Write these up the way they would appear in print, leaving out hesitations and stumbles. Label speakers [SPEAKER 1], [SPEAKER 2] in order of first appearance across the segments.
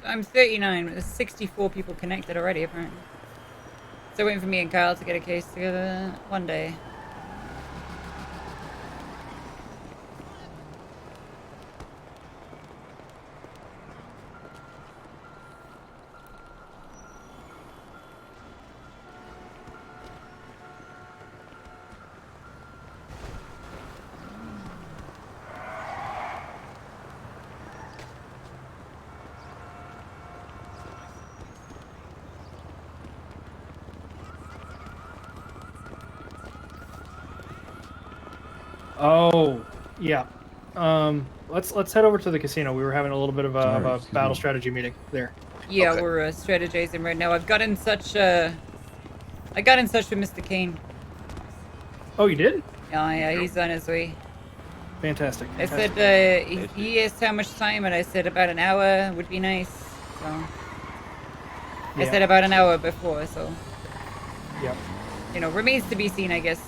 [SPEAKER 1] I'm 39. There's 64 people connected already, apparently. So waiting for me and Kyle to get a case together one day.
[SPEAKER 2] Oh, yeah. Let's head over to the casino. We were having a little bit of a battle strategy meeting there.
[SPEAKER 1] Yeah,
[SPEAKER 3] Okay.
[SPEAKER 1] we're strategizing right now. I got in touch with Mr. Kane.
[SPEAKER 2] Oh, you did?
[SPEAKER 1] Yeah, he's on his way.
[SPEAKER 2] Fantastic.
[SPEAKER 1] I
[SPEAKER 2] fantastic.
[SPEAKER 1] said he asked how much time, and I said about an hour would be nice. So I said about an hour before. So
[SPEAKER 2] Yep.
[SPEAKER 1] you know, remains to be seen, I guess.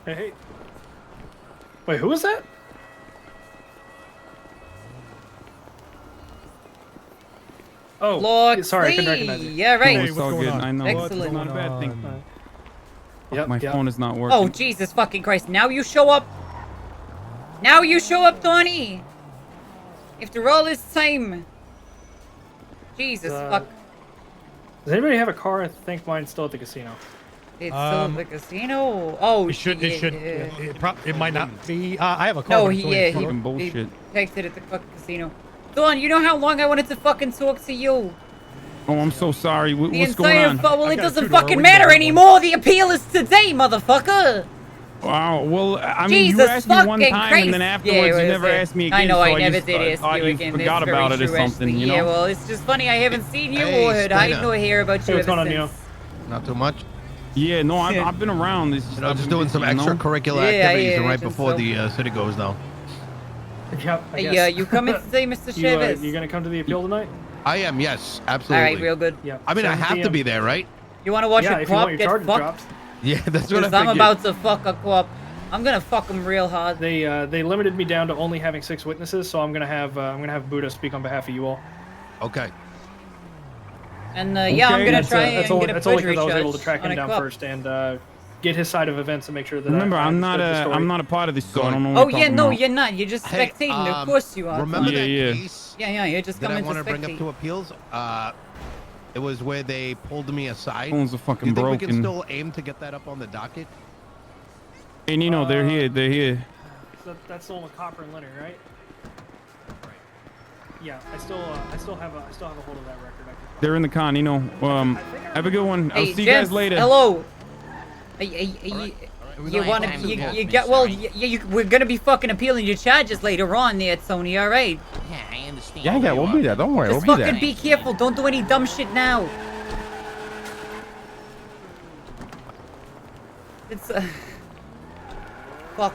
[SPEAKER 2] Hey. Wait, who was that? Oh,
[SPEAKER 1] Look,
[SPEAKER 2] sorry, I couldn't recognize you.
[SPEAKER 1] Yeah, right.
[SPEAKER 4] It's all good. I know.
[SPEAKER 1] Excellent.
[SPEAKER 4] It's not a bad thing.
[SPEAKER 2] Yep,
[SPEAKER 4] My phone is not working.
[SPEAKER 1] Oh, Jesus fucking Christ. Now you show up. Now you show up, Donnie. After all this time. Jesus fuck.
[SPEAKER 2] Does anybody have a car? I think mine's still at the casino.
[SPEAKER 1] It's still at the casino. Oh,
[SPEAKER 5] It should. It might not be. I have a car.
[SPEAKER 1] No,
[SPEAKER 5] but it's only
[SPEAKER 1] he
[SPEAKER 4] fucking bullshit.
[SPEAKER 1] texted at the fucking casino. Don, you know how long I wanted to fucking talk to you?
[SPEAKER 4] Oh, I'm so sorry.
[SPEAKER 1] The
[SPEAKER 4] What's going
[SPEAKER 1] entire
[SPEAKER 4] on?
[SPEAKER 1] well,
[SPEAKER 5] I
[SPEAKER 1] it
[SPEAKER 5] got a
[SPEAKER 1] doesn't
[SPEAKER 5] two-door.
[SPEAKER 1] fucking
[SPEAKER 5] We can
[SPEAKER 1] matter
[SPEAKER 5] go that
[SPEAKER 1] anymore. The appeal is today, motherfucker.
[SPEAKER 4] Wow. Well, I mean,
[SPEAKER 1] Jesus
[SPEAKER 4] you asked me one
[SPEAKER 1] fucking
[SPEAKER 4] time,
[SPEAKER 1] Christ.
[SPEAKER 4] and then
[SPEAKER 1] Yeah,
[SPEAKER 4] afterwards
[SPEAKER 1] what
[SPEAKER 4] you
[SPEAKER 1] is
[SPEAKER 4] never
[SPEAKER 1] it?
[SPEAKER 4] asked me again.
[SPEAKER 1] I know,
[SPEAKER 4] so
[SPEAKER 1] I never
[SPEAKER 4] just
[SPEAKER 1] did ask
[SPEAKER 4] thought
[SPEAKER 1] you again.
[SPEAKER 4] Forgot
[SPEAKER 1] That's very
[SPEAKER 4] about it or
[SPEAKER 1] true,
[SPEAKER 4] something,
[SPEAKER 1] Ashley.
[SPEAKER 4] you know?
[SPEAKER 1] Yeah, well, it's just funny. I haven't seen you
[SPEAKER 3] Hey,
[SPEAKER 1] or heard I
[SPEAKER 3] Spider.
[SPEAKER 1] nor hear about you
[SPEAKER 2] Hey, what's
[SPEAKER 1] ever
[SPEAKER 2] going on,
[SPEAKER 1] since.
[SPEAKER 3] Not too much.
[SPEAKER 4] Yeah, no, I've been around. It's just,
[SPEAKER 3] You know,
[SPEAKER 4] I've
[SPEAKER 3] just
[SPEAKER 4] been
[SPEAKER 3] doing some
[SPEAKER 4] busy, you know?
[SPEAKER 3] extracurricular
[SPEAKER 1] Yeah,
[SPEAKER 3] activities
[SPEAKER 1] yeah,
[SPEAKER 3] and right
[SPEAKER 1] just
[SPEAKER 3] before
[SPEAKER 1] so-
[SPEAKER 3] the city goes down.
[SPEAKER 2] Yep. I guess.
[SPEAKER 1] Yeah, you coming today, Mr. Chavez?
[SPEAKER 2] You gonna come to the appeal tonight?
[SPEAKER 3] I am, yes,
[SPEAKER 1] All
[SPEAKER 3] absolutely.
[SPEAKER 1] right, real good.
[SPEAKER 2] Yeah.
[SPEAKER 3] I mean, I
[SPEAKER 2] 7
[SPEAKER 3] have to
[SPEAKER 2] p.m.
[SPEAKER 3] be there, right?
[SPEAKER 1] You want to watch
[SPEAKER 2] Yeah,
[SPEAKER 1] a
[SPEAKER 2] if you want
[SPEAKER 1] cop
[SPEAKER 2] your
[SPEAKER 1] get
[SPEAKER 2] charges
[SPEAKER 1] fucked?
[SPEAKER 2] dropped.
[SPEAKER 3] Yeah, that's what I
[SPEAKER 1] Because I'm
[SPEAKER 3] figured.
[SPEAKER 1] about to fuck a cop. I'm gonna fuck him real hard.
[SPEAKER 2] They limited me down to only having 6 witnesses, so I'm gonna have Buddha speak on behalf of you all.
[SPEAKER 3] Okay.
[SPEAKER 1] And yeah, I'm
[SPEAKER 4] Okay,
[SPEAKER 1] gonna
[SPEAKER 2] That's,
[SPEAKER 1] try
[SPEAKER 2] that's
[SPEAKER 1] and
[SPEAKER 2] only,
[SPEAKER 1] get a
[SPEAKER 2] that's only
[SPEAKER 1] perjury
[SPEAKER 2] because I was able to
[SPEAKER 1] charge
[SPEAKER 2] track
[SPEAKER 1] on
[SPEAKER 2] him
[SPEAKER 1] a
[SPEAKER 2] down
[SPEAKER 1] cop.
[SPEAKER 2] first and get his side of events and make sure that.
[SPEAKER 4] Remember,
[SPEAKER 2] I
[SPEAKER 4] I'm not
[SPEAKER 2] understood the story.
[SPEAKER 4] I'm not a part of this, so I don't know what
[SPEAKER 1] Oh
[SPEAKER 4] you're
[SPEAKER 1] yeah,
[SPEAKER 4] talking
[SPEAKER 1] no,
[SPEAKER 4] about.
[SPEAKER 1] you're not. You're just
[SPEAKER 3] Hey,
[SPEAKER 1] spectating. Of course you are.
[SPEAKER 3] Remember
[SPEAKER 4] Yeah,
[SPEAKER 3] that
[SPEAKER 4] yeah.
[SPEAKER 3] case
[SPEAKER 1] Yeah, you're just
[SPEAKER 3] that I
[SPEAKER 1] coming
[SPEAKER 3] want
[SPEAKER 1] to
[SPEAKER 3] to bring up
[SPEAKER 1] spectate.
[SPEAKER 3] to appeals? It was where they pulled me aside.
[SPEAKER 4] Phones are
[SPEAKER 3] Do
[SPEAKER 4] fucking
[SPEAKER 3] you think we
[SPEAKER 4] broken.
[SPEAKER 3] can still aim to get that up on the docket?
[SPEAKER 4] And you know, they're here. They're here.
[SPEAKER 2] So that's the one with Copper and Leonard, right? Yeah, I still have a hold of that record.
[SPEAKER 4] They're in the con. You know. Have a good one. I'll
[SPEAKER 1] Hey,
[SPEAKER 4] see you
[SPEAKER 1] gents,
[SPEAKER 4] guys later.
[SPEAKER 1] Hello.
[SPEAKER 3] We
[SPEAKER 1] You
[SPEAKER 3] don't
[SPEAKER 1] want
[SPEAKER 3] have
[SPEAKER 1] to?
[SPEAKER 3] time.
[SPEAKER 1] You get well. We're gonna be fucking appealing your charges later on, there, Tony. All right.
[SPEAKER 6] Yeah, I understand.
[SPEAKER 7] Yeah, we'll be there. Don't worry,
[SPEAKER 1] Just
[SPEAKER 7] we'll be
[SPEAKER 1] fucking
[SPEAKER 7] there.
[SPEAKER 1] be careful. Don't do any dumb shit now. It's fuck.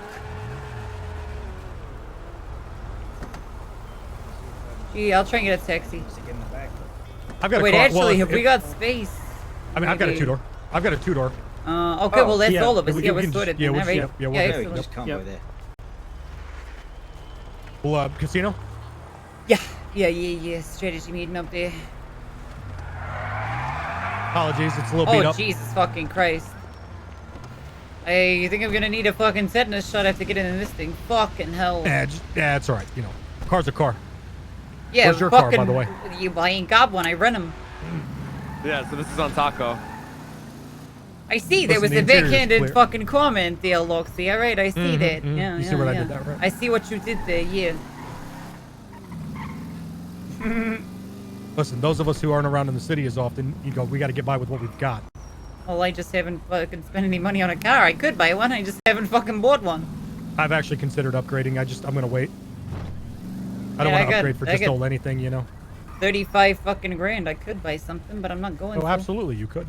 [SPEAKER 1] Gee, I'll try and get a taxi.
[SPEAKER 5] I've got
[SPEAKER 1] Wait,
[SPEAKER 5] a car.
[SPEAKER 1] actually,
[SPEAKER 5] well,
[SPEAKER 1] have we got space?
[SPEAKER 5] I mean, I've got a
[SPEAKER 1] Maybe.
[SPEAKER 5] two-door. I've got a two-door.
[SPEAKER 1] Okay, well, that's
[SPEAKER 2] yeah.
[SPEAKER 1] all of us.
[SPEAKER 5] We
[SPEAKER 1] Yeah,
[SPEAKER 5] can
[SPEAKER 1] we're
[SPEAKER 5] just-
[SPEAKER 1] sorted.
[SPEAKER 5] yeah,
[SPEAKER 1] then,
[SPEAKER 5] we'll
[SPEAKER 1] all
[SPEAKER 5] just-
[SPEAKER 1] right.
[SPEAKER 5] yeah, we'll
[SPEAKER 1] yeah,
[SPEAKER 5] just-
[SPEAKER 1] excellent.
[SPEAKER 6] Just combo
[SPEAKER 2] Yep.
[SPEAKER 6] there.
[SPEAKER 5] Well, casino?
[SPEAKER 1] Yeah. Strategy meeting up there.
[SPEAKER 5] Apologies, it's a little beat
[SPEAKER 1] Oh,
[SPEAKER 5] up.
[SPEAKER 1] Jesus fucking Christ. I think I'm gonna need a fucking tetanus shot after getting in this thing. Fucking hell.
[SPEAKER 5] Yeah, it's all right. You know, car's a car.
[SPEAKER 1] Yeah,
[SPEAKER 5] Where's your car,
[SPEAKER 1] fucking,
[SPEAKER 5] by the way?
[SPEAKER 1] I ain't got one. I run them.
[SPEAKER 8] Yeah, so this is on Taco.
[SPEAKER 1] I see. There
[SPEAKER 5] Listen,
[SPEAKER 1] was
[SPEAKER 5] the
[SPEAKER 1] a
[SPEAKER 5] interior is
[SPEAKER 1] backhanded
[SPEAKER 5] clear.
[SPEAKER 1] fucking comment there, Loxy. All right, I see that. Yeah,
[SPEAKER 5] You see
[SPEAKER 1] yeah,
[SPEAKER 5] where I
[SPEAKER 1] yeah.
[SPEAKER 5] did that, right?
[SPEAKER 1] I see what you did there. Yeah.
[SPEAKER 5] Listen, those of us who aren't around in the city as often, we got to get by with what we've got.
[SPEAKER 1] Well, I just haven't fucking spent any money on a car. I could buy one. I just haven't fucking bought one.
[SPEAKER 5] I've actually considered upgrading. I'm gonna wait. I don't
[SPEAKER 1] Yeah,
[SPEAKER 5] want to upgrade for
[SPEAKER 1] I
[SPEAKER 5] just
[SPEAKER 1] got-
[SPEAKER 5] all anything, you know.
[SPEAKER 1] 35 fucking grand. I could buy something, but I'm not going
[SPEAKER 5] Oh,
[SPEAKER 1] to.
[SPEAKER 5] absolutely, you could.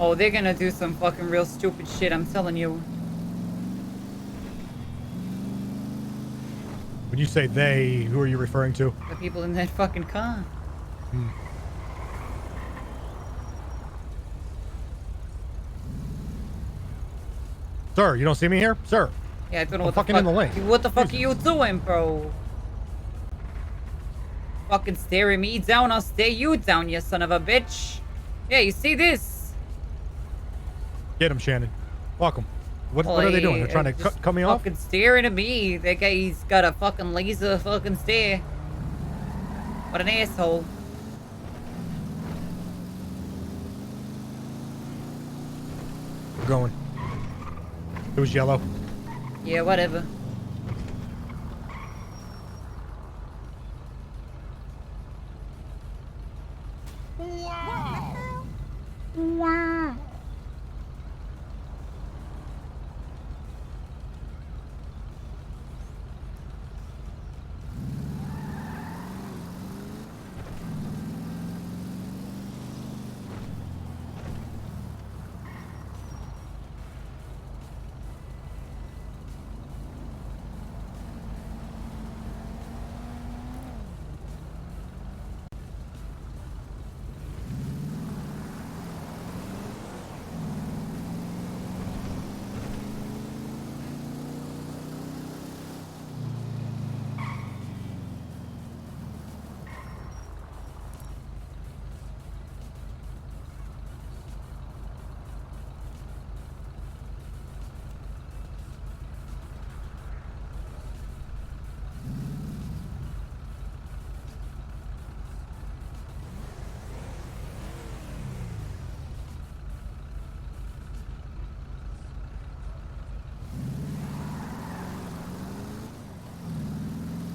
[SPEAKER 1] Oh, they're gonna do some fucking real stupid shit, I'm telling you.
[SPEAKER 5] When you say they, who are you referring to?
[SPEAKER 1] The people in that fucking car.
[SPEAKER 5] Hmm. Sir, you don't see me here? Sir.
[SPEAKER 1] Yeah, I don't know
[SPEAKER 5] I'm
[SPEAKER 1] what the
[SPEAKER 5] fucking
[SPEAKER 1] fuck.
[SPEAKER 5] in the lane.
[SPEAKER 1] What the fuck are you doing, bro? Fucking staring me down, I'll stare you down, you son of a bitch. Yeah, you see this?
[SPEAKER 5] Get him, Shannon. Fuck him. What are they doing? They're trying to cut me off?
[SPEAKER 1] Fucking staring at me. That guy's got a fucking laser fucking stare. What an asshole.
[SPEAKER 5] We're going. It was yellow.
[SPEAKER 1] Yeah, whatever.
[SPEAKER 5] Wow.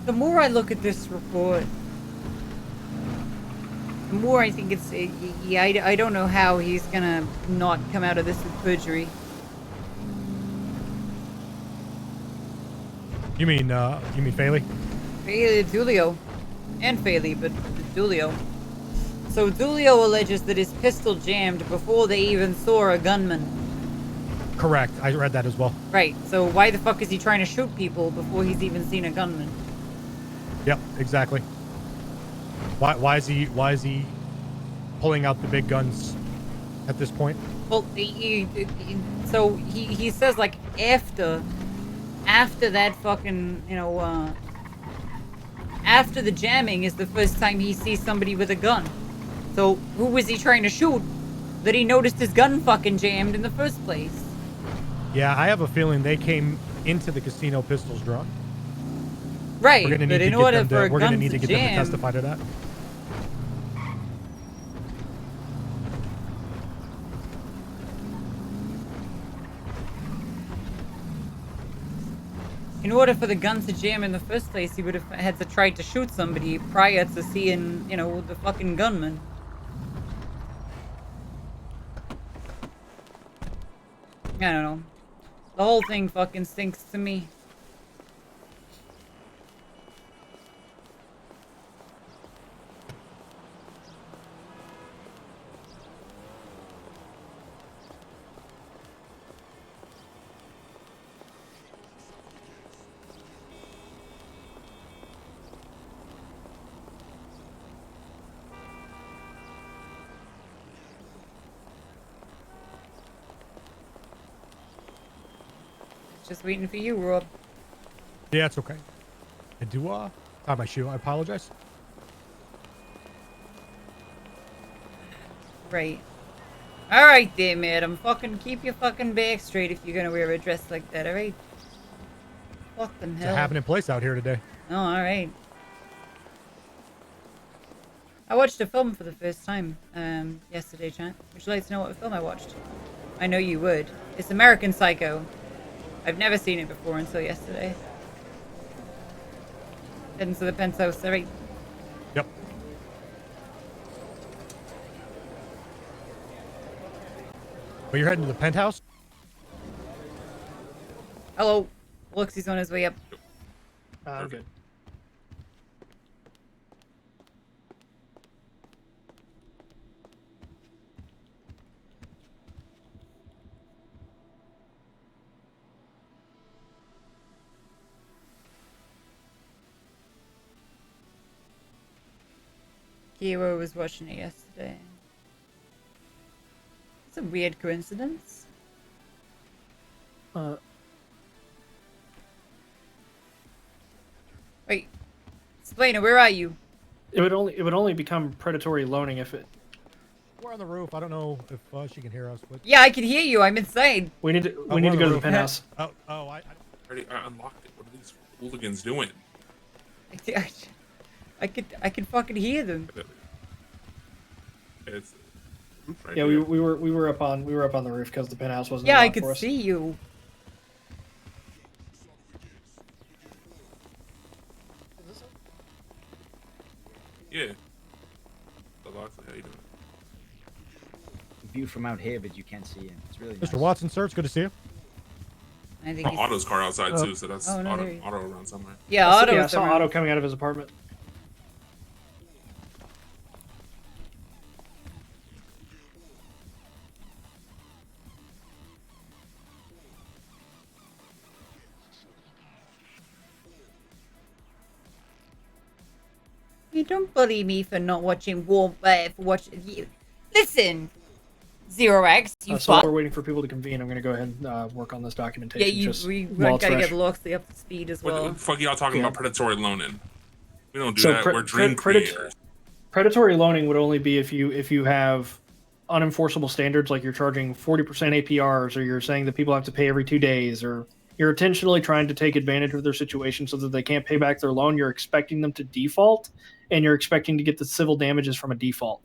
[SPEAKER 1] The more I look at this report, the more I think it's... Yeah, I don't know how he's gonna not come out of this with perjury.
[SPEAKER 5] You mean Faley?
[SPEAKER 1] Dulio. And Faley, but Dulio. So Dulio alleges that his pistol jammed before they even saw a gunman.
[SPEAKER 5] Correct. I read that as well.
[SPEAKER 1] Right, so why the fuck is he trying to shoot people before he's even seen a gunman?
[SPEAKER 5] Yep, exactly. Why is he pulling out the big guns at this point?
[SPEAKER 1] Well, so he says like after that fucking, you know, after the jamming is the first time he sees somebody with a gun. So who was he trying to shoot that he noticed his gun fucking jammed in the first place?
[SPEAKER 5] Yeah, I have a feeling they came into the casino pistols drawn.
[SPEAKER 1] Right,
[SPEAKER 5] We're gonna
[SPEAKER 1] but
[SPEAKER 5] need
[SPEAKER 1] in
[SPEAKER 5] to get
[SPEAKER 1] order
[SPEAKER 5] them
[SPEAKER 1] for a
[SPEAKER 5] to, we're
[SPEAKER 1] gun
[SPEAKER 5] gonna need to get them to
[SPEAKER 1] jam,
[SPEAKER 5] testify to that.
[SPEAKER 1] in order for the gun to jam in the first place, he would have had to try to shoot somebody prior to seeing, you know, the fucking gunman. I don't know. The whole thing fucking stinks to me. Just waiting for you, Rob.
[SPEAKER 5] Yeah, it's okay. I do tie my shoe. I apologize.
[SPEAKER 1] Right. Alright there, madam. Fucking keep your fucking back straight if you're gonna wear a dress like that, alright? Fucking
[SPEAKER 5] It's
[SPEAKER 1] hell.
[SPEAKER 5] a happening place out here today.
[SPEAKER 1] Oh, alright. I watched a film for the first time, yesterday, chat. Would you like to know what film I watched? I know you would. It's American Psycho. I've never seen it before until yesterday. Heading to the penthouse, alright.
[SPEAKER 5] Yep. But you're heading to the penthouse?
[SPEAKER 1] Hello. Looks, he's on his way up.
[SPEAKER 2] Good.
[SPEAKER 1] Hero was watching it yesterday. It's a weird coincidence. Wait, Explainer, where are you?
[SPEAKER 2] It would only become predatory loaning if it.
[SPEAKER 5] We're on the roof. I don't know if she can hear us. But...
[SPEAKER 1] Yeah, I can hear you. I'm inside.
[SPEAKER 2] We need to
[SPEAKER 5] we're on
[SPEAKER 2] go to the
[SPEAKER 5] roof.
[SPEAKER 2] penthouse.
[SPEAKER 5] I
[SPEAKER 6] Already, I unlocked it. What are these hooligans doing?
[SPEAKER 1] I could fucking hear them.
[SPEAKER 6] It's right
[SPEAKER 2] Yeah,
[SPEAKER 6] here.
[SPEAKER 2] we were up on the roof because the penthouse wasn't.
[SPEAKER 1] Yeah, I
[SPEAKER 2] unlocked for
[SPEAKER 1] could
[SPEAKER 2] us.
[SPEAKER 1] see you.
[SPEAKER 6] Yeah. The locks. How you doing?
[SPEAKER 7] View from out here, but you can't see him. It's really
[SPEAKER 5] Mr.
[SPEAKER 7] nice.
[SPEAKER 5] Watson, sir, it's good to see you.
[SPEAKER 1] I think
[SPEAKER 6] Oh,
[SPEAKER 1] he's...
[SPEAKER 6] Otto's car outside
[SPEAKER 5] Oh.
[SPEAKER 6] too, so that's
[SPEAKER 1] Oh, no,
[SPEAKER 6] Otto,
[SPEAKER 1] there he-
[SPEAKER 6] Otto around somewhere.
[SPEAKER 1] Yeah,
[SPEAKER 2] I
[SPEAKER 1] Otto.
[SPEAKER 2] I saw Otto coming out of his apartment.
[SPEAKER 1] You don't bully me for not watching War. For watching you. Listen, Zero X. You
[SPEAKER 2] So
[SPEAKER 1] fuck.
[SPEAKER 2] we're waiting for people to convene. I'm gonna go ahead and work on this
[SPEAKER 1] Yeah,
[SPEAKER 2] documentation.
[SPEAKER 1] we
[SPEAKER 2] while it's
[SPEAKER 1] gotta
[SPEAKER 2] fresh.
[SPEAKER 1] get Loxley up to speed as
[SPEAKER 6] What
[SPEAKER 1] well.
[SPEAKER 6] the fuck y'all talking
[SPEAKER 2] Yeah.
[SPEAKER 6] about predatory loaning? We don't do
[SPEAKER 2] So
[SPEAKER 6] that.
[SPEAKER 2] pre-
[SPEAKER 6] We're
[SPEAKER 2] pre-
[SPEAKER 6] dream
[SPEAKER 2] predat-
[SPEAKER 6] creators.
[SPEAKER 2] Predatory loaning would only be if you have unenforceable standards, like you're charging 40% APRs, or you're saying that people have to pay every 2 days, or you're intentionally trying to take advantage of their situation so that they can't pay back their loan. You're expecting them to default, and you're expecting to get the civil damages from a default.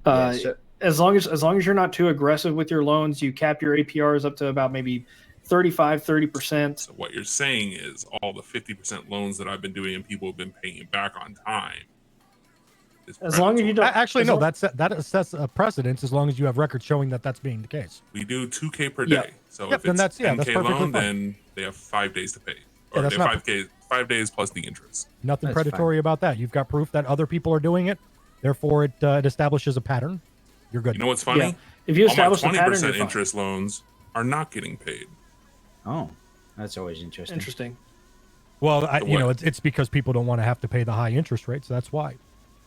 [SPEAKER 7] Yeah, so-
[SPEAKER 2] As long as you're not too aggressive with your loans, you cap your APRs up to about maybe 30%.
[SPEAKER 6] So what you're saying is all the 50% loans that I've been doing and people have been paying back on time. Is
[SPEAKER 2] As long as you
[SPEAKER 6] predatory.
[SPEAKER 2] don't.
[SPEAKER 5] Actually,
[SPEAKER 2] as
[SPEAKER 5] no.
[SPEAKER 2] long-
[SPEAKER 5] That sets a precedence as long as you have records showing that that's being the case.
[SPEAKER 6] We do 2K per
[SPEAKER 2] Yeah.
[SPEAKER 6] day. So
[SPEAKER 5] Yep,
[SPEAKER 6] if
[SPEAKER 5] then
[SPEAKER 6] it's
[SPEAKER 5] that's
[SPEAKER 6] 10K
[SPEAKER 5] perfectly
[SPEAKER 6] loan,
[SPEAKER 5] fine.
[SPEAKER 6] then they have 5 days to pay.
[SPEAKER 5] Yeah,
[SPEAKER 6] Or
[SPEAKER 5] that's
[SPEAKER 6] they have
[SPEAKER 5] not-
[SPEAKER 6] 5 days plus the interest.
[SPEAKER 5] Nothing
[SPEAKER 7] That's
[SPEAKER 5] predatory about that. You've got proof that other people are doing it. Therefore, it establishes a pattern. You're good.
[SPEAKER 6] You know what's funny?
[SPEAKER 2] Yeah. If you
[SPEAKER 6] All my
[SPEAKER 2] establish a pattern,
[SPEAKER 6] 20%
[SPEAKER 2] you're fine.
[SPEAKER 6] interest loans are not getting paid.
[SPEAKER 7] Oh, that's always interesting.
[SPEAKER 2] Interesting.
[SPEAKER 5] Well,
[SPEAKER 6] So what?
[SPEAKER 5] it's because people don't want to have to pay the high interest rate, so that's why.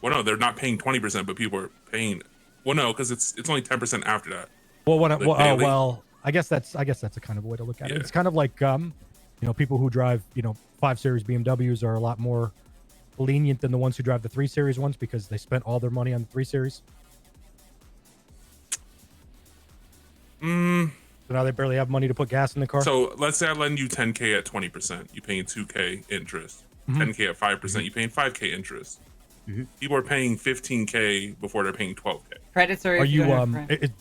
[SPEAKER 6] Well, no, they're not paying 20%, but people are paying. Well, no, because it's only 10% after that.
[SPEAKER 5] Well,
[SPEAKER 6] The daily?
[SPEAKER 5] I guess that's a kind of a way to look at it.
[SPEAKER 6] Yeah.
[SPEAKER 5] It's kind of like people who drive 5 Series BMWs are a lot more lenient than the ones who drive the 3 Series ones because they spent all their money on the 3 Series. So now they barely have money to put gas in the car.
[SPEAKER 6] So let's say I lend you 10K at 20%. You paying 2K interest. 10K at 5%. You paying 5K interest. People are paying 15K before they're paying 12K.
[SPEAKER 1] Predatory.
[SPEAKER 5] Are you does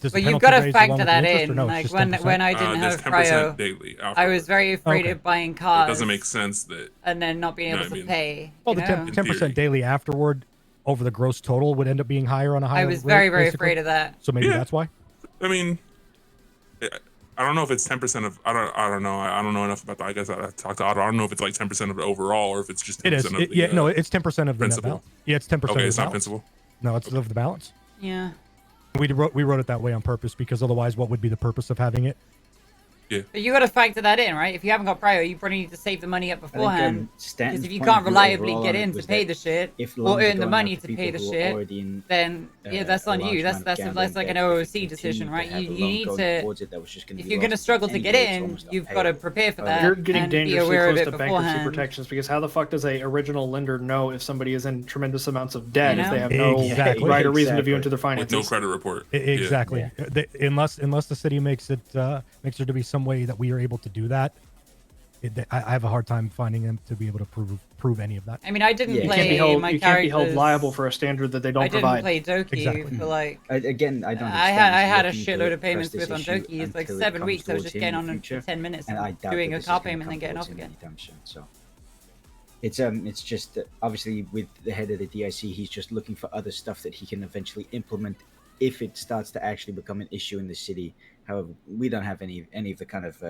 [SPEAKER 5] the
[SPEAKER 1] But you've
[SPEAKER 5] penalty
[SPEAKER 1] got to
[SPEAKER 5] raise along
[SPEAKER 1] factor
[SPEAKER 5] with the
[SPEAKER 1] that
[SPEAKER 5] interest, or
[SPEAKER 1] in.
[SPEAKER 5] no, it's
[SPEAKER 1] Like
[SPEAKER 5] just
[SPEAKER 1] when
[SPEAKER 5] 10%?
[SPEAKER 1] I didn't
[SPEAKER 6] There's
[SPEAKER 1] have
[SPEAKER 6] 10%
[SPEAKER 1] Cryo,
[SPEAKER 6] daily.
[SPEAKER 1] I was
[SPEAKER 6] afterwards.
[SPEAKER 1] very afraid
[SPEAKER 5] Okay.
[SPEAKER 1] of buying
[SPEAKER 6] It
[SPEAKER 1] cars.
[SPEAKER 6] doesn't make sense that
[SPEAKER 1] and then not being
[SPEAKER 6] You know
[SPEAKER 1] able
[SPEAKER 6] what I
[SPEAKER 1] to
[SPEAKER 6] mean?
[SPEAKER 1] pay.
[SPEAKER 5] Well,
[SPEAKER 1] you
[SPEAKER 5] the
[SPEAKER 1] know?
[SPEAKER 5] 10%
[SPEAKER 6] theory.
[SPEAKER 5] daily afterward over the gross total would end up being higher on a higher
[SPEAKER 1] I was
[SPEAKER 5] rate,
[SPEAKER 1] very, very
[SPEAKER 5] basically.
[SPEAKER 1] afraid of that.
[SPEAKER 5] So maybe
[SPEAKER 6] Yeah.
[SPEAKER 5] that's why.
[SPEAKER 6] I mean, I don't know if it's 10% of. I don't know. I don't know enough about that. I guess I talked to Otto. I don't know if it's like 10% of the overall or if it's just 10%
[SPEAKER 5] It is.
[SPEAKER 6] of the.
[SPEAKER 5] No, it's 10% of the net
[SPEAKER 6] principal.
[SPEAKER 5] balance. Yeah, it's 10%
[SPEAKER 6] Okay,
[SPEAKER 5] of
[SPEAKER 6] it's
[SPEAKER 5] the
[SPEAKER 6] not
[SPEAKER 5] balance.
[SPEAKER 6] principal.
[SPEAKER 5] No, it's of the balance.
[SPEAKER 1] Yeah.
[SPEAKER 5] We wrote it that way on purpose because otherwise, what would be the purpose of having it?
[SPEAKER 1] But you got to factor that in, right? If you haven't got Cryo, you probably need to save the money up beforehand.
[SPEAKER 7] Stanton's
[SPEAKER 1] Because if you
[SPEAKER 7] point
[SPEAKER 1] can't
[SPEAKER 7] of view
[SPEAKER 1] reliably
[SPEAKER 7] overall
[SPEAKER 1] get
[SPEAKER 7] on it
[SPEAKER 1] in to
[SPEAKER 7] was
[SPEAKER 1] pay
[SPEAKER 7] that
[SPEAKER 1] the shit,
[SPEAKER 7] if
[SPEAKER 1] or
[SPEAKER 7] loans are
[SPEAKER 1] earn the
[SPEAKER 7] going
[SPEAKER 1] money
[SPEAKER 7] out
[SPEAKER 1] to
[SPEAKER 7] to
[SPEAKER 1] pay the
[SPEAKER 7] people who are
[SPEAKER 1] shit,
[SPEAKER 7] already in,
[SPEAKER 1] then yeah, that's
[SPEAKER 7] a
[SPEAKER 1] on
[SPEAKER 7] large
[SPEAKER 1] you. That's
[SPEAKER 7] amount of
[SPEAKER 1] that's like an
[SPEAKER 7] gambling, that
[SPEAKER 1] OOC
[SPEAKER 7] if they
[SPEAKER 1] decision,
[SPEAKER 7] continued
[SPEAKER 1] right?
[SPEAKER 7] have
[SPEAKER 1] You
[SPEAKER 7] a loan
[SPEAKER 1] need
[SPEAKER 7] going
[SPEAKER 1] to.
[SPEAKER 7] towards it that was just gonna
[SPEAKER 1] If
[SPEAKER 7] be
[SPEAKER 1] you're going to
[SPEAKER 7] lost
[SPEAKER 1] struggle to get
[SPEAKER 7] anyway, it's
[SPEAKER 1] in,
[SPEAKER 7] almost
[SPEAKER 1] you've got to
[SPEAKER 7] unpayable.
[SPEAKER 1] prepare for
[SPEAKER 7] Oh,
[SPEAKER 1] that.
[SPEAKER 2] You're getting
[SPEAKER 1] and be
[SPEAKER 2] dangerously
[SPEAKER 1] aware of
[SPEAKER 2] close
[SPEAKER 1] it
[SPEAKER 2] to bankruptcy
[SPEAKER 1] beforehand.
[SPEAKER 2] protections because how the fuck does a original lender know if somebody is in tremendous amounts of debt
[SPEAKER 1] You
[SPEAKER 2] if they
[SPEAKER 1] know?
[SPEAKER 2] have no
[SPEAKER 5] Exactly.
[SPEAKER 2] right or reason to view
[SPEAKER 7] Exactly.
[SPEAKER 2] into their
[SPEAKER 6] With
[SPEAKER 2] finances?
[SPEAKER 6] no credit report.
[SPEAKER 5] Exactly. Unless the city makes there to be some way that we are able to do that. I have a hard time finding them to be able to prove any of that.
[SPEAKER 1] I mean, I didn't
[SPEAKER 7] Yeah.
[SPEAKER 2] You
[SPEAKER 1] play
[SPEAKER 2] can't be held.
[SPEAKER 1] my
[SPEAKER 2] You can't be held
[SPEAKER 1] characters-
[SPEAKER 2] liable for a standard that they don't
[SPEAKER 1] I didn't
[SPEAKER 2] provide.
[SPEAKER 1] play Doki
[SPEAKER 5] Exactly.
[SPEAKER 1] for like.
[SPEAKER 7] Again, I don't.
[SPEAKER 1] I had a shitload of payments with on Doki. It's like 7 weeks. I was just getting on in for 10 minutes
[SPEAKER 7] and I
[SPEAKER 1] and
[SPEAKER 7] doubt
[SPEAKER 1] doing
[SPEAKER 7] that
[SPEAKER 1] a
[SPEAKER 7] this
[SPEAKER 1] car
[SPEAKER 7] is gonna
[SPEAKER 1] payment and
[SPEAKER 7] come
[SPEAKER 1] then getting
[SPEAKER 7] towards
[SPEAKER 1] off
[SPEAKER 7] him
[SPEAKER 1] again.
[SPEAKER 7] anytime soon, so it's just that obviously with the head of the DIC, he's just looking for other stuff that he can eventually implement if it starts to actually become an issue in the city. However, we don't have any of the kind of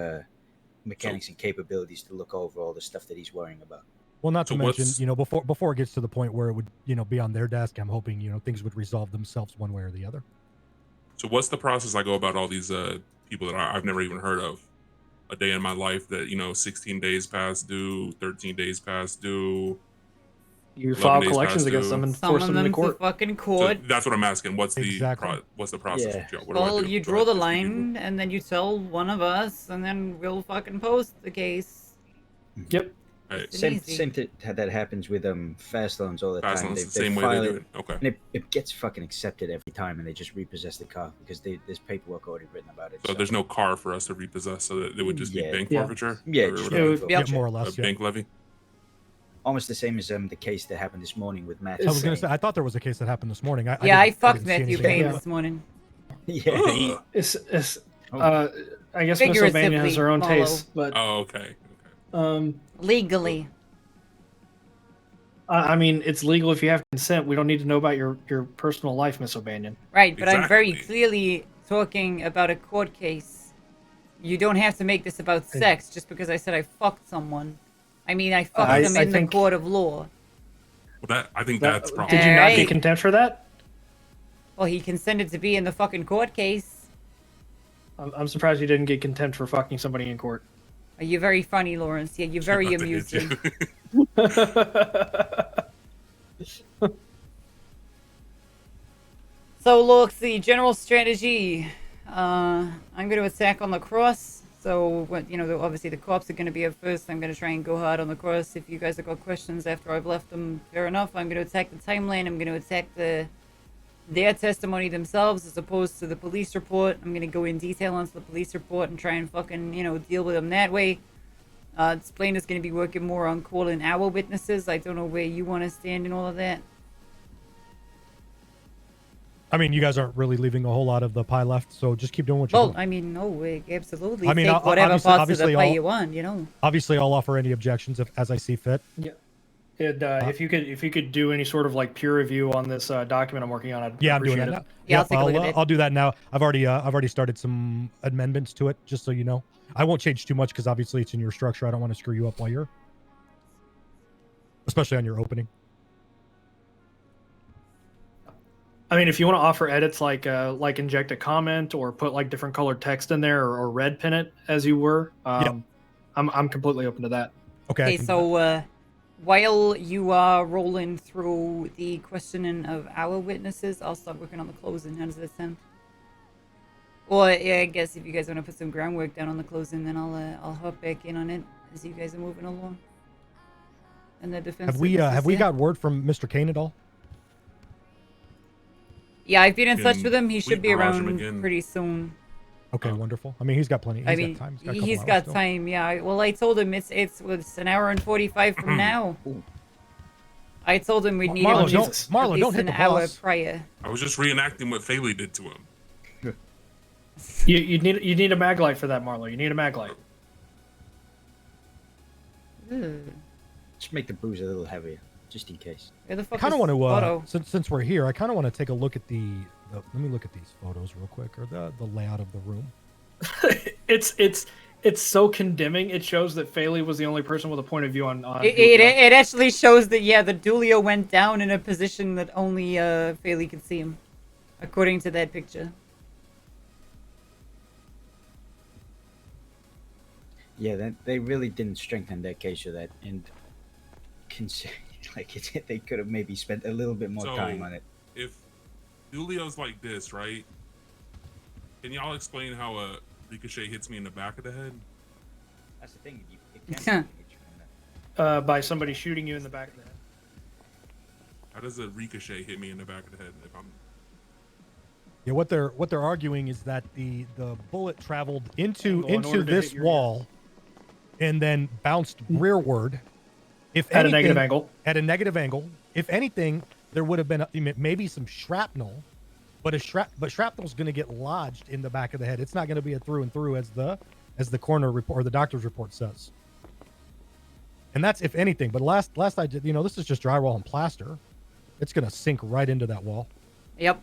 [SPEAKER 7] mechanics and capabilities to look over all the stuff that he's worrying about.
[SPEAKER 5] Well, not
[SPEAKER 6] So
[SPEAKER 5] to mention,
[SPEAKER 6] what's-
[SPEAKER 5] before it gets to the point where it would, be on their desk, I'm hoping, things would resolve themselves one way or the other.
[SPEAKER 6] So what's the process I go about all these people that I've never even heard of? A day in my life that 16 days past due, 13 days past due.
[SPEAKER 2] You
[SPEAKER 6] 11
[SPEAKER 2] file
[SPEAKER 6] days
[SPEAKER 2] collections
[SPEAKER 6] past
[SPEAKER 2] against
[SPEAKER 6] due.
[SPEAKER 2] them and force
[SPEAKER 1] Summon
[SPEAKER 2] them
[SPEAKER 1] them
[SPEAKER 2] into court.
[SPEAKER 1] to fucking
[SPEAKER 6] So
[SPEAKER 1] court.
[SPEAKER 6] that's what I'm asking. What's the
[SPEAKER 5] Exactly.
[SPEAKER 6] what's the process?
[SPEAKER 7] Yeah.
[SPEAKER 6] Joe? What do I
[SPEAKER 1] Well,
[SPEAKER 6] do?
[SPEAKER 1] you
[SPEAKER 6] Do
[SPEAKER 1] draw
[SPEAKER 6] I
[SPEAKER 1] the
[SPEAKER 6] just keep
[SPEAKER 1] line, and then you tell one of us, and then we'll fucking post the case.
[SPEAKER 2] Yep.
[SPEAKER 6] Right.
[SPEAKER 1] It's
[SPEAKER 7] Same
[SPEAKER 1] easy.
[SPEAKER 7] same that happens with fast loans all the
[SPEAKER 6] Fast
[SPEAKER 7] time.
[SPEAKER 6] loans, the
[SPEAKER 7] They
[SPEAKER 6] same way they
[SPEAKER 7] file
[SPEAKER 6] do
[SPEAKER 7] it,
[SPEAKER 6] it. Okay.
[SPEAKER 7] and it gets fucking accepted every time, and they just repossess the car because there's paperwork already written about it.
[SPEAKER 6] So there's no car for us to repossess, so that it would just be
[SPEAKER 7] Yeah.
[SPEAKER 6] bank
[SPEAKER 2] Yeah.
[SPEAKER 6] forfeiture.
[SPEAKER 7] Yeah,
[SPEAKER 6] or
[SPEAKER 7] just
[SPEAKER 6] whatever.
[SPEAKER 2] would-
[SPEAKER 1] Yep.
[SPEAKER 5] Yeah, more or
[SPEAKER 6] A
[SPEAKER 5] less. Yeah.
[SPEAKER 6] bank levy.
[SPEAKER 7] almost the same as the case that happened this morning with Matthew.
[SPEAKER 5] I was gonna say, I thought there was a case that happened this morning.
[SPEAKER 1] Yeah, I
[SPEAKER 5] didn't
[SPEAKER 1] fucked
[SPEAKER 5] see
[SPEAKER 1] Matthew
[SPEAKER 5] anything
[SPEAKER 1] Payne
[SPEAKER 5] about
[SPEAKER 1] this morning.
[SPEAKER 7] yeah.
[SPEAKER 6] Ugh.
[SPEAKER 2] It's
[SPEAKER 7] Oh.
[SPEAKER 2] I guess Miss O'Banion has her own
[SPEAKER 1] Figuratively,
[SPEAKER 2] taste, but
[SPEAKER 6] Oh, okay.
[SPEAKER 1] Legally.
[SPEAKER 2] I mean, it's legal if you have consent. We don't need to know about your personal life, Miss O'Banion.
[SPEAKER 1] Right, but I'm very
[SPEAKER 6] Exactly.
[SPEAKER 1] clearly talking about a court case. You don't have to make this about sex just because I said I fucked someone. I mean, I fucked them
[SPEAKER 2] I
[SPEAKER 1] in the
[SPEAKER 2] think-
[SPEAKER 1] court of law.
[SPEAKER 6] Well, I think that's
[SPEAKER 2] Did
[SPEAKER 6] probably.
[SPEAKER 2] you not
[SPEAKER 1] Alright.
[SPEAKER 2] get contempt for that?
[SPEAKER 1] Well, he consented to be in the fucking court case.
[SPEAKER 2] I'm surprised you didn't get contempt for fucking somebody in court.
[SPEAKER 1] You're very funny, Lawrence. Yeah, you're very
[SPEAKER 6] About to hit
[SPEAKER 1] amusing.
[SPEAKER 6] you.
[SPEAKER 1] So, look, the general strategy. I'm going to attack on the cross. So, obviously the cops are going to be up first. I'm going to try and go hard on the cross. If you guys have got questions after I've left them, fair enough. I'm going to attack the timeline. I'm going to attack their testimony themselves as opposed to the police report. I'm going to go in detail onto the police report and try and fucking, deal with them that way. Explain is going to be working more on calling our witnesses. I don't know where you want to stand in all of that.
[SPEAKER 5] I mean, you guys aren't really leaving a whole lot of the pie left, so just keep doing what you're
[SPEAKER 1] Well,
[SPEAKER 5] doing.
[SPEAKER 1] I mean, no, absolutely.
[SPEAKER 5] I mean,
[SPEAKER 1] take whatever
[SPEAKER 5] obviously-
[SPEAKER 1] parts of
[SPEAKER 5] obviously
[SPEAKER 1] the pie
[SPEAKER 5] I'll-
[SPEAKER 1] you want,
[SPEAKER 5] Obviously, I'll offer any objections as I see fit.
[SPEAKER 2] Yeah. And if you could do any sort of like peer review on this document I'm working on, I'd
[SPEAKER 5] Yeah, I'm doing
[SPEAKER 2] appreciate
[SPEAKER 5] that
[SPEAKER 2] it.
[SPEAKER 5] now.
[SPEAKER 1] Yeah, I'll
[SPEAKER 5] Yep,
[SPEAKER 1] take a look at it.
[SPEAKER 5] I'll do that now. I've already started some amendments to it, just so you know. I won't change too much because obviously it's in your structure. I don't want to screw you up while you're, especially on your opening.
[SPEAKER 2] I mean, if you want to offer edits like inject a comment or put like different colored text in there or red pin it as you were, I'm completely open to that.
[SPEAKER 5] Okay. I
[SPEAKER 1] Okay,
[SPEAKER 5] can do
[SPEAKER 1] so while you are rolling through the questioning of our witnesses, I'll start working on the closing. How does that sound? Well, yeah, I guess if you guys want to put some groundwork down on the closing, then I'll hop back in on it as you guys are moving along. And the defense.
[SPEAKER 5] Have we
[SPEAKER 1] witnesses, yeah.
[SPEAKER 5] got word from Mr. Kane at all?
[SPEAKER 1] Yeah, I've been in touch
[SPEAKER 6] Can
[SPEAKER 1] with him. He should
[SPEAKER 6] we
[SPEAKER 1] be
[SPEAKER 6] barrage him
[SPEAKER 1] around
[SPEAKER 6] again?
[SPEAKER 1] pretty soon.
[SPEAKER 5] Okay, wonderful. I mean, he's got plenty. He's
[SPEAKER 1] I mean,
[SPEAKER 5] got time. He's got, a couple
[SPEAKER 1] he's
[SPEAKER 5] hours
[SPEAKER 1] got
[SPEAKER 5] still.
[SPEAKER 1] time. Yeah. Well, I told him it's an hour and 45 from now. I told him we'd need
[SPEAKER 5] Marlo,
[SPEAKER 1] him
[SPEAKER 5] don't,
[SPEAKER 2] Jesus.
[SPEAKER 5] Marlo,
[SPEAKER 1] at least
[SPEAKER 5] don't hit
[SPEAKER 1] an
[SPEAKER 5] the
[SPEAKER 1] hour
[SPEAKER 5] boss.
[SPEAKER 1] prior.
[SPEAKER 6] I was just reenacting what Faley did to him.
[SPEAKER 2] You need a mag light for that, Marlo. You need a mag light.
[SPEAKER 7] Just make the booze a little heavier, just in case.
[SPEAKER 1] Where the
[SPEAKER 5] I
[SPEAKER 1] fuck
[SPEAKER 5] kind
[SPEAKER 1] is
[SPEAKER 5] of want to,
[SPEAKER 1] Otto?
[SPEAKER 5] since we're here, I kind of want to take a look at the. Let me look at these photos real quick, or the layout of the room.
[SPEAKER 2] It's so condemning. It shows that Faley was the only person with a point of view on.
[SPEAKER 1] It actually shows that the Dulio went down in a position that only Faley could see him, according to that picture.
[SPEAKER 7] Yeah, they really didn't strengthen their case for that, and they could have maybe spent a little bit more
[SPEAKER 6] So,
[SPEAKER 7] time on it.
[SPEAKER 6] If Julio's like this, right? Can y'all explain how a ricochet hits me in the back of the head?
[SPEAKER 7] That's the thing. It can hit you from that.
[SPEAKER 2] By somebody shooting you in the back of the head.
[SPEAKER 6] How does a ricochet hit me in the back of the head if I'm?
[SPEAKER 5] Yeah, what they're arguing is that the bullet traveled into
[SPEAKER 2] Angle in order to
[SPEAKER 5] this
[SPEAKER 2] hit your
[SPEAKER 5] wall, and then bounced rearward. If
[SPEAKER 2] At a
[SPEAKER 5] anything-
[SPEAKER 2] negative angle.
[SPEAKER 5] At a negative angle. If anything, there would have been maybe some shrapnel, but shrapnel's going to get lodged in the back of the head. It's not going to be a through and through as the coroner report or the doctor's report says. And that's if anything. But last I did, this is just drywall and plaster. It's going to sink right into that wall.
[SPEAKER 1] Yep.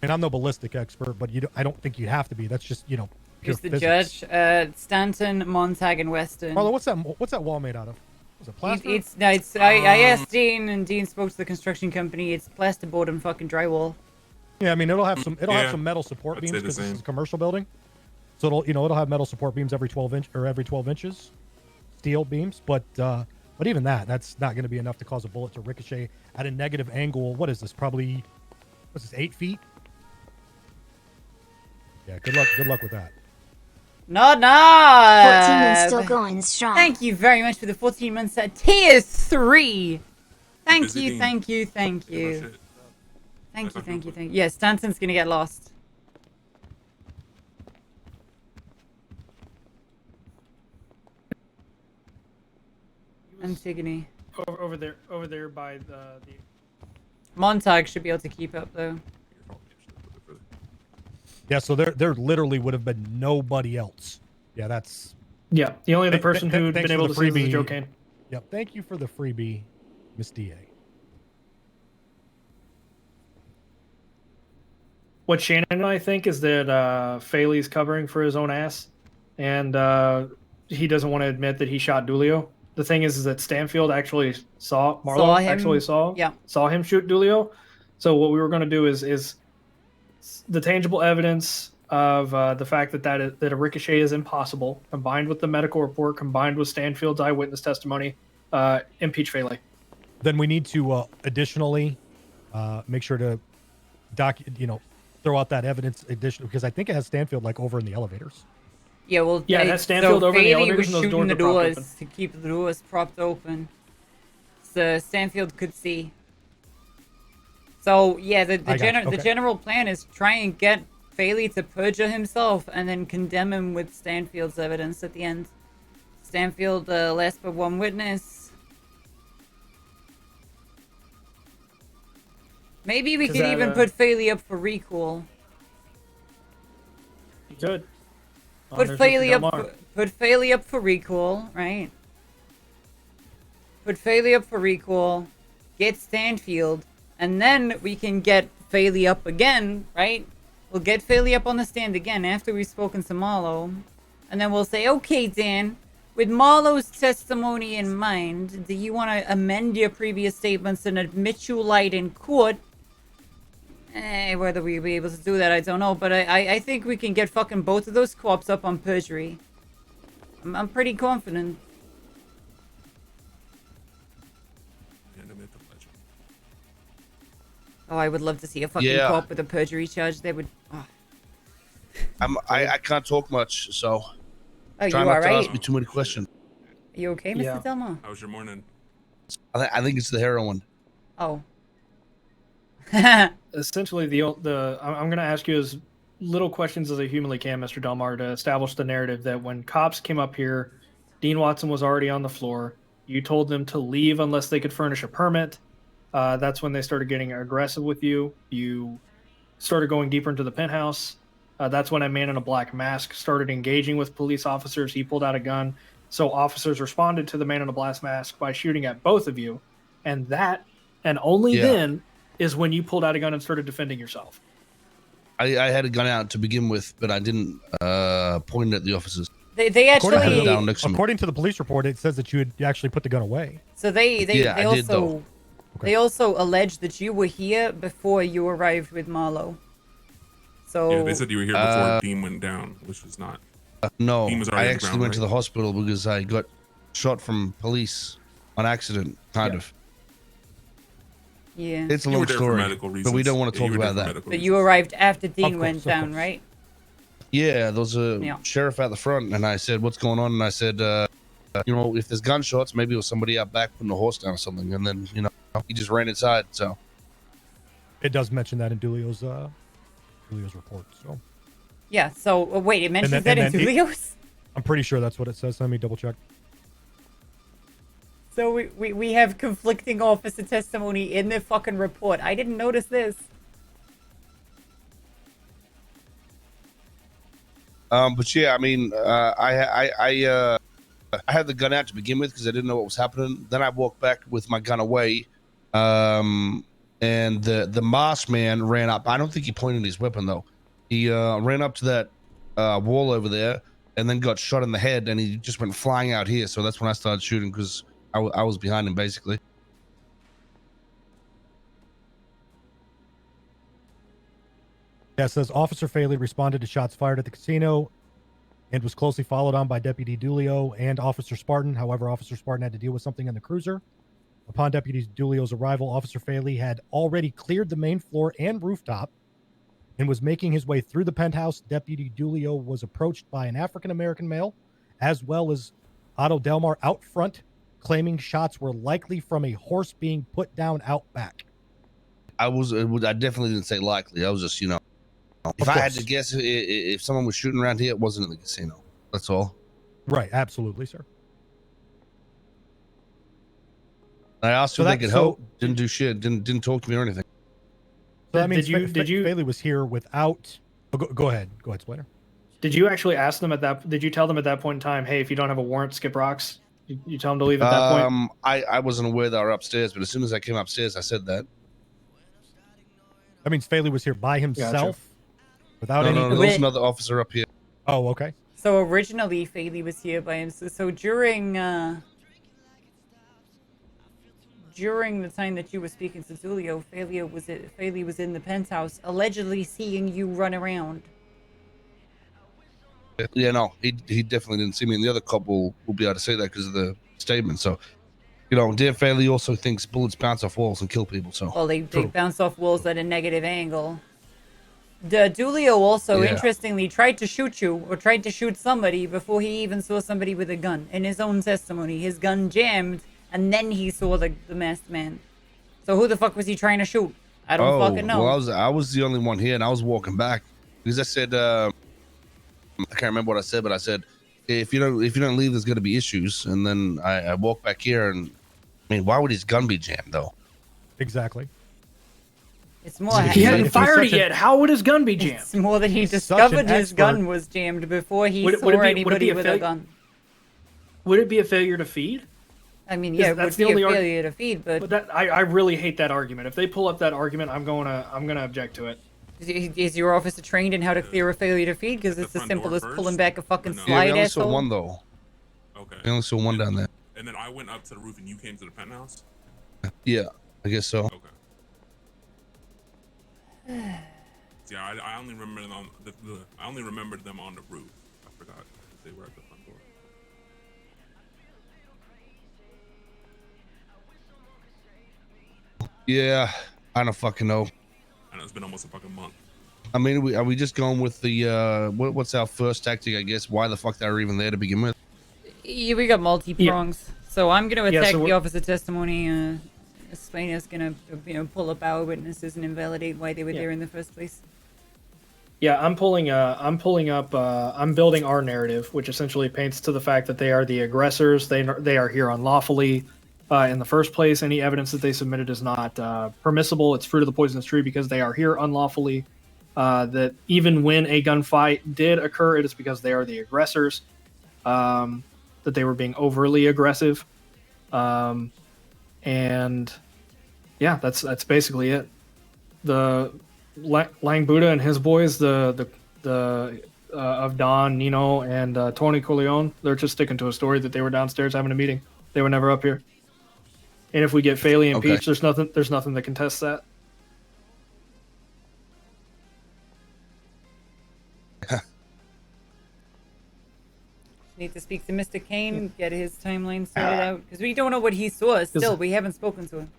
[SPEAKER 5] And I'm no ballistic expert, but I don't think you have to be. That's just pure
[SPEAKER 1] Here's the
[SPEAKER 5] physics.
[SPEAKER 1] judge. Stanton, Montag, and Weston.
[SPEAKER 5] Marlo, what's that wall made out of? Was it plaster?
[SPEAKER 1] I asked Dean, and Dean spoke to the construction company. It's plasterboard and fucking drywall.
[SPEAKER 5] Yeah, I mean it'll have some
[SPEAKER 6] Yeah,
[SPEAKER 5] metal support
[SPEAKER 6] I'd
[SPEAKER 5] beams
[SPEAKER 6] say the
[SPEAKER 5] because this
[SPEAKER 6] same.
[SPEAKER 5] is a commercial building. So it'll have metal support beams every 12 inches, steel beams. But But even that's not going to be enough to cause a bullet to ricochet at a negative angle. What is this? Probably, what's this, 8 feet? Yeah, good luck with that.
[SPEAKER 1] Not
[SPEAKER 9] 14 and still going strong.
[SPEAKER 1] Thank you very much for the 14 months at tier 3. Thank
[SPEAKER 6] Busy
[SPEAKER 1] you,
[SPEAKER 6] game.
[SPEAKER 1] thank you, thank
[SPEAKER 6] Yeah, no
[SPEAKER 1] you.
[SPEAKER 6] shit.
[SPEAKER 1] Thank you,
[SPEAKER 6] That's
[SPEAKER 1] thank you,
[SPEAKER 6] not
[SPEAKER 1] thank you. Yeah, Stanton's gonna get lost. Antigone.
[SPEAKER 2] Over there by the
[SPEAKER 1] Montag should be able to keep up though.
[SPEAKER 5] Yeah, so there literally would have been nobody else. Yeah, that's.
[SPEAKER 2] Yeah, the only other person who'd
[SPEAKER 5] Thanks
[SPEAKER 2] been
[SPEAKER 5] for
[SPEAKER 2] able
[SPEAKER 5] the
[SPEAKER 2] to see this is
[SPEAKER 5] freebie.
[SPEAKER 2] Joe Kane.
[SPEAKER 5] Yep, thank you for the freebie, Miss DA.
[SPEAKER 2] What Shannon and I think is that Faley's covering for his own ass, and he doesn't want to admit that he shot Dulio. The thing is that Stanfield actually saw Marlo actually saw him shoot Dulio. So what we were going to do is the tangible evidence of the fact that a ricochet is impossible, combined with the medical report, combined with Stanfield's eyewitness testimony, impeach Faley.
[SPEAKER 5] Then we need to additionally make sure to throw out that evidence additional, because I think it has Stanfield like over in the elevators.
[SPEAKER 1] Yeah, well,
[SPEAKER 2] yeah, that's Stanfield over in the elevators, and those
[SPEAKER 1] shooting
[SPEAKER 2] doors
[SPEAKER 1] the
[SPEAKER 2] are propped
[SPEAKER 1] doors
[SPEAKER 2] open.
[SPEAKER 1] to keep the doors propped open, so Stanfield could see. So yeah, the general plan is try and get Faley to perjure himself, and then condemn him with Stanfield's evidence at the end. Stanfield, last but one witness. Maybe we could even put Faley up for recall.
[SPEAKER 2] You could.
[SPEAKER 1] Put Faley up for recall, right? Put Faley up for recall, get Stanfield, and then we can get Faley up again, right? We'll get Faley up on the stand again after we've spoken to Marlo, and then we'll say, okay, Dan, with Marlo's testimony in mind, do you want to amend your previous statements and admit you lied in court? Whether we'll be able to do that, I don't know, but I think we can get fucking both of those cops up on perjury. I'm pretty confident. Oh, I would love to see a fucking cop with a perjury charge. They would. Oh.
[SPEAKER 10] I can't talk much, so.
[SPEAKER 1] Oh,
[SPEAKER 10] try
[SPEAKER 1] you
[SPEAKER 10] not
[SPEAKER 1] all
[SPEAKER 10] to
[SPEAKER 1] right?
[SPEAKER 10] ask me too many questions.
[SPEAKER 1] Are you okay, Mr. Delmo?
[SPEAKER 6] How was your morning?
[SPEAKER 10] I think it's the heroin.
[SPEAKER 1] Oh.
[SPEAKER 2] Essentially, I'm going to ask you as little questions as I humanly can, Mr. Delmar, to establish the narrative that when cops came up here, Dean Watson was already on the floor. You told them to leave unless they could furnish a permit. That's when they started getting aggressive with you. You started going deeper into the penthouse. That's when a man in a black mask started engaging with police officers. He pulled out a gun. So officers responded to the man in a black mask by shooting at both of you. And only then is when you pulled out a gun and started defending yourself.
[SPEAKER 10] I had a gun out to begin with, but I didn't point it at the officers.
[SPEAKER 1] They actually,
[SPEAKER 5] according to the police report, it says that you had actually put the gun away.
[SPEAKER 1] So they also alleged that you were here before you arrived with Marlo. So
[SPEAKER 6] yeah, they said you were here before Dean went down, which was not.
[SPEAKER 10] No,
[SPEAKER 6] Dean was
[SPEAKER 10] I
[SPEAKER 6] already on the
[SPEAKER 10] actually
[SPEAKER 6] ground,
[SPEAKER 10] went to
[SPEAKER 6] right?
[SPEAKER 10] the hospital because I got shot from police on accident, kind of.
[SPEAKER 1] Yeah.
[SPEAKER 10] It's a
[SPEAKER 6] You were
[SPEAKER 10] long
[SPEAKER 6] there for
[SPEAKER 10] story,
[SPEAKER 6] medical
[SPEAKER 10] but we
[SPEAKER 6] reasons.
[SPEAKER 10] don't want to
[SPEAKER 6] Yeah,
[SPEAKER 10] talk
[SPEAKER 6] you were
[SPEAKER 10] about
[SPEAKER 6] there for
[SPEAKER 10] that.
[SPEAKER 6] medical
[SPEAKER 1] But you arrived after Dean went down, right?
[SPEAKER 10] Yeah, there was a sheriff at the front, and I said, "What's going on?" And I said, if there's gunshots, maybe it was somebody out back putting a horse down or something." And then, he just ran inside. So
[SPEAKER 5] it does mention that in Dulio's report. So
[SPEAKER 1] yeah. So wait, it mentions that in Dulio's.
[SPEAKER 5] I'm pretty sure that's what it says. Let me double check.
[SPEAKER 1] So we have conflicting officer testimony in the fucking report. I didn't notice this.
[SPEAKER 10] But yeah, I mean, I had the gun out to begin with because I didn't know what was happening. Then I walked back with my gun away, and the masked man ran up. I don't think he pointed his weapon though. He ran up to that wall over there and then got shot in the head, and he just went flying out here. So that's when I started shooting because I was behind him basically.
[SPEAKER 5] Yeah, it says Officer Faley responded to shots fired at the casino. and was closely followed on by Deputy Dulio and Officer Spartan. However, Officer Spartan had to deal with something in the cruiser. Upon Deputy Dulio's arrival, Officer Faley had already cleared the main floor and rooftop and was making his way through the penthouse. Deputy Dulio was approached by an African-American male, as well as Otto Delmar out front, claiming shots were likely from a horse being put down out back.
[SPEAKER 10] I definitely didn't say likely. I was just, if I had to guess, if someone was shooting around here, it wasn't in the casino. That's all.
[SPEAKER 5] Right, absolutely, sir.
[SPEAKER 10] I asked if they could help. Didn't do shit. Didn't talk to me or anything.
[SPEAKER 5] So that means Faley was here without. Oh, go ahead, Splitter.
[SPEAKER 2] Did you actually ask them at that? Did you tell them at that point in time, hey, if you don't have a warrant, skip rocks? You tell them to leave at that point.
[SPEAKER 10] I wasn't aware they were upstairs, but as soon as I came upstairs, I said that.
[SPEAKER 5] That means Faley was here by himself, without any.
[SPEAKER 10] No, there was another officer up here.
[SPEAKER 5] Oh, okay.
[SPEAKER 1] So originally, Faley was here by himself. So during the time that you were speaking to Dulio, Faley was in the penthouse, allegedly seeing you run around.
[SPEAKER 10] Yeah, no, he definitely didn't see me, and the other cop will be able to say that because of the statement. So, Dear Faley also thinks bullets bounce off walls and kill people. So,
[SPEAKER 1] well, they bounce off walls at a negative angle. Dulio also, interestingly, tried to shoot you or tried to shoot somebody before he even saw somebody with a gun. In his own testimony, his gun jammed, and then he saw the masked man. So who the fuck was he trying to shoot? I don't fucking know.
[SPEAKER 10] Well, I was the only one here, and I was walking back because I said, I can't remember what I said, but I said, if you don't leave, there's going to be issues. And then I walked back here, and why would his gun be jammed though?
[SPEAKER 5] Exactly.
[SPEAKER 1] It's more.
[SPEAKER 2] He hadn't fired it yet. How would his gun be jammed?
[SPEAKER 1] It's more that he discovered his gun was jammed before he saw anybody with a gun.
[SPEAKER 2] Would it be a failure to feed?
[SPEAKER 1] I mean, yeah, it would be a failure to feed, but
[SPEAKER 2] that, I really hate that argument. If they pull up that argument, I'm gonna object to it.
[SPEAKER 1] Is your officer trained in how to clear a failure to feed? Because it's as simple as pulling back a fucking slide.
[SPEAKER 10] Yeah, we only saw one though.
[SPEAKER 6] Okay.
[SPEAKER 10] We only saw one down there.
[SPEAKER 6] And then I went up to the roof, and you came to the penthouse.
[SPEAKER 10] Yeah, I guess so.
[SPEAKER 6] Okay. Yeah, I only remember them on I only remembered them on the roof. I forgot they were at the front door.
[SPEAKER 10] Yeah, I don't fucking know.
[SPEAKER 6] I know it's been almost a fucking month.
[SPEAKER 10] I mean, are we just going with the what's our first tactic? I guess why the fuck they were even there to begin with?
[SPEAKER 1] Yeah, we got multi-prongs. Yeah. So I'm gonna attack the officer testimony. Spaina's gonna pull up our witnesses and invalidate why they were there in the first place.
[SPEAKER 2] Yeah, I'm building our narrative, which essentially paints to the fact that they are the aggressors. They are here unlawfully. In the first place, any evidence that they submitted is not permissible. It's fruit of the poisonous tree because they are here unlawfully. That even when a gunfight did occur, it is because they are the aggressors. That they were being overly aggressive. And yeah, that's basically it. The Lang Buddha and his boys, the of Don, Nino, and Tony Corleone, they're just sticking to a story that they were downstairs having a meeting. They were never up here. And if we get Faley impeached, there's nothing that contests that.
[SPEAKER 1] Need to speak to Mr. Kane, get his timeline sorted out, because we don't know what he saw. Still, we haven't spoken to him.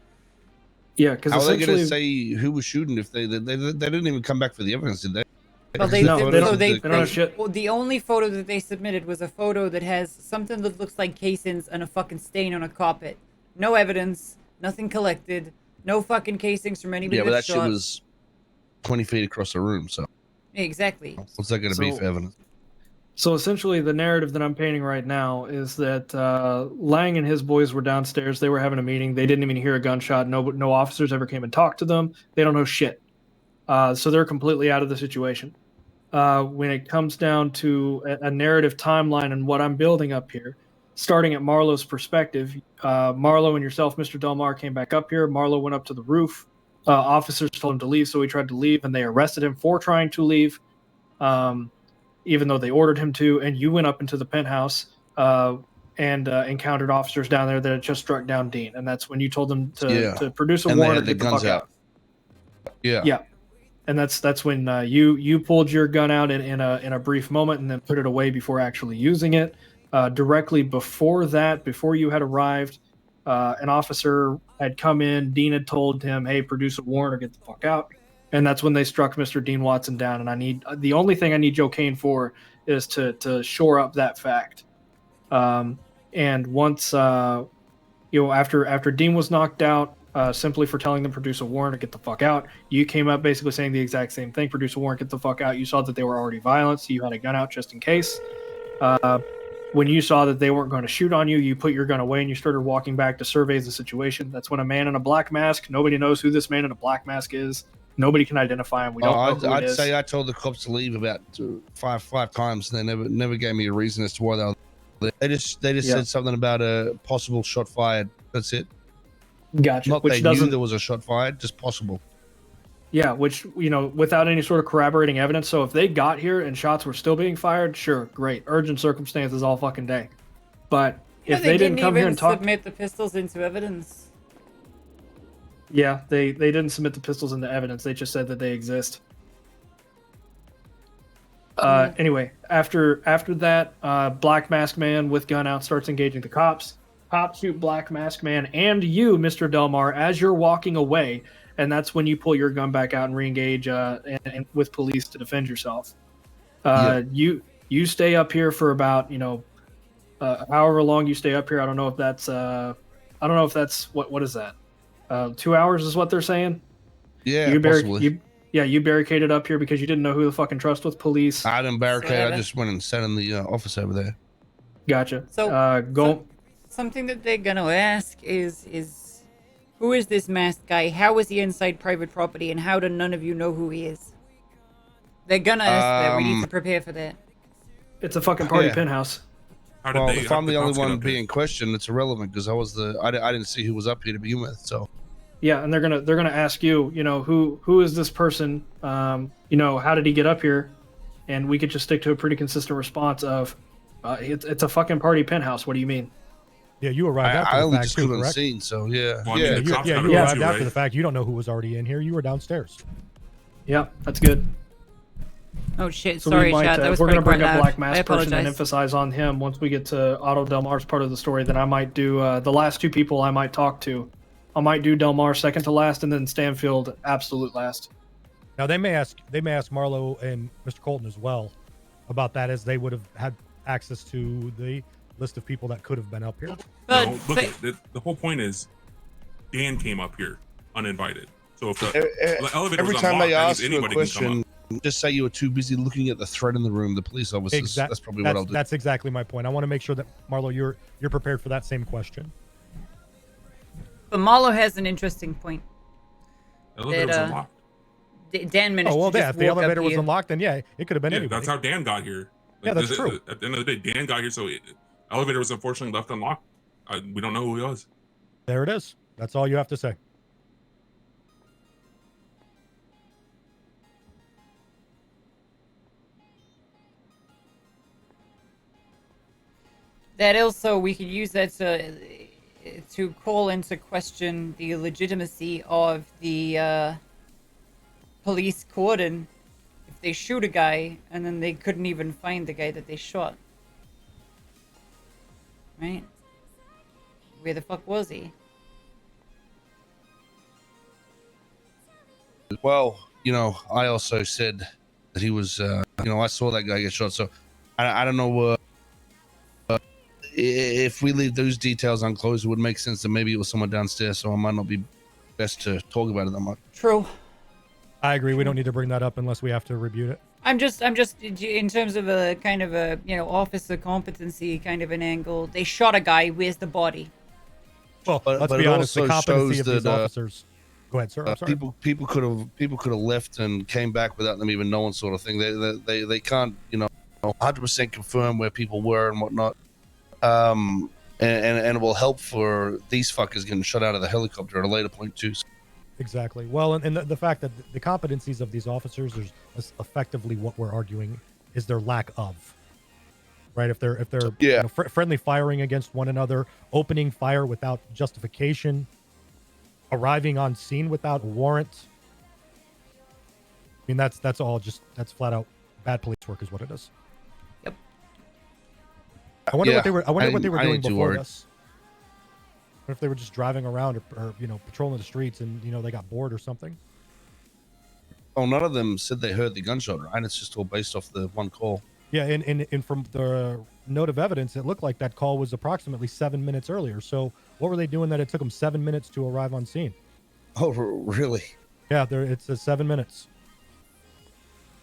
[SPEAKER 2] Yeah, because
[SPEAKER 10] how are they going to say who was shooting if they didn't even come back for the evidence, did they?
[SPEAKER 1] Well, they don't know shit. Well, the only photo that they submitted was a photo that has something that looks like casings and a fucking stain on a carpet. No evidence, nothing collected, no fucking casings from anybody.
[SPEAKER 10] Yeah, but that
[SPEAKER 1] shot.
[SPEAKER 10] shit was 20 feet across the room, so.
[SPEAKER 1] Exactly.
[SPEAKER 10] What's that going to be for evidence?
[SPEAKER 2] So essentially, the narrative that I'm painting right now is that Lang and his boys were downstairs. They were having a meeting. They didn't even hear a gunshot. No officers ever came and talked to them. They don't know shit. So they're completely out of the situation. When it comes down to a narrative timeline and what I'm building up here, starting at Marlowe's perspective, Marlowe and yourself, Mr. Delmar, came back up here. Marlowe went up to the roof. Officers told him to leave, so he tried to leave, and they arrested him for trying to leave, even though they ordered him to. And you went up into the penthouse and encountered officers down there that had just struck down Dean, and that's when you told them to produce a warrant and get the fuck out.
[SPEAKER 10] Yeah.
[SPEAKER 2] and that's when you pulled your gun out in a brief moment and then put it away before actually using it. Directly before that, before you had arrived, an officer had come in. Dean had told him, "Hey, produce a warrant or get the fuck out." And that's when they struck Mr. Dean Watson down. And the only thing I need Joe Kane for is to shore up that fact. And once after Dean was knocked out, simply for telling them produce a warrant or get the fuck out, you came up basically saying the exact same thing: produce a warrant, get the fuck out. You saw that they were already violent, so you had a gun out just in case. When you saw that they weren't going to shoot on you, you put your gun away and you started walking back to survey the situation. That's when a man in a black mask, nobody knows who this man in a black mask is. Nobody can identify him. We don't know who
[SPEAKER 10] I'd
[SPEAKER 2] it is.
[SPEAKER 10] say I told the cops to leave about five times, and they never gave me a reason as to why they were there. They just said something about a possible shot fired. That's it.
[SPEAKER 2] Gotcha.
[SPEAKER 10] Not
[SPEAKER 2] Which
[SPEAKER 10] they
[SPEAKER 2] doesn't
[SPEAKER 10] knew there was a shot fired, just possible.
[SPEAKER 2] Yeah, which, without any sort of corroborating evidence. So if they got here and shots were still being fired, sure, great. Urgent circumstances all fucking day. But if they didn't come here and talk...
[SPEAKER 1] submit the pistols into evidence.
[SPEAKER 2] Yeah, they didn't submit the pistols into evidence. They just said that they exist. Anyway, after that, Black Mask Man with gun out starts engaging the cops. Cops shoot Black Mask Man and you, Mr. Delmar, as you're walking away. And that's when you pull your gun back out and re-engage and with police to defend yourself. You stay up here for about however long you stay up here. I don't know if that's what is that? 2 hours is what they're saying.
[SPEAKER 10] Yeah, possibly.
[SPEAKER 2] You barricaded up here because you didn't know who to fucking trust with police.
[SPEAKER 10] I didn't barricade. I just went and sat in the office over there.
[SPEAKER 2] Gotcha.
[SPEAKER 1] So something that they're gonna ask is who is this masked guy? How is he inside private property? And how do none of you know who he is? They're gonna ask that. We need to prepare for that.
[SPEAKER 2] It's a fucking party penthouse.
[SPEAKER 10] Well, if I'm the only one being questioned, it's irrelevant because I didn't see who was up here to begin with. So
[SPEAKER 2] yeah, and they're gonna ask you, who is this person? How did he get up here? And we could just stick to a pretty consistent response of, it's a fucking party penthouse. What do you mean?
[SPEAKER 5] Yeah, you arrived after
[SPEAKER 10] I
[SPEAKER 5] the
[SPEAKER 10] only
[SPEAKER 5] fact
[SPEAKER 10] just
[SPEAKER 5] too,
[SPEAKER 10] couldn't
[SPEAKER 5] correct?
[SPEAKER 10] see, so yeah.
[SPEAKER 6] Well,
[SPEAKER 5] You arrived after the fact. You don't know who was already in here. You were downstairs.
[SPEAKER 2] Yeah, that's good.
[SPEAKER 1] Oh shit!
[SPEAKER 2] So
[SPEAKER 1] Sorry, Chad. That was
[SPEAKER 2] we're
[SPEAKER 1] pretty
[SPEAKER 2] gonna bring
[SPEAKER 1] loud.
[SPEAKER 2] up Black
[SPEAKER 1] I
[SPEAKER 2] Mask person and
[SPEAKER 1] apologize.
[SPEAKER 2] emphasize on him once we get to Otto Delmar's part of the story. Then I might do the last two people I might talk to. I might do Delmar second to last, and then Stanfield absolute last.
[SPEAKER 5] Now they may ask Marlo and Mr. Colton as well about that, as they would have had access to the list of people that could have been up here.
[SPEAKER 6] No, look, the whole point is Dan came up here uninvited. So if the elevator
[SPEAKER 10] Every
[SPEAKER 6] was
[SPEAKER 10] time
[SPEAKER 6] unlocked,
[SPEAKER 10] they
[SPEAKER 6] that means
[SPEAKER 10] ask you a
[SPEAKER 6] anybody can come
[SPEAKER 10] question,
[SPEAKER 6] up.
[SPEAKER 10] just say you were too busy looking at the threat in the room, the police officers. That's probably what I'll do.
[SPEAKER 5] That's exactly my point. I want to make sure that Marlo, you're prepared for that same question.
[SPEAKER 1] But Marlo has an interesting point.
[SPEAKER 6] The elevator was unlocked.
[SPEAKER 1] Dan managed
[SPEAKER 5] Oh well,
[SPEAKER 1] to
[SPEAKER 5] yeah.
[SPEAKER 1] just
[SPEAKER 5] If the
[SPEAKER 1] walk up
[SPEAKER 5] elevator was
[SPEAKER 1] here.
[SPEAKER 5] unlocked, then yeah, it could have been
[SPEAKER 6] Yeah,
[SPEAKER 5] anybody.
[SPEAKER 6] that's how Dan got here.
[SPEAKER 5] Yeah, that's true.
[SPEAKER 6] At the end of the day, Dan got here, so elevator was unfortunately left unlocked. We don't know who he was.
[SPEAKER 5] There it is. That's all you have to say.
[SPEAKER 1] That also, we could use that to call into question the legitimacy of the police cordon if they shoot a guy and then they couldn't even find the guy that they shot. Right? Where the fuck was he?
[SPEAKER 10] Well, I also said that he was, I saw that guy get shot. So I don't know if we leave those details unclosed, it would make sense that maybe it was someone downstairs. So I might not be best to talk about it that much.
[SPEAKER 1] True.
[SPEAKER 5] I agree. We don't need to bring that up unless we have to rebuke it.
[SPEAKER 1] I'm just in terms of a kind of a officer competency kind of an angle. They shot a guy. Where's the body?
[SPEAKER 5] Well, let's be honest. The competency of these officers. Go ahead, sir. I'm sorry.
[SPEAKER 10] People could have left and came back without them even knowing, sort of thing. They can't 100% confirm where people were and whatnot. And it will help for these fuckers getting shot out of the helicopter at a later point too.
[SPEAKER 5] Exactly. Well, and the fact that the competencies of these officers is effectively what we're arguing is their lack of. Right? If they're friendly firing against one another, opening fire without justification, arriving on scene without warrant, mean, that's all that's flat out bad police work is what it is.
[SPEAKER 1] Yep.
[SPEAKER 5] I wonder
[SPEAKER 10] Yeah,
[SPEAKER 5] what they were. I wonder what they were
[SPEAKER 10] I
[SPEAKER 5] doing
[SPEAKER 10] ain't too
[SPEAKER 5] before
[SPEAKER 10] worried.
[SPEAKER 5] this. What if they were just driving around or patrolling the streets and they got bored or something?
[SPEAKER 10] Oh, none of them said they heard the gunshot, right? It's just all based off the one call.
[SPEAKER 5] Yeah, and from the note of evidence, it looked like that call was approximately 7 minutes earlier. So what were they doing that it took them 7 minutes to arrive on scene?
[SPEAKER 10] Oh, really?
[SPEAKER 5] Yeah, it's 7 minutes.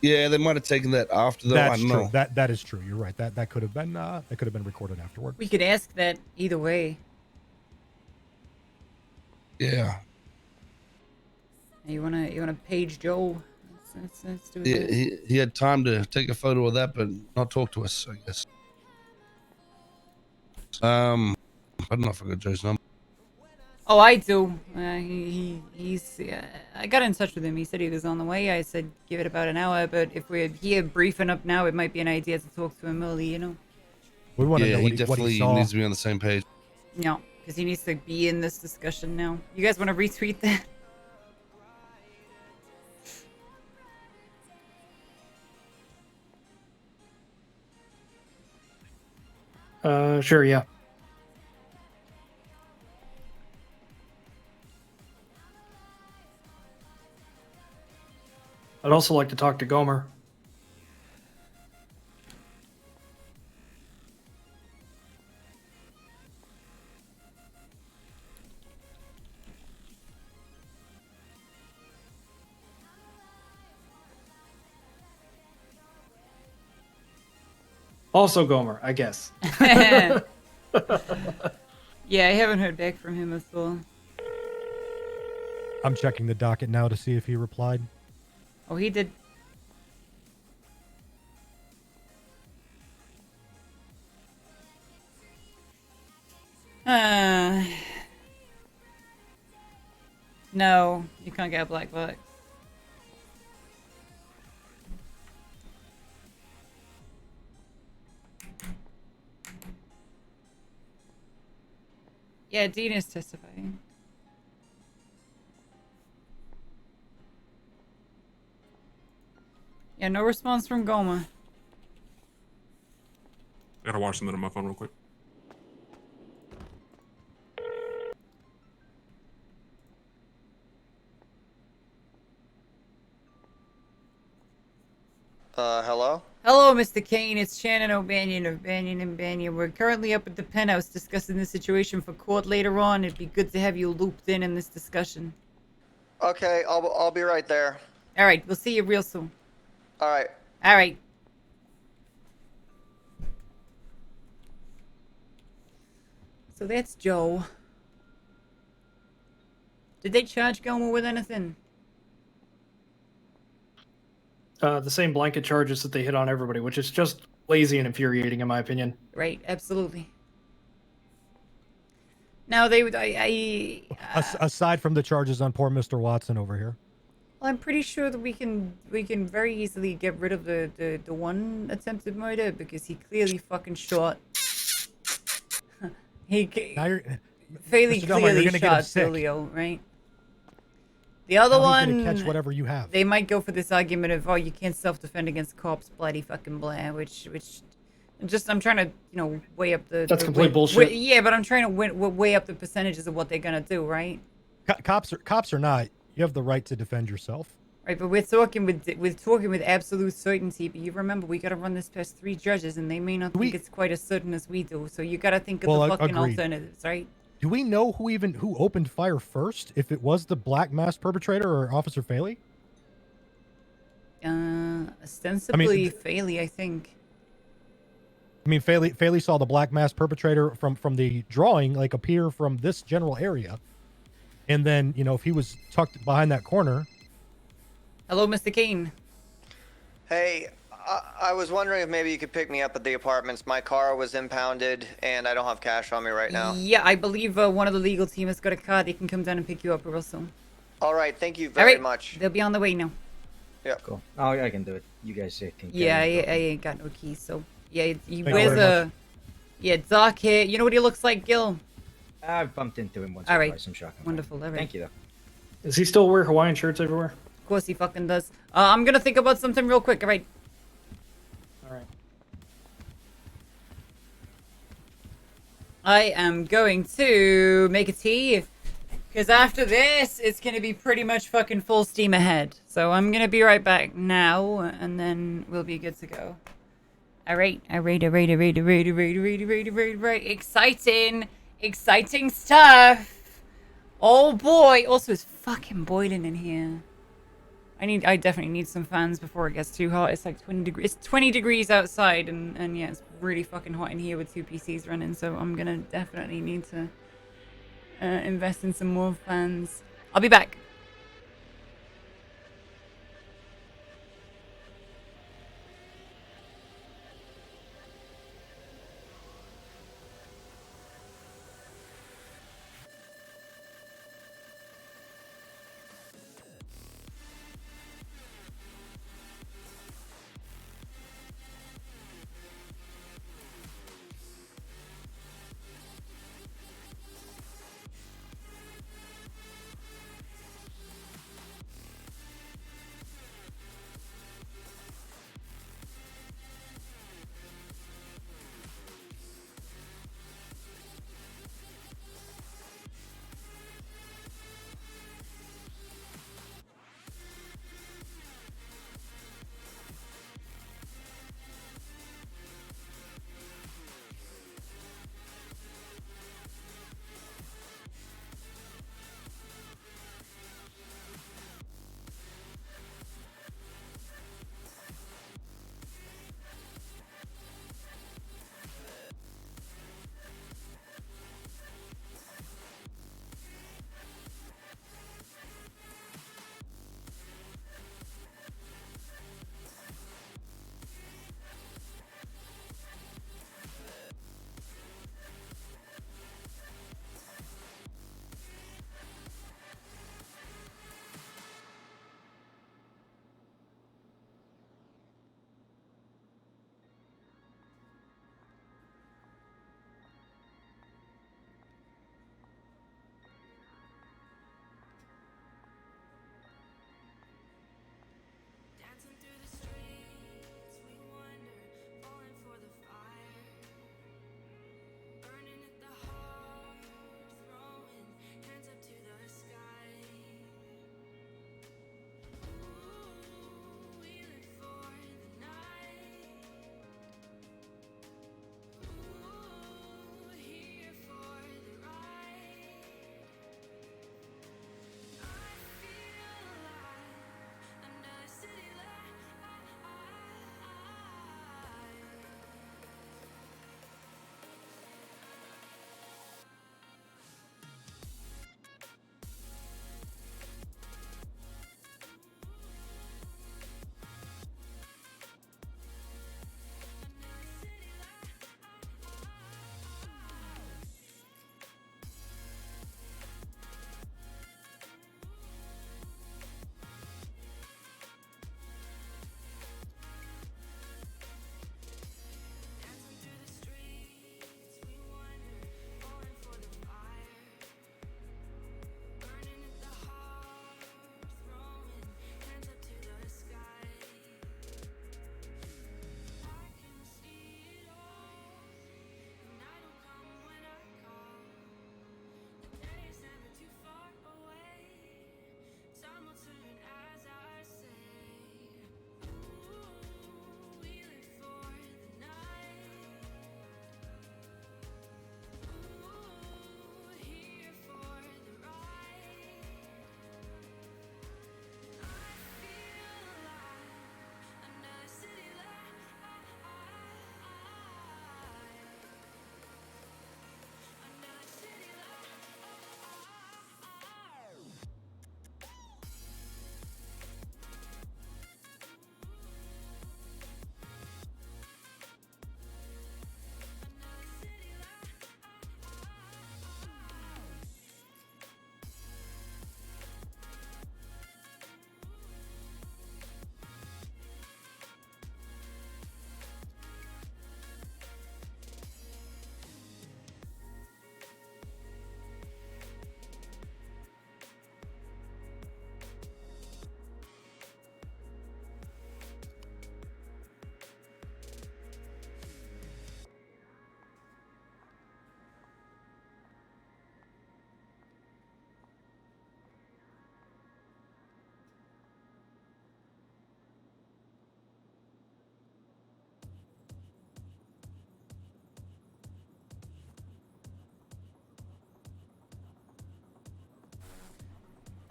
[SPEAKER 10] Yeah, they might have taken that after though.
[SPEAKER 5] That's
[SPEAKER 10] I don't
[SPEAKER 5] true.
[SPEAKER 10] know.
[SPEAKER 5] That is true. You're right. That could have been recorded afterward.
[SPEAKER 1] We could ask that either way.
[SPEAKER 10] Yeah.
[SPEAKER 1] You wanna page Joe? Let's do
[SPEAKER 10] Yeah,
[SPEAKER 1] it.
[SPEAKER 10] he had time to take a photo of that, but not talk to us, I guess. I don't know if I got Joe's number.
[SPEAKER 1] Oh, I do. He's. I got in touch with him. He said he was on the way. I said give it about an hour, but if we're here briefing up now, it might be an idea to talk to him early.
[SPEAKER 5] We want to
[SPEAKER 10] Yeah,
[SPEAKER 5] know
[SPEAKER 10] he
[SPEAKER 5] what
[SPEAKER 10] definitely
[SPEAKER 5] he saw.
[SPEAKER 10] needs to be on the same page.
[SPEAKER 1] No, because he needs to be in this discussion now. You guys want to retweet that?
[SPEAKER 2] Sure, yeah. I'd also like to talk to Gomer. Also Gomer, I guess.
[SPEAKER 1] Yeah, I haven't heard back from him as well.
[SPEAKER 5] I'm checking the docket now to see if he replied.
[SPEAKER 1] Oh, he did. No, you can't get a black box. Yeah, Dean is testifying. Yeah, no response from Goma.
[SPEAKER 6] I gotta watch something on my phone real quick.
[SPEAKER 11] Hello?
[SPEAKER 1] Hello, Mr. Kane. It's Shannon O'Banion of Banyan and Banyan. We're currently up at the penthouse discussing the situation for court later on. It'd be good to have you looped in this discussion.
[SPEAKER 11] Okay, I'll be right there.
[SPEAKER 1] All right, we'll see you real soon.
[SPEAKER 11] All right.
[SPEAKER 1] All right. So that's Joe. Did they charge Goma with anything?
[SPEAKER 2] The same blanket charges that they hit on everybody, which is just lazy and infuriating, in my opinion.
[SPEAKER 1] Right, absolutely. Now they would.
[SPEAKER 5] Aside from the charges on poor Mr. Watson over here.
[SPEAKER 1] Well, I'm pretty sure that we can very easily get rid of the one attempted murder because he clearly fucking shot.
[SPEAKER 5] Now you're,
[SPEAKER 1] Fairly
[SPEAKER 5] Mr. Delmar, you're
[SPEAKER 1] clearly
[SPEAKER 5] gonna get him
[SPEAKER 1] shot
[SPEAKER 5] sick.
[SPEAKER 1] Julio, right? The other
[SPEAKER 5] Now he's gonna
[SPEAKER 1] one,
[SPEAKER 5] catch whatever you have.
[SPEAKER 1] they might go for this argument of, oh, you can't self-defend against cops, bloody fucking blah, which just I'm trying to weigh up the.
[SPEAKER 2] That's complete bullshit.
[SPEAKER 1] Yeah, but I'm trying to weigh up the percentages of what they're gonna do, right?
[SPEAKER 5] Cops or not, you have the right to defend yourself.
[SPEAKER 1] Right, but we're talking with absolute certainty. But you remember, we got to run this past 3 judges, and they may not think it's quite as certain as we do. So you got to think of the fucking
[SPEAKER 5] agreed.
[SPEAKER 1] alternatives, right?
[SPEAKER 5] Do we know who opened fire first? If it was the black mask perpetrator or Officer Faley?
[SPEAKER 1] Ostensibly Faley, I think.
[SPEAKER 5] I mean, Faley saw the black mask perpetrator from the drawing appear from this general area, and then if he was tucked behind that corner.
[SPEAKER 1] Hello, Mr. Kane.
[SPEAKER 11] Hey, I was wondering if maybe you could pick me up at the apartments. My car was impounded, and I don't have cash on me right now.
[SPEAKER 1] Yeah, I believe one of the legal team has got a car. They can come down and pick you up real soon.
[SPEAKER 11] All right, thank you very much.
[SPEAKER 1] They'll be on the way now.
[SPEAKER 11] Yeah.
[SPEAKER 7] Cool. Oh, I can do it. You guys can.
[SPEAKER 1] Yeah, I ain't got no keys, so yeah, he
[SPEAKER 5] Thank
[SPEAKER 1] wears dark hair. You know what he looks like, Gil?
[SPEAKER 7] I've bumped into him once
[SPEAKER 1] All
[SPEAKER 7] or
[SPEAKER 1] right.
[SPEAKER 7] twice. I'm shocking.
[SPEAKER 1] Wonderful. All right.
[SPEAKER 7] Thank you, though.
[SPEAKER 2] Does he still wear Hawaiian shirts everywhere?
[SPEAKER 1] course he fucking does. I'm gonna think about something real quick. All right.
[SPEAKER 2] All right.
[SPEAKER 1] I am going to make a tea. Because after this, it's going to be pretty much fucking full steam ahead. So I'm going to be right back now, and then we'll be good to go. Alright. Exciting stuff. Oh boy. Also, it's fucking boiling in here. I definitely need some fans before it gets too hot. It's like 20 degrees. It's 20 degrees outside, and yeah, it's really fucking hot in here with 2 PCs running. So I'm going to definitely need to invest in some more fans. I'll be back.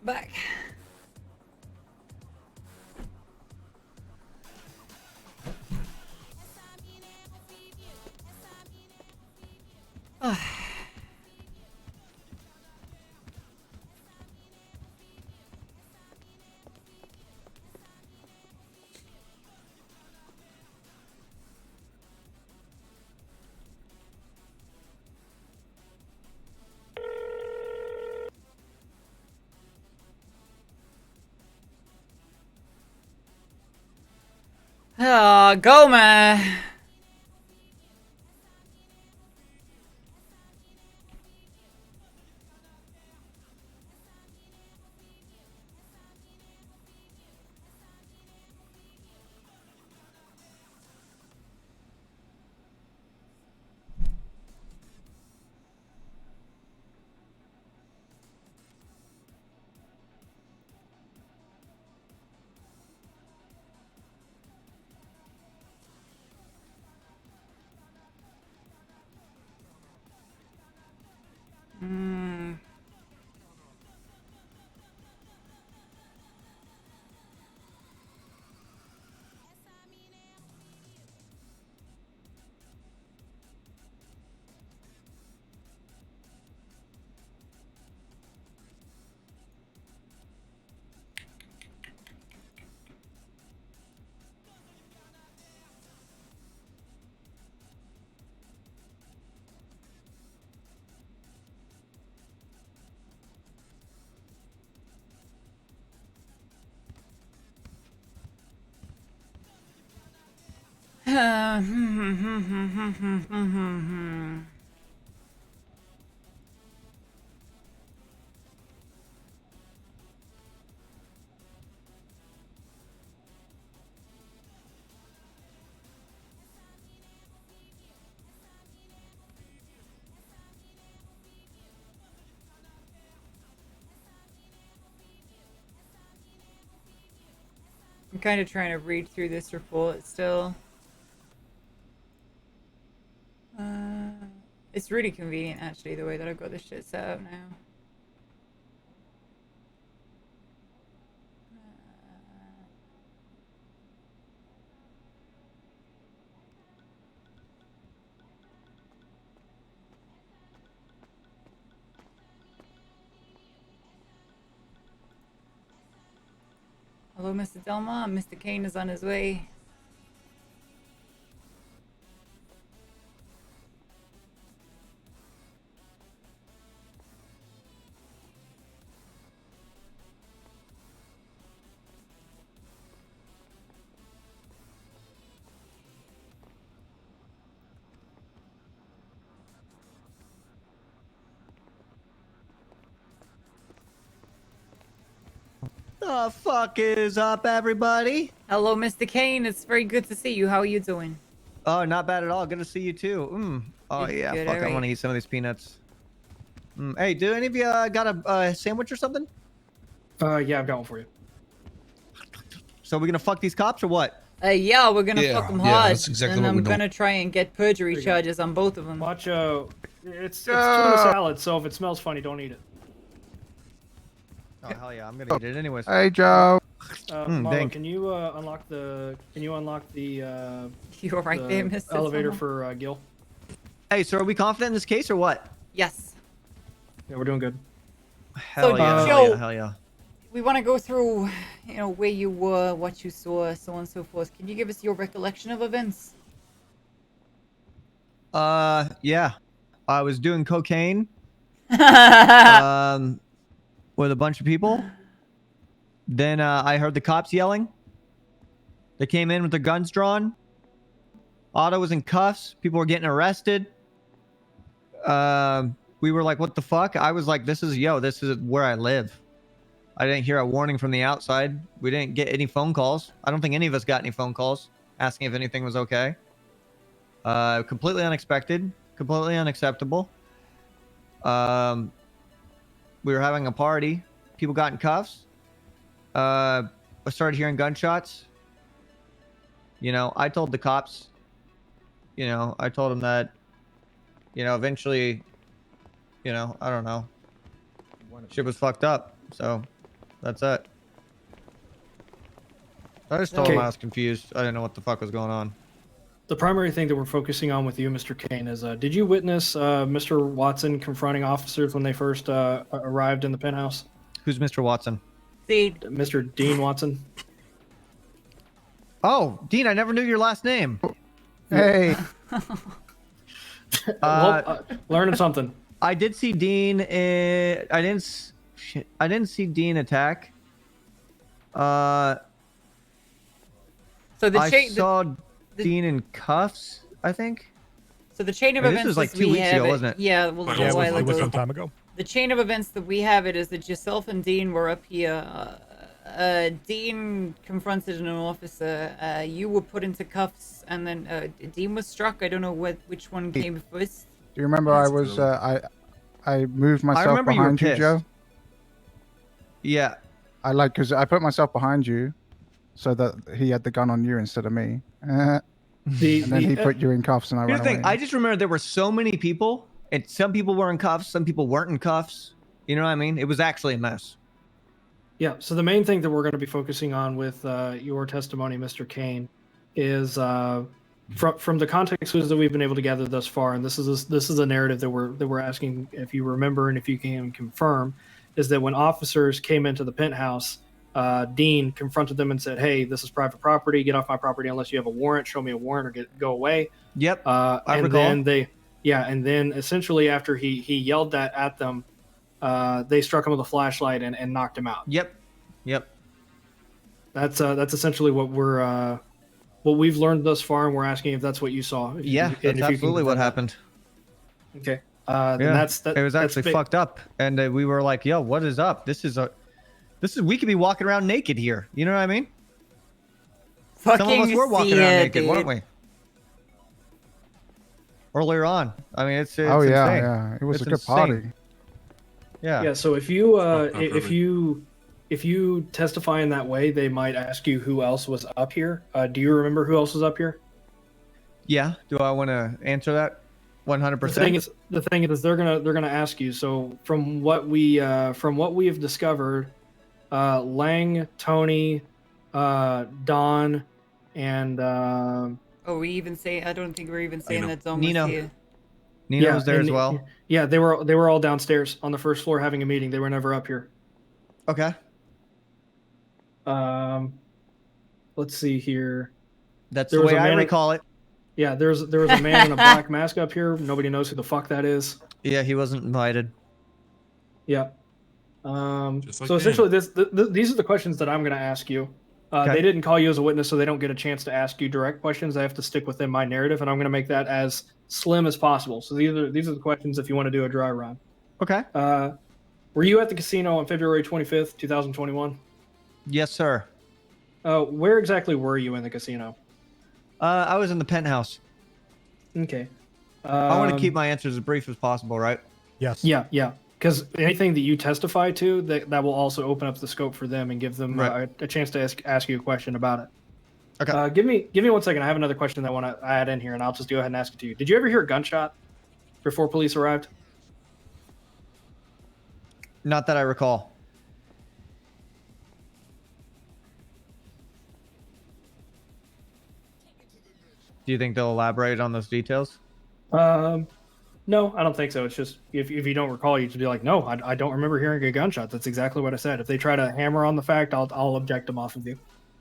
[SPEAKER 1] back. Oh, go, man. I'm kind of trying to read through this report still. It's really convenient, actually, the way that I've got this shit set up now. Hello, Mr. Delmar. Mr. Kane is on his way.
[SPEAKER 11] The fuck is up, everybody?
[SPEAKER 1] Hello, Mr. Kane. It's very good to see you. How are you doing?
[SPEAKER 11] Oh, not bad at all. Good to see you too. Oh
[SPEAKER 1] Good,
[SPEAKER 11] yeah,
[SPEAKER 1] good,
[SPEAKER 11] fuck. I
[SPEAKER 1] alright.
[SPEAKER 11] want to eat some of these peanuts. Hey, do any of you got a sandwich or something?
[SPEAKER 2] Yeah, I've got one for you.
[SPEAKER 11] So we gonna fuck these cops or what?
[SPEAKER 1] Yeah, we're gonna fuck them hard.
[SPEAKER 10] that's exactly
[SPEAKER 1] and
[SPEAKER 10] what
[SPEAKER 1] I'm
[SPEAKER 10] we're doing.
[SPEAKER 1] gonna try and get perjury
[SPEAKER 2] There you go.
[SPEAKER 1] charges on both of them.
[SPEAKER 2] Watch, it's tuna salad, so if it smells funny, don't eat it.
[SPEAKER 11] Oh hell yeah, I'm gonna eat it anyways.
[SPEAKER 12] Hey, Joe.
[SPEAKER 2] Marlo,
[SPEAKER 11] dang.
[SPEAKER 2] can you unlock the
[SPEAKER 1] You're right there, Mr.
[SPEAKER 2] elevator
[SPEAKER 1] Summer.
[SPEAKER 2] for Gil?
[SPEAKER 11] Hey, so are we confident in this case or what?
[SPEAKER 1] Yes.
[SPEAKER 2] Yeah, we're doing good.
[SPEAKER 11] Hell yeah,
[SPEAKER 1] Joe-
[SPEAKER 11] hell yeah, hell yeah.
[SPEAKER 1] We want to go through, where you were, what you saw, so on and so forth. Can you give us your recollection of events?
[SPEAKER 11] Yeah. I was doing cocaine with a bunch of people. Then I heard the cops yelling. They came in with their guns drawn. Otto was in cuffs. People were getting arrested. We were like, what the fuck? I was like, this is where I live. I didn't hear a warning from the outside. We didn't get any phone calls. I don't think any of us got any phone calls asking if anything was okay. Completely unexpected. Completely unacceptable. We were having a party. People got in cuffs. I started hearing gunshots. I told the cops, I told them that, eventually, I don't know. Shit was fucked up. So That's it. I just told him I was confused. I didn't know what the fuck was going on.
[SPEAKER 2] The primary thing that we're focusing on with you, Mr. Kane, is did you witness Mr. Watson confronting officers when they first arrived in the penthouse?
[SPEAKER 11] Who's Mr. Watson?
[SPEAKER 2] Mr. Dean Watson.
[SPEAKER 11] Oh, Dean, I never knew your last name.
[SPEAKER 12] Hey.
[SPEAKER 2] Learning something.
[SPEAKER 11] I did see Dean. I didn't see Dean attack.
[SPEAKER 1] So
[SPEAKER 11] I saw Dean in cuffs, I think.
[SPEAKER 1] So the chain of
[SPEAKER 11] This
[SPEAKER 1] events
[SPEAKER 11] was like
[SPEAKER 1] as
[SPEAKER 11] 2
[SPEAKER 1] we
[SPEAKER 11] weeks
[SPEAKER 1] have
[SPEAKER 11] ago, wasn't it?
[SPEAKER 1] Yeah, well,
[SPEAKER 6] Yeah,
[SPEAKER 5] it was some time ago.
[SPEAKER 1] The chain of events that we have it is that yourself and Dean were up here. Dean confronted an officer. You were put into cuffs, and then Dean was struck. I don't know which one came first.
[SPEAKER 12] Do you remember I moved myself behind you, Joe?
[SPEAKER 11] Yeah.
[SPEAKER 12] Because I put myself behind you so that he had the gun on you instead of me. And then he put you in cuffs and I
[SPEAKER 11] Here's
[SPEAKER 12] ran
[SPEAKER 11] the thing.
[SPEAKER 12] away.
[SPEAKER 11] I just remember there were so many people, and some people were in cuffs, some people weren't in cuffs. You know what I mean? It was actually a mess.
[SPEAKER 2] Yeah, so the main thing that we're going to be focusing on with your testimony, Mr. Kane, is from the context clues that we've been able to gather thus far, and this is a narrative that we're asking if you remember and if you can confirm, is that when officers came into the penthouse, Dean confronted them and said, "Hey, this is private property. Get off my property unless you have a warrant. Show me a warrant or go away."
[SPEAKER 11] Yep.
[SPEAKER 2] I
[SPEAKER 11] recall.
[SPEAKER 2] And then essentially after he yelled that at them, they struck him with a flashlight and knocked him out.
[SPEAKER 11] Yep.
[SPEAKER 2] That's essentially what we've learned thus far, and we're asking if that's what you saw.
[SPEAKER 11] That's absolutely what happened.
[SPEAKER 2] Okay.
[SPEAKER 11] It was actually fucked up, and we were like, "Yo, what is up? This is we could be walking around naked here." You know what I mean? Some of us were walking around naked, weren't we? Earlier on. I mean, it's insane.
[SPEAKER 12] Yeah. It was a good party.
[SPEAKER 2] Yeah. So if you testify in that way, they might ask you who else was up here. Do you remember who else was up here?
[SPEAKER 11] Yeah. Do I want to answer that? 100%.
[SPEAKER 2] The thing is, they're gonna ask you. So from what we have discovered, Lang, Tony, Don, and
[SPEAKER 1] we even say I don't think we're even saying that Zone
[SPEAKER 11] Nino.
[SPEAKER 1] was here.
[SPEAKER 11] Nino was there as well.
[SPEAKER 2] Yeah, they were all downstairs on the first floor having a meeting. They were never up here.
[SPEAKER 11] Okay.
[SPEAKER 2] Let's see here.
[SPEAKER 11] That's the way I recall it.
[SPEAKER 2] Yeah, there was a man in a black mask up here. Nobody knows who the fuck that is.
[SPEAKER 11] Yeah, he wasn't invited.
[SPEAKER 2] Yeah. So essentially, these are the questions that I'm going to ask you.
[SPEAKER 11] Okay.
[SPEAKER 2] They didn't call you as a witness, so they don't get a chance to ask you direct questions. I have to stick within my narrative, and I'm going to make that as slim as possible. So these are the questions if you want to do a dry run.
[SPEAKER 11] Okay.
[SPEAKER 2] Were you at the casino on February 25th, 2021?
[SPEAKER 11] Yes, sir.
[SPEAKER 2] Where exactly were you in the casino?
[SPEAKER 11] I was in the penthouse.
[SPEAKER 2] Okay.
[SPEAKER 11] I want to keep my answers as brief as possible, right?
[SPEAKER 5] Yes.
[SPEAKER 2] Yeah. Because anything that you testify to, that will also open up the scope for them and give them a chance to ask you a question about it.
[SPEAKER 11] Okay.
[SPEAKER 2] Give me 1 second. I have another question that I want to add in here, and I'll just go ahead and ask it to you. Did you ever hear a gunshot before police arrived?
[SPEAKER 11] Not that I recall. Do you think they'll elaborate on those details?
[SPEAKER 2] No, I don't think so. It's just if you don't recall, you just be like, no, I don't remember hearing a gunshot. That's exactly what I said. If they try to hammer on the fact, I'll object them off of you.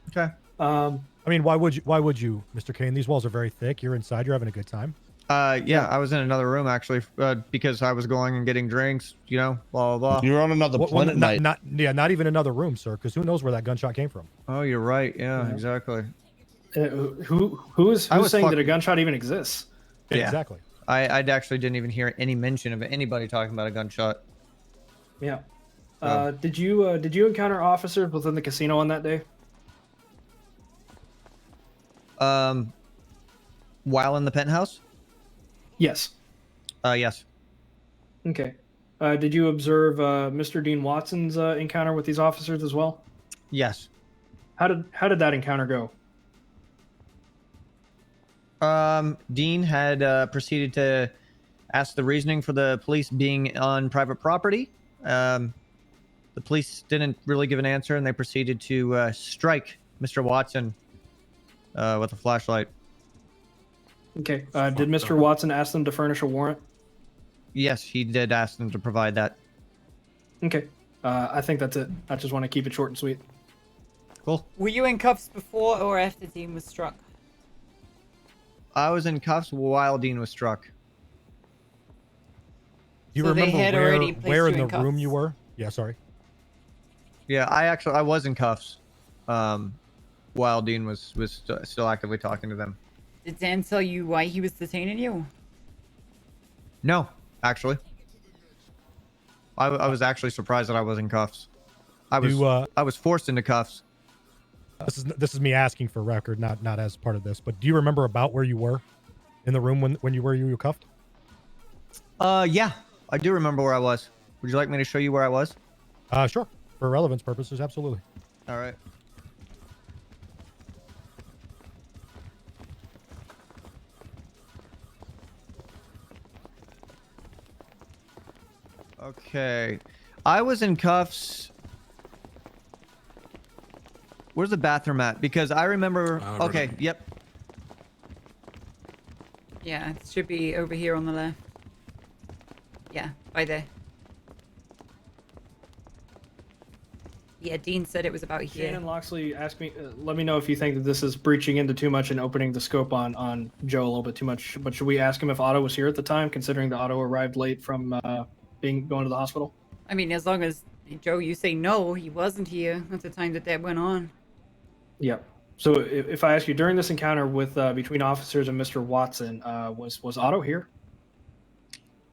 [SPEAKER 11] Okay.
[SPEAKER 5] I mean, why would you, Mr. Kane? These walls are very thick. You're inside. You're having a good time.
[SPEAKER 11] Yeah, I was in another room actually because I was going and getting drinks. You know, blah blah blah.
[SPEAKER 10] You're on another planet, mate.
[SPEAKER 5] Not even another room, sir. Because who knows where that gunshot came from?
[SPEAKER 11] Oh, you're right. Yeah. Exactly.
[SPEAKER 2] Who's saying that a gunshot even exists?
[SPEAKER 5] Yeah. Exactly.
[SPEAKER 11] I actually didn't even hear any mention of anybody talking about a gunshot.
[SPEAKER 2] Yeah. Did you encounter officers within the casino on that day?
[SPEAKER 11] While in the penthouse?
[SPEAKER 2] Yes.
[SPEAKER 11] Yes.
[SPEAKER 2] Okay. Did you observe Mr. Dean Watson's encounter with these officers as well?
[SPEAKER 11] Yes.
[SPEAKER 2] How did that encounter go?
[SPEAKER 11] Dean had proceeded to ask the reasoning for the police being on private property. The police didn't really give an answer, and they proceeded to strike Mr. Watson with a flashlight.
[SPEAKER 2] Okay. Did Mr. Watson ask them to furnish a warrant?
[SPEAKER 11] Yes, he did ask them to provide that.
[SPEAKER 2] Okay. I think that's it. I just want to keep it short and sweet.
[SPEAKER 11] Cool.
[SPEAKER 1] Were you in cuffs before or after Dean was struck?
[SPEAKER 11] I was in cuffs while Dean was struck.
[SPEAKER 5] Do you
[SPEAKER 1] So they
[SPEAKER 5] remember
[SPEAKER 1] had already placed
[SPEAKER 5] where
[SPEAKER 1] you
[SPEAKER 5] in
[SPEAKER 1] in
[SPEAKER 5] the room
[SPEAKER 1] cuffs.
[SPEAKER 5] you were? Yeah, sorry.
[SPEAKER 11] Yeah, I was in cuffs while Dean was still actively talking to them.
[SPEAKER 1] Did Dan tell you why he was detaining you?
[SPEAKER 11] No, actually. I was actually surprised that I was in cuffs. I was forced into cuffs.
[SPEAKER 5] This is me asking for record, not as part of this. But do you remember about where you were in the room when you were cuffed?
[SPEAKER 11] Yeah, I do remember where I was. Would you like me to show you where I was?
[SPEAKER 5] Sure. For relevance purposes, absolutely.
[SPEAKER 11] All right. Okay. I was in cuffs. Where's the bathroom at? Because I remember. Okay. Yep.
[SPEAKER 1] Yeah, it should be over here on the left. Yeah, right there. Yeah, Dean said it was about here.
[SPEAKER 2] Shannon Loxley asked me, let me know if you think that this is breaching into too much and opening the scope on Joe a little bit too much. But should we ask him if Otto was here at the time, considering the Otto arrived late from going to the hospital?
[SPEAKER 1] I mean, as long as, Joe, you say no, he wasn't here at the time that went on.
[SPEAKER 2] Yep. So if I ask you, during this encounter with between officers and Mr. Watson, was Otto here?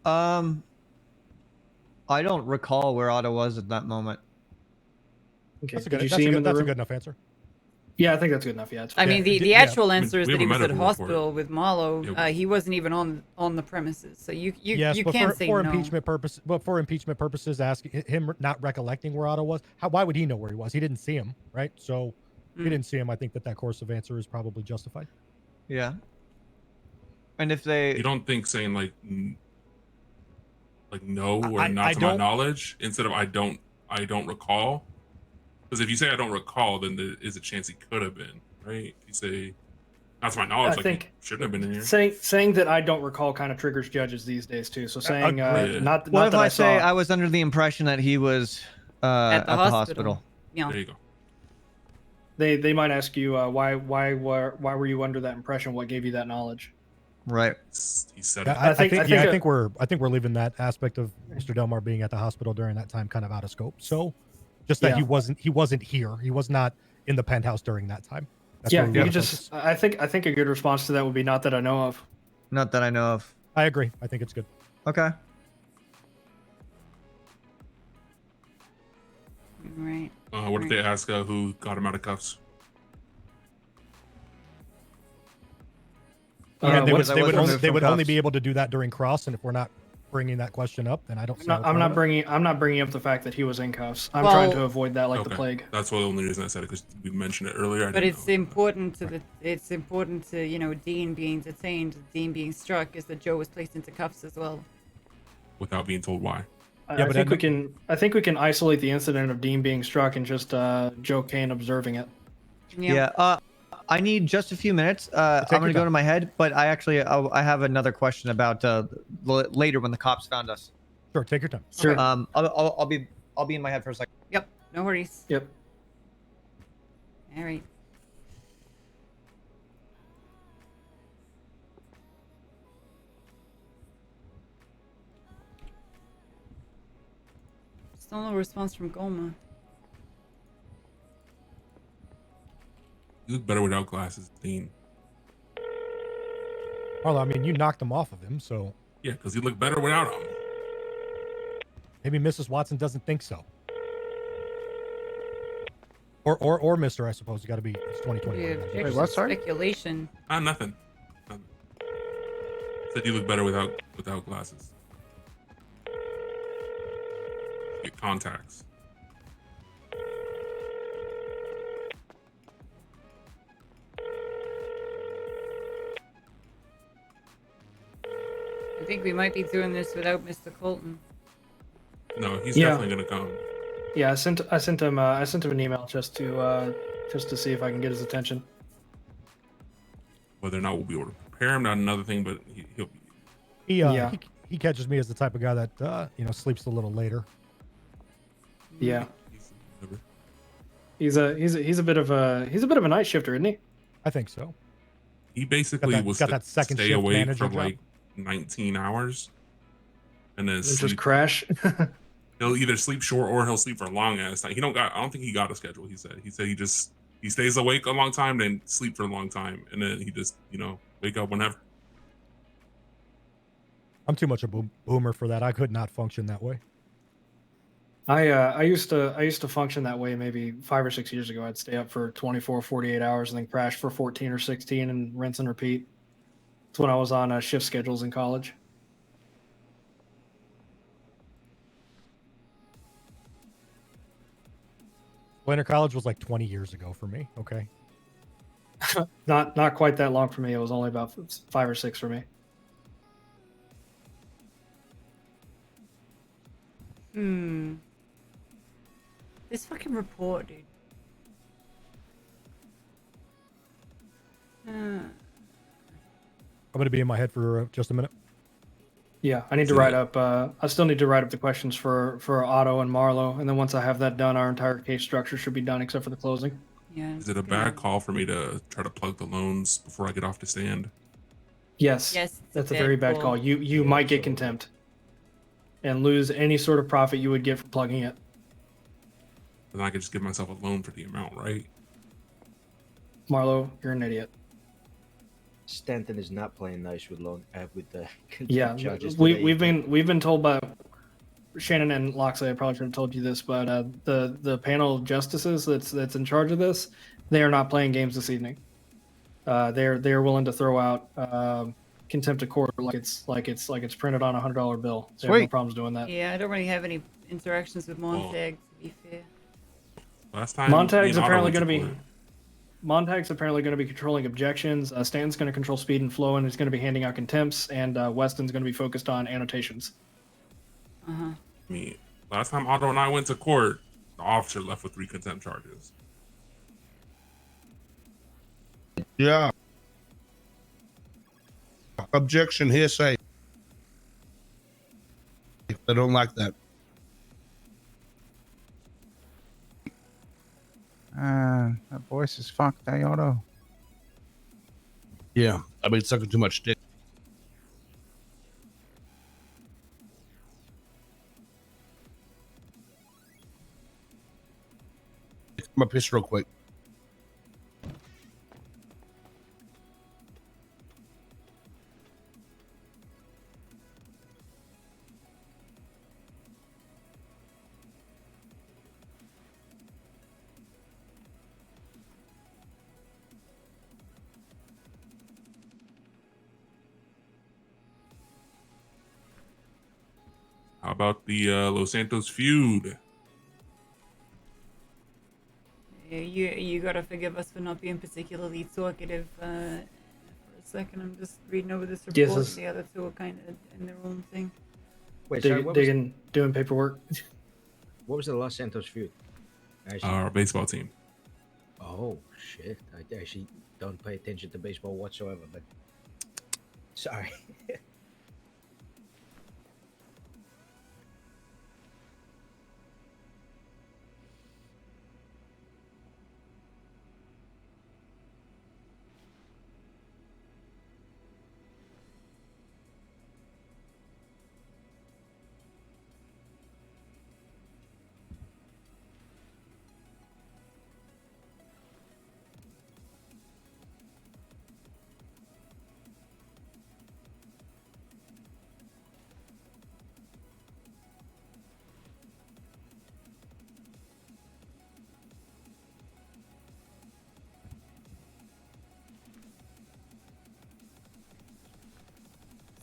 [SPEAKER 11] I don't recall where Otto was at that moment.
[SPEAKER 2] Okay.
[SPEAKER 5] That's a
[SPEAKER 2] Did
[SPEAKER 5] good,
[SPEAKER 2] you
[SPEAKER 5] that's
[SPEAKER 2] see
[SPEAKER 5] a
[SPEAKER 2] him
[SPEAKER 5] good,
[SPEAKER 2] in the
[SPEAKER 5] that's a
[SPEAKER 2] room?
[SPEAKER 5] good enough answer.
[SPEAKER 2] Yeah, I think that's good enough. Yeah. It's
[SPEAKER 1] I
[SPEAKER 2] fine.
[SPEAKER 1] mean, the
[SPEAKER 5] Yeah.
[SPEAKER 1] actual answer is
[SPEAKER 6] we
[SPEAKER 1] that
[SPEAKER 6] have
[SPEAKER 1] he
[SPEAKER 6] a
[SPEAKER 1] was at
[SPEAKER 6] medical report.
[SPEAKER 1] hospital with Marlowe.
[SPEAKER 6] Yeah.
[SPEAKER 1] He wasn't even on the premises, so you
[SPEAKER 5] Yes, but
[SPEAKER 1] can't
[SPEAKER 5] for,
[SPEAKER 1] say
[SPEAKER 5] for
[SPEAKER 1] no.
[SPEAKER 5] impeachment purpose, but for impeachment purposes, asking him not recollecting where Otto was, why would he know where he was? He didn't see him, right? So if he didn't see him, I think that course of answer is probably justified.
[SPEAKER 11] Yeah. And if they,
[SPEAKER 6] You don't think saying like no or
[SPEAKER 5] I
[SPEAKER 6] not to my
[SPEAKER 5] don't-
[SPEAKER 6] knowledge instead of I don't recall? Because if you say I don't recall, then there is a chance he could have been, right? If you say not to my knowledge,
[SPEAKER 2] I
[SPEAKER 6] like
[SPEAKER 2] think
[SPEAKER 6] he shouldn't have been in here.
[SPEAKER 2] saying that I don't recall kind of triggers judges these days too. So saying
[SPEAKER 6] Agreed.
[SPEAKER 2] not
[SPEAKER 11] what
[SPEAKER 2] not
[SPEAKER 11] if
[SPEAKER 2] that
[SPEAKER 11] I
[SPEAKER 2] saw.
[SPEAKER 11] say I was under the impression that he was at the hospital?
[SPEAKER 1] Yeah.
[SPEAKER 6] There you go.
[SPEAKER 2] They might ask you why were you under that impression? What gave you that knowledge?
[SPEAKER 11] Right.
[SPEAKER 6] He said
[SPEAKER 5] Yeah,
[SPEAKER 6] it.
[SPEAKER 5] I think we're leaving that aspect of Mr. Delmar being at the hospital during that time kind of out of scope. So just that
[SPEAKER 2] Yeah.
[SPEAKER 5] he wasn't here. He was not in the penthouse during that time. That's
[SPEAKER 2] Yeah,
[SPEAKER 5] where we
[SPEAKER 2] you
[SPEAKER 5] wanna
[SPEAKER 2] could just.
[SPEAKER 5] focus.
[SPEAKER 2] I think a good response to that would be not that I know of.
[SPEAKER 11] Not that I know of.
[SPEAKER 5] I agree. I think it's good.
[SPEAKER 11] Okay.
[SPEAKER 1] Right.
[SPEAKER 6] What did they ask who got him out of cuffs?
[SPEAKER 5] And they
[SPEAKER 2] what-
[SPEAKER 5] would only be able to do that during cross. And if we're not bringing that question up, then I don't.
[SPEAKER 2] I'm not bringing up the fact that he was in cuffs. I'm
[SPEAKER 1] Well-
[SPEAKER 2] trying to avoid that like the
[SPEAKER 6] Okay.
[SPEAKER 2] plague.
[SPEAKER 6] That's the only reason I said it, because we mentioned it earlier.
[SPEAKER 1] But it's important to Dean being detained, Dean being struck, is that Joe was placed into cuffs as well.
[SPEAKER 6] Without being told why.
[SPEAKER 2] I think we can isolate the incident of Dean being struck and just Joe Kane observing it.
[SPEAKER 11] Yeah. I need just a few minutes. I'm
[SPEAKER 5] your
[SPEAKER 11] gonna go
[SPEAKER 5] time.
[SPEAKER 11] to my head, but I have another question about later when the cops found us.
[SPEAKER 5] Sure, take your time.
[SPEAKER 2] Sure.
[SPEAKER 11] I'll be in my head for a second.
[SPEAKER 1] Yep. No worries.
[SPEAKER 2] Yep.
[SPEAKER 1] All right. Still no response from Goma.
[SPEAKER 6] You look better without glasses, Dean.
[SPEAKER 5] Well, I mean, you knocked him off of him, so
[SPEAKER 6] Yeah, because you look better without them.
[SPEAKER 5] maybe Mrs. Watson doesn't think so. Or Mr. I suppose you got to be. It's 2020.
[SPEAKER 1] Yeah,
[SPEAKER 5] right?
[SPEAKER 1] objection,
[SPEAKER 12] what, sorry?
[SPEAKER 1] speculation.
[SPEAKER 6] Nothing. Said you look better without glasses. Get contacts.
[SPEAKER 1] I think we might be doing this without Mr. Colton.
[SPEAKER 6] No, he's
[SPEAKER 2] Yeah.
[SPEAKER 6] definitely gonna come.
[SPEAKER 2] Yeah, I sent him an email just to see if I can get his attention.
[SPEAKER 6] Whether or not we'll be able to prepare him, not another thing, but he'll be.
[SPEAKER 5] He catches me as the type of guy that sleeps a little later.
[SPEAKER 2] Yeah. He's a bit of a night shifter, isn't he?
[SPEAKER 5] I think so.
[SPEAKER 6] He basically
[SPEAKER 5] got that second
[SPEAKER 6] stay
[SPEAKER 5] shift
[SPEAKER 6] awake
[SPEAKER 5] manager
[SPEAKER 6] for
[SPEAKER 5] job.
[SPEAKER 6] like 19 hours, and then
[SPEAKER 2] Just crash.
[SPEAKER 6] He'll either sleep short or he'll sleep for a long ass time. I don't think he got a schedule. He said he stays awake a long time, then sleep for a long time, and then he just wake up whenever.
[SPEAKER 5] I'm too much a boomer for that. I could not function that way.
[SPEAKER 2] I used to function that way maybe 5 or 6 years ago. I'd stay up for 24, 48 hours and then crash for 14 or 16 and rinse and repeat. It's when I was on shift schedules in college.
[SPEAKER 5] Winter college was like 20 years ago for me. Okay.
[SPEAKER 2] Not quite that long for me. It was only about 5 or 6 for me.
[SPEAKER 1] This fucking report, dude.
[SPEAKER 5] I'm going to be in my head for just a minute.
[SPEAKER 2] Yeah, I need to write up. I still need to write up the questions for Otto and Marlo, and then once I have that done, our entire case structure should be done except for the closing.
[SPEAKER 1] Yeah.
[SPEAKER 6] Is it a bad call for me to try to plug the loans before I get off the stand?
[SPEAKER 2] Yes.
[SPEAKER 1] Yes,
[SPEAKER 2] That's a very bad call. You might get contempt and lose any sort of profit you would get from plugging it.
[SPEAKER 6] Then I could just give myself a loan for the amount, right?
[SPEAKER 2] Marlo, you're an idiot.
[SPEAKER 7] Stanton is not playing nice with the
[SPEAKER 2] Yeah,
[SPEAKER 7] judges.
[SPEAKER 2] we've been told by Shannon and Loxley. I probably should have told you this, but the panel of justices that's in charge of this, they are not playing games this evening. They're willing to throw out contempt of court like it's printed on a $100 bill. They have no problems doing that.
[SPEAKER 1] Yeah, I don't really have any interactions with Montag, to be fair.
[SPEAKER 6] Last time
[SPEAKER 2] Montag's apparently going to be controlling objections. Stanton's going to control speed and flow, and he's going to be handing out contempts. And Weston's going to be focused on annotations.
[SPEAKER 1] Uh-huh.
[SPEAKER 6] Last time Otto and I went to court, the officer left with 3 contempt charges.
[SPEAKER 10] Yeah. Objection, hearsay. I don't like that.
[SPEAKER 12] That voice is fucked, eh, Otto?
[SPEAKER 10] Yeah, I've been sucking too much dick. I'm gonna piss real quick.
[SPEAKER 6] How about the Los Santos feud?
[SPEAKER 1] Yeah, you gotta forgive us for not being particularly talkative. For a second, I'm just reading over this report.
[SPEAKER 2] Yes,
[SPEAKER 1] The other two are kind of in their own thing.
[SPEAKER 7] Wait, sorry,
[SPEAKER 2] doing paperwork.
[SPEAKER 7] What was the Los Santos feud?
[SPEAKER 6] Our baseball team.
[SPEAKER 7] Oh shit! I actually don't pay attention to baseball whatsoever. But sorry.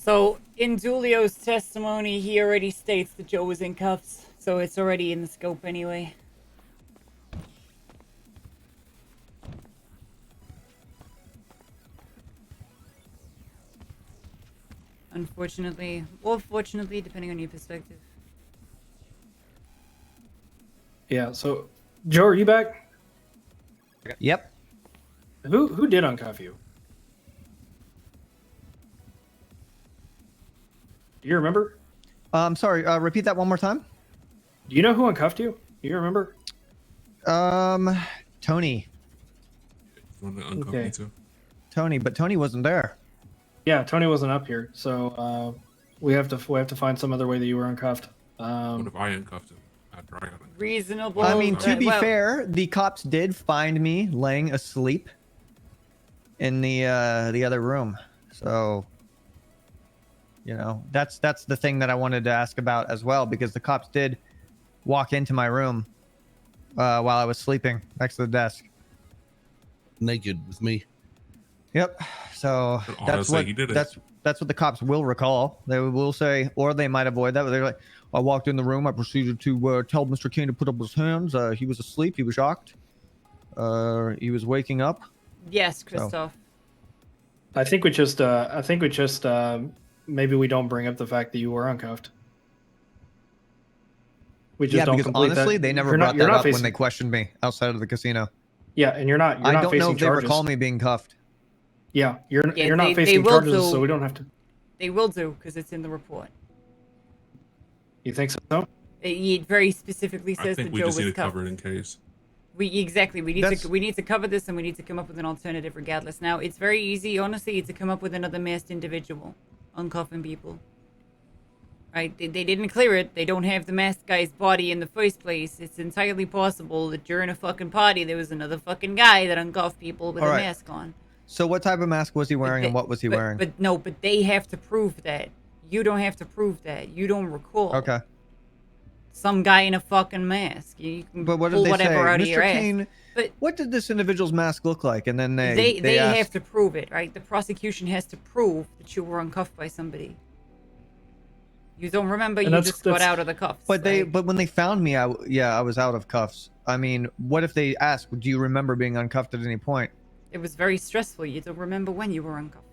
[SPEAKER 1] So, in Julio's testimony, he already states that Joe was in cuffs, so it's already in the scope anyway. Unfortunately, or fortunately, depending on your perspective.
[SPEAKER 2] Yeah. So, Joe, are you back?
[SPEAKER 11] Yep.
[SPEAKER 2] Who did uncuff you? Do you remember?
[SPEAKER 11] I'm sorry. Repeat that one more time.
[SPEAKER 2] Do you know who uncuffed you? Do you remember?
[SPEAKER 11] Tony.
[SPEAKER 6] You want to uncuff
[SPEAKER 2] Okay.
[SPEAKER 6] me too?
[SPEAKER 11] Tony, but Tony wasn't there.
[SPEAKER 2] Yeah, Tony wasn't up here, so we have to find some other way that you were uncuffed.
[SPEAKER 6] What if I uncuffed him after I got uncuffed?
[SPEAKER 1] Reasonable.
[SPEAKER 11] I mean, to be
[SPEAKER 1] well,
[SPEAKER 11] fair, the cops did find me laying asleep in the other room. So, you know, that's the thing that I wanted to ask about as well, because the cops did walk into my room while I was sleeping next to the desk.
[SPEAKER 10] Naked with me.
[SPEAKER 11] Yep. So
[SPEAKER 6] But
[SPEAKER 11] that's
[SPEAKER 6] honestly,
[SPEAKER 11] what
[SPEAKER 6] he did it.
[SPEAKER 11] that's what the cops will recall. They will say, or they might avoid that. But they're like, I walked in the room. I proceeded to tell Mr. Kane to put up his hands. He was asleep. He was shocked. He was waking up.
[SPEAKER 1] yes, Christoph.
[SPEAKER 2] I think we just maybe we don't bring up the fact that you were uncuffed. We just
[SPEAKER 11] Yeah,
[SPEAKER 2] don't
[SPEAKER 11] because
[SPEAKER 2] complete
[SPEAKER 11] honestly,
[SPEAKER 2] that.
[SPEAKER 11] they never
[SPEAKER 2] You're
[SPEAKER 11] brought
[SPEAKER 2] not
[SPEAKER 11] that up
[SPEAKER 2] facing,
[SPEAKER 11] when they questioned me outside of the casino.
[SPEAKER 2] Yeah, and you're not
[SPEAKER 11] I don't
[SPEAKER 2] facing
[SPEAKER 11] know if they
[SPEAKER 2] charges.
[SPEAKER 11] recall me being cuffed.
[SPEAKER 2] Yeah, you're
[SPEAKER 1] Yeah,
[SPEAKER 2] not
[SPEAKER 1] they
[SPEAKER 2] facing
[SPEAKER 1] will
[SPEAKER 2] charges,
[SPEAKER 1] do.
[SPEAKER 2] so we don't have to.
[SPEAKER 1] They will do because it's in the report.
[SPEAKER 2] You think so?
[SPEAKER 1] It very specifically
[SPEAKER 6] I
[SPEAKER 1] says
[SPEAKER 6] think
[SPEAKER 1] that
[SPEAKER 6] we
[SPEAKER 1] Joe
[SPEAKER 6] just need
[SPEAKER 1] was
[SPEAKER 6] to
[SPEAKER 1] cuffed.
[SPEAKER 6] cover it in case.
[SPEAKER 1] We need to cover this, and we need to come up with an alternative regardless. Now, it's very easy, honestly, to come up with another masked individual uncuffing people. Right? They didn't clear it. They don't have the masked guy's body in the first place. It's entirely possible that during a fucking party there was another fucking guy that uncuffed people with
[SPEAKER 11] All
[SPEAKER 1] a
[SPEAKER 11] right.
[SPEAKER 1] mask on.
[SPEAKER 11] So what type of mask was he wearing, and what was he wearing?
[SPEAKER 1] But they have to prove that. You don't have to prove that. You don't recall.
[SPEAKER 11] Okay.
[SPEAKER 1] Some guy in a fucking mask. You can
[SPEAKER 11] But what
[SPEAKER 1] pull
[SPEAKER 11] did they
[SPEAKER 1] whatever
[SPEAKER 11] say?
[SPEAKER 1] out of your
[SPEAKER 11] Mr.
[SPEAKER 1] ass.
[SPEAKER 11] Kane,
[SPEAKER 1] But
[SPEAKER 11] what did this individual's mask look like? And then
[SPEAKER 1] they
[SPEAKER 11] asked,
[SPEAKER 1] have to prove it, right? The prosecution has to prove that you were uncuffed by somebody. You don't remember, you just got out of the cuffs.
[SPEAKER 11] But but when they found me, I was out of cuffs. I mean, what if they asked, do you remember being uncuffed at any point?
[SPEAKER 1] It was very stressful. You don't remember when you were uncuffed.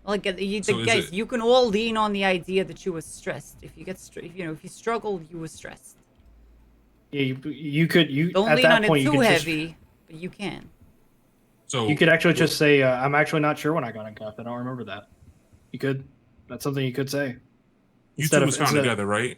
[SPEAKER 1] Like
[SPEAKER 6] So
[SPEAKER 1] guys, you can all lean on the idea that you were stressed. If you get if you struggled, you were stressed.
[SPEAKER 2] Yeah, you could
[SPEAKER 1] Don't
[SPEAKER 2] at
[SPEAKER 1] lean
[SPEAKER 2] that
[SPEAKER 1] on
[SPEAKER 2] point
[SPEAKER 1] it
[SPEAKER 2] you
[SPEAKER 1] too
[SPEAKER 2] could
[SPEAKER 1] heavy, but you can.
[SPEAKER 6] So
[SPEAKER 2] you could actually just say, I'm actually not sure when I got uncuffed. I don't remember that. You could. That's something you could say.
[SPEAKER 6] You two was found together, right?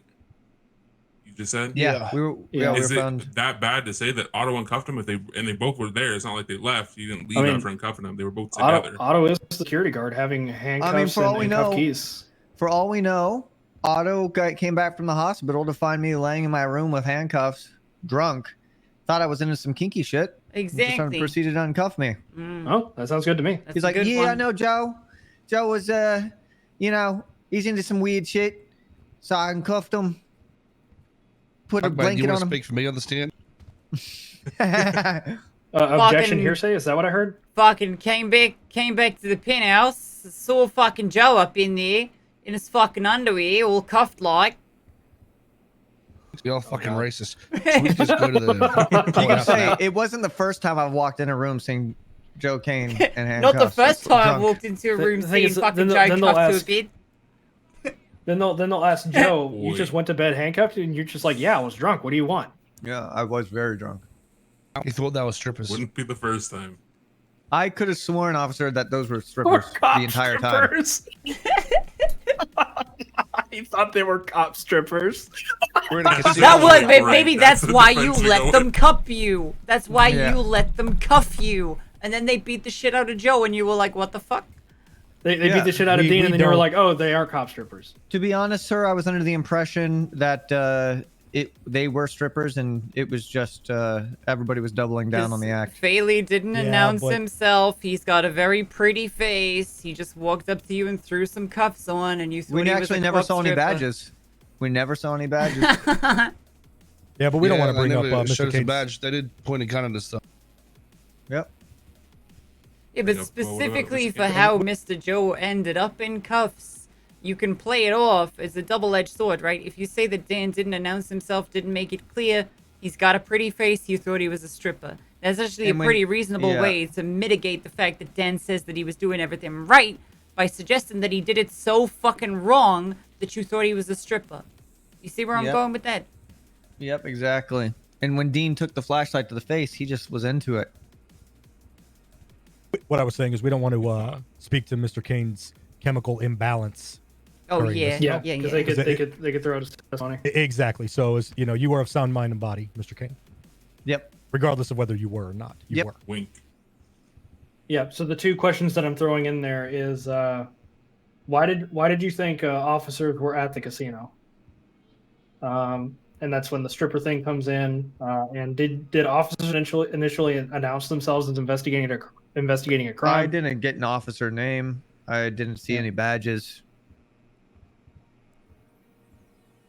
[SPEAKER 6] You just said.
[SPEAKER 11] Yeah, we were. Yeah, we
[SPEAKER 6] Is
[SPEAKER 11] were
[SPEAKER 6] it
[SPEAKER 11] found.
[SPEAKER 6] that bad to say that Otto uncuffed him if they both were there? It's not like they left. You didn't leave
[SPEAKER 2] I mean,
[SPEAKER 6] after uncuffing them. They were both together.
[SPEAKER 2] Otto is a security guard having handcuffs
[SPEAKER 11] for all we
[SPEAKER 2] and
[SPEAKER 11] know,
[SPEAKER 2] cuff keys.
[SPEAKER 11] For all we know, Otto came back from the hospital to find me laying in my room with handcuffs, drunk. Thought I was into some kinky shit.
[SPEAKER 1] Exactly.
[SPEAKER 11] Just proceeded to uncuff me.
[SPEAKER 2] Oh, that sounds good to me.
[SPEAKER 11] He's like, yeah, I know Joe. Joe was, he's into some weird shit. So I uncuffed him. Put a
[SPEAKER 10] Do
[SPEAKER 11] blanket
[SPEAKER 10] you want
[SPEAKER 11] on
[SPEAKER 10] to
[SPEAKER 11] him.
[SPEAKER 10] speak for me on the stand?
[SPEAKER 2] Objection hearsay? Is that what I heard?
[SPEAKER 1] Fucking came back to the penthouse, saw fucking Joe up in there in his fucking underwear, all cuffed like.
[SPEAKER 10] You're all fucking racist. Should we just go to the
[SPEAKER 11] You can say it wasn't the first time I've walked in a room seeing Joe Kane and handcuffs.
[SPEAKER 1] Not the first time I
[SPEAKER 11] drunk.
[SPEAKER 1] walked into a room
[SPEAKER 2] The thing
[SPEAKER 1] seeing
[SPEAKER 2] is,
[SPEAKER 1] fucking
[SPEAKER 2] then
[SPEAKER 1] Joe
[SPEAKER 2] they'll
[SPEAKER 1] cuffed to a
[SPEAKER 2] ask-
[SPEAKER 1] bed.
[SPEAKER 2] Then they'll ask Joe, you
[SPEAKER 6] Boy.
[SPEAKER 2] just went to bed handcuffed? And you're just like, yeah, I was drunk. What do you want?
[SPEAKER 11] Yeah, I was very drunk.
[SPEAKER 10] You thought that was strippers.
[SPEAKER 6] Wouldn't be the first time.
[SPEAKER 11] I could have sworn, officer, that those were strippers the entire time.
[SPEAKER 2] He thought they were cop strippers.
[SPEAKER 10] We're in a casino.
[SPEAKER 1] That was
[SPEAKER 6] Right,
[SPEAKER 1] maybe
[SPEAKER 6] that's
[SPEAKER 1] that's
[SPEAKER 6] the
[SPEAKER 1] why you
[SPEAKER 6] defense we
[SPEAKER 1] let
[SPEAKER 6] go
[SPEAKER 1] them
[SPEAKER 6] with.
[SPEAKER 1] cuff you. That's why
[SPEAKER 11] Yeah.
[SPEAKER 1] you let them cuff you. And then they beat the shit out of Joe, and you were like, "What the fuck?"
[SPEAKER 2] They
[SPEAKER 11] Yeah,
[SPEAKER 2] beat the shit out of
[SPEAKER 5] we-
[SPEAKER 2] Dean,
[SPEAKER 5] we
[SPEAKER 2] and then you were
[SPEAKER 5] don't-
[SPEAKER 2] like, oh, they are cop strippers.
[SPEAKER 11] To be honest, sir, I was under the impression that they were strippers, and it was just everybody was doubling down on the act.
[SPEAKER 1] Faley didn't
[SPEAKER 5] Yeah,
[SPEAKER 1] announce
[SPEAKER 5] but-
[SPEAKER 1] himself. He's got a very pretty face. He just walked up to you and threw some cuffs on, and you thought
[SPEAKER 11] We
[SPEAKER 1] he was
[SPEAKER 11] actually
[SPEAKER 1] a
[SPEAKER 11] never
[SPEAKER 1] corpse
[SPEAKER 11] saw any
[SPEAKER 1] stripper.
[SPEAKER 11] badges. We never saw any badges.
[SPEAKER 5] Yeah, but we don't want to
[SPEAKER 10] they
[SPEAKER 5] bring up
[SPEAKER 10] never showed
[SPEAKER 5] Mr.
[SPEAKER 10] us a
[SPEAKER 5] Kane's.
[SPEAKER 10] badge. They did point a gun at us stuff.
[SPEAKER 11] Yep.
[SPEAKER 1] Yeah, but
[SPEAKER 6] Yeah, well,
[SPEAKER 1] specifically
[SPEAKER 6] whatever.
[SPEAKER 1] for how Mr. Joe ended up in cuffs, you can play it off as a double-edged sword, right? If you say that Dan didn't announce himself, didn't make it clear, he's got a pretty face, you thought he was a stripper. That's actually
[SPEAKER 11] And
[SPEAKER 1] a
[SPEAKER 11] when-
[SPEAKER 1] pretty reasonable
[SPEAKER 11] yeah.
[SPEAKER 1] way to mitigate the fact that Dan says that he was doing everything right by suggesting that he did it so fucking wrong that you thought he was a stripper. You see where I'm
[SPEAKER 11] Yep.
[SPEAKER 1] going with that?
[SPEAKER 11] Yep, exactly. And when Dean took the flashlight to the face, he just was into it.
[SPEAKER 5] What I was saying is we don't want to speak to Mr. Kane's chemical imbalance.
[SPEAKER 1] Oh
[SPEAKER 5] during
[SPEAKER 1] yeah,
[SPEAKER 5] this.
[SPEAKER 2] Yeah,
[SPEAKER 1] yeah,
[SPEAKER 2] because
[SPEAKER 1] yeah.
[SPEAKER 2] they could throw out a testimony.
[SPEAKER 5] Exactly. So as you know, you are of sound mind and body, Mr. Kane.
[SPEAKER 11] Yep.
[SPEAKER 5] Regardless of whether you were or not. You were.
[SPEAKER 6] Wink.
[SPEAKER 2] Yeah. So the two questions that I'm throwing in there is, why did you think officers were at the casino? And that's when the stripper thing comes in. And did officers initially announce themselves as investigating a crime?
[SPEAKER 11] I didn't get an officer name. I didn't see any badges.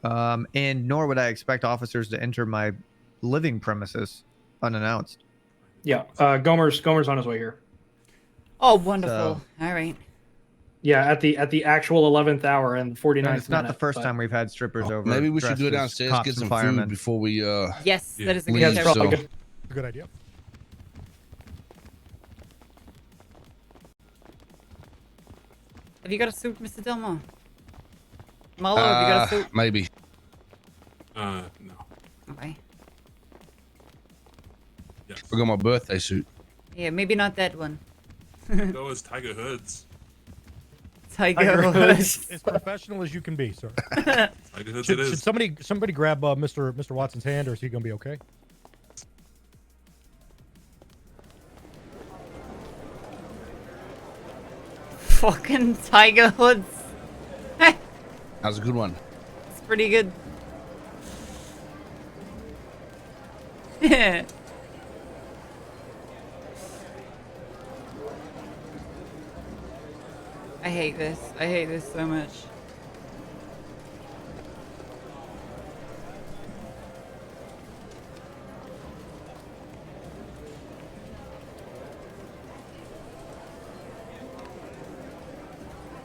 [SPEAKER 11] And nor would I expect officers to enter my living premises unannounced.
[SPEAKER 2] Yeah. Gomer's on his way here.
[SPEAKER 1] Oh, wonderful.
[SPEAKER 11] So-
[SPEAKER 1] All right.
[SPEAKER 2] Yeah, at the actual 11th hour and 49th
[SPEAKER 11] And it's not the
[SPEAKER 2] minute,
[SPEAKER 11] first
[SPEAKER 2] but-
[SPEAKER 11] time we've had strippers over.
[SPEAKER 10] Maybe we should
[SPEAKER 11] dressed
[SPEAKER 10] go
[SPEAKER 11] as
[SPEAKER 10] downstairs,
[SPEAKER 11] cops
[SPEAKER 10] get
[SPEAKER 11] and
[SPEAKER 10] some
[SPEAKER 11] firemen.
[SPEAKER 10] food before we.
[SPEAKER 1] Yes, that is a good
[SPEAKER 10] leave,
[SPEAKER 2] Yeah,
[SPEAKER 1] idea.
[SPEAKER 2] probably
[SPEAKER 10] so-
[SPEAKER 2] good.
[SPEAKER 5] A good idea.
[SPEAKER 1] Have you got a suit, Mr. Delmore? Marlo, have you got a suit?
[SPEAKER 10] Maybe.
[SPEAKER 6] No.
[SPEAKER 1] Okay.
[SPEAKER 6] Yes.
[SPEAKER 10] I got my birthday suit.
[SPEAKER 1] Yeah, maybe not that one.
[SPEAKER 6] Go as Tiger Hoods.
[SPEAKER 1] Tiger Hoods.
[SPEAKER 5] As professional as you can be, sir.
[SPEAKER 6] Tiger Hoods
[SPEAKER 5] Should
[SPEAKER 6] it is.
[SPEAKER 5] somebody grab Mr. Watson's hand, or is he gonna be okay?
[SPEAKER 1] Fucking Tiger Hoods.
[SPEAKER 10] That was a good one.
[SPEAKER 1] It's pretty good. Yeah. I hate this. I hate this so much.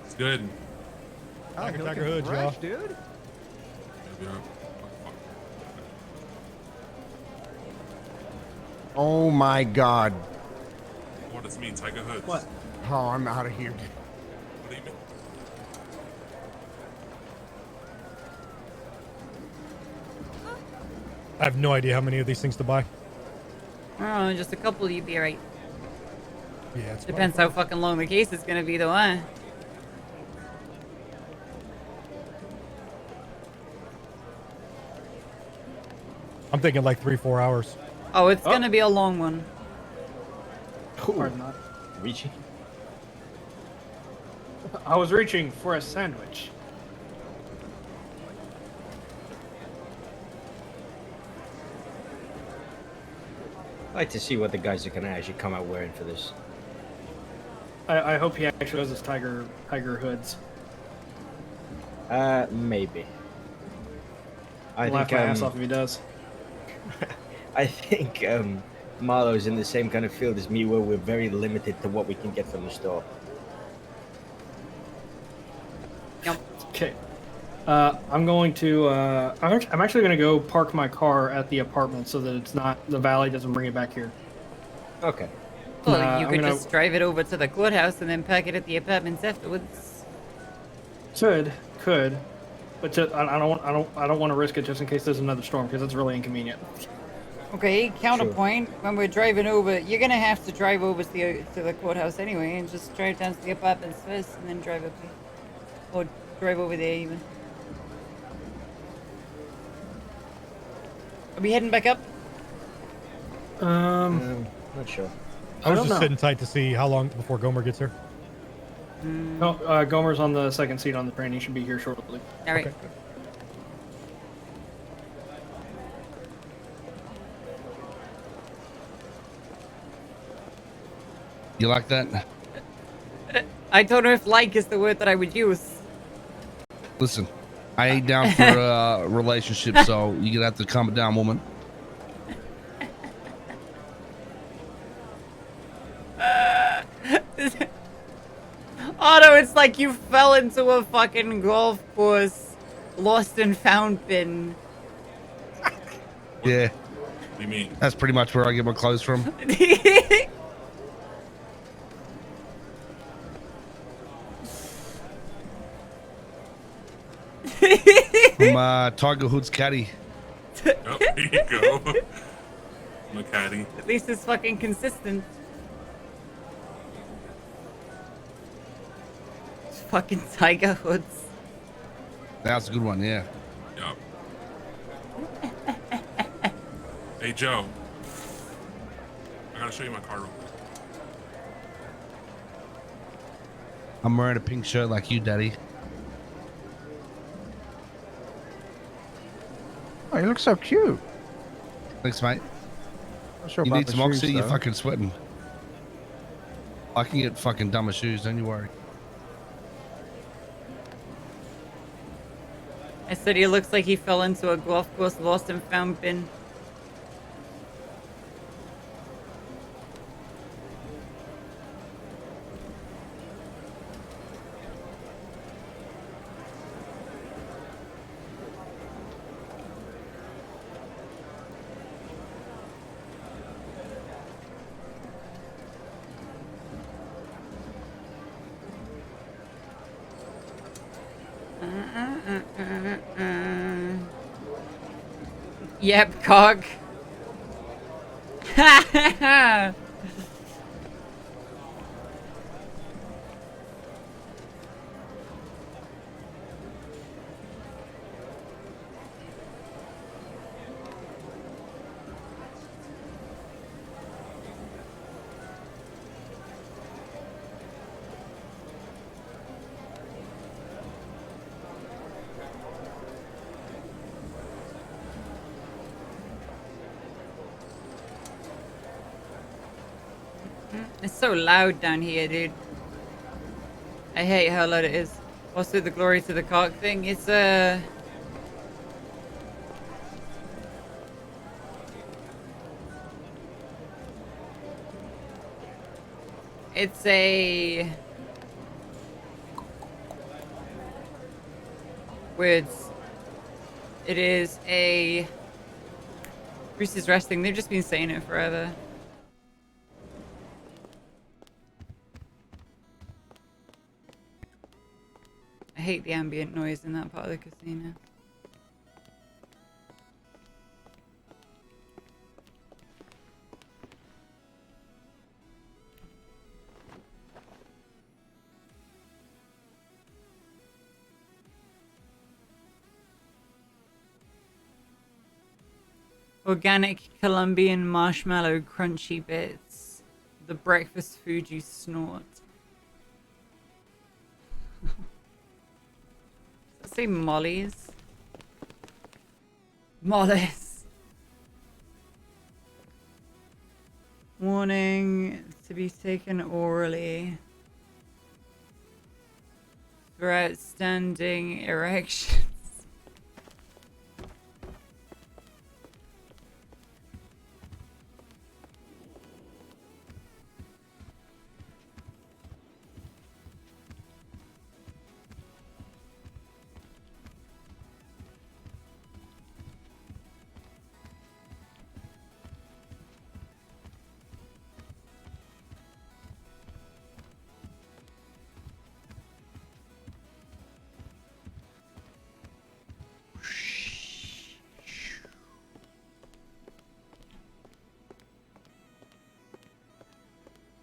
[SPEAKER 6] It's good.
[SPEAKER 5] Tiger Hoods, y'all.
[SPEAKER 11] dude.
[SPEAKER 6] Yeah.
[SPEAKER 13] Oh my god.
[SPEAKER 6] What does it mean, Tiger Hoods?
[SPEAKER 2] What?
[SPEAKER 13] Oh, I'm out of here.
[SPEAKER 6] What do you mean?
[SPEAKER 5] I have no idea how many of these things to buy.
[SPEAKER 1] I don't know, just a couple you'd be right.
[SPEAKER 5] Yeah, it's
[SPEAKER 1] Depends how fucking long the case is gonna be though, huh?
[SPEAKER 5] I'm thinking like 3-4 hours.
[SPEAKER 1] Oh, it's gonna be a long one.
[SPEAKER 2] Or not.
[SPEAKER 7] Reaching.
[SPEAKER 2] I was reaching for a sandwich.
[SPEAKER 7] I'd like to see what the guys are gonna actually come out wearing for this.
[SPEAKER 2] I hope he actually has his tiger hoods.
[SPEAKER 7] Maybe. I
[SPEAKER 2] I'll laugh
[SPEAKER 7] think
[SPEAKER 2] my ass off if he does.
[SPEAKER 7] I think Marlo's in the same kind of field as me, where we're very limited to what we can get from the store.
[SPEAKER 2] Okay. I'm going to. I'm actually going to go park my car at the apartment so that it's not the valley doesn't bring it back here.
[SPEAKER 7] Okay.
[SPEAKER 1] Well, you
[SPEAKER 2] I'm
[SPEAKER 1] could
[SPEAKER 2] gonna-
[SPEAKER 1] just drive it over to the courthouse and then pack it at the apartments afterwards.
[SPEAKER 2] Could, but I don't want to risk it just in case there's another storm because it's really inconvenient.
[SPEAKER 1] Okay, counterpoint. When we're driving over, you're gonna have to drive over to the courthouse anyway, and just drive down to the apartments first, and then drive up here, or drive over there even. Are we heading back up?
[SPEAKER 7] Not sure.
[SPEAKER 5] I was
[SPEAKER 2] don't
[SPEAKER 5] just
[SPEAKER 2] know.
[SPEAKER 5] sitting tight to see how long before Gomer gets here.
[SPEAKER 2] Oh, Gomer's on the second seat on the train. He should be here shortly.
[SPEAKER 1] All right.
[SPEAKER 5] Okay.
[SPEAKER 10] You like that?
[SPEAKER 1] I don't know if "like" is the word that I would use.
[SPEAKER 10] Listen, I ain't down for a relationship, so you're gonna have to calm it down, woman.
[SPEAKER 1] Otto, it's like you fell into a fucking golf course, lost and found bin.
[SPEAKER 10] Yeah,
[SPEAKER 6] What do you mean?
[SPEAKER 10] that's pretty much where I get my clothes from. From Tiger Hood's caddy.
[SPEAKER 6] Yep. There you go. McCaddy.
[SPEAKER 1] At least it's fucking consistent. Fucking tiger hoods.
[SPEAKER 10] That's a good one, yeah.
[SPEAKER 6] Yup. Hey, Joe. I gotta show you my car real quick.
[SPEAKER 10] I'm wearing a pink shirt like you, Daddy.
[SPEAKER 12] Oh, you look so cute.
[SPEAKER 10] Thanks, mate.
[SPEAKER 12] Not sure
[SPEAKER 10] You
[SPEAKER 12] about
[SPEAKER 10] need
[SPEAKER 12] the
[SPEAKER 10] some oxy,
[SPEAKER 12] shoes,
[SPEAKER 10] you're
[SPEAKER 12] though.
[SPEAKER 10] fucking sweating. I can get fucking dumber shoes, don't you worry.
[SPEAKER 1] I said he looks like he fell into a golf course lost and found bin. Yep, cog. It's so loud down here, dude. I hate how loud it is. Also, the glory to the cock thing. It's a... It's a... Words. It is a... Bruce is resting. They've just been saying it forever. I hate the ambient noise in that part of the casino. Organic Colombian marshmallow crunchy bits. The breakfast food you snort. Does it say Molly's? Molly's. Warning to be taken orally. For outstanding erections.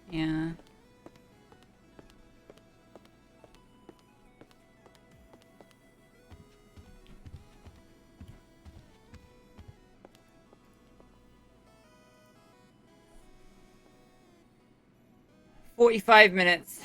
[SPEAKER 1] Yeah. "45 minutes.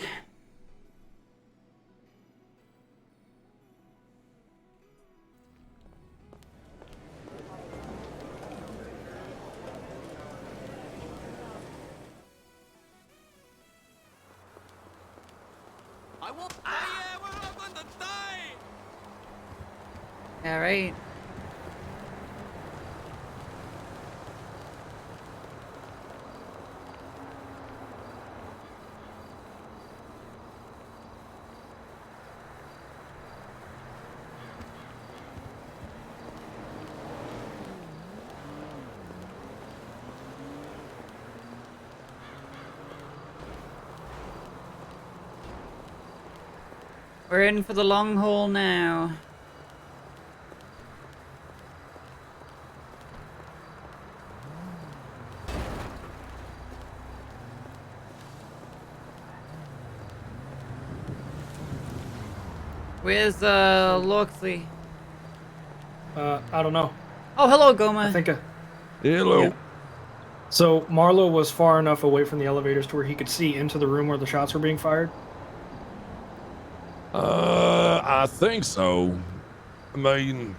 [SPEAKER 1] All right. We're in for the long haul now. Where's Loxley?
[SPEAKER 2] I don't know.
[SPEAKER 1] Oh, hello, Goma.
[SPEAKER 2] I think.
[SPEAKER 14] Hello.
[SPEAKER 2] Yeah. So Marlo was far enough away from the elevators to where he could see into the room where the shots were being fired.
[SPEAKER 14] I think so. I mean,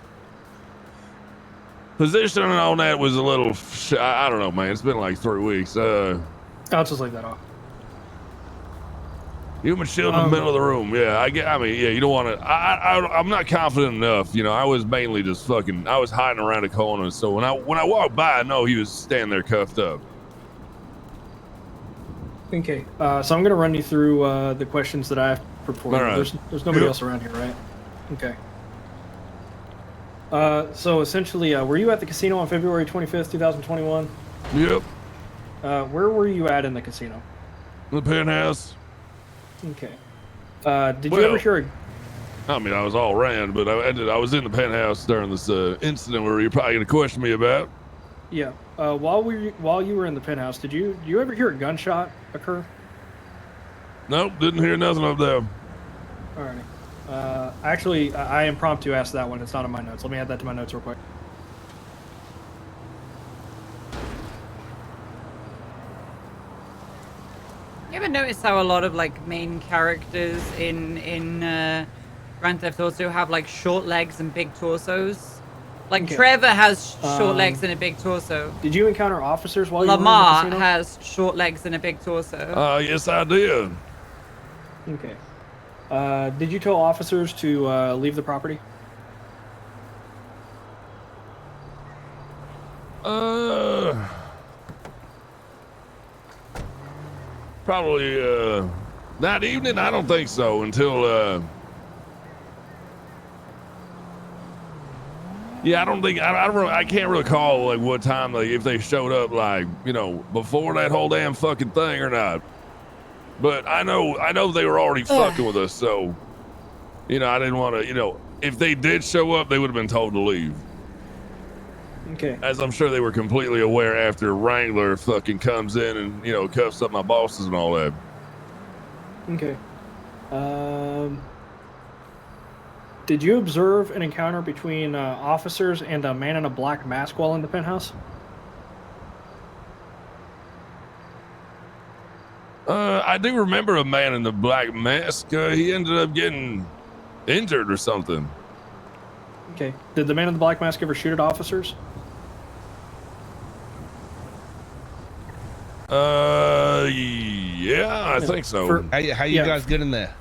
[SPEAKER 14] position on that was a little. I don't know, man. It's been like 3 weeks.
[SPEAKER 2] I'll just leave that off.
[SPEAKER 14] Human shield in the middle of the room. Yeah, I mean, yeah, you don't want to. I'm not confident enough. You know, I was mainly just fucking. I was hiding around a corner. So when I walked by, I know he was standing there cuffed up.
[SPEAKER 2] Okay. So I'm gonna run you through the questions that I have prepared.
[SPEAKER 14] All right.
[SPEAKER 2] There's nobody else around here, right? Okay. So essentially, were you at the casino on February 25th, 2021?
[SPEAKER 14] Yep.
[SPEAKER 2] Where were you at in the casino?
[SPEAKER 14] The penthouse.
[SPEAKER 2] Okay. Did you ever hear
[SPEAKER 14] I mean, I was all around, but I was in the penthouse during this incident where you're probably going to question me about.
[SPEAKER 2] Yeah. While you were in the penthouse, did you ever hear a gunshot occur?
[SPEAKER 14] Nope, didn't hear nothing up there.
[SPEAKER 2] Alrighty. Actually, I impromptu asked that one. It's not in my notes. Let me add that to my notes real quick.
[SPEAKER 1] You ever notice how a lot of like main characters in Grand Theft Auto have like short legs and big torsos? Like
[SPEAKER 2] Okay.
[SPEAKER 1] Trevor has short legs and a big torso.
[SPEAKER 2] Did you encounter officers while you were in the
[SPEAKER 1] Lamar
[SPEAKER 2] casino?
[SPEAKER 1] has short legs and a big torso.
[SPEAKER 14] Yes, I did.
[SPEAKER 2] Okay. Did you tell officers to leave the property?
[SPEAKER 14] Probably that evening. I don't think so until yeah, I don't think I can't really call like what time, like if they showed up, like, you know, before that whole damn fucking thing or not. But I know they were already fucking with us, so you know, I didn't want to, you know, if they did show up, they would have been told to leave.
[SPEAKER 2] Okay.
[SPEAKER 14] As I'm sure they were completely aware after Wrangler fucking comes in and, you know, cuffs up my bosses and all that.
[SPEAKER 2] Okay. Did you observe an encounter between officers and a man in a black mask while in the penthouse?
[SPEAKER 14] I do remember a man in the black mask. He ended up getting injured or something.
[SPEAKER 2] Okay. Did the man in the black mask ever shoot at officers?
[SPEAKER 14] Yeah, I think so.
[SPEAKER 10] How you guys get in there?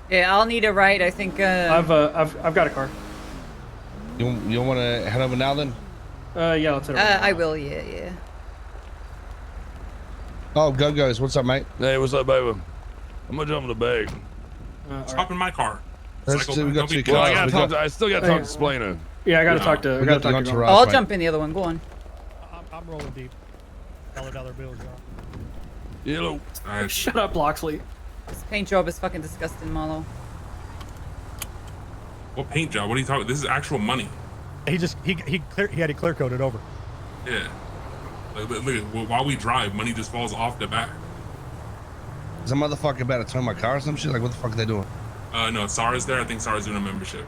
[SPEAKER 1] Yeah, I'll need a ride. I think.
[SPEAKER 2] I've got a car.
[SPEAKER 10] You want to head over now then?
[SPEAKER 2] Yeah, let's head over.
[SPEAKER 1] I will. Yeah.
[SPEAKER 10] Oh, Go-Go's. What's up, mate?
[SPEAKER 14] Hey, what's up, baby? I'm gonna jump in the bag.
[SPEAKER 6] Hop in my car.
[SPEAKER 10] Let's see, we got two
[SPEAKER 14] Well,
[SPEAKER 10] cars.
[SPEAKER 14] I still got to talk to Splana.
[SPEAKER 2] Yeah, I gotta talk to.
[SPEAKER 10] We got the entourage,
[SPEAKER 1] I'll
[SPEAKER 10] mate.
[SPEAKER 1] jump in the other one. Go on.
[SPEAKER 5] I'm rolling deep. $1 bills, y'all.
[SPEAKER 14] Yellow.
[SPEAKER 2] Shut up, Loxley.
[SPEAKER 1] This paint job is fucking disgusting, Marlo.
[SPEAKER 6] What paint job? What are you talking? This is actual money.
[SPEAKER 5] He had it clear coated over.
[SPEAKER 6] Yeah. Look, while we drive, money just falls off the back.
[SPEAKER 10] Is a motherfucker about to tow my car or some shit? Like, what the fuck are they doing?
[SPEAKER 6] No, Sarah's there. I think Sarah's doing a membership.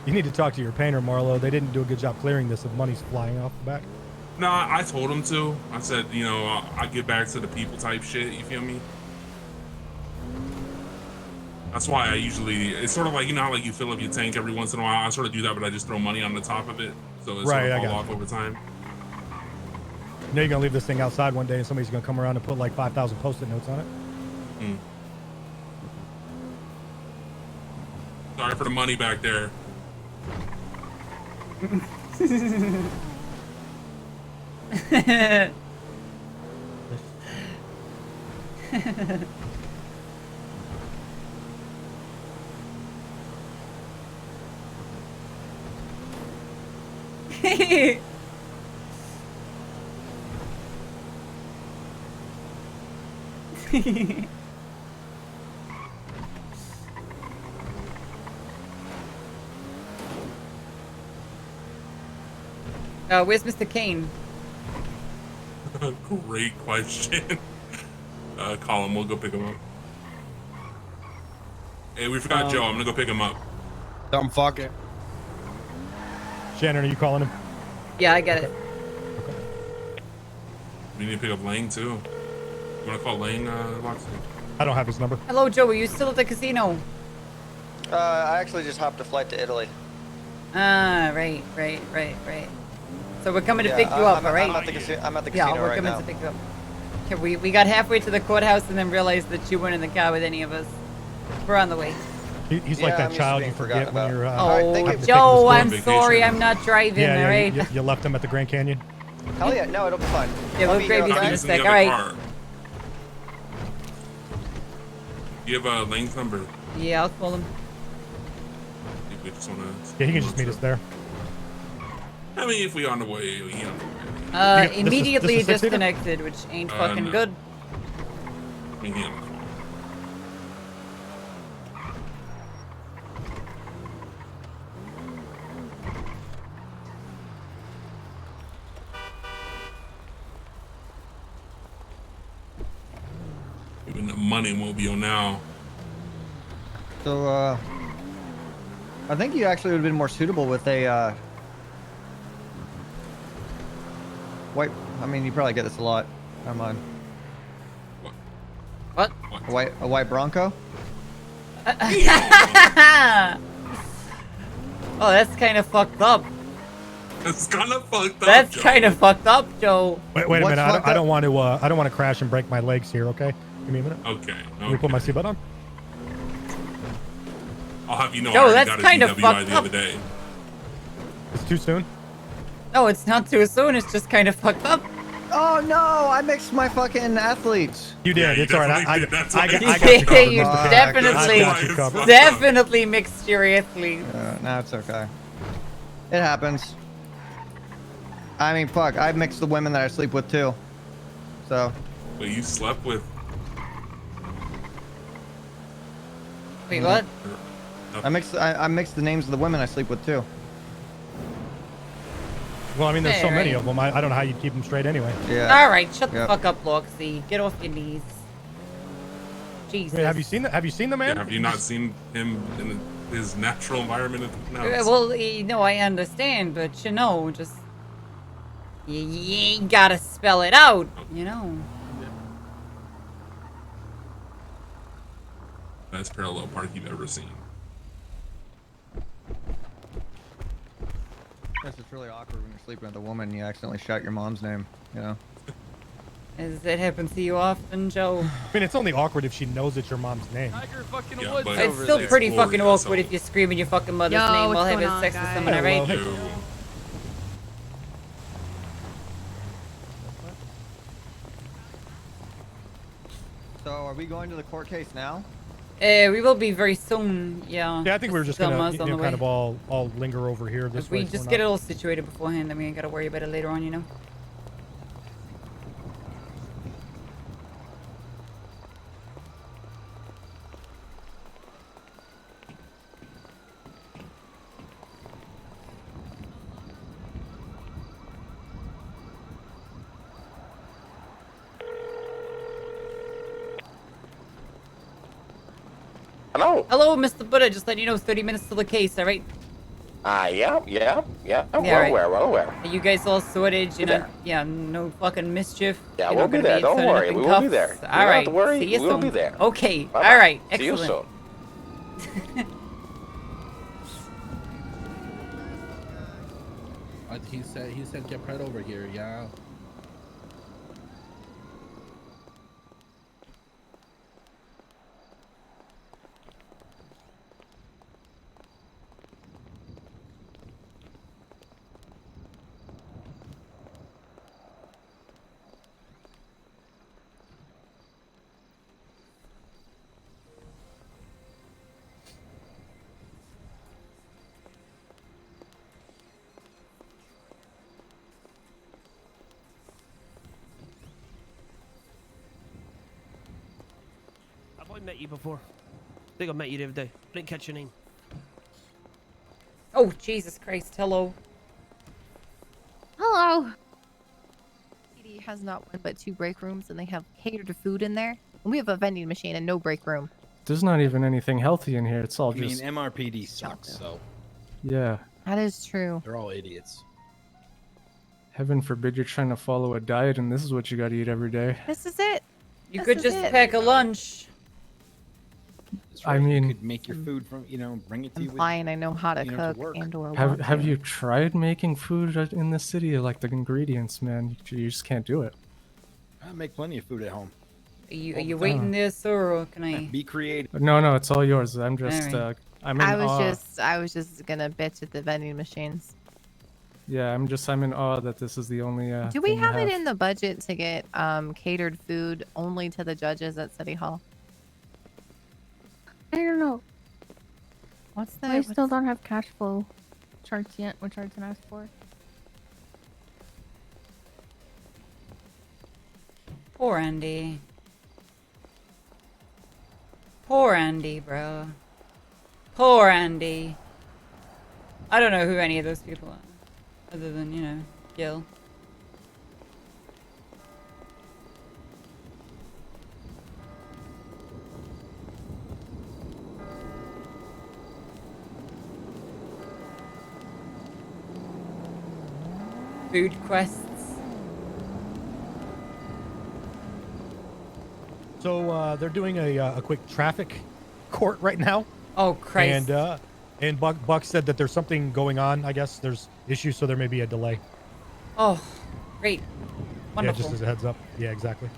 [SPEAKER 5] You need to talk to your painter, Marlo. They didn't do a good job clearing this if money's flying off the back.
[SPEAKER 6] No, I told him to. I said, you know, I get back to the people type shit. You feel me? That's why I usually, it's sort of like, you know how like you fill up your tank every once in a while. I sort of do that, but I just throw money on the top of it, so it
[SPEAKER 5] Right, I
[SPEAKER 6] sort of
[SPEAKER 5] got
[SPEAKER 6] fall
[SPEAKER 5] you.
[SPEAKER 6] off over time.
[SPEAKER 5] You know you're gonna leave this thing outside one day and somebody's gonna come around and put like 5,000 post-it notes on it.
[SPEAKER 6] Sorry for the money back there.
[SPEAKER 1] Where's Mr. Kane?
[SPEAKER 6] Great question. Call him. We'll go pick him up. Hey, we forgot Joe. I'm gonna go pick him up.
[SPEAKER 10] Dumb fuck.
[SPEAKER 5] Shannon, are you calling him?
[SPEAKER 1] Yeah, I get it.
[SPEAKER 6] We need to pick up Lane too. You wanna call Lane, Loxley?
[SPEAKER 5] I don't have his number.
[SPEAKER 1] Hello, Joe. Are you still at the casino?
[SPEAKER 11] I actually just hopped a flight to Italy.
[SPEAKER 1] Ah, right. So we're coming to pick you up, all right?
[SPEAKER 11] I'm at the casino
[SPEAKER 1] Yeah, we're
[SPEAKER 11] right
[SPEAKER 1] coming
[SPEAKER 11] now.
[SPEAKER 1] to pick you up. Okay, we got halfway to the courthouse and then realized that you weren't in the car with any of us. We're on the way.
[SPEAKER 5] He's like that child you forget when you're.
[SPEAKER 1] Oh, Joe, I'm sorry, I'm not driving.
[SPEAKER 5] Yeah,
[SPEAKER 1] all right.
[SPEAKER 5] You left him at the Grand Canyon.
[SPEAKER 11] Hell yeah, no, it'll be fine.
[SPEAKER 1] Yeah, we'll grab you in a sec. All right.
[SPEAKER 6] You have Lane's number.
[SPEAKER 1] Yeah, I'll call him.
[SPEAKER 6] If we just wanna.
[SPEAKER 5] Yeah, he can just meet us there.
[SPEAKER 6] I mean, if we on the way, you know.
[SPEAKER 1] Immediately
[SPEAKER 6] this is
[SPEAKER 1] disconnected, which ain't fucking
[SPEAKER 6] no.
[SPEAKER 1] good.
[SPEAKER 6] I mean, he on the phone. Even the money mobile now.
[SPEAKER 11] So, I think you actually would have been more suitable with a, white, I mean, you probably get this a lot. Never mind.
[SPEAKER 1] What?
[SPEAKER 11] A white Bronco?
[SPEAKER 1] Oh, that's kind of fucked up.
[SPEAKER 6] That's kind of fucked up.
[SPEAKER 1] That's kind of fucked up, Joe.
[SPEAKER 5] Wait a minute. I don't want to crash and break my legs here. Okay, give me a minute.
[SPEAKER 6] Okay.
[SPEAKER 5] Let me put my seatbelt on.
[SPEAKER 6] I'll have you know.
[SPEAKER 1] Joe,
[SPEAKER 6] I
[SPEAKER 1] that's
[SPEAKER 6] got a
[SPEAKER 1] kind of
[SPEAKER 6] DWI
[SPEAKER 1] fucked
[SPEAKER 6] the other day.
[SPEAKER 5] It's too soon.
[SPEAKER 1] No, it's not too soon. It's just kind of fucked up.
[SPEAKER 11] Oh no, I mixed my fucking athletes.
[SPEAKER 5] You did. It's all right. I got you
[SPEAKER 1] You
[SPEAKER 5] covered.
[SPEAKER 1] definitely mixed your athletes.
[SPEAKER 11] No, it's okay. It happens. I mean, fuck, I mixed the women that I sleep with too. So.
[SPEAKER 6] But you slept with.
[SPEAKER 1] Wait, what?
[SPEAKER 11] I mixed the names of the women I sleep with too.
[SPEAKER 5] Well, I mean, there's so many
[SPEAKER 1] Alright.
[SPEAKER 5] of them. I don't know how you'd keep them straight anyway.
[SPEAKER 11] Yeah.
[SPEAKER 1] All right, shut the fuck up, Loxy. Get off your knees. Jesus.
[SPEAKER 5] Wait, have you seen the man?
[SPEAKER 6] Yeah, have you not seen him in his natural environment?
[SPEAKER 1] Well, no, I understand, but you know, just you ain't gotta spell it out, you know.
[SPEAKER 6] Best parallel park you've ever seen.
[SPEAKER 11] Yes, it's really awkward when you're sleeping with a woman and you accidentally shout your mom's name, you know?
[SPEAKER 1] Does that happen to you often, Joe?
[SPEAKER 5] I mean, it's only awkward if she knows it's your mom's name.
[SPEAKER 6] Yeah, but
[SPEAKER 1] It's still pretty fucking awkward if you're screaming your fucking mother's
[SPEAKER 15] Yo,
[SPEAKER 1] name
[SPEAKER 15] what's
[SPEAKER 1] while
[SPEAKER 15] going
[SPEAKER 1] having
[SPEAKER 15] on,
[SPEAKER 1] sex with
[SPEAKER 15] guys?
[SPEAKER 1] someone, alright?
[SPEAKER 11] So, are we going to the court case now?
[SPEAKER 1] We will be very soon, yeah.
[SPEAKER 5] Yeah, I think we were just
[SPEAKER 1] Some
[SPEAKER 5] gonna
[SPEAKER 1] us on the
[SPEAKER 5] kind
[SPEAKER 1] way.
[SPEAKER 5] of all linger over here this
[SPEAKER 1] If
[SPEAKER 5] way.
[SPEAKER 1] we
[SPEAKER 5] so
[SPEAKER 1] just
[SPEAKER 5] we're
[SPEAKER 1] get it
[SPEAKER 5] not-
[SPEAKER 1] all situated beforehand, then we ain't gotta worry about it later on, you know?
[SPEAKER 16] Hello.
[SPEAKER 1] Hello, Mr. Buddha. Just letting you know, 30 minutes till the case, alright?
[SPEAKER 16] Yeah. I'm
[SPEAKER 1] Yeah,
[SPEAKER 16] well
[SPEAKER 1] right.
[SPEAKER 16] aware, well aware.
[SPEAKER 1] Are you guys all sorted? You
[SPEAKER 16] Be
[SPEAKER 1] know,
[SPEAKER 16] there.
[SPEAKER 1] yeah, no fucking mischief.
[SPEAKER 16] Yeah,
[SPEAKER 1] You're
[SPEAKER 16] we'll
[SPEAKER 1] not
[SPEAKER 16] be
[SPEAKER 1] gonna
[SPEAKER 16] there. Don't
[SPEAKER 1] turning up
[SPEAKER 16] worry.
[SPEAKER 1] in
[SPEAKER 16] We will be
[SPEAKER 1] cuffs?
[SPEAKER 16] there. You don't
[SPEAKER 1] All
[SPEAKER 16] have
[SPEAKER 1] right.
[SPEAKER 16] to worry.
[SPEAKER 1] See you
[SPEAKER 16] We will
[SPEAKER 1] soon.
[SPEAKER 16] be there.
[SPEAKER 1] Okay.
[SPEAKER 16] Bye-bye.
[SPEAKER 1] All right.
[SPEAKER 16] See you
[SPEAKER 1] Excellent.
[SPEAKER 16] soon.
[SPEAKER 17] He said get right over here, yeah.
[SPEAKER 18] Have I met you before? I think I met you the other day. Didn't catch your name.
[SPEAKER 1] Oh, Jesus Christ. Hello.
[SPEAKER 15] Hello. Edie. has not one but 2 break rooms, and they have catered food in there. And we have a vending machine and no break room.
[SPEAKER 19] There's not even anything healthy in here. It's all
[SPEAKER 20] I mean,
[SPEAKER 19] just.
[SPEAKER 20] MRPD sucks, so
[SPEAKER 19] Yeah.
[SPEAKER 15] That is true.
[SPEAKER 20] they're all idiots.
[SPEAKER 19] Heaven forbid you're trying to follow a diet and this is what you got to eat every day.
[SPEAKER 15] This is it.
[SPEAKER 1] You could just pack a lunch.
[SPEAKER 19] I mean,
[SPEAKER 20] you could make your food from, bring it to you.
[SPEAKER 15] I'm fine. I know how to cook and or
[SPEAKER 19] have you tried making food in the city? Like the ingredients, man, you just can't do it.
[SPEAKER 20] I make plenty of food at home.
[SPEAKER 1] Are you waiting there, sir, or can I?
[SPEAKER 20] Be creative.
[SPEAKER 19] No, it's all yours. I'm just,
[SPEAKER 1] Alright.
[SPEAKER 19] I'm in awe.
[SPEAKER 15] I was just gonna bitch at the vending machines.
[SPEAKER 19] Yeah, I'm in awe that this is the only.
[SPEAKER 15] Do we
[SPEAKER 19] thing you
[SPEAKER 15] have it in the budget to get catered food only to the judges at City Hall?
[SPEAKER 21] I don't know.
[SPEAKER 15] What's the?
[SPEAKER 21] I still don't have cash flow charts yet, which I can ask for.
[SPEAKER 1] Poor Andy. Poor Andy, bro. Poor Andy. I don't know who any of those people are, other than, Gil. Food quests.
[SPEAKER 5] So they're doing a quick traffic court right now.
[SPEAKER 1] Oh Christ!
[SPEAKER 5] And Buck said that there's something going on. I guess there's issues, so there may be a delay.
[SPEAKER 1] Oh, great! Wonderful.
[SPEAKER 5] Yeah, just as a heads up. Yeah, exactly.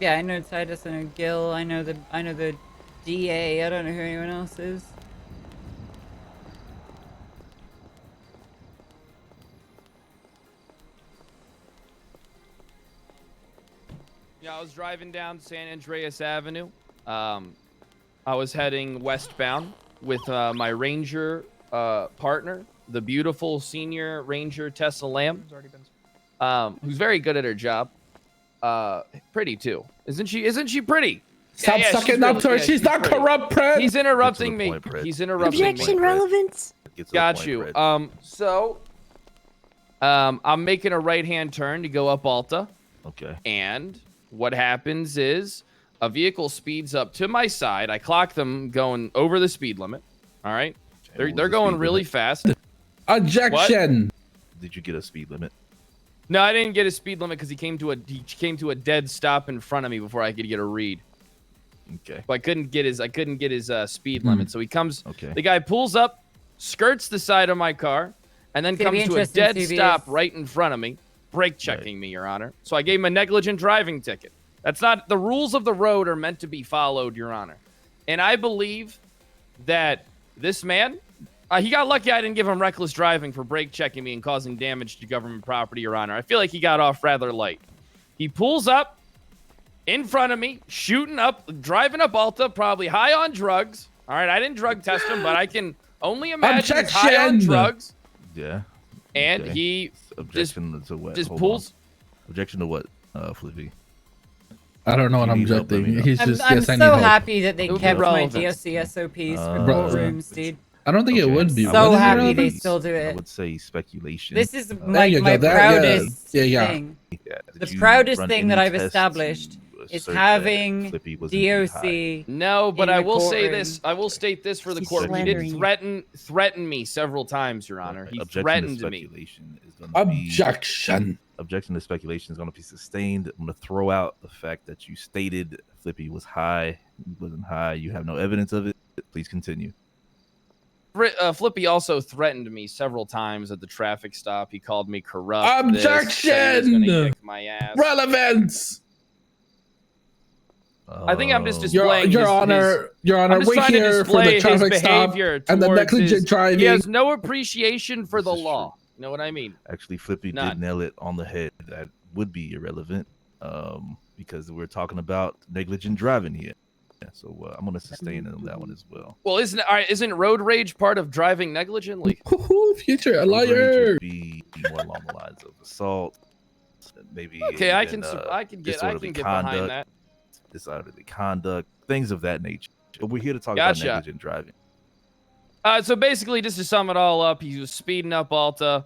[SPEAKER 1] Yeah, I know Titus. I know Gil. I know the DA. I don't know who anyone else is.
[SPEAKER 22] Yeah, I was driving down San Andreas Avenue. I was heading westbound with my Ranger partner, the beautiful senior Ranger Tessa Lamb, who's very good at her job. Pretty too, isn't she? Isn't she pretty?
[SPEAKER 17] Stop sucking up to her. She's not
[SPEAKER 22] pretty.
[SPEAKER 17] corrupt, Pred.
[SPEAKER 22] He's interrupting me. He's interrupting me.
[SPEAKER 21] Objection relevance.
[SPEAKER 22] Got you. I'm making a right-hand turn to go up Alta.
[SPEAKER 14] Okay.
[SPEAKER 22] And what happens is a vehicle speeds up to my side. I clock them going over the speed limit. All right. They're going really fast.
[SPEAKER 17] Objection.
[SPEAKER 14] What? Did you get a speed limit?
[SPEAKER 22] No, I didn't get a speed limit because he came to a dead stop in front of me before I could get a read.
[SPEAKER 14] Okay.
[SPEAKER 22] But I couldn't get his speed limit. So he comes.
[SPEAKER 14] Okay.
[SPEAKER 22] The guy pulls up, skirts the side of my car, and then comes to a dead stop right in front of me, brake checking me, Your Honor. So I gave him a negligent driving ticket. That's not the rules of the road are meant to be followed, Your Honor. And I believe that this man, he got lucky I didn't give him reckless driving for brake checking me and causing damage to government property, Your Honor. I feel like he got off rather light. He pulls up in front of me, driving up Alta, probably high on drugs. All right, I didn't drug test him, but I can only imagine he's high on drugs.
[SPEAKER 14] Yeah.
[SPEAKER 22] And he
[SPEAKER 14] objection to what?
[SPEAKER 22] Just
[SPEAKER 14] Hold
[SPEAKER 22] pulls.
[SPEAKER 14] on. Objection to what, Flippy?
[SPEAKER 17] I don't know what I'm
[SPEAKER 14] Need help, let me
[SPEAKER 17] objecting.
[SPEAKER 14] know.
[SPEAKER 17] He's just
[SPEAKER 1] I'm
[SPEAKER 17] yes, I need
[SPEAKER 1] so
[SPEAKER 17] help.
[SPEAKER 1] happy that they kept my
[SPEAKER 22] relevant.
[SPEAKER 1] DOC SOPs for
[SPEAKER 17] Bro,
[SPEAKER 1] courtrooms, dude.
[SPEAKER 17] I don't think it would be.
[SPEAKER 1] So
[SPEAKER 17] Would it be
[SPEAKER 1] happy they
[SPEAKER 17] relevant?
[SPEAKER 1] still do
[SPEAKER 14] I
[SPEAKER 1] it.
[SPEAKER 14] would say speculation.
[SPEAKER 1] This is
[SPEAKER 17] There
[SPEAKER 1] my
[SPEAKER 17] you go.
[SPEAKER 1] my
[SPEAKER 17] That-
[SPEAKER 1] proudest
[SPEAKER 17] yeah.
[SPEAKER 1] thing.
[SPEAKER 14] Yeah,
[SPEAKER 1] The
[SPEAKER 14] did you
[SPEAKER 1] proudest
[SPEAKER 14] run
[SPEAKER 1] thing
[SPEAKER 14] any
[SPEAKER 1] that I've
[SPEAKER 14] tests
[SPEAKER 1] established
[SPEAKER 14] to
[SPEAKER 1] is
[SPEAKER 14] assert that
[SPEAKER 1] having
[SPEAKER 14] Flippy was indeed high?
[SPEAKER 1] DOC.
[SPEAKER 22] No, but
[SPEAKER 1] in
[SPEAKER 22] I
[SPEAKER 1] the
[SPEAKER 22] will say
[SPEAKER 1] courtroom.
[SPEAKER 22] this. I will state this for the
[SPEAKER 1] He's
[SPEAKER 22] court. He did
[SPEAKER 1] slandering.
[SPEAKER 22] threaten me several times, Your Honor. He
[SPEAKER 14] Objection to
[SPEAKER 22] threatened me.
[SPEAKER 14] speculation is going to be
[SPEAKER 17] Objection.
[SPEAKER 14] Objection to speculation is going to be sustained. I'm going to throw out the fact that you stated Flippy was high. He wasn't high. You have no evidence of it. Please continue.
[SPEAKER 22] Flippy also threatened me several times at the traffic stop. He called me corrupt. this, said he was
[SPEAKER 17] Objection.
[SPEAKER 22] gonna kick my ass.
[SPEAKER 17] Relevance.
[SPEAKER 22] I think I'm just displaying
[SPEAKER 17] Your
[SPEAKER 22] his-
[SPEAKER 17] Honor, Your Honor,
[SPEAKER 22] I'm just
[SPEAKER 17] we're
[SPEAKER 22] trying to
[SPEAKER 17] here for the
[SPEAKER 22] display
[SPEAKER 17] traffic
[SPEAKER 22] his
[SPEAKER 17] stop
[SPEAKER 22] behavior
[SPEAKER 17] and the
[SPEAKER 22] towards
[SPEAKER 17] negligent
[SPEAKER 22] his-
[SPEAKER 17] driving.
[SPEAKER 22] He has no appreciation for the law. You know what I mean?
[SPEAKER 14] Actually, Flippy
[SPEAKER 22] None.
[SPEAKER 14] did nail it on the head. That would be irrelevant because we're talking about negligent driving here. Yeah, so I'm going to sustain on that one as well.
[SPEAKER 22] Well, isn't road rage part of driving negligently?
[SPEAKER 17] Future a
[SPEAKER 14] Road rage
[SPEAKER 17] liar.
[SPEAKER 14] would be more along the lines of assault, maybe.
[SPEAKER 22] Okay, I
[SPEAKER 14] even,
[SPEAKER 22] can get
[SPEAKER 14] disorderly
[SPEAKER 22] behind
[SPEAKER 14] conduct,
[SPEAKER 22] that.
[SPEAKER 14] disorderly conduct, things of that nature. But we're here to talk
[SPEAKER 22] Gotcha.
[SPEAKER 14] about negligent driving.
[SPEAKER 22] So basically, just to sum it all up, he was speeding up Alta,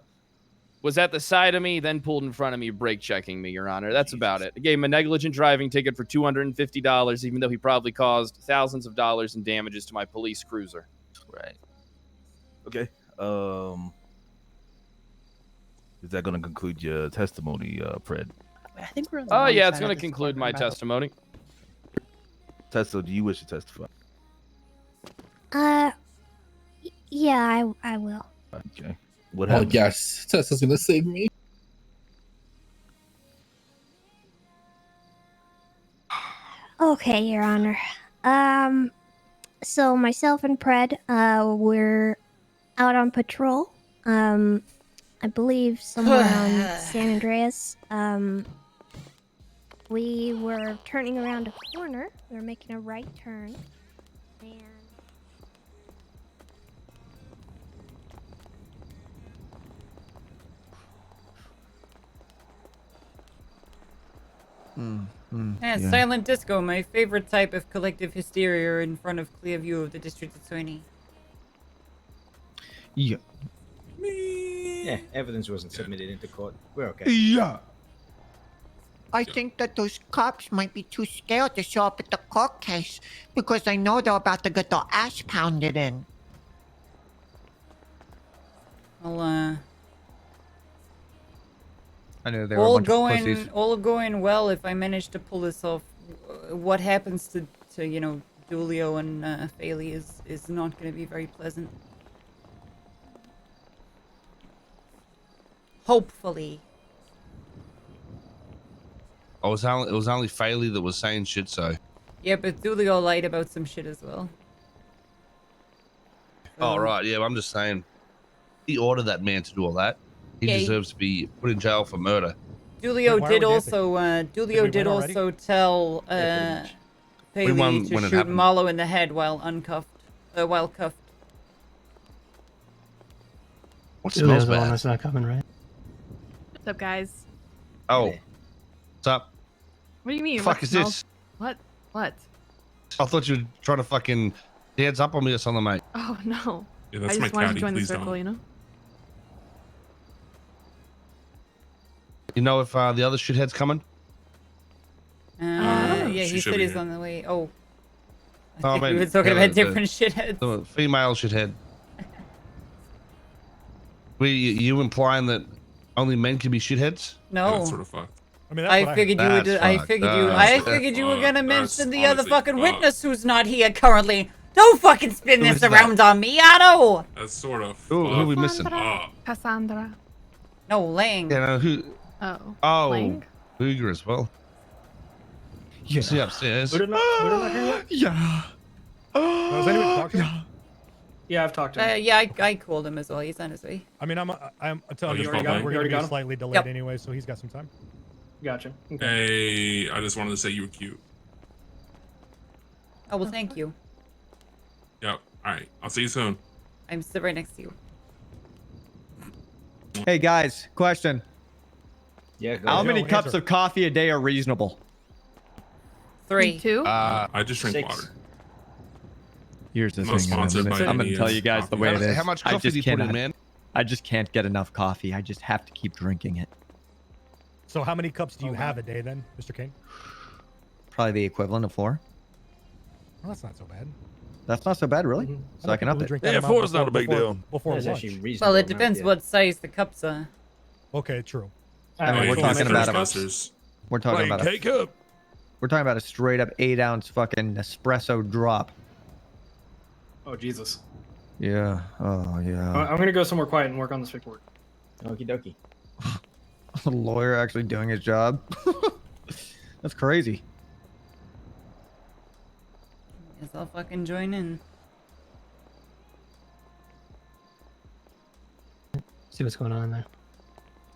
[SPEAKER 22] was at the side of me, then pulled in front of me, brake checking me, Your Honor. That's about it. I gave him a negligent driving ticket for $250, even though he probably caused thousands of dollars in damages to my police cruiser.
[SPEAKER 3] Right. Okay. Is that going to conclude your testimony, Fred?
[SPEAKER 15] I think we're.
[SPEAKER 22] Oh, yeah, it's going to conclude my testimony.
[SPEAKER 3] Tessa, do you wish to testify?
[SPEAKER 9] Yeah, I will.
[SPEAKER 3] Okay. What
[SPEAKER 17] Oh
[SPEAKER 3] happened?
[SPEAKER 17] yes, Tessa's gonna save me.
[SPEAKER 9] Okay, Your Honor. So myself and Pred, we're out on patrol. I believe somewhere on San Andreas. We were turning around a corner. We were making a right turn, and
[SPEAKER 1] Yeah, silent disco, my favorite type of collective hysteria in front of clear view of the district attorney.
[SPEAKER 11] Yeah.
[SPEAKER 7] Yeah, evidence wasn't submitted into court. We're okay.
[SPEAKER 11] Yeah.
[SPEAKER 4] I think that those cops might be too scared to show up at the court case because they know they're about to get their ass pounded in.
[SPEAKER 1] Well,
[SPEAKER 11] I knew they were a bunch of pussies.
[SPEAKER 1] all going well if I manage to pull this off. What happens to you know, Dulio and Faley is not going to be very pleasant. Hopefully.
[SPEAKER 10] It was only Faley that was saying shit, so.
[SPEAKER 1] Yeah, but Dulio lied about some shit as well.
[SPEAKER 10] Oh, right, yeah, I'm just saying. He ordered that man to do all that. He
[SPEAKER 1] Yeah,
[SPEAKER 10] deserves to be put in jail for murder.
[SPEAKER 1] Dulio
[SPEAKER 10] Why
[SPEAKER 1] did
[SPEAKER 10] would you
[SPEAKER 1] also Dulio did also tell
[SPEAKER 10] We won
[SPEAKER 1] Faley to
[SPEAKER 10] when it
[SPEAKER 1] shoot
[SPEAKER 10] happened.
[SPEAKER 1] Marlo in the head while uncuffed, while cuffed.
[SPEAKER 10] What smells bad?
[SPEAKER 19] That's not coming, right?
[SPEAKER 21] What's up, guys?
[SPEAKER 10] Oh, what's up?
[SPEAKER 21] What do you mean?
[SPEAKER 10] Fuck
[SPEAKER 21] What
[SPEAKER 10] is
[SPEAKER 21] smells-
[SPEAKER 10] this?
[SPEAKER 21] What? What?
[SPEAKER 10] I thought you were trying to fucking dance up on me or something, mate.
[SPEAKER 21] Oh no.
[SPEAKER 6] Yeah,
[SPEAKER 21] I
[SPEAKER 6] that's
[SPEAKER 21] just
[SPEAKER 6] my
[SPEAKER 21] wanted
[SPEAKER 6] caddy.
[SPEAKER 21] to join the
[SPEAKER 6] Please
[SPEAKER 21] circle,
[SPEAKER 6] don't.
[SPEAKER 21] you know?
[SPEAKER 10] You know if the other shithead's coming?
[SPEAKER 1] Yeah,
[SPEAKER 10] She
[SPEAKER 1] he
[SPEAKER 10] should
[SPEAKER 1] said
[SPEAKER 10] be
[SPEAKER 1] he's
[SPEAKER 10] here.
[SPEAKER 1] on the way. Oh. I
[SPEAKER 10] Oh,
[SPEAKER 1] think we
[SPEAKER 10] man,
[SPEAKER 1] were talking
[SPEAKER 10] yeah,
[SPEAKER 1] about different shitheads.
[SPEAKER 10] The female shithead. You implying that only men can be shitheads?
[SPEAKER 1] No.
[SPEAKER 6] That's sort of fucked.
[SPEAKER 5] I mean,
[SPEAKER 1] I figured you would. I figured you were gonna mention the other fucking witness who's not here currently. Don't fucking spin
[SPEAKER 10] Who
[SPEAKER 1] this
[SPEAKER 10] is that?
[SPEAKER 1] around on me, Otto.
[SPEAKER 6] That's sort of.
[SPEAKER 10] Who we missing?
[SPEAKER 21] Cassandra.
[SPEAKER 1] No, Lang.
[SPEAKER 10] Yeah, no, who?
[SPEAKER 21] Oh.
[SPEAKER 10] Oh,
[SPEAKER 21] Lang?
[SPEAKER 10] Luger as well.
[SPEAKER 11] Yeah.
[SPEAKER 10] See upstairs.
[SPEAKER 11] Yeah.
[SPEAKER 5] Has anyone talked to him?
[SPEAKER 2] Yeah, I've talked to him.
[SPEAKER 1] Yeah, I called him as well. He's on his way.
[SPEAKER 5] I mean, I'm telling
[SPEAKER 10] Oh,
[SPEAKER 5] you,
[SPEAKER 10] you already got him?
[SPEAKER 5] we're
[SPEAKER 10] You
[SPEAKER 5] going
[SPEAKER 10] already
[SPEAKER 5] to
[SPEAKER 10] got
[SPEAKER 5] be
[SPEAKER 10] him?
[SPEAKER 5] slightly delayed
[SPEAKER 1] Yep.
[SPEAKER 5] anyway, so he's got some time.
[SPEAKER 2] Gotcha. Okay.
[SPEAKER 6] Hey, I just wanted to say you were cute.
[SPEAKER 1] Oh well, thank you.
[SPEAKER 6] Yep. All right. I'll see you soon.
[SPEAKER 1] I'm still right next to you.
[SPEAKER 11] Hey guys, question.
[SPEAKER 7] Yeah.
[SPEAKER 11] How many cups of coffee a day are reasonable?
[SPEAKER 1] 3.
[SPEAKER 21] 2?
[SPEAKER 6] I just drink
[SPEAKER 7] 6.
[SPEAKER 6] water.
[SPEAKER 3] Here's the
[SPEAKER 6] Not
[SPEAKER 3] thing.
[SPEAKER 6] sponsored by
[SPEAKER 11] I'm gonna
[SPEAKER 6] any
[SPEAKER 11] tell you guys the way it is.
[SPEAKER 10] How much
[SPEAKER 11] I
[SPEAKER 10] coffee
[SPEAKER 11] just
[SPEAKER 10] do you put in,
[SPEAKER 11] cannot-
[SPEAKER 10] man?
[SPEAKER 11] I just can't get enough coffee. I just have to keep drinking it.
[SPEAKER 5] So how many cups do you have a day then, Mr. Kane?
[SPEAKER 11] Probably the equivalent of 4.
[SPEAKER 5] Well, that's not so bad.
[SPEAKER 11] That's not so bad, really. So I can up it.
[SPEAKER 3] Yeah, 4 is not a big deal.
[SPEAKER 5] Before
[SPEAKER 7] That's
[SPEAKER 5] lunch.
[SPEAKER 7] actually reasonable.
[SPEAKER 1] Well, it depends what size the cups are.
[SPEAKER 5] Okay, true.
[SPEAKER 11] I mean,
[SPEAKER 6] Oh,
[SPEAKER 11] we're
[SPEAKER 6] you
[SPEAKER 11] talking
[SPEAKER 6] can
[SPEAKER 11] about
[SPEAKER 6] use
[SPEAKER 11] a,
[SPEAKER 6] Ghostbusters.
[SPEAKER 11] we're talking about
[SPEAKER 14] Take
[SPEAKER 11] a,
[SPEAKER 14] up.
[SPEAKER 11] we're talking about a straight up 8-ounce fucking espresso drop.
[SPEAKER 2] Oh Jesus.
[SPEAKER 11] Yeah. Oh yeah.
[SPEAKER 2] I'm gonna go somewhere quiet and work on this paperwork.
[SPEAKER 7] Okie dokie.
[SPEAKER 11] A lawyer actually doing his job. That's crazy.
[SPEAKER 1] Guess I'll fucking join in.
[SPEAKER 19] See what's going on in there.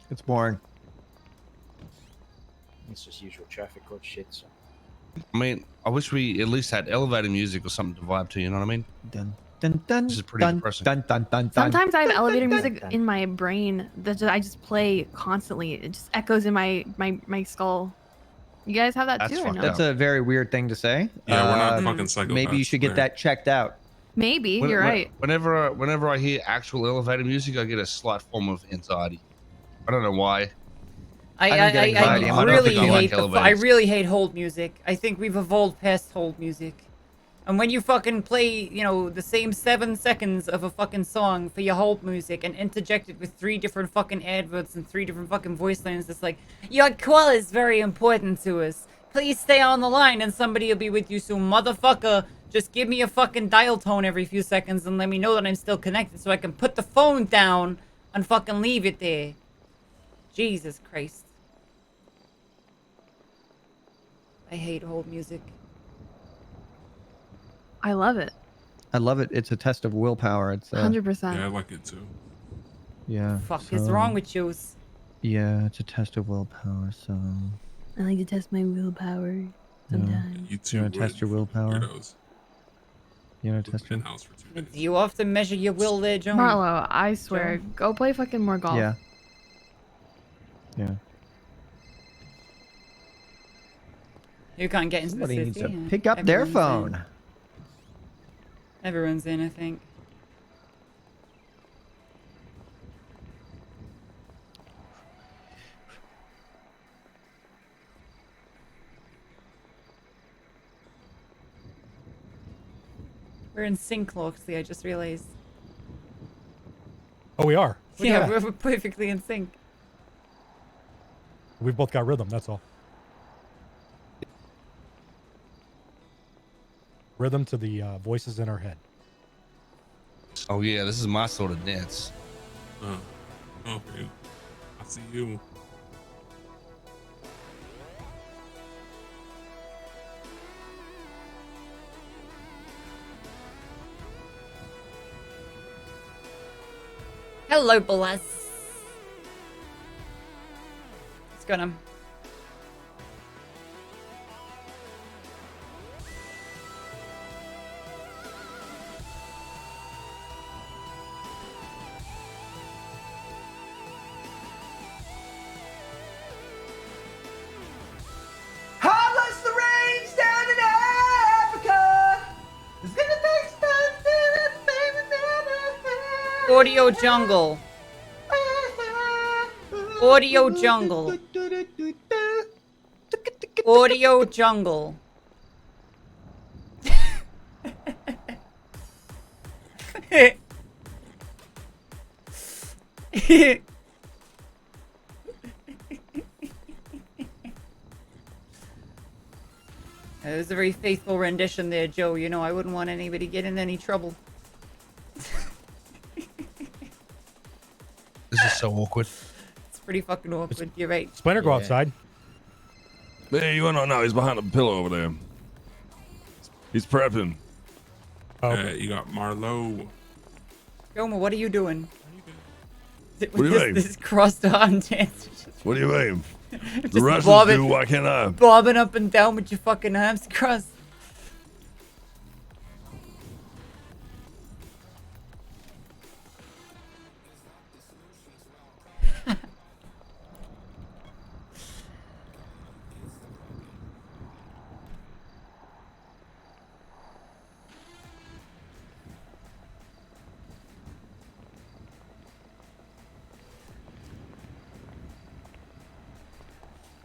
[SPEAKER 11] It's boring.
[SPEAKER 7] It's just usual traffic court shit. So.
[SPEAKER 10] I mean, I wish we at least had elevator music or something to vibe to. You know what I mean?
[SPEAKER 11] Dun dun dun.
[SPEAKER 10] This is pretty
[SPEAKER 11] dun,
[SPEAKER 10] depressing.
[SPEAKER 11] dun dun dun dun.
[SPEAKER 21] Sometimes I have elevator
[SPEAKER 11] dun,
[SPEAKER 21] music in my brain that I just play constantly. It just echoes in my skull. You guys have that
[SPEAKER 10] That's
[SPEAKER 21] too, or
[SPEAKER 10] fucked
[SPEAKER 21] no?
[SPEAKER 11] That's a very weird thing to say.
[SPEAKER 6] Yeah, we're not fucking psychopaths.
[SPEAKER 11] Maybe you should get
[SPEAKER 6] there.
[SPEAKER 11] that checked out.
[SPEAKER 21] Maybe you're right.
[SPEAKER 10] Whenever I hear actual elevator music, I get a slight form of anxiety. I don't know why.
[SPEAKER 1] I
[SPEAKER 11] don't get anxiety.
[SPEAKER 10] I don't
[SPEAKER 1] really
[SPEAKER 10] think I like
[SPEAKER 1] hate I
[SPEAKER 10] elevators.
[SPEAKER 1] really hate hold music. I think we've evolved past hold music. And when you fucking play, you know, the same 7 seconds of a fucking song for your hold music and interject it with 3 different fucking adverts and 3 different fucking voice lines, it's like, your call is very important to us. Please stay on the line and somebody will be with you soon. Motherfucker, just give me a fucking dial tone every few seconds and let me know that I'm still connected so I can put the phone down and fucking leave it there. Jesus Christ. I hate hold music.
[SPEAKER 21] I love it.
[SPEAKER 11] I love it. It's a test of willpower. It's
[SPEAKER 21] 100%.
[SPEAKER 6] Yeah, I like it too.
[SPEAKER 11] Yeah.
[SPEAKER 1] Fuck is wrong with you?
[SPEAKER 11] Yeah, it's a test of willpower. So
[SPEAKER 21] I like to test my willpower sometimes.
[SPEAKER 6] You two
[SPEAKER 11] you want to test your willpower?
[SPEAKER 6] weirdos.
[SPEAKER 11] You want to test your?
[SPEAKER 6] House for 2 days.
[SPEAKER 1] Do you often measure your will there, Joan?
[SPEAKER 21] Marlo, I swear, go play fucking more golf.
[SPEAKER 11] Yeah. Yeah.
[SPEAKER 1] You can't get into
[SPEAKER 11] Somebody
[SPEAKER 1] the
[SPEAKER 11] needs
[SPEAKER 1] city.
[SPEAKER 11] to
[SPEAKER 1] yeah.
[SPEAKER 11] pick up their
[SPEAKER 1] Everyone's
[SPEAKER 11] phone.
[SPEAKER 1] In. Everyone's in, I think. We're in sync, Loxley, I just realized.
[SPEAKER 5] Oh, we are. Look
[SPEAKER 1] Yeah,
[SPEAKER 5] at that.
[SPEAKER 1] we're perfectly in sync.
[SPEAKER 5] We've both got rhythm. That's all. Rhythm to the voices in our head.
[SPEAKER 10] Oh yeah, this is my sort of dance.
[SPEAKER 6] Okay. I see you.
[SPEAKER 1] Hello, Bless. What's going on?
[SPEAKER 8] Harvest the rains down in Africa. It's gonna take
[SPEAKER 1] Audio Jungle. Audio Jungle. Audio Jungle. It was a very faithful rendition there, Joe. You know, I wouldn't want anybody to get in any trouble.
[SPEAKER 10] This is so awkward.
[SPEAKER 1] It's pretty fucking awkward. You're right.
[SPEAKER 5] Splinter, go outside.
[SPEAKER 14] Hey, you wanna know? He's behind a pillow over there. He's prepping.
[SPEAKER 6] You got Marlo.
[SPEAKER 1] Goma, what are you doing?
[SPEAKER 14] What do you mean?
[SPEAKER 1] This crossed arm dance.
[SPEAKER 14] What do you mean? The
[SPEAKER 1] Just
[SPEAKER 14] Russians
[SPEAKER 1] bobbing-
[SPEAKER 14] do. Why can't I?
[SPEAKER 1] Bobbing up and down with your fucking arms crossed.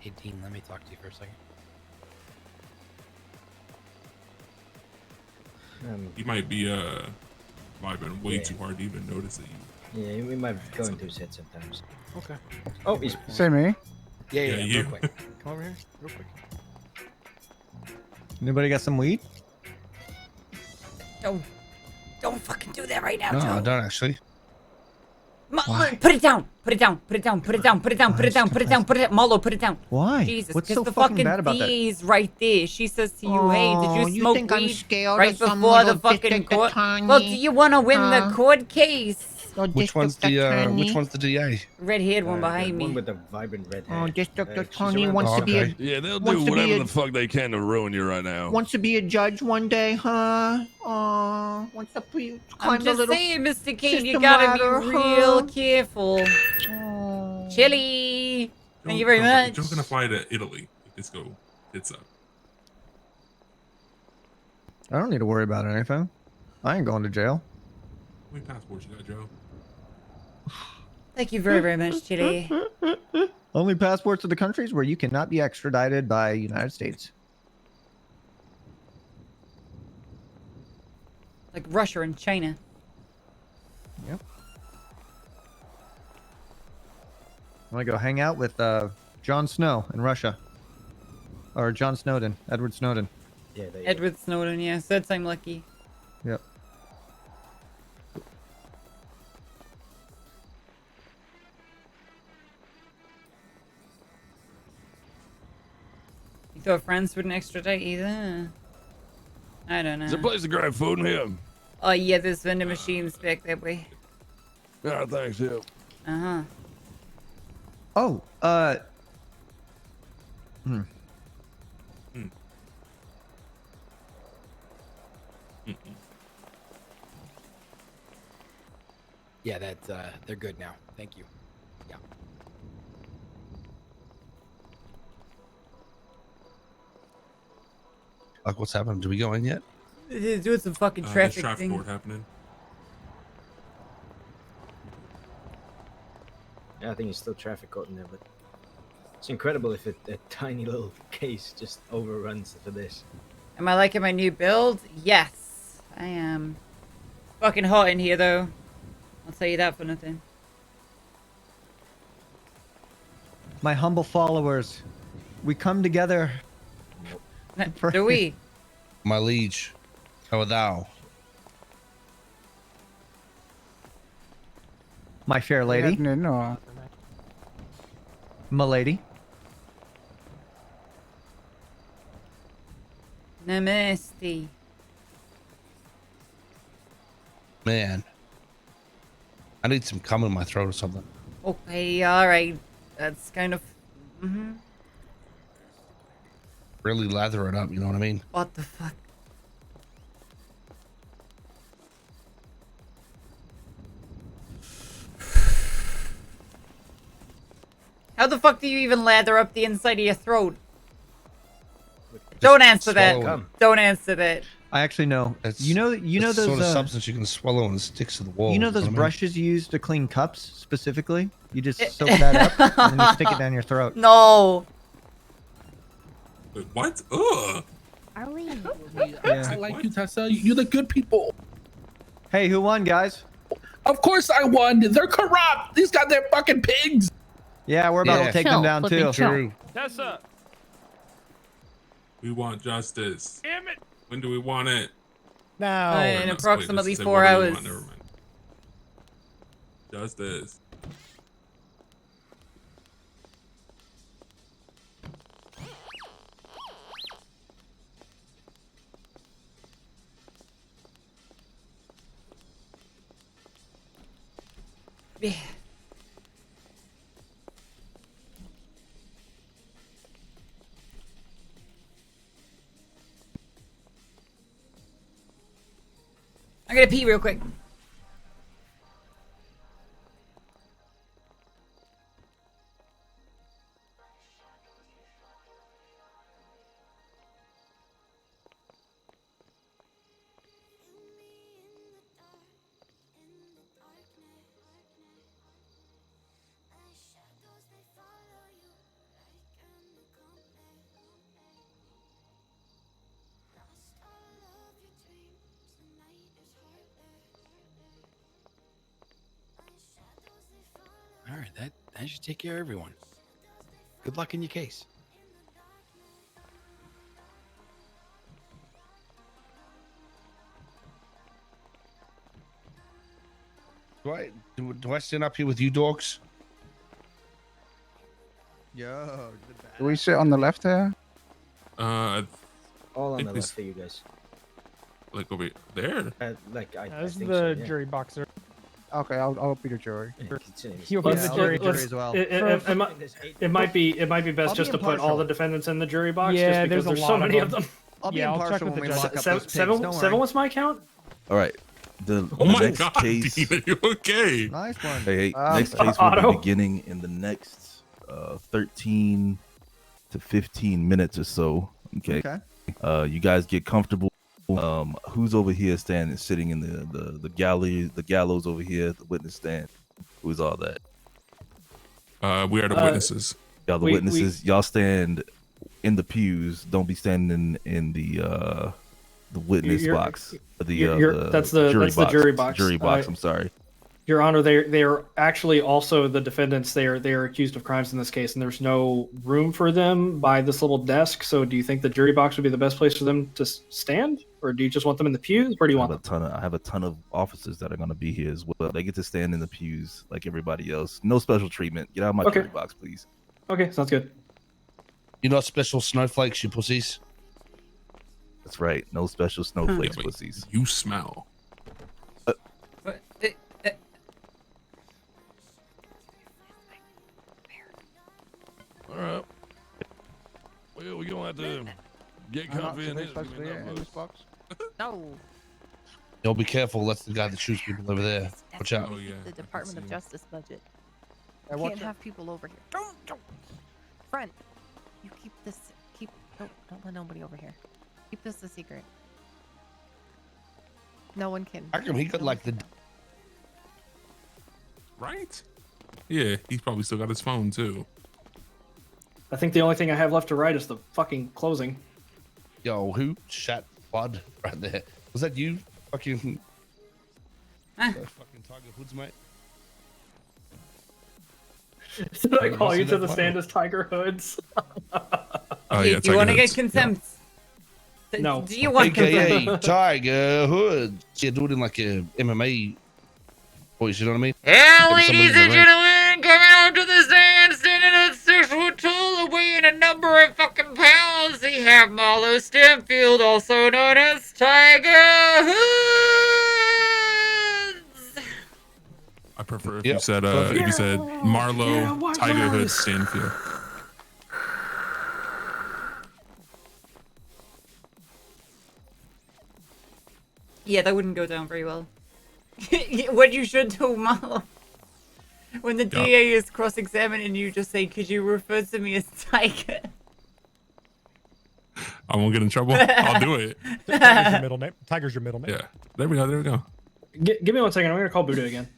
[SPEAKER 20] Hey, Dean, let me talk to you for a second.
[SPEAKER 6] He might be vibing way too hard to even notice that you.
[SPEAKER 7] Yeah, we might go into his head sometimes.
[SPEAKER 20] Okay.
[SPEAKER 7] Oh, he's.
[SPEAKER 12] Say me.
[SPEAKER 20] Yeah,
[SPEAKER 6] Yeah, you.
[SPEAKER 20] real quick. Come over here, real quick.
[SPEAKER 11] Anybody got some weed?
[SPEAKER 1] Don't fucking do that right now,
[SPEAKER 10] No,
[SPEAKER 1] Joe.
[SPEAKER 10] I don't actually.
[SPEAKER 1] Put it down. Put it down. Put it down. Put it down. Put it down. Put it down. Put it down. Put it down. Marlo, put it down.
[SPEAKER 11] Why?
[SPEAKER 1] Jesus,
[SPEAKER 11] What's
[SPEAKER 1] because
[SPEAKER 11] so
[SPEAKER 1] the
[SPEAKER 11] fucking
[SPEAKER 1] fucking
[SPEAKER 11] bad about that?
[SPEAKER 1] DA's right there. She says to you, "Hey, did
[SPEAKER 4] Oh,
[SPEAKER 1] you
[SPEAKER 4] you
[SPEAKER 1] smoke
[SPEAKER 4] think I'm
[SPEAKER 1] weed
[SPEAKER 4] scared
[SPEAKER 1] right
[SPEAKER 4] of some
[SPEAKER 1] before the
[SPEAKER 4] little
[SPEAKER 1] fucking
[SPEAKER 4] district
[SPEAKER 1] court?"
[SPEAKER 4] attorney?
[SPEAKER 1] Well, do you want to win the
[SPEAKER 4] Huh?
[SPEAKER 1] court case?
[SPEAKER 10] Which one's the DA?
[SPEAKER 1] Red-haired one behind
[SPEAKER 7] One
[SPEAKER 1] me.
[SPEAKER 7] with the vibrant red hair.
[SPEAKER 4] Oh, District
[SPEAKER 7] she's
[SPEAKER 4] Attorney
[SPEAKER 7] around
[SPEAKER 4] wants
[SPEAKER 7] the
[SPEAKER 4] to be a
[SPEAKER 7] side.
[SPEAKER 14] Yeah, they'll do
[SPEAKER 4] wants to be
[SPEAKER 14] whatever
[SPEAKER 4] a-
[SPEAKER 14] the fuck they can to ruin you right now.
[SPEAKER 4] wants to be a judge one day, huh? Wants to climb
[SPEAKER 1] I'm
[SPEAKER 4] the
[SPEAKER 1] just
[SPEAKER 4] little
[SPEAKER 1] saying, Mr. Kane, you
[SPEAKER 4] system
[SPEAKER 1] gotta
[SPEAKER 4] ladder,
[SPEAKER 1] be real
[SPEAKER 4] huh?
[SPEAKER 1] careful.
[SPEAKER 4] Oh.
[SPEAKER 1] Chili. Thank you very much.
[SPEAKER 6] Joe's gonna fly to Italy. Just go. It's up.
[SPEAKER 11] I don't need to worry about anything. I ain't going to jail.
[SPEAKER 6] How many passports you got, Joe?
[SPEAKER 1] Thank you very, very much, Chili.
[SPEAKER 11] Only passports to the countries where you cannot be extradited by United States.
[SPEAKER 1] Like Russia and China.
[SPEAKER 11] Yep. I'm gonna go hang out with Jon Snow in Russia. Or John Snowden, Edward Snowden.
[SPEAKER 7] Yeah,
[SPEAKER 1] Edward Snowden, yeah. Said I'm lucky.
[SPEAKER 11] Yep.
[SPEAKER 1] You thought friends wouldn't extradite either? I don't know.
[SPEAKER 14] Is there a place to grab food in here?
[SPEAKER 1] Oh yeah, there's vending machines back that way.
[SPEAKER 14] Yeah, thanks, yeah.
[SPEAKER 1] Uh-huh.
[SPEAKER 11] Oh,
[SPEAKER 20] Yeah, that's they're good now. Thank you. Yeah.
[SPEAKER 10] Like, what's happening? Do we go in yet?
[SPEAKER 1] They're doing some fucking
[SPEAKER 6] There's
[SPEAKER 1] traffic
[SPEAKER 6] traffic
[SPEAKER 1] thing.
[SPEAKER 6] court happening.
[SPEAKER 7] Yeah, I think it's still traffic court in there, but it's incredible if a tiny little case just overruns for this.
[SPEAKER 1] Am I liking my new build? Yes, I am. Fucking hot in here though. I'll tell you that for nothing.
[SPEAKER 11] my humble followers, we come together.
[SPEAKER 1] Do we?
[SPEAKER 10] My liege, how art thou?
[SPEAKER 11] My fair lady.
[SPEAKER 12] No.
[SPEAKER 11] Milady.
[SPEAKER 1] Namaste.
[SPEAKER 10] Man, I need some cum in my throat or something.
[SPEAKER 1] Okay, alright. That's kind of...
[SPEAKER 10] Really lather it up, you know what I mean?
[SPEAKER 1] What the fuck? How the fuck do you even lather up the inside of your throat? Don't answer that.
[SPEAKER 10] swallow it.
[SPEAKER 1] Don't answer that.
[SPEAKER 11] I actually know. You know
[SPEAKER 10] It's
[SPEAKER 11] those
[SPEAKER 10] sort of substance you can swallow and it sticks to the wall.
[SPEAKER 11] You know those
[SPEAKER 10] what I mean?
[SPEAKER 11] brushes you use to clean cups specifically? You just soak that up and then you stick it down your throat.
[SPEAKER 1] No.
[SPEAKER 6] Wait, what? Ugh.
[SPEAKER 9] Are we?
[SPEAKER 17] I like you, Tessa. You're the good people.
[SPEAKER 11] Hey, who won, guys?
[SPEAKER 17] Of course I won. They're corrupt. These goddamn fucking pigs.
[SPEAKER 11] Yeah, we're about to take them down too.
[SPEAKER 10] True.
[SPEAKER 22] Tessa.
[SPEAKER 6] We want justice.
[SPEAKER 22] Damn it.
[SPEAKER 6] When do we want it?
[SPEAKER 5] Now.
[SPEAKER 1] In approximately
[SPEAKER 6] Say,
[SPEAKER 1] 4
[SPEAKER 6] what do we
[SPEAKER 1] hours.
[SPEAKER 6] want? Never mind. Justice.
[SPEAKER 1] Yeah. I'm gonna pee real quick.
[SPEAKER 20] All right, that should take care of everyone. Good luck in your case.
[SPEAKER 10] Do I stand up here with you dogs?
[SPEAKER 11] Yo.
[SPEAKER 12] Do we sit on the left here?
[SPEAKER 6] I
[SPEAKER 7] All on
[SPEAKER 6] think
[SPEAKER 7] the
[SPEAKER 6] we
[SPEAKER 7] left for you guys.
[SPEAKER 6] Like over there.
[SPEAKER 7] Like I
[SPEAKER 2] This is
[SPEAKER 7] think
[SPEAKER 2] the
[SPEAKER 7] so, yeah.
[SPEAKER 2] jury boxer.
[SPEAKER 12] Okay, I'll be the jury.
[SPEAKER 2] You'll be the jury
[SPEAKER 11] as well.
[SPEAKER 2] It might be best
[SPEAKER 11] I'll
[SPEAKER 2] just
[SPEAKER 11] be
[SPEAKER 2] to put all
[SPEAKER 11] impartial.
[SPEAKER 2] the defendants in the jury box. Yeah, just because there's a so lot many of of them.
[SPEAKER 11] I'll be
[SPEAKER 2] Yeah, I'll check
[SPEAKER 11] impartial
[SPEAKER 2] with
[SPEAKER 11] when
[SPEAKER 2] the
[SPEAKER 11] we
[SPEAKER 2] judge.
[SPEAKER 11] lock up those pigs. Don't
[SPEAKER 2] Seven
[SPEAKER 11] worry.
[SPEAKER 2] was my count.
[SPEAKER 3] All right. The
[SPEAKER 6] Oh my
[SPEAKER 3] next
[SPEAKER 6] god,
[SPEAKER 3] case.
[SPEAKER 6] Dean, are you okay?
[SPEAKER 11] Nice one.
[SPEAKER 3] Hey, next case will
[SPEAKER 2] Otto.
[SPEAKER 3] be beginning in the next 13 to 15 minutes or so. Okay.
[SPEAKER 11] Okay.
[SPEAKER 3] You guys get comfortable. Who's over here sitting in the gallery, the gallows over here, the witness stand? Who's all that?
[SPEAKER 6] We are the witnesses.
[SPEAKER 3] Y'all the witnesses. Y'all stand in the pews. Don't be standing in the witness box.
[SPEAKER 2] That's the jury box.
[SPEAKER 3] Jury box. I'm sorry.
[SPEAKER 2] Your Honor, they are actually also the defendants. They are accused of crimes in this case, and there's no room for them by this little desk. So, do you think the jury box would be the best place for them to stand, or do you just want them in the pews? Where do you want them?
[SPEAKER 3] I have a ton of officers that are going to be here as well. They get to stand in the pews like everybody else. No special treatment. Get out of my jury box, please.
[SPEAKER 2] Okay, sounds good.
[SPEAKER 10] You're not special snowflakes, you pussies.
[SPEAKER 3] That's right. No special snowflakes, pussies.
[SPEAKER 6] You smell.
[SPEAKER 14] All right. Well, we're going to have to get comfy in this.
[SPEAKER 12] box?
[SPEAKER 15] No.
[SPEAKER 10] Y'all be careful. That's the guy that shoots people over there. Watch out.
[SPEAKER 15] The Department of Justice budget.
[SPEAKER 12] Yeah,
[SPEAKER 15] You
[SPEAKER 12] watch
[SPEAKER 15] can't
[SPEAKER 12] out.
[SPEAKER 15] have people over here. Don't. Friend, you keep this. Don't let nobody over here. Keep this a secret. No one can.
[SPEAKER 10] How come he got like the?
[SPEAKER 6] Right? Yeah, he's probably still got his phone too.
[SPEAKER 2] I think the only thing I have left to write is the fucking closing.
[SPEAKER 10] Yo, who shot Bud right there? Was that you? Fucking. Fucking Tiger Hoods, mate.
[SPEAKER 2] Did I call you to the stand as Tiger Hoods?
[SPEAKER 6] Yeah,
[SPEAKER 1] do you want to get contempt?
[SPEAKER 2] No.
[SPEAKER 1] Do you want
[SPEAKER 10] AKA
[SPEAKER 1] contempt?
[SPEAKER 10] Tiger Hoods. Yeah, do it in like a MMA voice, you know what I mean?
[SPEAKER 1] Yeah,
[SPEAKER 10] Maybe somebody
[SPEAKER 1] ladies
[SPEAKER 10] in
[SPEAKER 1] and
[SPEAKER 10] the ring.
[SPEAKER 1] gentlemen, coming out to the stand, standing at 6 foot tall, weighing a number of fucking pounds, we have Marlo Stanfield, also known as Tiger Hoods.
[SPEAKER 6] I prefer if you said Marlo Tiger Hood Stanfield.
[SPEAKER 1] Yeah, that wouldn't go down very well. What you should do, Marlo, when the DA is cross-examining you, just say, could you refer to me as Tiger?
[SPEAKER 6] I won't get in trouble. I'll do it.
[SPEAKER 5] Tiger's your middle name. Tiger's your middle name.
[SPEAKER 6] Yeah. There we go.
[SPEAKER 2] Give me 1 second. I'm going to call Buddha again.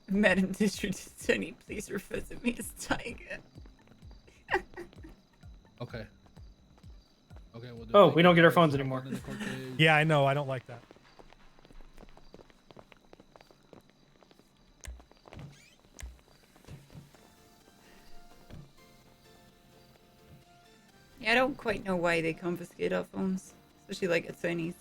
[SPEAKER 1] Madam District Attorney, please refer to me as Tiger.
[SPEAKER 17] Okay. Okay. We'll do
[SPEAKER 2] Oh, we don't get our phones anymore.
[SPEAKER 5] Yeah, I know. I don't like that.
[SPEAKER 1] Yeah, I don't quite know why they confiscate our phones, especially like attorneys.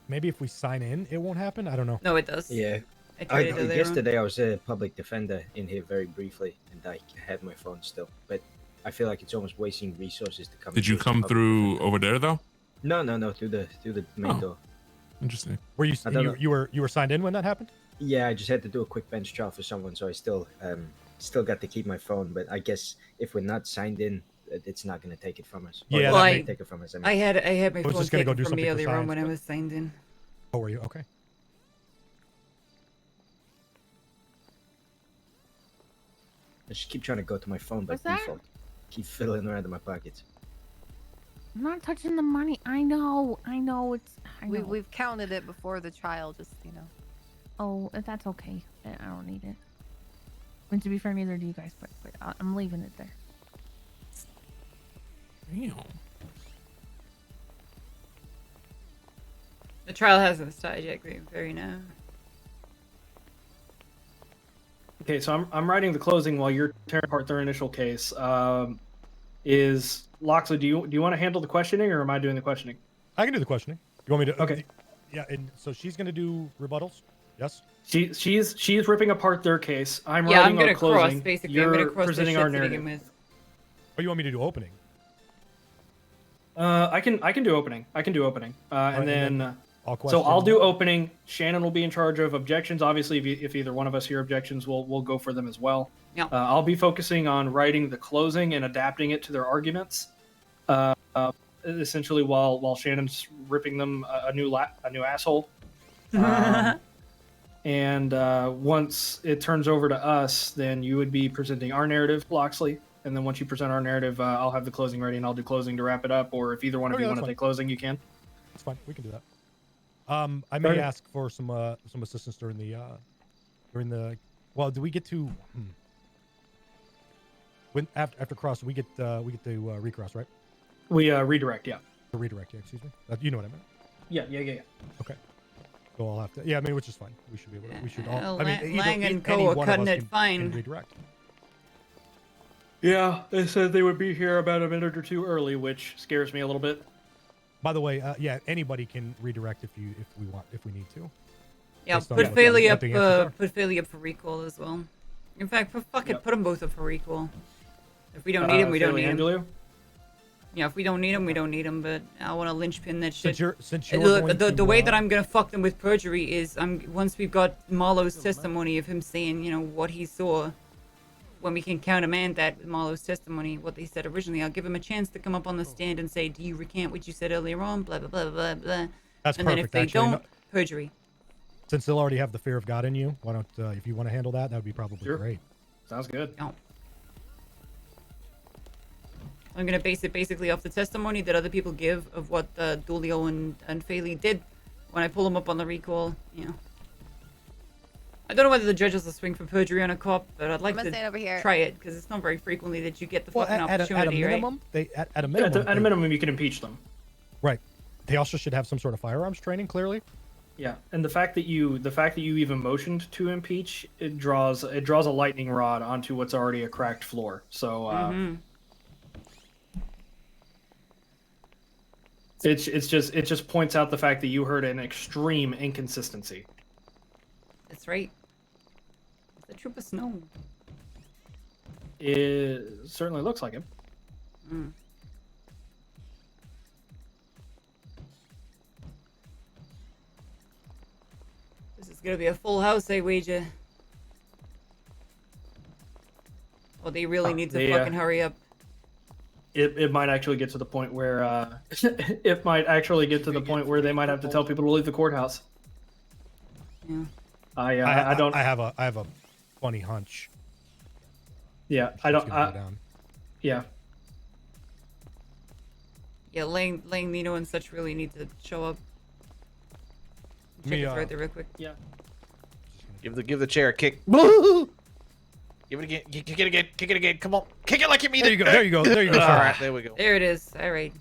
[SPEAKER 5] Maybe if we sign in, it won't happen. I don't know.
[SPEAKER 1] No, it does.
[SPEAKER 7] Yeah.
[SPEAKER 1] I tried it earlier on.
[SPEAKER 7] Yesterday I was a public defender in here very briefly, and I had my phone still. But I feel like it's almost wasting resources to come.
[SPEAKER 6] Did you come through over there though?
[SPEAKER 7] No, through the main door.
[SPEAKER 6] Interesting.
[SPEAKER 5] Were you were signed in when that happened?
[SPEAKER 7] Yeah, I just had to do a quick bench trial for someone, so I still got to keep my phone. But I guess if we're not signed in, it's not going to take it from us. Or
[SPEAKER 5] Yeah,
[SPEAKER 7] it might take it from us.
[SPEAKER 1] I had my
[SPEAKER 5] I was
[SPEAKER 1] phone
[SPEAKER 5] just gonna go
[SPEAKER 1] taken
[SPEAKER 5] do
[SPEAKER 1] from me
[SPEAKER 5] something for
[SPEAKER 1] earlier on
[SPEAKER 5] science,
[SPEAKER 1] when I
[SPEAKER 5] but-
[SPEAKER 1] was signed in.
[SPEAKER 5] Oh, were you? Okay.
[SPEAKER 7] I just keep trying to go to my phone by
[SPEAKER 21] What's that?
[SPEAKER 7] default. Keep fiddling around in my pockets.
[SPEAKER 21] I'm not touching the money. I know. It's. I know.
[SPEAKER 15] We've counted it before the trial, just, you know.
[SPEAKER 21] Oh, that's okay. I don't need it. And to be fair, neither do you guys. But I'm leaving it there.
[SPEAKER 6] Damn.
[SPEAKER 1] The trial hasn't started yet, very now.
[SPEAKER 2] Okay, so I'm writing the closing while you're tearing apart their initial case. Is Loxley, do you want to handle the questioning, or am I doing the questioning?
[SPEAKER 5] I can do the questioning. You want me to?
[SPEAKER 2] Okay.
[SPEAKER 5] Yeah, and so she's going to do rebuttals. Yes.
[SPEAKER 2] She's ripping apart their case. I'm
[SPEAKER 1] Yeah,
[SPEAKER 2] writing
[SPEAKER 1] I'm gonna
[SPEAKER 2] a closing.
[SPEAKER 1] cross, basically.
[SPEAKER 2] You're
[SPEAKER 1] I'm gonna cross
[SPEAKER 2] presenting
[SPEAKER 1] the
[SPEAKER 2] our
[SPEAKER 1] shit to begin
[SPEAKER 2] narrative.
[SPEAKER 1] with.
[SPEAKER 5] Or you want me to do opening?
[SPEAKER 2] I can do opening. And then
[SPEAKER 5] I'll
[SPEAKER 2] so I'll
[SPEAKER 5] question.
[SPEAKER 2] do opening. Shannon will be in charge of objections. Obviously, if either one of us hear objections, we'll go for them as well.
[SPEAKER 1] Yeah.
[SPEAKER 2] I'll be focusing on writing the closing and adapting it to their arguments. Essentially, while Shannon's ripping them a new asshole. And once it turns over to us, then you would be presenting our narrative, Loxley. And then once you present our narrative, I'll have the closing ready, and I'll do closing to wrap it up. Or if either one of you
[SPEAKER 5] Okay,
[SPEAKER 2] want
[SPEAKER 5] that's
[SPEAKER 2] to take closing, you can.
[SPEAKER 5] It's fine. We can do that. I may
[SPEAKER 2] Alright.
[SPEAKER 5] ask for some assistance during the. Well, do we get to? When after cross, we get to recross, right?
[SPEAKER 2] We redirect, yeah.
[SPEAKER 5] The redirect, yeah. Excuse me. You know what I meant.
[SPEAKER 2] Yeah.
[SPEAKER 5] Okay. So I'll have to. Yeah, I mean, which is fine. We should be able to. We should all. I mean,
[SPEAKER 1] Lang and
[SPEAKER 5] any
[SPEAKER 1] Co are
[SPEAKER 5] one of
[SPEAKER 1] cutting
[SPEAKER 5] us
[SPEAKER 1] it
[SPEAKER 5] can
[SPEAKER 1] fine.
[SPEAKER 5] redirect.
[SPEAKER 2] Yeah, they said they would be here about a minute or two early, which scares me a little bit.
[SPEAKER 5] By the way, yeah, anybody can redirect if we need to.
[SPEAKER 1] Yeah,
[SPEAKER 5] Based on
[SPEAKER 1] put
[SPEAKER 5] what
[SPEAKER 1] Failey up.
[SPEAKER 5] the answers are.
[SPEAKER 1] Put Failey up for recall as well. In fact, fuck it, put them both up for recall. If we don't need him, we don't
[SPEAKER 2] Failey
[SPEAKER 1] need
[SPEAKER 2] and
[SPEAKER 1] him.
[SPEAKER 2] Julio?
[SPEAKER 1] Yeah, if we don't need him, we don't need him. But I want to linchpin that shit.
[SPEAKER 5] Since you're
[SPEAKER 1] Look,
[SPEAKER 5] going
[SPEAKER 1] the way that I'm gonna fuck them with perjury is once we've got Marlowe's testimony of him saying, you know, what he saw. When we can countermand that with Marlowe's testimony, what they said originally, I'll give him a chance to come up on the stand and say, "Do you recant what you said earlier on?" Blah blah blah blah blah.
[SPEAKER 5] That's
[SPEAKER 1] and
[SPEAKER 5] perfect.
[SPEAKER 1] then if they
[SPEAKER 5] actually.
[SPEAKER 1] don't, perjury.
[SPEAKER 5] Since they'll already have the fear of God in you, why don't if you want to handle that, that would be probably great.
[SPEAKER 2] Sounds good.
[SPEAKER 1] No. I'm gonna base it basically off the testimony that other people give of what Dulio and Failey did when I pull them up on the recall. You know. I don't know whether the judges will swing for perjury on a cop, but I'd like
[SPEAKER 21] gonna
[SPEAKER 1] to
[SPEAKER 21] stand over here.
[SPEAKER 1] try it because it's not very frequently that you get the
[SPEAKER 5] Well,
[SPEAKER 1] fucking
[SPEAKER 5] at
[SPEAKER 1] opportunity,
[SPEAKER 5] a minimum,
[SPEAKER 1] right?
[SPEAKER 5] at a minimum,
[SPEAKER 2] At a minimum, you can impeach them.
[SPEAKER 5] Right. They also should have some sort of firearms training. Clearly.
[SPEAKER 2] Yeah, and the fact that you even motioned to impeach, it draws a lightning rod onto what's already a cracked floor. So it just points out the fact that you heard an extreme inconsistency.
[SPEAKER 1] That's right. The troop of snow.
[SPEAKER 2] It certainly looks like it.
[SPEAKER 1] Mm. This is gonna be a full house, I wager. Well, they really need to fucking hurry up.
[SPEAKER 2] It might actually get to the point where it might actually get to the point where they might have to tell people to leave the courthouse.
[SPEAKER 1] Yeah.
[SPEAKER 2] I
[SPEAKER 5] have a funny hunch.
[SPEAKER 2] Yeah,
[SPEAKER 5] It's gonna go down.
[SPEAKER 2] Yeah.
[SPEAKER 1] Yeah, Lang, Nino, and such really need to show up. Check it right there real quick.
[SPEAKER 2] Yeah.
[SPEAKER 13] Give the chair a kick. Give it again. Kick it again. Kick it again. Come on. Kick it like you mean
[SPEAKER 5] There
[SPEAKER 13] it.
[SPEAKER 5] you go. There you go. There you go.
[SPEAKER 13] All
[SPEAKER 5] sir.
[SPEAKER 13] right. There we go.
[SPEAKER 1] There it is. All right.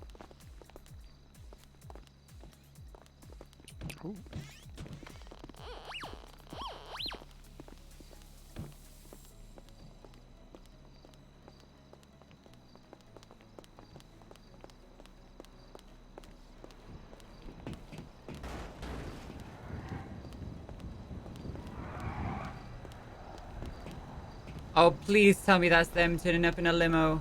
[SPEAKER 1] Oh, please tell me that's them turning up in a limo.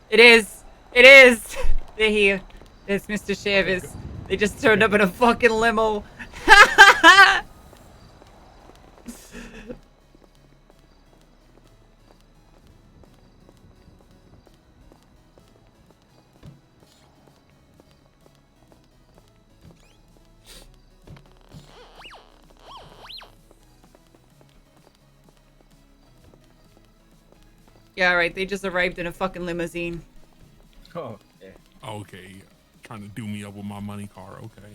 [SPEAKER 1] It is! It is! They're here. There's Mr. Chavez. They just turned up in a fucking limo. Yeah, right. They just arrived in a fucking limousine.
[SPEAKER 7] Oh, yeah.
[SPEAKER 6] Okay. Trying to do me up with my money car. Okay.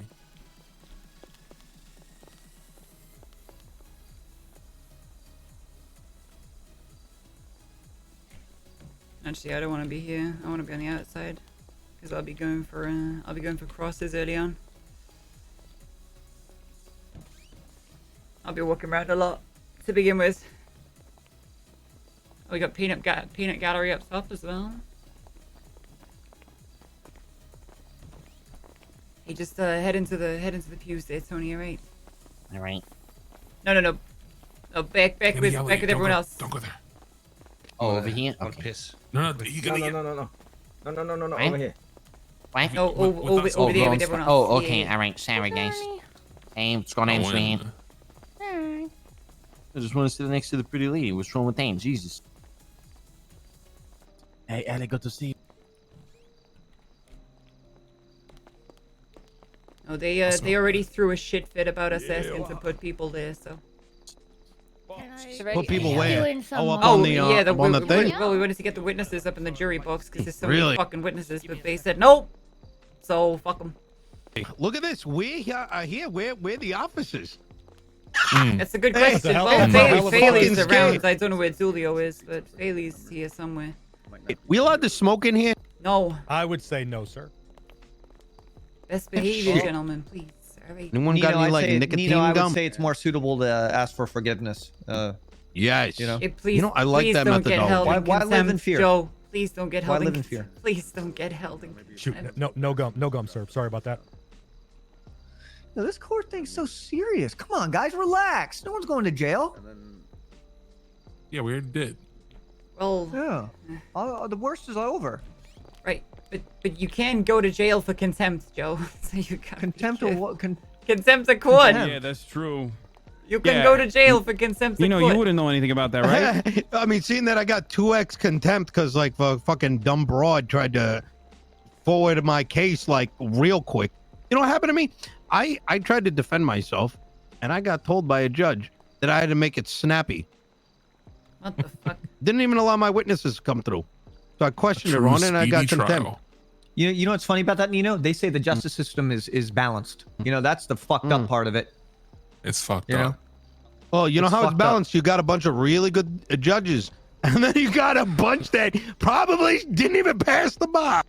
[SPEAKER 1] Actually, I don't want to be here. I want to be on the outside, because I'll be going for crosses early on. I'll be walking around a lot to begin with. Oh, we got peanut gallery up top as well. Hey, just head into the pews there, Tony. All right.
[SPEAKER 13] All right.
[SPEAKER 1] No. Oh, back with everyone else.
[SPEAKER 6] Don't go there.
[SPEAKER 13] Oh, over here.
[SPEAKER 10] Don't
[SPEAKER 13] Okay.
[SPEAKER 10] piss.
[SPEAKER 6] No. You gotta get.
[SPEAKER 7] No.
[SPEAKER 13] Right?
[SPEAKER 7] Over here.
[SPEAKER 13] What?
[SPEAKER 1] No, over there with everyone else.
[SPEAKER 13] Oh, okay.
[SPEAKER 1] Yeah.
[SPEAKER 13] All right. Sorry, guys. Hey, what's going on, sweetie? I just want to sit next to the pretty lady. What's wrong with that? Jesus. Hey, Ellie, good to see you.
[SPEAKER 1] Oh, they already threw a shit fit about us asking to put people there, so.
[SPEAKER 16] Put people where? Oh, up
[SPEAKER 1] Oh,
[SPEAKER 16] on the
[SPEAKER 1] yeah,
[SPEAKER 16] up on the thing.
[SPEAKER 1] Well, we wanted to get the witnesses up in the jury box because there's so many
[SPEAKER 16] Really?
[SPEAKER 1] fucking witnesses, but they said nope. So fuck them.
[SPEAKER 16] Look at this. We're here. We're the officers.
[SPEAKER 1] That's a good
[SPEAKER 16] Hey,
[SPEAKER 1] question.
[SPEAKER 16] hell-
[SPEAKER 1] Well,
[SPEAKER 16] that's a hell of a
[SPEAKER 1] Bailey's
[SPEAKER 16] fucking
[SPEAKER 1] around.
[SPEAKER 16] scare.
[SPEAKER 1] I don't know where Zulio is, but Bailey's here somewhere.
[SPEAKER 16] We allowed to smoke in here?
[SPEAKER 1] No.
[SPEAKER 5] I would say no, sir.
[SPEAKER 1] Best behavior, gentlemen, please. All right.
[SPEAKER 16] Anyone got any
[SPEAKER 11] I'd
[SPEAKER 16] like
[SPEAKER 11] say,
[SPEAKER 16] nicotine
[SPEAKER 11] Nino, I
[SPEAKER 16] gum?
[SPEAKER 11] would say it's more suitable to ask for forgiveness.
[SPEAKER 16] Yes.
[SPEAKER 11] You know.
[SPEAKER 1] Please,
[SPEAKER 16] You know, I like
[SPEAKER 1] please
[SPEAKER 16] that
[SPEAKER 1] don't get
[SPEAKER 16] methodology.
[SPEAKER 1] held in
[SPEAKER 11] Why live in
[SPEAKER 1] contempt,
[SPEAKER 11] fear?
[SPEAKER 1] Joe, please don't get
[SPEAKER 11] Why
[SPEAKER 1] held
[SPEAKER 11] live
[SPEAKER 1] in
[SPEAKER 11] in fear?
[SPEAKER 1] Please don't get held in
[SPEAKER 5] Shoot,
[SPEAKER 1] contempt.
[SPEAKER 5] no gum, sir. Sorry about that.
[SPEAKER 11] No, this court thing's so serious. Come on, guys, relax. No one's going to jail.
[SPEAKER 6] Yeah, we already did.
[SPEAKER 1] Well,
[SPEAKER 11] yeah. The worst is over.
[SPEAKER 1] Right, but you can go to jail for contempt, Joe. So you got
[SPEAKER 11] contempt of what?
[SPEAKER 1] Contempt of court.
[SPEAKER 18] Yeah, that's true.
[SPEAKER 1] You can go to jail for contempt of
[SPEAKER 18] You know,
[SPEAKER 1] court.
[SPEAKER 18] you wouldn't know anything about that, right?
[SPEAKER 16] I mean, seeing that I got 2x contempt because like a fucking dumb broad tried to forward my case like real quick. You know what happened to me? I tried to defend myself, and I got told by a judge that I had to make it snappy.
[SPEAKER 1] What the fuck?
[SPEAKER 16] Didn't even allow my witnesses to come through. So I questioned her
[SPEAKER 11] true
[SPEAKER 16] on it, and I got
[SPEAKER 11] speedy
[SPEAKER 16] contempt.
[SPEAKER 11] trial. You know what's funny about that, Nino? They say the justice system is balanced. You know, that's the fucked up part of it.
[SPEAKER 6] It's fucked
[SPEAKER 11] You know?
[SPEAKER 16] Well, you know
[SPEAKER 11] It's
[SPEAKER 16] how it's
[SPEAKER 11] fucked up.
[SPEAKER 16] balanced. You got a bunch of really good judges, and then you got a bunch that probably didn't even pass the bar.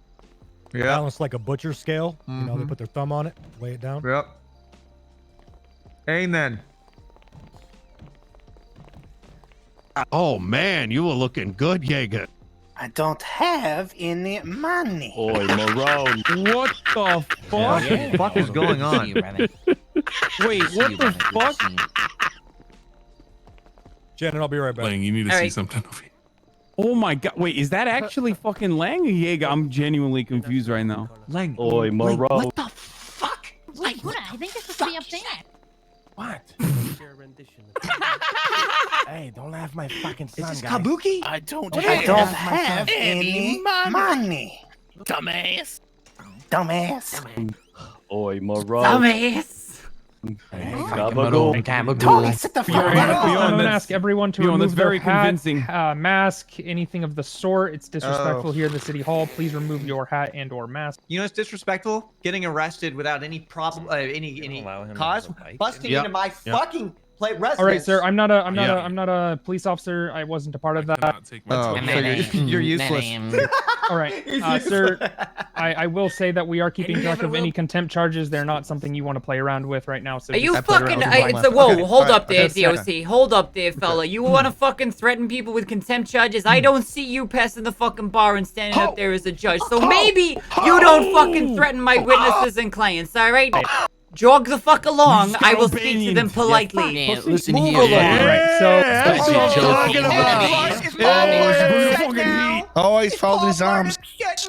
[SPEAKER 11] Yeah.
[SPEAKER 5] Balanced like a butcher scale. You know, they put their thumb on it, lay it down.
[SPEAKER 11] Yep. Amen.
[SPEAKER 16] Oh man, you were looking good, Jaeger.
[SPEAKER 23] I don't have any money.
[SPEAKER 16] Oi, Marone.
[SPEAKER 18] What the fuck?
[SPEAKER 11] What the fuck is going on?
[SPEAKER 18] Wait, what the fuck?
[SPEAKER 5] Shannon, I'll be right back.
[SPEAKER 6] Lang, you need to
[SPEAKER 1] All
[SPEAKER 6] see
[SPEAKER 1] right.
[SPEAKER 6] something over here.
[SPEAKER 18] Oh my god! Wait, is that actually fucking Lang or Jaeger? I'm genuinely confused right now.
[SPEAKER 11] Lang.
[SPEAKER 16] Oi, Marone.
[SPEAKER 23] What the fuck?
[SPEAKER 21] Like, I think it's supposed to be up there.
[SPEAKER 23] What? Hey, don't laugh my fucking son,
[SPEAKER 11] this
[SPEAKER 23] guys.
[SPEAKER 11] Kabuki?
[SPEAKER 23] I don't have any money.
[SPEAKER 20] Dumbass.
[SPEAKER 23] Dumbass.
[SPEAKER 16] Oi, Marone.
[SPEAKER 1] Dumbass.
[SPEAKER 23] Tony, sit the fuck
[SPEAKER 18] Beyond-
[SPEAKER 23] up.
[SPEAKER 18] beyond
[SPEAKER 24] I'm gonna
[SPEAKER 18] that's-
[SPEAKER 24] ask everyone to
[SPEAKER 18] beyond,
[SPEAKER 24] remove
[SPEAKER 18] that's
[SPEAKER 24] their
[SPEAKER 18] very
[SPEAKER 24] hat,
[SPEAKER 18] convincing.
[SPEAKER 24] mask, anything of the sort. It's disrespectful
[SPEAKER 11] Oh.
[SPEAKER 24] here in the city hall. Please remove your hat and or mask.
[SPEAKER 11] You know, it's disrespectful getting arrested without any problem, any cause, busting
[SPEAKER 16] Yep.
[SPEAKER 11] into my
[SPEAKER 16] Yep.
[SPEAKER 11] fucking residence.
[SPEAKER 24] All right, sir. I'm not
[SPEAKER 16] Yeah.
[SPEAKER 24] a police officer. I wasn't a part of that.
[SPEAKER 6] Cannot take my
[SPEAKER 11] Oh,
[SPEAKER 6] time.
[SPEAKER 11] so you're useless.
[SPEAKER 24] All right, sir. I will say that we are keeping track of any contempt charges. They're not something you want to play around with right now. So
[SPEAKER 1] Are you
[SPEAKER 24] just play
[SPEAKER 1] fucking?
[SPEAKER 24] around with them.
[SPEAKER 1] So, whoa,
[SPEAKER 11] Okay,
[SPEAKER 1] hold
[SPEAKER 11] all
[SPEAKER 1] up
[SPEAKER 11] right,
[SPEAKER 1] there,
[SPEAKER 11] okay.
[SPEAKER 1] DOC. Hold up there, fella. You want to fucking threaten people with contempt charges? I don't see you passing the fucking bar and standing up there as a judge. So maybe you don't fucking threaten my witnesses and clients, all right? Jog the fuck along. I will speak to them politely.
[SPEAKER 20] Yeah, listen
[SPEAKER 1] Move
[SPEAKER 20] here.
[SPEAKER 1] along.
[SPEAKER 24] All right, so
[SPEAKER 16] That's what I'm talking about.
[SPEAKER 10] Oh, he's folding his arms.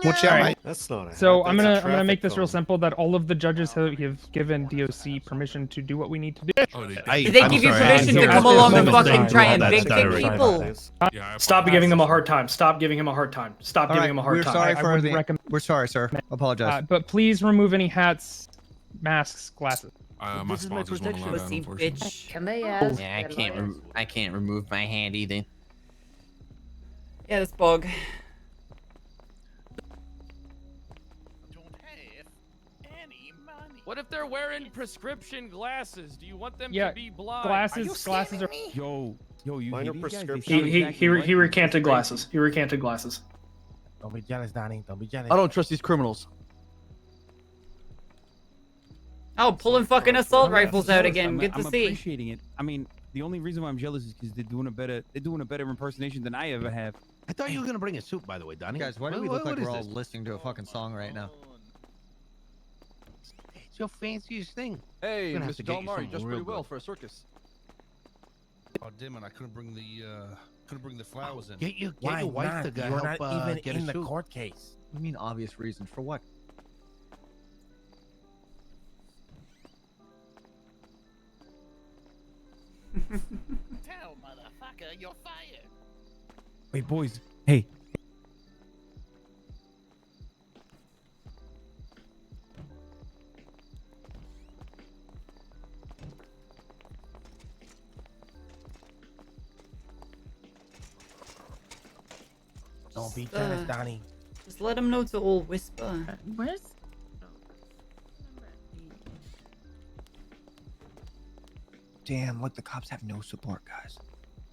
[SPEAKER 10] Watch out, mate.
[SPEAKER 23] That's not a
[SPEAKER 24] So I'm gonna make this real simple. That all of the judges have given DOC permission to do what we need to do.
[SPEAKER 6] Oh, they did.
[SPEAKER 1] Did they give you permission to come along and fucking try and victim people?
[SPEAKER 6] Yeah, I
[SPEAKER 2] Stop giving them a hard time. Stop giving him a hard time. Stop
[SPEAKER 11] All
[SPEAKER 2] giving
[SPEAKER 11] right,
[SPEAKER 2] him a hard
[SPEAKER 11] we're
[SPEAKER 2] time.
[SPEAKER 11] sorry
[SPEAKER 24] I
[SPEAKER 11] for
[SPEAKER 24] would
[SPEAKER 11] the.
[SPEAKER 24] recommend-
[SPEAKER 11] We're sorry, sir. Apologize.
[SPEAKER 24] But please remove any hats, masks, glasses.
[SPEAKER 6] my sponsors won't allow that,
[SPEAKER 1] Pussy
[SPEAKER 6] unfortunately.
[SPEAKER 1] bitch.
[SPEAKER 25] Can they ask?
[SPEAKER 20] Yeah, I can't remove my hand either.
[SPEAKER 1] Yeah, this bug.
[SPEAKER 22] What if they're wearing prescription glasses? Do you want them
[SPEAKER 24] Yeah,
[SPEAKER 22] to be blind?
[SPEAKER 24] glasses are.
[SPEAKER 18] Yo, you
[SPEAKER 23] Minor
[SPEAKER 18] hear these guys? They
[SPEAKER 23] prescription.
[SPEAKER 18] sound
[SPEAKER 2] He
[SPEAKER 18] exactly like you.
[SPEAKER 2] recanted glasses. He recanted glasses.
[SPEAKER 23] Don't be jealous, Donnie. Don't be jealous.
[SPEAKER 13] I don't trust these criminals.
[SPEAKER 1] Oh, pulling fucking assault rifles out again.
[SPEAKER 18] I'm,
[SPEAKER 1] Good to
[SPEAKER 18] I'm
[SPEAKER 1] see.
[SPEAKER 18] appreciating it. I mean, the only reason why I'm jealous is because they're doing a better impersonation than I ever have.
[SPEAKER 16] I thought you were gonna bring a suit, by the way, Donnie.
[SPEAKER 11] Guys, why do we
[SPEAKER 16] What-
[SPEAKER 11] look like
[SPEAKER 16] what
[SPEAKER 11] we're
[SPEAKER 16] is
[SPEAKER 11] all
[SPEAKER 16] this?
[SPEAKER 11] listening to a fucking song right now?
[SPEAKER 16] It's your fanciest thing.
[SPEAKER 13] Hey,
[SPEAKER 16] Gonna have to
[SPEAKER 13] Mr.
[SPEAKER 16] get you
[SPEAKER 13] Calamari,
[SPEAKER 16] something
[SPEAKER 13] dressed
[SPEAKER 16] real
[SPEAKER 13] pretty well
[SPEAKER 16] good.
[SPEAKER 13] for a circus.
[SPEAKER 10] Oh, damn it! I couldn't bring the flowers in.
[SPEAKER 16] Get your
[SPEAKER 23] Why
[SPEAKER 16] wife
[SPEAKER 23] not?
[SPEAKER 16] to go
[SPEAKER 23] You're
[SPEAKER 16] help
[SPEAKER 23] not even
[SPEAKER 16] get
[SPEAKER 23] in
[SPEAKER 16] a
[SPEAKER 23] the
[SPEAKER 16] suit.
[SPEAKER 23] court case.
[SPEAKER 11] I mean, obvious reasons for what?
[SPEAKER 20] Tell motherfucker, you're fired.
[SPEAKER 18] Wait, boys. Hey.
[SPEAKER 23] Don't be jealous, Donnie.
[SPEAKER 1] Just let him know to all whisper.
[SPEAKER 21] Where's?
[SPEAKER 11] Damn, look, the cops have no support, guys.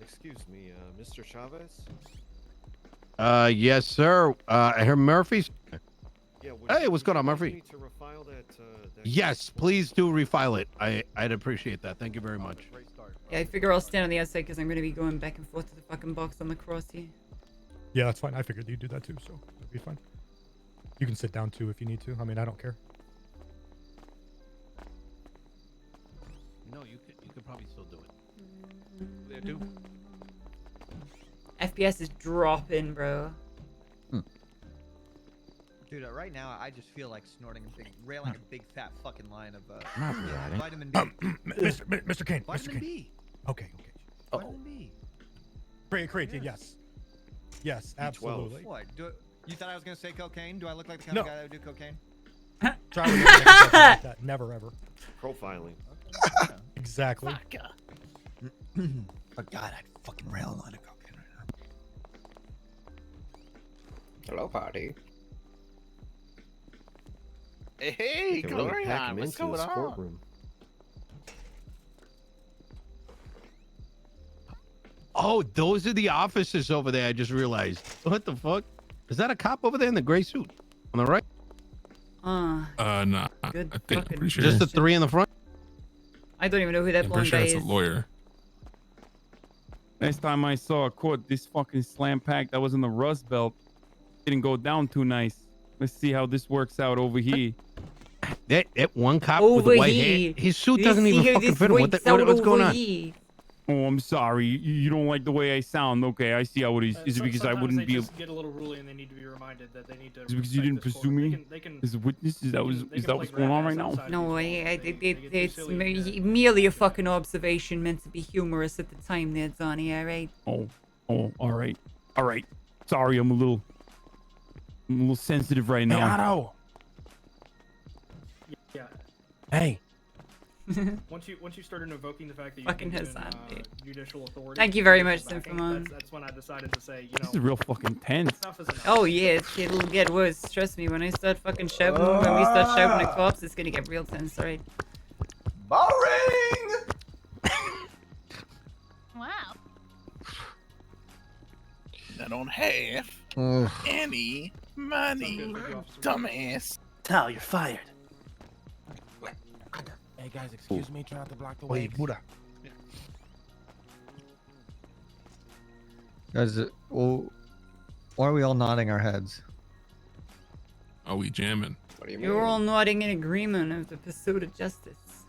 [SPEAKER 4] Excuse me, Mr. Chavez?
[SPEAKER 16] Yes, sir. Herr Murphy's.
[SPEAKER 4] Yeah,
[SPEAKER 16] Hey, what's going on, Murphy?
[SPEAKER 4] need to refile that,
[SPEAKER 16] Yes, please do refile it. I'd appreciate that. Thank you very much.
[SPEAKER 1] Yeah, I figure I'll stand on the outside because I'm going to be going back and forth to the fucking box on the cross here.
[SPEAKER 5] Yeah, that's fine. I figured you'd do that too, so it'd be fine. You can sit down too if you need to. I mean, I don't care.
[SPEAKER 16] No, you could probably still do it.
[SPEAKER 13] There, do.
[SPEAKER 1] FPS is dropping, bro.
[SPEAKER 11] Dude, right now I just feel like snorting a big, railing a big fat fucking line of
[SPEAKER 16] Not really.
[SPEAKER 11] vitamin B.
[SPEAKER 5] Mr. Kane.
[SPEAKER 11] Vitamin
[SPEAKER 5] Mr. Kane.
[SPEAKER 11] B.
[SPEAKER 5] Okay.
[SPEAKER 11] Vitamin B.
[SPEAKER 5] Creatine, yes. Yes, absolutely.
[SPEAKER 11] What? You thought I was gonna say cocaine? Do I look like the kind of guy that would do cocaine?
[SPEAKER 5] Try to make something like that. Never ever.
[SPEAKER 4] Profiling.
[SPEAKER 5] Exactly.
[SPEAKER 11] But God, I'd fucking rail a line of cocaine right now.
[SPEAKER 13] Hello, party.
[SPEAKER 4] Hey,
[SPEAKER 13] can really pack him what's into this going on?
[SPEAKER 4] courtroom.
[SPEAKER 16] Oh, those are the officers over there. I just realized. What the fuck? Is that a cop over there in the gray suit on the right?
[SPEAKER 6] Nah.
[SPEAKER 1] Good
[SPEAKER 6] I think,
[SPEAKER 1] fucking
[SPEAKER 6] pretty sure.
[SPEAKER 16] Just the three in the front.
[SPEAKER 1] I don't even know who that
[SPEAKER 6] I'm
[SPEAKER 1] blonde
[SPEAKER 6] pretty sure
[SPEAKER 1] guy
[SPEAKER 6] that's a
[SPEAKER 1] is.
[SPEAKER 6] lawyer.
[SPEAKER 18] Last time I saw a court, this fucking slam pack that was in the Rust Belt didn't go down too nice. Let's see how this works out over here.
[SPEAKER 16] That one cop with the
[SPEAKER 1] Over
[SPEAKER 16] white
[SPEAKER 1] here.
[SPEAKER 16] hair. His suit
[SPEAKER 1] You
[SPEAKER 16] doesn't
[SPEAKER 1] see
[SPEAKER 16] even
[SPEAKER 1] how
[SPEAKER 16] fucking
[SPEAKER 1] this
[SPEAKER 16] fit him.
[SPEAKER 1] works out
[SPEAKER 16] What's going
[SPEAKER 1] over
[SPEAKER 16] on?
[SPEAKER 1] here?
[SPEAKER 18] Oh, I'm sorry. You don't like the way I sound. Okay, I see how it is. Is it because I
[SPEAKER 2] Sometimes
[SPEAKER 18] wouldn't
[SPEAKER 2] they
[SPEAKER 18] be able...
[SPEAKER 2] just get a little ruly and they need to be reminded that they need to.
[SPEAKER 18] Is it because you didn't pursue me as a witness? Is that what's going on right now?
[SPEAKER 1] No, it's merely a fucking observation meant to be humorous at the time there, Donnie, alright?
[SPEAKER 18] Oh, all right. Sorry, I'm a little sensitive right now.
[SPEAKER 23] Hey, Otto.
[SPEAKER 2] Yeah.
[SPEAKER 23] Hey.
[SPEAKER 2] Once you started invoking the fact that you
[SPEAKER 1] Fucking
[SPEAKER 2] believe
[SPEAKER 1] Hassan,
[SPEAKER 2] in,
[SPEAKER 1] dude.
[SPEAKER 2] judicial authority.
[SPEAKER 1] Thank you very much,
[SPEAKER 2] backing,
[SPEAKER 1] Sinfamon.
[SPEAKER 2] That's when I decided to say, you know.
[SPEAKER 18] This is real fucking tense.
[SPEAKER 2] Enough is enough.
[SPEAKER 1] Oh yeah, it'll get worse. Trust me, when I start fucking shouting, when we start shouting at cops, it's gonna get real tense, alright?
[SPEAKER 8] Boring!
[SPEAKER 9] Wow.
[SPEAKER 8] I don't have any money, dumbass.
[SPEAKER 23] Tell you're fired. Hey guys, excuse me, trying to block the way.
[SPEAKER 10] Buddha.
[SPEAKER 11] Guys, why are we all nodding our heads?
[SPEAKER 6] Are we jamming?
[SPEAKER 13] What do you
[SPEAKER 1] You're all nodding in agreement of the pursuit of justice.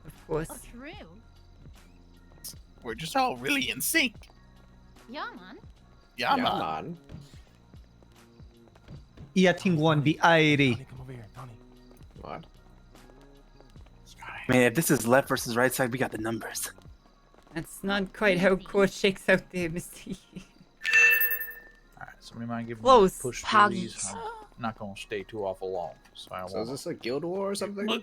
[SPEAKER 1] Of course.
[SPEAKER 9] Oh, true.
[SPEAKER 8] We're just all really in sync.
[SPEAKER 9] Yeah, man.
[SPEAKER 8] Yeah, man.
[SPEAKER 11] Jag tänker bli arg.
[SPEAKER 13] What?
[SPEAKER 23] Man, if this is left versus right side, we got the numbers.
[SPEAKER 1] That's not quite how court shakes out there, Misty.
[SPEAKER 8] Alright, somebody mind give me
[SPEAKER 1] Close.
[SPEAKER 8] a push
[SPEAKER 1] Pog.
[SPEAKER 8] please. I'm not gonna stay too awful long.
[SPEAKER 13] So is this a guild war or something?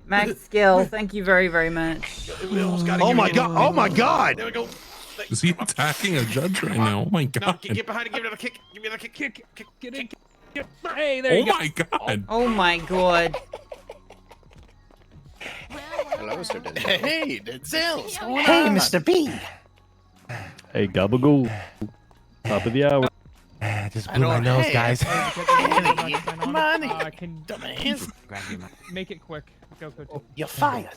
[SPEAKER 1] Max Skill, thank you very, very much.
[SPEAKER 16] Oh my god! Oh my god!
[SPEAKER 23] There we go.
[SPEAKER 6] Is he attacking a judge right now? Oh my god.
[SPEAKER 13] No, get behind it. Give it another kick. Give me another kick.
[SPEAKER 24] Get in. Hey, there you go.
[SPEAKER 6] Oh my god.
[SPEAKER 1] Oh my god.
[SPEAKER 13] Hello, Mr. Denzel.
[SPEAKER 8] Hey, Denzel. What's going
[SPEAKER 23] Hey,
[SPEAKER 8] on?
[SPEAKER 23] Mr. B.
[SPEAKER 19] Hey, gabagool. Top of the hour.
[SPEAKER 23] Just blew my nose, guys.
[SPEAKER 8] Money,
[SPEAKER 24] Can
[SPEAKER 8] dumbass.
[SPEAKER 24] make it quick. Go.
[SPEAKER 23] You're fired.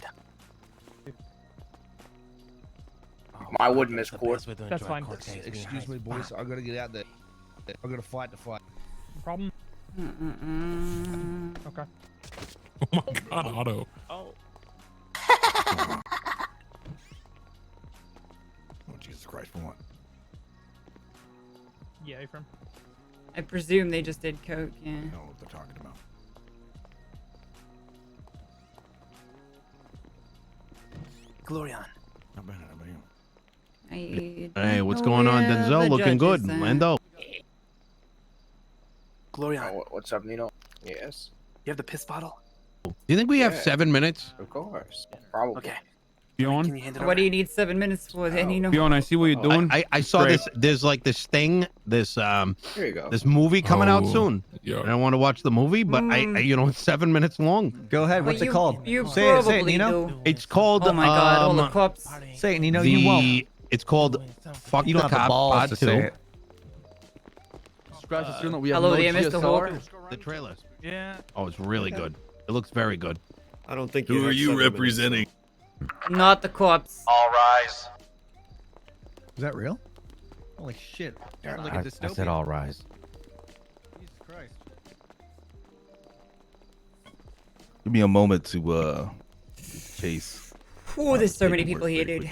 [SPEAKER 13] I wouldn't miss court.
[SPEAKER 24] That's fine.
[SPEAKER 10] Excuse me, boys. I gotta get out there. I gotta fight the fight.
[SPEAKER 24] Problem? Okay.
[SPEAKER 6] Oh my god, Otto.
[SPEAKER 13] Oh.
[SPEAKER 12] Oh, Jesus Christ, for what?
[SPEAKER 24] Yeah, from.
[SPEAKER 1] I presume they just did coke, yeah.
[SPEAKER 12] I don't know what they're talking about.
[SPEAKER 23] Glorion.
[SPEAKER 16] Hey, what's going on, Denzel? Looking good. Lando.
[SPEAKER 23] Glorion.
[SPEAKER 13] Oh, what's up, Nino? Yes.
[SPEAKER 23] You have the piss bottle?
[SPEAKER 16] Do you think we have
[SPEAKER 13] Yeah.
[SPEAKER 16] 7 minutes?
[SPEAKER 13] Of course. Probably.
[SPEAKER 23] Okay.
[SPEAKER 18] Bjorn?
[SPEAKER 1] What do you need 7 minutes for then, you know?
[SPEAKER 18] Bjorn, I see what you're doing.
[SPEAKER 16] I saw
[SPEAKER 18] Great.
[SPEAKER 16] this. There's like this thing, this
[SPEAKER 3] Here you go.
[SPEAKER 16] this movie coming out
[SPEAKER 18] Oh,
[SPEAKER 16] soon.
[SPEAKER 18] yeah.
[SPEAKER 16] And I want to watch the movie, but it's 7 minutes long.
[SPEAKER 11] Go ahead. What's
[SPEAKER 1] But
[SPEAKER 11] it called?
[SPEAKER 1] You
[SPEAKER 11] Say it,
[SPEAKER 1] probably
[SPEAKER 11] Nino.
[SPEAKER 1] do.
[SPEAKER 16] It's called.
[SPEAKER 1] Oh my god, all the cops.
[SPEAKER 11] Say it, Nino. You won't.
[SPEAKER 16] It's called Fuck
[SPEAKER 11] You
[SPEAKER 16] the
[SPEAKER 11] don't have the
[SPEAKER 16] Cop
[SPEAKER 11] balls
[SPEAKER 16] Pod
[SPEAKER 11] to
[SPEAKER 16] 2.
[SPEAKER 11] say it.
[SPEAKER 1] Hello there, Mr. Hawk.
[SPEAKER 16] The trailer.
[SPEAKER 24] Yeah.
[SPEAKER 16] Oh, it's really good. It looks very good.
[SPEAKER 4] I don't think.
[SPEAKER 3] Who are you representing?
[SPEAKER 1] Not the cops.
[SPEAKER 3] All rise.
[SPEAKER 5] Is that real? Holy shit. Sounds like a
[SPEAKER 14] I
[SPEAKER 5] dystopia.
[SPEAKER 14] said all rise.
[SPEAKER 5] Jesus Christ.
[SPEAKER 14] Give me a moment to chase.
[SPEAKER 1] Ooh, there's so many people here, dude. Is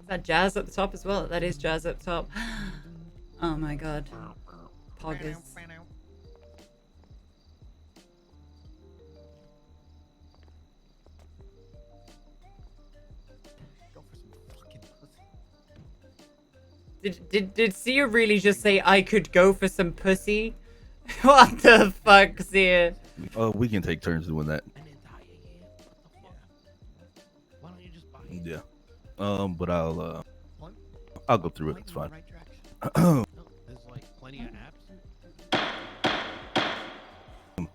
[SPEAKER 1] that jazz up the top as well? That is jazz up top. Oh my god. Poggers. Did Sia really just say I could go for some pussy? What the fuck, Sia?
[SPEAKER 14] We can take turns doing that. Yeah. But I'll go through it. It's fine.
[SPEAKER 16] There's like plenty of apps.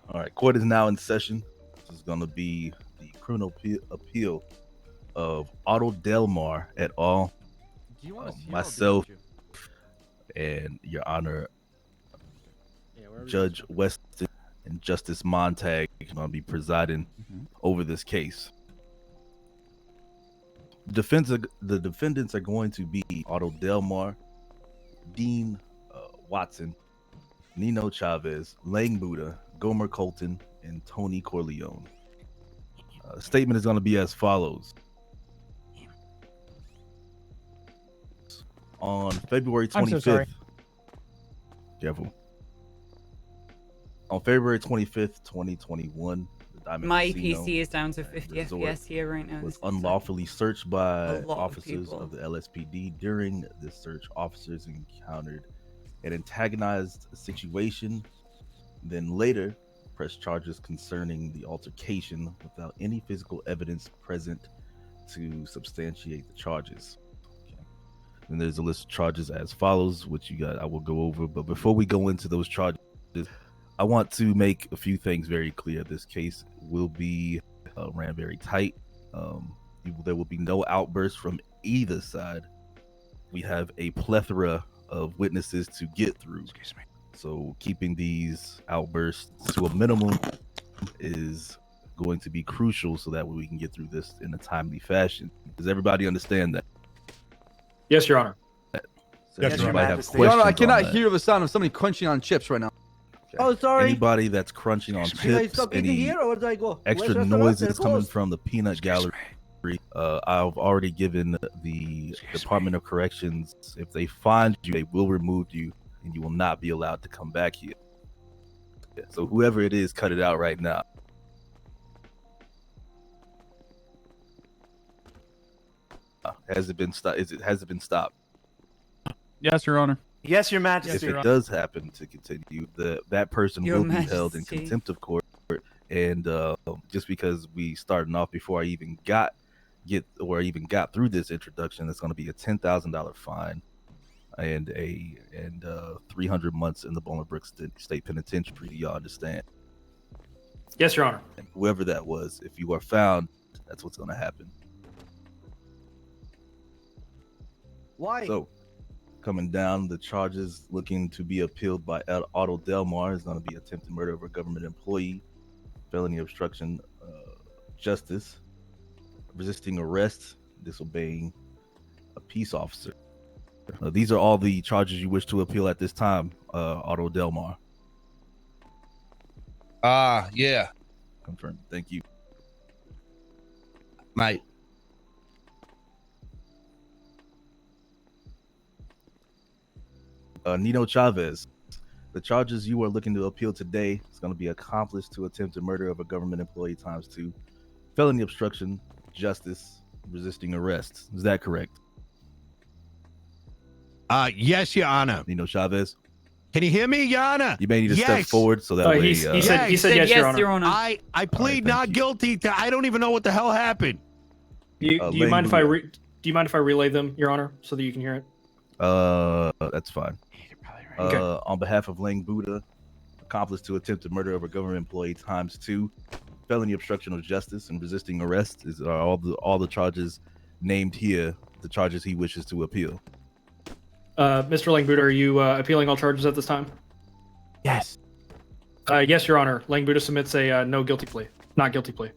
[SPEAKER 14] All right. Court is now in session. This is going to be the criminal appeal of Otto Delmar et al. Myself and Your Honor, Judge Weston and Justice Montag are going to be presiding over this case. The defendants are going to be Otto Delmar, Dean Watson, Nino Chavez, Lang Buddha, Gomer Colton, and Tony Corleone. Statement is going to be as follows. On February 25th,
[SPEAKER 24] I'm so sorry.
[SPEAKER 14] Careful. On February 25th, 2021, the Diamond
[SPEAKER 1] My
[SPEAKER 14] Casino
[SPEAKER 1] PC is down to 50
[SPEAKER 14] Resort
[SPEAKER 1] FPS here right now.
[SPEAKER 14] was unlawfully searched by
[SPEAKER 1] A lot of
[SPEAKER 14] officers
[SPEAKER 1] people.
[SPEAKER 14] of the LSPD. During this search, officers encountered an antagonized situation. Then later, pressed charges concerning the altercation without any physical evidence present to substantiate the charges. And there's a list of charges as follows, which I will go over. But before we go into those charges, I want to make a few things very clear. This case will be ran very tight. There will be no outbursts from either side. We have a plethora of witnesses to get through. Excuse me. So keeping these outbursts to a minimum is going to be crucial so that way we can get through this in a timely fashion. Does everybody understand that?
[SPEAKER 2] Yes, Your Honor.
[SPEAKER 14] So
[SPEAKER 2] Yes,
[SPEAKER 14] does
[SPEAKER 2] Your
[SPEAKER 14] anybody
[SPEAKER 2] Honor.
[SPEAKER 14] have
[SPEAKER 3] Your Honor, I
[SPEAKER 14] questions on
[SPEAKER 3] cannot
[SPEAKER 14] that?
[SPEAKER 3] hear the sound of somebody crunching on chips right now.
[SPEAKER 14] Oh, sorry. Anybody that's crunching on chips, any extra noises coming from the peanut gallery, I've already given the Department of Corrections, if they find you, they will remove you, and you will not be allowed to come back here. So whoever it is, cut it out right now. Has it been stopped? Has it been stopped?
[SPEAKER 18] Yes, Your Honor.
[SPEAKER 23] Yes, Your Majesty.
[SPEAKER 14] If it does happen to continue, that person
[SPEAKER 1] Your
[SPEAKER 14] will be held in
[SPEAKER 1] Majesty.
[SPEAKER 14] contempt of court. And just because we started off before I even got through this introduction, it's going to be a $10,000 fine and 300 months in the Bolingbrook State Penitentiary. Do y'all understand?
[SPEAKER 2] Yes, Your Honor.
[SPEAKER 14] And whoever that was, if you are found, that's what's going to happen.
[SPEAKER 23] Why?
[SPEAKER 14] So, coming down, the charges looking to be appealed by Otto Delmar is going to be attempted murder of a government employee, felony obstruction justice, resisting arrest, disobeying a peace officer. These are all the charges you wish to appeal at this time, Otto Delmar.
[SPEAKER 10] Yeah.
[SPEAKER 14] Confirmed. Thank you.
[SPEAKER 10] Mate.
[SPEAKER 14] Nino Chavez, the charges you are looking to appeal today is going to be accomplice to attempted murder of a government employee ×2, felony obstruction, justice, resisting arrest. Is that correct?
[SPEAKER 16] Yes, Your Honor.
[SPEAKER 14] Nino Chavez?
[SPEAKER 16] Can you hear me, Yana?
[SPEAKER 14] You may need to step
[SPEAKER 16] Yes.
[SPEAKER 14] forward so that way.
[SPEAKER 2] he said yes, Your Honor.
[SPEAKER 16] I plead not guilty to. I don't even know what the hell happened.
[SPEAKER 2] Do you mind if I do you mind if I relay them, Your Honor, so that you can hear it?
[SPEAKER 14] That's fine. On behalf of Lang Buddha, accomplice to attempted murder of a government employee ×2, felony obstruction of justice and resisting arrest is all the charges named here. The charges he wishes to appeal.
[SPEAKER 2] Mr. Langbuda, are you appealing all charges at this time?
[SPEAKER 16] Yes.
[SPEAKER 2] Yes, Your Honor. Langbuda submits a no guilty plea, not guilty plea.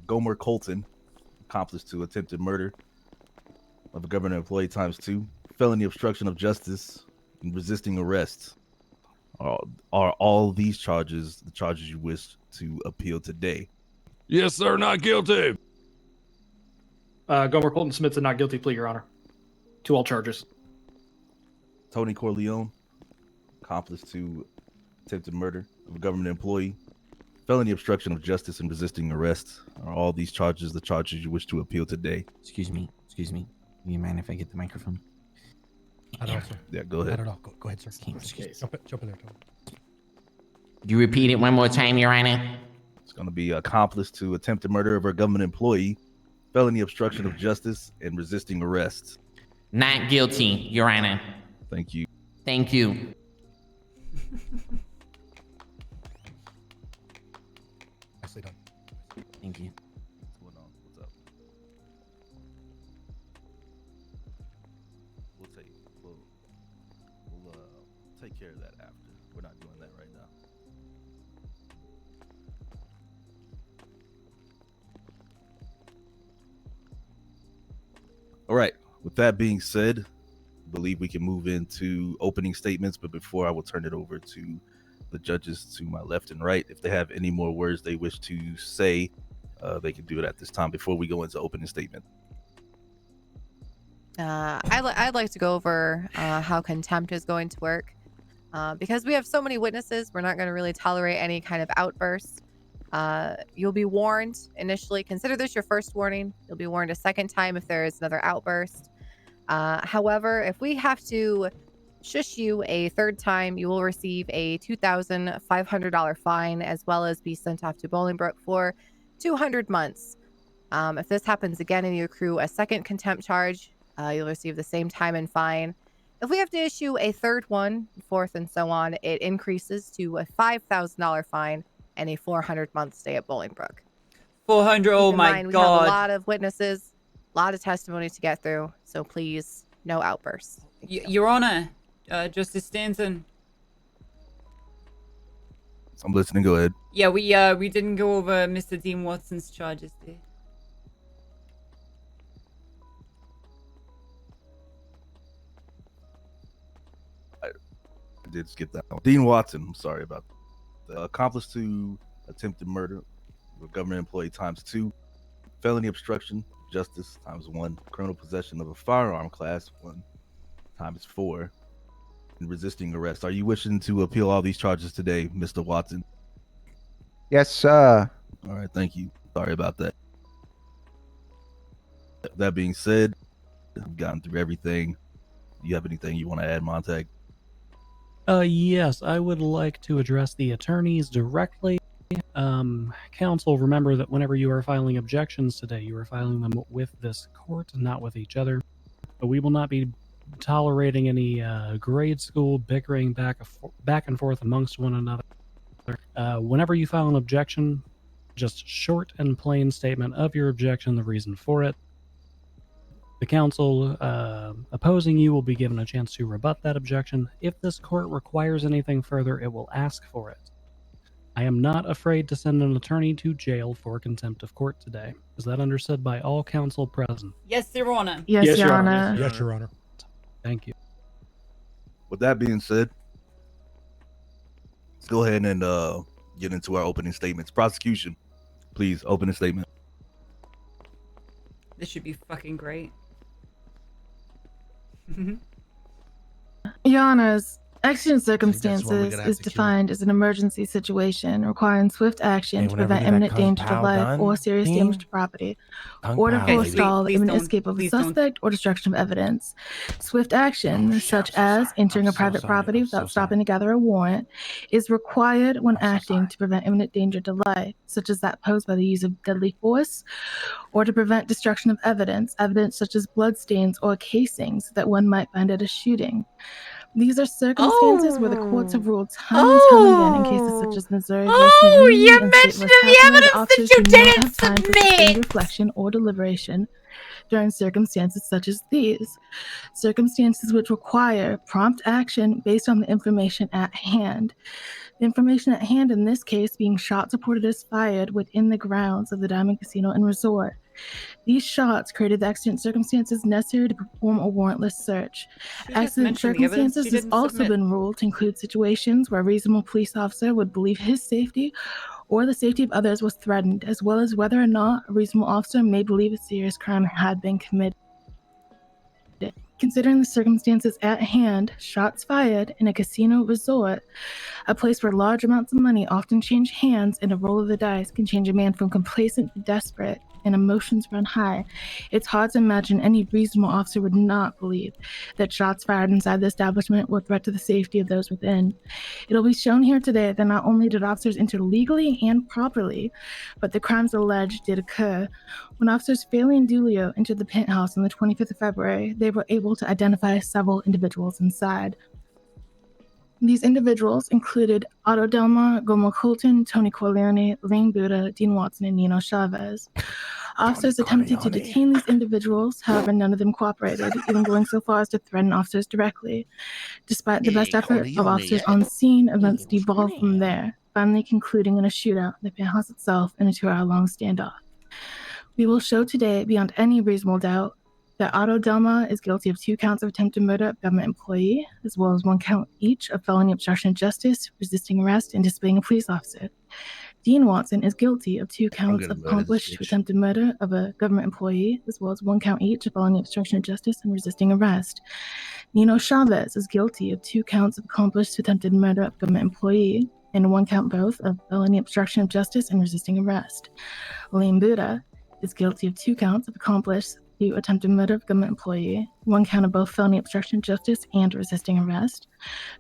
[SPEAKER 14] Gomer Colton, accomplice to attempted murder of a government employee ×2, felony obstruction of justice and resisting arrest. Are all these charges the charges you wish to appeal today?
[SPEAKER 16] Yes, sir. Not guilty.
[SPEAKER 2] Gomer Colton submits a not guilty plea, Your Honor, to all charges.
[SPEAKER 14] Tony Corleone, accomplice to attempted murder of a government employee, felony obstruction of justice and resisting arrest. Are all these charges the charges you wish to appeal today?
[SPEAKER 7] Excuse me. Do you mind if I get the microphone?
[SPEAKER 5] I don't know, sir.
[SPEAKER 14] Yeah, go ahead.
[SPEAKER 5] I don't know. Go ahead, sir. Jump in there, Tony.
[SPEAKER 7] Could you repeat it one more time, Your Honor?
[SPEAKER 14] It's going to be accomplice to attempted murder of a government employee, felony obstruction of justice and resisting arrest.
[SPEAKER 7] Not guilty, Your Honor.
[SPEAKER 14] Thank you.
[SPEAKER 7] Thank you.
[SPEAKER 5] Nicely done.
[SPEAKER 7] Thank you.
[SPEAKER 14] What's going on? What's up? We'll take care of that after. We're not doing that right now. All right. With that being said, I believe we can move into opening statements. But before I will turn it over to the judges to my left and right, if they have any more words they wish to say, they can do it at this time before we go into opening statement.
[SPEAKER 15] I'd like to go over how contempt is going to work. Because we have so many witnesses, we're not going to really tolerate any kind of outburst. You'll be warned initially. Consider this your first warning. You'll be warned a second time if there is another outburst. However, if we have to shush you a third time, you will receive a $2,500 fine, as well as be sent off to Bolingbroke for 200 months. If this happens again and you accrue a second contempt charge, you'll receive the same time and fine. If we have to issue a third one, fourth, and so on, it increases to a $5,000 fine and a 400-month stay at Bolingbroke.
[SPEAKER 1] 400, oh my
[SPEAKER 15] We have
[SPEAKER 1] God.
[SPEAKER 15] a lot of witnesses, a lot of testimony to get through, so please, no outbursts.
[SPEAKER 1] Your Honor, Justice Stanton.
[SPEAKER 14] I'm listening. Go ahead.
[SPEAKER 1] Yeah, we didn't go over Mr. Dean Watson's charges there.
[SPEAKER 14] I did skip that one. Dean Watson, I'm sorry about that. Accomplice to attempted murder of a government employee ×2, felony obstruction of justice ×1, criminal possession of a firearm class 1 ×4, and resisting arrest. Are you wishing to appeal all these charges today, Mr. Watson?
[SPEAKER 12] Yes, sir.
[SPEAKER 14] All right, thank you. Sorry about that. That being said, we've gotten through everything. Do you have anything you want to add, Montag?
[SPEAKER 17] Yes, I would like to address the attorneys directly. Counsel, remember that whenever you are filing objections today, you are filing them with this court, not with each other. We will not be tolerating any grade school bickering back and forth amongst one another. Whenever you file an objection, just short and plain statement of your objection, the reason for it. The counsel opposing you will be given a chance to rebut that objection. If this court requires anything further, it will ask for it. I am not afraid to send an attorney to jail for contempt of court today. Is that understood by all counsel present?
[SPEAKER 1] Yes, Your Honor.
[SPEAKER 21] Yes, Your Honor.
[SPEAKER 5] Yes, Your Honor.
[SPEAKER 17] Thank you.
[SPEAKER 14] With that being said, let's go ahead and get into our opening statements. Prosecution, please, opening statement.
[SPEAKER 1] This should be fucking great.
[SPEAKER 21] Your Honors, Exigent circumstances is defined as an emergency situation requiring swift action
[SPEAKER 13] Hey,
[SPEAKER 21] to
[SPEAKER 13] whenever
[SPEAKER 21] prevent
[SPEAKER 13] we get that
[SPEAKER 21] imminent danger to
[SPEAKER 13] kung pao
[SPEAKER 21] life
[SPEAKER 13] done,
[SPEAKER 21] or serious
[SPEAKER 13] team,
[SPEAKER 21] damage to property,
[SPEAKER 13] kung
[SPEAKER 21] or to
[SPEAKER 13] pao,
[SPEAKER 21] forestall the
[SPEAKER 1] please
[SPEAKER 21] imminent
[SPEAKER 1] don't-
[SPEAKER 21] escape of a
[SPEAKER 1] please don't.
[SPEAKER 21] suspect or destruction of evidence. Swift action, such as entering a private property without stopping to gather a warrant, is required when acting to prevent imminent danger to life, such as that posed by the use of deadly force, or to prevent destruction of evidence, evidence such as bloodstains or casings that one might find at a shooting. These are circumstances where the courts have ruled time and time again in cases such as Missouri versus Reed
[SPEAKER 1] you
[SPEAKER 21] and
[SPEAKER 1] mentioned
[SPEAKER 21] State
[SPEAKER 1] the
[SPEAKER 21] versus Hathaway,
[SPEAKER 1] evidence that
[SPEAKER 21] officers
[SPEAKER 1] you
[SPEAKER 21] do not
[SPEAKER 1] didn't
[SPEAKER 21] have time for sustained
[SPEAKER 1] submit.
[SPEAKER 21] reflection or deliberation during circumstances such as these. Circumstances which require prompt action based on the information at hand. The information at hand in this case being shots reported as fired within the grounds of the Diamond Casino and Resort. These shots created the accident circumstances necessary to perform a warrantless search. Accident
[SPEAKER 1] mentioned the evidence
[SPEAKER 21] circumstances
[SPEAKER 1] she
[SPEAKER 21] has
[SPEAKER 1] didn't
[SPEAKER 21] also
[SPEAKER 1] submit.
[SPEAKER 21] been ruled to include situations where a reasonable police officer would believe his safety or the safety of others was threatened, as well as whether or not a reasonable officer may believe a serious crime had been committed. Considering the circumstances at hand, shots fired in a casino resort, a place where large amounts of money often change hands, and a roll of the dice can change a man from complacent to desperate and emotions run high, it's hard to imagine any reasonable officer would not believe that shots fired inside the establishment were a threat to the safety of those within. It'll be shown here today that not only did officers enter legally and properly, but the crimes alleged did occur. When officers Faley and Dulio entered the penthouse on the 25th of February, they were able to identify several individuals inside. These individuals included Otto Delmar, Gomo Colton, Tony Corleone, Lane Buddha, Dean Watson, and Nino Chavez. Officers attempted to detain these individuals, however, none of them cooperated, even going so far as to threaten officers directly. Despite the best effort of officers on scene, events devolved from there, finally concluding in a shootout, the penthouse itself, and a 2-hour-long standoff. We will show today, beyond any reasonable doubt, that Otto Delma is guilty of 2 counts of attempted murder of government employee, as well as 1 count each of felony obstruction of justice, resisting arrest, and disobeying a police officer. Dean Watson is guilty of 2 counts of accomplished attempted murder of a government employee, as well as 1 count each of felony obstruction of justice and resisting arrest. Nino Chavez is guilty of 2 counts of accomplished attempted murder of government employee, and 1 count both of felony obstruction of justice and resisting arrest. Lane Buddha is guilty of 2 counts of accomplished attempted murder of government employee, 1 count of both felony obstruction of justice and resisting arrest.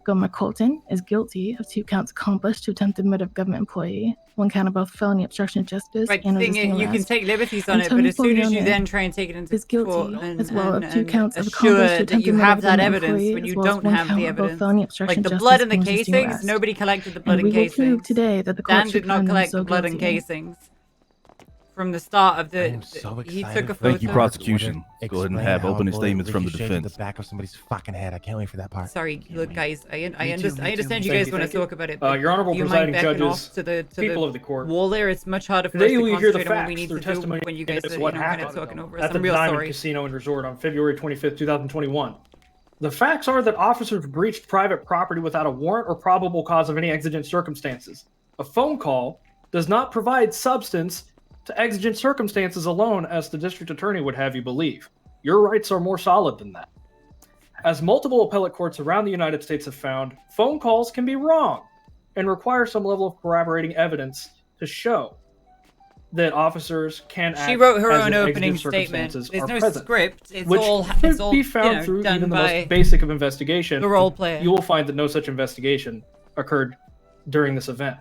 [SPEAKER 21] Gomer Colton is guilty of 2 counts accomplished to attempted murder of government employee, 1 count of both felony obstruction of justice
[SPEAKER 1] Right,
[SPEAKER 21] and
[SPEAKER 1] thing
[SPEAKER 21] resisting
[SPEAKER 1] is,
[SPEAKER 21] arrest.
[SPEAKER 1] you can take liberties on
[SPEAKER 21] And
[SPEAKER 1] it,
[SPEAKER 21] Tony
[SPEAKER 1] but as soon as you
[SPEAKER 21] Corleone
[SPEAKER 1] then try and take it into
[SPEAKER 21] is guilty
[SPEAKER 1] court and,
[SPEAKER 21] as well of 2
[SPEAKER 1] and
[SPEAKER 21] counts of
[SPEAKER 1] assure
[SPEAKER 21] accomplished to
[SPEAKER 1] that
[SPEAKER 21] attempted
[SPEAKER 1] you
[SPEAKER 21] murder
[SPEAKER 1] have
[SPEAKER 21] of
[SPEAKER 1] that
[SPEAKER 21] government
[SPEAKER 1] evidence
[SPEAKER 21] employee,
[SPEAKER 1] when
[SPEAKER 21] as
[SPEAKER 1] you
[SPEAKER 21] well as
[SPEAKER 1] don't
[SPEAKER 21] 1
[SPEAKER 1] have
[SPEAKER 21] count
[SPEAKER 1] the
[SPEAKER 21] of both
[SPEAKER 1] evidence.
[SPEAKER 21] felony obstruction
[SPEAKER 1] Like
[SPEAKER 21] of
[SPEAKER 1] the
[SPEAKER 21] justice
[SPEAKER 1] blood and the
[SPEAKER 21] and resisting
[SPEAKER 1] casings,
[SPEAKER 21] arrest.
[SPEAKER 1] nobody collected the blood
[SPEAKER 21] And we
[SPEAKER 1] and
[SPEAKER 21] will
[SPEAKER 1] casings.
[SPEAKER 21] prove today that the court
[SPEAKER 1] Dan
[SPEAKER 21] should
[SPEAKER 1] did not
[SPEAKER 21] find them
[SPEAKER 1] collect
[SPEAKER 21] so
[SPEAKER 1] the blood and
[SPEAKER 21] guilty.
[SPEAKER 1] casings from the start of the. He took a photo.
[SPEAKER 14] Thank you, prosecution. Go ahead and have opening statements from the defense.
[SPEAKER 13] The back of somebody's fucking head. I can't wait for that part.
[SPEAKER 1] Sorry, look, guys. I
[SPEAKER 13] Me too, me
[SPEAKER 1] understand
[SPEAKER 13] too.
[SPEAKER 1] you guys want to talk about it. But
[SPEAKER 2] Your Honorable
[SPEAKER 1] do you
[SPEAKER 2] Presiding
[SPEAKER 1] mind backing
[SPEAKER 2] Judges,
[SPEAKER 1] off to the
[SPEAKER 2] people of the court.
[SPEAKER 1] wall there? It's much harder for
[SPEAKER 2] Today
[SPEAKER 1] us to
[SPEAKER 2] we hear the
[SPEAKER 1] concentrate on what we
[SPEAKER 2] facts
[SPEAKER 1] need
[SPEAKER 2] through
[SPEAKER 1] to do
[SPEAKER 2] testimony
[SPEAKER 1] when you guys
[SPEAKER 2] as
[SPEAKER 1] are
[SPEAKER 2] what
[SPEAKER 1] kind of
[SPEAKER 2] happened
[SPEAKER 1] talking over us.
[SPEAKER 2] at the
[SPEAKER 1] I'm real
[SPEAKER 2] Diamond
[SPEAKER 1] sorry.
[SPEAKER 2] Casino and Resort on February 25th, 2021. The facts are that officers breached private property without a warrant or probable cause of any exigent circumstances. A phone call does not provide substance to exigent circumstances alone, as the district attorney would have you believe. Your rights are more solid than that. As multiple appellate courts around the United States have found, phone calls can be wrong and require some level of corroborating evidence to show that officers can act
[SPEAKER 1] She wrote her
[SPEAKER 2] as
[SPEAKER 1] own
[SPEAKER 2] if
[SPEAKER 1] opening
[SPEAKER 2] exigent
[SPEAKER 1] statement.
[SPEAKER 2] circumstances
[SPEAKER 1] There's
[SPEAKER 2] are
[SPEAKER 1] no
[SPEAKER 2] present,
[SPEAKER 1] script. It's
[SPEAKER 2] which
[SPEAKER 1] all
[SPEAKER 2] could
[SPEAKER 1] it's all
[SPEAKER 2] be found through
[SPEAKER 1] done
[SPEAKER 2] even the
[SPEAKER 1] by
[SPEAKER 2] most basic of investigation.
[SPEAKER 1] the role player.
[SPEAKER 2] You will find that no such investigation occurred during this event.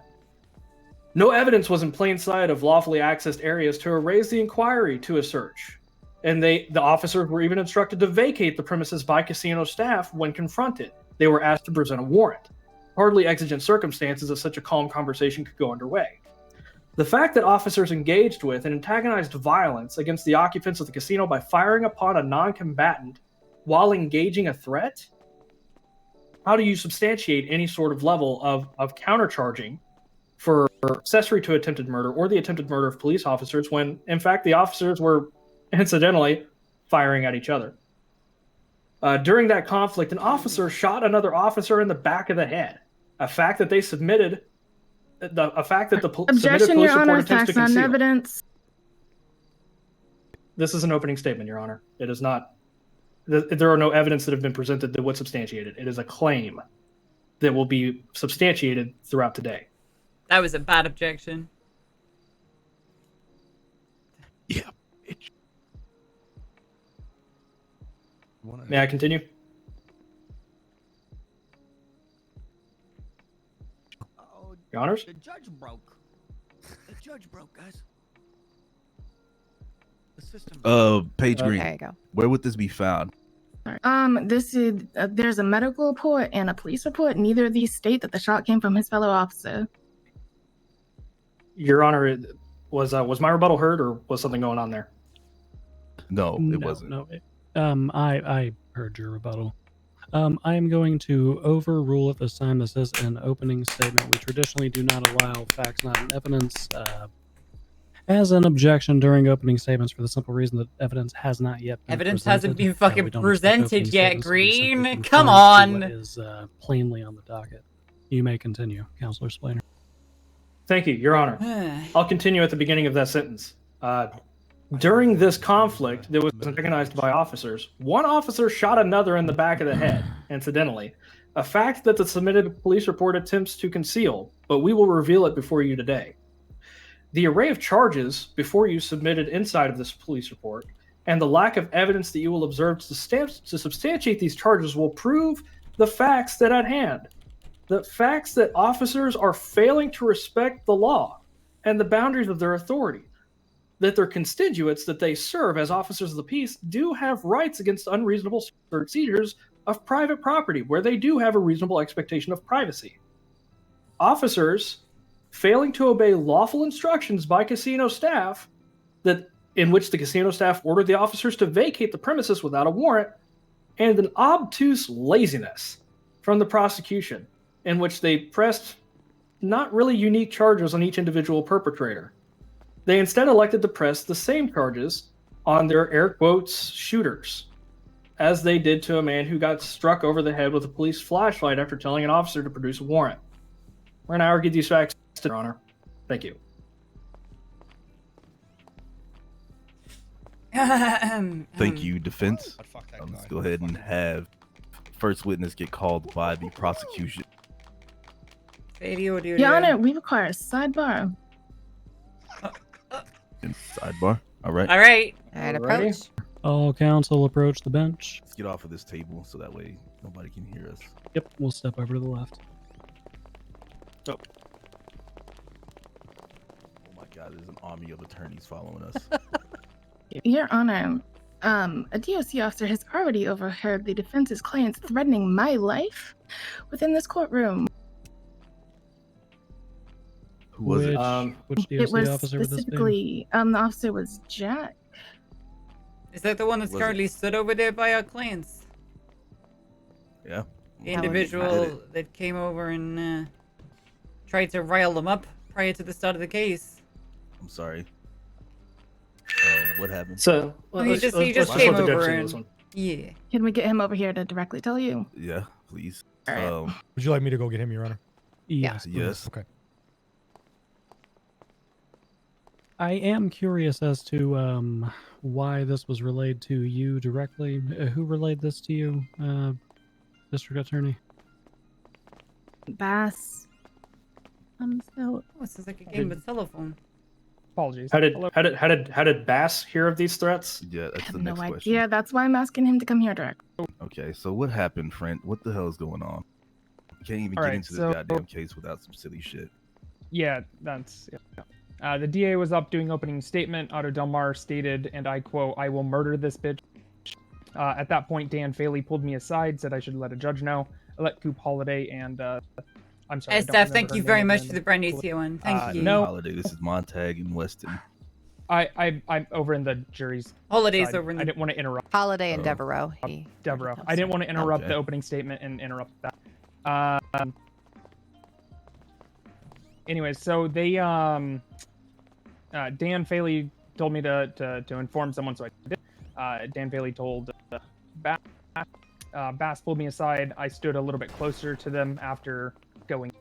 [SPEAKER 2] No evidence was in plain sight of lawfully accessed areas to raise the inquiry to a search, and the officers were even instructed to vacate the premises by casino staff when confronted. They were asked to present a warrant. Hardly exigent circumstances of such a calm conversation could go underway. The fact that officers engaged with and antagonized violence against the occupants of the casino by firing upon a non-combatant while engaging a threat? How do you substantiate any sort of level of countercharging for accessory to attempted murder or the attempted murder of police officers when, in fact, the officers were incidentally faring at each other? During that conflict, an officer shot another officer in the back of the head. A fact that they submitted, a fact that the submitted
[SPEAKER 21] Objection,
[SPEAKER 2] police
[SPEAKER 21] Your
[SPEAKER 2] report
[SPEAKER 21] Honor.
[SPEAKER 2] attempts to
[SPEAKER 21] Facts, not
[SPEAKER 2] conceal.
[SPEAKER 21] evidence.
[SPEAKER 2] This is an opening statement, Your Honor. It is not. There are no evidence that have been presented that would substantiate it. It is a claim. that will be substantiated throughout the day.
[SPEAKER 1] That was a bad objection.
[SPEAKER 16] Yeah.
[SPEAKER 2] May I continue? Your Honors?
[SPEAKER 9] The judge broke. The judge broke, guys. The system.
[SPEAKER 14] Page Green.
[SPEAKER 15] There you go.
[SPEAKER 14] Where would this be found?
[SPEAKER 21] This is there's a medical report and a police report. Neither of these state that the shot came from his fellow officer.
[SPEAKER 2] Your Honor, was my rebuttal heard, or was something going on there?
[SPEAKER 14] No, it wasn't.
[SPEAKER 17] No. I heard your rebuttal. I am going to overrule at this time. This is an opening statement. We traditionally do not allow facts not in evidence as an objection during opening statements for the simple reason that evidence has not yet been
[SPEAKER 1] Evidence
[SPEAKER 17] presented.
[SPEAKER 1] hasn't been
[SPEAKER 17] We
[SPEAKER 1] fucking
[SPEAKER 17] don't expect
[SPEAKER 1] presented
[SPEAKER 17] opening
[SPEAKER 1] yet,
[SPEAKER 17] statements to be simply
[SPEAKER 1] Green.
[SPEAKER 17] confined
[SPEAKER 1] Come
[SPEAKER 17] to
[SPEAKER 1] on.
[SPEAKER 17] what is plainly on the docket. You may continue, Counselor Splainer.
[SPEAKER 2] Thank you, Your Honor. I'll continue at the beginning of that sentence. During this conflict that was antagonized by officers, one officer shot another in the back of the head, incidentally, a fact that the submitted police report attempts to conceal, but we will reveal it before you today. The array of charges before you submitted inside of this police report and the lack of evidence that you will observe to substantiate these charges will prove the facts that at hand. The facts that officers are failing to respect the law and the boundaries of their authority. That their constituents that they serve as officers of the peace do have rights against unreasonable seizures of private property, where they do have a reasonable expectation of privacy. Officers failing to obey lawful instructions by casino staff, that in which the casino staff ordered the officers to vacate the premises without a warrant, and an obtuse laziness from the prosecution, in which they pressed not really unique charges on each individual perpetrator. They instead elected to press the same charges on their air quotes shooters, as they did to a man who got struck over the head with a police flashlight after telling an officer to produce a warrant. We're going to argue these facts, Your Honor. Thank you.
[SPEAKER 14] Thank you, defense. Let's go ahead and have first witness get called by the prosecution.
[SPEAKER 21] Your Honor, we require a sidebar.
[SPEAKER 14] Sidebar. All right.
[SPEAKER 1] All right.
[SPEAKER 15] And approach.
[SPEAKER 17] All counsel approach the bench.
[SPEAKER 14] Let's get off of this table so that way nobody can hear us.
[SPEAKER 17] Yep, we'll step over to the left.
[SPEAKER 14] Oh my God, there's an army of attorneys following us.
[SPEAKER 21] Your Honor, a DOC officer has already overheard the defense's clients threatening my life within this courtroom.
[SPEAKER 14] Who was it?
[SPEAKER 17] Which DOC
[SPEAKER 21] It was
[SPEAKER 17] officer would this be?
[SPEAKER 21] specifically, the officer was Jack.
[SPEAKER 1] Is that the one that's currently stood over there by our clients?
[SPEAKER 14] Yeah.
[SPEAKER 1] The individual that came over and tried to rile them up prior to the start of the case.
[SPEAKER 14] I'm sorry. What happened?
[SPEAKER 2] So,
[SPEAKER 1] he just came over and yeah.
[SPEAKER 21] Can we get him over here to directly tell you?
[SPEAKER 14] Yeah, please.
[SPEAKER 21] All right.
[SPEAKER 5] Would you like me to go get him, Your Honor?
[SPEAKER 17] Yes.
[SPEAKER 14] Yes.
[SPEAKER 5] Okay.
[SPEAKER 17] I am curious as to why this was relayed to you directly. Who relayed this to you, District Attorney?
[SPEAKER 21] Bass.
[SPEAKER 1] Oh, this is like a game of telephone.
[SPEAKER 24] Apologies.
[SPEAKER 2] How did Bass hear of these threats?
[SPEAKER 14] Yeah, that's the
[SPEAKER 21] No
[SPEAKER 14] next
[SPEAKER 21] idea.
[SPEAKER 14] question.
[SPEAKER 21] That's why I'm asking him to come here direct.
[SPEAKER 14] Okay, so what happened, friend? What the hell is going on? You can't even
[SPEAKER 24] All
[SPEAKER 14] get
[SPEAKER 24] right,
[SPEAKER 14] into this
[SPEAKER 24] so-
[SPEAKER 14] goddamn case without some silly shit.
[SPEAKER 24] Yeah, that's. Yeah. The DA was up doing opening statement. Otto Delmar stated, and I quote, "I will murder this bitch." At that point, Dan Faley pulled me aside, said I should let a judge know. I let Coop Holiday and I'm sorry. I don't
[SPEAKER 1] Steph,
[SPEAKER 24] remember
[SPEAKER 1] thank
[SPEAKER 24] her
[SPEAKER 1] you
[SPEAKER 24] name
[SPEAKER 1] very
[SPEAKER 24] at
[SPEAKER 1] much
[SPEAKER 24] the
[SPEAKER 1] for the
[SPEAKER 24] end.
[SPEAKER 1] brand new tier one. Thank you.
[SPEAKER 24] No,
[SPEAKER 14] Holiday. This is Montag and Weston.
[SPEAKER 24] I'm over in the jury's.
[SPEAKER 1] Holidays
[SPEAKER 24] side.
[SPEAKER 1] over in
[SPEAKER 24] I
[SPEAKER 1] the-
[SPEAKER 24] didn't want to interrupt.
[SPEAKER 15] Holiday and Devereaux.
[SPEAKER 24] Devereaux. I didn't want to interrupt
[SPEAKER 14] Okay.
[SPEAKER 24] the opening statement and interrupt that. Anyways, so they Dan Faley told me to inform someone, so I did. Dan Faley told Bass. Bass pulled me aside. I stood a little bit closer to them after going.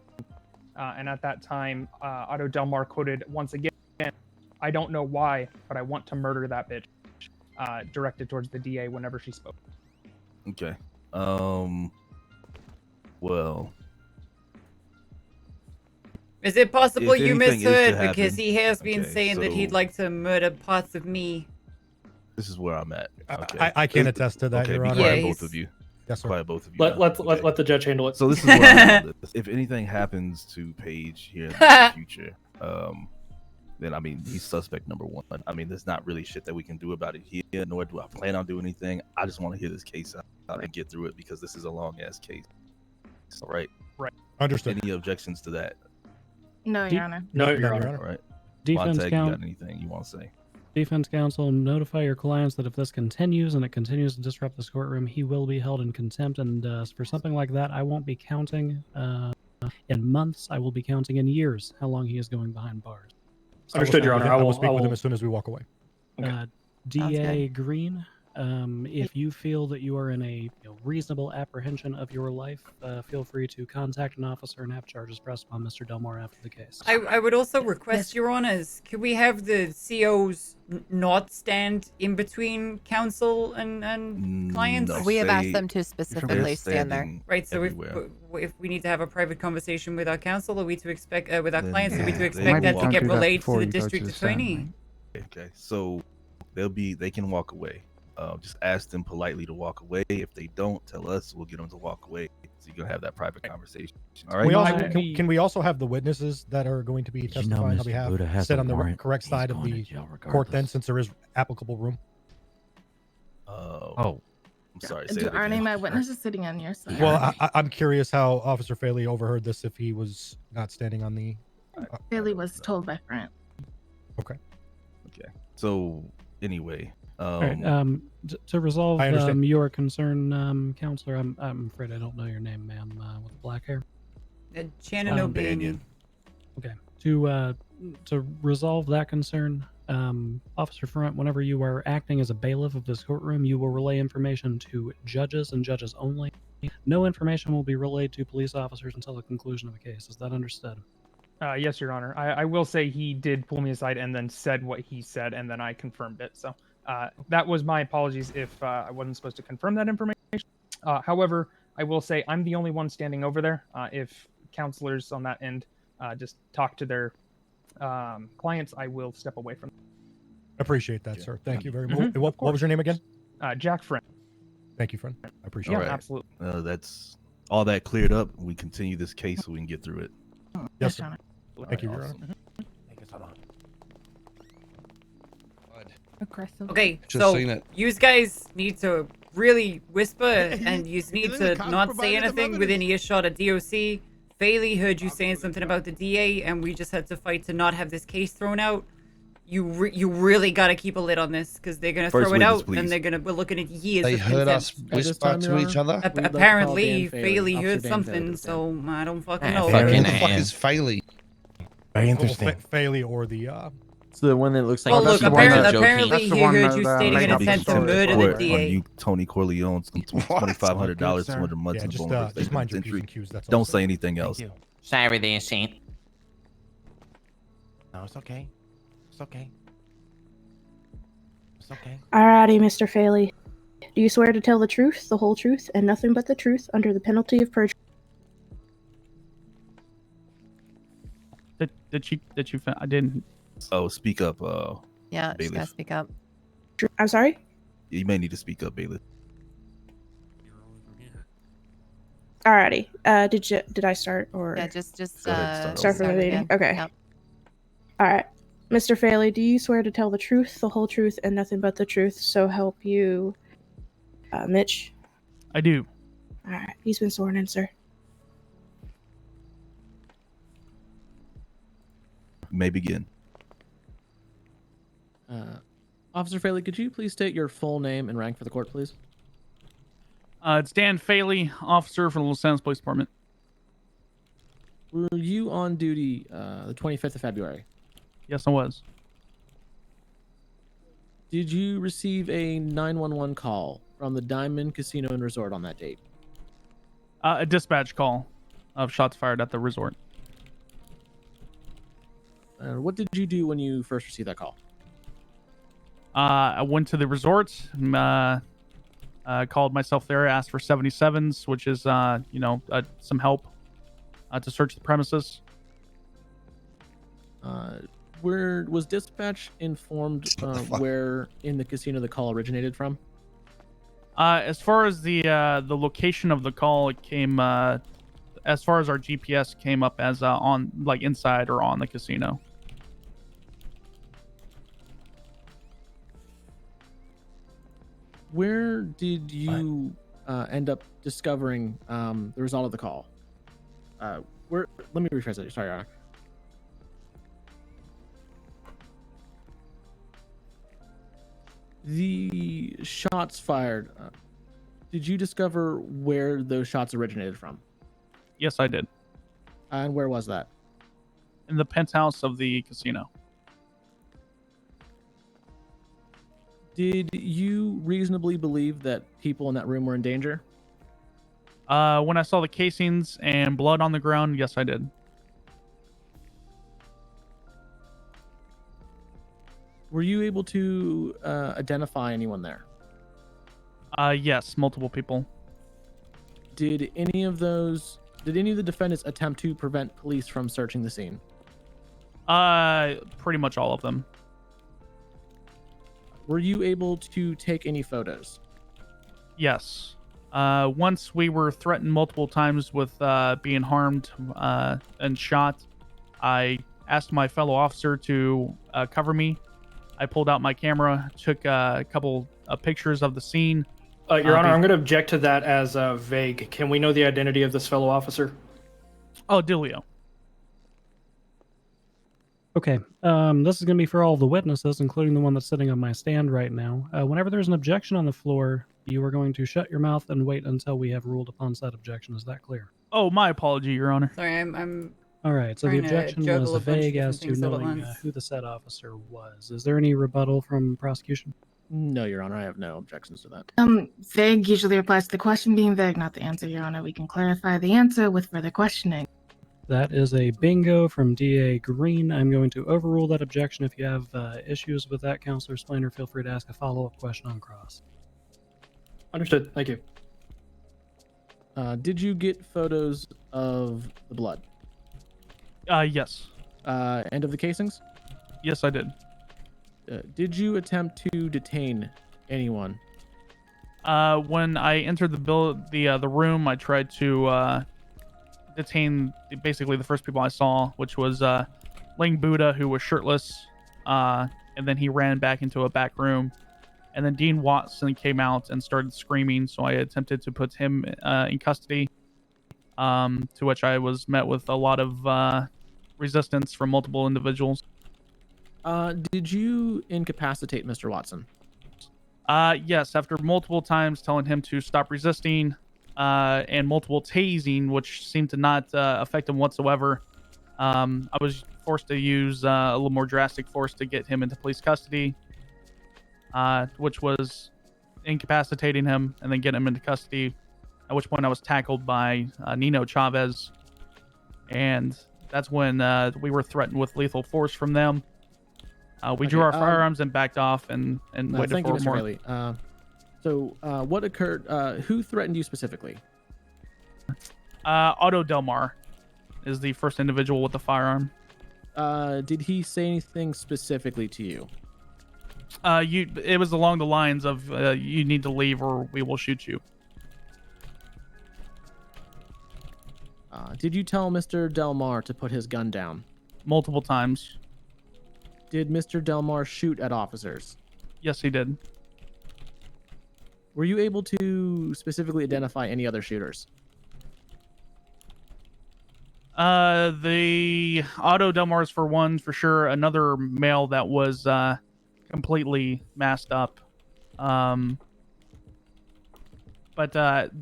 [SPEAKER 24] And at that time, Otto Delmar quoted once again, "I don't know why, but I want to murder that bitch," directed towards the DA whenever she spoke.
[SPEAKER 14] Okay. Well,
[SPEAKER 1] Is it possible
[SPEAKER 14] If
[SPEAKER 1] you
[SPEAKER 14] anything is to
[SPEAKER 1] misheard?
[SPEAKER 14] happen-
[SPEAKER 1] Because he has been
[SPEAKER 14] Okay,
[SPEAKER 1] saying that he'd
[SPEAKER 14] so-
[SPEAKER 1] like to murder parts of me.
[SPEAKER 14] This is where I'm at. Okay.
[SPEAKER 5] I can attest to that,
[SPEAKER 14] Okay,
[SPEAKER 5] Your
[SPEAKER 14] be
[SPEAKER 5] Honor.
[SPEAKER 14] quiet,
[SPEAKER 1] Yes.
[SPEAKER 14] both of you.
[SPEAKER 5] Yes, sir.
[SPEAKER 14] Quiet, both of you.
[SPEAKER 2] Let
[SPEAKER 14] now.
[SPEAKER 2] let the judge handle it.
[SPEAKER 14] So this is where I'm at on this. If anything happens to Paige here in the future, then I mean he's suspect number one. I mean, there's not really shit that we can do about it here, nor do I plan on doing anything. I just want to hear this case out and get through it because this is a long ass case. All right.
[SPEAKER 5] Right. Understood.
[SPEAKER 14] Any objections to that?
[SPEAKER 21] No, Your Honor.
[SPEAKER 2] No,
[SPEAKER 5] None,
[SPEAKER 2] Your
[SPEAKER 5] Your
[SPEAKER 2] Honor.
[SPEAKER 14] All right.
[SPEAKER 17] Defense
[SPEAKER 14] Montag, you
[SPEAKER 17] count.
[SPEAKER 14] got anything you want to say?
[SPEAKER 17] Defense counsel, notify your clients that if this continues and it continues to disrupt this courtroom, he will be held in contempt. And for something like that, I won't be counting in months. I will be counting in years how long he is going behind bars.
[SPEAKER 2] Understood, Your Honor.
[SPEAKER 5] I will speak with him as soon as we walk away.
[SPEAKER 17] DA Green, if you feel that you are in a reasonable apprehension of your life, feel free to contact an officer and have charges pressed upon Mr. Delmore after the case.
[SPEAKER 1] I would also request, Your Honors, could we have the COs not stand in between counsel and clients?
[SPEAKER 14] No,
[SPEAKER 15] We have asked
[SPEAKER 14] they-
[SPEAKER 15] them to specifically stand there.
[SPEAKER 14] standing
[SPEAKER 1] Right, so
[SPEAKER 14] everywhere.
[SPEAKER 1] if we need to have a private conversation with our counsel, are we to expect with our
[SPEAKER 14] Then
[SPEAKER 1] clients, are we to
[SPEAKER 14] they
[SPEAKER 1] expect that to
[SPEAKER 14] won't
[SPEAKER 1] get
[SPEAKER 14] do that
[SPEAKER 1] relayed to
[SPEAKER 14] before
[SPEAKER 1] the
[SPEAKER 14] you go to
[SPEAKER 1] district
[SPEAKER 14] the
[SPEAKER 1] attorney?
[SPEAKER 14] Okay, so they can walk away. Just ask them politely to walk away. If they don't, tell us. We'll get them to walk away. So you can have that private conversation. All right.
[SPEAKER 5] We also, can we also have the witnesses that are going to be testifying on
[SPEAKER 8] Mr.
[SPEAKER 5] behalf
[SPEAKER 8] Buddha has
[SPEAKER 5] sit
[SPEAKER 8] a
[SPEAKER 5] on the
[SPEAKER 8] warrant.
[SPEAKER 5] correct side of
[SPEAKER 8] going
[SPEAKER 5] the
[SPEAKER 8] to jail
[SPEAKER 5] court then,
[SPEAKER 8] regardless.
[SPEAKER 5] since there is applicable room?
[SPEAKER 14] I'm sorry. Say that
[SPEAKER 21] Aren't
[SPEAKER 14] again.
[SPEAKER 21] my witnesses sitting on your side?
[SPEAKER 5] Well, I'm curious how Officer Faley overheard this if he was not standing on the.
[SPEAKER 21] Bailey was told by Brent.
[SPEAKER 5] Okay.
[SPEAKER 14] Okay. So anyway,
[SPEAKER 17] All right, to resolve
[SPEAKER 5] I understand.
[SPEAKER 17] your concern, counselor, I'm afraid I don't know your name, ma'am, with the black hair.
[SPEAKER 1] Shannon O'Banion.
[SPEAKER 17] Okay. To resolve that concern, Officer Front, whenever you are acting as a bailiff of this courtroom, you will relay information to judges and judges only. No information will be relayed to police officers until the conclusion of a case. Is that understood?
[SPEAKER 24] Yes, Your Honor. I will say he did pull me aside and then said what he said, and then I confirmed it. So that was my apologies if I wasn't supposed to confirm that information. However, I will say I'm the only one standing over there. If counselors on that end just talk to their clients, I will step away from them.
[SPEAKER 5] Appreciate that, sir. Thank you very much.
[SPEAKER 24] Mhm,
[SPEAKER 5] What was your name again?
[SPEAKER 24] Jack Friend.
[SPEAKER 5] Thank you, friend. I appreciate
[SPEAKER 24] Yeah,
[SPEAKER 5] it.
[SPEAKER 14] All right.
[SPEAKER 24] absolutely.
[SPEAKER 14] That's all that cleared up. We continue this case so we can get through it.
[SPEAKER 5] Yes, sir. Thank you, Your
[SPEAKER 14] awesome.
[SPEAKER 5] Honor.
[SPEAKER 21] Aggressive.
[SPEAKER 1] Okay,
[SPEAKER 10] Just
[SPEAKER 1] so
[SPEAKER 10] seen it.
[SPEAKER 1] you guys need to really whisper, and you need to not say anything within earshot of DOC. Bailey heard you saying something about the DA, and we just had to fight to not have this case thrown out. You really got to keep a lid on this, because they're gonna
[SPEAKER 14] First
[SPEAKER 1] throw it
[SPEAKER 14] witness,
[SPEAKER 1] out,
[SPEAKER 14] please.
[SPEAKER 1] and we're looking at years.
[SPEAKER 10] They
[SPEAKER 1] of
[SPEAKER 10] heard us
[SPEAKER 1] contempt.
[SPEAKER 10] whisper to each other.
[SPEAKER 1] Apparently, Bailey heard something, so I don't fucking know.
[SPEAKER 10] Who the fuck is Faley?
[SPEAKER 8] Very
[SPEAKER 5] Well,
[SPEAKER 8] interesting.
[SPEAKER 5] Faley or the
[SPEAKER 7] It's the one that looks like.
[SPEAKER 1] Well, look,
[SPEAKER 7] the one that
[SPEAKER 1] apparently he heard you stating an
[SPEAKER 14] Be
[SPEAKER 1] attempt to
[SPEAKER 14] contempt
[SPEAKER 1] murder
[SPEAKER 14] court
[SPEAKER 1] the
[SPEAKER 14] on
[SPEAKER 1] DA.
[SPEAKER 14] you, Tony Corleone's $2,500,
[SPEAKER 8] sir.
[SPEAKER 14] 200 months
[SPEAKER 5] Yeah,
[SPEAKER 14] in
[SPEAKER 5] just,
[SPEAKER 14] vulnerable
[SPEAKER 5] just mind your P's
[SPEAKER 14] penitentiary.
[SPEAKER 5] and Q's, that's all,
[SPEAKER 14] Don't
[SPEAKER 5] sir.
[SPEAKER 14] say anything else.
[SPEAKER 8] you.
[SPEAKER 7] Sorry there, Saint.
[SPEAKER 8] No, it's okay. It's okay. It's okay.
[SPEAKER 21] Alrighty, Mr. Faley. Do you swear to tell the truth, the whole truth, and nothing but the truth under the penalty of perjury?
[SPEAKER 18] Did you? I didn't.
[SPEAKER 14] Oh, speak up,
[SPEAKER 15] Yeah, she's gotta
[SPEAKER 14] bailiff.
[SPEAKER 15] speak up.
[SPEAKER 21] I'm sorry?
[SPEAKER 14] You may need to speak up, bailiff.
[SPEAKER 21] Alrighty. Did I start or
[SPEAKER 15] Yeah, just
[SPEAKER 14] Go ahead,
[SPEAKER 21] start from the beginning?
[SPEAKER 15] again.
[SPEAKER 21] Okay.
[SPEAKER 15] Yep.
[SPEAKER 21] Alright. Mr. Faley, do you swear to tell the truth, the whole truth, and nothing but the truth, so help you, Mitch?
[SPEAKER 18] I do.
[SPEAKER 21] Alright, he's been sworn in, sir.
[SPEAKER 14] You may begin.
[SPEAKER 19] Officer Faley, could you please state your full name and rank for the court, please?
[SPEAKER 18] It's Dan Faley, officer for the Los Angeles Police Department.
[SPEAKER 19] Were you on duty the 25th of February?
[SPEAKER 18] Yes, I was.
[SPEAKER 19] Did you receive a 911 call from the Diamond Casino and Resort on that date?
[SPEAKER 18] A dispatch call of shots fired at the resort.
[SPEAKER 19] What did you do when you first received that call?
[SPEAKER 18] I went to the resort, called myself there, asked for 77s, which is, some help to search the premises.
[SPEAKER 19] Where was dispatch informed where in the casino the call originated from?
[SPEAKER 6] As far as the location of the call, it came as far as our GPS came up as on like inside or on the casino.
[SPEAKER 19] Where did you end up discovering the result of the call? Where? Let me rephrase it. Sorry, Your Honor. The shots fired. Did you discover where those shots originated from?
[SPEAKER 6] Yes, I did.
[SPEAKER 19] And where was that?
[SPEAKER 6] In the penthouse of the casino.
[SPEAKER 19] Did you reasonably believe that people in that room were in danger?
[SPEAKER 6] When I saw the casings and blood on the ground, yes, I did.
[SPEAKER 19] Were you able to identify anyone there?
[SPEAKER 6] Yes, multiple people.
[SPEAKER 19] Did any of the defendants attempt to prevent police from searching the scene?
[SPEAKER 6] Pretty much all of them.
[SPEAKER 19] Were you able to take any photos?
[SPEAKER 6] Yes. Once we were threatened multiple times with being harmed and shot, I asked my fellow officer to cover me. I pulled out my camera, took a couple of pictures of the scene.
[SPEAKER 2] Your Honor, I'm going to object to that as vague. Can we know the identity of this fellow officer?
[SPEAKER 6] Oh, Dilio.
[SPEAKER 17] Okay, this is going to be for all the witnesses, including the one that's sitting on my stand right now. Whenever there's an objection on the floor, you are going to shut your mouth and wait until we have ruled upon said objection. Is that clear?
[SPEAKER 6] Oh, my apology, Your Honor.
[SPEAKER 1] Sorry, I'm
[SPEAKER 17] All right, so the
[SPEAKER 1] trying to
[SPEAKER 17] objection
[SPEAKER 1] juggle
[SPEAKER 17] was
[SPEAKER 1] a bunch of
[SPEAKER 17] vague
[SPEAKER 1] different
[SPEAKER 17] as to
[SPEAKER 1] things all at
[SPEAKER 17] knowing
[SPEAKER 1] once.
[SPEAKER 17] who the said officer was. Is there any rebuttal from prosecution?
[SPEAKER 19] No, Your Honor, I have no objections to that.
[SPEAKER 21] Vague usually applies to the question being vague, not the answer, Your Honor. We can clarify the answer with further questioning.
[SPEAKER 17] That is a bingo from DA Green. I'm going to overrule that objection. If you have issues with that, Counselor Splainer, feel free to ask a follow-up question on cross.
[SPEAKER 2] Understood. Thank you.
[SPEAKER 19] Did you get photos of the blood?
[SPEAKER 6] Yes.
[SPEAKER 19] And of the casings?
[SPEAKER 6] Yes, I did.
[SPEAKER 19] Did you attempt to detain anyone?
[SPEAKER 6] When I entered the room, I tried to detain basically the first people I saw, which was Ling Buddha, who was shirtless, and then he ran back into a back room, and then Dean Watson came out and started screaming, so I attempted to put him in custody, to which I was met with a lot of resistance from multiple individuals.
[SPEAKER 19] Did you incapacitate Mr. Watson?
[SPEAKER 6] Yes, after multiple times telling him to stop resisting, and multiple tasing, which seemed to not affect him whatsoever. I was forced to use a little more drastic force to get him into police custody, which was incapacitating him and then getting him into custody, at which point I was tackled by Nino Chavez, and that's when we were threatened with lethal force from them. We drew our firearms and backed off and waited
[SPEAKER 19] thank
[SPEAKER 6] for
[SPEAKER 19] you, Mr.
[SPEAKER 6] more.
[SPEAKER 19] Riley. So what occurred? Who threatened you specifically?
[SPEAKER 6] Otto Delmar is the first individual with the firearm.
[SPEAKER 19] Did he say anything specifically to you?
[SPEAKER 6] It was along the lines of you need to leave or we will shoot you.
[SPEAKER 19] Did you tell Mr. Delmar to put his gun down?
[SPEAKER 6] Multiple times.
[SPEAKER 19] Did Mr. Delmar shoot at officers?
[SPEAKER 6] Yes, he did.
[SPEAKER 19] Were you able to specifically identify any other shooters?
[SPEAKER 6] The Otto Delmars for one, for sure. Another male that was completely masked up. But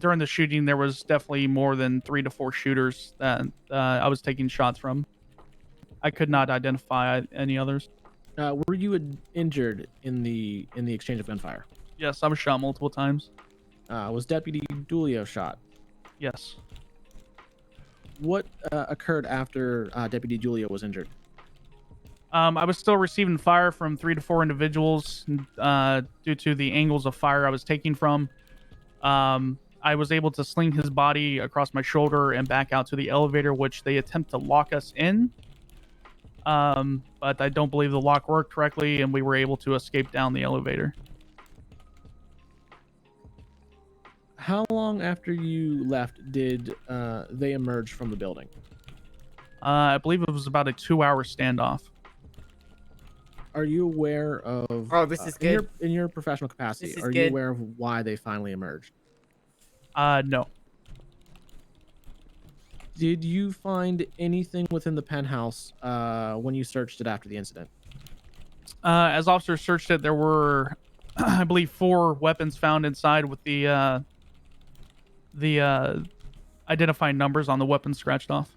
[SPEAKER 6] during the shooting, there was definitely more than 3 to 4 shooters that I was taking shots from. I could not identify any others.
[SPEAKER 19] Were you injured in the exchange of gunfire?
[SPEAKER 6] Yes, I was shot multiple times.
[SPEAKER 19] Was Deputy Dulio shot?
[SPEAKER 6] Yes.
[SPEAKER 19] What occurred after Deputy Dulio was injured?
[SPEAKER 6] I was still receiving fire from 3 to 4 individuals due to the angles of fire I was taking from. I was able to sling his body across my shoulder and back out to the elevator, which they attempt to lock us in. But I don't believe the lock worked correctly, and we were able to escape down the elevator.
[SPEAKER 19] How long after you left did they emerge from the building?
[SPEAKER 6] I believe it was about a 2-hour standoff.
[SPEAKER 19] Are you aware of?
[SPEAKER 1] Oh, this is
[SPEAKER 19] in
[SPEAKER 1] good.
[SPEAKER 19] in your professional capacity,
[SPEAKER 1] This is
[SPEAKER 19] are you
[SPEAKER 1] good.
[SPEAKER 19] aware of why they finally emerged?
[SPEAKER 6] No.
[SPEAKER 19] Did you find anything within the penthouse when you searched it after the incident?
[SPEAKER 6] As officers searched it, there were, I believe, 4 weapons found inside with the identifying numbers on the weapons scratched off.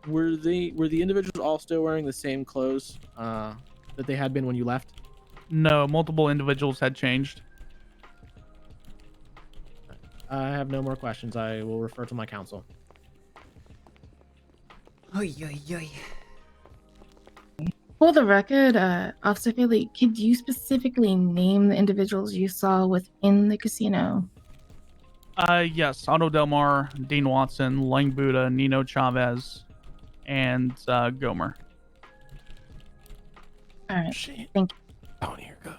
[SPEAKER 19] Were the individuals all still wearing the same clothes that they had been when you left?
[SPEAKER 6] No, multiple individuals had changed.
[SPEAKER 19] I have no more questions. I will refer to my counsel.
[SPEAKER 1] Oy, oy, oy.
[SPEAKER 21] For the record, Officer Philly, could you specifically name the individuals you saw within the casino?
[SPEAKER 6] Yes, Otto Del Mar, Dean Watson, Lang Buddha, Nino Chavez, and Gomer.
[SPEAKER 21] All right.
[SPEAKER 8] Shit.
[SPEAKER 21] Thank you.
[SPEAKER 8] Don't hear good.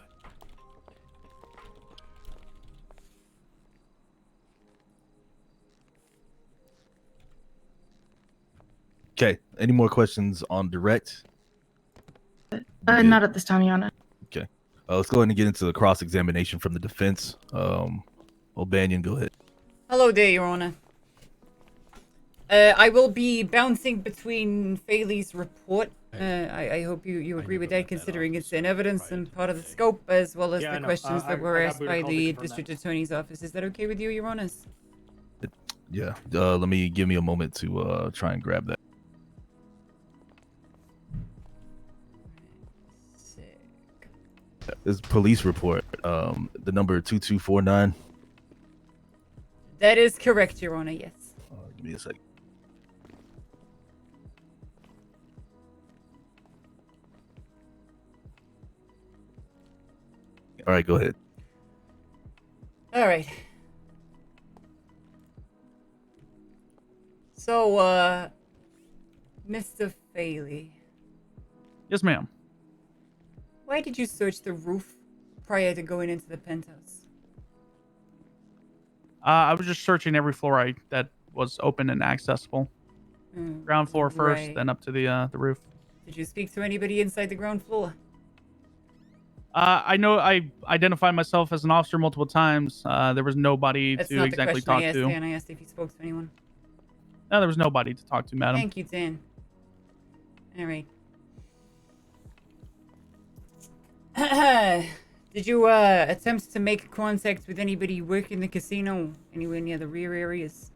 [SPEAKER 14] Okay. Any more questions on direct?
[SPEAKER 21] Not at this time, Your Honor.
[SPEAKER 14] Okay. Let's go ahead and get into the cross examination from the defense. O'Banion, go ahead.
[SPEAKER 1] Hello there, Your Honor. I will be bouncing between Faley's report. I hope you agree with that, considering it's in evidence and part of the scope, as well as the questions that were asked by the District Attorney's Office. Is that okay with you, Your Honors?
[SPEAKER 14] Yeah. Give me a moment to try and grab that. This police report, the number 2249.
[SPEAKER 1] That is correct, Your Honor, yes.
[SPEAKER 14] Give me a second. All right, go ahead.
[SPEAKER 1] All right. So, Mr. Faley,
[SPEAKER 6] Yes, ma'am.
[SPEAKER 1] why did you search the roof prior to going into the penthouse?
[SPEAKER 6] I was just searching every floor that was open and accessible. Ground floor first,
[SPEAKER 1] right.
[SPEAKER 6] then up to the roof.
[SPEAKER 1] Did you speak to anybody inside the ground floor?
[SPEAKER 6] I know I identified myself as an officer multiple times. There was nobody
[SPEAKER 1] That's
[SPEAKER 6] to
[SPEAKER 1] not
[SPEAKER 6] exactly
[SPEAKER 1] the question
[SPEAKER 6] talk
[SPEAKER 1] I asked,
[SPEAKER 6] to.
[SPEAKER 1] Dan. I asked if you spoke to anyone.
[SPEAKER 6] No, there was nobody to talk to, madam.
[SPEAKER 1] Thank you, Dan. All right. Did you attempt to make contact with anybody working the casino anywhere near the rear areas?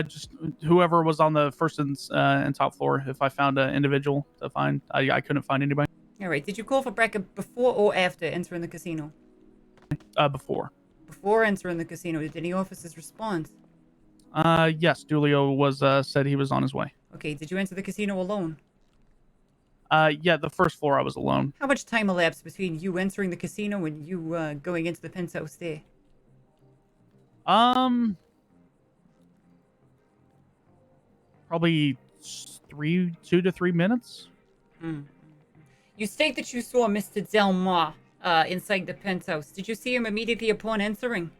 [SPEAKER 6] Just whoever was on the first and top floor. If I found an individual to find, I couldn't find anybody.
[SPEAKER 1] All right. Did you call for backup before or after entering the casino?
[SPEAKER 6] Before.
[SPEAKER 1] Before entering the casino, did any officers respond?
[SPEAKER 6] Yes, Dulio was said he was on his way.
[SPEAKER 1] Okay. Did you enter the casino alone?
[SPEAKER 6] Yeah, the first floor I was alone.
[SPEAKER 1] How much time elapsed between you entering the casino and you going into the penthouse there?
[SPEAKER 6] Probably 2 to 3 minutes.
[SPEAKER 1] You state that you saw Mr. Del Mar inside the penthouse. Did you see him immediately upon entering?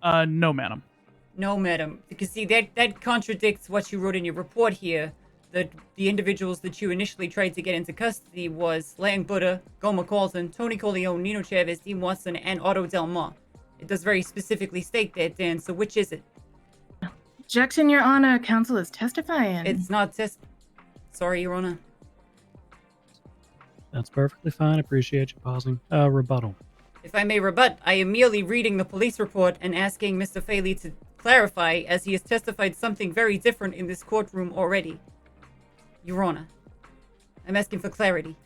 [SPEAKER 6] No, madam.
[SPEAKER 1] No, madam. Because see, that contradicts what you wrote in your report here. That the individuals that you initially tried to get into custody was Lang Buddha, Gomer Carlton, Tony Corleone, Nino Chavez, Dean Watson, and Otto Del Mar. It does very specifically state that, Dan. So which is it?
[SPEAKER 21] Objection, Your Honor. Counsel is testifying.
[SPEAKER 1] It's not Sorry, Your Honor.
[SPEAKER 17] That's perfectly fine. Appreciate you pausing. Rebuttal.
[SPEAKER 1] If I may rebut, I am merely reading the police report and asking Mr. Faley to clarify, as he has testified something very different in this courtroom already. Your Honor, I'm asking for clarity.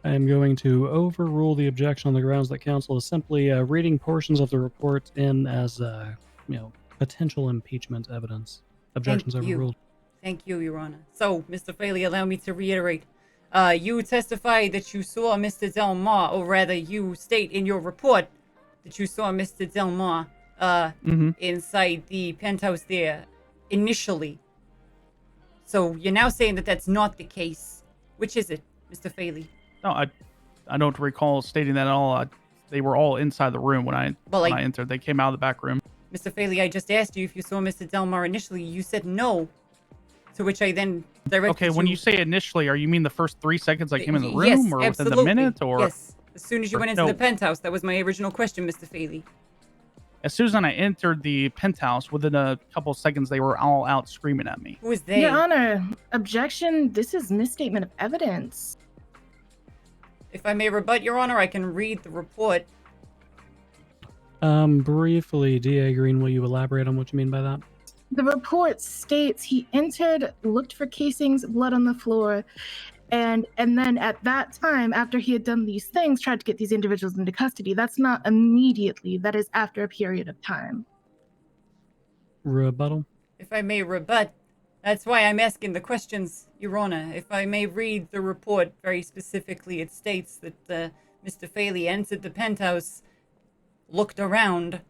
[SPEAKER 17] I am going to overrule the objection on the grounds that counsel is simply reading portions of the report in as, potential impeachment evidence. Objections overruled.
[SPEAKER 1] Thank you, Your Honor. So, Mr. Faley, allow me to reiterate. You testified that you saw Mr. Del Mar, or rather, you state in your report that you saw Mr. Del Mar inside the penthouse there. initially. So you're now saying that that's not the case. Which is it, Mr. Faley?
[SPEAKER 6] No, I don't recall stating that at all. They were all inside the room when I entered. They came out of the back room.
[SPEAKER 1] Mr. Faley, I just asked you if you saw Mr. Delmar initially. You said no. To which I then directed
[SPEAKER 6] Okay, when you say initially, are you mean the first 3 seconds I came in the room,
[SPEAKER 1] yes,
[SPEAKER 6] or
[SPEAKER 1] absolutely.
[SPEAKER 6] within the minute, or
[SPEAKER 1] yes, as soon as you went into
[SPEAKER 6] No.
[SPEAKER 1] the penthouse? That was my original question, Mr. Faley.
[SPEAKER 6] As soon as I entered the penthouse, within a couple of seconds, they were all out screaming at me.
[SPEAKER 1] Who is they?
[SPEAKER 21] Your Honor, objection. This is misstatement of evidence.
[SPEAKER 1] If I may rebut, Your Honor, I can read the report.
[SPEAKER 17] Briefly, DA Green, will you elaborate on what you mean by that?
[SPEAKER 21] The report states he entered, looked for casings, blood on the floor, and then at that time, after he had done these things, tried to get these individuals into custody. That's not immediately. That is after a period of time.
[SPEAKER 17] Rebuttal.
[SPEAKER 1] If I may rebut, that's why I'm asking the questions, Your Honor. If I may read the report very specifically, it states that Mr. Faley entered the penthouse, looked around,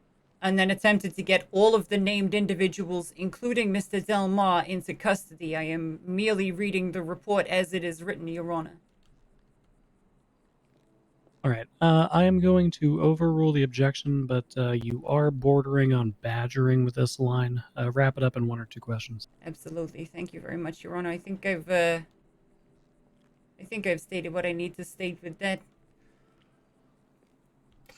[SPEAKER 1] and then attempted to get all of the named individuals, including Mr. Delmar, into custody. I am merely reading the report as it is written, Your Honor.
[SPEAKER 17] All right. I am going to overrule the objection, but you are bordering on badgering with this line. Wrap it up in 1 or 2 questions.
[SPEAKER 1] Absolutely. Thank you very much, Your Honor. I think I've stated what I need to state with that.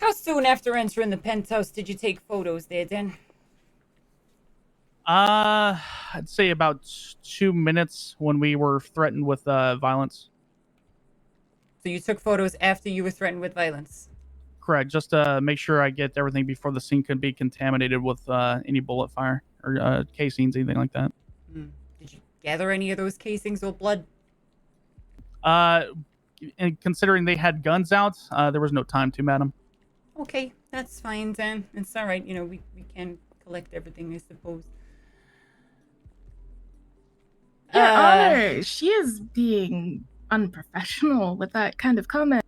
[SPEAKER 1] How soon after entering the penthouse did you take photos there, Dan?
[SPEAKER 6] I'd say about 2 minutes when we were threatened with violence.
[SPEAKER 1] So you took photos after you were threatened with violence?
[SPEAKER 6] Correct. Just to make sure I get everything before the scene could be contaminated with any bullet fire or casings, anything like that.
[SPEAKER 1] Did you gather any of those casings or blood?
[SPEAKER 6] And considering they had guns out, there was no time to, madam.
[SPEAKER 1] Okay, that's fine, Dan. It's all right. You know, we can collect everything, I suppose.
[SPEAKER 21] Your Honor, she is being unprofessional with that kind of comment.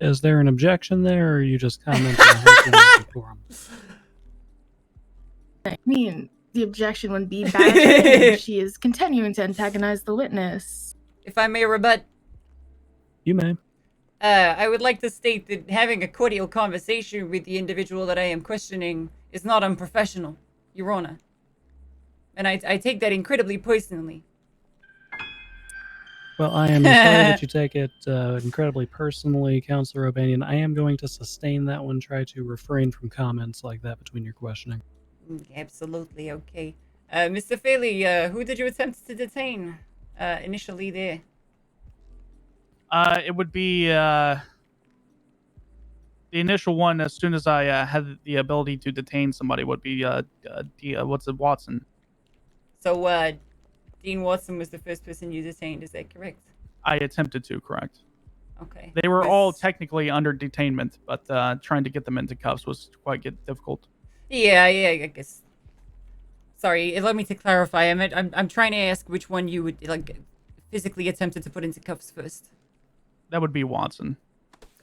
[SPEAKER 17] Is there an objection there, or are you just commenting on her decorum?
[SPEAKER 21] I mean, the objection would be badgering. She is continuing to antagonize the witness.
[SPEAKER 1] If I may rebut.
[SPEAKER 17] You may.
[SPEAKER 1] I would like to state that having a cordial conversation with the individual that I am questioning is not unprofessional, Your Honor. And I take that incredibly personally.
[SPEAKER 17] Well, I am sorry that you take it incredibly personally, Counselor O'Banion. I am going to sustain that one. Try to refrain from comments like that between your questioning.
[SPEAKER 1] Absolutely, okay. Mr. Faley, who did you attempt to detain initially there?
[SPEAKER 6] It would be the initial one. As soon as I had the ability to detain somebody, would be Watson.
[SPEAKER 1] So Dean Watson was the first person you detained. Is that correct?
[SPEAKER 6] I attempted to, correct.
[SPEAKER 1] Okay.
[SPEAKER 6] They were all technically under detainment, but trying to get them into cuffs was quite difficult.
[SPEAKER 1] Yeah, I guess. Sorry, allow me to clarify. I'm trying to ask which one you would physically attempted to put into cuffs first.
[SPEAKER 6] That would be Watson.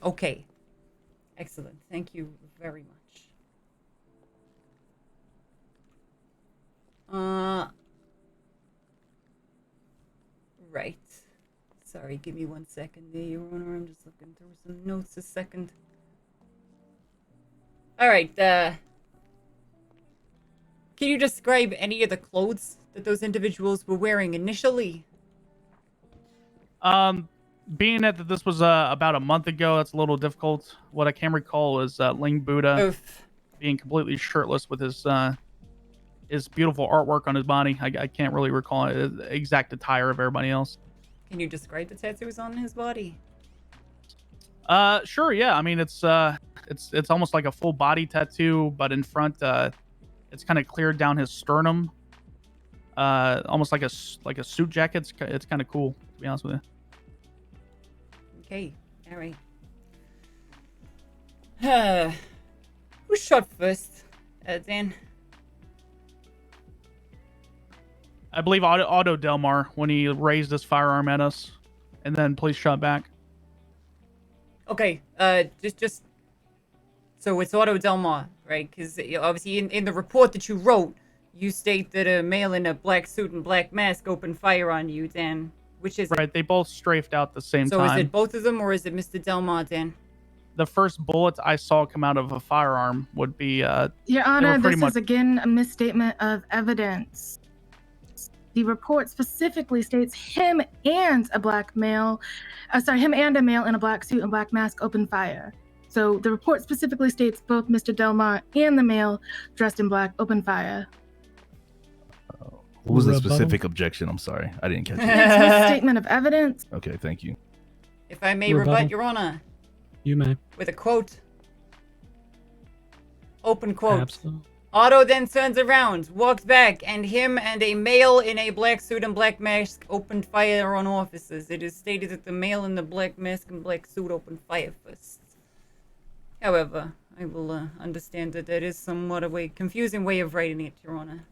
[SPEAKER 1] Okay. Excellent. Thank you very much. Right. Sorry, give me 1 second there, Your Honor. I'm just looking through some notes a second. Alright, can you describe any of the clothes that those individuals were wearing initially?
[SPEAKER 6] Being that this was about a month ago, that's a little difficult. What I can recall is Ling Buddha being completely shirtless with his beautiful artwork on his body. I can't really recall the exact attire of everybody else.
[SPEAKER 1] Can you describe the tattoos on his body?
[SPEAKER 6] Sure, yeah. I mean, it's almost like a full body tattoo, but in front, it's kind of cleared down his sternum. Almost like a suit jacket. It's kind of cool, to be honest with you.
[SPEAKER 1] Okay, all right. Who shot first, Dan?
[SPEAKER 6] I believe Otto Delmar when he raised his firearm at us, and then police shot back.
[SPEAKER 1] Okay, just so it's Otto Delmar, right? Because obviously in the report that you wrote, You state that a male in a black suit and black mask opened fire on you, Dan. Which is
[SPEAKER 6] Right, they both strafed out at the same
[SPEAKER 1] So
[SPEAKER 6] time.
[SPEAKER 1] is it both of them, or is it Mr. Delmar, Dan?
[SPEAKER 6] The first bullet I saw come out of a firearm would be
[SPEAKER 21] Your
[SPEAKER 6] they were
[SPEAKER 21] Honor,
[SPEAKER 6] pretty
[SPEAKER 21] this
[SPEAKER 6] much
[SPEAKER 21] is again a misstatement of evidence. The report specifically states him and a male in a black suit and black mask opened fire. So the report specifically states both Mr. Delmar and the male dressed in black opened fire.
[SPEAKER 14] What was the
[SPEAKER 21] Rebuttal?
[SPEAKER 14] specific objection? I'm sorry, I didn't catch
[SPEAKER 21] It's
[SPEAKER 14] it.
[SPEAKER 21] a misstatement of evidence.
[SPEAKER 14] Okay, thank you.
[SPEAKER 1] If I may
[SPEAKER 17] Rebuttal.
[SPEAKER 1] rebut, Your Honor,
[SPEAKER 17] You may.
[SPEAKER 1] with a quote. Open quote.
[SPEAKER 17] Absolutely.
[SPEAKER 1] Otto then turns around, walks back, and him and a male in a black suit and black mask opened fire on officers. It is stated that the male in the black mask and black suit opened fire first. However, I will understand that that is somewhat of a confusing way of writing it, Your Honor.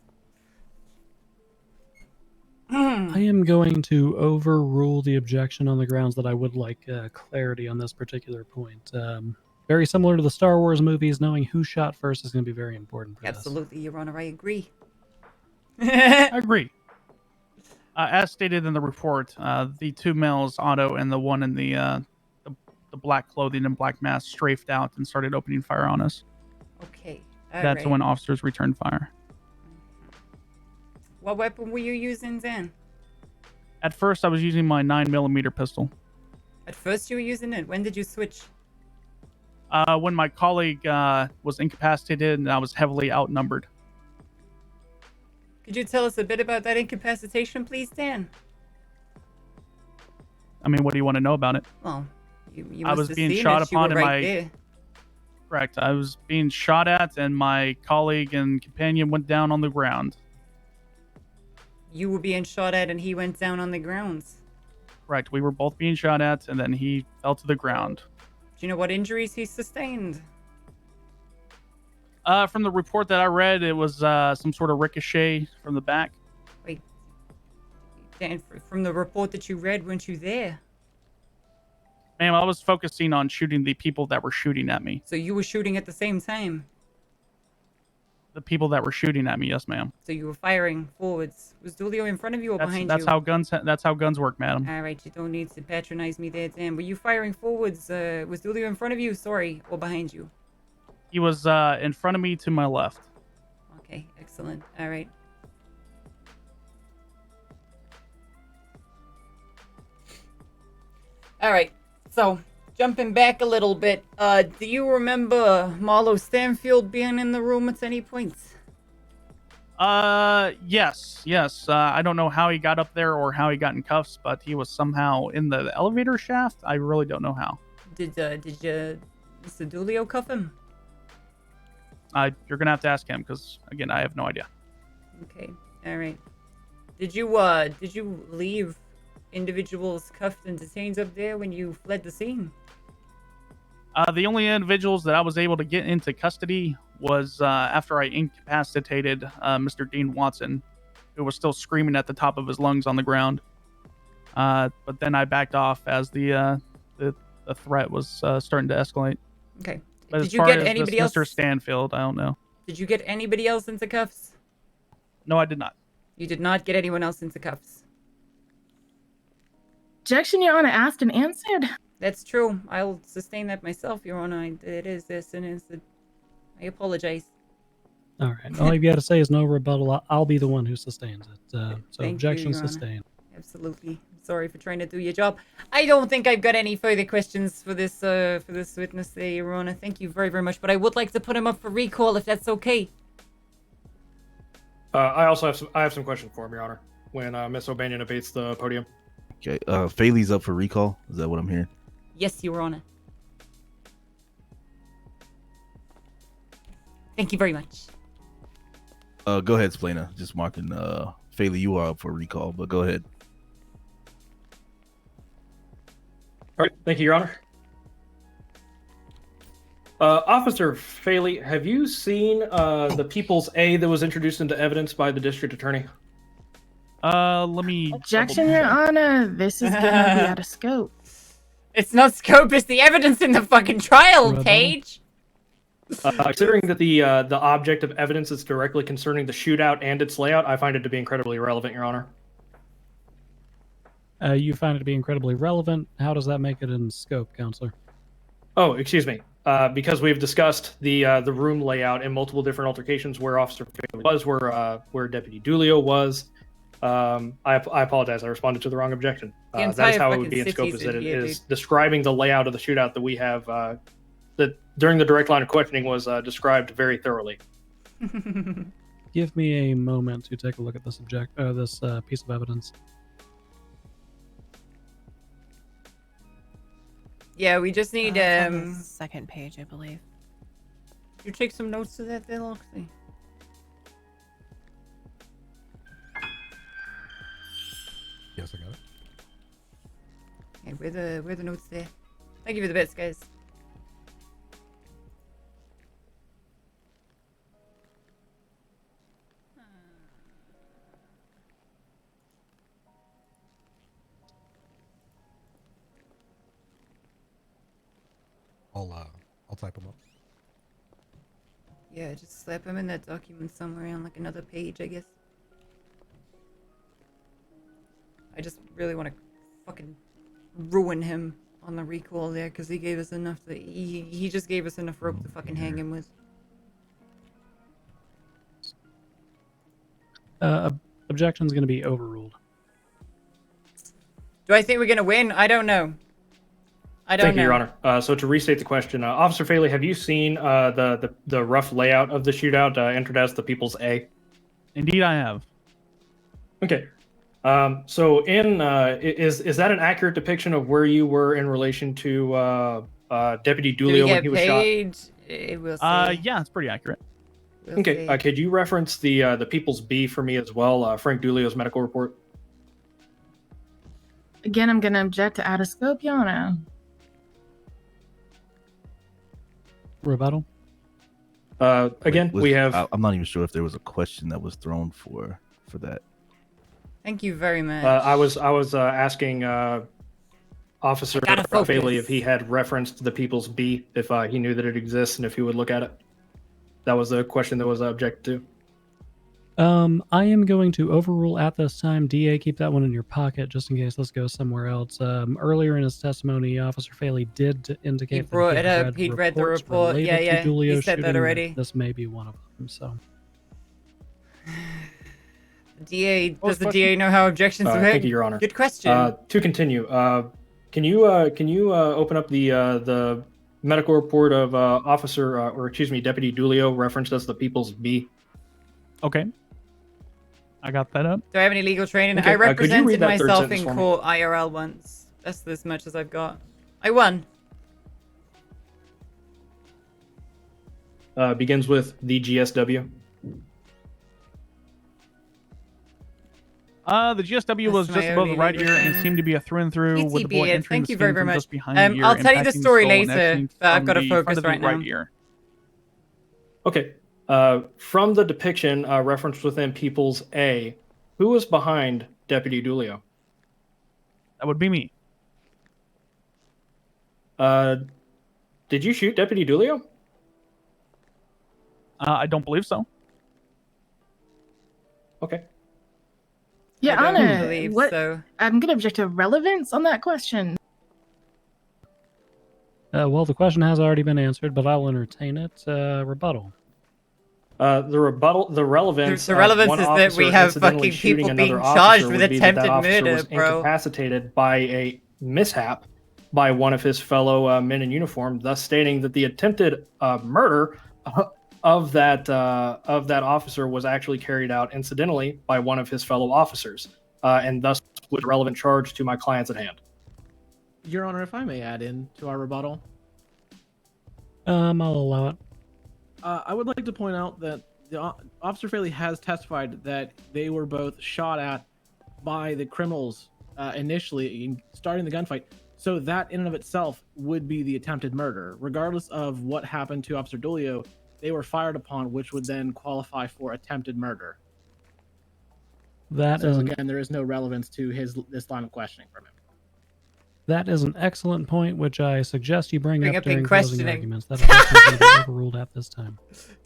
[SPEAKER 17] I am going to overrule the objection on the grounds that I would like clarity on this particular point. Very similar to the Star Wars movies, knowing who shot first is going to be very important for this.
[SPEAKER 1] Absolutely, Your Honor, I agree.
[SPEAKER 6] I agree. As stated in the report, the two males, Otto and the one in the black clothing and black mask, strafed out and started opening fire on us.
[SPEAKER 1] Okay.
[SPEAKER 6] That's when officers returned fire.
[SPEAKER 1] What weapon were you using then?
[SPEAKER 6] At first, I was using my 9mm pistol.
[SPEAKER 1] At first you were using it. When did you switch?
[SPEAKER 6] When my colleague was incapacitated and I was heavily outnumbered.
[SPEAKER 1] Could you tell us a bit about that incapacitation, please, Dan?
[SPEAKER 6] I mean, what do you want to know about it?
[SPEAKER 1] Well, you
[SPEAKER 6] I
[SPEAKER 1] must
[SPEAKER 6] was
[SPEAKER 1] have
[SPEAKER 6] being
[SPEAKER 1] seen
[SPEAKER 6] shot
[SPEAKER 1] it. You
[SPEAKER 6] upon
[SPEAKER 1] were
[SPEAKER 6] and
[SPEAKER 1] right
[SPEAKER 6] my
[SPEAKER 1] there.
[SPEAKER 6] correct. I was being shot at and my colleague and companion went down on the ground.
[SPEAKER 1] You were being shot at and he went down on the grounds.
[SPEAKER 6] Correct. We were both being shot at and then he fell to the ground.
[SPEAKER 1] Do you know what injuries he sustained?
[SPEAKER 6] From the report that I read, it was some sort of ricochet from the back.
[SPEAKER 1] Wait, Dan, from the report that you read, weren't you there?
[SPEAKER 6] Ma'am, I was focusing on shooting the people that were shooting at me.
[SPEAKER 1] So you were shooting at the same time?
[SPEAKER 6] The people that were shooting at me, yes, ma'am.
[SPEAKER 1] So you were firing forwards. Was Dulio in front of you or behind
[SPEAKER 6] That's
[SPEAKER 1] you?
[SPEAKER 6] that's how guns work, madam.
[SPEAKER 1] All right, you don't need to patronize me there, Dan. Were you firing forwards? Was Dulio in front of you? Sorry, or behind you?
[SPEAKER 6] He was in front of me to my left.
[SPEAKER 1] Okay, excellent. All right. All right. So, jumping back a little bit, do you remember Marlo Stanfield being in the room at any point?
[SPEAKER 6] Yes. I don't know how he got up there or how he got in cuffs, but he was somehow in the elevator shaft. I really don't know how.
[SPEAKER 1] Did you, Mr. Dulio cuff him?
[SPEAKER 6] You're gonna have to ask him because again, I have no idea.
[SPEAKER 1] Okay. All right. Did you leave individuals cuffed and detained up there when you fled the scene?
[SPEAKER 6] The only individuals that I was able to get into custody was after I incapacitated Mr. Dean Watson, who was still screaming at the top of his lungs on the ground. But then I backed off as the threat was starting to escalate.
[SPEAKER 1] Okay.
[SPEAKER 6] But
[SPEAKER 1] Did you get anybody else?
[SPEAKER 6] Mr. Stanfield, I don't know.
[SPEAKER 1] Did you get anybody else into cuffs?
[SPEAKER 6] No, I did not.
[SPEAKER 1] You did not get anyone else into cuffs.
[SPEAKER 21] Objection, Your Honor, asked and answered.
[SPEAKER 1] That's true. I'll sustain that myself, Your Honor. It is this and it's the... I apologize.
[SPEAKER 17] All right. All you've got to say is no rebuttal. I'll be the one who sustains it. So
[SPEAKER 1] Thank
[SPEAKER 17] objection
[SPEAKER 1] you, Your Honor.
[SPEAKER 17] sustained.
[SPEAKER 1] Absolutely. Sorry for trying to do your job. I don't think I've got any further questions for this witness there, Your Honor. Thank you very, very much. But I would like to put him up for recall if that's okay.
[SPEAKER 2] I also have some questions for him, Your Honor. When Miss O'Banion abates the podium.
[SPEAKER 14] Okay, Faley's up for recall. Is that what I'm hearing?
[SPEAKER 1] Yes, Your Honor. Thank you very much.
[SPEAKER 14] Go ahead, Splana. Just marking Faley, you are up for recall, but go ahead.
[SPEAKER 2] All right, thank you, Your Honor. Officer Faley, have you seen the People's A that was introduced into evidence by the district attorney?
[SPEAKER 6] Let me...
[SPEAKER 21] Objection, Your Honor. This is gonna be out of scope.
[SPEAKER 1] It's not scope, it's the evidence in the fucking trial, Paige.
[SPEAKER 2] Considering that the object of evidence is directly concerning the shootout and its layout, I find it to be incredibly irrelevant, Your Honor.
[SPEAKER 17] You find it to be incredibly relevant. How does that make it in scope, Counselor?
[SPEAKER 2] Oh, excuse me. Because we've discussed the room layout in multiple different altercations where Officer Faley was, where Deputy Dulio was. I apologize. I responded to the wrong objection. That is how it would be in scope. Is that it is describing the layout of the shootout that we have that during the direct line of questioning was described very thoroughly.
[SPEAKER 17] Give me a moment to take a look at this this piece of evidence.
[SPEAKER 1] Yeah, we just need
[SPEAKER 15] It's on the second page, I believe.
[SPEAKER 1] You take some notes to that there, Loxley.
[SPEAKER 5] Yes, I got it.
[SPEAKER 1] Okay, where the notes there? Thank you for the bits, guys.
[SPEAKER 5] I'll type them up.
[SPEAKER 1] Yeah, just slap him in that document somewhere on like another page, I guess. I just really want to fucking ruin him on the recall there because he gave us enough to he just gave us enough rope to fucking hang him with.
[SPEAKER 17] Objection's going to be overruled.
[SPEAKER 1] Do I think we're gonna win? I don't know. I don't
[SPEAKER 2] Thank
[SPEAKER 1] know.
[SPEAKER 2] you, Your Honor. So to restate the question, Officer Faley, have you seen the rough layout of the shootout entered as the People's A?
[SPEAKER 6] Indeed, I have.
[SPEAKER 2] Okay. So is that an accurate depiction of where you were in relation to Deputy
[SPEAKER 1] Did we
[SPEAKER 2] Dulio
[SPEAKER 1] get
[SPEAKER 2] when he was
[SPEAKER 1] paid? It will say.
[SPEAKER 6] Yeah, it's pretty accurate.
[SPEAKER 1] We'll
[SPEAKER 2] Okay.
[SPEAKER 1] see.
[SPEAKER 2] Could you reference the People's B for me as well? Frank Dulio's medical report.
[SPEAKER 21] Again, I'm going to object to out of scope, Your Honor.
[SPEAKER 17] Rebuttal.
[SPEAKER 2] Again, we have.
[SPEAKER 14] I'm not even sure if there was a question that was thrown for that.
[SPEAKER 1] Thank you very much.
[SPEAKER 2] I was asking Officer
[SPEAKER 1] gotta focus.
[SPEAKER 2] Faley if he had referenced the People's B, if he knew that it exists, and if he would look at it. That was the question that was objected to.
[SPEAKER 17] I am going to overrule at this time. DA, keep that one in your pocket just in case this goes somewhere else. Earlier in his testimony, Officer Faley did indicate
[SPEAKER 1] He brought it up. He'd read the
[SPEAKER 17] reports
[SPEAKER 1] report.
[SPEAKER 17] related
[SPEAKER 1] Yeah,
[SPEAKER 17] to
[SPEAKER 1] yeah. He
[SPEAKER 17] Dulio's
[SPEAKER 1] said that
[SPEAKER 17] shooting.
[SPEAKER 1] already.
[SPEAKER 17] This may be one of them. So,
[SPEAKER 1] DA, does the DA know how objections work?
[SPEAKER 2] Thank you, Your Honor.
[SPEAKER 1] Good question.
[SPEAKER 2] To continue, can you open up the medical report of Deputy Dulio, referenced as the People's B?
[SPEAKER 6] Okay. I got that up.
[SPEAKER 1] Do I have any legal training?
[SPEAKER 2] Okay,
[SPEAKER 1] I
[SPEAKER 2] could you read
[SPEAKER 1] represented
[SPEAKER 2] that third
[SPEAKER 1] myself
[SPEAKER 2] sentence
[SPEAKER 1] in
[SPEAKER 2] for me?
[SPEAKER 1] court IRL once. That's as much as I've got. I won.
[SPEAKER 2] Begins with the GSW.
[SPEAKER 6] The GSW was
[SPEAKER 1] That's
[SPEAKER 6] just
[SPEAKER 1] my
[SPEAKER 6] above the
[SPEAKER 1] only
[SPEAKER 6] right
[SPEAKER 1] legal
[SPEAKER 6] ear and
[SPEAKER 1] training.
[SPEAKER 6] seemed to be a through and through with the
[SPEAKER 1] PTB,
[SPEAKER 6] bullet entering
[SPEAKER 1] thank
[SPEAKER 6] the
[SPEAKER 1] you
[SPEAKER 6] skin
[SPEAKER 1] very
[SPEAKER 6] from
[SPEAKER 1] much.
[SPEAKER 6] just behind the ear.
[SPEAKER 1] I'll tell you the
[SPEAKER 6] impacting
[SPEAKER 1] story
[SPEAKER 6] skull and
[SPEAKER 1] later,
[SPEAKER 6] exiting
[SPEAKER 1] but I've
[SPEAKER 6] from
[SPEAKER 1] got to
[SPEAKER 6] the
[SPEAKER 1] focus
[SPEAKER 6] front of the
[SPEAKER 1] right now.
[SPEAKER 6] ear.
[SPEAKER 2] Okay. From the depiction referenced within People's A, who was behind Deputy Dulio?
[SPEAKER 6] That would be me.
[SPEAKER 2] Did you shoot Deputy Dulio?
[SPEAKER 6] I don't believe so.
[SPEAKER 2] Okay.
[SPEAKER 21] Your
[SPEAKER 1] I don't
[SPEAKER 21] Honor,
[SPEAKER 1] believe
[SPEAKER 21] what?
[SPEAKER 1] so.
[SPEAKER 21] I'm going to object to relevance on that question.
[SPEAKER 17] well, the question has already been answered, but I'll entertain it. Rebuttal.
[SPEAKER 2] The relevance.
[SPEAKER 1] The relevance
[SPEAKER 2] one
[SPEAKER 1] is that we
[SPEAKER 2] officer
[SPEAKER 1] have
[SPEAKER 2] incidentally
[SPEAKER 1] fucking
[SPEAKER 2] shooting
[SPEAKER 1] people
[SPEAKER 2] another
[SPEAKER 1] being charged
[SPEAKER 2] officer
[SPEAKER 1] with
[SPEAKER 2] would be that
[SPEAKER 1] attempted
[SPEAKER 2] officer
[SPEAKER 1] murder,
[SPEAKER 2] was
[SPEAKER 1] bro.
[SPEAKER 2] incapacitated by a mishap by one of his fellow men in uniform, thus stating that the attempted murder of that officer was actually carried out incidentally by one of his fellow officers, and thus was a relevant charge to my clients at hand.
[SPEAKER 19] Your Honor, if I may add in to our rebuttal.
[SPEAKER 17] I'll allow it.
[SPEAKER 19] I would like to point out that Officer Faley has testified that they were both shot at by the criminals initially in starting the gunfight. So that in and of itself would be the attempted murder. Regardless of what happened to Officer Dulio, they were fired upon, which would then qualify for attempted murder.
[SPEAKER 17] That
[SPEAKER 19] so
[SPEAKER 17] is
[SPEAKER 19] again, there is no relevance to this line of questioning from him.
[SPEAKER 17] That is an excellent point, which I suggest you bring up
[SPEAKER 1] in
[SPEAKER 17] during closing
[SPEAKER 1] questioning.
[SPEAKER 17] arguments. That objection is going to be overruled at this time.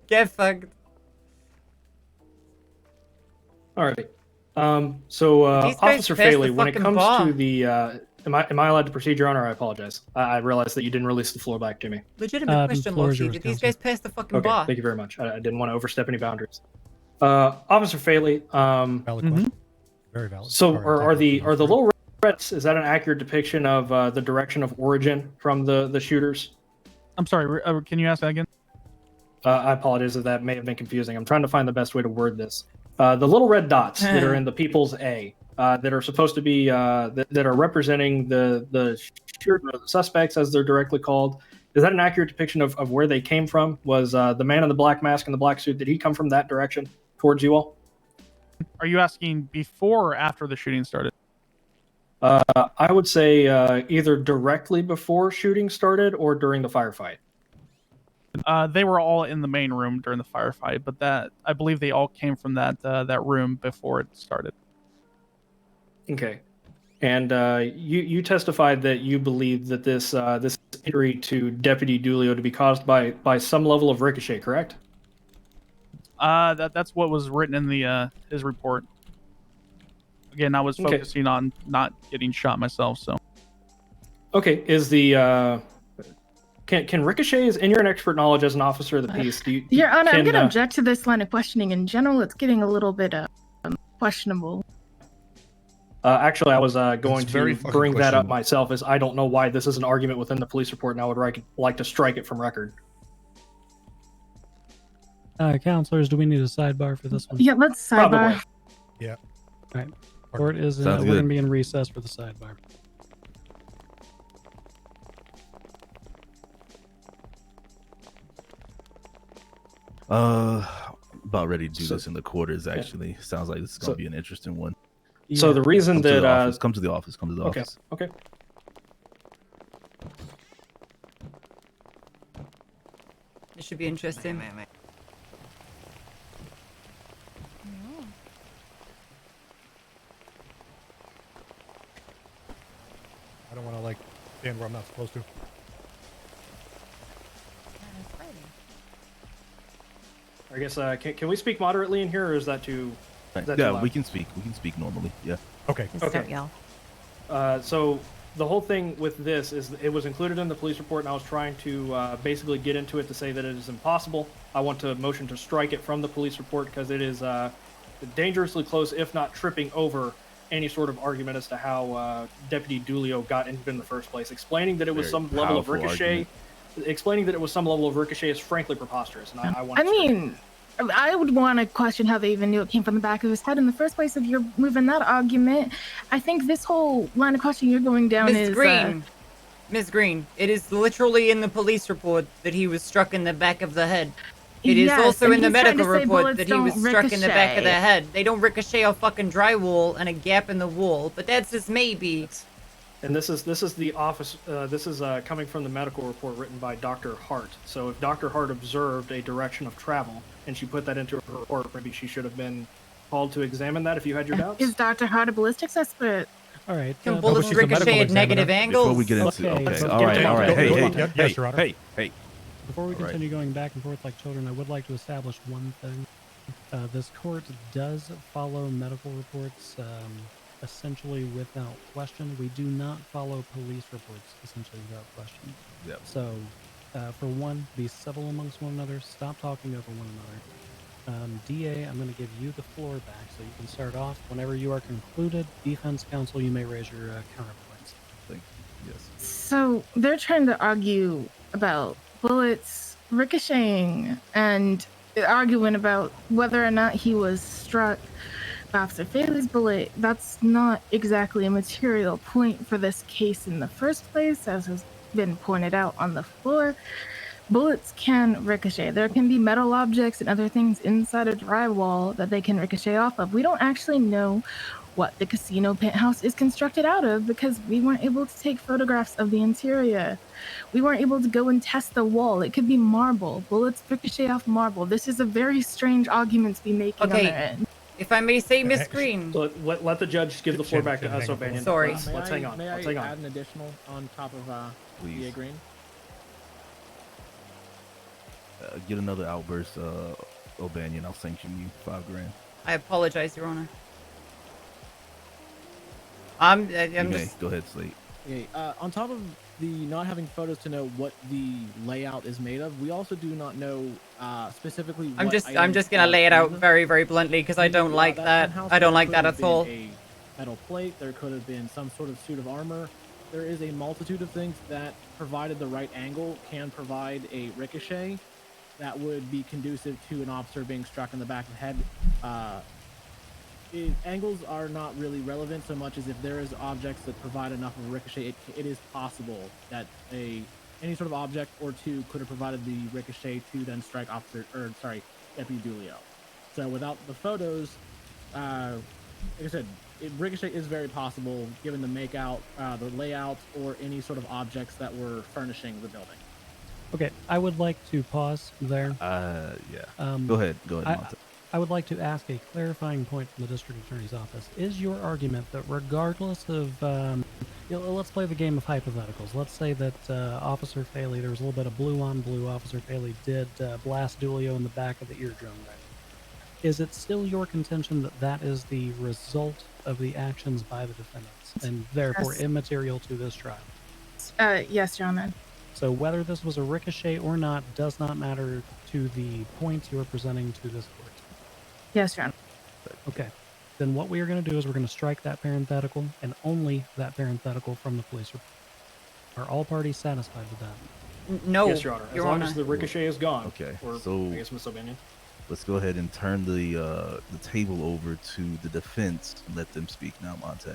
[SPEAKER 1] Get fucked.
[SPEAKER 2] All right.
[SPEAKER 1] These guys
[SPEAKER 2] Officer
[SPEAKER 1] passed the
[SPEAKER 2] Faley, when it
[SPEAKER 1] fucking
[SPEAKER 2] comes
[SPEAKER 1] bar.
[SPEAKER 2] to the, am I allowed to proceed, Your Honor? I apologize. I realized that you didn't release the floor back to me.
[SPEAKER 1] Legitimate question,
[SPEAKER 17] floor is
[SPEAKER 1] Loki.
[SPEAKER 17] yours,
[SPEAKER 1] Did these
[SPEAKER 17] Counselor.
[SPEAKER 1] guys pass the fucking
[SPEAKER 2] Okay,
[SPEAKER 1] bar?
[SPEAKER 2] thank you very much. I didn't want to overstep any boundaries. Officer Faley,
[SPEAKER 5] Valid question. Very valid.
[SPEAKER 2] so
[SPEAKER 5] Sorry,
[SPEAKER 2] are the
[SPEAKER 5] technically,
[SPEAKER 2] little reds? Is that an accurate depiction of the direction of origin from the shooters?
[SPEAKER 6] I'm sorry. Can you ask that again?
[SPEAKER 2] I apologize if that may have been confusing. I'm trying to find the best way to word this. The little red dots that are in the People's A that are supposed to be that are representing the suspects as they're directly called. Is that an accurate depiction of where they came from? Was the man in the black mask and the black suit, did he come from that direction towards you all?
[SPEAKER 6] Are you asking before or after the shooting started?
[SPEAKER 2] I would say either directly before shooting started or during the firefight.
[SPEAKER 6] They were all in the main room during the firefight, but that I believe they all came from that room before it started.
[SPEAKER 2] Okay, and you testified that you believe that this injury to Deputy Dulio to be caused by some level of ricochet, correct?
[SPEAKER 6] That's what was written in the his report. Again, I was
[SPEAKER 2] Okay.
[SPEAKER 6] focusing on not getting shot myself, so.
[SPEAKER 2] Okay, is the can ricochets, and you're an expert knowledge as an officer of the peace,
[SPEAKER 21] Your Honor, I'm
[SPEAKER 2] can,
[SPEAKER 21] going to object to this line of questioning. In general, it's getting a little bit questionable.
[SPEAKER 2] Actually, I was going
[SPEAKER 10] It's very
[SPEAKER 2] to
[SPEAKER 10] fucking
[SPEAKER 2] bring that up
[SPEAKER 10] questionable.
[SPEAKER 2] myself, as I don't know why this is an argument within the police report, and I would like to strike it from record.
[SPEAKER 17] Counselors, do we need a sidebar for this one?
[SPEAKER 21] Yeah, let's sidebar.
[SPEAKER 2] Probably.
[SPEAKER 5] Yeah.
[SPEAKER 17] All right. Court is
[SPEAKER 14] Sounds
[SPEAKER 17] we're
[SPEAKER 14] good.
[SPEAKER 17] going to be in recess for the sidebar.
[SPEAKER 14] About ready to do this in the quarters. Actually, sounds like this is gonna be an interesting one.
[SPEAKER 2] So the reason
[SPEAKER 14] Come to
[SPEAKER 2] that
[SPEAKER 14] the office. Come to the office. Come to the
[SPEAKER 2] okay,
[SPEAKER 14] office.
[SPEAKER 2] okay.
[SPEAKER 1] This should be interesting.
[SPEAKER 5] I don't want to like stand where I'm not supposed to.
[SPEAKER 2] I guess can we speak moderately in here, or is that too? Is that too
[SPEAKER 14] Yeah,
[SPEAKER 2] loud?
[SPEAKER 14] we can speak. We can speak normally. Yeah.
[SPEAKER 5] Okay.
[SPEAKER 15] Just don't yell.
[SPEAKER 2] So the whole thing with this is it was included in the police report, and I was trying to basically get into it to say that it is impossible. I want to motion to strike it from the police report because it is dangerously close, if not tripping over any sort of argument as to how Deputy Dulio got injured in the first place. Explaining that it was
[SPEAKER 14] Very
[SPEAKER 2] some level of
[SPEAKER 14] powerful
[SPEAKER 2] ricochet.
[SPEAKER 14] argument.
[SPEAKER 2] Explaining that it was some level of ricochet is frankly preposterous, and I want.
[SPEAKER 21] I mean, I would want to question how they even knew it came from the back of his head in the first place if you're moving that argument. I think this whole line of questioning you're going down
[SPEAKER 1] Miss
[SPEAKER 21] is...
[SPEAKER 1] Green. Miss Green, it is literally in the police report that he was struck in the back of the head. It is
[SPEAKER 21] Yes,
[SPEAKER 1] also
[SPEAKER 21] and
[SPEAKER 1] in the
[SPEAKER 21] he's trying
[SPEAKER 1] medical
[SPEAKER 21] to say
[SPEAKER 1] report
[SPEAKER 21] bullets
[SPEAKER 1] that he was
[SPEAKER 21] don't
[SPEAKER 1] struck in the back of the
[SPEAKER 21] ricochet.
[SPEAKER 1] head. They don't ricochet off fucking drywall and a gap in the wall, but that's just maybe.
[SPEAKER 2] And this is the office. This is coming from the medical report written by Dr. Hart. So if Dr. Hart observed a direction of travel and she put that into her report, maybe she should have been called to examine that. If you had your doubts.
[SPEAKER 21] Is Dr. Hart a ballistics expert?
[SPEAKER 17] All right.
[SPEAKER 1] Can
[SPEAKER 5] but
[SPEAKER 1] bullets
[SPEAKER 5] she's a medical
[SPEAKER 1] ricochet at negative
[SPEAKER 5] examiner.
[SPEAKER 1] angles?
[SPEAKER 14] Before we get into
[SPEAKER 17] Okay,
[SPEAKER 14] okay,
[SPEAKER 17] so
[SPEAKER 14] all right, all right. Hey,
[SPEAKER 5] Go
[SPEAKER 14] hey,
[SPEAKER 5] on. Yes,
[SPEAKER 14] hey,
[SPEAKER 5] Your Honor.
[SPEAKER 14] hey.
[SPEAKER 17] Before we
[SPEAKER 14] All right.
[SPEAKER 17] continue going back and forth like children, I would like to establish one thing. This court does follow medical reports essentially without question. We do not follow police reports essentially without question.
[SPEAKER 14] Yep.
[SPEAKER 17] So, for one, be civil amongst one another. Stop talking over one another. DA, I'm going to give you the floor back so you can start off. Whenever you are concluded, defense counsel, you may raise your counterpoints.
[SPEAKER 14] Thank you. Yes.
[SPEAKER 21] So they're trying to argue about bullets ricocheting and arguing about whether or not he was struck by Officer Faley's bullet. That's not exactly a material point for this case in the first place, as has been pointed out on the floor. Bullets can ricochet. There can be metal objects and other things inside a drywall that they can ricochet off of. We don't actually know what the casino penthouse is constructed out of because we weren't able to take photographs of the interior. We weren't able to go and test the wall. It could be marble. Bullets ricochet off marble. This is a very strange argument to be making on their
[SPEAKER 1] Okay.
[SPEAKER 21] end.
[SPEAKER 1] If I may say, Miss Green.
[SPEAKER 2] So let the judge give the floor back to us, O'Banion.
[SPEAKER 1] Sorry.
[SPEAKER 2] Let's hang on.
[SPEAKER 19] May
[SPEAKER 2] Let's
[SPEAKER 19] I
[SPEAKER 2] hang on.
[SPEAKER 19] add an additional on top of
[SPEAKER 14] Please.
[SPEAKER 19] DA Green?
[SPEAKER 14] Get another outburst, O'Banion. I'll sanction you $5,000.
[SPEAKER 1] I apologize, Your Honor. I'm just...
[SPEAKER 14] Go ahead, Slate.
[SPEAKER 19] Okay, on top of the not having photos to know what the layout is made of, we also do not know specifically what
[SPEAKER 1] I'm
[SPEAKER 19] items
[SPEAKER 1] just gonna
[SPEAKER 19] are
[SPEAKER 1] lay it out
[SPEAKER 19] in
[SPEAKER 1] very, very bluntly because I don't like that.
[SPEAKER 19] penthouse.
[SPEAKER 1] I don't
[SPEAKER 19] There
[SPEAKER 1] like that
[SPEAKER 19] could have
[SPEAKER 1] at all.
[SPEAKER 19] been a metal plate. There could have been some sort of suit of armor. There is a multitude of things that, provided the right angle, can provide a ricochet that would be conducive to an officer being struck in the back of the head. Angles are not really relevant so much as if there is objects that provide enough of a ricochet, it is possible that any sort of object or two could have provided the ricochet to then strike Deputy Dulio. So without the photos, like I said, ricochet is very possible given the makeout, the layout, or any sort of objects that were furnishing the building.
[SPEAKER 17] Okay, I would like to pause there.
[SPEAKER 14] Yeah. Go ahead, Monte.
[SPEAKER 17] I would like to ask a clarifying point from the district attorney's office. Is your argument that regardless of, let's play the game of hypotheticals. Let's say that Officer Faley, there was a little bit of blue on blue. Officer Faley did blast Dulio in the back of the eardrum. Right? Is it still your contention that that is the result of the actions by the defendants and therefore
[SPEAKER 21] Yes.
[SPEAKER 17] immaterial to this trial?
[SPEAKER 21] Yes, Your Honor.
[SPEAKER 17] So whether this was a ricochet or not does not matter to the points you are presenting to this court.
[SPEAKER 21] Yes, Your Honor.
[SPEAKER 17] Okay. Then what we are going to do is we're going to strike that parenthetical and only that parenthetical from the police report. Are all parties satisfied with that?
[SPEAKER 1] No,
[SPEAKER 2] Yes, Your Honor. As long as the ricochet is gone.
[SPEAKER 14] Okay.
[SPEAKER 2] Or,
[SPEAKER 14] So
[SPEAKER 2] I guess, Miss O'Banion.
[SPEAKER 14] let's go ahead and turn the table over to the defense and let them speak now, Monte.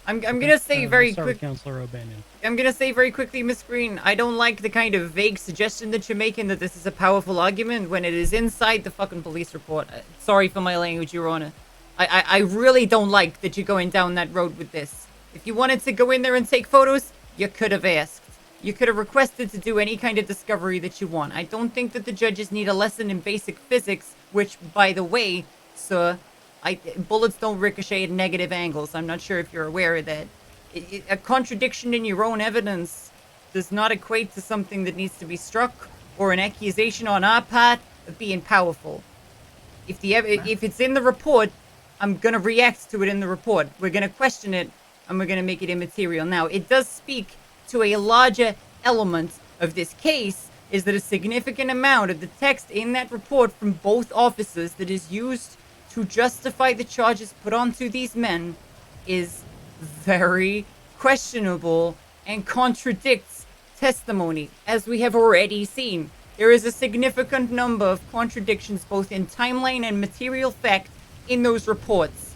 [SPEAKER 1] I'm gonna say very
[SPEAKER 17] sorry,
[SPEAKER 1] quick.
[SPEAKER 17] Counselor O'Banion.
[SPEAKER 1] I'm gonna say very quickly, Miss Green. I don't like the kind of vague suggestion that you're making that this is a powerful argument when it is inside the fucking police report. Sorry for my language, Your Honor. I really don't like that you're going down that road with this. If you wanted to go in there and take photos, you could have asked. You could have requested to do any kind of discovery that you want. I don't think that the judges need a lesson in basic physics, which, by the way, sir, bullets don't ricochet at negative angles. I'm not sure if you're aware of that. A contradiction in your own evidence does not equate to something that needs to be struck or an accusation on our part of being powerful. If it's in the report, I'm going to react to it in the report. We're going to question it, and we're going to make it immaterial. Now, it does speak to a larger element of this case, is that a significant amount of the text in that report from both officers that is used to justify the charges put onto these men is very questionable and contradicts testimony, as we have already seen. There is a significant number of contradictions both in timeline and material fact in those reports.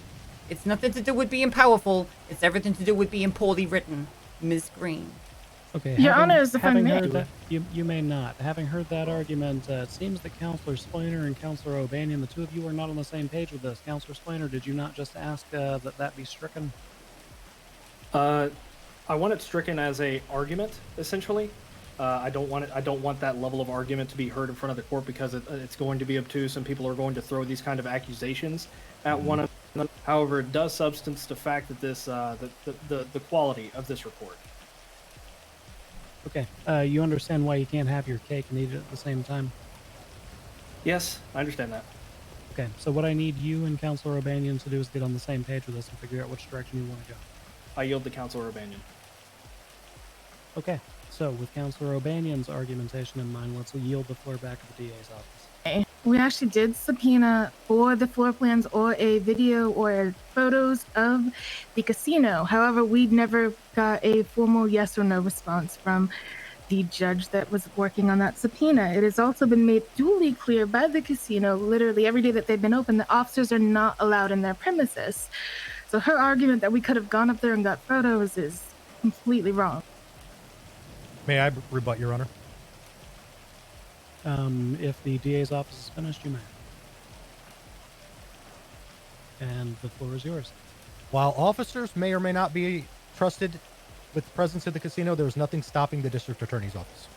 [SPEAKER 1] It's nothing to do with being powerful, it's everything to do with being poorly written, Ms. Green.
[SPEAKER 17] Okay,
[SPEAKER 21] Your Honor, if I
[SPEAKER 17] having
[SPEAKER 21] may.
[SPEAKER 17] heard that, you may not. Having heard that argument, it seems that Counselor Splainer and Counselor O'Banion, the two of you are not on the same page with this. Counselor Splainer, did you not just ask that be stricken?
[SPEAKER 2] I want it stricken as a argument, essentially. I don't want that level of argument to be heard in front of the court because it's going to be obtuse and people are going to throw these kind of accusations at one another. However, it does substance the fact that this the quality of this report.
[SPEAKER 17] Okay, you understand why you can't have your cake and eat it at the same time?
[SPEAKER 2] Yes, I understand that.
[SPEAKER 17] Okay, so what I need you and Counselor O'Banion to do is get on the same page with us and figure out which direction you want to go.
[SPEAKER 2] I yield to Counselor O'Banion.
[SPEAKER 17] Okay, so with Counselor O'Banion's argumentation in mind, let's yield the floor back to the DA's office.
[SPEAKER 21] Okay. We actually did subpoena for the floor plans or a video or photos of the casino. However, we never got a formal yes or no response from the judge that was working on that subpoena. It has also been made duly clear by the casino, literally every day that they've been open, that officers are not allowed in their premises. So her argument that we could have gone up there and got photos is completely wrong.
[SPEAKER 5] May I rebut, Your Honor?
[SPEAKER 17] If the DA's office is finished, you may. And the floor is yours.
[SPEAKER 5] While officers may or may not be trusted with the presence of the casino, there is nothing stopping the district attorney's office.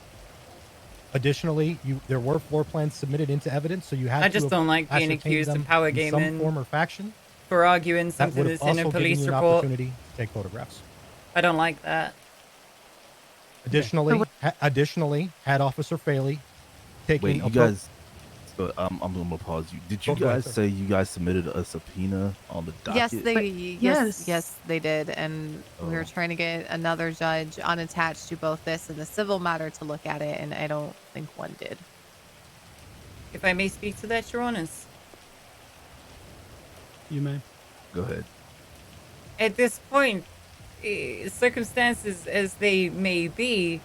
[SPEAKER 5] Additionally, there were floor plans submitted into evidence, so you had to.
[SPEAKER 1] I just don't like being
[SPEAKER 5] ascertain
[SPEAKER 1] accused of
[SPEAKER 5] them
[SPEAKER 1] power
[SPEAKER 5] in
[SPEAKER 1] gaming
[SPEAKER 5] some form or faction.
[SPEAKER 1] for arguing
[SPEAKER 5] That
[SPEAKER 1] something
[SPEAKER 5] would have
[SPEAKER 1] that's in a
[SPEAKER 5] also given
[SPEAKER 1] police
[SPEAKER 5] you an
[SPEAKER 1] report.
[SPEAKER 5] opportunity to take photographs.
[SPEAKER 1] I don't like that.
[SPEAKER 5] Additionally, had Officer Faley taken.
[SPEAKER 14] Wait, you guys. I'm gonna pause you. Did you
[SPEAKER 5] Go ahead,
[SPEAKER 14] guys
[SPEAKER 5] sir.
[SPEAKER 14] say you guys submitted a subpoena on the
[SPEAKER 15] Yes,
[SPEAKER 14] docket?
[SPEAKER 15] yes, they did, and we were trying to get another judge unattached to both this and the civil matter to look at it, and I don't think one did.
[SPEAKER 1] If I may speak to that, Your Honors.
[SPEAKER 17] You may.
[SPEAKER 14] Go ahead.
[SPEAKER 1] At this point, circumstances as they may be,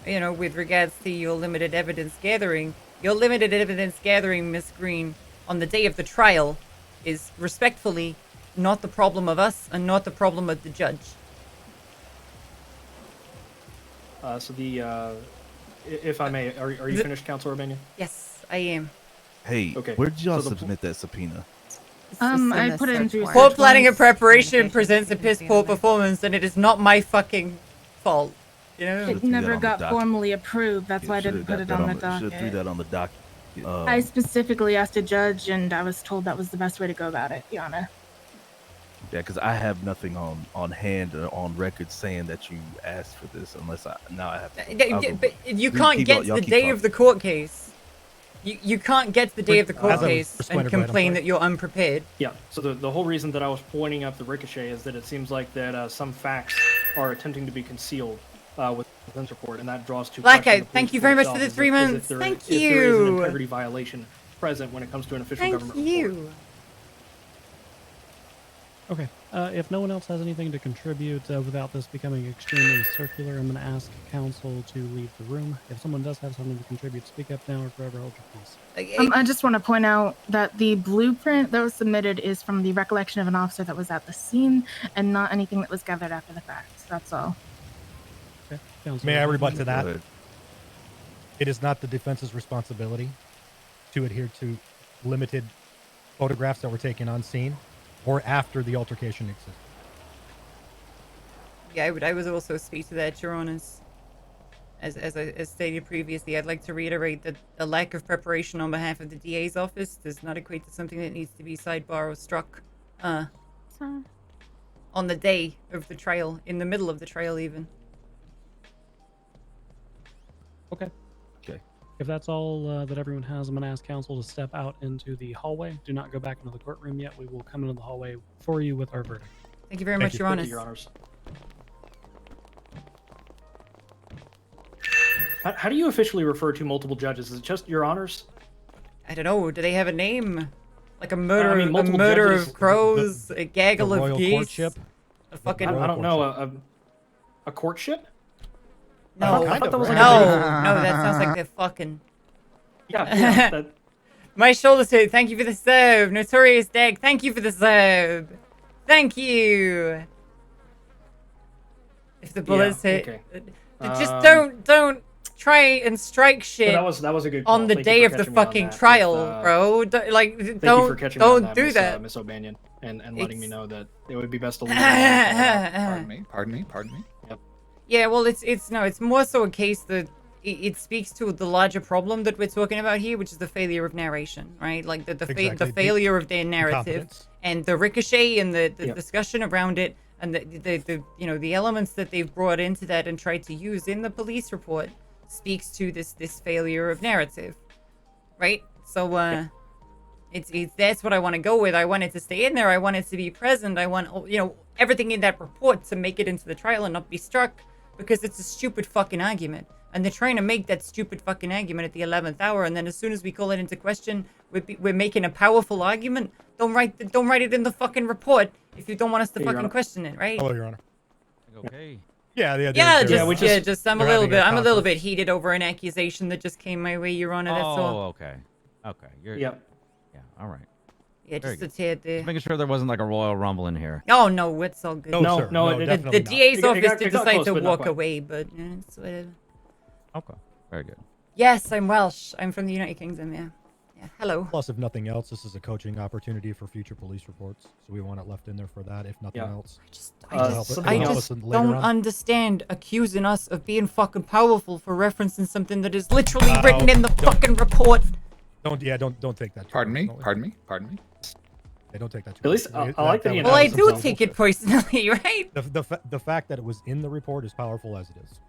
[SPEAKER 1] with regards to your limited evidence gathering, Miss Green, on the day of the trial is respectfully not the problem of us and not the problem of the judge.
[SPEAKER 2] If I may, are you finished, Councilor O'Banion?
[SPEAKER 1] Yes, I am.
[SPEAKER 14] Hey,
[SPEAKER 2] Okay,
[SPEAKER 14] where did y'all
[SPEAKER 2] so the-
[SPEAKER 14] submit that subpoena?
[SPEAKER 21] I put it into
[SPEAKER 1] Poor planning and preparation presents a piss poor performance, and it is not my fucking fault.
[SPEAKER 21] It never got formally approved. That's why I didn't put it on the
[SPEAKER 14] Should have threw
[SPEAKER 21] docket.
[SPEAKER 14] that on the docket.
[SPEAKER 21] I specifically asked a judge, and I was told that was the best way to go about it, Your Honor.
[SPEAKER 14] Yeah, because I have nothing on hand or on record saying that you asked for this, unless I have to.
[SPEAKER 1] But you can't get to the day of the court case. You can't get to the day of the court case and complain that you're unprepared.
[SPEAKER 2] Yeah, so the whole reason that I was pointing up the ricochet is that it seems like that some facts are attempting to be concealed with this report, and that draws to
[SPEAKER 1] Blackout, thank you very much for the 3 months. Thank
[SPEAKER 2] If there is an
[SPEAKER 1] you.
[SPEAKER 2] integrity violation present when it comes to an official government
[SPEAKER 1] Thank you.
[SPEAKER 17] Okay. If no one else has anything to contribute without this becoming extremely circular, I'm going to ask counsel to leave the room. If someone does have something to contribute, speak up now or forever hold your peace.
[SPEAKER 21] I just want to point out that the blueprint that was submitted is from the recollection of an officer that was at the scene and not anything that was gathered after the fact. That's all.
[SPEAKER 17] Okay. Counsel,
[SPEAKER 5] May I rebut to
[SPEAKER 14] Go
[SPEAKER 5] that?
[SPEAKER 14] ahead.
[SPEAKER 5] It is not the defense's responsibility to adhere to limited photographs that were taken on scene or after the altercation existed.
[SPEAKER 1] Yeah, I would also speak to that, Your Honors. As stated previously, I'd like to reiterate that a lack of preparation on behalf of the DA's office does not equate to something that needs to be sidebar or struck on the day of the trial, in the middle of the trial even.
[SPEAKER 17] Okay.
[SPEAKER 14] Okay.
[SPEAKER 17] If that's all that everyone has, I'm going to ask counsel to step out into the hallway. Do not go back into the courtroom yet. We will come into the hallway for you with our verdict.
[SPEAKER 1] Thank you very much, Your Honors.
[SPEAKER 2] Your Honors. How do you officially refer to multiple judges? Is it just Your Honors?
[SPEAKER 1] I don't know. Do they have a name? Like a murder,
[SPEAKER 2] I mean,
[SPEAKER 1] a
[SPEAKER 2] multiple
[SPEAKER 1] murder
[SPEAKER 2] judges-
[SPEAKER 1] of crows, a gaggle
[SPEAKER 5] the
[SPEAKER 1] of
[SPEAKER 5] royal
[SPEAKER 1] geese,
[SPEAKER 5] courtship?
[SPEAKER 1] a fucking.
[SPEAKER 2] I don't know. A courtship?
[SPEAKER 1] No,
[SPEAKER 2] I thought that was like
[SPEAKER 1] no,
[SPEAKER 2] a
[SPEAKER 1] no, that sounds like they're fucking.
[SPEAKER 2] Yeah, that,
[SPEAKER 1] My shoulder suit, thank you for the sub. Notorious Dag, thank you for the sub. Thank you. If the bullets hit,
[SPEAKER 2] okay.
[SPEAKER 1] just don't try and strike shit
[SPEAKER 2] that was a good call.
[SPEAKER 1] on the
[SPEAKER 2] Thank you
[SPEAKER 1] day
[SPEAKER 2] for
[SPEAKER 1] of the
[SPEAKER 2] catching me on
[SPEAKER 1] fucking
[SPEAKER 2] that.
[SPEAKER 1] trial, bro.
[SPEAKER 2] Thank you for
[SPEAKER 1] Don't
[SPEAKER 2] catching me on that,
[SPEAKER 1] do
[SPEAKER 2] Miss,
[SPEAKER 1] that.
[SPEAKER 2] Miss O'Banion, and letting me know that it would be best to leave.
[SPEAKER 4] Pardon me.
[SPEAKER 2] Yep.
[SPEAKER 1] Yeah, well, it's more so a case that it speaks to the larger problem that we're talking about here, which is the failure of narration, right? Like the failure of their narrative
[SPEAKER 5] incompetence.
[SPEAKER 1] and the ricochet and the
[SPEAKER 2] Yep.
[SPEAKER 1] discussion around it and the elements that they've brought into that and tried to use in the police report speaks to this failure of narrative, right? So it's that's what I want to go with. I want it to stay in there. I want it to be present. I want everything in that report to make it into the trial and not be struck because it's a stupid fucking argument. And they're trying to make that stupid fucking argument at the 11th hour, and then as soon as we call it into question, we're making a powerful argument. Don't write it in the fucking report if you don't want us to
[SPEAKER 2] Your
[SPEAKER 1] fucking
[SPEAKER 2] Honor.
[SPEAKER 1] question it, right?
[SPEAKER 5] Hello, Your Honor.
[SPEAKER 4] Okay.
[SPEAKER 5] Yeah,
[SPEAKER 1] Just I'm a
[SPEAKER 5] they're
[SPEAKER 1] little
[SPEAKER 5] having
[SPEAKER 1] bit
[SPEAKER 5] a
[SPEAKER 1] I'm a little bit
[SPEAKER 5] conference.
[SPEAKER 1] heated over an accusation that just came my way, Your Honor. That's all.
[SPEAKER 4] okay. Okay.
[SPEAKER 2] Yep.
[SPEAKER 4] Yeah. All right.
[SPEAKER 1] Yeah,
[SPEAKER 4] Very
[SPEAKER 1] just a tad there.
[SPEAKER 4] Just making sure there wasn't like a royal rumble in here.
[SPEAKER 1] Oh no, it's all good.
[SPEAKER 5] No, sir. No,
[SPEAKER 1] the
[SPEAKER 5] definitely not.
[SPEAKER 1] DA's
[SPEAKER 2] It got-
[SPEAKER 1] office
[SPEAKER 2] it got
[SPEAKER 1] did
[SPEAKER 2] close,
[SPEAKER 1] decide to
[SPEAKER 2] but not
[SPEAKER 1] walk
[SPEAKER 2] quite.
[SPEAKER 1] away, but it's whatever.
[SPEAKER 4] Okay. Very good.
[SPEAKER 1] Yes, I'm Welsh. I'm from the United Kingdom. Yeah. Hello.
[SPEAKER 5] Plus, if nothing else, this is a coaching opportunity for future police reports, so we want it left in there for that. If nothing else,
[SPEAKER 1] I just don't understand accusing us of being fucking powerful for referencing something that is literally written in the fucking report.
[SPEAKER 5] Don't take that.
[SPEAKER 3] Pardon me.
[SPEAKER 5] They don't take that.
[SPEAKER 2] At least I like that.
[SPEAKER 1] Well, I do take it personally, right?
[SPEAKER 5] The fact that it was in the report is powerful as it is.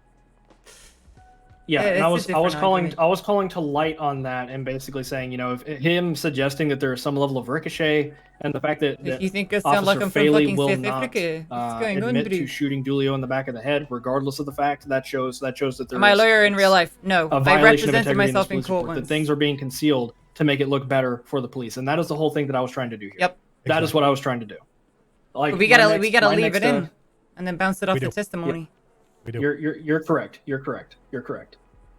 [SPEAKER 2] Yeah, and
[SPEAKER 1] it's a
[SPEAKER 2] I was
[SPEAKER 1] different
[SPEAKER 2] calling to light on that and basically saying, if him suggesting that there is some level of ricochet and the fact that,
[SPEAKER 1] If you think I sound like I'm from
[SPEAKER 2] Faley
[SPEAKER 1] fucking
[SPEAKER 2] will
[SPEAKER 1] South
[SPEAKER 2] not
[SPEAKER 1] Africa, what's going on,
[SPEAKER 2] admit
[SPEAKER 1] buddy?
[SPEAKER 2] to shooting Dulio in the back of the head, regardless of the fact, that shows that there
[SPEAKER 1] Am I a
[SPEAKER 2] is
[SPEAKER 1] lawyer in real life? No,
[SPEAKER 2] a
[SPEAKER 1] I
[SPEAKER 2] violation of
[SPEAKER 1] represented
[SPEAKER 2] integrity
[SPEAKER 1] myself
[SPEAKER 2] this
[SPEAKER 1] in
[SPEAKER 2] police
[SPEAKER 1] court
[SPEAKER 2] report, that
[SPEAKER 1] once.
[SPEAKER 2] things are being concealed to make it look better for the police, and that is the whole thing that I was trying to do here.
[SPEAKER 1] Yep.
[SPEAKER 2] That is what I was trying to do. Like
[SPEAKER 1] But we gotta leave it in, and then bounce it off the testimony.
[SPEAKER 2] You're correct. You're correct.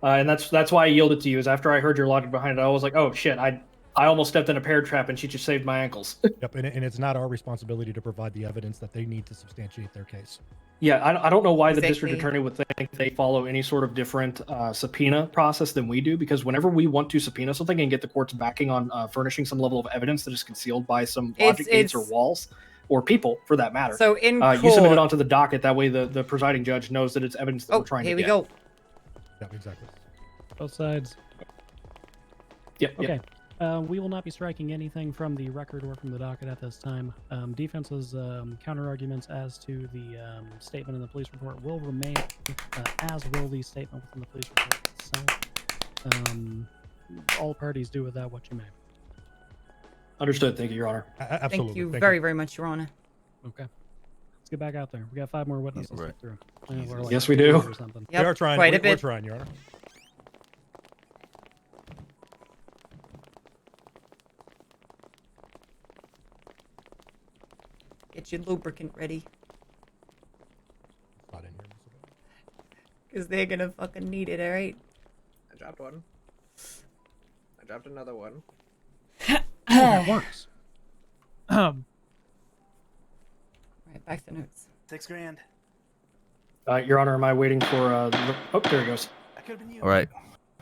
[SPEAKER 2] And that's why I yielded to you. Is after I heard your logic behind it, I was like, oh shit, I almost stepped in a pear trap, and she just saved my ankles.
[SPEAKER 5] Yep, and it's not our responsibility to provide the evidence that they need to substantiate their case.
[SPEAKER 2] Yeah, I don't know why the district attorney would think they follow any sort of different subpoena process than we do, because whenever we want to subpoena something and get the court's backing on furnishing some level of evidence that is concealed by some logic gates or walls, or people for that matter.
[SPEAKER 1] So in court,
[SPEAKER 2] you submit it onto the docket. That way the presiding judge knows that it's evidence that we're trying to
[SPEAKER 1] here
[SPEAKER 2] get.
[SPEAKER 1] we go.
[SPEAKER 5] Yeah, exactly.
[SPEAKER 17] Both sides.
[SPEAKER 2] Yep.
[SPEAKER 17] Okay. We will not be striking anything from the record or from the docket at this time. Defense's counter arguments as to the statement in the police report will remain, as will the statement within the police report itself. All parties do with that what you may.
[SPEAKER 2] Understood. Thank you, Your Honor.
[SPEAKER 5] Absolutely.
[SPEAKER 1] Thank you very much, Your Honor.
[SPEAKER 17] Okay. Let's get back out there. We got 5 more witnesses to get through. We're like
[SPEAKER 2] Yes, we do.
[SPEAKER 17] or something.
[SPEAKER 5] We are trying. We're trying, Your Honor.
[SPEAKER 1] Get your lubricant ready. Because they're gonna fucking need it, alright?
[SPEAKER 13] I dropped one. I dropped another one.
[SPEAKER 17] That works.
[SPEAKER 1] Alright, back to notes.
[SPEAKER 9] $6,000.
[SPEAKER 2] Your Honor, am I waiting for oh, there he goes.
[SPEAKER 9] That could have been you.
[SPEAKER 14] All right.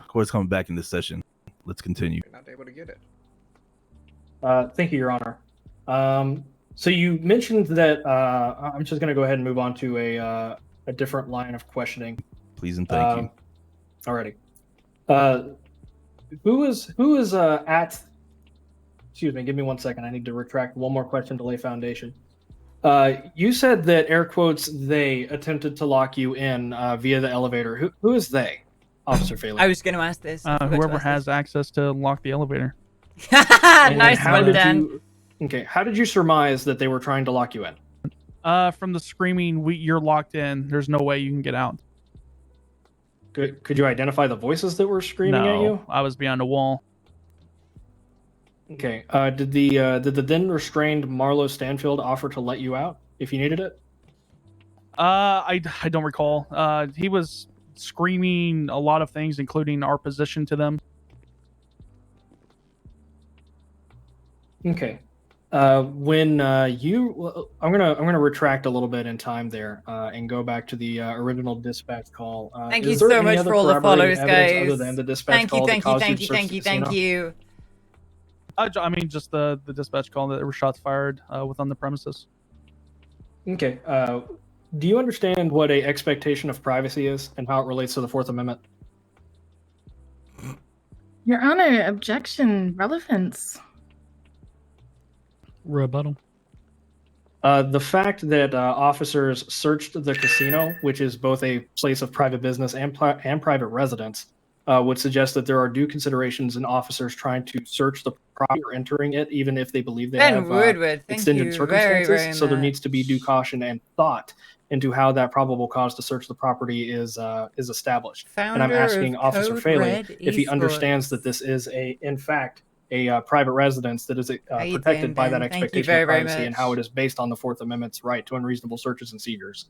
[SPEAKER 14] Court's coming back in this session. Let's continue.
[SPEAKER 13] You're not able to get it.
[SPEAKER 2] Thank you, Your Honor. So you mentioned that I'm just going to go ahead and move on to a different line of questioning.
[SPEAKER 14] Please and thank you.
[SPEAKER 2] Alrighty. Who is at? Excuse me. Give me 1 second. I need to retract one more question to lay foundation. You said that air quotes they attempted to lock you in via the elevator. Who is they, Officer Faley?
[SPEAKER 1] I was going to ask this.
[SPEAKER 6] Whoever has access to lock the elevator.
[SPEAKER 1] Nice one, Dan.
[SPEAKER 2] Okay, how did you surmise that they were trying to lock you in?
[SPEAKER 6] From the screaming, you're locked in. There's no way you can get out.
[SPEAKER 2] Could you identify the voices that were screaming at you?
[SPEAKER 6] I was behind a wall.
[SPEAKER 2] Okay. Did the then restrained Marlo Stanfield offer to let you out if you needed it?
[SPEAKER 6] I don't recall. He was screaming a lot of things, including our position to them.
[SPEAKER 2] Okay. When I'm gonna retract a little bit in time there and go back to the original dispatch call.
[SPEAKER 1] Thank you so much for all the follows, guys.
[SPEAKER 2] Other than the dispatch call
[SPEAKER 1] thank you.
[SPEAKER 6] I mean, just the dispatch call that there were shots fired within the premises.
[SPEAKER 2] Okay. Do you understand what a expectation of privacy is and how it relates to the Fourth Amendment?
[SPEAKER 21] Your Honor, objection, relevance.
[SPEAKER 17] Rebuttal.
[SPEAKER 2] The fact that officers searched the casino, which is both a place of private business and private residence, would suggest that there are due considerations in officers trying to search the property or entering it, even if they believe they have extended circumstances.
[SPEAKER 1] Very
[SPEAKER 2] so there needs to be due caution and thought into how that probable cause to search the property is established. and I'm asking Officer Faley if he understands that this is in fact a private residence that is protected by that expectation of privacy and how it is based on the Fourth Amendment's right to unreasonable searches and seizures.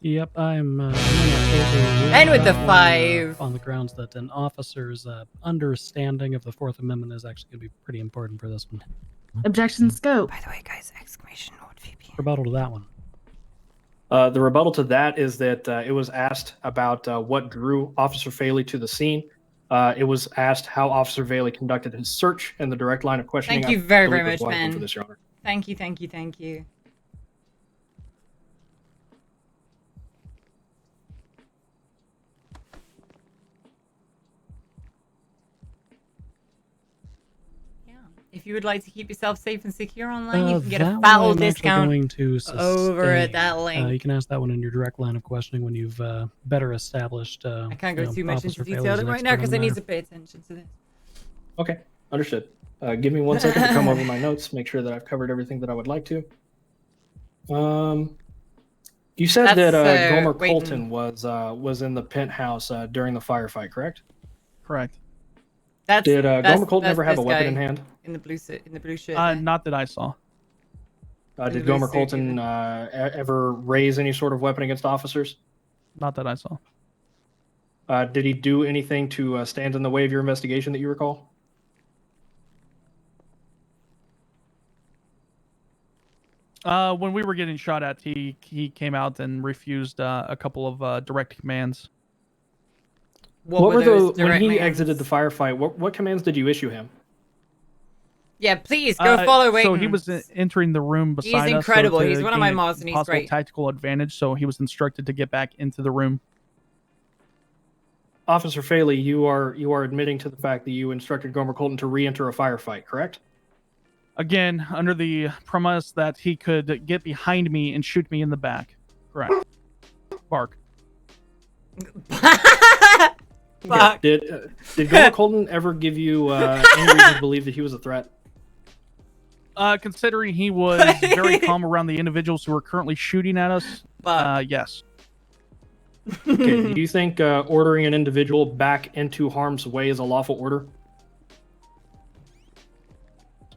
[SPEAKER 17] Yep, I'm
[SPEAKER 1] And with the 5
[SPEAKER 17] on the grounds that an officer's understanding of the Fourth Amendment is actually going to be pretty important for this one.
[SPEAKER 21] Objection scope.
[SPEAKER 1] By the way, guys, exclamation note VP.
[SPEAKER 17] Rebuttal to that one.
[SPEAKER 2] The rebuttal to that is that it was asked about what drew Officer Faley to the scene. It was asked how Officer Bailey conducted his search and the direct line of questioning.
[SPEAKER 1] Thank you
[SPEAKER 2] I
[SPEAKER 1] very,
[SPEAKER 2] believe
[SPEAKER 1] very
[SPEAKER 2] was
[SPEAKER 1] much,
[SPEAKER 2] one of them
[SPEAKER 1] man.
[SPEAKER 2] for this, Your Honor.
[SPEAKER 1] Thank you, thank you, thank you. If you would like to keep yourself safe and secure online, you can get a
[SPEAKER 17] That
[SPEAKER 1] foul
[SPEAKER 17] one I'm actually
[SPEAKER 1] discount
[SPEAKER 17] going to
[SPEAKER 1] over at
[SPEAKER 17] sustain.
[SPEAKER 1] that link.
[SPEAKER 17] You can ask that one in your direct line of questioning when you've better established.
[SPEAKER 1] I can't go too much into
[SPEAKER 17] Officer
[SPEAKER 1] detail
[SPEAKER 17] Bailey's an
[SPEAKER 1] right now
[SPEAKER 17] expert
[SPEAKER 1] because
[SPEAKER 17] on
[SPEAKER 1] I
[SPEAKER 17] the
[SPEAKER 1] need
[SPEAKER 17] matter.
[SPEAKER 1] to pay attention to this.
[SPEAKER 2] Okay, understood. Give me 1 second to come over my notes, make sure that I've covered everything that I would like to. You said
[SPEAKER 1] That's,
[SPEAKER 2] that Gomer
[SPEAKER 1] waiting.
[SPEAKER 2] Colton was in the penthouse during the firefight, correct?
[SPEAKER 6] Correct.
[SPEAKER 2] Did Gomer Colton ever have a
[SPEAKER 1] this
[SPEAKER 2] weapon
[SPEAKER 1] guy
[SPEAKER 2] in hand?
[SPEAKER 1] in the blue suit, in the blue shirt? there.
[SPEAKER 6] Not that I saw.
[SPEAKER 1] In the
[SPEAKER 2] Did
[SPEAKER 1] blue
[SPEAKER 2] Gomer
[SPEAKER 1] suit,
[SPEAKER 2] Colton ever raise any sort of weapon against officers?
[SPEAKER 6] Not that I saw.
[SPEAKER 2] Did he do anything to stand in the way of your investigation that you recall?
[SPEAKER 6] When we were getting shot at, he came out and refused a couple of direct commands.
[SPEAKER 2] What were
[SPEAKER 1] those
[SPEAKER 2] the when
[SPEAKER 1] direct
[SPEAKER 2] he
[SPEAKER 1] commands?
[SPEAKER 2] exited the firefight? What commands did you issue him?
[SPEAKER 1] Yeah, please go follow Wayton.
[SPEAKER 6] So he was entering the room beside us.
[SPEAKER 1] incredible.
[SPEAKER 6] So
[SPEAKER 1] He's
[SPEAKER 6] to
[SPEAKER 1] one of my
[SPEAKER 6] gain a
[SPEAKER 1] mods and he's
[SPEAKER 6] possible
[SPEAKER 1] great.
[SPEAKER 6] tactical advantage. So he was instructed to get back into the room.
[SPEAKER 2] Officer Faley, you are admitting to the fact that you instructed Gomer Colton to re-enter a firefight, correct?
[SPEAKER 6] Again, under the premise that he could get behind me and shoot me in the back. Correct. Bark.
[SPEAKER 1] Fuck.
[SPEAKER 2] Did Gomer Colton ever give you any reason to believe that he was a threat?
[SPEAKER 6] Considering he was very calm around the individuals who are currently shooting at us, yes.
[SPEAKER 2] Okay, do you think ordering an individual back into harm's way is a lawful order?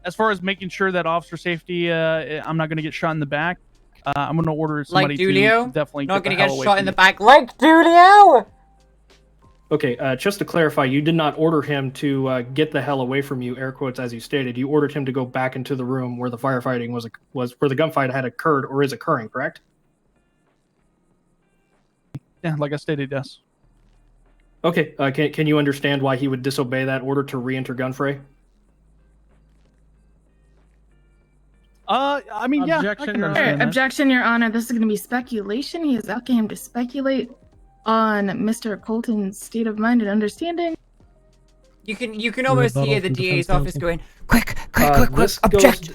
[SPEAKER 6] As far as making sure that officer safety, I'm not going to get shot in the back. I'm going to order somebody
[SPEAKER 1] Like Dulio?
[SPEAKER 6] to definitely
[SPEAKER 1] Not
[SPEAKER 6] get
[SPEAKER 1] gonna
[SPEAKER 6] the hell
[SPEAKER 1] get
[SPEAKER 6] away
[SPEAKER 1] shot
[SPEAKER 6] from
[SPEAKER 1] in the
[SPEAKER 6] me.
[SPEAKER 1] back like Dulio!
[SPEAKER 2] Okay, just to clarify, you did not order him to get the hell away from you, air quotes, as you stated. You ordered him to go back into the room where the firefighting was where the gunfight had occurred or is occurring, correct?
[SPEAKER 6] Yeah, like I stated, yes.
[SPEAKER 2] Okay, can you understand why he would disobey that order to re-enter gunfray?
[SPEAKER 6] I mean, yeah, I can understand that.
[SPEAKER 21] Objection, Your Honor. This is going to be speculation. He is asking him to speculate on Mr. Colton's state of mind and understanding.
[SPEAKER 1] You can almost
[SPEAKER 21] Rebuttal
[SPEAKER 1] hear the
[SPEAKER 21] from
[SPEAKER 1] DA's
[SPEAKER 21] defense
[SPEAKER 1] office
[SPEAKER 21] counsel.
[SPEAKER 1] going, quick,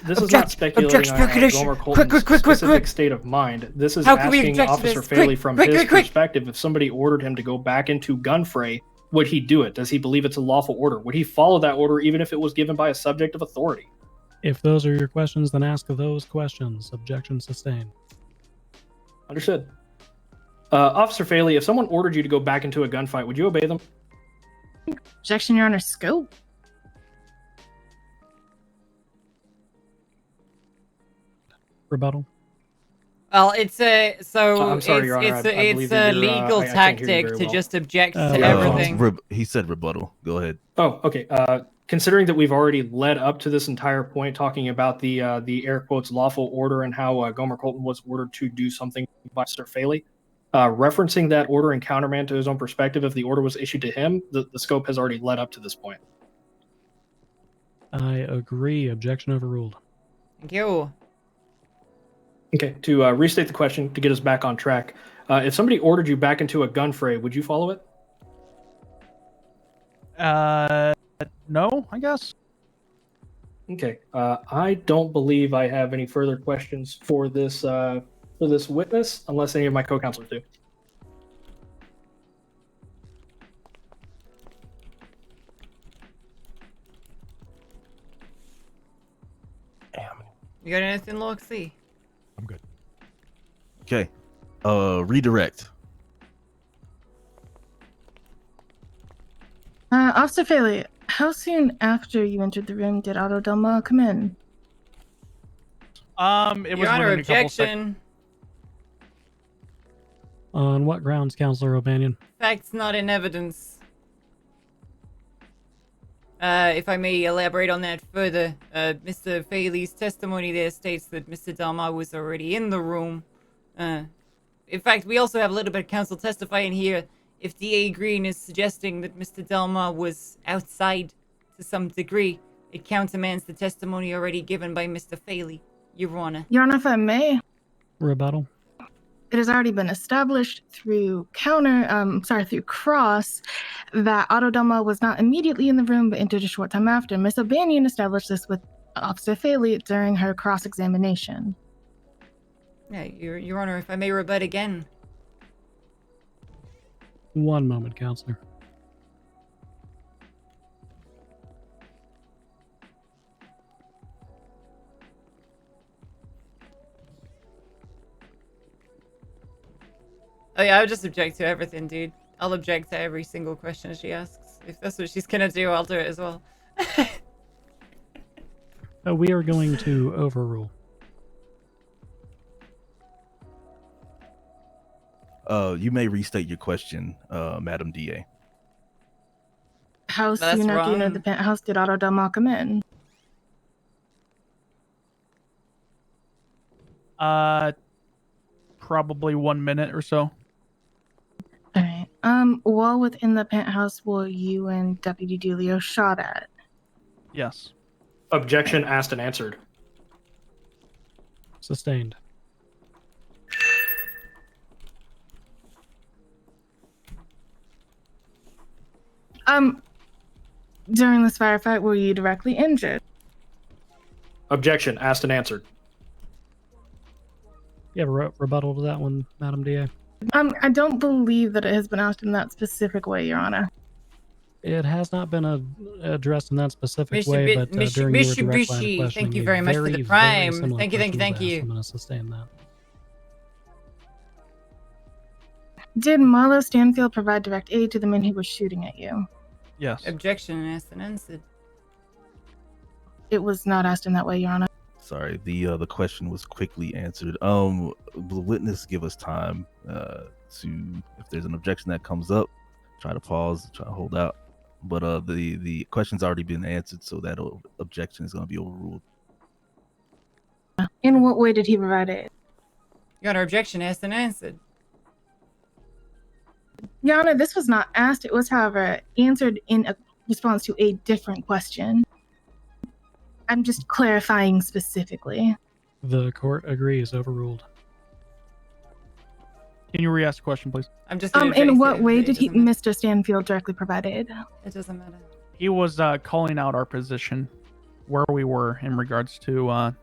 [SPEAKER 2] This is not speculating on Gomer Colton's specific state of mind. This is
[SPEAKER 1] How can we
[SPEAKER 2] asking
[SPEAKER 1] object to
[SPEAKER 2] Officer
[SPEAKER 1] this?
[SPEAKER 2] Faley
[SPEAKER 1] Quick,
[SPEAKER 2] from
[SPEAKER 1] quick,
[SPEAKER 2] his
[SPEAKER 1] quick, quick.
[SPEAKER 2] perspective. If somebody ordered him to go back into gunfray, would he do it? Does he believe it's a lawful order? Would he follow that order even if it was given by a subject of authority?
[SPEAKER 17] If those are your questions, then ask those questions. Objection sustained.
[SPEAKER 2] Understood. Officer Faley, if someone ordered you to go back into a gunfight, would you obey them?
[SPEAKER 21] Objection, Your Honor. Scope.
[SPEAKER 17] Rebuttal.
[SPEAKER 1] well, it's a
[SPEAKER 2] I'm sorry, Your Honor, I
[SPEAKER 1] it's
[SPEAKER 2] believe
[SPEAKER 1] a
[SPEAKER 2] that you're,
[SPEAKER 1] legal
[SPEAKER 2] I can't hear you
[SPEAKER 1] tactic
[SPEAKER 2] very
[SPEAKER 1] to
[SPEAKER 2] well.
[SPEAKER 1] just object to
[SPEAKER 14] Yeah,
[SPEAKER 1] everything.
[SPEAKER 14] he said rebuttal. Go ahead.
[SPEAKER 2] Oh, okay. Considering that we've already led up to this entire point, talking about the air quotes lawful order and how Gomer Colton was ordered to do something by Sir Faley, referencing that order and countermand to his own perspective, if the order was issued to him, the scope has already led up to this point.
[SPEAKER 17] I agree. Objection overruled.
[SPEAKER 1] Thank you.
[SPEAKER 2] Okay, to restate the question, to get us back on track, if somebody ordered you back into a gun fray, would you follow it?
[SPEAKER 6] No, I guess.
[SPEAKER 2] Okay, I don't believe I have any further questions for this witness, unless any of my co-counselors do.
[SPEAKER 1] You got anything, Loxy?
[SPEAKER 5] I'm good.
[SPEAKER 14] Okay. Redirect.
[SPEAKER 21] Officer Faley, how soon after you entered the room did Otto Delma come in?
[SPEAKER 6] It was
[SPEAKER 1] Your Honor,
[SPEAKER 6] within a couple
[SPEAKER 1] objection.
[SPEAKER 17] On what grounds, Counselor O'Banion?
[SPEAKER 1] Facts not in evidence. If I may elaborate on that further, Mr. Faley's testimony there states that Mr. Dalmar was already in the room. In fact, we also have a little bit of counsel testifying here. if DA Green is suggesting that Mr. Delma was outside to some degree, it countermands the testimony already given by Mr. Faley, Your Honor.
[SPEAKER 21] Your Honor, if I may,
[SPEAKER 17] Rebuttal.
[SPEAKER 21] it has already been established through through cross, that Otto Delma was not immediately in the room, but entered a short time after. Miss O'Banion established this with Officer Faley during her cross-examination.
[SPEAKER 1] Yeah, Your Honor, if I may rebut again.
[SPEAKER 17] One moment, Counselor.
[SPEAKER 1] Oh yeah, I would just object to everything, dude. I'll object to every single question she asks. If that's what she's gonna do, I'll do it as well.
[SPEAKER 17] We are going to overrule.
[SPEAKER 14] You may restate your question, Madam DA.
[SPEAKER 21] How
[SPEAKER 1] That's
[SPEAKER 21] soon after you entered
[SPEAKER 1] wrong.
[SPEAKER 21] the penthouse did Otto Delma come in?
[SPEAKER 6] Probably 1 minute or so.
[SPEAKER 21] Alright. While within the penthouse, were you and Deputy Delio shot at?
[SPEAKER 6] Yes.
[SPEAKER 2] Objection asked and answered.
[SPEAKER 17] Sustained.
[SPEAKER 21] During this firefight, were you directly injured?
[SPEAKER 2] Objection asked and answered.
[SPEAKER 17] You have a rebuttal to that one, Madam DA?
[SPEAKER 21] I don't believe that it has been asked in that specific way, Your Honor.
[SPEAKER 17] It has not been addressed in that specific way, but during your direct line of questioning,
[SPEAKER 1] thank you
[SPEAKER 17] a
[SPEAKER 1] very much for the
[SPEAKER 17] very
[SPEAKER 1] prime.
[SPEAKER 17] similar
[SPEAKER 1] Thank you, thank you,
[SPEAKER 17] question
[SPEAKER 1] thank
[SPEAKER 17] was asked.
[SPEAKER 1] you.
[SPEAKER 17] I'm going to sustain that.
[SPEAKER 21] Did Marlo Stanfield provide direct aid to the man who was shooting at you?
[SPEAKER 6] Yes.
[SPEAKER 1] Objection asked and answered.
[SPEAKER 21] It was not asked in that way, Your Honor.
[SPEAKER 14] Sorry, the question was quickly answered. The witness give us time to, if there's an objection that comes up, try to pause, try to hold out. But the question's already been answered, so that objection is going to be overruled.
[SPEAKER 21] In what way did he provide aid?
[SPEAKER 1] Your Honor, objection asked and answered.
[SPEAKER 21] Your Honor, this was not asked. It was, however, answered in a response to a different question. I'm just clarifying specifically.
[SPEAKER 17] The court agrees. Overruled.
[SPEAKER 6] Can you re-ask the question, please?
[SPEAKER 1] I'm just
[SPEAKER 21] In what way did Mr. Stanfield directly provide aid?
[SPEAKER 1] It doesn't matter.
[SPEAKER 6] He was calling out our position, where we were in regards to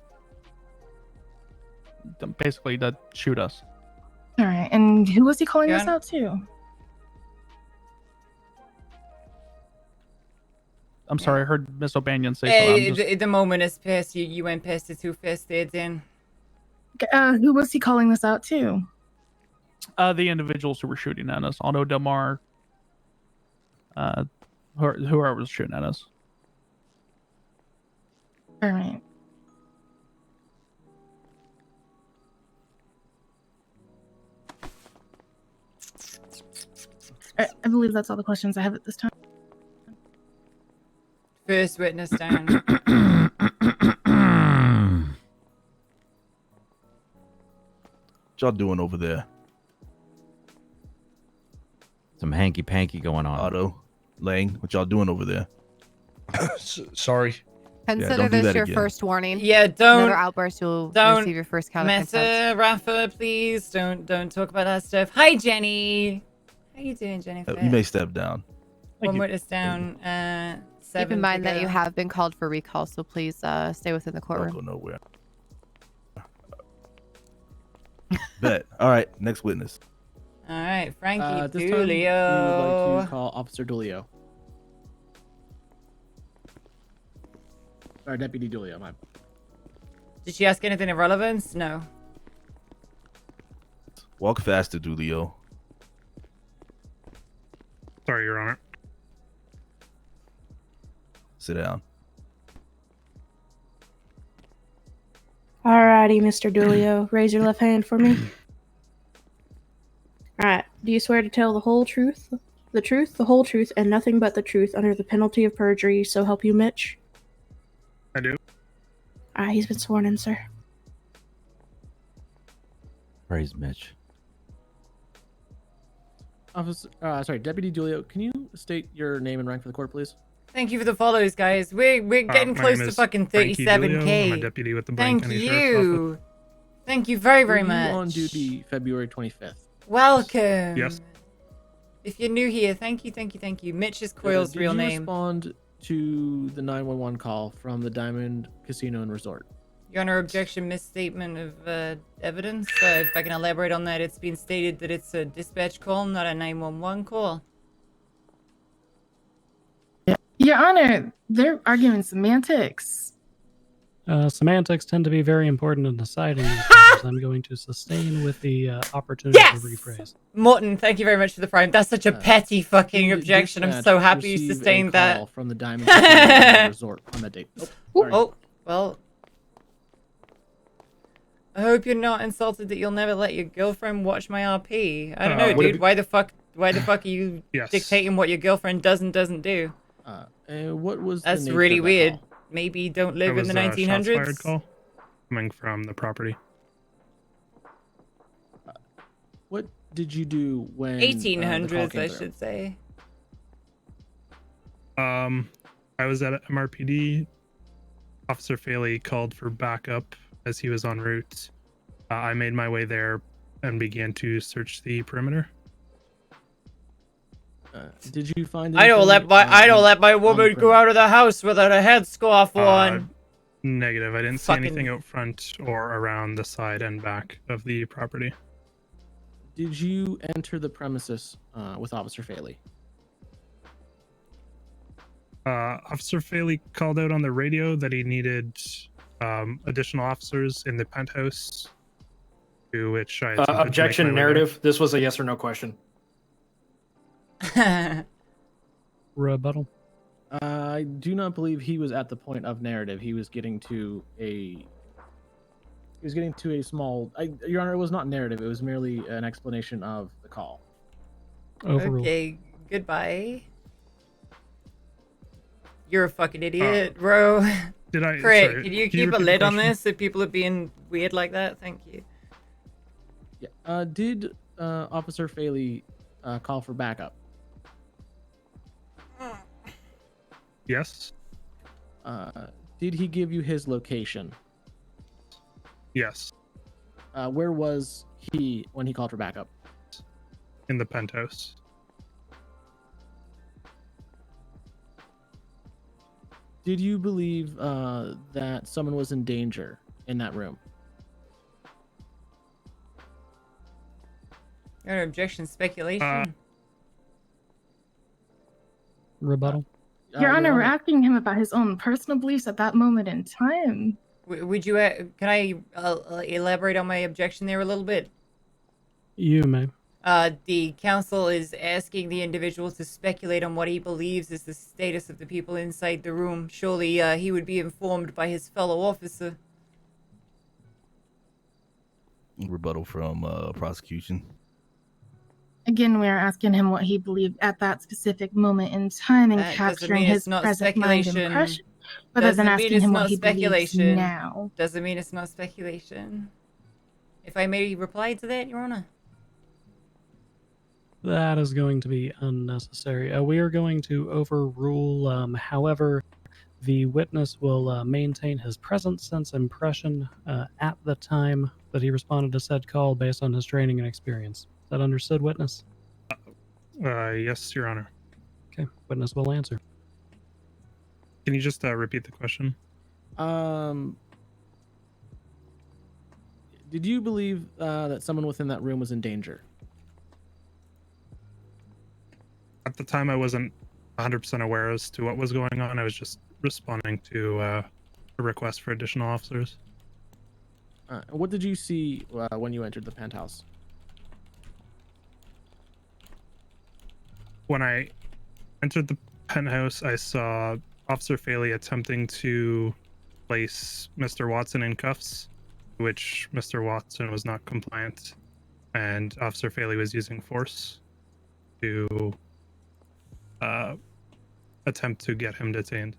[SPEAKER 6] basically to shoot us.
[SPEAKER 21] All right, and who was he calling
[SPEAKER 1] Your
[SPEAKER 21] this
[SPEAKER 1] Honor-
[SPEAKER 21] out to?
[SPEAKER 6] I'm sorry, I heard Miss O'Banion say so. I'm just...
[SPEAKER 1] The moment has passed. You went past the two first aids in.
[SPEAKER 21] Who was he calling this out to?
[SPEAKER 6] The individuals who were shooting at us, Otto Delmar, whoever was shooting at us.
[SPEAKER 21] All right. I believe that's all the questions I have at this time.
[SPEAKER 1] First witness down.
[SPEAKER 14] What y'all doing over there?
[SPEAKER 4] Some hanky-panky going on.
[SPEAKER 14] Otto, Lang, what y'all doing over there?
[SPEAKER 10] Sorry.
[SPEAKER 15] Consider
[SPEAKER 14] don't do
[SPEAKER 15] this
[SPEAKER 14] that
[SPEAKER 15] your
[SPEAKER 14] again.
[SPEAKER 15] first warning.
[SPEAKER 1] Yeah, don't.
[SPEAKER 15] Another outburst, you'll
[SPEAKER 1] Don't
[SPEAKER 15] receive your first count of
[SPEAKER 1] mess
[SPEAKER 15] contempt.
[SPEAKER 1] Rafa, please. Don't talk about that stuff. Hi, Jenny. How you doing, Jennifer?
[SPEAKER 14] You may step down.
[SPEAKER 1] One witness down. Seven.
[SPEAKER 15] Keep in mind
[SPEAKER 1] to
[SPEAKER 15] that you
[SPEAKER 1] go.
[SPEAKER 15] have been called for recall, so please stay within the
[SPEAKER 14] Don't
[SPEAKER 15] courtroom.
[SPEAKER 14] go nowhere. Bet. All right, next witness.
[SPEAKER 1] All right, Frankie
[SPEAKER 19] At this time, we would
[SPEAKER 1] Dulio.
[SPEAKER 19] like to call Officer Dulio. Or Deputy Dulio, my.
[SPEAKER 1] Did she ask anything of relevance? No.
[SPEAKER 14] Walk faster, Dulio.
[SPEAKER 3] Sorry, Your Honor.
[SPEAKER 14] Sit down.
[SPEAKER 11] Alrighty, Mr. Dulio. Raise your left hand for me. Alright. Do you swear to tell the whole truth, the whole truth, and nothing but the truth under the penalty of perjury, so help you, Mitch?
[SPEAKER 3] I do.
[SPEAKER 11] Alright, he's been sworn in, sir.
[SPEAKER 4] Praise Mitch.
[SPEAKER 19] Deputy Julio, can you state your name and rank for the court, please?
[SPEAKER 1] Thank you for the follows, guys. We're getting
[SPEAKER 3] My
[SPEAKER 1] close
[SPEAKER 3] name
[SPEAKER 1] to
[SPEAKER 3] is
[SPEAKER 1] fucking
[SPEAKER 3] Frankie Julio. I'm a
[SPEAKER 1] 37K.
[SPEAKER 3] deputy with the Blaine
[SPEAKER 1] Thank
[SPEAKER 3] County Sheriff's Office.
[SPEAKER 1] you. Thank you very, very
[SPEAKER 19] Were you
[SPEAKER 1] much.
[SPEAKER 19] on duty February 25th?
[SPEAKER 1] Welcome.
[SPEAKER 3] Yes.
[SPEAKER 1] If you're new here, thank you, thank you, thank you. Mitch is Coyle's real
[SPEAKER 19] Did you
[SPEAKER 1] name.
[SPEAKER 19] respond to the 911 call from the Diamond Casino and Resort?
[SPEAKER 1] Your Honor, objection, misstatement of evidence. If I can elaborate on that, it's been stated that it's a dispatch call, not a 911 call.
[SPEAKER 21] Your Honor, they're arguing semantics.
[SPEAKER 17] Semantics tend to be very important in deciding these matters. I'm going to sustain with the opportunity to rephrase.
[SPEAKER 1] Morton, thank you very much for the prime. That's such a petty fucking
[SPEAKER 19] Did
[SPEAKER 1] objection. I'm
[SPEAKER 19] dispatch
[SPEAKER 1] so happy you
[SPEAKER 19] receive a
[SPEAKER 1] sustained
[SPEAKER 19] call
[SPEAKER 1] that.
[SPEAKER 19] from the Diamond Casino and Resort on that date.
[SPEAKER 1] Oh, well. I hope you're not insulted that you'll never let your girlfriend watch my RP. I don't know, dude. Why the fuck are you dictating what your girlfriend does and doesn't do?
[SPEAKER 19] What was
[SPEAKER 1] That's
[SPEAKER 19] the nature
[SPEAKER 1] really
[SPEAKER 19] of that
[SPEAKER 1] weird.
[SPEAKER 19] call?
[SPEAKER 1] Maybe you don't live
[SPEAKER 3] That
[SPEAKER 1] in the
[SPEAKER 3] was a shots
[SPEAKER 1] 1900s.
[SPEAKER 3] fired call coming from the property.
[SPEAKER 19] What did you do when
[SPEAKER 1] 1800s, I should say.
[SPEAKER 3] I was at MRPD. Officer Faley called for backup as he was en route. I made my way there and began to search the perimeter.
[SPEAKER 19] Did you find?
[SPEAKER 1] I don't let my woman go out of the house without a headscarf on.
[SPEAKER 3] Negative. I didn't see anything out front or around the side and back of the property.
[SPEAKER 19] Did you enter the premises with Officer Faley?
[SPEAKER 3] Officer Faley called out on the radio that he needed additional officers in the penthouse. To which I attempted to make
[SPEAKER 2] Objection
[SPEAKER 3] my way
[SPEAKER 2] narrative. This was a yes or no question.
[SPEAKER 17] Rebuttal.
[SPEAKER 19] I do not believe he was at the point of narrative. He was getting to a small. Your Honor, it was not narrative. It was merely an explanation of the call.
[SPEAKER 17] Overruled.
[SPEAKER 1] Okay, goodbye. You're a fucking idiot, bro.
[SPEAKER 3] Did I?
[SPEAKER 1] Crit,
[SPEAKER 3] sorry,
[SPEAKER 1] can you
[SPEAKER 3] can
[SPEAKER 1] keep a
[SPEAKER 3] repeat the
[SPEAKER 1] lid on
[SPEAKER 3] question?
[SPEAKER 1] this if people are being weird like that? Thank you.
[SPEAKER 19] Yeah. Did Officer Faley call for backup?
[SPEAKER 3] Yes.
[SPEAKER 19] Did he give you his location?
[SPEAKER 3] Yes.
[SPEAKER 19] Where was he when he called for backup?
[SPEAKER 3] In the penthouse.
[SPEAKER 19] Did you believe that someone was in danger in that room?
[SPEAKER 1] Your objection, speculation.
[SPEAKER 17] Rebuttal.
[SPEAKER 21] Your Honor, we're asking him about his own personal beliefs at that moment in time.
[SPEAKER 1] Would you? Can I elaborate on my objection there a little bit?
[SPEAKER 17] You may.
[SPEAKER 1] The council is asking the individual to speculate on what he believes is the status of the people inside the room. Surely he would be informed by his fellow officer.
[SPEAKER 14] Rebuttal from prosecution.
[SPEAKER 21] Again, we are asking him what he believed at that specific moment in time and
[SPEAKER 1] That doesn't
[SPEAKER 21] capturing
[SPEAKER 1] mean
[SPEAKER 21] his
[SPEAKER 1] it's not
[SPEAKER 21] present mind
[SPEAKER 1] speculation.
[SPEAKER 21] impression, rather than
[SPEAKER 1] Doesn't mean
[SPEAKER 21] asking
[SPEAKER 1] it's
[SPEAKER 21] him
[SPEAKER 1] not
[SPEAKER 21] what he believes
[SPEAKER 1] speculation.
[SPEAKER 21] now.
[SPEAKER 1] Doesn't mean it's not speculation. If I may reply to that, Your Honor.
[SPEAKER 17] That is going to be unnecessary. We are going to overrule. However, the witness will maintain his present sense impression at the time that he responded to said call based on his training and experience. Is that understood, witness?
[SPEAKER 3] Yes, Your Honor.
[SPEAKER 17] Okay, witness will answer.
[SPEAKER 3] Can you just repeat the question?
[SPEAKER 19] Did you believe that someone within that room was in danger?
[SPEAKER 3] At the time, I wasn't 100% aware as to what was going on. I was just responding to a request for additional officers.
[SPEAKER 19] What did you see when you entered the penthouse?
[SPEAKER 3] When I entered the penthouse, I saw Officer Faley attempting to place Mr. Watson in cuffs, which Mr. Watson was not compliant, and Officer Faley was using force to attempt to get him detained.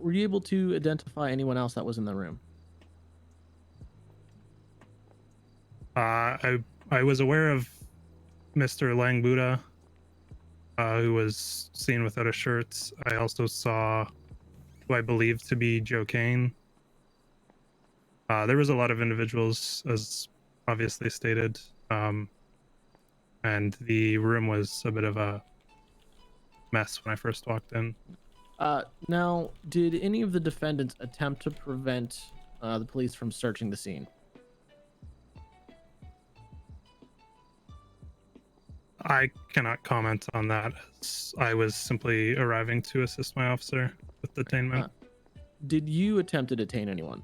[SPEAKER 19] Were you able to identify anyone else that was in the room?
[SPEAKER 3] I was aware of Mr. Langbuda, who was seen without a shirt. I also saw who I believe to be Joe Kane. There was a lot of individuals, as obviously stated, and the room was a bit of a mess when I first walked in.
[SPEAKER 19] Now, did any of the defendants attempt to prevent the police from searching the scene?
[SPEAKER 3] I cannot comment on that, as I was simply arriving to assist my officer with detainment.
[SPEAKER 19] Did you attempt to detain anyone?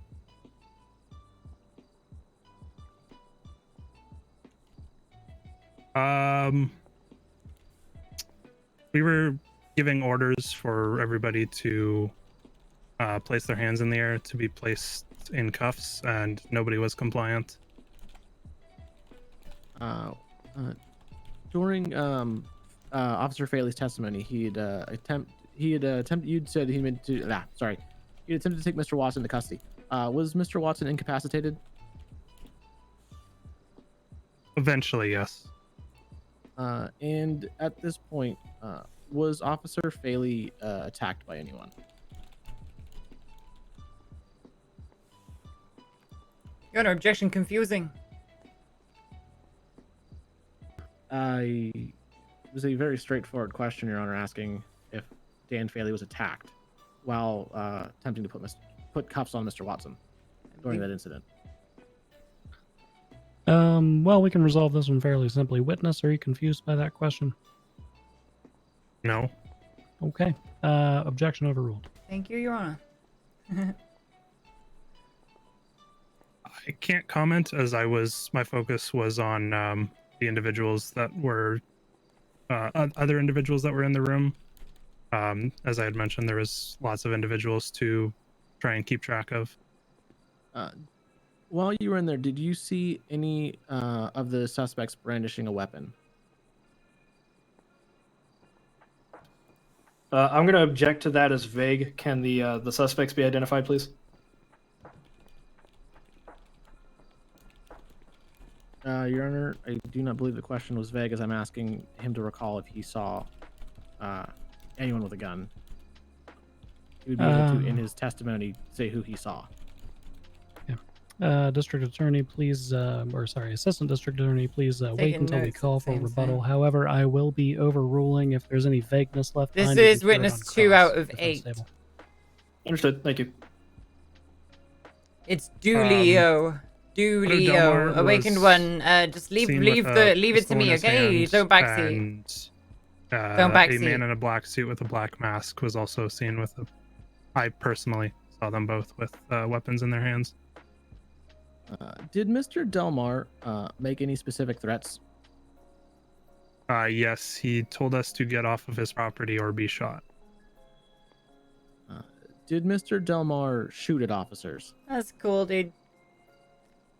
[SPEAKER 3] We were giving orders for everybody to place their hands in the air to be placed in cuffs, and nobody was compliant.
[SPEAKER 19] During Officer Faley's testimony, you'd said he meant to. He attempted to take Mr. Watson into custody. Was Mr. Watson incapacitated?
[SPEAKER 3] Eventually, yes.
[SPEAKER 19] And at this point, was Officer Faley attacked by anyone?
[SPEAKER 1] Your Honor, objection confusing.
[SPEAKER 19] It was a very straightforward question, Your Honor, asking if Dan Faley was attacked while attempting to put cuffs on Mr. Watson during that incident.
[SPEAKER 17] Well, we can resolve this one fairly simply. Witness, are you confused by that question?
[SPEAKER 3] No.
[SPEAKER 17] Okay. Objection overruled.
[SPEAKER 1] Thank you, Your Honor.
[SPEAKER 3] I can't comment, as my focus was on the individuals that were other individuals that were in the room. As I had mentioned, there was lots of individuals to try and keep track of.
[SPEAKER 19] While you were in there, did you see any of the suspects brandishing a weapon?
[SPEAKER 2] I'm going to object to that as vague. Can the suspects be identified, please?
[SPEAKER 19] Your Honor, I do not believe the question was vague, as I'm asking him to recall if he saw anyone with a gun. He would be able to, in his testimony, say who he saw.
[SPEAKER 17] District Attorney, please, Assistant District Attorney, please wait until we call for rebuttal.
[SPEAKER 1] thing.
[SPEAKER 17] However, I will be overruling if there's any vagueness left.
[SPEAKER 1] This
[SPEAKER 17] behind,
[SPEAKER 1] is
[SPEAKER 17] you can hear it
[SPEAKER 1] witness
[SPEAKER 17] on
[SPEAKER 1] 2
[SPEAKER 17] cross,
[SPEAKER 1] out of
[SPEAKER 17] defense
[SPEAKER 1] 8.
[SPEAKER 17] table.
[SPEAKER 2] Understood. Thank you.
[SPEAKER 1] It's Dulio. Dulio. Awakened one. Just leave it to me, okay? Don't backseat. Don't backseat.
[SPEAKER 3] A man in a black suit with a black mask was also seen with I personally saw them both with weapons in their hands.
[SPEAKER 19] Did Mr. Delmar make any specific threats?
[SPEAKER 3] Yes, he told us to get off of his property or be shot.
[SPEAKER 19] Did Mr. Delmar shoot at officers?
[SPEAKER 1] That's cool, dude.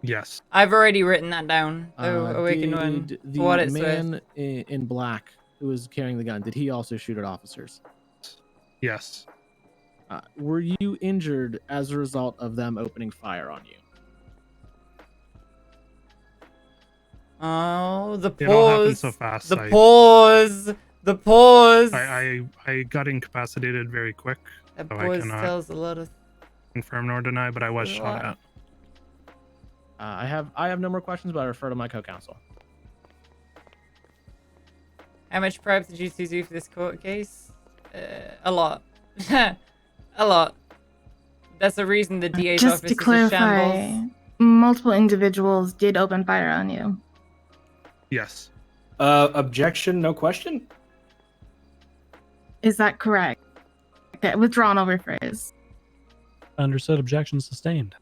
[SPEAKER 3] Yes.
[SPEAKER 1] I've already written that down. Awakened one.
[SPEAKER 19] Did
[SPEAKER 1] For what
[SPEAKER 19] the
[SPEAKER 1] it's
[SPEAKER 19] man
[SPEAKER 1] worth.
[SPEAKER 19] in black who was carrying the gun, did he also shoot at officers?
[SPEAKER 3] Yes.
[SPEAKER 19] Were you injured as a result of them opening fire on you?
[SPEAKER 1] Oh, the
[SPEAKER 3] It all happened
[SPEAKER 1] pause.
[SPEAKER 3] so fast.
[SPEAKER 1] The pause. The pause.
[SPEAKER 3] I got incapacitated very quick.
[SPEAKER 1] That
[SPEAKER 3] so
[SPEAKER 1] pause
[SPEAKER 3] I cannot
[SPEAKER 1] tells a lot of.
[SPEAKER 3] confirm nor deny, but I was
[SPEAKER 1] A
[SPEAKER 3] shot
[SPEAKER 1] lot.
[SPEAKER 3] at.
[SPEAKER 19] I have no more questions, but I refer to my co-counsel.
[SPEAKER 1] How much prep did you two do for this court case? A lot. A lot. That's the reason the DA's
[SPEAKER 21] Just
[SPEAKER 1] office
[SPEAKER 21] to
[SPEAKER 1] is a
[SPEAKER 21] clarify,
[SPEAKER 1] shambles.
[SPEAKER 21] multiple individuals did open fire on you.
[SPEAKER 3] Yes.
[SPEAKER 2] Objection, no question?
[SPEAKER 21] Is that correct? Okay, withdrawn, I'll rephrase.
[SPEAKER 17] Understood. Objection sustained.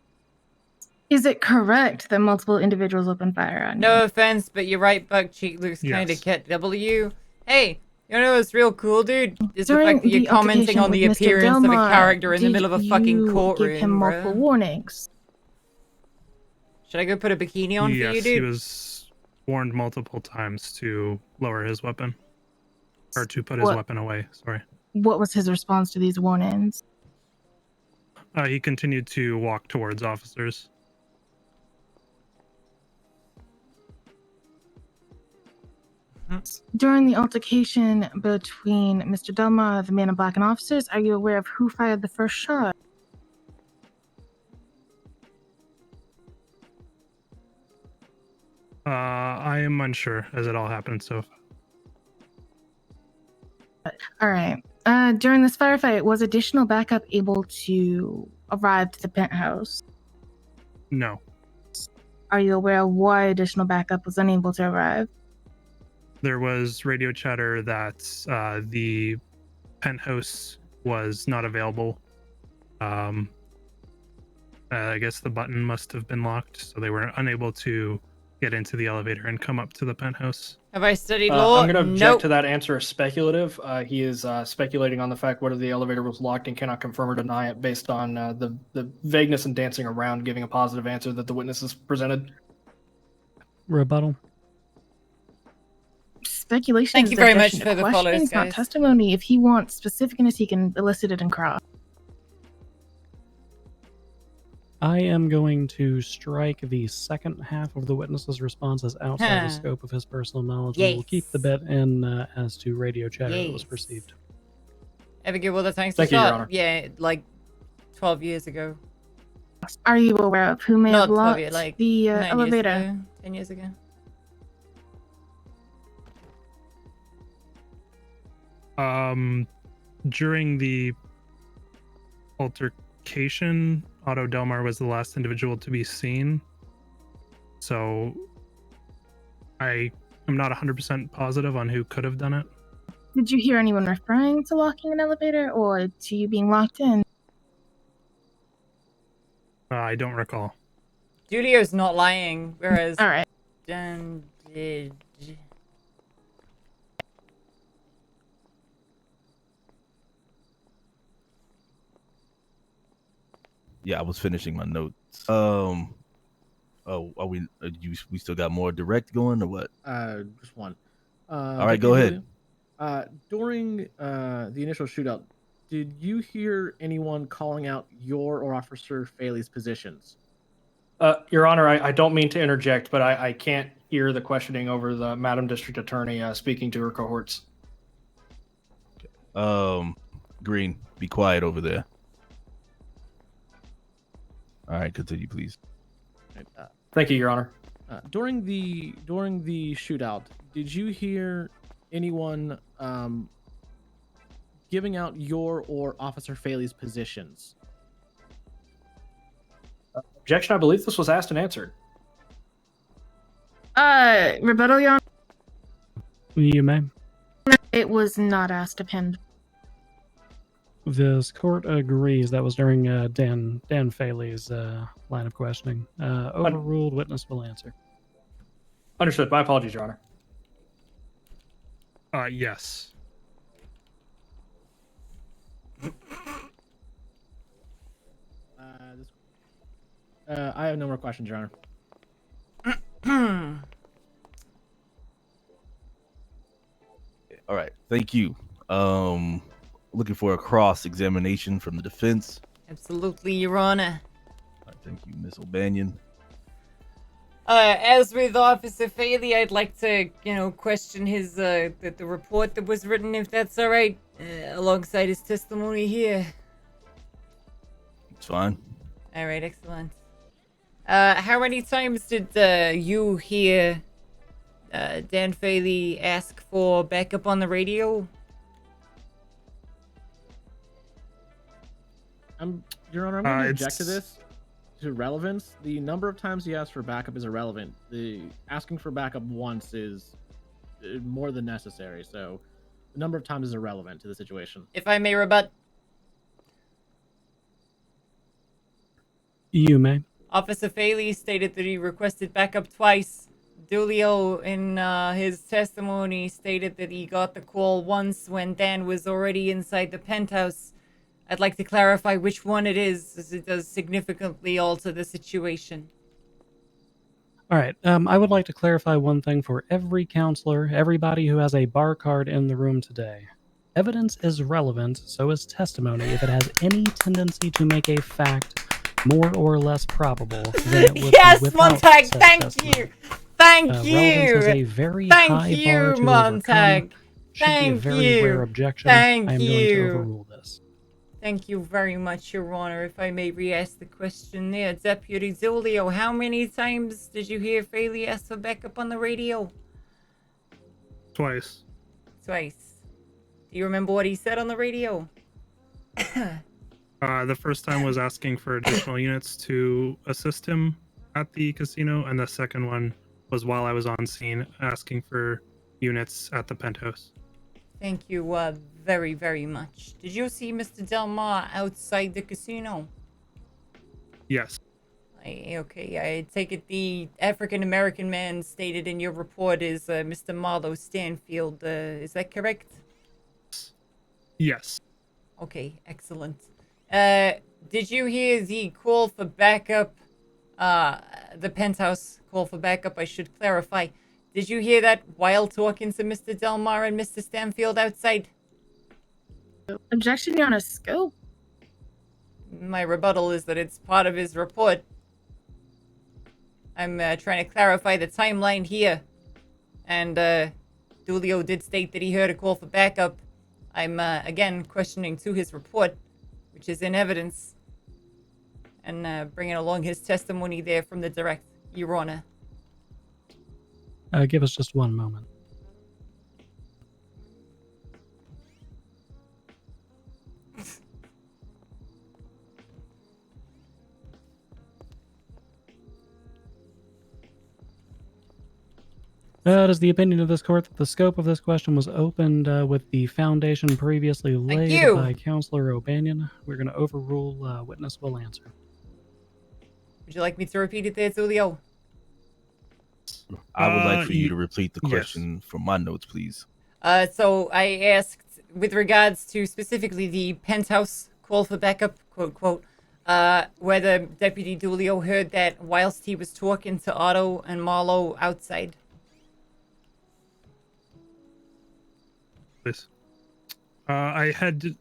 [SPEAKER 21] Is it correct that multiple individuals opened fire on you?
[SPEAKER 1] No offense, but your right butt cheek looks kind of Cat W. Hey, you know what's real cool, dude? Is the
[SPEAKER 21] During
[SPEAKER 1] fact that you're
[SPEAKER 21] the
[SPEAKER 1] commenting
[SPEAKER 21] altercation
[SPEAKER 1] on the
[SPEAKER 21] with Mr.
[SPEAKER 1] appearance of a
[SPEAKER 21] Delmar,
[SPEAKER 1] character in the
[SPEAKER 21] did
[SPEAKER 1] middle of a fucking
[SPEAKER 21] you
[SPEAKER 1] courtroom.
[SPEAKER 21] give him multiple
[SPEAKER 1] bruh.
[SPEAKER 21] warnings?
[SPEAKER 1] Should I go put a bikini on for you,
[SPEAKER 3] Yes,
[SPEAKER 1] dude?
[SPEAKER 3] he was warned multiple times to lower his weapon. Or to put his
[SPEAKER 21] What-
[SPEAKER 3] weapon away, sorry.
[SPEAKER 21] What was his response to these warnings?
[SPEAKER 3] He continued to walk towards officers.
[SPEAKER 21] During the altercation between Mr. Delmar, the man in black, and officers, are you aware of who fired the first shot?
[SPEAKER 3] I am unsure as it all happened. So
[SPEAKER 21] All right. During this firefight, was additional backup able to arrive to the penthouse?
[SPEAKER 3] no,
[SPEAKER 21] Are you aware of why additional backup was unable to arrive?
[SPEAKER 3] there was radio chatter that the penthouse was not available. I guess the button must have been locked, so they were unable to get into the elevator and come up to the penthouse.
[SPEAKER 1] Have I studied law?
[SPEAKER 2] I'm going to object
[SPEAKER 1] Nope.
[SPEAKER 2] to that answer as speculative. He is speculating on the fact whether the elevator was locked and cannot confirm or deny it based on the vagueness and dancing around, giving a positive answer that the witnesses presented.
[SPEAKER 17] Rebuttal.
[SPEAKER 21] Speculation.
[SPEAKER 1] Thank
[SPEAKER 21] is
[SPEAKER 1] you very
[SPEAKER 21] objection
[SPEAKER 1] much
[SPEAKER 21] to
[SPEAKER 1] for the
[SPEAKER 21] questioning,
[SPEAKER 1] follows,
[SPEAKER 21] it's not
[SPEAKER 1] guys.
[SPEAKER 21] testimony. If he wants specificness, he can elicit it in cross.
[SPEAKER 17] I am going to strike the second half of the witness's response as outside
[SPEAKER 1] Huh.
[SPEAKER 17] the scope of his personal knowledge. We will keep the bit in as to radio chatter that was
[SPEAKER 1] Yes.
[SPEAKER 17] perceived.
[SPEAKER 1] Abigail, well, the thanks
[SPEAKER 2] Thank
[SPEAKER 1] to
[SPEAKER 2] you, Your
[SPEAKER 1] start.
[SPEAKER 2] Honor.
[SPEAKER 1] Yeah, like 12 years ago.
[SPEAKER 21] Are you aware of who may
[SPEAKER 1] Not
[SPEAKER 21] have
[SPEAKER 1] 12
[SPEAKER 21] locked
[SPEAKER 1] years, like
[SPEAKER 21] the
[SPEAKER 1] 9 years
[SPEAKER 21] elevator?
[SPEAKER 1] ago, 10 years ago.
[SPEAKER 3] During the altercation, Otto Delmar was the last individual to be seen. So I am not 100% positive on who could have done it.
[SPEAKER 21] Did you hear anyone referring to locking an elevator or to you being locked in?
[SPEAKER 3] I don't recall.
[SPEAKER 1] Julio's not lying, whereas
[SPEAKER 21] All right.
[SPEAKER 1] Jen did.
[SPEAKER 14] Yeah, I was finishing my notes. Oh, are we? We still got more direct going or what?
[SPEAKER 19] Just one.
[SPEAKER 14] All right, go ahead.
[SPEAKER 19] During the initial shootout, did you hear anyone calling out your or Officer Faley's positions?
[SPEAKER 2] Your Honor, I don't mean to interject, but I can't hear the questioning over the Madam District Attorney speaking to her cohorts.
[SPEAKER 14] Green, be quiet over there. All right, continue, please.
[SPEAKER 2] Thank you, Your Honor.
[SPEAKER 19] During the shootout, did you hear anyone giving out your or Officer Faley's positions?
[SPEAKER 2] Objection, I believe this was asked and answered.
[SPEAKER 21] Rebuttal, Your Honor?
[SPEAKER 17] You may.
[SPEAKER 21] It was not asked of him.
[SPEAKER 17] This court agrees that was during Dan Faley's line of questioning. Overruled. Witness will answer.
[SPEAKER 2] Understood. My apologies, Your Honor.
[SPEAKER 3] Yes.
[SPEAKER 19] I have no more questions, Your Honor.
[SPEAKER 14] All right, thank you. Looking for a cross-examination from the defense.
[SPEAKER 1] Absolutely, Your Honor.
[SPEAKER 14] All right, thank you, Miss O'Banion.
[SPEAKER 1] As with Officer Faley, I'd like to, question his the report that was written, if that's all right, alongside his testimony here.
[SPEAKER 14] It's fine.
[SPEAKER 1] All right, excellent. How many times did you hear Dan Faley ask for backup on the radio?
[SPEAKER 19] Your Honor, I'm going to
[SPEAKER 3] it's-
[SPEAKER 19] object to this. To relevance, the number of times he asked for backup is irrelevant. The asking for backup once is more than necessary. So, the number of times is irrelevant to the situation.
[SPEAKER 1] If I may rebut,
[SPEAKER 17] You may.
[SPEAKER 1] Officer Faley stated that he requested backup twice. Dulio, in his testimony, stated that he got the call once when Dan was already inside the penthouse. I'd like to clarify which one it is, as it does significantly alter the situation.
[SPEAKER 17] All right. I would like to clarify one thing for every counselor, everybody who has a bar card in the room today. Evidence is relevant, so is testimony if it has any tendency to make a fact more or less probable than it would
[SPEAKER 1] Yes,
[SPEAKER 17] be without
[SPEAKER 1] Montag,
[SPEAKER 17] said
[SPEAKER 1] thank
[SPEAKER 17] testimony.
[SPEAKER 1] you! Thank
[SPEAKER 17] Relevance is a
[SPEAKER 1] you.
[SPEAKER 17] very
[SPEAKER 1] Thank
[SPEAKER 17] high
[SPEAKER 1] you,
[SPEAKER 17] bar to overcome.
[SPEAKER 1] Montag.
[SPEAKER 17] Should be a
[SPEAKER 1] Thank
[SPEAKER 17] very rare
[SPEAKER 1] you.
[SPEAKER 17] objection.
[SPEAKER 1] Thank
[SPEAKER 17] I am going to
[SPEAKER 1] you.
[SPEAKER 17] overrule this.
[SPEAKER 1] Thank you very much, Your Honor. If I may re-ask the question there, Deputy Zolio, how many times did you hear Faley ask for backup on the radio?
[SPEAKER 3] Twice.
[SPEAKER 1] Twice. Do you remember what he said on the radio?
[SPEAKER 3] The first time was asking for additional units to assist him at the casino, and the second one was while I was on scene asking for units at the penthouse.
[SPEAKER 1] Thank you very, very much. Did you see Mr. Del Mar outside the casino?
[SPEAKER 3] Yes.
[SPEAKER 1] Okay, I take it the African-American man stated in your report is Mr. Marlo Stanfield. Is that correct?
[SPEAKER 3] Yes.
[SPEAKER 1] Okay, excellent. Did you hear the call for backup? The penthouse call for backup, I should clarify. Did you hear that while talking to Mr. Del Mar and Mr. Stanfield outside?
[SPEAKER 21] Objection, Your Honor. Scope.
[SPEAKER 1] My rebuttal is that it's part of his report. I'm trying to clarify the timeline here. And Dulio did state that he heard a call for backup. I'm again questioning to his report, which is in evidence, and bringing along his testimony there from the direct, Your Honor.
[SPEAKER 17] Give us just one moment. It is the opinion of this court that the scope of this question was opened with the foundation previously laid by Counselor O'Banion. We're going to overrule witness will answer.
[SPEAKER 1] Would you like me to repeat it there, Tulio?
[SPEAKER 14] I would like for you to repeat the question from my notes, please.
[SPEAKER 1] So I asked, with regards to specifically the penthouse call for backup, quote, quote, whether Deputy Dulio heard that whilst he was talking to Otto and Marlo outside.
[SPEAKER 3] Please. I had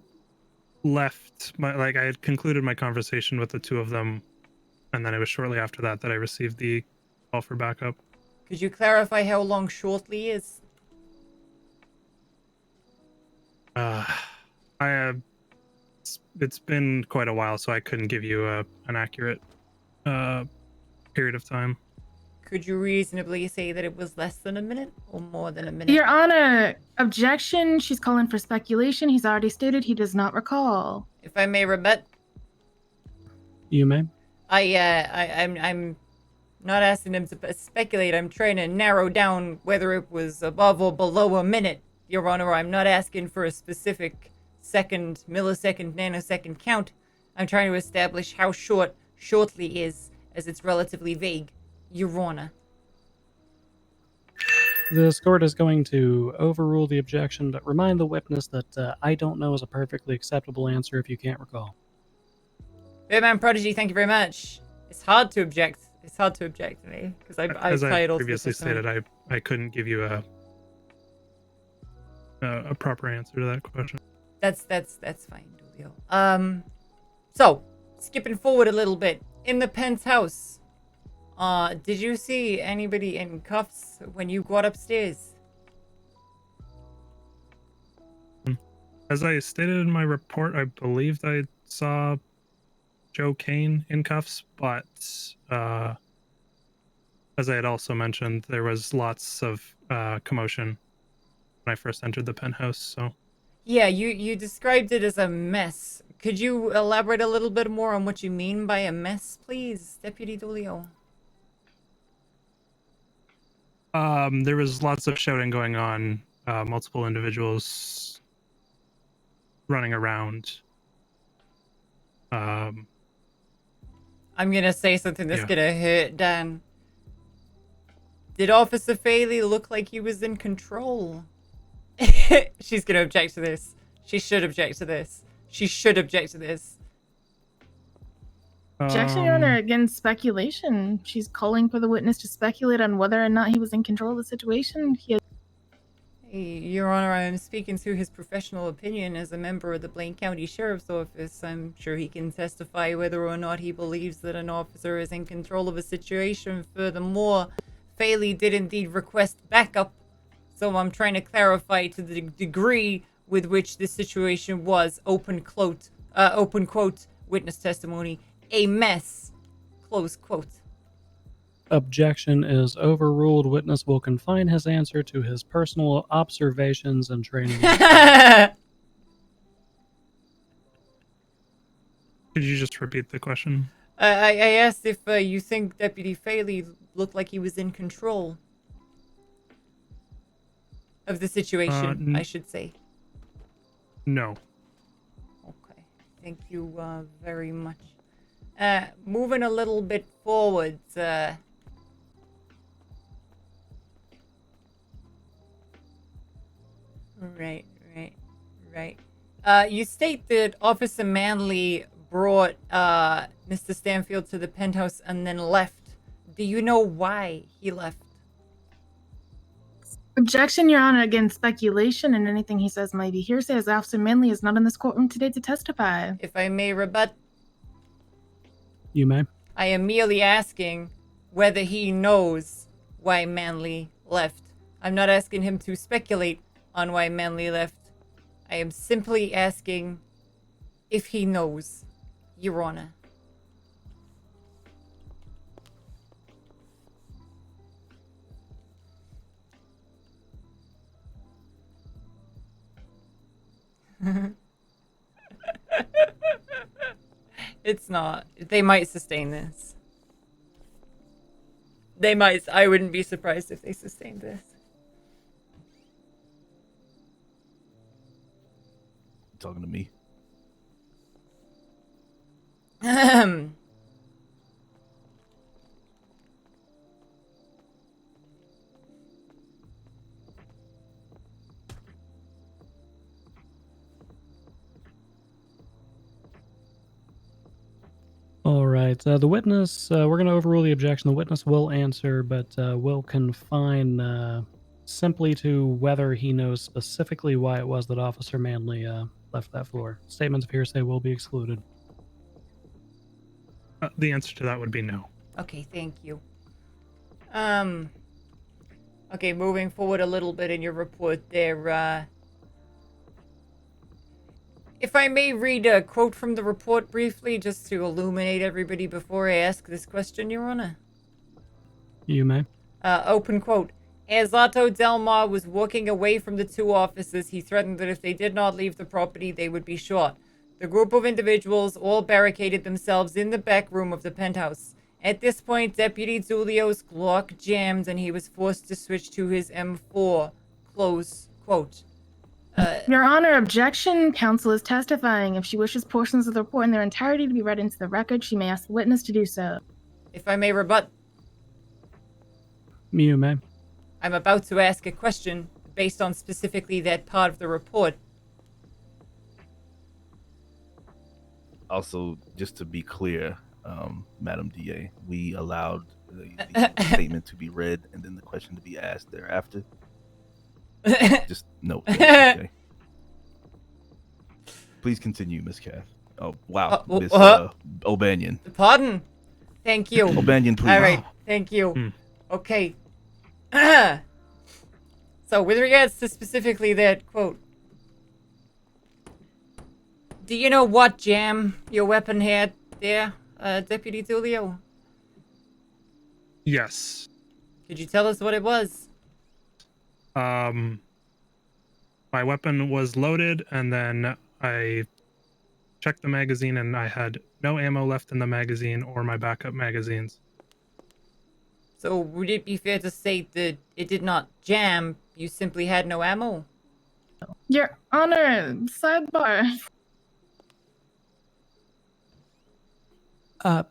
[SPEAKER 3] left I had concluded my conversation with the two of them, and then it was shortly after that that I received the call for backup.
[SPEAKER 1] Could you clarify how long shortly is?
[SPEAKER 3] It's been quite a while, so I couldn't give you an accurate period of time.
[SPEAKER 1] Could you reasonably say that it was less than a minute or more than a minute?
[SPEAKER 21] Your Honor, objection. She's calling for speculation. He's already stated he does not recall.
[SPEAKER 1] If I may rebut.
[SPEAKER 17] You may.
[SPEAKER 1] I'm not asking him to speculate. I'm trying to narrow down whether it was above or below a minute, Your Honor. I'm not asking for a specific second, millisecond, nanosecond count. I'm trying to establish how short shortly is, as it's relatively vague, Your Honor.
[SPEAKER 17] This court is going to overrule the objection, but remind the witness that I don't know is a perfectly acceptable answer if you can't recall.
[SPEAKER 1] Birdman Prodigy, thank you very much. It's hard to object. It's hard to object to me because I've
[SPEAKER 3] As I
[SPEAKER 1] titled
[SPEAKER 3] previously stated, I couldn't give you a proper answer to that question.
[SPEAKER 1] That's fine, Dulio. So skipping forward a little bit, in the penthouse, did you see anybody in cuffs when you got upstairs?
[SPEAKER 3] As I stated in my report, I believed I saw Joe Kane in cuffs, but as I had also mentioned, there was lots of commotion when I first entered the penthouse, so...
[SPEAKER 1] Yeah, you described it as a mess. Could you elaborate a little bit more on what you mean by a mess, please, Deputy Dulio?
[SPEAKER 3] There was lots of shouting going on, multiple individuals running around.
[SPEAKER 1] I'm gonna say something that's gonna hurt Dan. Did Officer Faley look like he was in control? She's gonna object to this. She should object to this. She should object to this.
[SPEAKER 21] Objection, Your Honor. Again, speculation. She's calling for the witness to speculate on whether or not he was in control of the situation.
[SPEAKER 1] Hey, Your Honor, I am speaking to his professional opinion as a member of the Blaine County Sheriff's Office. I'm sure he can testify whether or not he believes that an officer is in control of a situation. Furthermore, Faley did indeed request backup. So I'm trying to clarify to the degree with which this situation was, open quote, witness testimony, a mess, close quote.
[SPEAKER 17] Objection is overruled. Witness will confine his answer to his personal observations and training.
[SPEAKER 3] Could you just repeat the question?
[SPEAKER 1] I asked if you think Deputy Faley looked like he was in control of the situation, I should say.
[SPEAKER 3] No.
[SPEAKER 1] Okay, thank you very much. Moving a little bit forward. Right. You state that Officer Manley brought Mr. Stanfield to the penthouse and then left. Do you know why he left?
[SPEAKER 21] Objection, Your Honor. Again, speculation, and anything he says might be hearsay, as Officer Manley is not in this courtroom today to testify.
[SPEAKER 1] If I may rebut.
[SPEAKER 17] You may.
[SPEAKER 1] I am merely asking whether he knows why Manley left. I'm not asking him to speculate on why Manley left. I am simply asking if he knows, Your Honor. It's not. They might sustain this. They might. I wouldn't be surprised if they sustained this.
[SPEAKER 14] Talking to me.
[SPEAKER 17] All right. The witness, we're going to overrule the objection. The witness will answer, but will confine simply to whether he knows specifically why it was that Officer Manley left that floor. Statements of hearsay will be excluded.
[SPEAKER 3] The answer to that would be no.
[SPEAKER 1] Okay, thank you. Okay, moving forward a little bit in your report there, if I may read a quote from the report briefly, just to illuminate everybody before I ask this question, Your Honor.
[SPEAKER 17] You may.
[SPEAKER 1] Open quote. As Otto Delmar was walking away from the two officers, he threatened that if they did not leave the property, they would be shot. The group of individuals all barricaded themselves in the back room of the penthouse. At this point, Deputy Zulio's Glock jammed and he was forced to switch to his M4. Close quote.
[SPEAKER 21] Your Honor, objection. Counsel is testifying. If she wishes portions of the report in their entirety to be read into the record, she may ask the witness to do so.
[SPEAKER 1] If I may rebut.
[SPEAKER 17] You may.
[SPEAKER 1] I'm about to ask a question based on specifically that part of the report.
[SPEAKER 14] Also, just to be clear, Madam DA, we allowed the statement to be read and then the question to be asked thereafter. Just note. Okay. Please continue, Miss Cath. Oh, wow. Miss O'Banion.
[SPEAKER 1] Pardon? Thank you.
[SPEAKER 14] O'Banion, please.
[SPEAKER 1] All right. Thank you. Okay. So, with regards to specifically that quote, do you know what jam your weapon had there, Deputy Tulio?
[SPEAKER 3] Yes.
[SPEAKER 1] Could you tell us what it was?
[SPEAKER 3] My weapon was loaded, and then I checked the magazine, and I had no ammo left in the magazine or my backup magazines.
[SPEAKER 1] So, would it be fair to state that it did not jam, you simply had no ammo?
[SPEAKER 21] Your Honor, sidebar.
[SPEAKER 17] All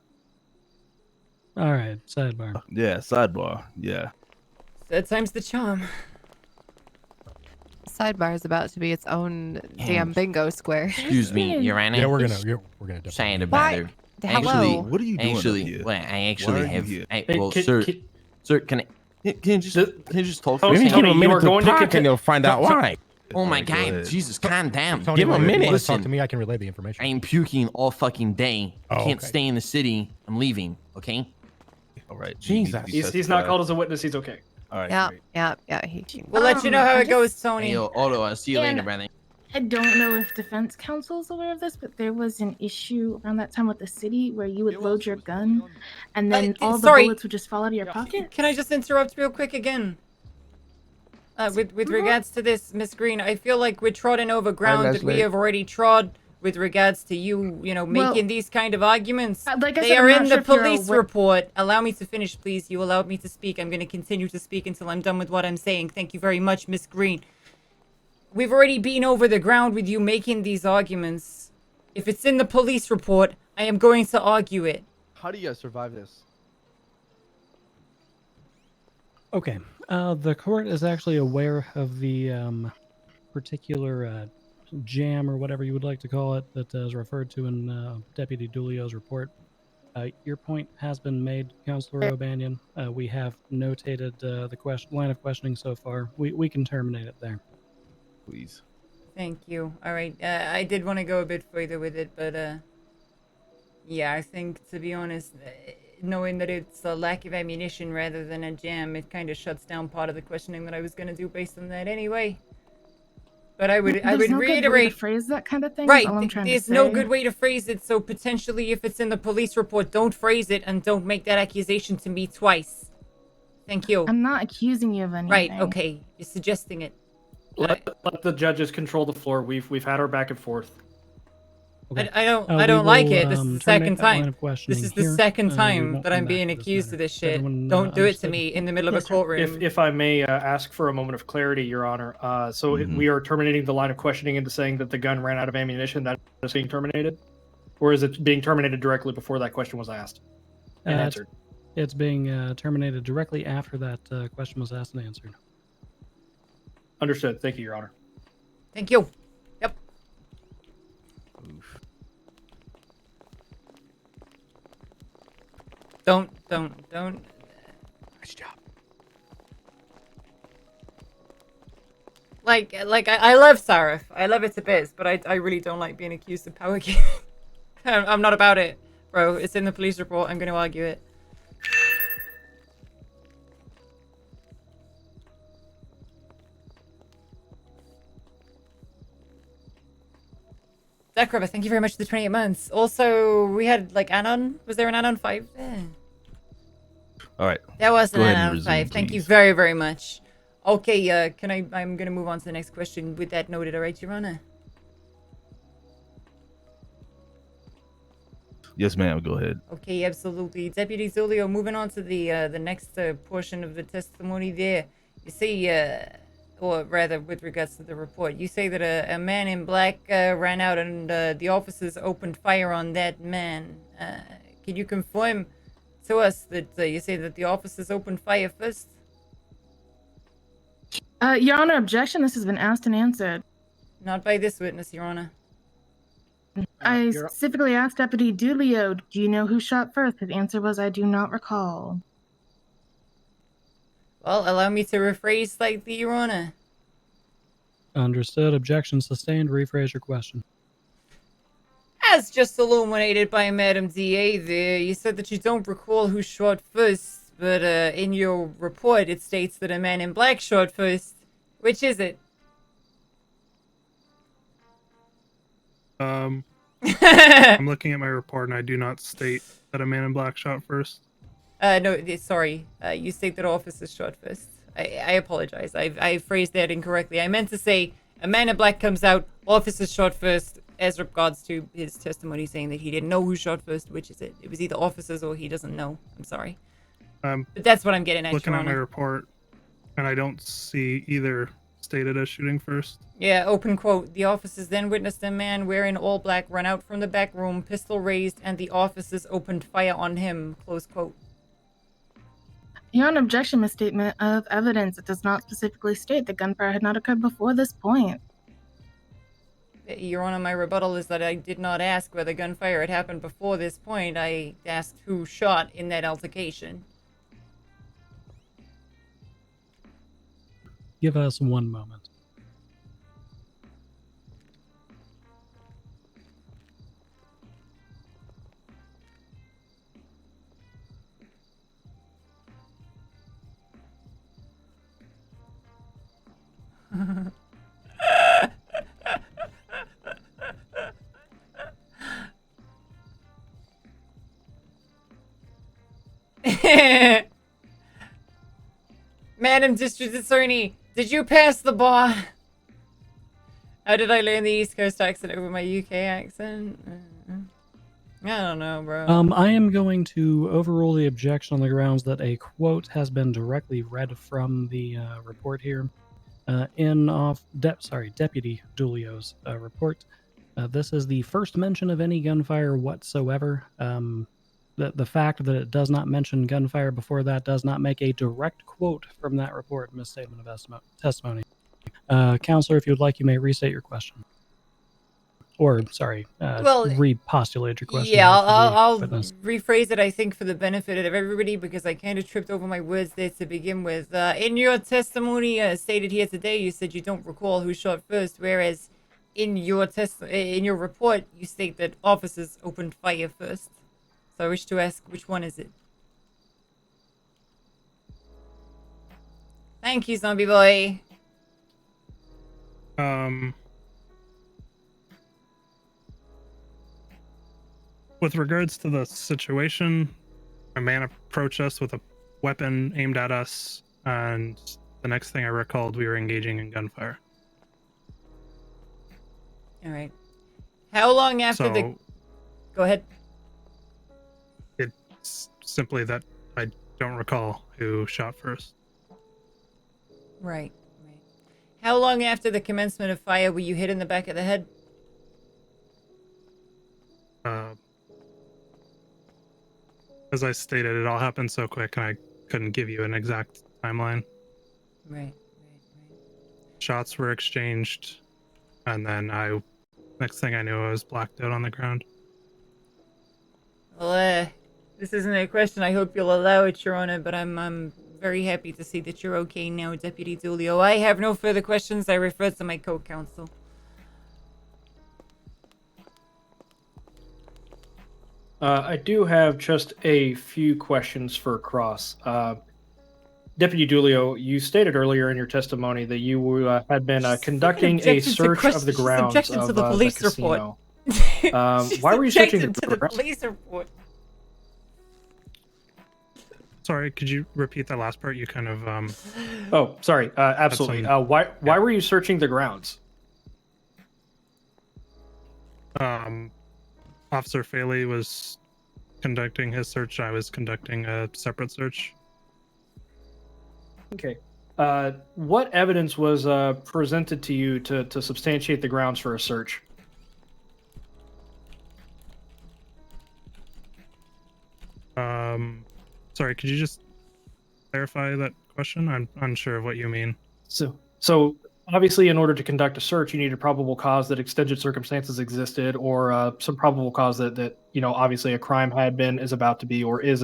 [SPEAKER 17] right, sidebar.
[SPEAKER 14] Yeah, sidebar. Yeah.
[SPEAKER 1] Third time's the charm.
[SPEAKER 15] Sidebar is about to be its own damn bingo square.
[SPEAKER 7] Excuse me, Your Honor.
[SPEAKER 5] Yeah, we're gonna
[SPEAKER 7] Saying
[SPEAKER 15] Why?
[SPEAKER 7] about it.
[SPEAKER 15] Hello.
[SPEAKER 14] What are you doing
[SPEAKER 7] Actually,
[SPEAKER 14] up here?
[SPEAKER 7] well, I actually
[SPEAKER 14] Why are you
[SPEAKER 7] have.
[SPEAKER 14] here?
[SPEAKER 7] Sir, can you just talk?
[SPEAKER 2] Tony,
[SPEAKER 7] for a second?
[SPEAKER 2] give him a minute to talk
[SPEAKER 7] and
[SPEAKER 2] you'll find out why.
[SPEAKER 7] Oh my
[SPEAKER 14] Alright, go
[SPEAKER 7] God,
[SPEAKER 14] ahead.
[SPEAKER 7] Jesus, calm down.
[SPEAKER 5] Tony,
[SPEAKER 7] Give him a
[SPEAKER 5] if you
[SPEAKER 7] minute.
[SPEAKER 5] wanna talk
[SPEAKER 7] Listen,
[SPEAKER 5] to me, I can relay the information.
[SPEAKER 7] I am puking all fucking day. I
[SPEAKER 5] Oh,
[SPEAKER 7] can't
[SPEAKER 5] okay.
[SPEAKER 7] stay in the city. I'm leaving. Okay.
[SPEAKER 14] All right.
[SPEAKER 2] He's not called as a witness. He's okay.
[SPEAKER 14] All right.
[SPEAKER 15] Yeah,
[SPEAKER 14] great.
[SPEAKER 15] yeah.
[SPEAKER 1] We'll let you know how
[SPEAKER 21] I
[SPEAKER 1] it goes,
[SPEAKER 21] just-
[SPEAKER 1] Tony.
[SPEAKER 7] Hey, yo, Olo, see you later,
[SPEAKER 21] And
[SPEAKER 7] brother.
[SPEAKER 21] I don't know if defense counsel is aware of this, but there was an issue around that time with the city where you would load your gun and then all the
[SPEAKER 1] sorry.
[SPEAKER 21] bullets would just fall out of your pocket.
[SPEAKER 1] Can I just interrupt real quick again? With regards to this, Miss Green, I feel like we're trotting over ground that we
[SPEAKER 21] Leslie.
[SPEAKER 1] have already trod with regards to you,
[SPEAKER 21] Well,
[SPEAKER 1] making these kind of arguments.
[SPEAKER 21] like I
[SPEAKER 1] They
[SPEAKER 21] said, I'm
[SPEAKER 1] are
[SPEAKER 21] not
[SPEAKER 1] in
[SPEAKER 21] sure
[SPEAKER 1] the
[SPEAKER 21] if you're
[SPEAKER 1] police
[SPEAKER 21] aware-
[SPEAKER 1] report. Allow me to finish, please. You allowed me to speak. I'm going to continue to speak until I'm done with what I'm saying. Thank you very much, Miss Green. We've already been over the ground with you making these arguments. If it's in the police report, I am going to argue it.
[SPEAKER 12] How do you guys survive this?
[SPEAKER 17] Okay. The court is actually aware of the particular jam or whatever you would like to call it that is referred to in Deputy Dulio's report. Your point has been made, Counselor O'Banion. We have notated the line of questioning so far. We can terminate it there.
[SPEAKER 14] Please.
[SPEAKER 1] Thank you. All right. I did want to go a bit further with it, but yeah, I think, to be honest, knowing that it's a lack of ammunition rather than a jam, it kind of shuts down part of the questioning that I was going to do based on that anyway. But I would
[SPEAKER 21] There's no good way to
[SPEAKER 1] reiterate,
[SPEAKER 21] phrase that kind of thing.
[SPEAKER 1] right?
[SPEAKER 21] Is all I'm trying
[SPEAKER 1] There's
[SPEAKER 21] to
[SPEAKER 1] no
[SPEAKER 21] say.
[SPEAKER 1] good way to phrase it. So potentially, if it's in the police report, don't phrase it and don't make that accusation to me twice. Thank you.
[SPEAKER 21] I'm not accusing you of anything.
[SPEAKER 1] Right? Okay. You're suggesting it.
[SPEAKER 2] Let the judges control the floor. We've had our back and forth.
[SPEAKER 1] I don't
[SPEAKER 17] We
[SPEAKER 1] like
[SPEAKER 17] will,
[SPEAKER 1] it. This is the
[SPEAKER 17] terminate
[SPEAKER 1] second
[SPEAKER 17] that line
[SPEAKER 1] time.
[SPEAKER 17] of questioning
[SPEAKER 1] This is the
[SPEAKER 17] here.
[SPEAKER 1] second
[SPEAKER 17] We
[SPEAKER 1] time
[SPEAKER 17] won't
[SPEAKER 1] that
[SPEAKER 17] come
[SPEAKER 1] I'm
[SPEAKER 17] back
[SPEAKER 1] being
[SPEAKER 17] to this
[SPEAKER 1] accused of
[SPEAKER 17] matter.
[SPEAKER 1] this shit.
[SPEAKER 17] Everyone,
[SPEAKER 1] Don't do it to
[SPEAKER 17] understood?
[SPEAKER 1] me in the middle of a courtroom.
[SPEAKER 2] If I may ask for a moment of clarity, Your Honor. We are terminating the line of questioning into saying that the gun ran out of ammunition. That is being terminated, or is it being terminated directly before that question was asked and answered?
[SPEAKER 17] It's being terminated directly after that question was asked and answered.
[SPEAKER 2] Understood. Thank you, Your Honor.
[SPEAKER 1] Thank you. Yep. Don't.
[SPEAKER 12] Nice job.
[SPEAKER 1] Like I love Sarif. I love it to bits, but I really don't like being accused of power gaming. I'm not about it, bro. It's in the police report. I'm going to argue it. Zakrova, thank you very much for the 28 months. Also, we had like Anon. Was there an Anon 5 there?
[SPEAKER 14] All right.
[SPEAKER 1] There was an
[SPEAKER 14] Go ahead and
[SPEAKER 1] Anon
[SPEAKER 14] resume,
[SPEAKER 1] 5. Thank you
[SPEAKER 14] please.
[SPEAKER 1] very, very much. Okay, I'm gonna move on to the next question with that noted, alright, Your Honor?
[SPEAKER 14] Yes, ma'am. Go ahead.
[SPEAKER 1] Okay, absolutely. Deputy Zulio, moving on to the next portion of the testimony there. You say, or rather, with regards to the report, you say that a man in black ran out and the officers opened fire on that man. Can you confirm to us that you say that the officers opened fire first?
[SPEAKER 21] Your Honor, objection. This has been asked and answered.
[SPEAKER 1] Not by this witness, Your Honor.
[SPEAKER 21] I specifically asked Deputy Dulio, do you know who shot first? His answer was, I do not recall.
[SPEAKER 1] Well, allow me to rephrase slightly, Your Honor.
[SPEAKER 17] Understood. Objection sustained. Rephrase your question.
[SPEAKER 1] As just illuminated by Madam DA there, you said that you don't recall who shot first, but in your report it states that a man in black shot first. Which is it?
[SPEAKER 3] I'm looking at my report and I do not state that a man in black shot first.
[SPEAKER 1] No, sorry. You state that officers shot first. I apologize. I phrased that incorrectly. I meant to say a man in black comes out, officers shot first, as regards to his testimony saying that he didn't know who shot first. Which is it? It was either officers or he doesn't know. I'm sorry. But that's what I'm getting at,
[SPEAKER 3] Looking
[SPEAKER 1] Your
[SPEAKER 3] at my
[SPEAKER 1] Honor.
[SPEAKER 3] report and I don't see either stated as shooting first.
[SPEAKER 1] Yeah, open quote. The officers then witnessed a man wearing all black run out from the back room, pistol raised, and the officers opened fire on him. Close quote.
[SPEAKER 21] Your Honor, objection misstatement of evidence. It does not specifically state that gunfire had not occurred before this point.
[SPEAKER 1] Your Honor, my rebuttal is that I did not ask whether gunfire had happened before this point. I asked who shot in that altercation.
[SPEAKER 17] Give us one moment.
[SPEAKER 1] Madam District Attorney, did you pass the bar? How did I learn the East Coast accent over my UK accent? I don't know, bro.
[SPEAKER 17] I am going to overrule the objection on the grounds that a quote has been directly read from the report here. Deputy Dulio's report. This is the first mention of any gunfire whatsoever. The fact that it does not mention gunfire before that does not make a direct quote from that report in the statement of testimony. Counselor, if you would like, you may restate your question. Or, sorry, repostulate your question.
[SPEAKER 1] Yeah,
[SPEAKER 17] for the
[SPEAKER 1] I'll
[SPEAKER 17] witness.
[SPEAKER 1] rephrase it, I think, for the benefit of everybody, because I kind of tripped over my words there to begin with. In your testimony stated here today, you said you don't recall who shot first, whereas in your report, you state that officers opened fire first. So I wish to ask, which one is it? Thank you, zombie boy.
[SPEAKER 3] With regards to the situation, a man approached us with a weapon aimed at us, and the next thing I recalled, we were engaging in gunfire.
[SPEAKER 1] All right. How long after the... Go ahead.
[SPEAKER 3] It's simply that I don't recall who shot first.
[SPEAKER 1] Right. How long after the commencement of fire were you hit in the back of the head?
[SPEAKER 3] As I stated, it all happened so quick, and I couldn't give you an exact timeline.
[SPEAKER 1] Right.
[SPEAKER 3] Shots were exchanged, and then next thing I knew, I was blacked out on the ground.
[SPEAKER 1] Well, this isn't a question I hope you'll allow it, Your Honor, but I'm very happy to see that you're okay now, Deputy Dulio. I have no further questions. I refer to my co-counsel.
[SPEAKER 2] I do have just a few questions for Cross. Deputy Dulio, you stated earlier in your testimony that you had been conducting a search of the grounds of the casino. Why were you searching the grounds?
[SPEAKER 1] Police report.
[SPEAKER 3] Sorry, could you repeat that last part? You kind of
[SPEAKER 2] Oh, sorry. Absolutely. Why were you searching the grounds?
[SPEAKER 3] Officer Faley was conducting his search. I was conducting a separate search.
[SPEAKER 2] Okay. What evidence was presented to you to substantiate the grounds for a search?
[SPEAKER 3] Sorry, could you just clarify that question? I'm unsure of what you mean.
[SPEAKER 2] So obviously, in order to conduct a search, you need a probable cause that exigent circumstances existed, or some probable cause that obviously a crime had been, is about to be, or is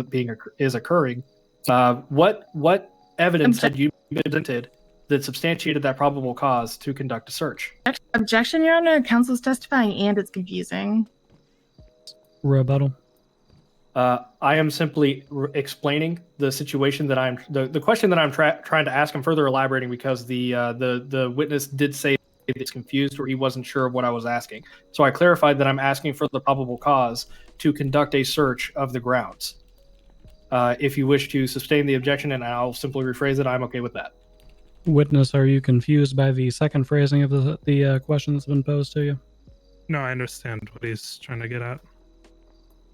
[SPEAKER 2] occurring. What evidence had you presented that substantiated that probable cause to conduct a search?
[SPEAKER 21] Objection, Your Honor. Counsel's testifying, and it's confusing.
[SPEAKER 17] Rebuttal.
[SPEAKER 2] I am simply explaining the situation that the question that I'm trying to ask. I'm further elaborating because the witness did say he's confused or he wasn't sure of what I was asking. So I clarified that I'm asking for the probable cause to conduct a search of the grounds. If you wish to sustain the objection, and I'll simply rephrase it, I'm okay with that.
[SPEAKER 17] Witness, are you confused by the second phrasing of the question that's been posed to you?
[SPEAKER 3] No, I understand what he's trying to get at.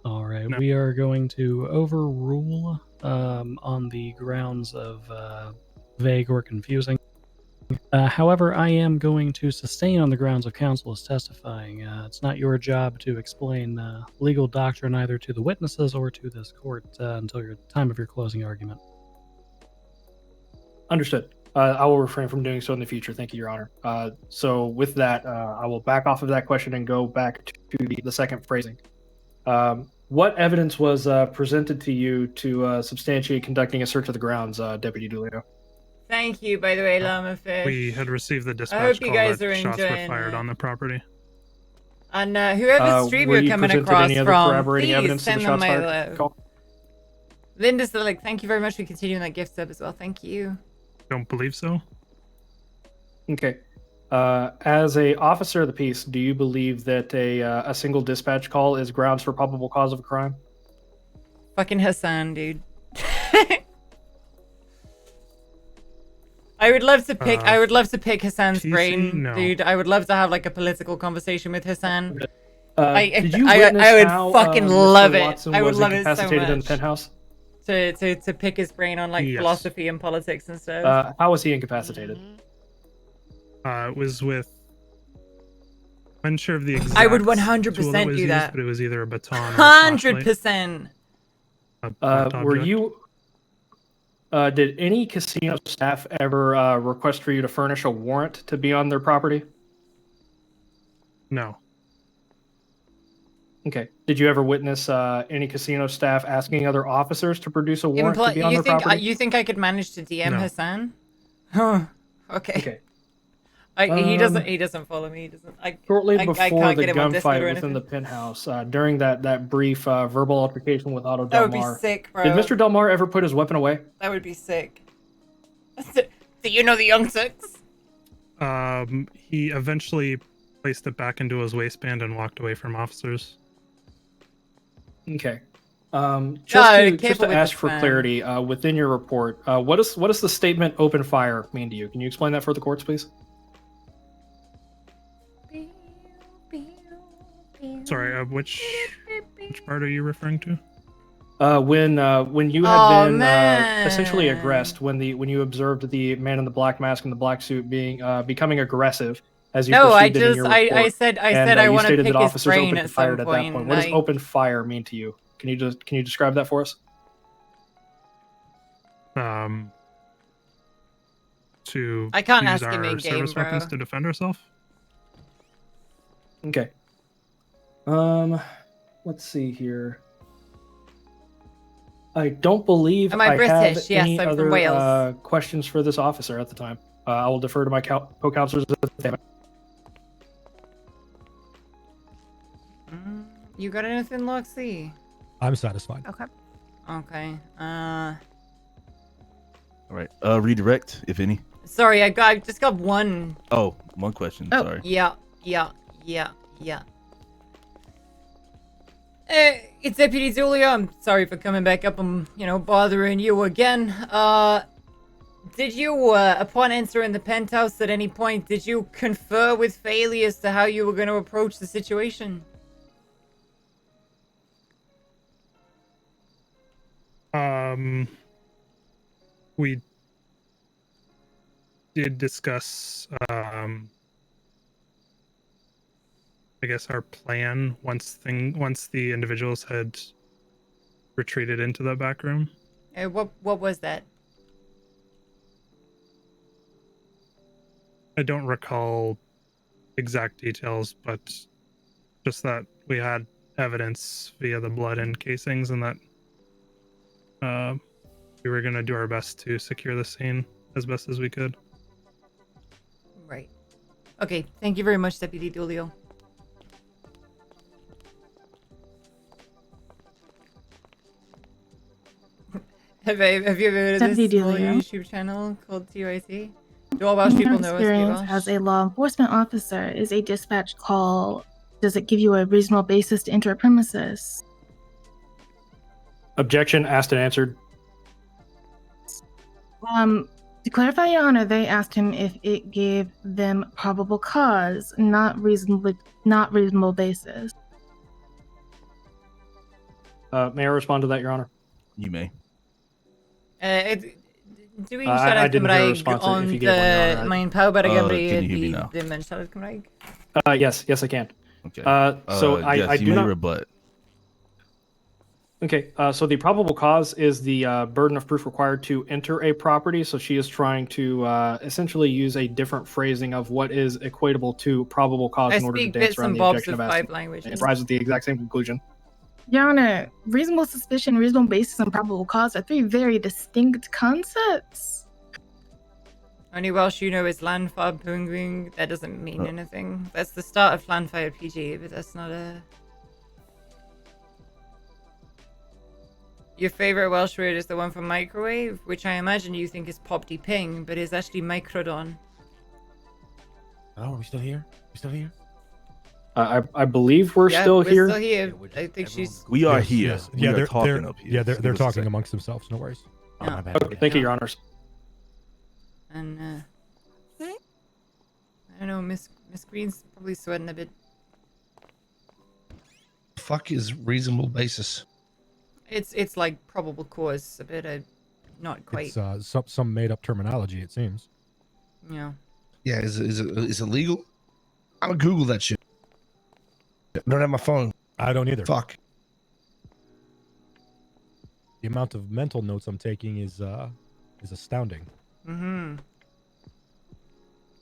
[SPEAKER 17] All right, we are going to overrule on the grounds of vague or confusing. However, I am going to sustain on the grounds of counsel is testifying. It's not your job to explain legal doctrine either to the witnesses or to this court until your time of your closing argument.
[SPEAKER 2] Understood. I will refrain from doing so in the future. Thank you, Your Honor. So with that, I will back off of that question and go back to the second phrasing. What evidence was presented to you to substantiate conducting a search of the grounds, Deputy Dulio?
[SPEAKER 1] Thank you, by the way, Llama Fish.
[SPEAKER 3] We had received the
[SPEAKER 1] I
[SPEAKER 3] dispatch
[SPEAKER 1] hope you
[SPEAKER 3] call
[SPEAKER 1] guys
[SPEAKER 3] that
[SPEAKER 1] are
[SPEAKER 3] shots were
[SPEAKER 1] enjoying
[SPEAKER 3] fired
[SPEAKER 1] it.
[SPEAKER 3] on the property.
[SPEAKER 1] And whoever stream
[SPEAKER 2] were
[SPEAKER 1] you're
[SPEAKER 2] you
[SPEAKER 1] coming
[SPEAKER 2] presented
[SPEAKER 1] across
[SPEAKER 2] any other
[SPEAKER 1] from,
[SPEAKER 2] corroborating
[SPEAKER 1] please
[SPEAKER 2] evidence to the
[SPEAKER 1] send them
[SPEAKER 2] shots
[SPEAKER 1] my
[SPEAKER 2] fired
[SPEAKER 1] love.
[SPEAKER 2] call?
[SPEAKER 1] Linda's thank you very much for continuing that gift sub as well. Thank you.
[SPEAKER 3] Don't believe so.
[SPEAKER 2] Okay. As a officer of the peace, do you believe that a single dispatch call is grounds for probable cause of a crime?
[SPEAKER 1] Fucking Hassan, dude. I would love to pick. I would love to pick Hassan's
[SPEAKER 3] TC?
[SPEAKER 1] brain,
[SPEAKER 3] No.
[SPEAKER 1] dude. I would love to have like a political conversation with Hassan.
[SPEAKER 2] Did you
[SPEAKER 1] I
[SPEAKER 2] witness
[SPEAKER 1] would
[SPEAKER 2] how,
[SPEAKER 1] fucking
[SPEAKER 2] Mr.
[SPEAKER 1] love it.
[SPEAKER 2] Watson
[SPEAKER 1] I would
[SPEAKER 2] was
[SPEAKER 1] love it so
[SPEAKER 2] incapacitated in the
[SPEAKER 1] much.
[SPEAKER 2] penthouse?
[SPEAKER 1] To pick his brain on like
[SPEAKER 3] Yes.
[SPEAKER 1] philosophy and politics and stuff.
[SPEAKER 2] How was he incapacitated?
[SPEAKER 3] It was with. I'm unsure of the exact.
[SPEAKER 1] I would
[SPEAKER 3] tool
[SPEAKER 1] 100%
[SPEAKER 3] was
[SPEAKER 1] do
[SPEAKER 3] used,
[SPEAKER 1] that.
[SPEAKER 3] but it was either a baton or a flashlight.
[SPEAKER 1] 100%.
[SPEAKER 2] Were you? Did any casino staff ever request for you to furnish a warrant to be on their property?
[SPEAKER 3] No.
[SPEAKER 2] Okay. Did you ever witness any casino staff asking other officers to produce a warrant to be on
[SPEAKER 1] You
[SPEAKER 2] their
[SPEAKER 1] think
[SPEAKER 2] property?
[SPEAKER 1] you think I could manage to DM
[SPEAKER 2] No.
[SPEAKER 1] Hassan? Huh. Okay.
[SPEAKER 2] Okay.
[SPEAKER 1] He doesn't follow me. He doesn't.
[SPEAKER 2] Shortly
[SPEAKER 1] I
[SPEAKER 2] before
[SPEAKER 1] can't
[SPEAKER 2] the
[SPEAKER 1] get him on Discord
[SPEAKER 2] gunfight
[SPEAKER 1] or
[SPEAKER 2] within
[SPEAKER 1] anything.
[SPEAKER 2] the penthouse, during that brief verbal altercation with Otto
[SPEAKER 1] That would be
[SPEAKER 2] Delmar,
[SPEAKER 1] sick, bro.
[SPEAKER 2] did Mr. Delmar ever put his weapon away?
[SPEAKER 1] That would be sick. Do you know the Young Six?
[SPEAKER 3] He eventually placed it back into his waistband and walked away from officers.
[SPEAKER 2] Okay.
[SPEAKER 1] No,
[SPEAKER 2] Just
[SPEAKER 1] careful
[SPEAKER 2] to
[SPEAKER 1] with
[SPEAKER 2] ask
[SPEAKER 1] this,
[SPEAKER 2] for
[SPEAKER 1] man.
[SPEAKER 2] clarity, within your report, what does the statement "open fire" mean to you? Can you explain that for the courts, please?
[SPEAKER 3] Sorry, which part are you referring to?
[SPEAKER 2] When you had
[SPEAKER 1] Oh,
[SPEAKER 2] been
[SPEAKER 1] man.
[SPEAKER 2] essentially aggressed, when you observed the man in the black mask and the black suit becoming aggressive as you
[SPEAKER 1] No, I
[SPEAKER 2] perceived it in your
[SPEAKER 1] just- I
[SPEAKER 2] report,
[SPEAKER 1] said I
[SPEAKER 2] and,
[SPEAKER 1] said I
[SPEAKER 2] you
[SPEAKER 1] wanna
[SPEAKER 2] stated
[SPEAKER 1] pick
[SPEAKER 2] that
[SPEAKER 1] his
[SPEAKER 2] officers
[SPEAKER 1] brain
[SPEAKER 2] opened
[SPEAKER 1] at
[SPEAKER 2] fire
[SPEAKER 1] some
[SPEAKER 2] at that
[SPEAKER 1] point,
[SPEAKER 2] point. What does
[SPEAKER 1] I-
[SPEAKER 2] open fire mean to you? Can you describe that for us?
[SPEAKER 3] To
[SPEAKER 1] I can't
[SPEAKER 3] use
[SPEAKER 1] ask him
[SPEAKER 3] our
[SPEAKER 1] in-game,
[SPEAKER 3] service weapons
[SPEAKER 1] bro.
[SPEAKER 3] to defend ourselves.
[SPEAKER 2] Okay. Let's see here. I don't believe
[SPEAKER 1] Am I
[SPEAKER 2] I
[SPEAKER 1] British?
[SPEAKER 2] have
[SPEAKER 1] Yes,
[SPEAKER 2] any
[SPEAKER 1] I'm from
[SPEAKER 2] other
[SPEAKER 1] Wales.
[SPEAKER 2] questions for this officer at the time. I will defer to my co-counselors if they have.
[SPEAKER 1] You got anything, Loxy?
[SPEAKER 5] I'm satisfied.
[SPEAKER 1] Okay. Okay.
[SPEAKER 14] All right. Redirect, if any.
[SPEAKER 1] Sorry, I just got one.
[SPEAKER 14] Oh, one question.
[SPEAKER 1] Oh,
[SPEAKER 14] Sorry.
[SPEAKER 1] yeah. It's Deputy Julia. I'm sorry for coming back up and, bothering you again. Did you, upon entering the penthouse at any point, did you confer with Faley as to how you were going to approach the situation?
[SPEAKER 3] We did discuss, I guess, our plan once the individuals had retreated into the back room.
[SPEAKER 1] What was that?
[SPEAKER 3] I don't recall exact details, but just that we had evidence via the blood and casings, and that we were going to do our best to secure the scene as best as we could.
[SPEAKER 1] Right. Okay, thank you very much, Deputy Dulio. Have you ever heard of
[SPEAKER 21] Deputy
[SPEAKER 1] this little
[SPEAKER 21] Dulio.
[SPEAKER 1] YouTube channel called TYC? Do all Welsh people know us,
[SPEAKER 21] experience
[SPEAKER 1] Welsh?
[SPEAKER 21] as a law enforcement officer, is a dispatch call, does it give you a reasonable basis to enter a premises?
[SPEAKER 2] Objection asked and answered.
[SPEAKER 21] To clarify, Your Honor, they asked him if it gave them probable cause, not reasonable basis.
[SPEAKER 2] May I respond to that, Your Honor?
[SPEAKER 14] You may.
[SPEAKER 1] Do we
[SPEAKER 2] I
[SPEAKER 1] siarad
[SPEAKER 2] didn't hear a
[SPEAKER 1] Cymraeg
[SPEAKER 2] response if
[SPEAKER 1] ond
[SPEAKER 2] you gave one, Your Honor.
[SPEAKER 1] mae'n pawb ar y Gymru
[SPEAKER 14] can you hear me now?
[SPEAKER 1] ddim yn siarad Cymraeg?
[SPEAKER 2] Yes, I can.
[SPEAKER 14] Okay.
[SPEAKER 2] So
[SPEAKER 14] yes,
[SPEAKER 2] I
[SPEAKER 14] you
[SPEAKER 2] do
[SPEAKER 14] may
[SPEAKER 2] not.
[SPEAKER 14] rebut.
[SPEAKER 2] Okay, so the probable cause is the burden of proof required to enter a property. So she is trying to essentially use a different phrasing of what is equatable to probable cause
[SPEAKER 1] I
[SPEAKER 2] in order to
[SPEAKER 1] speak
[SPEAKER 2] dance
[SPEAKER 1] bits
[SPEAKER 2] around
[SPEAKER 1] and
[SPEAKER 2] the
[SPEAKER 1] bobs
[SPEAKER 2] objection
[SPEAKER 1] of
[SPEAKER 2] of
[SPEAKER 1] 5
[SPEAKER 2] asking.
[SPEAKER 1] languages.
[SPEAKER 2] It arrives at the exact same conclusion.
[SPEAKER 21] Your Honor, reasonable suspicion, reasonable basis, and probable cause are three very distinct concepts.
[SPEAKER 1] Only Welsh you know is Landfab Pungwing. That doesn't mean anything. That's the start of Landfire PG, but that's not a... Your favorite Welsh word is the one from microwave, which I imagine you think is Popty Ping, but is actually microdon.
[SPEAKER 8] Oh, are we still here? We still here?
[SPEAKER 2] I believe we're still here.
[SPEAKER 1] Still here. I think she's...
[SPEAKER 14] We are
[SPEAKER 5] Yes,
[SPEAKER 14] here.
[SPEAKER 5] yes.
[SPEAKER 14] We
[SPEAKER 5] Yeah,
[SPEAKER 14] are
[SPEAKER 5] they're
[SPEAKER 14] talking up here.
[SPEAKER 5] Yeah,
[SPEAKER 14] So
[SPEAKER 5] they're
[SPEAKER 14] give us a
[SPEAKER 5] talking
[SPEAKER 14] second.
[SPEAKER 5] amongst themselves. No worries.
[SPEAKER 8] Oh,
[SPEAKER 1] No.
[SPEAKER 8] my bad.
[SPEAKER 2] Okay, thank you, Your Honors.
[SPEAKER 1] And I don't know, Miss Green's probably sweating a bit.
[SPEAKER 10] Fuck is reasonable basis.
[SPEAKER 1] It's like probable cause, a bit not quite.
[SPEAKER 5] It's some made up terminology. It seems.
[SPEAKER 1] Yeah.
[SPEAKER 10] Yeah, is it legal? I'm gonna Google that shit. I don't have my phone.
[SPEAKER 5] I don't either.
[SPEAKER 10] Fuck.
[SPEAKER 5] The amount of mental notes I'm taking is astounding.
[SPEAKER 1] Mm-hmm.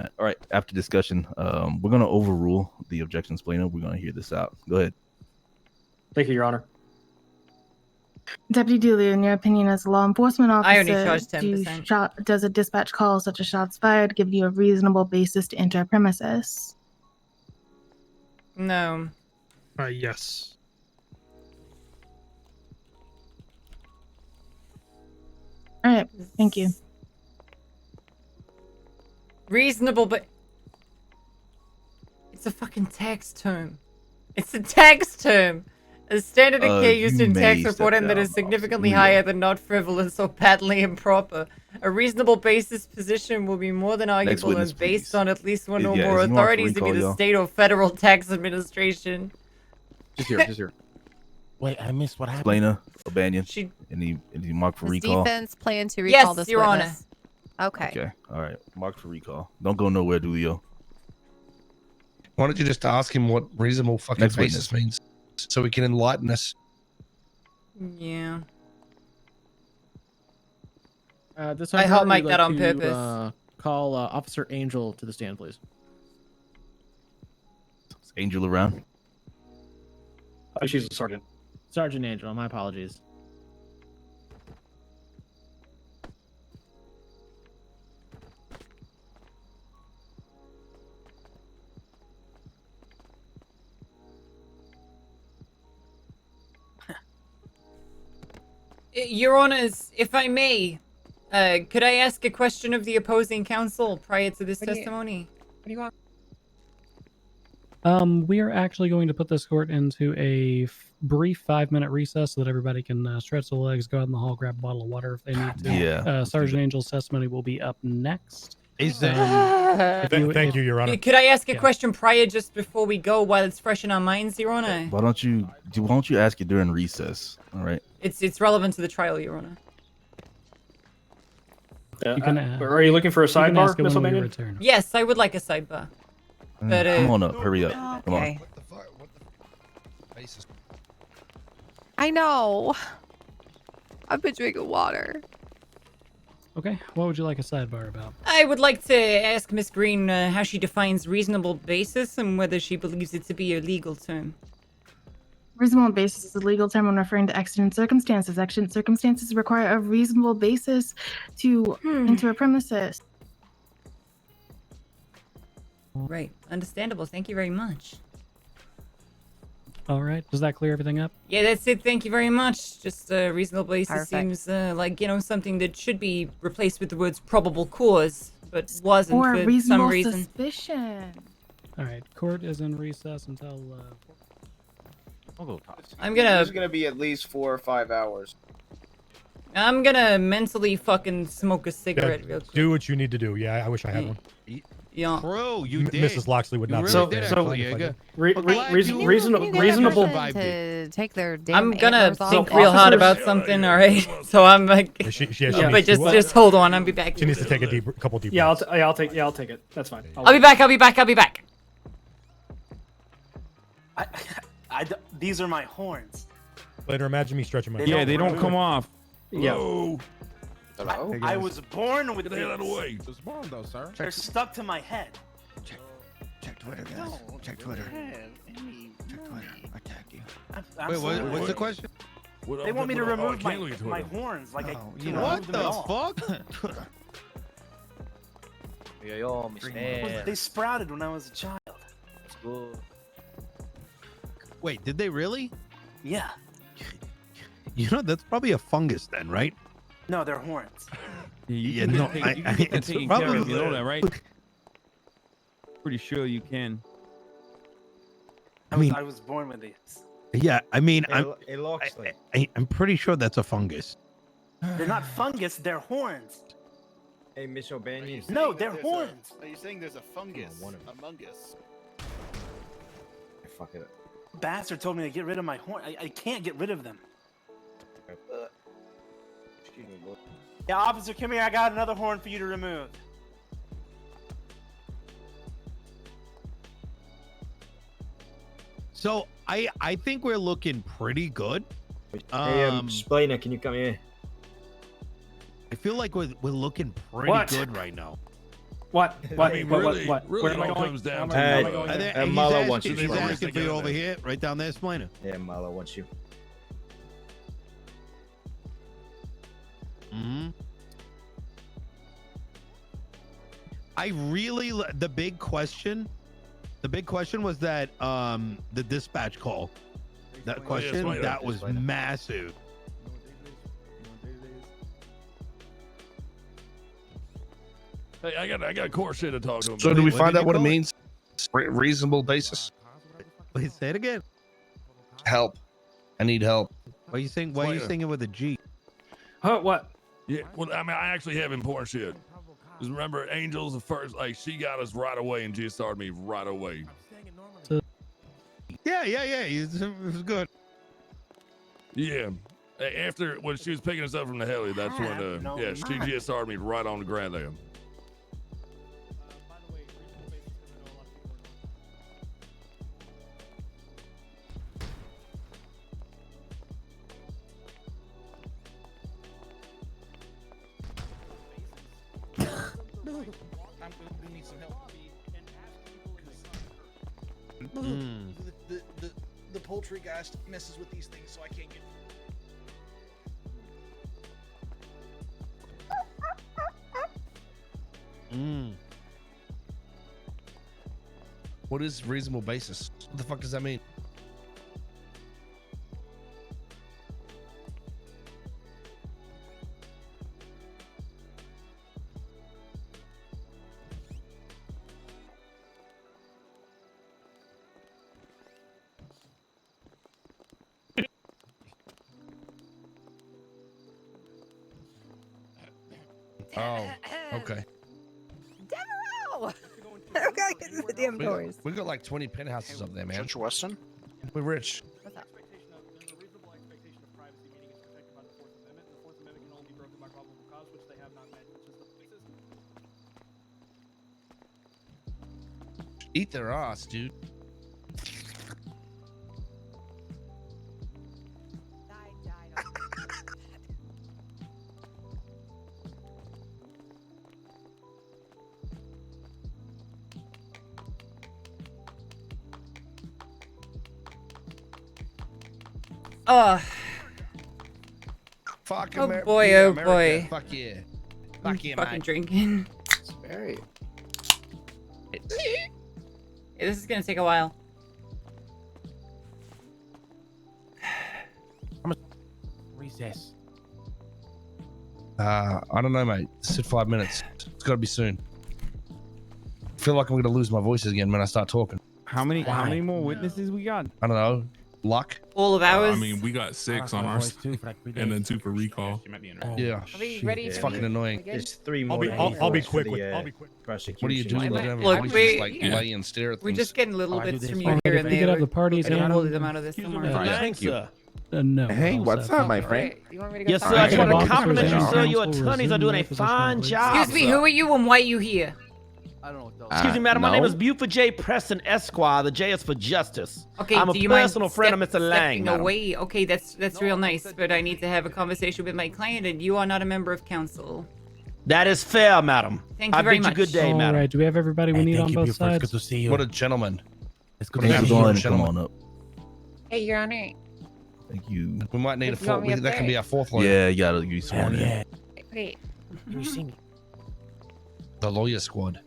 [SPEAKER 14] All right. After discussion, we're gonna overrule the objection explainer. We're gonna hear this out. Go ahead.
[SPEAKER 2] Thank you, Your Honor.
[SPEAKER 21] Deputy Dooley, in your opinion as a law enforcement
[SPEAKER 1] I only
[SPEAKER 21] officer,
[SPEAKER 1] charged 10%.
[SPEAKER 21] does a dispatch call such as shots fired give you a reasonable basis to enter a premises?
[SPEAKER 1] No.
[SPEAKER 3] Yes.
[SPEAKER 21] All right, thank you.
[SPEAKER 1] Reasonable, but it's a fucking tax term. It's a tax term. A standard of care used
[SPEAKER 14] you
[SPEAKER 1] in tax
[SPEAKER 14] may step
[SPEAKER 1] reporting that
[SPEAKER 14] down,
[SPEAKER 1] is significantly
[SPEAKER 14] Officer.
[SPEAKER 1] higher than not frivolous or patently improper. A reasonable basis position will be more than arguable
[SPEAKER 14] witness,
[SPEAKER 1] and based
[SPEAKER 14] please.
[SPEAKER 1] on at least one or
[SPEAKER 14] Yeah,
[SPEAKER 1] more
[SPEAKER 14] is he marked for
[SPEAKER 1] authorities to be
[SPEAKER 14] recall,
[SPEAKER 1] the
[SPEAKER 14] y'all?
[SPEAKER 1] state or federal tax administration.
[SPEAKER 8] Just here. Wait, I missed what happened.
[SPEAKER 14] Explainer, O'Banion.
[SPEAKER 1] She-
[SPEAKER 14] Any mark for
[SPEAKER 15] Does
[SPEAKER 14] recall?
[SPEAKER 15] defense plan to recall
[SPEAKER 1] Yes,
[SPEAKER 15] this
[SPEAKER 1] Your Honor.
[SPEAKER 15] witness? Okay.
[SPEAKER 14] Okay. All right. Mark for recall. Don't go nowhere, Dulio.
[SPEAKER 10] Why don't you just ask him what reasonable fucking
[SPEAKER 14] Next
[SPEAKER 10] basis means, so he can enlighten us?
[SPEAKER 1] Yeah.
[SPEAKER 19] This
[SPEAKER 1] I
[SPEAKER 19] time
[SPEAKER 1] hot
[SPEAKER 19] around,
[SPEAKER 1] mic
[SPEAKER 19] we'd
[SPEAKER 1] that
[SPEAKER 19] like
[SPEAKER 1] on
[SPEAKER 19] to,
[SPEAKER 1] purpose.
[SPEAKER 19] Call Officer Angel to the stand, please.
[SPEAKER 14] Is Angel around?
[SPEAKER 2] She's a sergeant.
[SPEAKER 19] Sergeant Angel, my apologies.
[SPEAKER 1] Your Honors, if I may, could I ask a question of the opposing counsel prior to this testimony?
[SPEAKER 12] What do you want?
[SPEAKER 17] We are actually going to put this court into a brief 5-minute recess so that everybody can stretch their legs, go out in the hall, grab a bottle of water if they need to.
[SPEAKER 14] Yeah.
[SPEAKER 17] Sergeant Angel's testimony will be up next.
[SPEAKER 16] Is that?
[SPEAKER 5] Thank you, Your Honor.
[SPEAKER 1] Could I ask a question prior, just before we go, while it's fresh in our minds, Your Honor?
[SPEAKER 14] Why don't you ask it during recess? All right.
[SPEAKER 1] It's relevant to the trial, Your Honor.
[SPEAKER 2] Are you looking for a sidebar, Miss O'Banion?
[SPEAKER 1] Yes, I would like a sidebar. But,
[SPEAKER 14] Come on up. Hurry up. Come on.
[SPEAKER 15] Okay. I know. I've been drinking water.
[SPEAKER 17] Okay, what would you like a sidebar about?
[SPEAKER 1] I would like to ask Miss Green how she defines reasonable basis and whether she believes it to be a legal term.
[SPEAKER 21] Reasonable basis is a legal term when referring to exigent circumstances. Exigent circumstances require a reasonable basis to enter a premises.
[SPEAKER 1] Right. Understandable. Thank you very much.
[SPEAKER 17] All right, does that clear everything up?
[SPEAKER 1] Yeah, that's it. Thank you very much. Just a reasonable basis
[SPEAKER 15] Perfect.
[SPEAKER 1] seems like, something that should be replaced with the words probable cause, but wasn't
[SPEAKER 21] Or
[SPEAKER 1] for
[SPEAKER 21] reasonable
[SPEAKER 1] some reason.
[SPEAKER 21] suspicion.
[SPEAKER 17] All right, court is in recess until.
[SPEAKER 13] I'll go.
[SPEAKER 1] I'm gonna-
[SPEAKER 13] It's gonna be at least 4 or 5 hours.
[SPEAKER 1] I'm gonna mentally fucking smoke a cigarette real quick.
[SPEAKER 5] Do what you need to do. Yeah, I wish I had one.
[SPEAKER 1] Yeah.
[SPEAKER 16] Bro, you did.
[SPEAKER 5] Mrs. Loxley would not be
[SPEAKER 2] So-
[SPEAKER 5] a fan.
[SPEAKER 2] so-
[SPEAKER 1] Reasonable
[SPEAKER 15] To take their damn
[SPEAKER 1] I'm gonna
[SPEAKER 15] antlers off.
[SPEAKER 1] think real hard about something, alright? So I'm like,
[SPEAKER 5] She
[SPEAKER 1] but
[SPEAKER 5] needs to what?
[SPEAKER 1] just hold on, I'll be back.
[SPEAKER 5] She needs to take a couple deep
[SPEAKER 2] Yeah,
[SPEAKER 5] breaths.
[SPEAKER 2] I'll take it. That's fine.
[SPEAKER 1] I'll be back. I'll be back.
[SPEAKER 12] These are my horns.
[SPEAKER 5] Later, imagine me stretching my.
[SPEAKER 18] Yeah, they don't come off.
[SPEAKER 2] Yeah.
[SPEAKER 12] I was born with
[SPEAKER 8] Get the hell out of the
[SPEAKER 12] these.
[SPEAKER 8] way. It's born though, sir.
[SPEAKER 12] They're stuck to my head.
[SPEAKER 9] Check Twitter, guys. Check Twitter. Check Twitter. Attack you.
[SPEAKER 16] Wait, what's the question?
[SPEAKER 12] They want me to remove my horns, like I can
[SPEAKER 16] What
[SPEAKER 12] remove them at all.
[SPEAKER 16] the fuck?
[SPEAKER 12] They sprouted when I was a child.
[SPEAKER 16] Wait, did they really?
[SPEAKER 12] Yeah.
[SPEAKER 16] You know, that's probably a fungus then, right?
[SPEAKER 12] No, they're horns.
[SPEAKER 16] Yeah, no,
[SPEAKER 18] it's
[SPEAKER 16] it's
[SPEAKER 18] probably
[SPEAKER 16] probably
[SPEAKER 18] you know that, right? Pretty sure you can.
[SPEAKER 16] I mean,
[SPEAKER 12] I was born with these.
[SPEAKER 16] yeah, I mean,
[SPEAKER 12] It looks like.
[SPEAKER 16] I'm pretty sure that's a fungus.
[SPEAKER 12] They're not fungus, they're horns.
[SPEAKER 20] Hey, Miss O'Banion.
[SPEAKER 12] No, they're horns.
[SPEAKER 9] Are you saying there's a fungus among us?
[SPEAKER 20] Fuck it.
[SPEAKER 12] Bastard told me to get rid of my horn. I can't get rid of them.
[SPEAKER 20] Excuse me, boy.
[SPEAKER 12] Yeah, officer, come here. I got another horn for you to remove.
[SPEAKER 16] So I think we're looking pretty good.
[SPEAKER 20] Hey, Spliner, can you come here?
[SPEAKER 16] I feel like we're looking pretty
[SPEAKER 19] What?
[SPEAKER 16] good right now.
[SPEAKER 19] What?
[SPEAKER 16] I mean, really,
[SPEAKER 19] What?
[SPEAKER 16] really
[SPEAKER 19] Where am I
[SPEAKER 16] all
[SPEAKER 19] going?
[SPEAKER 16] comes down
[SPEAKER 19] How am I
[SPEAKER 16] to,
[SPEAKER 19] going there?
[SPEAKER 16] he's
[SPEAKER 20] Marlo
[SPEAKER 16] asking-
[SPEAKER 20] wants you.
[SPEAKER 16] he's asking for you over here, right down there, Spliner.
[SPEAKER 20] Yeah, Marlo wants you.
[SPEAKER 16] Hmm. I really the big question was that the dispatch call. That question that was massive.
[SPEAKER 22] Hey, I got core shit to talk to him.
[SPEAKER 10] So do we find out what it means? Reasonable basis.
[SPEAKER 16] Wait, say it again.
[SPEAKER 10] Help. I need help.
[SPEAKER 16] Why are you saying? Why are you singing with a G?
[SPEAKER 19] Huh? What?
[SPEAKER 22] Yeah, well, I mean, I actually have important shit. Because remember, Angel's the first, like, she got us right away and just started me right away.
[SPEAKER 16] Yeah. It was good.
[SPEAKER 22] Yeah. After, when she was picking us up from the heli, that's when, yeah, she just started me right on the ground there.
[SPEAKER 13] The poultry guy messes with these things, so I can't get.
[SPEAKER 10] What is reasonable basis? What the fuck does that mean? Oh, okay.
[SPEAKER 15] Devereaux! I gotta get to the damn doors.
[SPEAKER 10] We got like 20 penthouses up there, man.
[SPEAKER 13] Judge Weston?
[SPEAKER 10] We're rich.
[SPEAKER 15] What's up?
[SPEAKER 10] Eat their ass, dude. Fuck
[SPEAKER 1] Oh
[SPEAKER 10] Amer-
[SPEAKER 1] boy,
[SPEAKER 10] yeah,
[SPEAKER 1] oh
[SPEAKER 10] America.
[SPEAKER 1] boy.
[SPEAKER 10] Fuck yeah.
[SPEAKER 1] I'm
[SPEAKER 10] Fuck yeah,
[SPEAKER 1] fucking
[SPEAKER 10] mate.
[SPEAKER 1] drinking.
[SPEAKER 10] Very.
[SPEAKER 1] Yeah, this is gonna take a while.
[SPEAKER 8] Recess.
[SPEAKER 10] I don't know, mate. Sit 5 minutes. It's got to be soon. I feel like I'm going to lose my voice again when I start talking.
[SPEAKER 18] How many more witnesses we got?
[SPEAKER 10] I don't know. Luck.
[SPEAKER 1] All of ours.
[SPEAKER 23] I mean, we got 6 on ours, and then 2 for recall.
[SPEAKER 10] Yeah.
[SPEAKER 1] Are we ready
[SPEAKER 10] It's
[SPEAKER 1] to
[SPEAKER 10] fucking
[SPEAKER 1] begin?
[SPEAKER 10] annoying.
[SPEAKER 20] There's 3
[SPEAKER 5] I'll
[SPEAKER 20] more.
[SPEAKER 5] be quick with. I'll be quick.
[SPEAKER 10] What are you doing?
[SPEAKER 1] Look,
[SPEAKER 10] Look,
[SPEAKER 1] we-
[SPEAKER 10] just like lay and stare at
[SPEAKER 1] We're
[SPEAKER 10] things.
[SPEAKER 1] just getting little bits from you
[SPEAKER 17] Alright,
[SPEAKER 1] here
[SPEAKER 17] if
[SPEAKER 1] and
[SPEAKER 17] we could
[SPEAKER 1] there.
[SPEAKER 17] have the parties
[SPEAKER 1] We're
[SPEAKER 17] handled.
[SPEAKER 1] holding them out of this somewhere.
[SPEAKER 8] Thank you.
[SPEAKER 17] No.
[SPEAKER 8] Hey,
[SPEAKER 17] all
[SPEAKER 8] what's
[SPEAKER 17] set.
[SPEAKER 8] up, my friend?
[SPEAKER 1] You want me to get
[SPEAKER 8] Yes, sir.
[SPEAKER 1] started?
[SPEAKER 8] I just want to
[SPEAKER 17] Officers
[SPEAKER 8] compliment you,
[SPEAKER 17] and
[SPEAKER 8] sir. Your
[SPEAKER 17] counsel
[SPEAKER 8] attorneys are
[SPEAKER 17] resume
[SPEAKER 8] doing
[SPEAKER 17] their
[SPEAKER 8] a
[SPEAKER 17] position,
[SPEAKER 8] fine
[SPEAKER 17] please.
[SPEAKER 8] job.
[SPEAKER 1] Excuse me, who are you and why are you here?
[SPEAKER 8] Excuse me, madam. My name
[SPEAKER 23] no.
[SPEAKER 8] is Buford J. Preston Esquire. The J is for justice.
[SPEAKER 1] Okay,
[SPEAKER 8] I'm a
[SPEAKER 1] do you mind
[SPEAKER 8] personal friend of Mr. Lang.
[SPEAKER 1] stepping
[SPEAKER 8] madam.
[SPEAKER 1] away? Okay, that's real nice, but I need to have a conversation with my client, and you are not a member of council.
[SPEAKER 8] That is fair, madam.
[SPEAKER 1] Thank you
[SPEAKER 8] I
[SPEAKER 1] very
[SPEAKER 8] bid
[SPEAKER 1] much.
[SPEAKER 8] you good day,
[SPEAKER 17] All
[SPEAKER 8] madam.
[SPEAKER 17] right, do we have everybody we need on both sides?
[SPEAKER 8] Good to see you.
[SPEAKER 10] What a gentleman.
[SPEAKER 8] It's
[SPEAKER 10] What
[SPEAKER 8] good
[SPEAKER 10] an
[SPEAKER 8] to see you.
[SPEAKER 10] absolute gentleman.
[SPEAKER 14] up.
[SPEAKER 15] Hey, Your Honor.
[SPEAKER 14] Thank you.
[SPEAKER 10] We might need a
[SPEAKER 15] If you want
[SPEAKER 10] fourth.
[SPEAKER 15] me up
[SPEAKER 10] That can be
[SPEAKER 15] there.
[SPEAKER 10] our fourth lawyer.
[SPEAKER 14] Yeah, you gotta be sworn in.
[SPEAKER 15] Wait.
[SPEAKER 8] Can you see me?
[SPEAKER 10] The lawyer squad.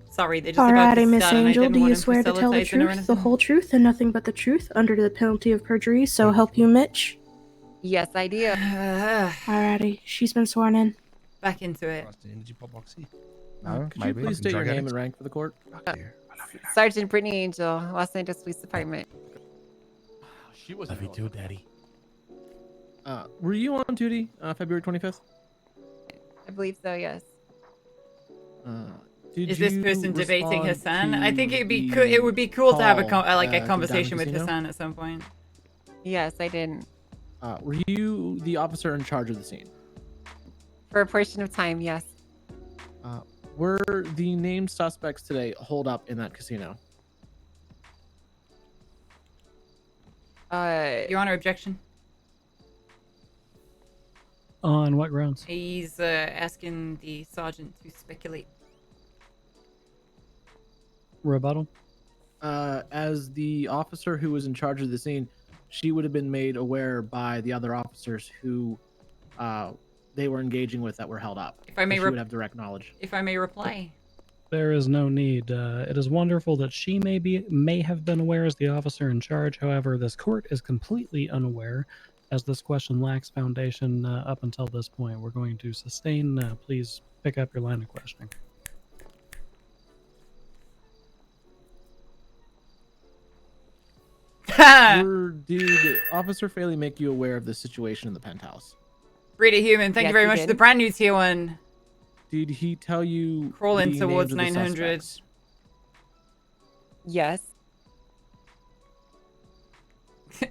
[SPEAKER 1] Sorry, they're just about to
[SPEAKER 11] Alrighty, Miss
[SPEAKER 1] start, and I
[SPEAKER 11] Angel,
[SPEAKER 1] didn't
[SPEAKER 11] do
[SPEAKER 1] want
[SPEAKER 11] you
[SPEAKER 1] him to
[SPEAKER 11] swear to tell the
[SPEAKER 1] facilitate it or
[SPEAKER 11] truth, the
[SPEAKER 1] anything.
[SPEAKER 11] whole truth, and nothing but the truth, under the penalty of perjury, so help you, Mitch?
[SPEAKER 15] Yes, I do.
[SPEAKER 11] Alrighty, she's been sworn in.
[SPEAKER 1] Back into it.
[SPEAKER 19] Could you please state your name and rank for the court?
[SPEAKER 15] Sergeant Brittany Angel, Los Angeles Police Department.
[SPEAKER 19] She was.
[SPEAKER 8] Love you too, Daddy.
[SPEAKER 19] Were you on duty February 25th?
[SPEAKER 15] I believe so. Yes.
[SPEAKER 19] Did
[SPEAKER 1] Is this
[SPEAKER 19] you
[SPEAKER 1] person debating
[SPEAKER 19] respond
[SPEAKER 1] Hassan? I think
[SPEAKER 19] to
[SPEAKER 1] it'd be
[SPEAKER 19] the
[SPEAKER 1] it would be cool to have a
[SPEAKER 19] call,
[SPEAKER 1] like
[SPEAKER 19] to the
[SPEAKER 1] a
[SPEAKER 19] Diamond
[SPEAKER 1] conversation with
[SPEAKER 19] Casino?
[SPEAKER 1] Hassan at some point.
[SPEAKER 15] Yes, I did.
[SPEAKER 19] Were you the officer in charge of the scene?
[SPEAKER 15] For a portion of time, yes.
[SPEAKER 19] Were the named suspects today holed up in that casino?
[SPEAKER 1] Your Honor, objection.
[SPEAKER 17] On what grounds?
[SPEAKER 1] He's asking the sergeant to speculate.
[SPEAKER 17] Rebuttal.
[SPEAKER 19] As the officer who was in charge of the scene, she would have been made aware by the other officers who they were engaging with that were held up.
[SPEAKER 1] If I may
[SPEAKER 19] So she would have direct knowledge.
[SPEAKER 1] If I may reply.
[SPEAKER 17] There is no need. It is wonderful that she may have been aware as the officer in charge. However, this court is completely unaware, as this question lacks foundation up until this point. We're going to sustain. Please pick up your line of questioning.
[SPEAKER 19] Did Officer Faley make you aware of the situation in the penthouse?
[SPEAKER 1] Rita Human, thank you
[SPEAKER 15] Yes,
[SPEAKER 1] very
[SPEAKER 15] he
[SPEAKER 1] much for
[SPEAKER 15] did.
[SPEAKER 1] the brand new tier 1.
[SPEAKER 19] Did he tell you
[SPEAKER 1] Crawling
[SPEAKER 19] the
[SPEAKER 1] towards
[SPEAKER 19] names of the
[SPEAKER 1] 900.
[SPEAKER 19] suspects?
[SPEAKER 15] Yes.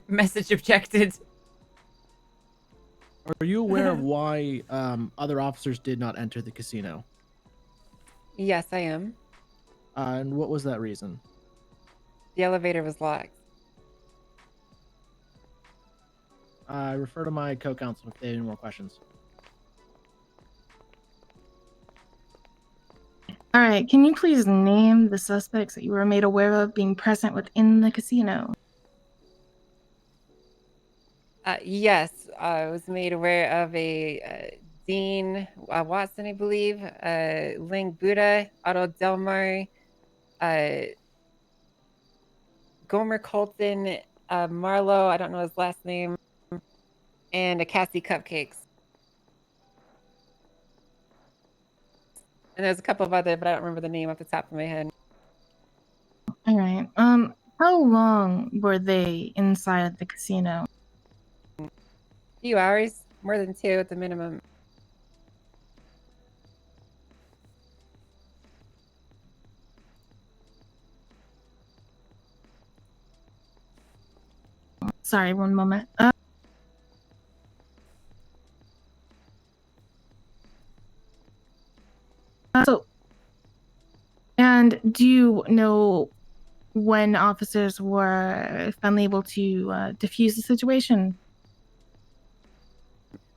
[SPEAKER 1] Message objected.
[SPEAKER 19] Are you aware of why other officers did not enter the casino?
[SPEAKER 15] Yes, I am.
[SPEAKER 19] And what was that reason?
[SPEAKER 15] The elevator was locked.
[SPEAKER 19] I refer to my co-counsel if they have any more questions.
[SPEAKER 21] All right, can you please name the suspects that you were made aware of being present within the casino?
[SPEAKER 15] Yes, I was made aware of a Dean Watson, I believe, Ling Buddha, Otto Delmar, Gomer Colton, Marlowe, I don't know his last name, and a Cassie Cupcakes. And there's a couple of other, but I don't remember the name off the top of my head.
[SPEAKER 21] All right. How long were they inside the casino?
[SPEAKER 15] Few hours, more than 2 at the minimum.
[SPEAKER 21] Sorry, one moment. And do you know when officers were finally able to defuse the situation?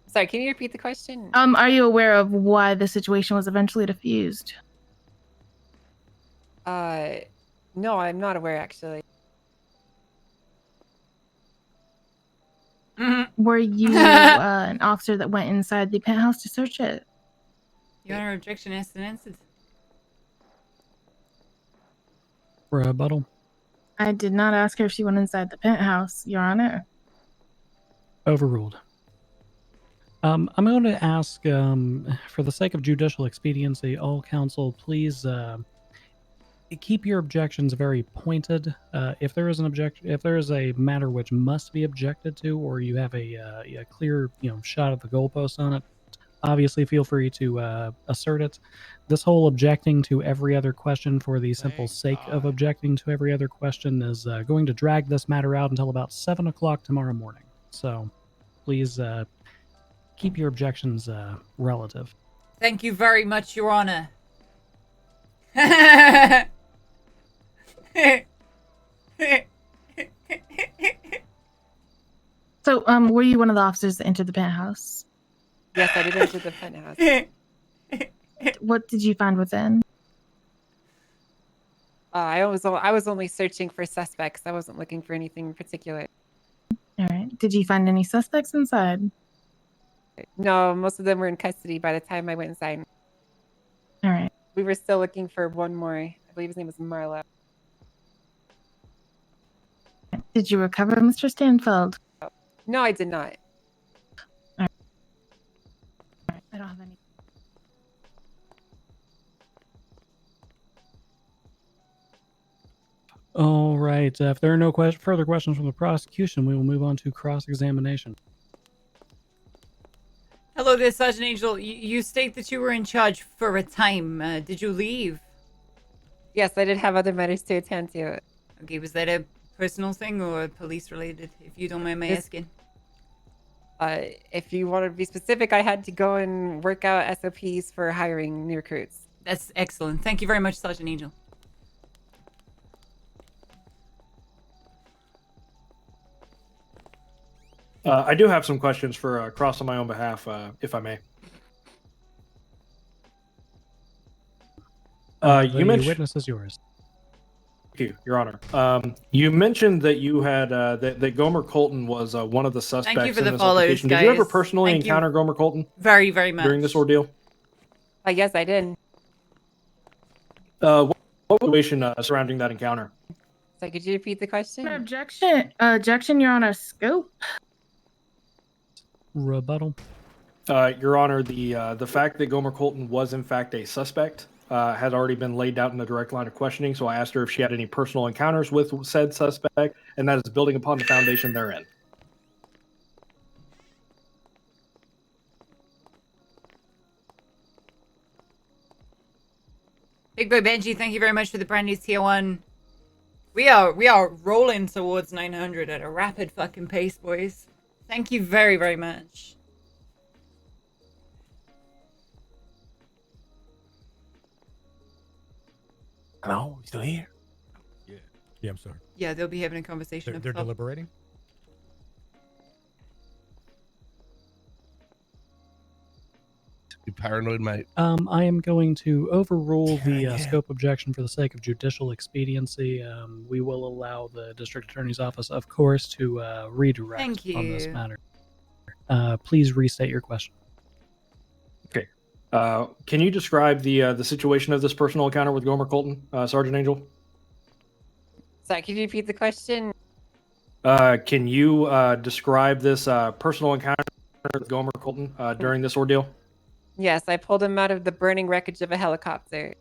[SPEAKER 15] Sorry, can you repeat the question?
[SPEAKER 21] Are you aware of why the situation was eventually diffused?
[SPEAKER 15] No, I'm not aware actually.
[SPEAKER 21] Were you an officer that went inside the penthouse to search it?
[SPEAKER 1] Your Honor, objection asked and answered.
[SPEAKER 17] Rebuttal.
[SPEAKER 21] I did not ask her if she went inside the penthouse, Your Honor.
[SPEAKER 17] Overruled. I'm going to ask, for the sake of judicial expediency, all counsel, please keep your objections very pointed. If there is a matter which must be objected to, or you have a clear, shot at the goalpost on it, obviously feel free to assert it. This whole objecting to every other question for the simple sake of objecting to every other question is going to drag this matter out until about 7 o'clock tomorrow morning. So please keep your objections relative.
[SPEAKER 1] Thank you very much, Your Honor.
[SPEAKER 21] So, were you one of the officers that entered the penthouse?
[SPEAKER 15] Yes, I did enter the penthouse.
[SPEAKER 21] What did you find within?
[SPEAKER 15] I was only searching for suspects. I wasn't looking for anything in particular.
[SPEAKER 21] All right. Did you find any suspects inside?
[SPEAKER 15] No, most of them were in custody by the time I went inside.
[SPEAKER 21] All right.
[SPEAKER 15] We were still looking for one more. I believe his name was Marlowe.
[SPEAKER 21] Did you recover Mr. Stanfield?
[SPEAKER 15] No, I did not.
[SPEAKER 21] All right. I don't have any.
[SPEAKER 17] All right. If there are no further questions from the prosecution, we will move on to cross-examination.
[SPEAKER 1] Hello there, Sergeant Angel. You state that you were in charge for a time. Did you leave?
[SPEAKER 4] Yes, I did have other matters to attend to.
[SPEAKER 1] Okay, was that a personal thing or police related, if you don't mind my asking?
[SPEAKER 4] If you want to be specific, I had to go and work out SOPs for hiring new recruits.
[SPEAKER 1] That's excellent. Thank you very much, Sergeant Angel.
[SPEAKER 2] I do have some questions for Cross on my own behalf, if I may. You mentioned
[SPEAKER 17] witness is yours.
[SPEAKER 2] Thank you, Your Honor. You mentioned that you had that Gomer Colton was one of the suspects
[SPEAKER 1] Thank you for
[SPEAKER 2] in
[SPEAKER 1] the
[SPEAKER 2] this
[SPEAKER 1] follows,
[SPEAKER 2] altercation. Did you ever
[SPEAKER 1] guys.
[SPEAKER 2] personally
[SPEAKER 1] Thank you
[SPEAKER 2] encounter Gomer Colton?
[SPEAKER 1] Very, very much.
[SPEAKER 2] During this ordeal?
[SPEAKER 4] Yes, I did.
[SPEAKER 2] What situation surrounding that encounter?
[SPEAKER 4] So could you repeat the question?
[SPEAKER 21] Objection, Your Honor. Scope.
[SPEAKER 17] Rebuttal.
[SPEAKER 2] Your Honor, the fact that Gomer Colton was in fact a suspect had already been laid out in the direct line of questioning, so I asked her if she had any personal encounters with said suspect, and that is building upon the foundation therein.
[SPEAKER 1] Big Boy Benji, thank you very much for the brand new tier 1. We are rolling towards 900 at a rapid fucking pace, boys. Thank you very, very much.
[SPEAKER 8] Hello, you still here?
[SPEAKER 5] Yeah, I'm sorry.
[SPEAKER 1] Yeah, they'll be having a conversation.
[SPEAKER 5] They're deliberating.
[SPEAKER 10] You paranoid, mate.
[SPEAKER 17] I am going to overrule the scope objection for the sake of judicial expediency. We will allow the district attorney's office, of course, to redirect
[SPEAKER 1] Thank
[SPEAKER 17] on this
[SPEAKER 1] you.
[SPEAKER 17] matter. Please restate your question.
[SPEAKER 2] Okay. Can you describe the situation of this personal encounter with Gomer Colton, Sergeant Angel?
[SPEAKER 4] Sorry, could you repeat the question?
[SPEAKER 2] Can you describe this personal encounter with Gomer Colton during this ordeal?
[SPEAKER 4] Yes, I pulled him out of the burning wreckage of a helicopter.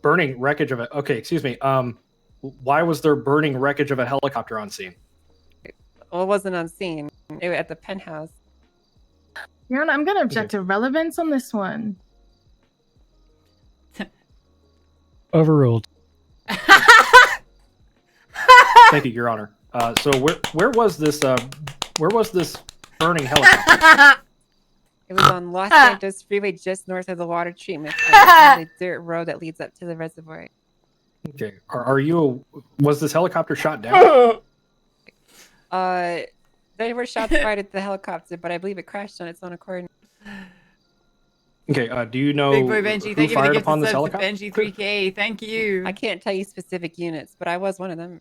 [SPEAKER 2] Burning wreckage of it. Okay, excuse me. Why was there burning wreckage of a helicopter on scene?
[SPEAKER 4] Well, it wasn't on scene. It was at the penthouse.
[SPEAKER 21] Your Honor, I'm going to object to relevance on this one.
[SPEAKER 17] Overruled.
[SPEAKER 2] Thank you, Your Honor. So where was this burning helicopter?
[SPEAKER 4] It was on Los Santos Freeway, just north of the water treatment plant, on the dirt road that leads up to the reservoir.
[SPEAKER 2] Okay. Was this helicopter shot down?
[SPEAKER 4] There were shots fired at the helicopter, but I believe it crashed on its own accord.
[SPEAKER 2] Okay. Do you know
[SPEAKER 1] Big Boy Benji,
[SPEAKER 2] who
[SPEAKER 1] thank you for the
[SPEAKER 2] fired
[SPEAKER 1] gift
[SPEAKER 2] upon
[SPEAKER 1] of
[SPEAKER 2] this
[SPEAKER 1] subs to
[SPEAKER 2] helicopter?
[SPEAKER 1] Benji 3K. Thank you.
[SPEAKER 4] I can't tell you specific units, but I was one of them.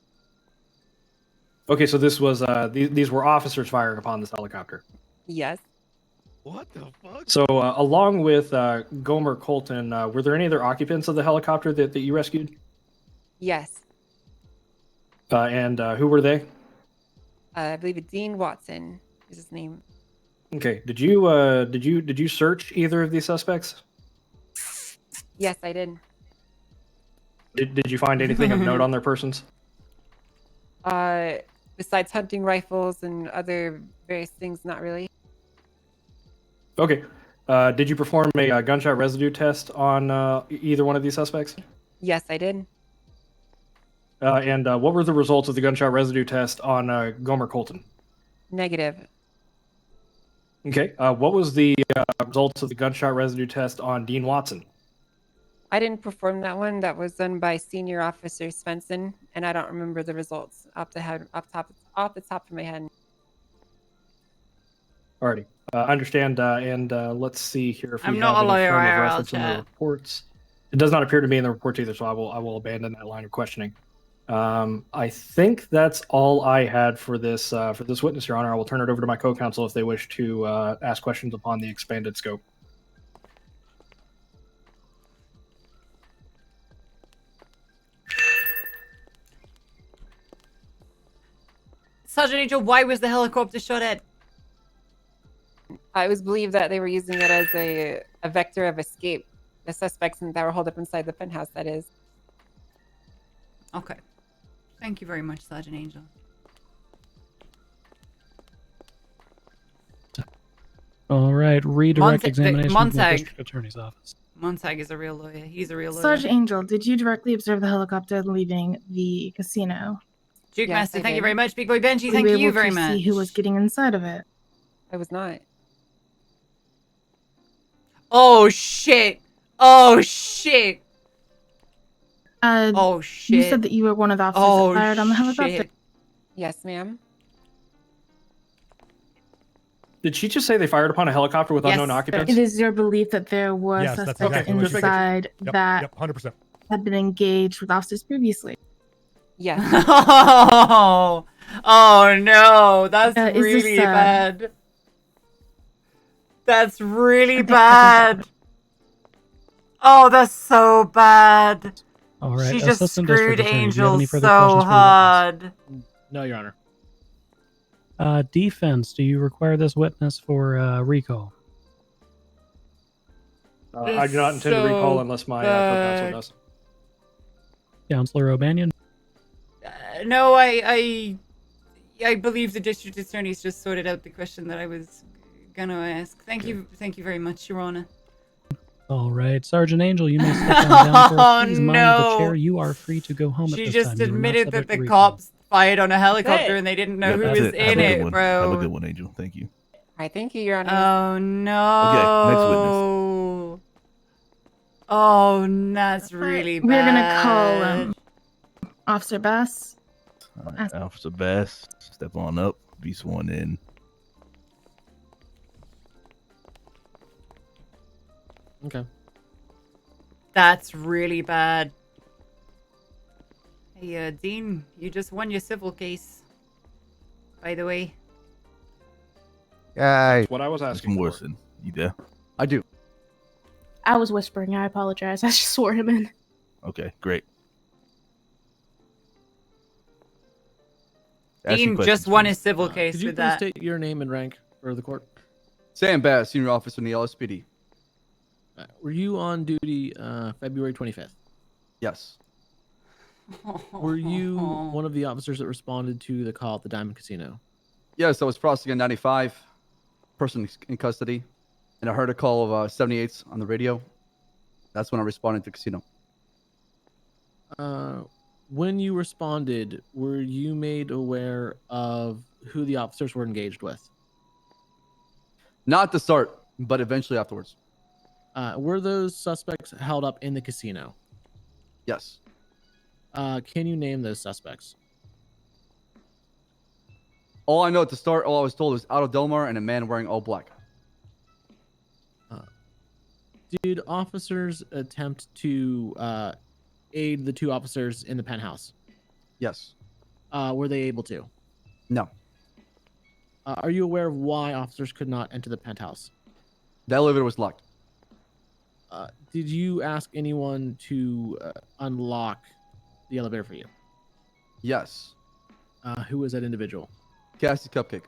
[SPEAKER 2] Okay, so this was these were officers firing upon this helicopter.
[SPEAKER 4] Yes.
[SPEAKER 8] What the fuck?
[SPEAKER 2] So along with Gomer Colton, were there any other occupants of the helicopter that you rescued?
[SPEAKER 4] Yes.
[SPEAKER 2] And who were they?
[SPEAKER 4] I believe Dean Watson is his name.
[SPEAKER 2] Okay. Did you search either of these suspects?
[SPEAKER 4] Yes, I did.
[SPEAKER 2] Did you find anything of note on their persons?
[SPEAKER 4] Besides hunting rifles and other various things, not really.
[SPEAKER 2] Okay. Did you perform a gunshot residue test on either one of these suspects?
[SPEAKER 4] Yes, I did.
[SPEAKER 2] And what were the results of the gunshot residue test on Gomer Colton?
[SPEAKER 4] Negative.
[SPEAKER 2] Okay. What was the results of the gunshot residue test on Dean Watson?
[SPEAKER 4] I didn't perform that one. That was done by Senior Officer Svensson, and I don't remember the results off the top of my head.
[SPEAKER 2] Alrighty. I understand. And let's see here if we
[SPEAKER 1] I'm
[SPEAKER 2] have
[SPEAKER 1] not a
[SPEAKER 2] any
[SPEAKER 1] lawyer,
[SPEAKER 2] frame of
[SPEAKER 1] IRL
[SPEAKER 2] reference in the
[SPEAKER 1] chat.
[SPEAKER 2] reports. It does not appear to be in the reports either, so I will abandon that line of questioning. I think that's all I had for this witness, Your Honor. I will turn it over to my co-counsel if they wish to ask questions upon the expanded scope.
[SPEAKER 1] Sergeant Angel, why was the helicopter shot at?
[SPEAKER 4] It was believed that they were using it as a vector of escape The suspects that were holed up inside the penthouse, that is.
[SPEAKER 1] Okay. Thank you very much, Sergeant Angel.
[SPEAKER 17] All right, redirect
[SPEAKER 1] Montag-
[SPEAKER 17] examination from the
[SPEAKER 1] Montag.
[SPEAKER 17] district attorney's office.
[SPEAKER 1] Montag is a real lawyer. He's a real lawyer.
[SPEAKER 21] Sergeant Angel, did you directly observe the helicopter leaving the casino?
[SPEAKER 1] Duke
[SPEAKER 4] Yes,
[SPEAKER 1] Master,
[SPEAKER 4] I
[SPEAKER 1] thank you
[SPEAKER 4] did.
[SPEAKER 1] very much. Big Boy Benji,
[SPEAKER 21] Were
[SPEAKER 1] thank you
[SPEAKER 21] able
[SPEAKER 1] very
[SPEAKER 21] to
[SPEAKER 1] much.
[SPEAKER 21] see who was getting inside of it?
[SPEAKER 4] I was not.
[SPEAKER 1] Oh, shit. Oh, shit. Oh, shit.
[SPEAKER 21] You said that you were one of the officers that fired on the helicopter.
[SPEAKER 1] shit.
[SPEAKER 4] Yes, ma'am.
[SPEAKER 2] Did she just say they fired upon a helicopter with unknown occupants?
[SPEAKER 21] It is your belief that there were
[SPEAKER 5] Yes, that's
[SPEAKER 21] suspects
[SPEAKER 5] exactly what she said.
[SPEAKER 21] inside
[SPEAKER 5] Yep,
[SPEAKER 21] that
[SPEAKER 5] yep, 100%.
[SPEAKER 21] had been engaged with officers previously?
[SPEAKER 4] Yes.
[SPEAKER 1] Oh, oh no, that's
[SPEAKER 21] Is this,
[SPEAKER 1] really bad. That's really bad. Oh, that's so bad.
[SPEAKER 17] All right,
[SPEAKER 1] She just
[SPEAKER 17] Assistant
[SPEAKER 1] screwed
[SPEAKER 17] District Attorney, do you have any
[SPEAKER 1] Angel
[SPEAKER 17] further
[SPEAKER 1] so
[SPEAKER 17] questions for the
[SPEAKER 1] hard.
[SPEAKER 19] No, Your Honor.
[SPEAKER 17] Defense, do you require this witness for recall?
[SPEAKER 2] I do not intend to recall unless my co-counsel does.
[SPEAKER 17] Counselor O'Banion?
[SPEAKER 1] No, I believe the district attorney's just sorted out the question that I was gonna ask. Thank you very much, Your Honor.
[SPEAKER 17] All right, Sergeant Angel, you may step on down for us. Please mind the
[SPEAKER 1] no.
[SPEAKER 17] chair. You are free to go home at
[SPEAKER 1] She
[SPEAKER 17] this
[SPEAKER 1] just
[SPEAKER 17] time. You are not
[SPEAKER 1] admitted that
[SPEAKER 17] subject to
[SPEAKER 1] the
[SPEAKER 17] recall.
[SPEAKER 1] cops fired on a helicopter and they didn't know
[SPEAKER 14] Yep,
[SPEAKER 1] who
[SPEAKER 14] that's
[SPEAKER 1] was
[SPEAKER 14] it. Have
[SPEAKER 1] in
[SPEAKER 14] a good
[SPEAKER 1] it,
[SPEAKER 14] one.
[SPEAKER 1] bro.
[SPEAKER 14] Have a good one, Angel. Thank you.
[SPEAKER 4] I thank you, Your Honor.
[SPEAKER 1] Oh no.
[SPEAKER 14] Okay, next witness.
[SPEAKER 1] Oh, that's really bad.
[SPEAKER 21] We're gonna call Officer Bass.
[SPEAKER 14] All right, Officer Bass, step on up. Be sworn in.
[SPEAKER 19] Okay.
[SPEAKER 1] That's really bad. Hey, Dean, you just won your civil case. By the way.
[SPEAKER 16] Yay.
[SPEAKER 2] What I was asking.
[SPEAKER 14] Morrison, you there?
[SPEAKER 11] I do. I was whispering. I apologize. I just swore him in.
[SPEAKER 14] Okay, great.
[SPEAKER 1] Dean just won his civil case
[SPEAKER 19] Could you
[SPEAKER 1] with
[SPEAKER 19] please
[SPEAKER 1] that.
[SPEAKER 19] state your name and rank for the court?
[SPEAKER 3] Sam Bass, Senior Officer in the LSPD.
[SPEAKER 19] Were you on duty February 25th?
[SPEAKER 3] Yes.
[SPEAKER 19] Were you one of the officers that responded to the call at the Diamond Casino?
[SPEAKER 3] Yes, I was crossing a 95, person in custody, and I heard a call of 78s on the radio. That's when I responded to the casino.
[SPEAKER 19] When you responded, were you made aware of who the officers were engaged with?
[SPEAKER 3] Not at the start, but eventually afterwards.
[SPEAKER 19] Were those suspects held up in the casino?
[SPEAKER 3] Yes.
[SPEAKER 19] Can you name those suspects?
[SPEAKER 3] All I know at the start, all I was told was Otto Delmar and a man wearing all black.
[SPEAKER 19] Did officers attempt to aid the two officers in the penthouse?
[SPEAKER 3] Yes.
[SPEAKER 19] Were they able to?
[SPEAKER 3] No.
[SPEAKER 19] Are you aware of why officers could not enter the penthouse?
[SPEAKER 3] The elevator was locked.
[SPEAKER 19] Did you ask anyone to unlock the elevator for you?
[SPEAKER 3] Yes.
[SPEAKER 19] Who was that individual?
[SPEAKER 3] Cassie Cupcake.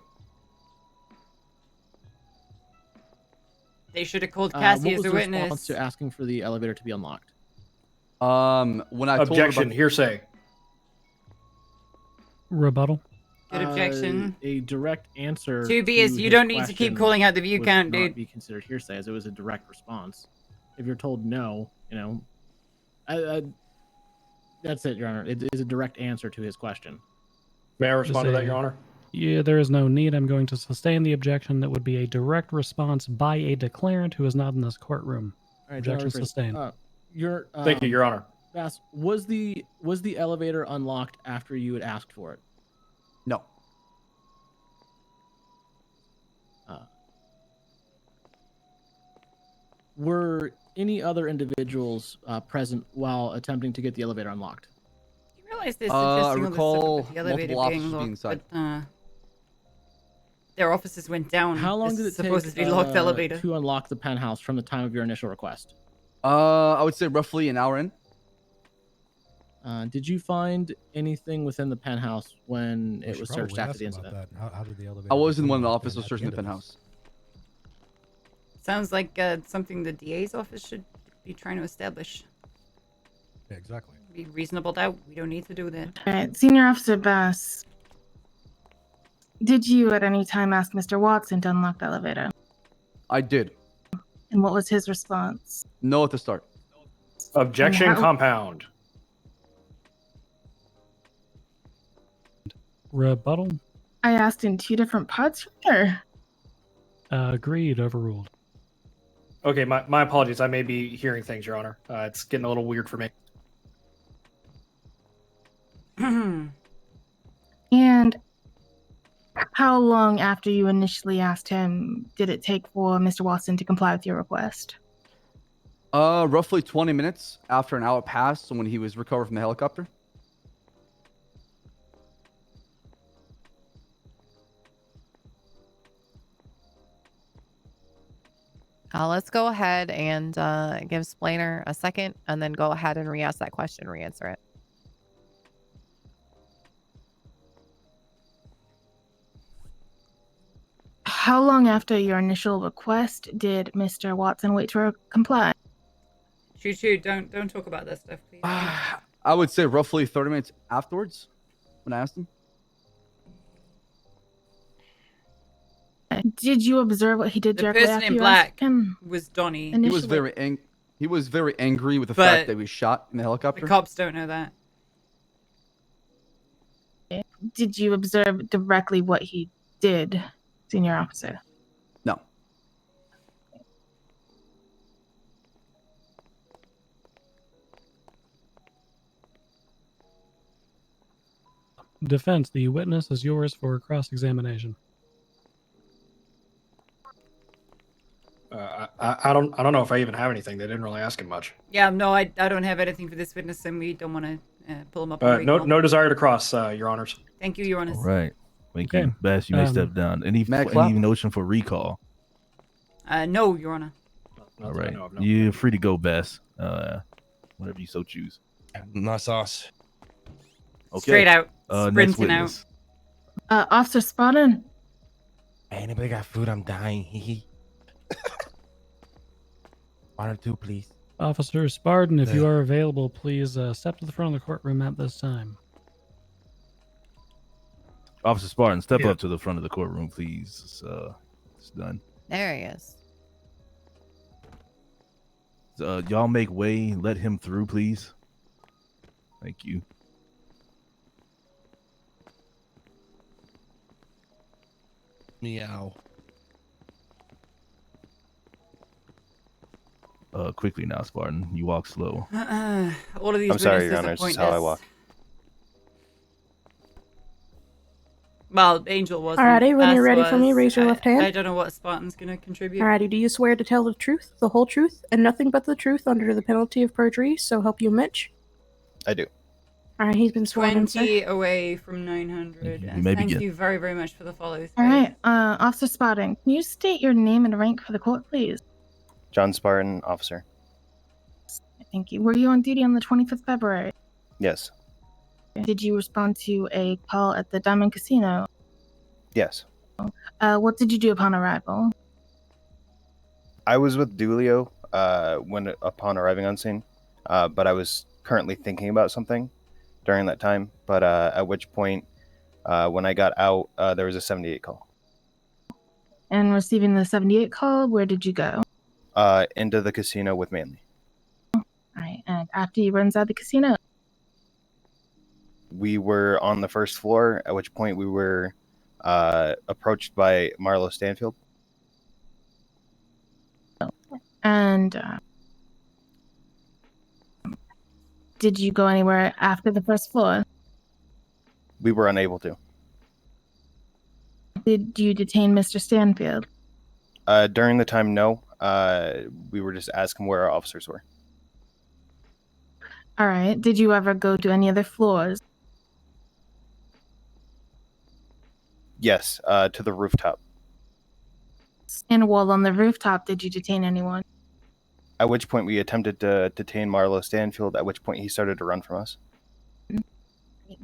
[SPEAKER 1] They should have called Cassie
[SPEAKER 19] what was
[SPEAKER 1] as a
[SPEAKER 19] the
[SPEAKER 1] witness.
[SPEAKER 19] response to asking for the elevator to be unlocked?
[SPEAKER 3] When I
[SPEAKER 2] Objection,
[SPEAKER 3] told her
[SPEAKER 2] hearsay.
[SPEAKER 17] Rebuttal.
[SPEAKER 1] Good objection.
[SPEAKER 19] A direct answer.
[SPEAKER 1] To be is you don't need to keep calling out the view count,
[SPEAKER 19] would
[SPEAKER 1] dude.
[SPEAKER 19] not be considered hearsay, as it was a direct response. If you're told no, you know, that's it, Your Honor. It is a direct answer to his question.
[SPEAKER 2] May I respond to that, Your Honor?
[SPEAKER 17] Yeah, there is no need. I'm going to sustain the objection. That would be a direct response by a declarant who is not in this courtroom.
[SPEAKER 19] All right,
[SPEAKER 17] Objection
[SPEAKER 19] John Rivers,
[SPEAKER 17] sustained.
[SPEAKER 2] Thank you, Your Honor.
[SPEAKER 19] Bass, was the elevator unlocked after you had asked for it?
[SPEAKER 3] No.
[SPEAKER 19] Were any other individuals present while attempting to get the elevator unlocked?
[SPEAKER 1] You realize this
[SPEAKER 3] I
[SPEAKER 1] is
[SPEAKER 3] recall
[SPEAKER 1] the elevator
[SPEAKER 3] multiple
[SPEAKER 1] being
[SPEAKER 3] officers being
[SPEAKER 1] locked,
[SPEAKER 3] inside.
[SPEAKER 1] but their officers went down.
[SPEAKER 19] How long
[SPEAKER 1] this
[SPEAKER 19] did it take
[SPEAKER 1] supposedly locked elevator?
[SPEAKER 19] to unlock the penthouse from the time of your initial request?
[SPEAKER 3] I would say roughly an hour in.
[SPEAKER 19] Did you find anything within the penthouse when
[SPEAKER 5] We
[SPEAKER 19] it
[SPEAKER 5] should
[SPEAKER 19] was
[SPEAKER 5] probably
[SPEAKER 19] searched after
[SPEAKER 5] ask
[SPEAKER 19] the
[SPEAKER 5] about
[SPEAKER 19] incident?
[SPEAKER 5] that. How did the elevator?
[SPEAKER 3] I wasn't one of the
[SPEAKER 5] unlock
[SPEAKER 3] officers
[SPEAKER 5] at
[SPEAKER 3] searching the
[SPEAKER 5] end of
[SPEAKER 3] penthouse.
[SPEAKER 1] Sounds like something the DA's office should be trying to establish.
[SPEAKER 5] Yeah, exactly.
[SPEAKER 1] Be reasonable doubt. We don't need to do that.
[SPEAKER 21] All right, Senior Officer Bass. Did you at any time ask Mr. Watson to unlock the elevator?
[SPEAKER 3] I did.
[SPEAKER 21] And what was his response?
[SPEAKER 3] No at the start.
[SPEAKER 2] Objection
[SPEAKER 21] And how-
[SPEAKER 2] compound.
[SPEAKER 17] Rebuttal.
[SPEAKER 21] I asked in two different parts here.
[SPEAKER 17] Agreed. Overruled.
[SPEAKER 2] Okay, my apologies. I may be hearing things, Your Honor. It's getting a little weird for me.
[SPEAKER 21] And how long after you initially asked him did it take for Mr. Watson to comply with your request?
[SPEAKER 3] Roughly 20 minutes after an hour passed when he was recovered from the helicopter.
[SPEAKER 15] Let's go ahead and give Splainer a second and then go ahead and re-ask that question, re-answer it.
[SPEAKER 21] How long after your initial request did Mr. Watson wait to comply?
[SPEAKER 1] Shoot, don't talk about that stuff, please.
[SPEAKER 3] I would say roughly 30 minutes afterwards when I asked him.
[SPEAKER 21] Did you observe what he did
[SPEAKER 1] The
[SPEAKER 21] directly
[SPEAKER 1] person
[SPEAKER 21] after
[SPEAKER 1] in
[SPEAKER 21] you
[SPEAKER 1] black
[SPEAKER 21] asked him?
[SPEAKER 1] was Donnie.
[SPEAKER 3] He was very angry with the
[SPEAKER 1] But
[SPEAKER 3] fact that he was shot in the helicopter.
[SPEAKER 1] The cops don't know that.
[SPEAKER 21] Did you observe directly what he did, Senior Officer?
[SPEAKER 3] No.
[SPEAKER 17] Defense, the witness is yours for cross-examination.
[SPEAKER 2] I don't know if I even have anything. They didn't really ask him much.
[SPEAKER 1] Yeah, no, I don't have anything for this witness, and we don't want to pull him up. On recall.
[SPEAKER 2] No desire to cross, Your Honors.
[SPEAKER 1] Thank you, Your Honors.
[SPEAKER 14] All right. Thank
[SPEAKER 17] Okay.
[SPEAKER 14] you. Bass, you may step down. Any notion for recall?
[SPEAKER 1] No, Your Honor.
[SPEAKER 14] All right. You're free to go, Bass. Whenever you so choose.
[SPEAKER 10] Nice ass.
[SPEAKER 14] Okay.
[SPEAKER 1] Straight out.
[SPEAKER 14] Next
[SPEAKER 1] Sprinting out.
[SPEAKER 14] witness.
[SPEAKER 21] Officer Spartan.
[SPEAKER 8] Hey, anybody got food? I'm dying. Hee hee. One or two, please.
[SPEAKER 17] Officer Spartan, if you are available, please step to the front of the courtroom at this time.
[SPEAKER 14] Officer Spartan, step up to the front of the courtroom, please. It's done.
[SPEAKER 15] There he is.
[SPEAKER 14] Y'all make way. Let him through, please. Thank you.
[SPEAKER 10] Meow.
[SPEAKER 14] Quickly now, Spartan. You walk slow.
[SPEAKER 1] All of these
[SPEAKER 6] I'm sorry,
[SPEAKER 1] witnesses
[SPEAKER 6] Your Honor.
[SPEAKER 1] are
[SPEAKER 6] It's just how I
[SPEAKER 1] pointless.
[SPEAKER 6] walk.
[SPEAKER 1] Well, Angel wasn't.
[SPEAKER 11] Alrighty, when you're
[SPEAKER 1] Bass
[SPEAKER 11] ready for me,
[SPEAKER 1] was.
[SPEAKER 11] raise your left hand.
[SPEAKER 1] I don't know what Spartan's going to contribute.
[SPEAKER 11] Alrighty, do you swear to tell the truth, the whole truth, and nothing but the truth under the penalty of perjury, so help you Mitch?
[SPEAKER 6] I do.
[SPEAKER 11] Alright, he's been sworn in,
[SPEAKER 1] 20
[SPEAKER 11] sir.
[SPEAKER 1] away from 900.
[SPEAKER 14] You may
[SPEAKER 1] Thank
[SPEAKER 14] begin.
[SPEAKER 1] you very, very much for the follow.
[SPEAKER 21] All right, Officer Spartan, can you state your name and rank for the court, please?
[SPEAKER 6] John Spartan, officer.
[SPEAKER 21] Thank you. Were you on duty on the 25th February?
[SPEAKER 6] Yes.
[SPEAKER 21] Did you respond to a call at the Diamond Casino?
[SPEAKER 6] Yes.
[SPEAKER 21] What did you do upon arrival?
[SPEAKER 6] I was with Dulio upon arriving on scene, but I was currently thinking about something during that time. But at which point, when I got out, there was a 78 call.
[SPEAKER 21] And receiving the 78 call, where did you go?
[SPEAKER 6] Into the casino with Manly.
[SPEAKER 21] All right, and after you were inside the casino?
[SPEAKER 6] We were on the first floor, at which point we were approached by Marlo Stanfield.
[SPEAKER 21] And did you go anywhere after the first floor?
[SPEAKER 6] We were unable to.
[SPEAKER 21] Did you detain Mr. Stanfield?
[SPEAKER 6] During the time, no. We were just asking where our officers were.
[SPEAKER 21] All right. Did you ever go to any other floors?
[SPEAKER 6] Yes, to the rooftop.
[SPEAKER 21] And while on the rooftop, did you detain anyone?
[SPEAKER 6] At which point we attempted to detain Marlo Stanfield, at which point he started to run from us.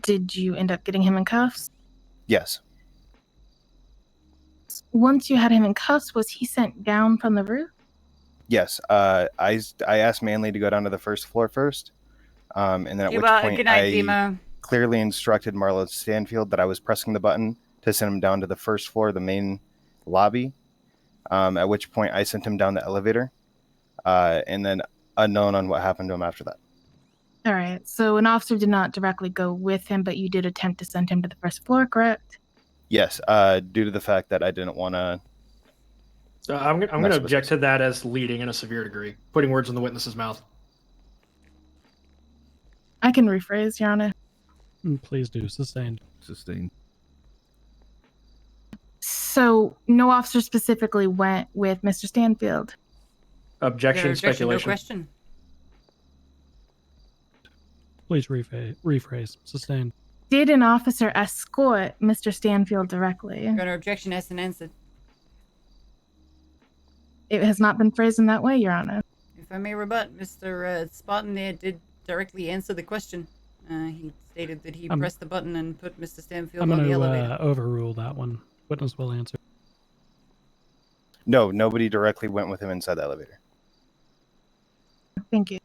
[SPEAKER 21] Did you end up getting him in cuffs?
[SPEAKER 6] Yes.
[SPEAKER 21] Once you had him in cuffs, was he sent down from the roof?
[SPEAKER 6] Yes. I asked Manley to go down to the first floor first, and then at which point
[SPEAKER 1] good night,
[SPEAKER 6] I
[SPEAKER 1] Dima.
[SPEAKER 6] clearly instructed Marlo Stanfield that I was pressing the button to send him down to the first floor, the main lobby. At which point I sent him down the elevator, and then unknown on what happened to him after that.
[SPEAKER 21] All right. So an officer did not directly go with him, but you did attempt to send him to the first floor, correct?
[SPEAKER 6] Yes, due to the fact that I didn't want to.
[SPEAKER 2] So I'm going to object to that as leading in a severe degree, putting words in the witness's mouth.
[SPEAKER 21] I can rephrase, Your Honor.
[SPEAKER 17] Please do. Sustained.
[SPEAKER 14] Sustained.
[SPEAKER 21] So no officer specifically went with Mr. Stanfield.
[SPEAKER 2] Objection, speculation.
[SPEAKER 1] No question.
[SPEAKER 17] Please rephrase. Sustained.
[SPEAKER 21] Did an officer escort Mr. Stanfield directly?
[SPEAKER 1] Got an objection as an answer.
[SPEAKER 21] It has not been phrased in that way, Your Honor.
[SPEAKER 1] If I may rebut, Mr. Spartan there did directly answer the question. He stated that he pressed the button and put Mr. Stanfield
[SPEAKER 17] I'm
[SPEAKER 1] on
[SPEAKER 17] going
[SPEAKER 1] the elevator.
[SPEAKER 17] to overrule that one. Witness will answer.
[SPEAKER 6] No, nobody directly went with him inside the elevator.
[SPEAKER 21] Thank you.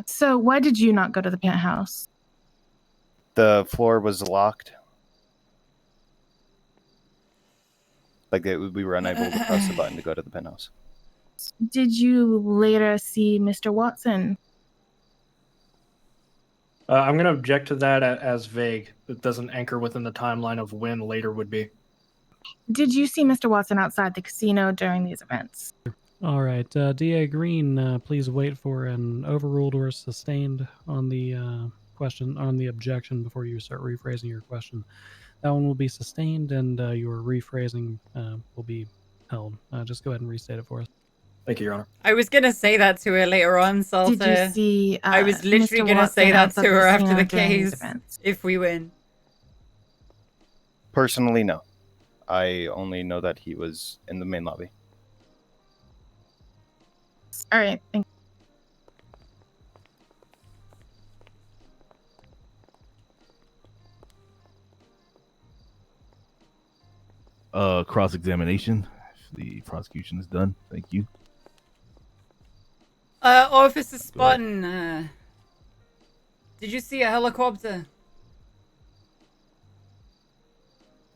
[SPEAKER 21] So why did you not go to the penthouse?
[SPEAKER 6] The floor was locked. Like we were unable to press the button to go to the penthouse.
[SPEAKER 21] Did you later see Mr. Watson?
[SPEAKER 2] I'm going to object to that as vague. It doesn't anchor within the timeline of when later would be.
[SPEAKER 21] Did you see Mr. Watson outside the casino during these events?
[SPEAKER 17] All right. DA Green, please wait for an overruled or sustained on the question, on the objection before you start rephrasing your question. That one will be sustained and your rephrasing will be held. Just go ahead and restate it for us.
[SPEAKER 2] Thank you, Your Honor.
[SPEAKER 1] I was going to say that to her later on, so
[SPEAKER 21] Did you see
[SPEAKER 1] I was literally
[SPEAKER 21] Mr.
[SPEAKER 1] going to say
[SPEAKER 21] Watson
[SPEAKER 1] that
[SPEAKER 21] outside
[SPEAKER 1] to
[SPEAKER 21] the
[SPEAKER 1] her after
[SPEAKER 21] casino
[SPEAKER 1] the
[SPEAKER 21] during these
[SPEAKER 1] case
[SPEAKER 21] events?
[SPEAKER 1] if we win.
[SPEAKER 6] Personally, no. I only know that he was in the main lobby.
[SPEAKER 21] All right. Thank
[SPEAKER 14] Cross-examination. The prosecution is done. Thank you.
[SPEAKER 1] Officer Spartan, did you see a helicopter?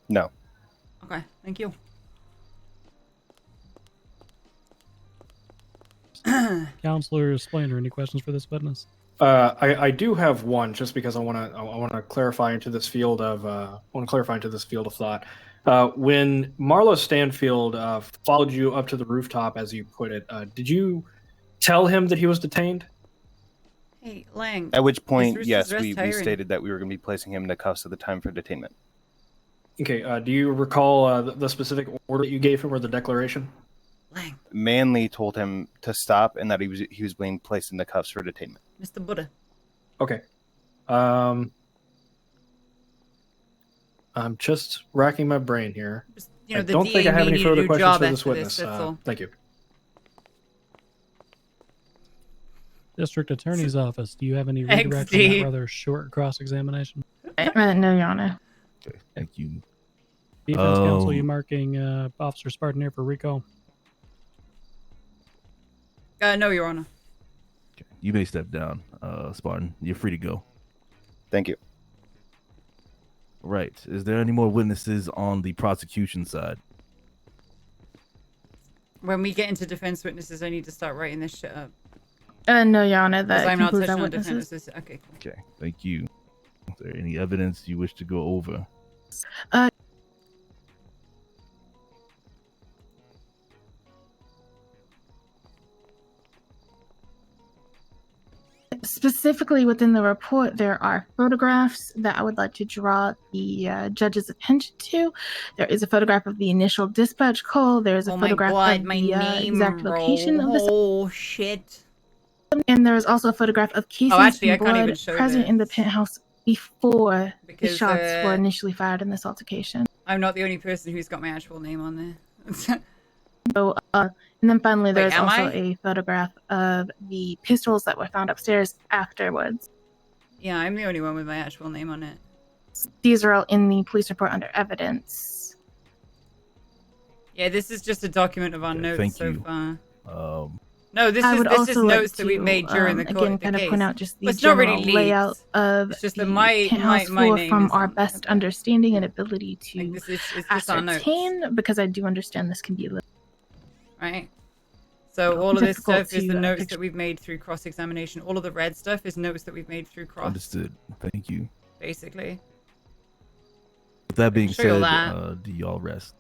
[SPEAKER 6] No.
[SPEAKER 1] Okay, thank you.
[SPEAKER 17] Counselor Splainer, any questions for this witness?
[SPEAKER 2] I do have one, just because I want to clarify into this field of thought. When Marlo Stanfield followed you up to the rooftop, as you put it, did you tell him that he was detained?
[SPEAKER 1] Hey, Lang.
[SPEAKER 6] At which point,
[SPEAKER 1] this
[SPEAKER 6] yes,
[SPEAKER 1] rest
[SPEAKER 6] we
[SPEAKER 1] tiring.
[SPEAKER 6] stated that we were going to be placing him in the cuffs at the time for detainment.
[SPEAKER 2] Okay. Do you recall the specific order that you gave him or the declaration?
[SPEAKER 1] Lang.
[SPEAKER 6] Manley told him to stop and that he was being placed in the cuffs for detainment.
[SPEAKER 1] Mr. Buddha.
[SPEAKER 2] Okay. I'm just racking my brain here.
[SPEAKER 1] You know,
[SPEAKER 2] I
[SPEAKER 1] the
[SPEAKER 2] don't
[SPEAKER 1] DA
[SPEAKER 2] think I have
[SPEAKER 1] may
[SPEAKER 2] any
[SPEAKER 1] need a
[SPEAKER 2] further
[SPEAKER 1] new
[SPEAKER 2] questions
[SPEAKER 1] job
[SPEAKER 2] for this
[SPEAKER 1] after
[SPEAKER 2] witness.
[SPEAKER 1] that's all.
[SPEAKER 2] Thank you.
[SPEAKER 17] District Attorney's Office, do you have any
[SPEAKER 1] Thanks,
[SPEAKER 17] redirect on
[SPEAKER 1] D.
[SPEAKER 17] that rather short cross-examination?
[SPEAKER 21] No, Your Honor.
[SPEAKER 14] Okay, thank you.
[SPEAKER 17] Defense Counsel, you marking Officer Spartan here for recall?
[SPEAKER 1] No, Your Honor.
[SPEAKER 14] You may step down, Spartan. You're free to go.
[SPEAKER 6] Thank you.
[SPEAKER 14] Right. Is there any more witnesses on the prosecution side?
[SPEAKER 1] When we get into defense witnesses, I need to start writing this shit up.
[SPEAKER 21] No, Your Honor.
[SPEAKER 1] Because
[SPEAKER 21] That
[SPEAKER 1] I'm not
[SPEAKER 21] concludes
[SPEAKER 1] touching
[SPEAKER 21] our
[SPEAKER 1] on
[SPEAKER 21] witnesses.
[SPEAKER 1] defenses. Okay, cool.
[SPEAKER 14] Okay, thank you. Is there any evidence you wish to go over?
[SPEAKER 21] Specifically within the report, there are photographs that I would like to draw the judge's attention to. There is a photograph of the initial dispatch call. There is a
[SPEAKER 1] Oh my
[SPEAKER 21] photograph
[SPEAKER 1] God,
[SPEAKER 21] of
[SPEAKER 1] my
[SPEAKER 21] the
[SPEAKER 1] name
[SPEAKER 21] exact location of the
[SPEAKER 1] Oh, shit.
[SPEAKER 21] and there is also a photograph of casings
[SPEAKER 1] actually, I
[SPEAKER 21] and
[SPEAKER 1] can't even
[SPEAKER 21] blood
[SPEAKER 1] show
[SPEAKER 21] present in the
[SPEAKER 1] this.
[SPEAKER 21] penthouse before the
[SPEAKER 1] Because,
[SPEAKER 21] shots were initially fired in this altercation.
[SPEAKER 1] I'm not the only person who's got my actual name on there.
[SPEAKER 21] So, and then finally,
[SPEAKER 1] Wait,
[SPEAKER 21] there's
[SPEAKER 1] am
[SPEAKER 21] also
[SPEAKER 1] I?
[SPEAKER 21] a photograph of the pistols that were found upstairs afterwards.
[SPEAKER 1] Yeah, I'm the only one with my actual name on it.
[SPEAKER 21] These are all in the police report under evidence.
[SPEAKER 1] Yeah, this is just a document of our notes
[SPEAKER 14] thank
[SPEAKER 1] so
[SPEAKER 14] you.
[SPEAKER 1] far.
[SPEAKER 14] Um,
[SPEAKER 1] No, this
[SPEAKER 21] I
[SPEAKER 1] is
[SPEAKER 21] would
[SPEAKER 1] this
[SPEAKER 21] also
[SPEAKER 1] is
[SPEAKER 21] like
[SPEAKER 1] notes that we
[SPEAKER 21] to,
[SPEAKER 1] made during the
[SPEAKER 21] again,
[SPEAKER 1] the
[SPEAKER 21] kind of
[SPEAKER 1] case.
[SPEAKER 21] point out just the
[SPEAKER 1] Well, it's not
[SPEAKER 21] general
[SPEAKER 1] really
[SPEAKER 21] layout
[SPEAKER 1] leaked.
[SPEAKER 21] of
[SPEAKER 1] It's just
[SPEAKER 21] the
[SPEAKER 1] that my
[SPEAKER 21] penthouse
[SPEAKER 1] my
[SPEAKER 21] floor
[SPEAKER 1] name
[SPEAKER 21] from
[SPEAKER 1] is
[SPEAKER 21] our
[SPEAKER 1] on.
[SPEAKER 21] best understanding and ability to
[SPEAKER 1] Like this is just our notes,
[SPEAKER 21] ascertain, because I do understand this can be a little
[SPEAKER 1] right? So all of this
[SPEAKER 21] difficult
[SPEAKER 1] stuff is the
[SPEAKER 21] to,
[SPEAKER 1] notes
[SPEAKER 21] picture.
[SPEAKER 1] that we've made through cross-examination. All of the red stuff is notes that we've made through cross.
[SPEAKER 14] understood. Thank you.
[SPEAKER 1] Basically.
[SPEAKER 14] With that being
[SPEAKER 1] show you
[SPEAKER 14] said,
[SPEAKER 1] that.
[SPEAKER 14] do y'all rest?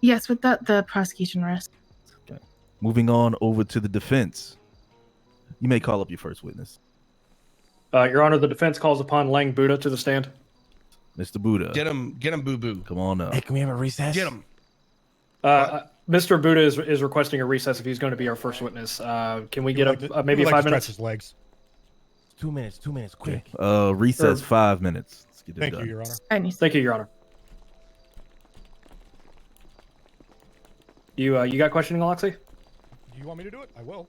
[SPEAKER 21] Yes, with that, the prosecution rests.
[SPEAKER 14] Okay. Moving on over to the defense. You may call up your first witness.
[SPEAKER 2] Your Honor, the defense calls upon Lang Buddha to the stand.
[SPEAKER 14] Mr. Buddha.
[SPEAKER 10] Get him, Boo Boo.
[SPEAKER 14] Come on up.
[SPEAKER 8] Hey, can we have a recess?
[SPEAKER 10] Get him.
[SPEAKER 2] Mr. Buddha is requesting a recess if he's going to be our first witness. Can we get maybe
[SPEAKER 5] He would like
[SPEAKER 2] 5
[SPEAKER 5] to
[SPEAKER 2] minutes?
[SPEAKER 5] stretch his legs.
[SPEAKER 8] 2 minutes. 2 minutes. Quick.
[SPEAKER 14] Recess 5 minutes. Let's get it
[SPEAKER 5] Thank
[SPEAKER 14] done.
[SPEAKER 5] you, Your Honor.
[SPEAKER 2] Thank you, Your Honor. You got questioning, Alexei?
[SPEAKER 5] Do you want me to do it? I will.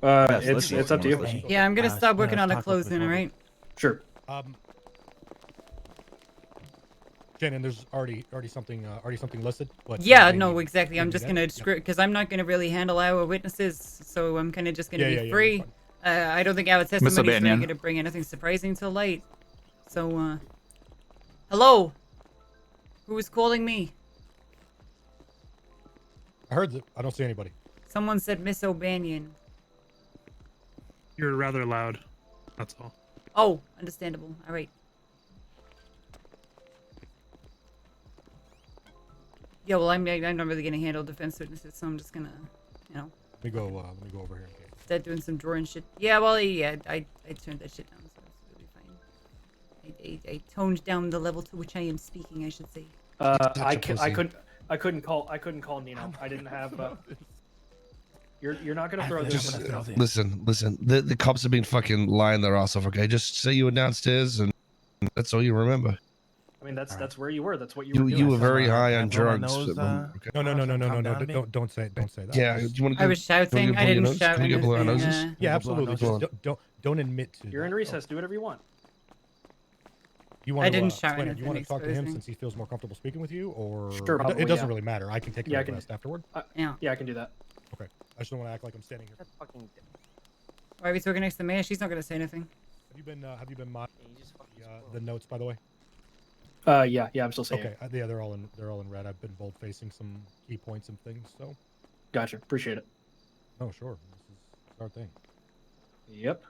[SPEAKER 2] It's up to you.
[SPEAKER 1] Yeah, I'm gonna stop working on the closing, all right?
[SPEAKER 2] Sure.
[SPEAKER 5] Shannon, there's already something listed. But
[SPEAKER 1] Yeah,
[SPEAKER 5] they
[SPEAKER 1] no,
[SPEAKER 5] need-
[SPEAKER 1] exactly.
[SPEAKER 5] they
[SPEAKER 1] I'm
[SPEAKER 5] need
[SPEAKER 1] just
[SPEAKER 5] that?
[SPEAKER 1] gonna
[SPEAKER 5] Yep.
[SPEAKER 1] script because I'm not gonna really handle our witnesses, so I'm kind of just gonna
[SPEAKER 5] Yeah,
[SPEAKER 1] be
[SPEAKER 5] yeah,
[SPEAKER 1] free. I don't think our testimony is really
[SPEAKER 7] Banyan.
[SPEAKER 1] gonna bring anything surprising to light. So, hello. Who is calling me?
[SPEAKER 5] I heard that. I don't see anybody.
[SPEAKER 1] Someone said Miss O'Banion.
[SPEAKER 17] You're rather loud. That's all.
[SPEAKER 1] Oh, understandable. All right. Yeah, well, I'm not really gonna handle defense witnesses, so I'm just gonna,
[SPEAKER 5] Let me go over here.
[SPEAKER 1] start doing some drawing shit. Yeah, well, yeah, I turned that shit down, so it's really fine. I toned down the level to which I am speaking, I should say.
[SPEAKER 2] I couldn't call Nino. I didn't have. You're not gonna throw this.
[SPEAKER 10] Listen. The cops have been fucking lying their ass off. Okay, just say you were downstairs, and that's all you remember.
[SPEAKER 2] I mean, that's where you were. That's what you
[SPEAKER 10] You
[SPEAKER 2] were doing.
[SPEAKER 10] you were very high on
[SPEAKER 8] blow my
[SPEAKER 10] drugs.
[SPEAKER 8] nose,
[SPEAKER 10] okay.
[SPEAKER 5] No. Don't say that.
[SPEAKER 10] Yeah, do you want to?
[SPEAKER 1] I was shouting. I didn't shout
[SPEAKER 10] Can we get blow our
[SPEAKER 1] anything.
[SPEAKER 10] noses?
[SPEAKER 5] Yeah, absolutely.
[SPEAKER 10] Blow our
[SPEAKER 5] Just don't admit to.
[SPEAKER 2] You're in recess. Do whatever you want.
[SPEAKER 5] You want
[SPEAKER 1] I didn't shout
[SPEAKER 5] explain it? You want to
[SPEAKER 1] anything
[SPEAKER 5] talk to him
[SPEAKER 1] exposing.
[SPEAKER 5] since he feels more comfortable speaking with you, or
[SPEAKER 2] Sure,
[SPEAKER 5] it
[SPEAKER 2] probably,
[SPEAKER 5] doesn't
[SPEAKER 2] yeah.
[SPEAKER 5] really matter. I can take
[SPEAKER 2] Yeah,
[SPEAKER 5] care of the rest afterward.
[SPEAKER 2] Yeah, I can do that.
[SPEAKER 5] Okay. I just don't want to act like I'm standing here.
[SPEAKER 1] Why are we talking next to Maya? She's not gonna say anything.
[SPEAKER 5] Have you been the notes, by the way?
[SPEAKER 2] Yeah, I'm still saying.
[SPEAKER 5] Okay. Yeah, they're all in red. I've been bold facing some key points and things. So.
[SPEAKER 2] Gotcha. Appreciate it.
[SPEAKER 5] Oh, sure. This is our thing.
[SPEAKER 2] Yep.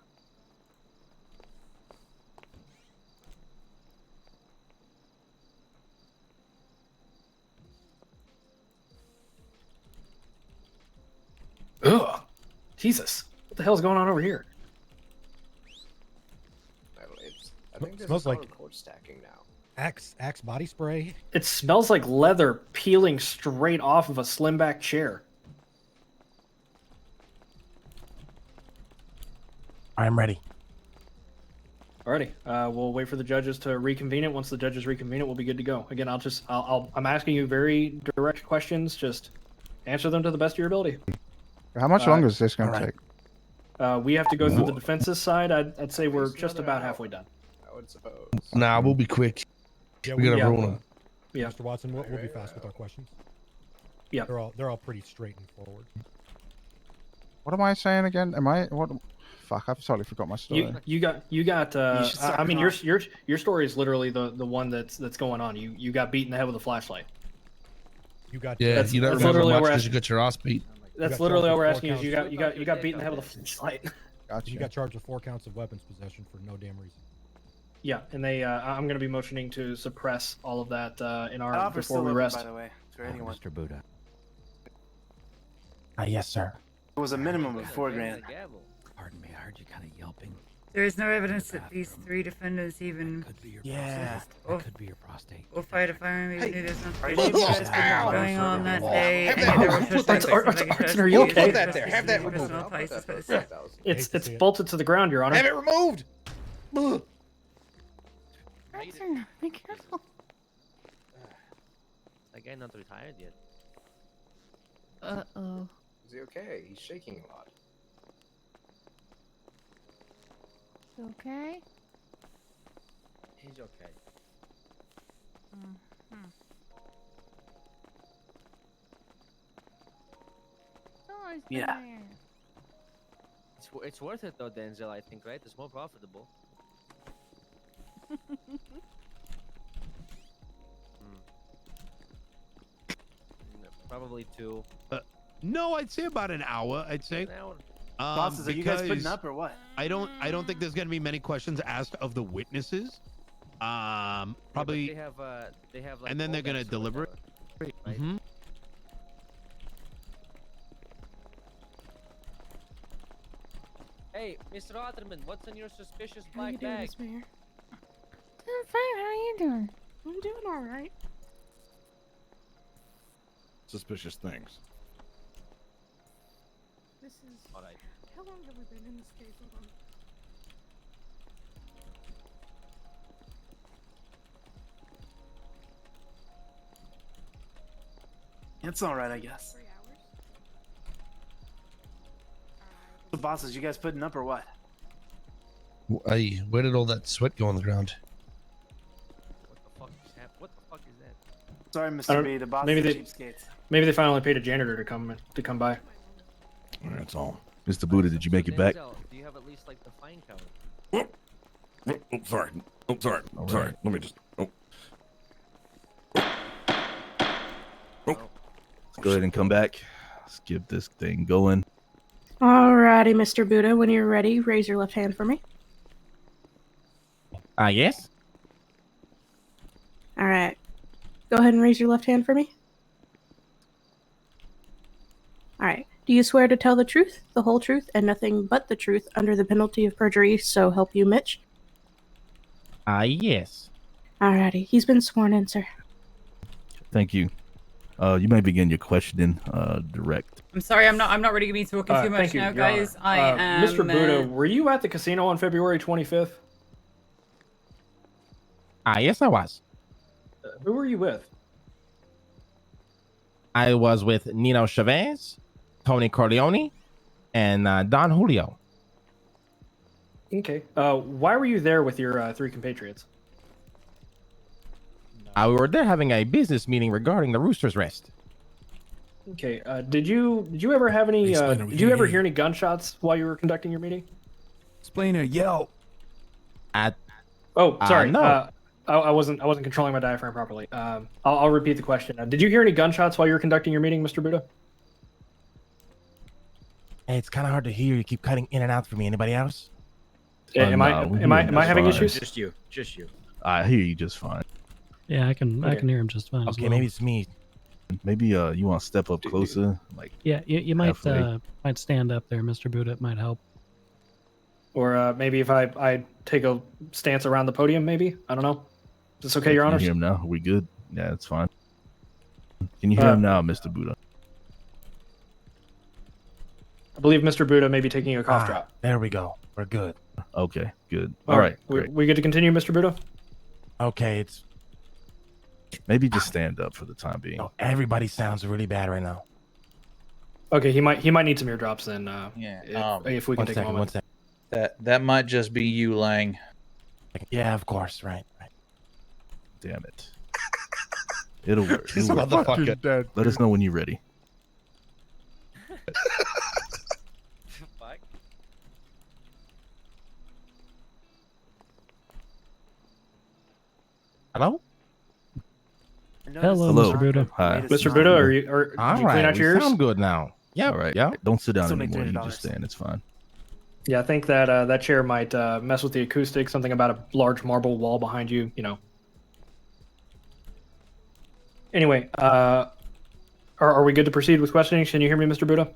[SPEAKER 2] Ugh. Jesus. What the hell's going on over here?
[SPEAKER 5] I think smells like
[SPEAKER 9] stacking now.
[SPEAKER 5] Axe body spray.
[SPEAKER 2] It smells like leather peeling straight off of a slim back chair.
[SPEAKER 8] I'm ready.
[SPEAKER 2] Alrighty. We'll wait for the judges to reconvene it. Once the judges reconvene it, we'll be good to go. Again, I'm asking you very direct questions. Just answer them to the best of your ability.
[SPEAKER 7] How much longer is this going to take?
[SPEAKER 2] We have to go through the defense's side. I'd say we're just about halfway done.
[SPEAKER 9] I would suppose.
[SPEAKER 10] Nah, we'll be quick.
[SPEAKER 5] Yeah,
[SPEAKER 10] we got
[SPEAKER 2] yeah.
[SPEAKER 10] a rule.
[SPEAKER 2] Yeah.
[SPEAKER 5] Mr. Watson, we'll be fast with our questions.
[SPEAKER 2] Yeah.
[SPEAKER 5] They're all pretty straight and forward.
[SPEAKER 7] What am I saying again? Am I what? Fuck, I've totally forgot my story.
[SPEAKER 2] You got. I mean, your story is literally the one that's going on. You got beat in the head with a flashlight.
[SPEAKER 5] You got.
[SPEAKER 10] Yeah, you don't remember much because you got your ass beat.
[SPEAKER 2] That's literally all we're asking is you got beat in the head with a flashlight.
[SPEAKER 7] Gotcha.
[SPEAKER 5] You got charged with 4 counts of weapons possession for no damn reason.
[SPEAKER 2] Yeah, and I'm going to be motioning to suppress all of that in our before we rest.
[SPEAKER 9] By the way, for anyone.
[SPEAKER 8] Mr. Buddha. Yes, sir.
[SPEAKER 9] It was a minimum of $4,000.
[SPEAKER 8] Pardon me, I heard you kind of yelping.
[SPEAKER 1] There is no evidence that these 3 defendants even
[SPEAKER 8] Could be your prostate.
[SPEAKER 1] or fired a firearm. Even knew there's
[SPEAKER 9] Are
[SPEAKER 1] nothing
[SPEAKER 9] you
[SPEAKER 1] going on that day.
[SPEAKER 9] Have
[SPEAKER 1] and
[SPEAKER 9] that
[SPEAKER 1] there were
[SPEAKER 9] removed.
[SPEAKER 2] Arson, are you okay?
[SPEAKER 9] Put that there. Have that removed.
[SPEAKER 2] It's bolted to the ground, Your Honor.
[SPEAKER 9] Have it removed.
[SPEAKER 21] Arson, be careful.
[SPEAKER 9] That guy not retired yet.
[SPEAKER 21] Uh-oh.
[SPEAKER 9] Is he okay? He's shaking a lot.
[SPEAKER 21] Okay?
[SPEAKER 9] He's okay. Yeah. It's worth it though, Denzel. I think, right? It's more profitable. Probably 2.
[SPEAKER 16] No, I'd say about an hour. I'd say.
[SPEAKER 9] An hour.
[SPEAKER 12] Bosses, are you guys putting
[SPEAKER 16] because
[SPEAKER 12] up or what?
[SPEAKER 16] I don't think there's gonna be many questions asked of the witnesses. Probably.
[SPEAKER 9] Yeah, they have like.
[SPEAKER 16] And then they're gonna deliberate.
[SPEAKER 9] Right?
[SPEAKER 16] Mhm.
[SPEAKER 9] Hey, Mr. Otterman, what's in your suspicious
[SPEAKER 21] How you
[SPEAKER 9] black
[SPEAKER 21] doing,
[SPEAKER 9] bag?
[SPEAKER 21] Miss Mayor? I'm fine. How are you doing? I'm doing all right.
[SPEAKER 7] Suspicious things.
[SPEAKER 21] This is.
[SPEAKER 9] All right.
[SPEAKER 21] How long have we been in this case? Hold on.
[SPEAKER 12] It's all right, I guess.
[SPEAKER 21] 3 hours.
[SPEAKER 12] So, bosses, you guys putting up or what?
[SPEAKER 10] Hey, where did all that sweat go on the ground?
[SPEAKER 9] What the fuck is that?
[SPEAKER 12] Sorry,
[SPEAKER 2] I
[SPEAKER 12] Mr.
[SPEAKER 2] don't-
[SPEAKER 12] B. The boss
[SPEAKER 2] maybe
[SPEAKER 12] is
[SPEAKER 2] they-
[SPEAKER 12] cheapskates.
[SPEAKER 2] Maybe they finally paid a janitor to come by.
[SPEAKER 7] That's all.
[SPEAKER 14] Mr. Buddha, did you make it back?
[SPEAKER 9] Denzel, do you have at least like the fine count?
[SPEAKER 7] Oh, sorry. Oh, sorry.
[SPEAKER 14] All
[SPEAKER 7] Sorry.
[SPEAKER 14] right.
[SPEAKER 7] Let me just. Oh.
[SPEAKER 14] Let's go ahead and come back. Let's get this thing going.
[SPEAKER 21] Alrighty, Mr. Buddha. When you're ready, raise your left hand for me.
[SPEAKER 8] Yes?
[SPEAKER 21] All right. Go ahead and raise your left hand for me. All right. Do you swear to tell the truth, the whole truth, and nothing but the truth under the penalty of perjury, so help you, Mitch?
[SPEAKER 8] Yes.
[SPEAKER 21] Alrighty. He's been sworn in, sir.
[SPEAKER 14] Thank you. You may begin your questioning direct.
[SPEAKER 1] I'm sorry, I'm not ready to be talking too much
[SPEAKER 2] Thank you,
[SPEAKER 1] now,
[SPEAKER 2] Your Honor.
[SPEAKER 1] guys. I am.
[SPEAKER 2] Mr. Buddha, were you at the casino on February 25th?
[SPEAKER 8] Yes, I was.
[SPEAKER 2] Who were you with?
[SPEAKER 8] I was with Nino Chavez, Tony Corleone, and Don Julio.
[SPEAKER 2] Okay. Why were you there with your 3 compatriots?
[SPEAKER 8] We were there having a business meeting regarding the Rooster's Rest.
[SPEAKER 2] Okay. Did you ever have any? Did you ever hear any gunshots while you were conducting your meeting?
[SPEAKER 18] Explainer, yell.
[SPEAKER 2] Oh, sorry.
[SPEAKER 8] No.
[SPEAKER 2] I wasn't controlling my diaphragm properly. I'll repeat the question. Did you hear any gunshots while you were conducting your meeting, Mr. Buddha?
[SPEAKER 8] Hey, it's kind of hard to hear. You keep cutting in and out for me. Anybody else?
[SPEAKER 2] Am I having issues?
[SPEAKER 20] Just you. Just you.
[SPEAKER 14] I hear you just fine.
[SPEAKER 17] Yeah, I can hear him just fine. as
[SPEAKER 8] Okay,
[SPEAKER 17] well.
[SPEAKER 8] maybe it's me.
[SPEAKER 14] Maybe you want to step up closer, like
[SPEAKER 17] Yeah, you might
[SPEAKER 14] halfway.
[SPEAKER 17] might stand up there, Mr. Buddha. It might help.
[SPEAKER 2] Or maybe if I take a stance around the podium, maybe? I don't know. Is this okay, Your
[SPEAKER 14] Can you
[SPEAKER 2] Honor?
[SPEAKER 14] hear him now? Are we good? Yeah, it's fine. Can you hear him now, Mr. Buddha?
[SPEAKER 2] I believe Mr. Buddha may be taking a cough drop.
[SPEAKER 8] There we go. We're good.
[SPEAKER 14] Okay, good. All right, great.
[SPEAKER 2] We get to continue, Mr. Buddha?
[SPEAKER 8] Okay, it's
[SPEAKER 14] Maybe just stand up for the time being.
[SPEAKER 8] everybody sounds really bad right now.
[SPEAKER 2] Okay, he might need some eardrops then.
[SPEAKER 13] Yeah.
[SPEAKER 2] If we can take a moment.
[SPEAKER 8] One second.
[SPEAKER 13] That might just be you, Lang.
[SPEAKER 8] Yeah, of course. Right.
[SPEAKER 14] Damn it. It'll work.
[SPEAKER 10] This
[SPEAKER 14] It'll work.
[SPEAKER 10] motherfucker.
[SPEAKER 14] Dead. Let us know when you're ready.
[SPEAKER 8] Hello?
[SPEAKER 17] Hello,
[SPEAKER 14] Hello.
[SPEAKER 17] Mr. Buddha.
[SPEAKER 14] Hi.
[SPEAKER 2] Mr. Buddha, did you
[SPEAKER 8] All
[SPEAKER 2] clean
[SPEAKER 8] right,
[SPEAKER 2] out your
[SPEAKER 8] we
[SPEAKER 2] ears?
[SPEAKER 8] sound good now. Yeah.
[SPEAKER 14] All right.
[SPEAKER 8] Yeah.
[SPEAKER 14] Don't sit down
[SPEAKER 12] Still make
[SPEAKER 14] anymore. You
[SPEAKER 12] $300.
[SPEAKER 14] just stand. It's fine.
[SPEAKER 2] Yeah, I think that that chair might mess with the acoustics. Something about a large marble wall behind you, you know. Anyway, are we good to proceed with questioning? Can you hear me, Mr. Buddha?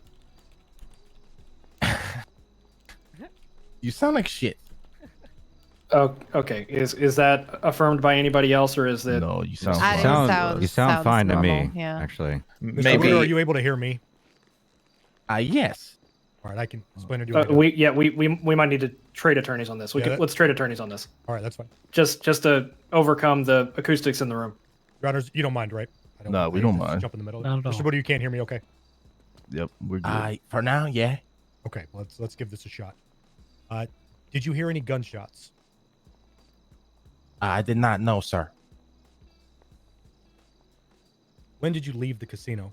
[SPEAKER 8] You sound like shit.
[SPEAKER 2] Oh, okay. Is that affirmed by anybody else, or is it?
[SPEAKER 14] No, you sound
[SPEAKER 15] I- it
[SPEAKER 14] fine.
[SPEAKER 15] sounds-
[SPEAKER 22] You sound
[SPEAKER 15] sounds
[SPEAKER 22] fine to me,
[SPEAKER 15] normal, yeah.
[SPEAKER 22] actually.
[SPEAKER 5] Mr.
[SPEAKER 22] Maybe.
[SPEAKER 5] Buddha, are you able to hear me?
[SPEAKER 8] Yes.
[SPEAKER 5] All right, I can explain it to you.
[SPEAKER 2] We might need to trade attorneys on this. Let's trade attorneys on this.
[SPEAKER 5] All right, that's fine.
[SPEAKER 2] Just to overcome the acoustics in the room.
[SPEAKER 5] Your Honors, you don't mind, right? I
[SPEAKER 14] No, we don't mind.
[SPEAKER 5] Jump in the middle.
[SPEAKER 17] Not at all.
[SPEAKER 5] Mr. Buddha, you can't hear me, okay?
[SPEAKER 14] Yep, we're good.
[SPEAKER 8] For now, yeah.
[SPEAKER 5] Okay, let's give this a shot. Did you hear any gunshots?
[SPEAKER 8] I did not know, sir.
[SPEAKER 5] When did you leave the casino?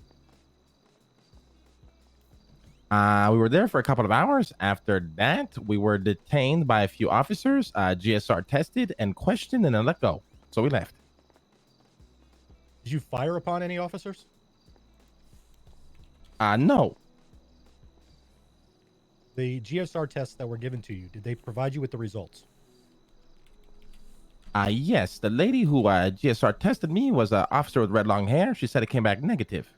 [SPEAKER 8] We were there for a couple of hours. After that, we were detained by a few officers, GSR tested and questioned, and then let go. So we left.
[SPEAKER 5] Did you fire upon any officers?
[SPEAKER 8] No.
[SPEAKER 5] The GSR tests that were given to you, did they provide you with the results?
[SPEAKER 8] Yes. The lady who GSR tested me was an officer with red long hair. She said it came back negative.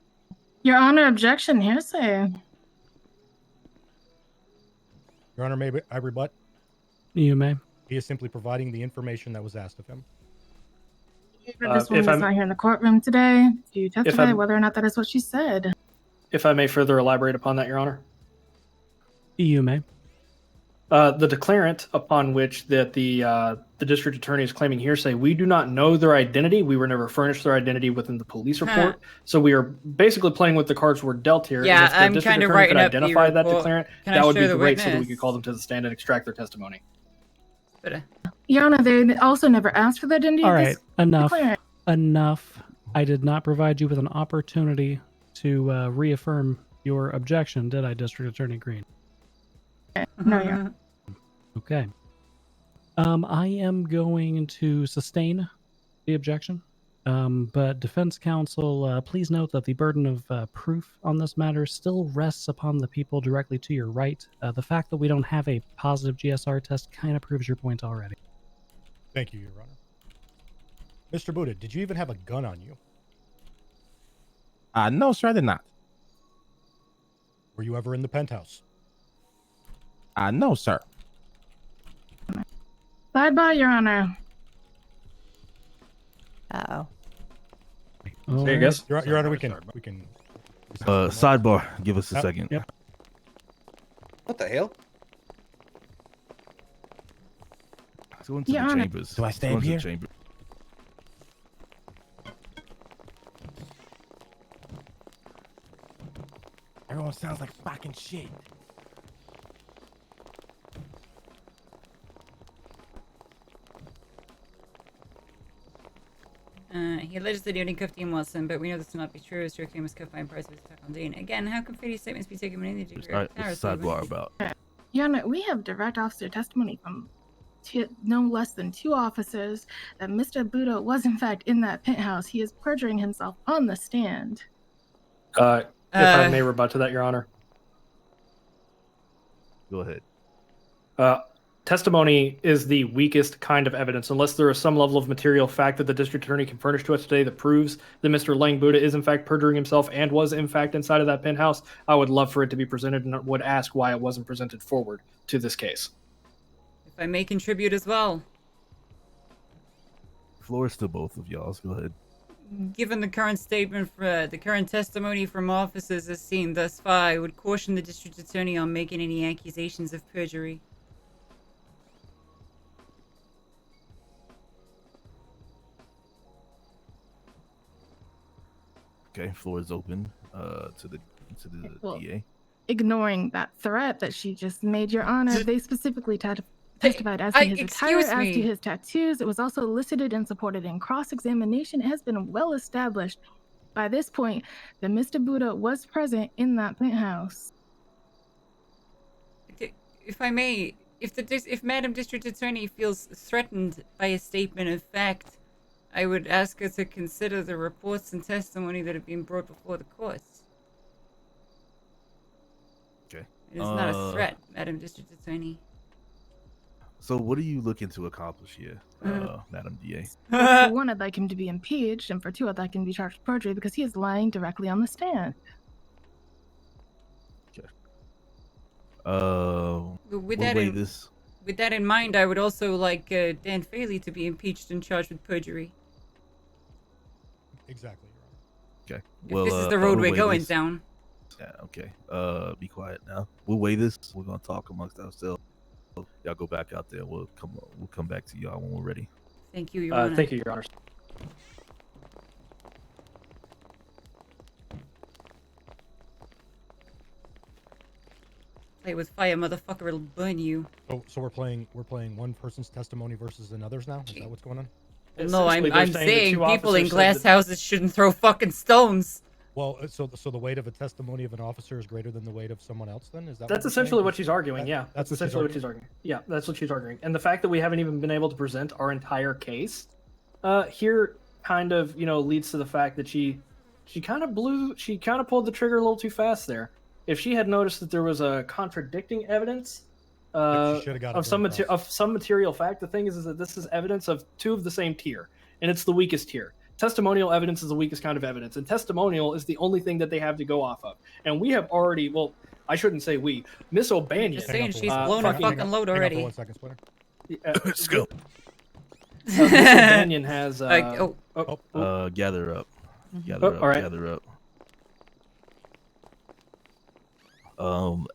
[SPEAKER 21] Your Honor, objection, hearsay.
[SPEAKER 5] Your Honor, maybe I rebut.
[SPEAKER 17] You may.
[SPEAKER 5] He is simply providing the information that was asked of him.
[SPEAKER 21] This woman is not here in the courtroom today to testify
[SPEAKER 2] I'm-
[SPEAKER 21] whether or not that is what she said.
[SPEAKER 2] If I may further elaborate upon that, Your Honor.
[SPEAKER 17] You may.
[SPEAKER 2] The declarant upon which that the district attorney is claiming hearsay, we do not know their identity. We were never furnished their identity within the police report. So we are basically playing with the cards we're dealt here.
[SPEAKER 1] Yeah,
[SPEAKER 2] And if the
[SPEAKER 1] I'm
[SPEAKER 2] district
[SPEAKER 1] kind of
[SPEAKER 2] attorney
[SPEAKER 1] writing
[SPEAKER 2] could
[SPEAKER 1] up the
[SPEAKER 2] identify that
[SPEAKER 1] report.
[SPEAKER 2] declarant,
[SPEAKER 1] Can I
[SPEAKER 2] that would be
[SPEAKER 1] show the
[SPEAKER 2] great so that we
[SPEAKER 1] witness?
[SPEAKER 2] could call them to the stand and extract their testimony.
[SPEAKER 21] Your Honor, they also never asked for the identity
[SPEAKER 17] All
[SPEAKER 21] of
[SPEAKER 17] right,
[SPEAKER 21] this
[SPEAKER 17] enough.
[SPEAKER 21] declarant.
[SPEAKER 17] Enough. I did not provide you with an opportunity to reaffirm your objection, did I, District Attorney Green?
[SPEAKER 21] No, Your Honor.
[SPEAKER 17] Okay. I am going to sustain the objection. But defense counsel, please note that the burden of proof on this matter still rests upon the people directly to your right. The fact that we don't have a positive GSR test kind of proves your point already.
[SPEAKER 5] Thank you, Your Honor. Mr. Buddha, did you even have a gun on you?
[SPEAKER 8] No, sir, I did not.
[SPEAKER 5] Were you ever in the penthouse?
[SPEAKER 8] No, sir.
[SPEAKER 21] Bye-bye, Your Honor.
[SPEAKER 15] Uh-oh.
[SPEAKER 2] So I guess.
[SPEAKER 5] Your Honor, we can.
[SPEAKER 14] Sidebar. Give us a second.
[SPEAKER 17] Yep.
[SPEAKER 4] What the hell?
[SPEAKER 14] Let's go into
[SPEAKER 21] Your
[SPEAKER 14] the
[SPEAKER 21] Honor.
[SPEAKER 14] chambers.
[SPEAKER 8] Do I
[SPEAKER 14] Let's
[SPEAKER 8] stay
[SPEAKER 14] go
[SPEAKER 8] up
[SPEAKER 14] into the
[SPEAKER 8] here?
[SPEAKER 14] chamber.
[SPEAKER 8] Everyone sounds like fucking shit.
[SPEAKER 1] He alleges that he only cuffed Dean Watson, but we know this to not be true, as Joaquin was cuffed by him prior to his attack on Dean. Again, how can Freddy's statements be taken with any degree
[SPEAKER 14] All right,
[SPEAKER 1] of
[SPEAKER 14] what's
[SPEAKER 1] clarity?
[SPEAKER 14] the sidebar about?
[SPEAKER 21] Your Honor, we have direct officer testimony from no less than 2 officers that Mr. Buddha was in fact in that penthouse. He is perjuring himself on the stand.
[SPEAKER 2] If I may rebut to that, Your Honor.
[SPEAKER 14] Go ahead.
[SPEAKER 2] Testimony is the weakest kind of evidence, unless there is some level of material fact that the district attorney can furnish to us today that proves that Mr. Lang Buddha is in fact perjuring himself and was in fact inside of that penthouse. I would love for it to be presented and would ask why it wasn't presented forward to this case.
[SPEAKER 1] If I may contribute as well.
[SPEAKER 14] Floor is to both of y'all. Go ahead.
[SPEAKER 1] Given the current statement, the current testimony from officers as seen thus far, I would caution the district attorney on making any accusations of perjury.
[SPEAKER 14] Okay, floor is open to the
[SPEAKER 21] Well,
[SPEAKER 14] DA.
[SPEAKER 21] Ignoring that threat that she just made, Your Honor, they specifically testified as to his attire,
[SPEAKER 1] excuse
[SPEAKER 21] as
[SPEAKER 1] me.
[SPEAKER 21] to his tattoos. It was also elicited and supported in cross-examination. It has been well established by this point that Mr. Buddha was present in that penthouse.
[SPEAKER 1] If I may, if Madam District Attorney feels threatened by a statement of fact, I would ask her to consider the reports and testimony that have been brought before the courts.
[SPEAKER 14] Okay.
[SPEAKER 1] It is not a threat, Madam District Attorney.
[SPEAKER 14] So what are you looking to accomplish here, Madam DA?
[SPEAKER 21] For one, I'd like him to be impeached, and for 2, I'd like him to be charged with perjury because he is lying directly on the stand.
[SPEAKER 14] We'll weigh this.
[SPEAKER 1] With that in mind, I would also like Dan Faley to be impeached and charged with perjury.
[SPEAKER 5] Exactly.
[SPEAKER 14] Okay.
[SPEAKER 1] If this is the road
[SPEAKER 14] we'll
[SPEAKER 1] we're
[SPEAKER 14] weigh
[SPEAKER 1] going
[SPEAKER 14] this.
[SPEAKER 1] down.
[SPEAKER 14] Yeah. Okay. Be quiet now. We'll weigh this. We're gonna talk amongst ourselves. Y'all go back out there. We'll come back to y'all when we're ready.
[SPEAKER 1] Thank you, Your Honor.
[SPEAKER 2] Thank you, Your Honor.
[SPEAKER 1] Play with fire, motherfucker, it'll burn you.
[SPEAKER 5] So we're playing one person's testimony versus another's now. Is that what's going on?
[SPEAKER 1] No, I'm
[SPEAKER 2] Essentially, they're
[SPEAKER 1] saying
[SPEAKER 2] the two
[SPEAKER 1] people in
[SPEAKER 2] officers said
[SPEAKER 1] glass
[SPEAKER 2] that-
[SPEAKER 1] houses shouldn't throw fucking stones.
[SPEAKER 5] Well, so the weight of a testimony of an officer is greater than the weight of someone else. Then is that?
[SPEAKER 2] That's
[SPEAKER 5] you're
[SPEAKER 2] essentially
[SPEAKER 5] saying?
[SPEAKER 2] what she's arguing.
[SPEAKER 5] That-
[SPEAKER 2] Yeah, that's
[SPEAKER 5] what she's
[SPEAKER 2] essentially what she's arguing. Yeah, that's what she's arguing. And the fact that we haven't even been able to present our entire case here kind of leads to the fact that she kind of pulled the trigger a little too fast there. If she had noticed that there was a contradicting evidence
[SPEAKER 5] should've got it
[SPEAKER 2] of some
[SPEAKER 5] very fast.
[SPEAKER 2] of some material fact, the thing is that this is evidence of two of the same tier, and it's the weakest tier. Testimonial evidence is the weakest kind of evidence, and testimonial is the only thing that they have to go off of. And we have already, well, I shouldn't say we, Miss O'Banion.
[SPEAKER 1] Just saying, she's blown her fucking load
[SPEAKER 5] Hang on
[SPEAKER 1] already.
[SPEAKER 5] for 1 second, Splinter.
[SPEAKER 2] Let's go. Miss O'Banion has.
[SPEAKER 14] Gather up. Gather
[SPEAKER 2] Oh,
[SPEAKER 14] up.
[SPEAKER 2] all right.
[SPEAKER 14] Gather up.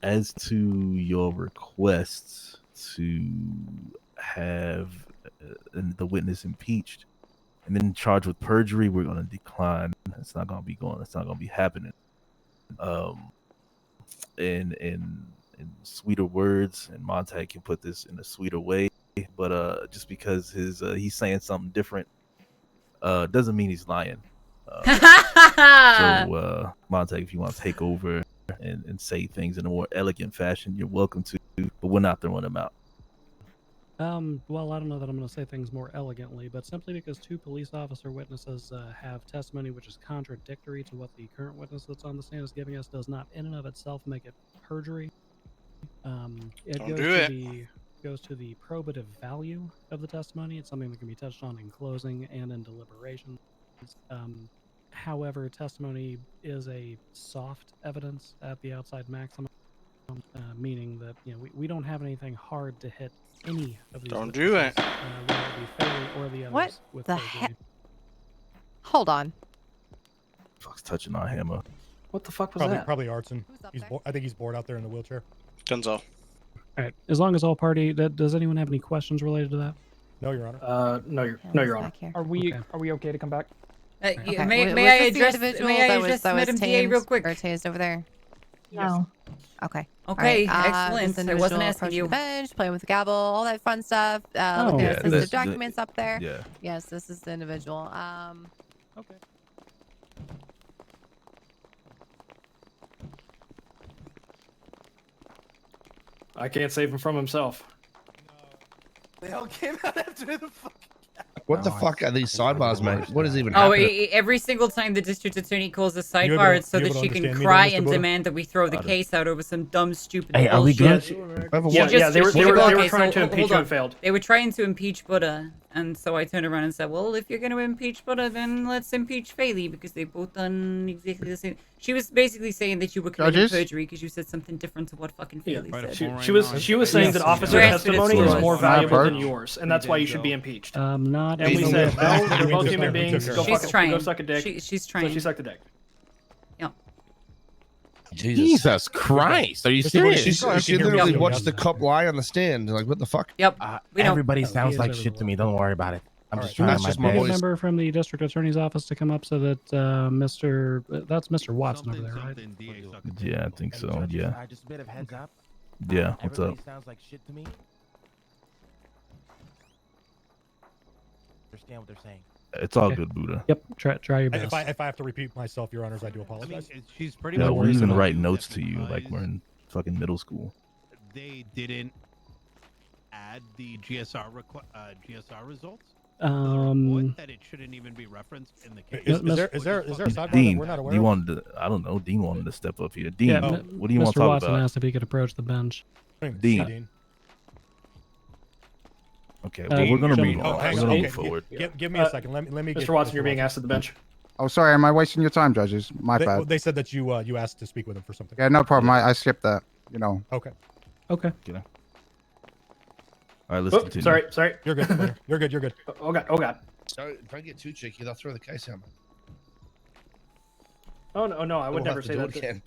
[SPEAKER 14] As to your requests to have the witness impeached and then charged with perjury, we're going to decline. It's not going to be going. It's not going to be happening. In sweeter words, and Montag can put this in a sweeter way, but just because he's saying something different doesn't mean he's lying. So Montag, if you want to take over and say things in a more elegant fashion, you're welcome to, but we're not throwing them out.
[SPEAKER 17] Well, I don't know that I'm going to say things more elegantly, but simply because two police officer witnesses have testimony which is contradictory to what the current witness that's on the stand is giving us does not in and of itself make it perjury. It goes to the probative value of the testimony. It's something that can be touched on in closing and in deliberations. However, testimony is a soft evidence at the outside maximum, meaning that we don't have anything hard to hit any of these.
[SPEAKER 19] Don't do it.
[SPEAKER 17] Whether it be Faye or the others.
[SPEAKER 15] What
[SPEAKER 17] with
[SPEAKER 15] the
[SPEAKER 17] perjury.
[SPEAKER 15] heck? Hold on.
[SPEAKER 14] Fuck's touching our hammer.
[SPEAKER 2] What the fuck was
[SPEAKER 5] Probably,
[SPEAKER 2] that?
[SPEAKER 5] probably Artson. I think he's bored out there in the wheelchair.
[SPEAKER 19] Gunzo.
[SPEAKER 17] All right. As long as all party. Does anyone have any questions related to that?
[SPEAKER 5] No, Your Honor.
[SPEAKER 2] No, Your Honor.
[SPEAKER 22] Are we okay to come back?
[SPEAKER 1] May
[SPEAKER 15] Was
[SPEAKER 1] I
[SPEAKER 15] this the
[SPEAKER 1] address
[SPEAKER 15] individual
[SPEAKER 1] may I
[SPEAKER 15] that was
[SPEAKER 1] address Madam DA real quick?
[SPEAKER 15] Or tased over there?
[SPEAKER 21] No.
[SPEAKER 15] Okay.
[SPEAKER 1] Okay,
[SPEAKER 15] All right.
[SPEAKER 1] excellent.
[SPEAKER 15] This
[SPEAKER 1] I wasn't
[SPEAKER 15] individual
[SPEAKER 1] asking
[SPEAKER 15] approaching
[SPEAKER 1] you.
[SPEAKER 15] the bench, playing with the gavel, all that fun stuff.
[SPEAKER 17] Oh,
[SPEAKER 15] Looking
[SPEAKER 17] yeah,
[SPEAKER 15] at sensitive
[SPEAKER 14] this-
[SPEAKER 15] documents up there.
[SPEAKER 14] Yeah.
[SPEAKER 15] Yes, this is the individual.
[SPEAKER 17] Okay.
[SPEAKER 2] I can't save him from himself.
[SPEAKER 12] They all came out after the fucking.
[SPEAKER 10] What the fuck are these sidebars, mate? What is even
[SPEAKER 1] Oh,
[SPEAKER 10] happening?
[SPEAKER 1] every single time the district attorney calls a
[SPEAKER 10] You
[SPEAKER 1] sidebar,
[SPEAKER 10] able-
[SPEAKER 1] it's so
[SPEAKER 10] you
[SPEAKER 1] that
[SPEAKER 10] able to
[SPEAKER 1] she can
[SPEAKER 10] understand me
[SPEAKER 1] cry
[SPEAKER 10] then, Mr.
[SPEAKER 1] and
[SPEAKER 10] Buddha?
[SPEAKER 1] demand that we throw the case out over some dumb, stupid
[SPEAKER 8] Hey, are we
[SPEAKER 1] bullshit.
[SPEAKER 8] good?
[SPEAKER 2] Yeah, they were trying to
[SPEAKER 1] hold
[SPEAKER 2] impeach him
[SPEAKER 1] on.
[SPEAKER 2] and failed.
[SPEAKER 1] They were trying to impeach Buddha, and so I turned around and said, well, if you're going to impeach Buddha, then let's impeach Faley, because they've both done exactly the same. She was basically saying that you were committing
[SPEAKER 2] Judges?
[SPEAKER 1] perjury because you said something different to what fucking Faley said.
[SPEAKER 2] She was saying that officer testimony is more valuable than yours, and that's why you should be impeached.
[SPEAKER 17] Not.
[SPEAKER 2] And we said, no, they're both human beings. Go
[SPEAKER 1] She's
[SPEAKER 2] fucking
[SPEAKER 1] trying.
[SPEAKER 2] go suck a dick.
[SPEAKER 1] She's
[SPEAKER 2] So
[SPEAKER 1] trying.
[SPEAKER 2] she sucked a dick.
[SPEAKER 1] Yeah.
[SPEAKER 8] Jesus Christ! Are you serious?
[SPEAKER 10] She literally watched the cop lie on the stand. Like, what the fuck?
[SPEAKER 1] Yep.
[SPEAKER 8] Everybody
[SPEAKER 17] Oh,
[SPEAKER 8] sounds
[SPEAKER 17] he
[SPEAKER 8] like
[SPEAKER 17] is
[SPEAKER 8] shit to me. Don't worry about it. I'm just trying
[SPEAKER 10] That's
[SPEAKER 8] my
[SPEAKER 10] just my
[SPEAKER 8] best.
[SPEAKER 17] A member from the district attorney's office to come up so that that's Mr. Watson over there, right?
[SPEAKER 14] Yeah, I think so. Yeah.
[SPEAKER 8] Just a bit of heads up.
[SPEAKER 14] Yeah. What's up?
[SPEAKER 8] Everybody sounds like shit to me. Understand what they're saying.
[SPEAKER 14] It's all good, Buddha.
[SPEAKER 17] Yep. Try your best.
[SPEAKER 5] If I have to repeat myself, Your Honors, I do apologize.
[SPEAKER 16] She's pretty
[SPEAKER 14] Yeah,
[SPEAKER 16] much.
[SPEAKER 14] we're even writing notes to you like we're in fucking middle school.
[SPEAKER 16] They didn't add the GSR results. That it shouldn't even be referenced in the case.
[SPEAKER 5] Is there a sidebar
[SPEAKER 14] Dean,
[SPEAKER 5] that we're not aware
[SPEAKER 14] you
[SPEAKER 5] of?
[SPEAKER 14] wanted to, I don't know. Dean wanted to step up here. Dean,
[SPEAKER 17] Yeah,
[SPEAKER 14] what do you want to
[SPEAKER 17] Mr.
[SPEAKER 14] talk
[SPEAKER 17] Watson
[SPEAKER 14] about?
[SPEAKER 17] asked if he could approach the bench.
[SPEAKER 14] Dean. Okay, well, we're gonna move on. We're gonna move forward.
[SPEAKER 5] Give me a second. Let me.
[SPEAKER 2] Mr.
[SPEAKER 5] get
[SPEAKER 2] Watson,
[SPEAKER 5] Mr.
[SPEAKER 2] you're being asked at the bench.
[SPEAKER 7] Oh, sorry. Am I wasting your time, judges? My bad.
[SPEAKER 5] They said that you asked to speak with him for something.
[SPEAKER 7] Yeah, no problem. I skipped that. You know.
[SPEAKER 5] Okay.
[SPEAKER 17] Okay.
[SPEAKER 14] All right, let's
[SPEAKER 2] Oop,
[SPEAKER 14] continue.
[SPEAKER 2] sorry.
[SPEAKER 5] You're good. Blair. You're good. You're good.
[SPEAKER 2] Oh god.
[SPEAKER 10] So if I get too cheeky, they'll throw the case at me.
[SPEAKER 2] Oh no, I would
[SPEAKER 10] We'll
[SPEAKER 2] never
[SPEAKER 10] have to
[SPEAKER 2] say
[SPEAKER 10] do
[SPEAKER 2] that.
[SPEAKER 10] it again.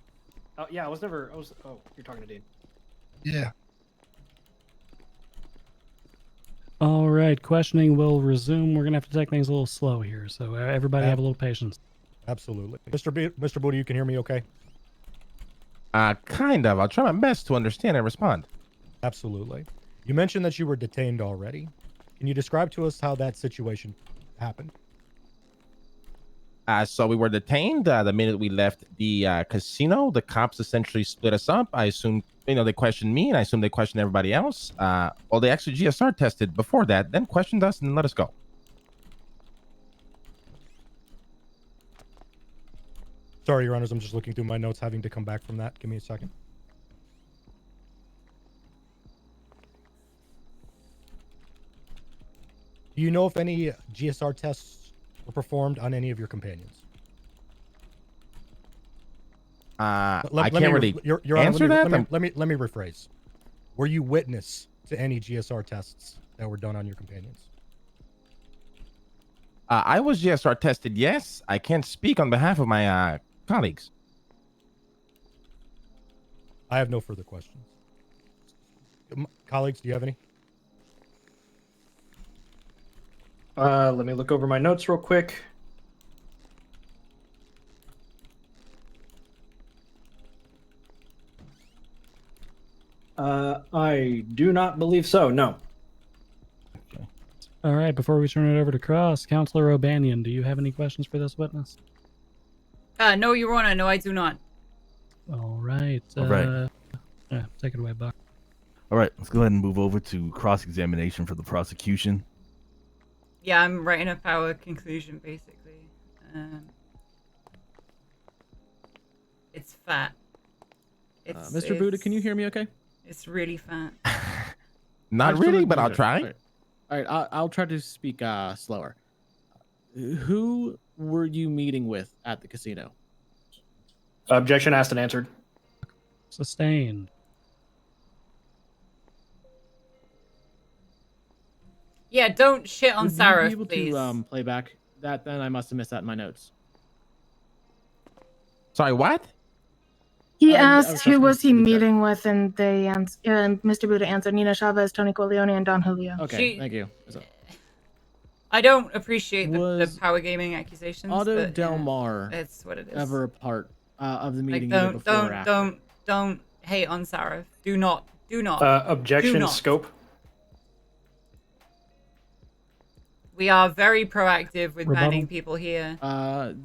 [SPEAKER 2] Oh yeah, I was never. Oh, you're talking to Dean.
[SPEAKER 10] Yeah.
[SPEAKER 17] All right. Questioning will resume. We're gonna have to take things a little slow here, so everybody have a little patience.
[SPEAKER 5] Absolutely, Mr. Booty, you can hear me, okay?
[SPEAKER 8] Kind of. I'll try my best to understand and respond.
[SPEAKER 5] Absolutely. You mentioned that you were detained already. Can you describe to us how that situation happened?
[SPEAKER 8] So we were detained the minute we left the casino. The cops essentially split us up. I assume, they questioned me, and I assume they questioned everybody else. Well, they actually GSR tested before that, then questioned us and let us go.
[SPEAKER 5] Sorry, Your Honors, I'm just looking through my notes, having to come back from that. Give me a second. Do you know if any GSR tests were performed on any of your companions?
[SPEAKER 8] I can't really answer that.
[SPEAKER 5] Let me rephrase. Were you witness to any GSR tests that were done on your companions?
[SPEAKER 8] I was GSR tested, yes. I can't speak on behalf of my colleagues.
[SPEAKER 5] I have no further questions. Colleagues, do you have any?
[SPEAKER 2] Let me look over my notes real quick. I do not believe so, no.
[SPEAKER 17] All right, before we turn it over to Cross, Counselor O'Banion, do you have any questions for this witness?
[SPEAKER 1] No, Your Honor, no, I do not.
[SPEAKER 17] All right.
[SPEAKER 14] All right.
[SPEAKER 17] Take it away, Buck.
[SPEAKER 14] All right, let's go ahead and move over to cross-examination for the prosecution.
[SPEAKER 1] Yeah, I'm writing up our conclusion, basically. It's fat.
[SPEAKER 3] Mr. Buddha, can you hear me okay?
[SPEAKER 1] It's really fat.
[SPEAKER 8] Not really, but I'll try.
[SPEAKER 3] All right, I'll try to speak slower. Who were you meeting with at the casino?
[SPEAKER 2] Objection asked and answered.
[SPEAKER 17] Sustained.
[SPEAKER 1] Yeah, don't shit on
[SPEAKER 3] Would
[SPEAKER 1] Sarah,
[SPEAKER 3] you be able to play back that? Then I must have missed that in my notes.
[SPEAKER 8] Sorry, what?
[SPEAKER 21] He
[SPEAKER 3] I was
[SPEAKER 21] asked who
[SPEAKER 3] asking
[SPEAKER 21] was he
[SPEAKER 3] Mr. Buddha.
[SPEAKER 21] meeting with, and Mr. Buddha answered Nina Chavez, Tony Corleone, and Don Julio.
[SPEAKER 3] Okay, thank you.
[SPEAKER 1] I don't appreciate the power gaming accusations.
[SPEAKER 3] Otto
[SPEAKER 1] but,
[SPEAKER 3] Del
[SPEAKER 1] yeah,
[SPEAKER 3] Mar
[SPEAKER 1] that's what it is.
[SPEAKER 3] ever a part of the meeting?
[SPEAKER 1] Like,
[SPEAKER 3] either before or after?
[SPEAKER 1] don't hate on Sarah. Do not.
[SPEAKER 2] Objection
[SPEAKER 1] do not.
[SPEAKER 2] scope.
[SPEAKER 1] We are very proactive with
[SPEAKER 3] Rebuttal.
[SPEAKER 1] banning people here.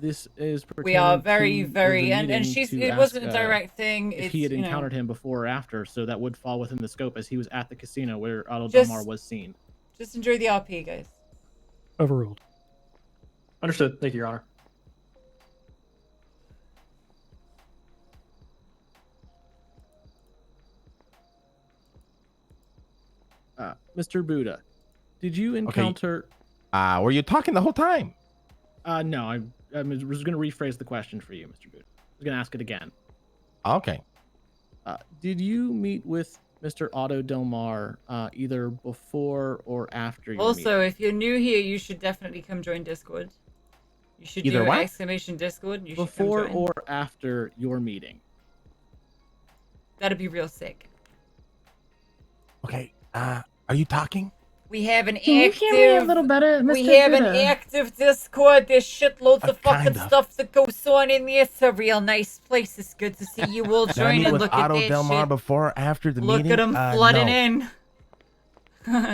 [SPEAKER 3] This is.
[SPEAKER 1] We are
[SPEAKER 3] pertaining
[SPEAKER 1] very,
[SPEAKER 3] to the
[SPEAKER 1] and
[SPEAKER 3] meeting
[SPEAKER 1] she's.
[SPEAKER 3] to
[SPEAKER 1] It
[SPEAKER 3] ask,
[SPEAKER 1] wasn't a direct thing.
[SPEAKER 3] If
[SPEAKER 1] It's,
[SPEAKER 3] he had
[SPEAKER 1] you know,
[SPEAKER 3] encountered him before or after, so that would fall within the scope, as he was at the casino where Otto
[SPEAKER 1] Just-
[SPEAKER 3] Del Mar was seen.
[SPEAKER 1] Just enjoy the RP, guys.
[SPEAKER 17] Overruled.
[SPEAKER 2] Understood. Thank you, Your Honor.
[SPEAKER 3] Mr. Buddha, did you encounter?
[SPEAKER 8] Were you talking the whole time?
[SPEAKER 3] No, I was going to rephrase the question for you, Mr. Buddha. I was going to ask it again.
[SPEAKER 8] Okay.
[SPEAKER 3] Did you meet with Mr. Otto Del Mar either before or after your meeting?
[SPEAKER 1] Also, if you're new here, you should definitely come join Discord. You should
[SPEAKER 3] Either
[SPEAKER 1] do
[SPEAKER 3] what?
[SPEAKER 1] exclamation Discord. You should
[SPEAKER 3] Before
[SPEAKER 1] come join.
[SPEAKER 3] or after your meeting?
[SPEAKER 1] That'd be real sick.
[SPEAKER 8] Okay. Are you talking?
[SPEAKER 1] We have an
[SPEAKER 21] Can you hear me a little better, Mr.
[SPEAKER 1] We have an
[SPEAKER 21] Buddha?
[SPEAKER 1] active Discord. There's shitloads of fucking
[SPEAKER 8] kind of.
[SPEAKER 1] stuff that goes on in there. It's a real nice place. It's good to see you all
[SPEAKER 8] Did I
[SPEAKER 1] join
[SPEAKER 8] meet
[SPEAKER 1] and
[SPEAKER 8] with
[SPEAKER 1] look
[SPEAKER 8] Otto
[SPEAKER 1] at that
[SPEAKER 8] Del Mar
[SPEAKER 1] shit.
[SPEAKER 8] before or after the
[SPEAKER 1] Look
[SPEAKER 8] meeting?
[SPEAKER 1] at them flooding
[SPEAKER 8] No.
[SPEAKER 1] in.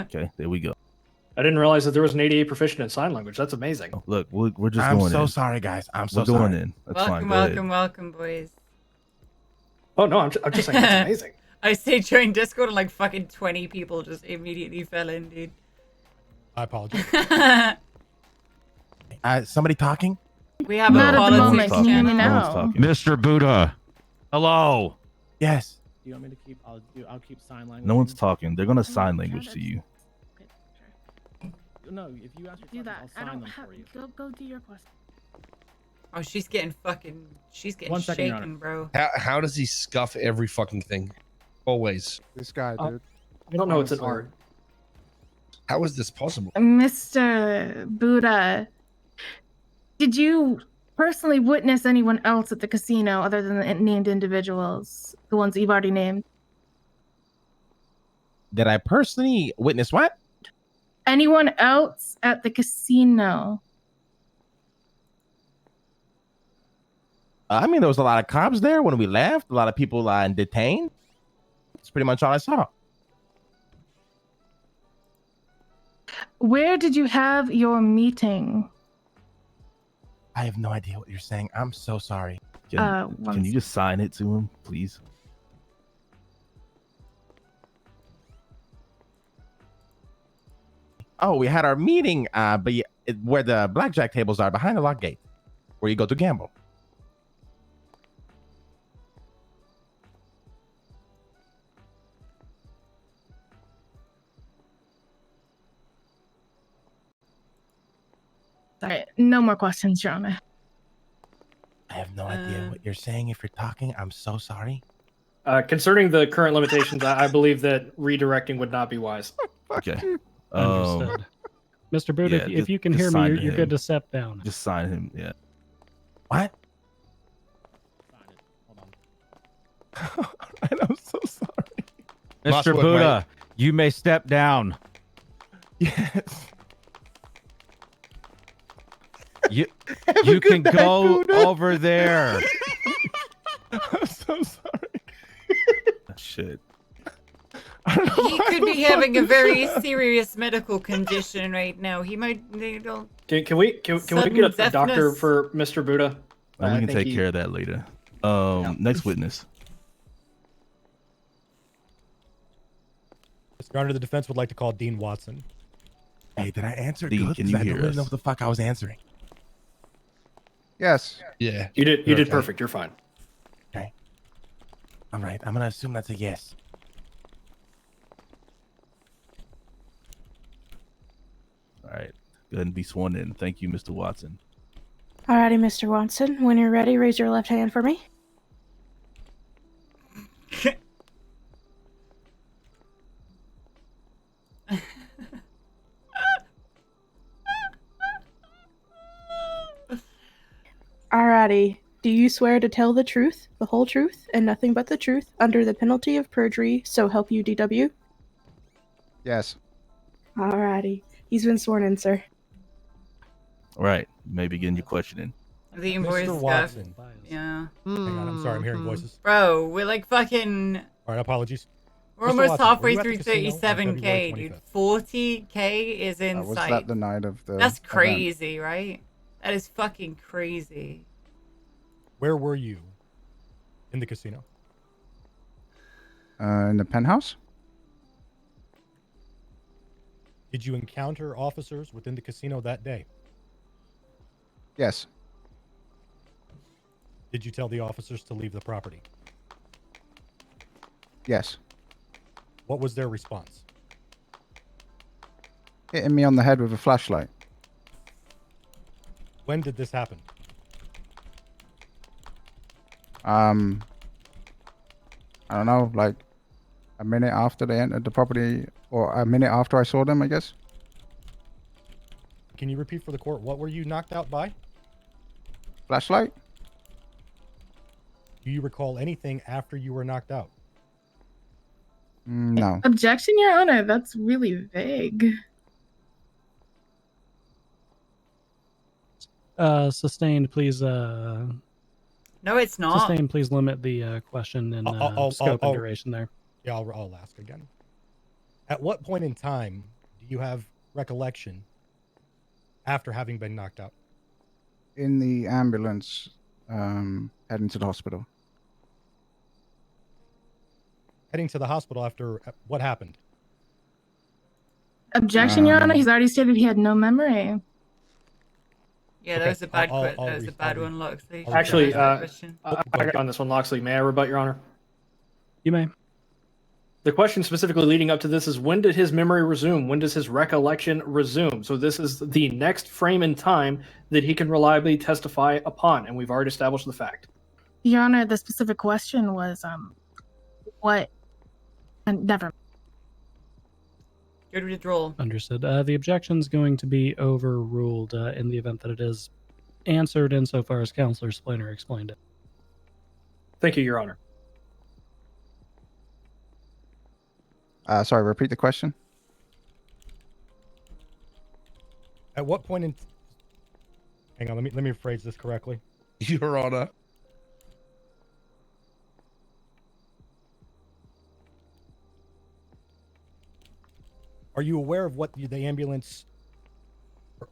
[SPEAKER 14] Okay, there we go.
[SPEAKER 2] I didn't realize that there was an 88 proficient in sign language. That's amazing.
[SPEAKER 14] Look, we're just
[SPEAKER 8] I'm
[SPEAKER 14] going
[SPEAKER 8] so
[SPEAKER 14] in.
[SPEAKER 8] sorry, guys. I'm so
[SPEAKER 14] We're going
[SPEAKER 8] sorry.
[SPEAKER 14] in. That's fine.
[SPEAKER 1] Welcome,
[SPEAKER 14] Go ahead.
[SPEAKER 1] welcome, boys.
[SPEAKER 2] Oh no, I'm just saying that's amazing.
[SPEAKER 1] I say join Discord and like fucking 20 people just immediately fell in, dude.
[SPEAKER 5] I apologize.
[SPEAKER 8] Somebody talking?
[SPEAKER 1] We have
[SPEAKER 21] Not
[SPEAKER 1] a
[SPEAKER 21] at the moment.
[SPEAKER 1] politics
[SPEAKER 21] Can you hear me
[SPEAKER 1] channel.
[SPEAKER 21] now?
[SPEAKER 14] Mr. Buddha. Hello.
[SPEAKER 8] Yes.
[SPEAKER 3] Do you want me to keep? I'll keep sign language.
[SPEAKER 14] No one's talking. They're gonna sign language to you.
[SPEAKER 3] No, if you ask
[SPEAKER 21] Do
[SPEAKER 3] your
[SPEAKER 21] that.
[SPEAKER 3] questions,
[SPEAKER 21] I
[SPEAKER 3] I'll sign
[SPEAKER 21] don't
[SPEAKER 3] them
[SPEAKER 21] have.
[SPEAKER 3] for you.
[SPEAKER 21] Go do your question.
[SPEAKER 1] Oh, she's getting shaken,
[SPEAKER 3] One second, Your
[SPEAKER 1] shaken, bro.
[SPEAKER 10] How does he scuff every fucking thing? Always.
[SPEAKER 7] This guy, dude.
[SPEAKER 2] I don't know. It's an art.
[SPEAKER 10] How is this possible?
[SPEAKER 21] Mr. Buddha, did you personally witness anyone else at the casino other than the named individuals, the ones that you've already named?
[SPEAKER 8] Did I personally witness what?
[SPEAKER 21] Anyone else at the casino?
[SPEAKER 8] I mean, there was a lot of cops there when we left. A lot of people detained. That's pretty much all I saw.
[SPEAKER 21] Where did you have your meeting?
[SPEAKER 8] I I have no idea what you're saying. I'm so sorry.
[SPEAKER 14] Can you just sign it to him, please?
[SPEAKER 8] Oh, we had our meeting, but where the blackjack tables are, behind the lock gate, where you go to gamble.
[SPEAKER 21] Sorry, no more questions, Your Honor.
[SPEAKER 8] I have no idea what you're saying. If you're talking, I'm so sorry.
[SPEAKER 2] Concerning the current limitations, I believe that redirecting would not be wise.
[SPEAKER 14] Okay.
[SPEAKER 17] Understood. Mr. Boot,
[SPEAKER 14] yeah,
[SPEAKER 17] if you can
[SPEAKER 14] just
[SPEAKER 17] hear me,
[SPEAKER 14] sign
[SPEAKER 17] you're,
[SPEAKER 14] to
[SPEAKER 17] you're
[SPEAKER 14] him.
[SPEAKER 17] good to step down.
[SPEAKER 14] Just sign him. Yeah.
[SPEAKER 8] What?
[SPEAKER 14] I'm so sorry.
[SPEAKER 10] Last
[SPEAKER 3] Mr.
[SPEAKER 10] word,
[SPEAKER 3] Buddha, you may step down.
[SPEAKER 8] Yes.
[SPEAKER 3] You
[SPEAKER 8] a good
[SPEAKER 3] can
[SPEAKER 8] night,
[SPEAKER 3] go
[SPEAKER 8] Buddha.
[SPEAKER 3] over there.
[SPEAKER 8] I'm so sorry.
[SPEAKER 14] Shit.
[SPEAKER 1] He could be having a very serious medical condition right now. He might. They don't.
[SPEAKER 2] Can we get a doctor
[SPEAKER 1] deafness.
[SPEAKER 2] for Mr. Buddha?
[SPEAKER 14] We
[SPEAKER 2] I
[SPEAKER 14] can
[SPEAKER 2] think
[SPEAKER 14] take care of that later. Next witness.
[SPEAKER 5] Mr. Honor, the defense would like to call Dean Watson.
[SPEAKER 8] Hey, did I answer
[SPEAKER 14] Dean,
[SPEAKER 8] good?
[SPEAKER 14] can
[SPEAKER 8] 'Cause
[SPEAKER 14] you
[SPEAKER 8] I don't
[SPEAKER 14] hear
[SPEAKER 8] really
[SPEAKER 14] us?
[SPEAKER 8] know what the fuck I was answering.
[SPEAKER 7] Yes.
[SPEAKER 10] Yeah.
[SPEAKER 2] You did. You did
[SPEAKER 10] Okay.
[SPEAKER 2] perfect. You're fine.
[SPEAKER 8] Okay. All right. I'm gonna assume that's a yes.
[SPEAKER 14] All right. Go ahead and be sworn in. Thank you, Mr. Watson.
[SPEAKER 11] Alrighty, Mr. Watson. When you're ready, raise your left hand for me. Alrighty. Do you swear to tell the truth, the whole truth, and nothing but the truth, under the penalty of perjury, so help you DW?
[SPEAKER 7] Yes.
[SPEAKER 11] Alrighty. He's been sworn in, sir.
[SPEAKER 14] All right. You may begin your questioning.
[SPEAKER 1] The invoice
[SPEAKER 5] Mr.
[SPEAKER 1] stuff.
[SPEAKER 5] Watson.
[SPEAKER 1] Yeah.
[SPEAKER 5] Hang on, I'm sorry, I'm hearing
[SPEAKER 1] Mhm.
[SPEAKER 5] voices.
[SPEAKER 1] Bro, we're like fucking.
[SPEAKER 5] All right, apologies.
[SPEAKER 1] We're
[SPEAKER 5] Mr.
[SPEAKER 1] almost
[SPEAKER 5] Watson, were
[SPEAKER 1] halfway
[SPEAKER 5] you at the
[SPEAKER 1] through
[SPEAKER 5] casino on
[SPEAKER 1] 37K,
[SPEAKER 5] February
[SPEAKER 1] dude.
[SPEAKER 5] 25th?
[SPEAKER 1] 40K is in
[SPEAKER 7] Was
[SPEAKER 1] sight.
[SPEAKER 7] that the night of the
[SPEAKER 1] That's
[SPEAKER 7] event?
[SPEAKER 1] crazy, right? That is fucking crazy.
[SPEAKER 5] Where were you in the casino?
[SPEAKER 7] In the penthouse?
[SPEAKER 5] Did you encounter officers within the casino that day?
[SPEAKER 7] Yes.
[SPEAKER 5] Did you tell the officers to leave the property?
[SPEAKER 7] Yes.
[SPEAKER 5] What was their response?
[SPEAKER 7] Hitting me on the head with a flashlight.
[SPEAKER 5] When did this happen?
[SPEAKER 7] I don't know, like a minute after they entered the property, or a minute after I saw them, I guess.
[SPEAKER 5] Can you repeat for the court, what were you knocked out by?
[SPEAKER 7] Flashlight?
[SPEAKER 5] Do you recall anything after you were knocked out?
[SPEAKER 7] No.
[SPEAKER 21] Objection, Your Honor. That's really vague.
[SPEAKER 17] Sustained, please.
[SPEAKER 1] No, it's not.
[SPEAKER 17] Sustained, please limit the question and scope and duration there.
[SPEAKER 5] Yeah, I'll ask again. At what point in time do you have recollection after having been knocked out?
[SPEAKER 7] In the ambulance, heading to the hospital.
[SPEAKER 5] Heading to the hospital after what happened?
[SPEAKER 21] Objection, Your Honor. He's already stated he had no memory.
[SPEAKER 1] Yeah, that was a bad that was a bad one, Loxley.
[SPEAKER 2] Actually,
[SPEAKER 1] Question.
[SPEAKER 2] I got on this one, Loxley. May I rebut, Your Honor?
[SPEAKER 17] You may.
[SPEAKER 2] The question specifically leading up to this is, when did his memory resume? When does his recollection resume? So this is the next frame in time that he can reliably testify upon, and we've already established the fact.
[SPEAKER 21] Your Honor, the specific question was, what? And never.
[SPEAKER 1] Good withdrawal.
[SPEAKER 17] Understood. The objection's going to be overruled in the event that it is answered insofar as Counselor Spliner explained it.
[SPEAKER 2] Thank you, Your Honor.
[SPEAKER 7] Sorry, repeat the question.
[SPEAKER 5] At what point in... Hang on, let me phrase this correctly.
[SPEAKER 10] Your Honor.
[SPEAKER 5] Are you aware of what the ambulance...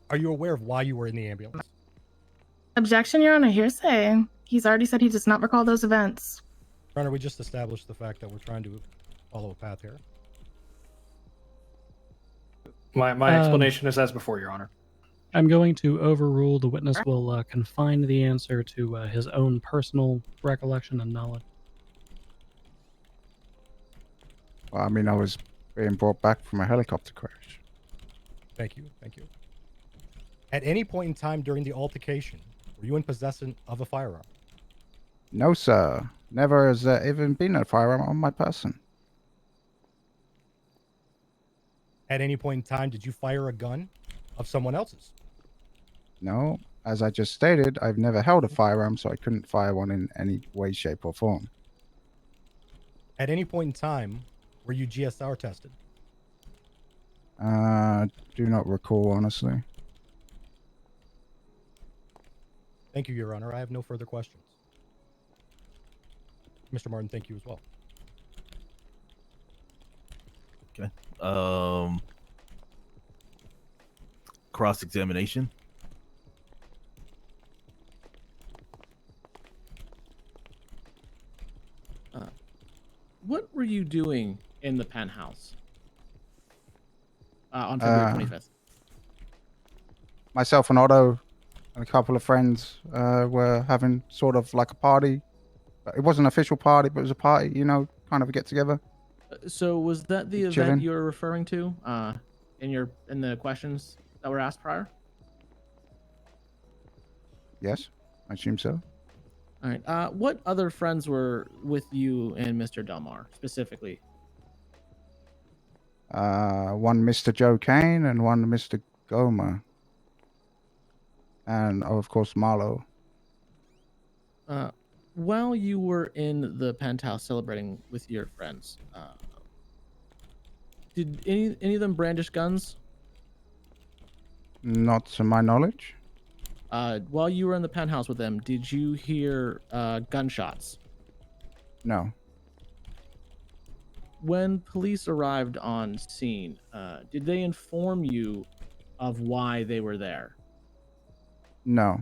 [SPEAKER 5] Are you aware of why you were in the ambulance?
[SPEAKER 21] Objection, Your Honor. Hearsay. He's already said he does not recall those events.
[SPEAKER 5] Your Honor, we just established the fact that we're trying to follow a path here.
[SPEAKER 2] My explanation is as before, Your Honor.
[SPEAKER 17] I'm going to overrule. The witness will confine the answer to his own personal recollection and knowledge.
[SPEAKER 7] Well, I mean, I was being brought back from a helicopter crash.
[SPEAKER 5] Thank you. Thank you. At any point in time during the altercation, were you in possession of a firearm?
[SPEAKER 7] No, sir. Never has there even been a firearm on my person.
[SPEAKER 5] At any point in time, did you fire a gun of someone else's?
[SPEAKER 7] No, as I just stated, I've never held a firearm, so I couldn't fire one in any way, shape, or form.
[SPEAKER 5] At any point in time, were you GSR tested?
[SPEAKER 7] Do not recall, honestly.
[SPEAKER 5] Thank you, Your Honor. I have no further questions. Mr. Martin, thank you as well.
[SPEAKER 14] Okay. Cross-examination.
[SPEAKER 3] What were you doing in the penthouse on February 25th?
[SPEAKER 7] Myself and Otto and a couple of friends were having sort of like a party. It wasn't an official party, but it was a party, you know, kind of a get-together.
[SPEAKER 3] So was that the
[SPEAKER 7] Chilling.
[SPEAKER 3] event you were referring to in the questions that were asked prior?
[SPEAKER 7] Yes, I assume so.
[SPEAKER 3] All right. What other friends were with you and Mr. Delmar specifically?
[SPEAKER 7] One Mr. Joe Kane and one Mr. Goma. And, of course, Marlo.
[SPEAKER 3] While you were in the penthouse celebrating with your friends, did any of them brandish guns?
[SPEAKER 7] Not to my knowledge.
[SPEAKER 3] While you were in the penthouse with them, did you hear gunshots?
[SPEAKER 7] No.
[SPEAKER 3] When police arrived on scene, did they inform you of why they were there?
[SPEAKER 7] No.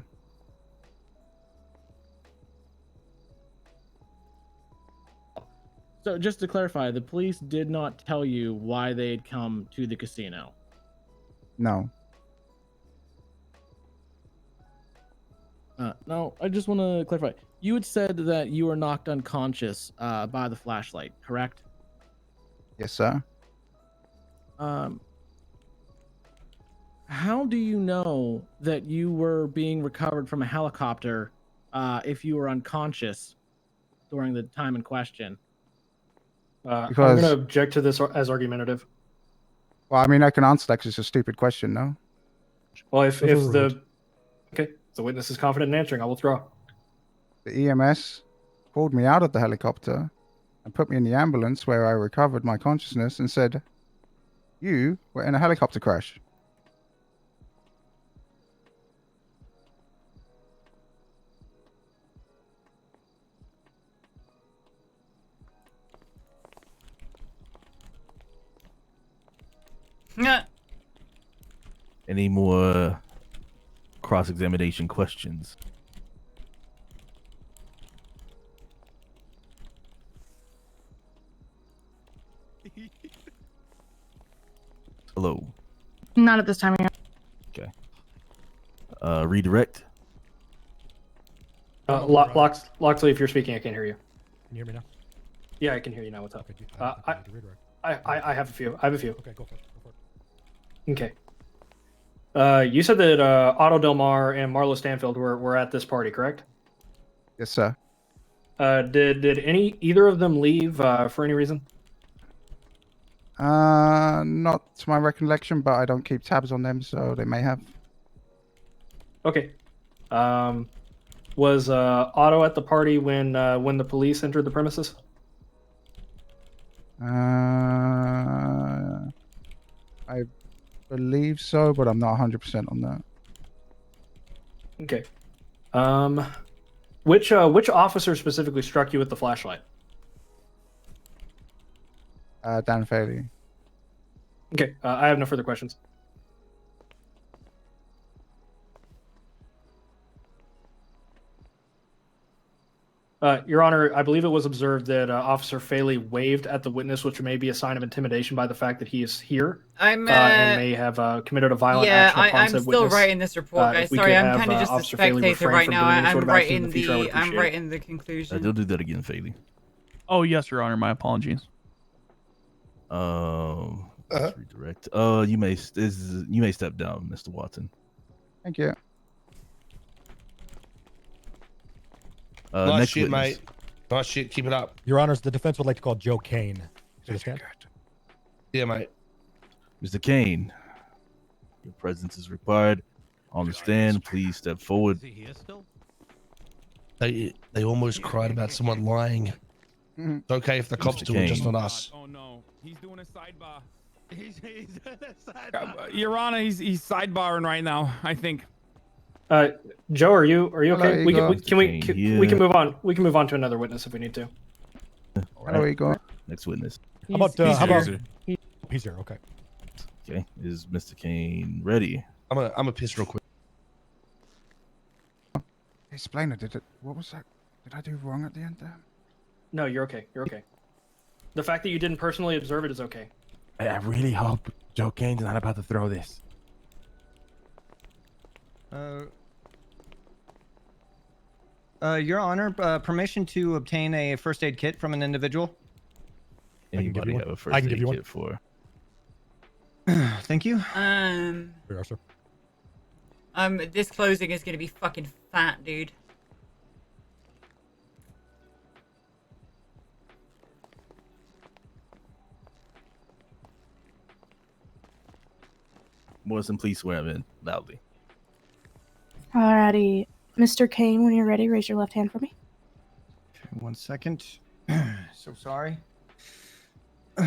[SPEAKER 3] So just to clarify, the police did not tell you why they had come to the casino?
[SPEAKER 7] No.
[SPEAKER 3] No, I just want to clarify. You had said that you were knocked unconscious by the flashlight, correct?
[SPEAKER 7] Yes, sir.
[SPEAKER 3] How do you know that you were being recovered from a helicopter if you were unconscious during the time in question?
[SPEAKER 2] I'm going to object to this as argumentative.
[SPEAKER 7] Well, I mean, I can answer that because it's a stupid question, no?
[SPEAKER 2] Well, if the witness is confident in answering, I'll withdraw.
[SPEAKER 7] The EMS pulled me out of the helicopter and put me in the ambulance where I recovered my consciousness and said, "You were in a helicopter crash."
[SPEAKER 14] Any more cross-examination questions? Hello.
[SPEAKER 21] Not at this time.
[SPEAKER 14] Okay. Redirect.
[SPEAKER 2] Loxley, if you're speaking, I can't hear you.
[SPEAKER 5] Can you hear me now?
[SPEAKER 2] Yeah, I can hear you now. What's up?
[SPEAKER 5] Okay,
[SPEAKER 2] I have a few. I have a few.
[SPEAKER 5] Okay, go for it.
[SPEAKER 2] Okay. You said that Otto Delmar and Marlo Stanfield were at this party, correct?
[SPEAKER 7] Yes, sir.
[SPEAKER 2] Did either of them leave for any reason?
[SPEAKER 7] Not to my recollection, but I don't keep tabs on them, so they may have.
[SPEAKER 2] Okay. Was Otto at the party when the police entered the premises?
[SPEAKER 7] I believe so, but I'm not 100% on that.
[SPEAKER 2] Okay. Which officer specifically struck you with the flashlight?
[SPEAKER 7] Dan Faley.
[SPEAKER 2] Okay. I have no further questions. Your Honor, I believe it was observed that Officer Faley waved at the witness, which may be a sign of intimidation by the fact that he is here
[SPEAKER 1] I'm
[SPEAKER 2] and may have committed a violent
[SPEAKER 1] yeah,
[SPEAKER 2] action upon
[SPEAKER 1] I'm
[SPEAKER 2] said
[SPEAKER 1] still
[SPEAKER 2] witness.
[SPEAKER 1] writing this report, guys.
[SPEAKER 2] If we
[SPEAKER 1] Sorry,
[SPEAKER 2] could
[SPEAKER 1] I'm
[SPEAKER 2] have,
[SPEAKER 1] kind of just a
[SPEAKER 2] Officer Faley
[SPEAKER 1] spectator
[SPEAKER 2] refrain
[SPEAKER 1] right
[SPEAKER 2] from
[SPEAKER 1] now.
[SPEAKER 2] doing any sort
[SPEAKER 1] I'm
[SPEAKER 2] of action in
[SPEAKER 1] writing
[SPEAKER 2] the future, I would
[SPEAKER 1] I'm
[SPEAKER 2] appreciate it.
[SPEAKER 1] writing the conclusion.
[SPEAKER 14] Don't do that again, Faley.
[SPEAKER 18] Oh yes, Your Honor. My apologies.
[SPEAKER 14] Let's redirect. You may you may step down, Mr. Watson.
[SPEAKER 7] Thank you.
[SPEAKER 10] Nice
[SPEAKER 14] Next
[SPEAKER 10] shit,
[SPEAKER 14] witness.
[SPEAKER 10] mate. Nice shit. Keep it up.
[SPEAKER 5] Your Honors, the defense would like to call Joe Kane to the stand.
[SPEAKER 10] Yeah, mate.
[SPEAKER 14] Mr. Kane, your presence is required. On the stand, please step forward.
[SPEAKER 10] They almost cried about someone lying. It's okay if the cops do it, just not us.
[SPEAKER 18] Oh no, he's doing a sidebar. Your Honor, he's sidebarring right now. I think.
[SPEAKER 2] Joe, are you okay?
[SPEAKER 7] Hello,
[SPEAKER 2] We can move on. We can move on to another witness if we need to.
[SPEAKER 7] Hello, Igor.
[SPEAKER 14] Next witness.
[SPEAKER 5] How about he's here? Okay.
[SPEAKER 14] Okay, is Mr. Kane ready?
[SPEAKER 10] I'm a piss real quick.
[SPEAKER 7] Explain it. What was that? Did I do wrong at the end there?
[SPEAKER 2] No, you're okay. You're okay. The fact that you didn't personally observe it is okay.
[SPEAKER 8] I really hope Joe Kane's not about to throw this.
[SPEAKER 6] Your Honor, permission to obtain a first aid kit from an individual.
[SPEAKER 14] Anybody have a first aid kit for?
[SPEAKER 6] Thank you.
[SPEAKER 5] Here you are, sir.
[SPEAKER 1] This closing is gonna be fucking fat, dude.
[SPEAKER 14] Morrison, please swear him in loudly.
[SPEAKER 11] Alrighty. Mr. Kane, when you're ready, raise your left hand for me.
[SPEAKER 6] Okay, 1 second. So sorry. All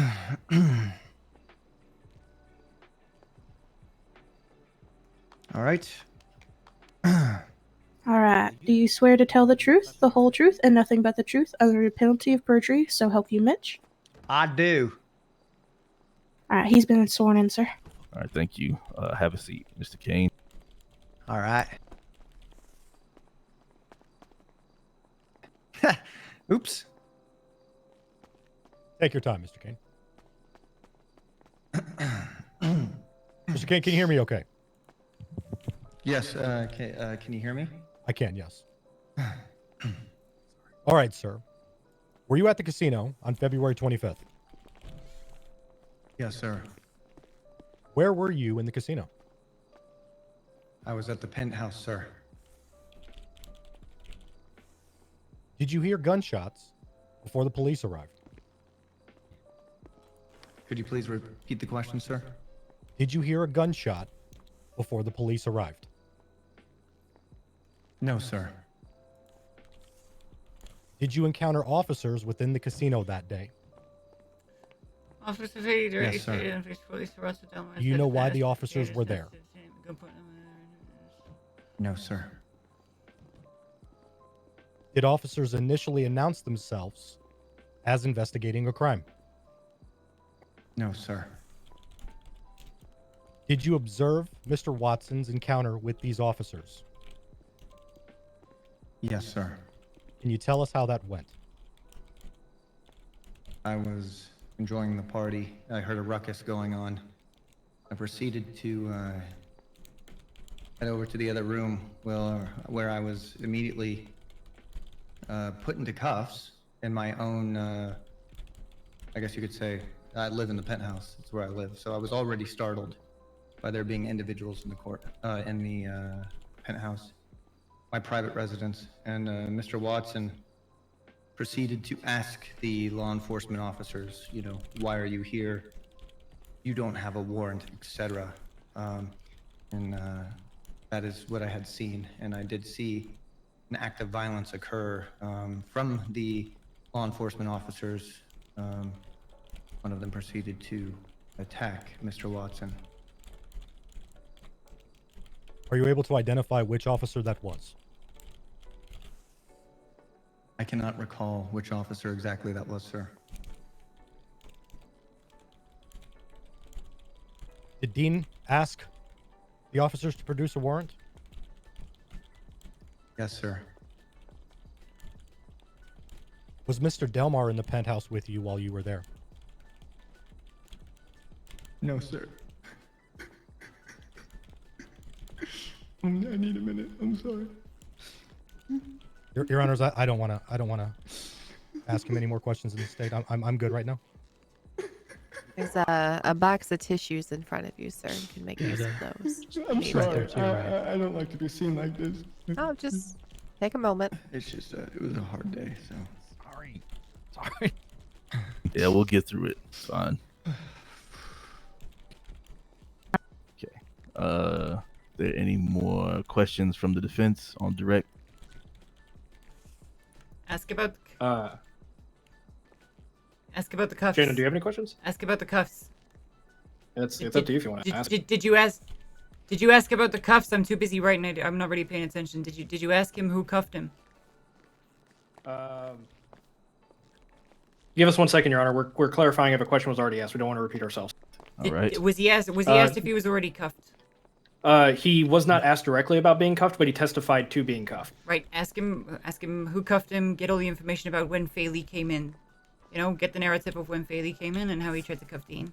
[SPEAKER 6] right.
[SPEAKER 11] Alright. Do you swear to tell the truth, the whole truth, and nothing but the truth under the penalty of perjury, so help you Mitch?
[SPEAKER 6] I do.
[SPEAKER 11] Alright, he's been sworn in, sir.
[SPEAKER 14] All right, thank you. Have a seat, Mr. Kane.
[SPEAKER 6] All right. Oops.
[SPEAKER 5] Take your time, Mr. Kane. Mr. Kane, can you hear me okay?
[SPEAKER 6] Yes, can you hear me?
[SPEAKER 5] I can, yes. All right, sir. Were you at the casino on February 25th?
[SPEAKER 6] Yes, sir.
[SPEAKER 5] Where were you in the casino?
[SPEAKER 6] I was at the penthouse, sir.
[SPEAKER 5] Did you hear gunshots before the police arrived?
[SPEAKER 6] Could you please repeat the question, sir?
[SPEAKER 5] Did you hear a gunshot before the police arrived?
[SPEAKER 6] No, sir.
[SPEAKER 5] Did you encounter officers within the casino that day?
[SPEAKER 1] Officer
[SPEAKER 6] Yes, sir.
[SPEAKER 5] Do you know why the officers were there?
[SPEAKER 6] No, sir.
[SPEAKER 5] Did officers initially announce themselves as investigating a crime?
[SPEAKER 6] No, sir.
[SPEAKER 5] Did you observe Mr. Watson's encounter with these officers?
[SPEAKER 6] Yes, sir.
[SPEAKER 5] Can you tell us how that went?
[SPEAKER 6] I was enjoying the party. I heard a ruckus going on. I proceeded to head over to the other room where I was immediately put into cuffs in my own, I guess you could say, I live in the penthouse. That's where I live. So I was already startled by there being individuals in the court, in the penthouse, my private residence. And Mr. Watson proceeded to ask the law enforcement officers, you know, why are you here? You don't have a warrant, etc. And that is what I had seen. And I did see an act of violence occur from the law enforcement officers. One of them proceeded to attack Mr. Watson.
[SPEAKER 5] Are you able to identify which officer that was?
[SPEAKER 6] I cannot recall which officer exactly that was, sir.
[SPEAKER 5] Did Dean ask the officers to produce a warrant?
[SPEAKER 6] Yes, sir.
[SPEAKER 5] Was Mr. Delmar in the penthouse with you while you were there?
[SPEAKER 6] No, sir.
[SPEAKER 9] I need a minute. I'm sorry.
[SPEAKER 5] Your Honors, I don't want to ask him any more questions in this state. I'm good right now.
[SPEAKER 15] There's a box of tissues in front of you, sir. You can make use of those.
[SPEAKER 9] I'm
[SPEAKER 15] Need
[SPEAKER 9] sorry.
[SPEAKER 15] to.
[SPEAKER 9] I don't like to be seen like this.
[SPEAKER 15] Oh, just take a moment.
[SPEAKER 6] It's just it was a hard day, so
[SPEAKER 14] Sorry. Yeah, we'll get through it. It's fine. Okay. There any more questions from the defense on direct?
[SPEAKER 1] Ask about the cuffs.
[SPEAKER 2] Shannon, do you have any questions?
[SPEAKER 1] Ask about the cuffs.
[SPEAKER 2] It's up to you if you want to ask.
[SPEAKER 1] Did you ask? Did you ask about the cuffs? I'm too busy writing. I'm not really paying attention. Did you ask him who cuffed him?
[SPEAKER 2] Give us 1 second, Your Honor. We're clarifying if a question was already asked. We don't want to repeat ourselves.
[SPEAKER 14] All right.
[SPEAKER 1] Was he asked? Was he asked if he was already cuffed?
[SPEAKER 2] He was not asked directly about being cuffed, but he testified to being cuffed.
[SPEAKER 1] Right. Ask him who cuffed him. Get all the information about when Faley came in. You know, get the narrative of when Faley came in and how he tried to cuff Dean.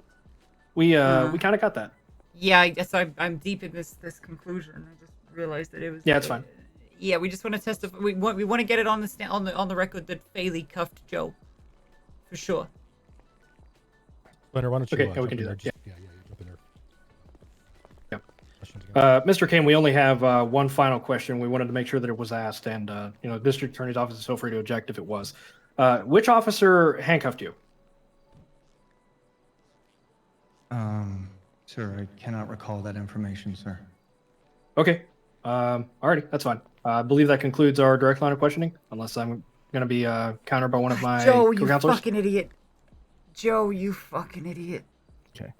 [SPEAKER 2] We kind of got that.
[SPEAKER 1] Yeah, I guess I'm deep in this conclusion. I just realized that it was.
[SPEAKER 2] Yeah, it's fine.
[SPEAKER 1] Yeah, we just want to testify. We want to get it on the record that Faley cuffed Joe, for sure.
[SPEAKER 5] Splinter, why don't you?
[SPEAKER 2] Okay, yeah, we
[SPEAKER 5] jump
[SPEAKER 2] can
[SPEAKER 5] in
[SPEAKER 2] do
[SPEAKER 5] there?
[SPEAKER 2] that. Yeah.
[SPEAKER 5] Yeah, you jump in there.
[SPEAKER 2] Mr. Kane, we only have one final question. We wanted to make sure that it was asked, and the district attorney's office is so free to object if it was. Which officer handcuffed you?
[SPEAKER 6] Sir, I cannot recall that information, sir.
[SPEAKER 2] Okay. Alrighty, that's fine. I believe that concludes our direct line of questioning, unless I'm going to be countered by one of my
[SPEAKER 1] Joe, you
[SPEAKER 2] co-counselors.
[SPEAKER 1] fucking idiot. Joe, you fucking idiot.
[SPEAKER 14] Okay.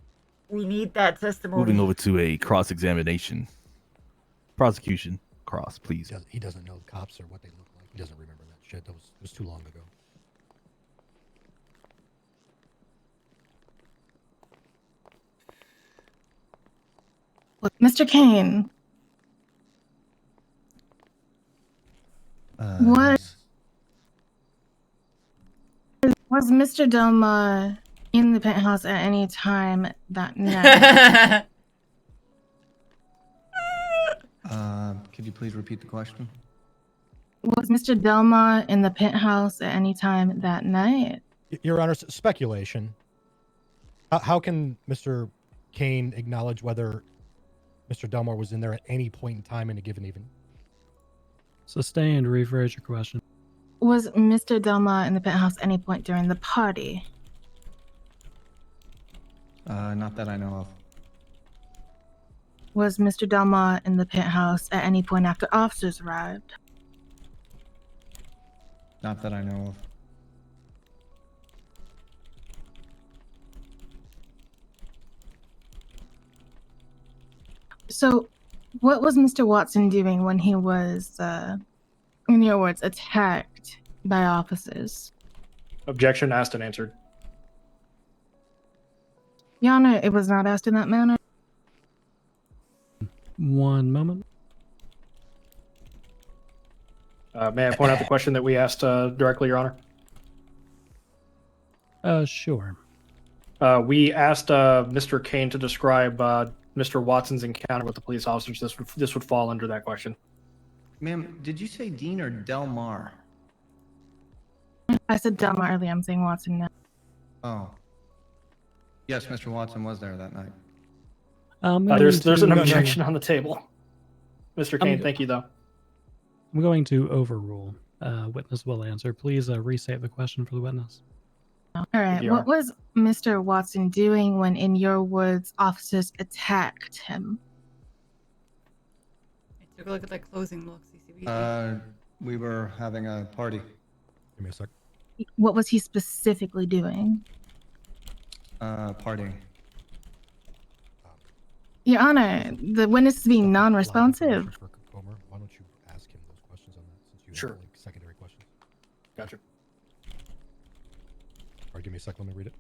[SPEAKER 1] We need that testimony.
[SPEAKER 14] Moving over to a cross-examination. Prosecution. Cross, please.
[SPEAKER 5] He doesn't know the cops or what they look like. He doesn't remember that shit. It was too long ago.
[SPEAKER 21] Look, Mr. Kane. What was Mr. Delma in the penthouse at any time that night?
[SPEAKER 6] Could you please repeat the question?
[SPEAKER 21] Was Mr. Delma in the penthouse at any time that night?
[SPEAKER 5] Your Honor, speculation. How can Mr. Kane acknowledge whether Mr. Delmar was in there at any point in time in a given evening?
[SPEAKER 17] Sustained. Rephrase your question.
[SPEAKER 21] Was Mr. Delma in the penthouse at any point during the party?
[SPEAKER 6] Not that I know of.
[SPEAKER 21] Was Mr. Delma in the penthouse at any point after officers arrived?
[SPEAKER 6] Not that I know of.
[SPEAKER 21] So, what was Mr. Watson doing when he was, in your words, attacked by officers?
[SPEAKER 2] Objection asked and answered.
[SPEAKER 21] Your Honor, it was not asked in that manner.
[SPEAKER 17] One moment.
[SPEAKER 2] May I point out the question that we asked directly, Your Honor?
[SPEAKER 17] Sure.
[SPEAKER 2] We asked Mr. Kane to describe Mr. Watson's encounter with the police officers. This would fall under that question.
[SPEAKER 6] Ma'am, did you say Dean or Delmar?
[SPEAKER 21] I said Delma earlier. I'm saying Watson now.
[SPEAKER 6] Oh. Yes, Mr. Watson was there that night.
[SPEAKER 2] There's an objection on the table. Mr. Kane, thank you, though.
[SPEAKER 17] I'm going to overrule. Witness will answer. Please restate the question for the witness.
[SPEAKER 21] All right. What was Mr. Watson doing when, in your words, officers attacked him?
[SPEAKER 1] Took a look at that closing look.
[SPEAKER 6] We were having a party.
[SPEAKER 5] Give me a sec.
[SPEAKER 21] What was he specifically doing?
[SPEAKER 6] Partying.
[SPEAKER 21] Your Honor, the witness is being non-responsive.
[SPEAKER 5] Comer, why don't you ask him those questions on that since you
[SPEAKER 2] Sure.
[SPEAKER 5] have like secondary questions?
[SPEAKER 2] Gotcha.
[SPEAKER 5] All right, give me a sec. Let me read it.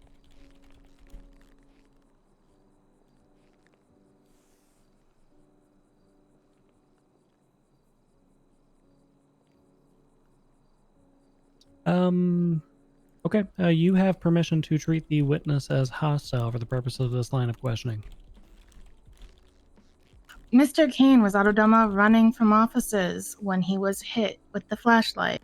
[SPEAKER 17] Okay. You have permission to treat the witness as hostile for the purpose of this line of questioning.
[SPEAKER 21] Mr. Kane was Autodoma running from offices when he was hit with the flashlight.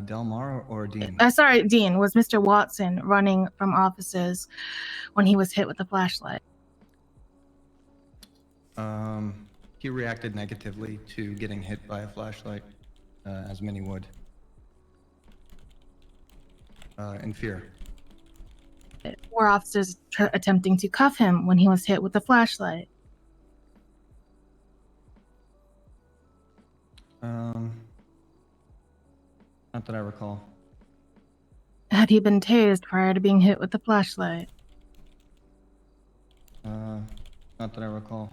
[SPEAKER 6] Delmar or Dean?
[SPEAKER 21] Sorry, Dean. Was Mr. Watson running from offices when he was hit with the flashlight?
[SPEAKER 6] He reacted negatively to getting hit by a flashlight, as many would. In fear.
[SPEAKER 21] Were officers attempting to cuff him when he was hit with the flashlight?
[SPEAKER 6] Not that I recall.
[SPEAKER 21] Had he been tased prior to being hit with the flashlight?
[SPEAKER 6] Not that I recall.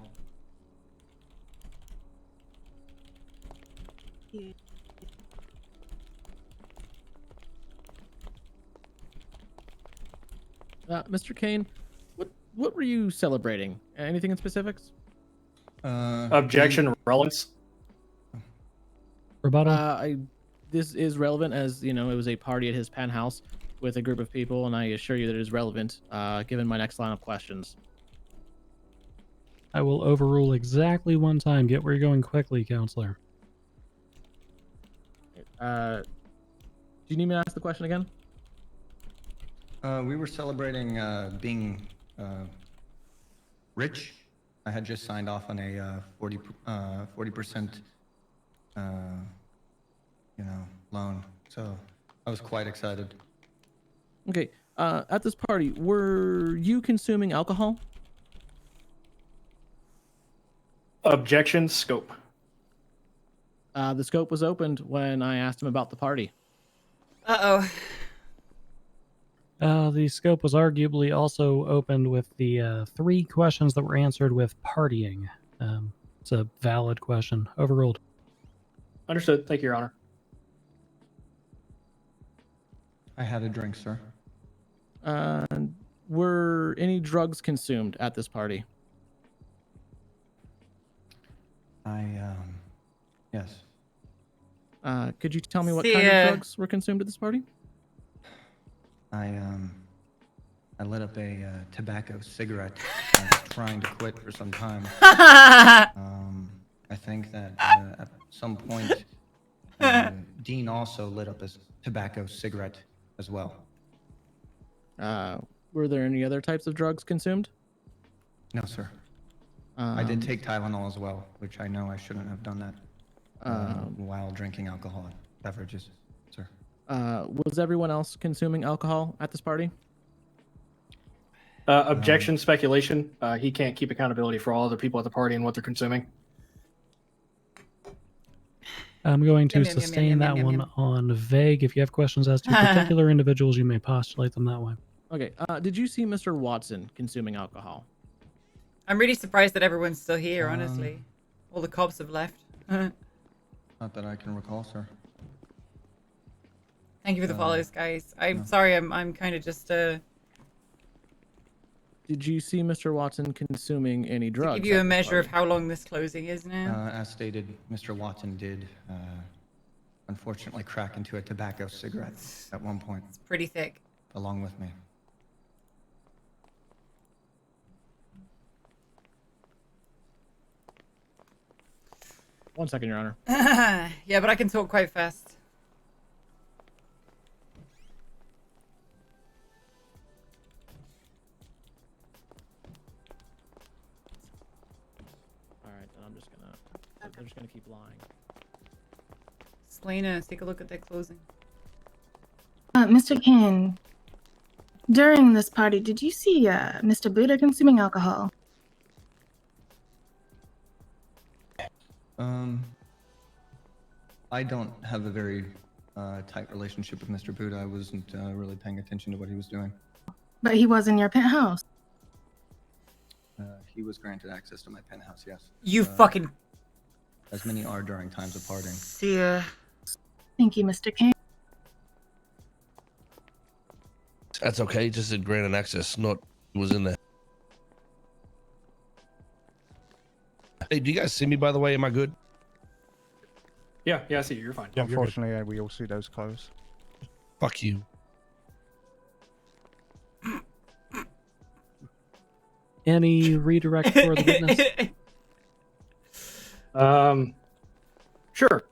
[SPEAKER 3] Mr. Kane, what were you celebrating? Anything in specifics?
[SPEAKER 2] Objection, relevance.
[SPEAKER 17] Rebuttal.
[SPEAKER 3] This is relevant as, it was a party at his penthouse with a group of people, and I assure you that it is relevant, given my next line of questions.
[SPEAKER 17] I will overrule exactly one time. Get where you're going quickly, counselor.
[SPEAKER 3] Do you need me to ask the question again?
[SPEAKER 6] We were celebrating being rich. I had just signed off on a 40% loan, so I was quite excited.
[SPEAKER 3] Okay. At this party, were you consuming alcohol?
[SPEAKER 2] Objection, scope.
[SPEAKER 3] The scope was opened when I asked him about the party.
[SPEAKER 1] Uh-oh.
[SPEAKER 17] The scope was arguably also opened with the 3 questions that were answered with partying. It's a valid question. Overruled.
[SPEAKER 2] Understood. Thank you, Your Honor.
[SPEAKER 6] I had a drink, sir.
[SPEAKER 3] Were any drugs consumed at this party?
[SPEAKER 6] Yes.
[SPEAKER 3] Could you tell me what kind of drugs were consumed at this party?
[SPEAKER 6] I lit up a tobacco cigarette. I was trying to quit for some time. I think that at some point, Dean also lit up a tobacco cigarette as well.
[SPEAKER 3] Were there any other types of drugs consumed?
[SPEAKER 6] No, sir. I did take Tylenol as well, which I know I shouldn't have done that while drinking alcoholic beverages, sir.
[SPEAKER 3] Was everyone else consuming alcohol at this party?
[SPEAKER 2] Objection, speculation. He can't keep accountability for all other people at the party and what they're consuming.
[SPEAKER 17] I'm going to sustain that one on vague. If you have questions as to particular individuals, you may postulate them that way.
[SPEAKER 3] Okay. Did you see Mr. Watson consuming alcohol?
[SPEAKER 1] I'm really surprised that everyone's still here, honestly. All the cops have left.
[SPEAKER 6] Not that I can recall, sir.
[SPEAKER 1] Thank you for the follows, guys. I'm sorry, I'm kind of just
[SPEAKER 3] Did you see Mr. Watson consuming any drugs?
[SPEAKER 1] to give you a measure of how long this closing is now.
[SPEAKER 6] As stated, Mr. Watson did unfortunately crack into a tobacco cigarette at one point.
[SPEAKER 1] It's pretty thick.
[SPEAKER 6] Along with me.
[SPEAKER 3] One second, Your Honor.
[SPEAKER 1] Yeah, but I can talk quite fast.
[SPEAKER 3] All right, then they're just gonna keep lying.
[SPEAKER 1] Selena, take a look at their closing.
[SPEAKER 21] Mr. Kane, during this party, did you see Mr. Buddha consuming alcohol?
[SPEAKER 6] I don't have a very tight relationship with Mr. Buddha. I wasn't really paying attention to what he was doing.
[SPEAKER 21] But he was in your penthouse.
[SPEAKER 6] He was granted access to my penthouse, yes.
[SPEAKER 1] You fucking...
[SPEAKER 6] As many are during times of partying.
[SPEAKER 1] See ya.
[SPEAKER 21] Thank you, Mr. Kane.
[SPEAKER 10] That's okay. Just did granted access, not was in there. Hey, do you guys see me, by the way? Am I good?
[SPEAKER 2] Yeah, I see you. You're fine.
[SPEAKER 5] Yeah, you're good.
[SPEAKER 7] Unfortunately, we all see those clothes.
[SPEAKER 10] Fuck you.
[SPEAKER 17] Any redirect for the witness?
[SPEAKER 2] Sure.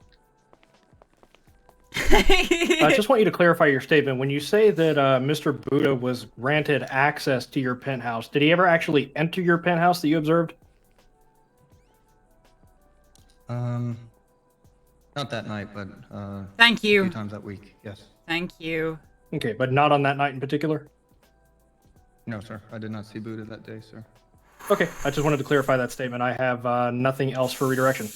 [SPEAKER 2] I just want you to clarify your statement. When you say that Mr. Buddha was granted access to your penthouse, did he ever actually enter your penthouse that you observed?
[SPEAKER 6] Not that night, but
[SPEAKER 1] Thank you.
[SPEAKER 6] a few times that week. Yes.
[SPEAKER 1] Thank you.
[SPEAKER 2] Okay, but not on that night in particular?
[SPEAKER 6] No, sir. I did not see Buddha that day, sir.
[SPEAKER 2] Okay, I just wanted to clarify that statement. I have nothing else for redirection.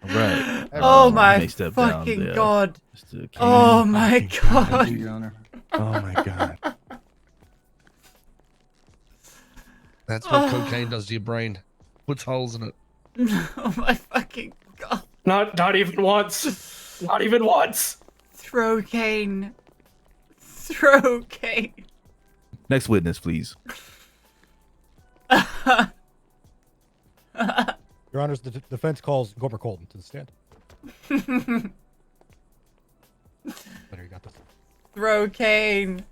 [SPEAKER 14] Right.
[SPEAKER 1] Oh my
[SPEAKER 14] May step down
[SPEAKER 1] fucking
[SPEAKER 14] there.
[SPEAKER 1] god.
[SPEAKER 14] Mr. King.
[SPEAKER 1] Oh my god.
[SPEAKER 6] Thank you, Your Honor.
[SPEAKER 14] Oh my god.
[SPEAKER 10] That's what cocaine does to your brain. Puts holes in it.
[SPEAKER 1] Oh my fucking god.
[SPEAKER 2] Not even once. Not even once.
[SPEAKER 1] Throw cane. Throw cane.
[SPEAKER 14] Next witness, please.
[SPEAKER 5] Your Honors, the defense calls Gomer Colton to the stand. Better, you got this.
[SPEAKER 1] Throw cane.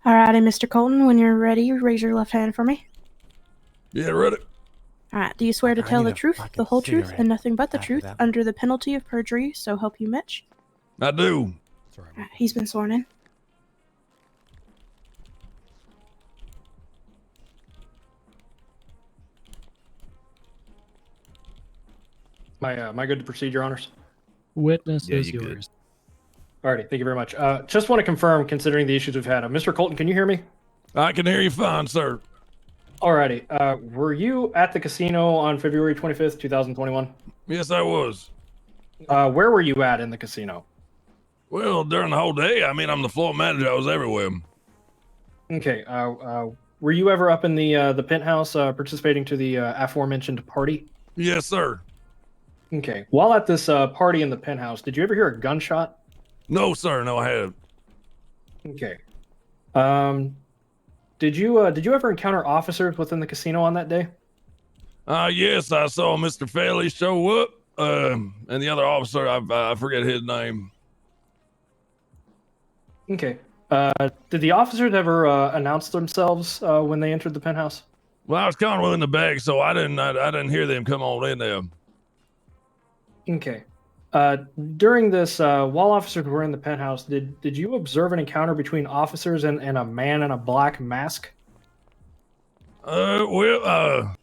[SPEAKER 11] Alrighty, Mr. Colton, when you're ready, raise your left hand for me.
[SPEAKER 10] Yeah, ready.
[SPEAKER 11] Alright, do you swear to
[SPEAKER 12] I
[SPEAKER 11] tell
[SPEAKER 12] need
[SPEAKER 11] the
[SPEAKER 12] a
[SPEAKER 11] truth, the
[SPEAKER 12] fucking
[SPEAKER 11] whole truth,
[SPEAKER 12] cigarette
[SPEAKER 11] and nothing but the
[SPEAKER 12] after
[SPEAKER 11] truth,
[SPEAKER 12] that one.
[SPEAKER 11] under the penalty of perjury, so help you Mitch?
[SPEAKER 10] I do.
[SPEAKER 11] Alright, he's been sworn in.
[SPEAKER 2] Am I good to proceed, Your Honors?
[SPEAKER 17] Witness
[SPEAKER 14] Yeah,
[SPEAKER 17] is
[SPEAKER 14] you're good.
[SPEAKER 17] yours.
[SPEAKER 2] Alrighty, thank you very much. Just want to confirm, considering the issues we've had. Mr. Colton, can you hear me?
[SPEAKER 10] I can hear you fine, sir.
[SPEAKER 2] Alrighty. Were you at the casino on February 25th, 2021?
[SPEAKER 10] Yes, I was.
[SPEAKER 2] Where were you at in the casino?
[SPEAKER 10] Well, during the whole day, I mean, I'm the floor manager. I was everywhere.
[SPEAKER 2] Okay. Were you ever up in the penthouse participating to the aforementioned party?
[SPEAKER 10] Yes, sir.
[SPEAKER 2] Okay. While at this party in the penthouse, did you ever hear a gunshot?
[SPEAKER 10] No, sir. No, I haven't.
[SPEAKER 2] Okay. Did you ever encounter officers within the casino on that day?
[SPEAKER 10] Yes, I saw Mr. Fairley show up, and the other officer, I forget his name.
[SPEAKER 2] Okay. Did the officers ever announce themselves when they entered the penthouse?
[SPEAKER 10] Well, I was kind of in the back, so I didn't hear them come on in there.
[SPEAKER 2] Okay. During this, while officers were in the penthouse, did you observe an encounter between officers and a man in a black mask?
[SPEAKER 10] Well,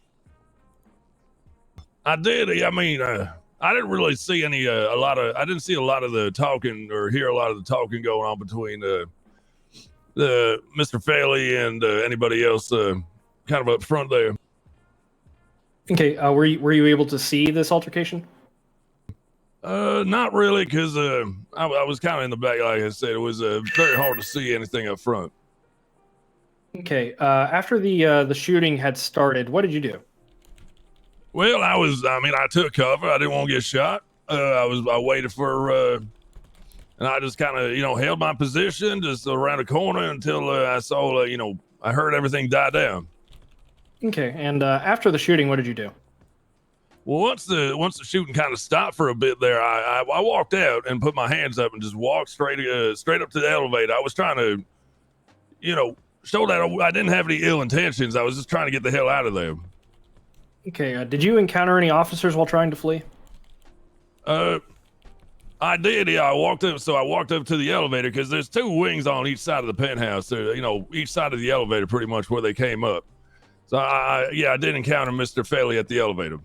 [SPEAKER 10] I did. I mean, I didn't really see I didn't see a lot of the talking or hear a lot of the talking going on between the Mr. Fairley and anybody else kind of up front there.
[SPEAKER 2] Okay. Were you able to see this altercation?
[SPEAKER 10] Not really, because I was kind of in the back, like I said. It was very hard to see anything up front.
[SPEAKER 2] Okay. After the shooting had started, what did you do?
[SPEAKER 10] Well, I took cover. I didn't want to get shot. I waited for, and I just kind of, held my position just around the corner until I saw, I heard everything die down.
[SPEAKER 2] Okay. And after the shooting, what did you do?
[SPEAKER 10] Well, once the shooting kind of stopped for a bit there, I walked out and put my hands up and just walked straight up to the elevator. I was trying to, show that I didn't have any ill intentions. I was just trying to get the hell out of there.
[SPEAKER 2] Okay. Did you encounter any officers while trying to flee?
[SPEAKER 10] I did. Yeah, I walked up to the elevator because there's two wings on each side of the penthouse. Each side of the elevator, pretty much where they came up. So I did encounter Mr. Fairley at the elevator.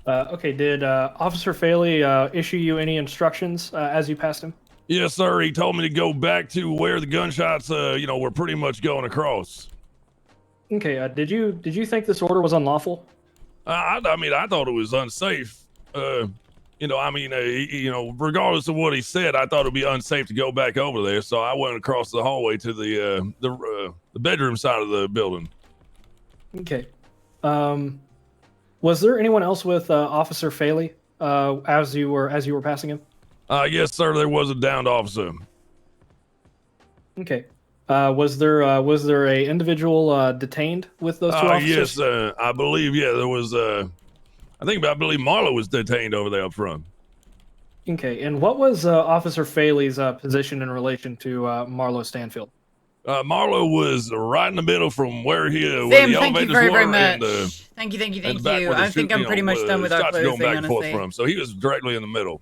[SPEAKER 2] Okay, did Officer Faley issue you any instructions as you passed him?
[SPEAKER 10] Yes, sir. He told me to go back to where the gunshots, were pretty much going across.
[SPEAKER 2] Okay, did you think this order was unlawful?
[SPEAKER 10] I thought it was unsafe.
[SPEAKER 19] I mean, regardless of what he said, I thought it'd be unsafe to go back over there, so I went across the hallway to the bedroom side of the building.
[SPEAKER 2] Okay. Was there anyone else with Officer Faley as you were passing him?
[SPEAKER 19] Yes, sir. There was a downed officer.
[SPEAKER 2] Okay. Was there a individual detained with those two officers?
[SPEAKER 19] Yes, I believe. Yeah, there was. I believe Marlo was detained over there up front.
[SPEAKER 2] Okay. And what was Officer Faley's position in relation to Marlo Stanfield?
[SPEAKER 19] Marlo was right in the middle from where the
[SPEAKER 1] Sam, thank you
[SPEAKER 19] elevators
[SPEAKER 1] very,
[SPEAKER 19] were.
[SPEAKER 1] very much.
[SPEAKER 19] And,
[SPEAKER 1] Thank you.
[SPEAKER 19] and back where the
[SPEAKER 1] I think I'm pretty much done with our
[SPEAKER 19] shots
[SPEAKER 1] closing,
[SPEAKER 19] going back and forth
[SPEAKER 1] honestly.
[SPEAKER 19] from. So he was directly in the middle.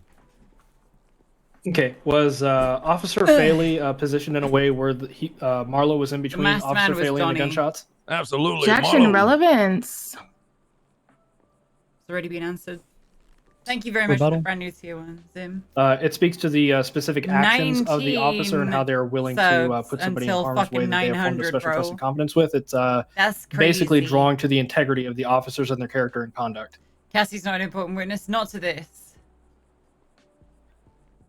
[SPEAKER 2] Okay. Was Officer Faley positioned in a way where Marlo was in between
[SPEAKER 1] masked man
[SPEAKER 2] Officer
[SPEAKER 1] was
[SPEAKER 2] Faley and the
[SPEAKER 1] Donnie.
[SPEAKER 2] gunshots?
[SPEAKER 19] Absolutely.
[SPEAKER 21] Objection,
[SPEAKER 19] Marlo,
[SPEAKER 21] relevance.
[SPEAKER 1] It's already been answered. Thank you very much for
[SPEAKER 2] Rebuttal?
[SPEAKER 1] the brand new tier 1, Zim.
[SPEAKER 2] It speaks to the specific actions of the officer and how they're willing to put somebody in
[SPEAKER 1] until
[SPEAKER 2] harm's way
[SPEAKER 1] fucking
[SPEAKER 2] that they have formed a
[SPEAKER 1] 900,
[SPEAKER 2] special trust
[SPEAKER 1] bro.
[SPEAKER 2] and confidence with. It's
[SPEAKER 1] That's
[SPEAKER 2] basically
[SPEAKER 1] crazy.
[SPEAKER 2] drawing to the integrity of the officers and their character and conduct.
[SPEAKER 1] Cassie's not an important witness. Not to this.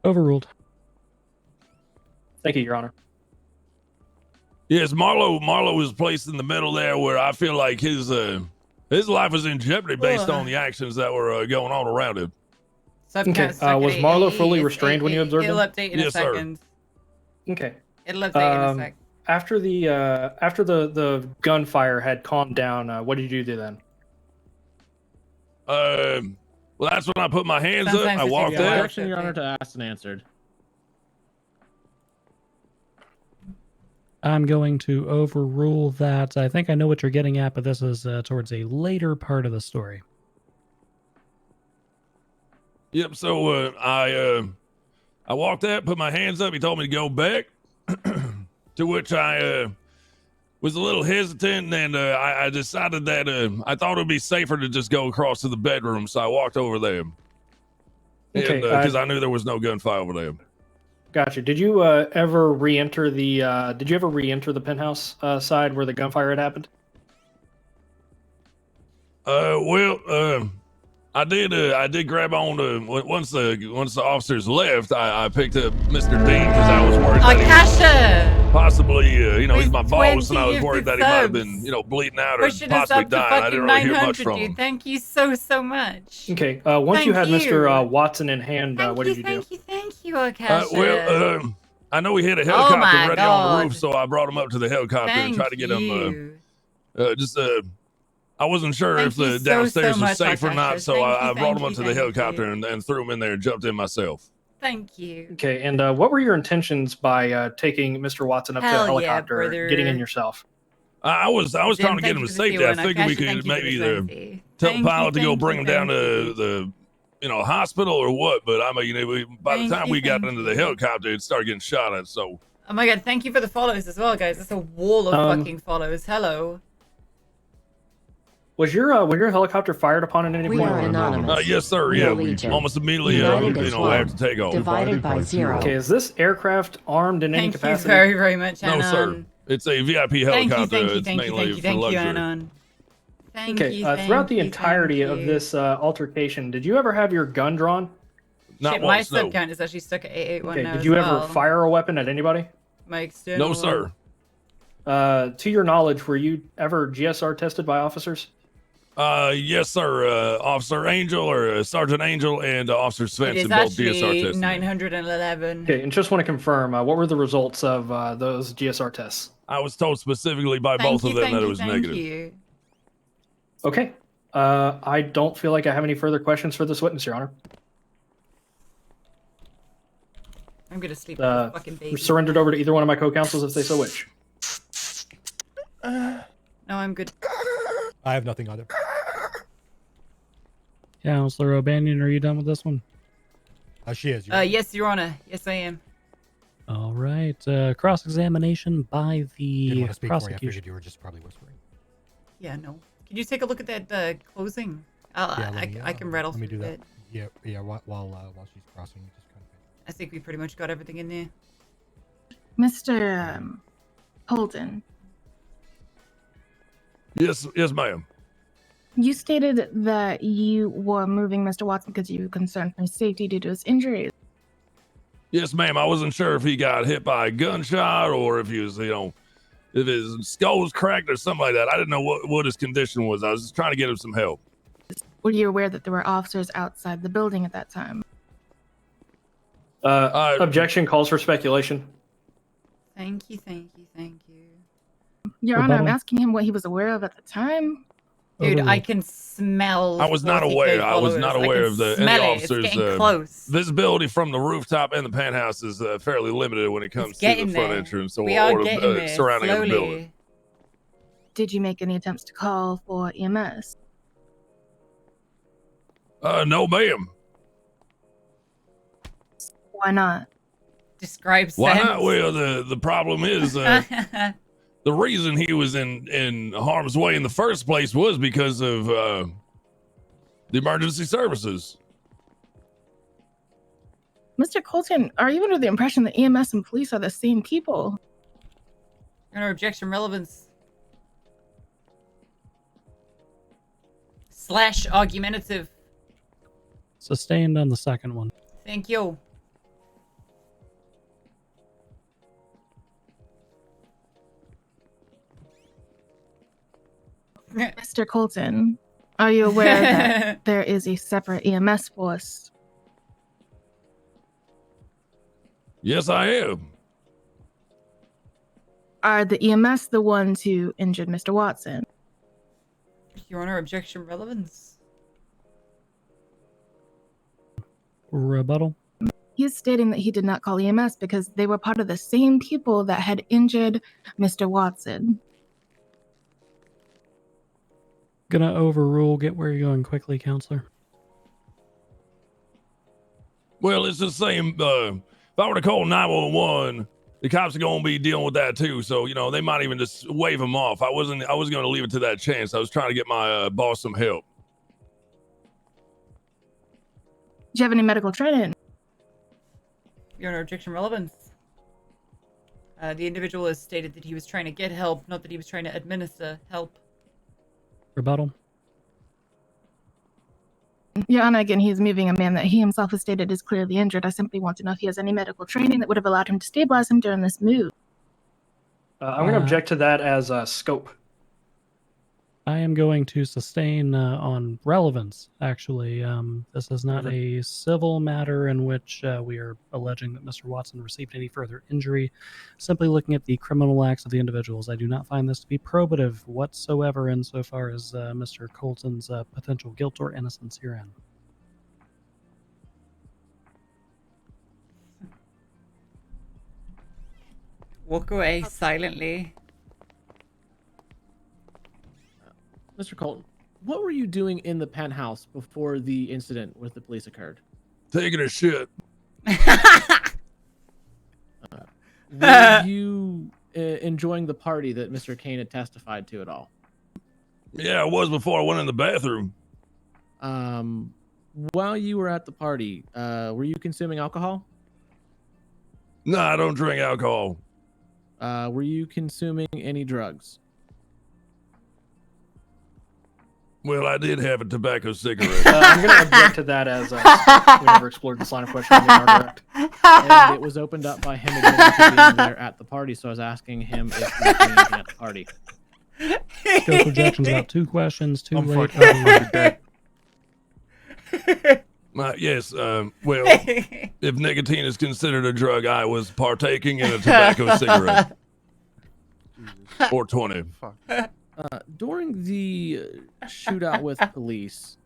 [SPEAKER 17] Overruled.
[SPEAKER 2] Thank you, Your Honor.
[SPEAKER 19] yes, Marlo was placed in the middle there, where I feel like his life was in jeopardy based on the actions that were going on around him.
[SPEAKER 2] Okay. Was Marlo fully restrained when you observed him?
[SPEAKER 1] It'll update in a
[SPEAKER 19] Yes, sir.
[SPEAKER 1] second.
[SPEAKER 2] Okay.
[SPEAKER 1] It'll update in a sec.
[SPEAKER 2] After the gunfire had calmed down, what did you do then?
[SPEAKER 19] Well, that's when I put my hands
[SPEAKER 3] Sometimes
[SPEAKER 19] up. I
[SPEAKER 3] it's
[SPEAKER 19] walked
[SPEAKER 3] a
[SPEAKER 19] out.
[SPEAKER 3] objection, Your Honor, to asked and answered.
[SPEAKER 17] I'm going to overrule that. I think I know what you're getting at, but this is towards a later part of the story.
[SPEAKER 19] Yep. So I walked out, put my hands up. He told me to go back, to which I was a little hesitant, and I decided that I thought it'd be safer to just go across to the bedroom, so I walked over there.
[SPEAKER 2] Okay,
[SPEAKER 19] Because I knew there was no gunfire over there.
[SPEAKER 2] Gotcha. Did you ever re-enter the penthouse side where the gunfire had happened?
[SPEAKER 19] I did grab on to once the officers left. I picked up Mr. Dean because I was worried that he
[SPEAKER 1] Akasha!
[SPEAKER 19] possibly, he's my
[SPEAKER 1] With
[SPEAKER 19] boss, and I was
[SPEAKER 1] 20
[SPEAKER 19] worried that he might have
[SPEAKER 1] subs.
[SPEAKER 19] been, bleeding out or
[SPEAKER 1] Pushing us
[SPEAKER 19] possibly
[SPEAKER 1] up to
[SPEAKER 19] dying. I
[SPEAKER 1] fucking
[SPEAKER 19] didn't really hear much
[SPEAKER 1] 900,
[SPEAKER 19] from
[SPEAKER 1] dude.
[SPEAKER 19] him.
[SPEAKER 1] Thank you so much.
[SPEAKER 2] Okay. Once you
[SPEAKER 1] Thank
[SPEAKER 2] had
[SPEAKER 1] you.
[SPEAKER 2] Mr. Watson in hand, what did you do?
[SPEAKER 1] Thank you, Akasha.
[SPEAKER 19] I know he had a helicopter
[SPEAKER 1] my
[SPEAKER 19] ready on the
[SPEAKER 1] God.
[SPEAKER 19] roof, so I brought him up to the helicopter and tried to get him. I wasn't sure
[SPEAKER 1] Thank
[SPEAKER 19] if
[SPEAKER 1] you
[SPEAKER 19] the
[SPEAKER 1] so
[SPEAKER 19] downstairs
[SPEAKER 1] much,
[SPEAKER 19] was safe or not,
[SPEAKER 1] Akasha.
[SPEAKER 19] so
[SPEAKER 1] Thank
[SPEAKER 19] I
[SPEAKER 1] you,
[SPEAKER 19] brought him
[SPEAKER 1] thank
[SPEAKER 19] up
[SPEAKER 1] you,
[SPEAKER 19] to the
[SPEAKER 1] thank
[SPEAKER 19] helicopter
[SPEAKER 1] you.
[SPEAKER 19] and threw him in there and jumped in myself.
[SPEAKER 1] Thank you.
[SPEAKER 2] Okay. And what were your intentions by taking Mr. Watson up to the
[SPEAKER 1] Hell yeah,
[SPEAKER 2] helicopter,
[SPEAKER 1] brother.
[SPEAKER 2] getting in yourself?
[SPEAKER 19] I was trying to
[SPEAKER 1] Thank
[SPEAKER 19] get him
[SPEAKER 1] you
[SPEAKER 19] to
[SPEAKER 1] for the
[SPEAKER 19] safety. I
[SPEAKER 1] Q1.
[SPEAKER 19] figured we
[SPEAKER 1] Akasha, thank
[SPEAKER 19] could
[SPEAKER 1] you for
[SPEAKER 19] maybe
[SPEAKER 1] the
[SPEAKER 19] either
[SPEAKER 1] 20.
[SPEAKER 19] tell the
[SPEAKER 1] Thank
[SPEAKER 19] pilot to
[SPEAKER 1] you,
[SPEAKER 19] go
[SPEAKER 1] thank
[SPEAKER 19] bring
[SPEAKER 1] you,
[SPEAKER 19] him down
[SPEAKER 1] thank
[SPEAKER 19] to the hospital or what. But I mean, by the
[SPEAKER 1] Thank
[SPEAKER 19] time
[SPEAKER 1] you,
[SPEAKER 19] we got
[SPEAKER 1] thank
[SPEAKER 19] into the helicopter, it started getting shot at. So
[SPEAKER 1] Oh my god, thank you for the follows as well, guys. That's a wall of fucking follows. Hello.
[SPEAKER 2] Was your helicopter fired upon at any
[SPEAKER 20] We
[SPEAKER 2] point?
[SPEAKER 20] are anonymous.
[SPEAKER 19] yes, sir.
[SPEAKER 20] We
[SPEAKER 19] Yeah,
[SPEAKER 20] are Legion.
[SPEAKER 19] almost immediately,
[SPEAKER 20] United as one.
[SPEAKER 19] after takeoff.
[SPEAKER 20] Divided by zero.
[SPEAKER 2] Okay. Is this aircraft armed in any
[SPEAKER 1] Thank you
[SPEAKER 2] capacity?
[SPEAKER 1] very, very much,
[SPEAKER 19] No,
[SPEAKER 1] Anon.
[SPEAKER 19] sir. It's a VIP
[SPEAKER 1] Thank you,
[SPEAKER 19] helicopter.
[SPEAKER 1] thank you,
[SPEAKER 19] It's
[SPEAKER 1] thank you,
[SPEAKER 19] mainly
[SPEAKER 1] thank you,
[SPEAKER 19] for
[SPEAKER 1] thank you,
[SPEAKER 19] luxury.
[SPEAKER 1] Anon. Thank
[SPEAKER 2] Okay.
[SPEAKER 1] you,
[SPEAKER 2] Throughout the
[SPEAKER 1] thank you,
[SPEAKER 2] entirety
[SPEAKER 1] thank
[SPEAKER 2] of
[SPEAKER 1] you.
[SPEAKER 2] this altercation, did you ever have your gun drawn?
[SPEAKER 19] Not
[SPEAKER 1] Shit, my
[SPEAKER 19] once,
[SPEAKER 1] sub
[SPEAKER 19] no.
[SPEAKER 1] count is actually stuck at 881
[SPEAKER 2] Okay.
[SPEAKER 1] now
[SPEAKER 2] Did
[SPEAKER 1] as
[SPEAKER 2] you ever
[SPEAKER 1] well.
[SPEAKER 2] fire a weapon at anybody?
[SPEAKER 1] My external
[SPEAKER 19] No, sir.
[SPEAKER 2] To your knowledge, were you ever GSR tested by officers?
[SPEAKER 19] Yes, sir. Officer Angel or Sergeant Angel and Officer
[SPEAKER 1] It is
[SPEAKER 19] Svensson both GSR
[SPEAKER 1] actually
[SPEAKER 19] tested.
[SPEAKER 1] 911.
[SPEAKER 2] Okay, and just want to confirm, what were the results of those GSR tests?
[SPEAKER 19] I was told specifically by
[SPEAKER 1] Thank
[SPEAKER 19] both
[SPEAKER 1] you,
[SPEAKER 19] of them
[SPEAKER 1] thank
[SPEAKER 19] that it
[SPEAKER 1] you,
[SPEAKER 19] was
[SPEAKER 1] thank
[SPEAKER 19] negative.
[SPEAKER 1] you.
[SPEAKER 2] Okay. I don't feel like I have any further questions for this witness, Your Honor.
[SPEAKER 1] I'm gonna sleep with this fucking baby.
[SPEAKER 2] Surrendered over to either one of my co-counsels if they so wish.
[SPEAKER 1] No, I'm good.
[SPEAKER 5] I have nothing either.
[SPEAKER 17] Counselor O'Banion, are you done with this one?
[SPEAKER 5] She is.
[SPEAKER 1] Yes, Your Honor. Yes, I am.
[SPEAKER 17] All right. Cross-examination by
[SPEAKER 5] Didn't
[SPEAKER 17] the
[SPEAKER 5] want to speak for you. I
[SPEAKER 17] prosecution.
[SPEAKER 5] figured you were just probably whispering.
[SPEAKER 1] Yeah, no. Can you take a look at that closing? I can rattle
[SPEAKER 5] Let me
[SPEAKER 1] through
[SPEAKER 5] do that.
[SPEAKER 1] it.
[SPEAKER 5] Yeah. While she's crossing, just kind of.
[SPEAKER 1] I think we pretty much got everything in there.
[SPEAKER 21] Mr. Holden,
[SPEAKER 19] Yes, ma'am.
[SPEAKER 21] You stated that you were moving Mr. Watson because you were concerned for his safety due to his injuries.
[SPEAKER 19] Yes, ma'am. I wasn't sure if he got hit by a gunshot or if he was, if his skull was cracked or something like that. I didn't know what his condition was. I was just trying to get him some help.
[SPEAKER 21] Were you aware that there were officers outside the building at that time?
[SPEAKER 2] Objection calls for speculation.
[SPEAKER 1] Thank you, thank you, thank you.
[SPEAKER 21] Your Honor, I'm asking him what he was aware of at the time.
[SPEAKER 1] Dude, I can smell.
[SPEAKER 19] I was not aware. I was not aware of any officers.
[SPEAKER 1] It's getting close.
[SPEAKER 19] Visibility from the rooftop and the penthouse is fairly limited when it comes to the front entrance or the surrounding of the building.
[SPEAKER 21] Did you make any attempts to call for EMS?
[SPEAKER 19] No, ma'am.
[SPEAKER 21] Why not?
[SPEAKER 1] Describe
[SPEAKER 19] Why
[SPEAKER 1] sense.
[SPEAKER 19] not? Well, the problem is the reason he was in harm's way in the first place was because of the emergency services.
[SPEAKER 21] Mr. Colton, are you under the impression that EMS and police are the same people?
[SPEAKER 1] Your objection relevance. / argumentative.
[SPEAKER 17] Sustained on the second one.
[SPEAKER 1] Thank you.
[SPEAKER 21] Mr. Colton, are you aware that there is a separate EMS force?
[SPEAKER 19] Yes, I am.
[SPEAKER 21] Are the EMS the ones who injured Mr. Watson?
[SPEAKER 1] Your Honor, objection relevance.
[SPEAKER 17] Rebuttal.
[SPEAKER 21] He's stating that he did not call EMS because they were part of the same people that had injured Mr. Watson.
[SPEAKER 17] Gonna overrule. Get where you're going quickly, counselor.
[SPEAKER 19] Well, it's the same. If I were to call 911, the cops are going to be dealing with that too. So, they might even just wave him off. I wasn't going to leave it to that chance. I was trying to get my boss some help.
[SPEAKER 21] Do you have any medical training?
[SPEAKER 1] Your Honor, objection relevance. The individual has stated that he was trying to get help, not that he was trying to administer help.
[SPEAKER 17] Rebuttal.
[SPEAKER 21] Your Honor, again, he is moving a man that he himself has stated is clearly injured. I simply want to know if he has any medical training that would have allowed him to stabilize him during this move.
[SPEAKER 2] I'm going to object to that as scope.
[SPEAKER 17] I am going to sustain on relevance, actually. This is not a civil matter in which we are alleging that Mr. Watson received any further injury. Simply looking at the criminal acts of the individuals, I do not find this to be probative whatsoever insofar as Mr. Colton's potential guilt or innocence herein.
[SPEAKER 1] Walk away silently.
[SPEAKER 3] Mr. Colton, what were you doing in the penthouse before the incident with the police occurred?
[SPEAKER 19] Taking a shit.
[SPEAKER 3] Were you enjoying the party that Mr. Kane had testified to at all?
[SPEAKER 19] Yeah, I was before I went in the bathroom.
[SPEAKER 3] While you were at the party, were you consuming alcohol?
[SPEAKER 19] No, I don't drink alcohol.
[SPEAKER 3] Were you consuming any drugs?
[SPEAKER 19] Well, I did have a tobacco cigarette.
[SPEAKER 2] I'm going to object to that as we never explored this line of questioning in our direct.
[SPEAKER 3] And it was opened up by him admitting to being there at the party, so I was asking him if he was doing anything at the party.
[SPEAKER 17] Scope objections about 2 questions, too late.
[SPEAKER 19] Yes, well, if nicotine is considered a drug, I was partaking in a tobacco cigarette. Or 20.
[SPEAKER 3] During the shootout with police,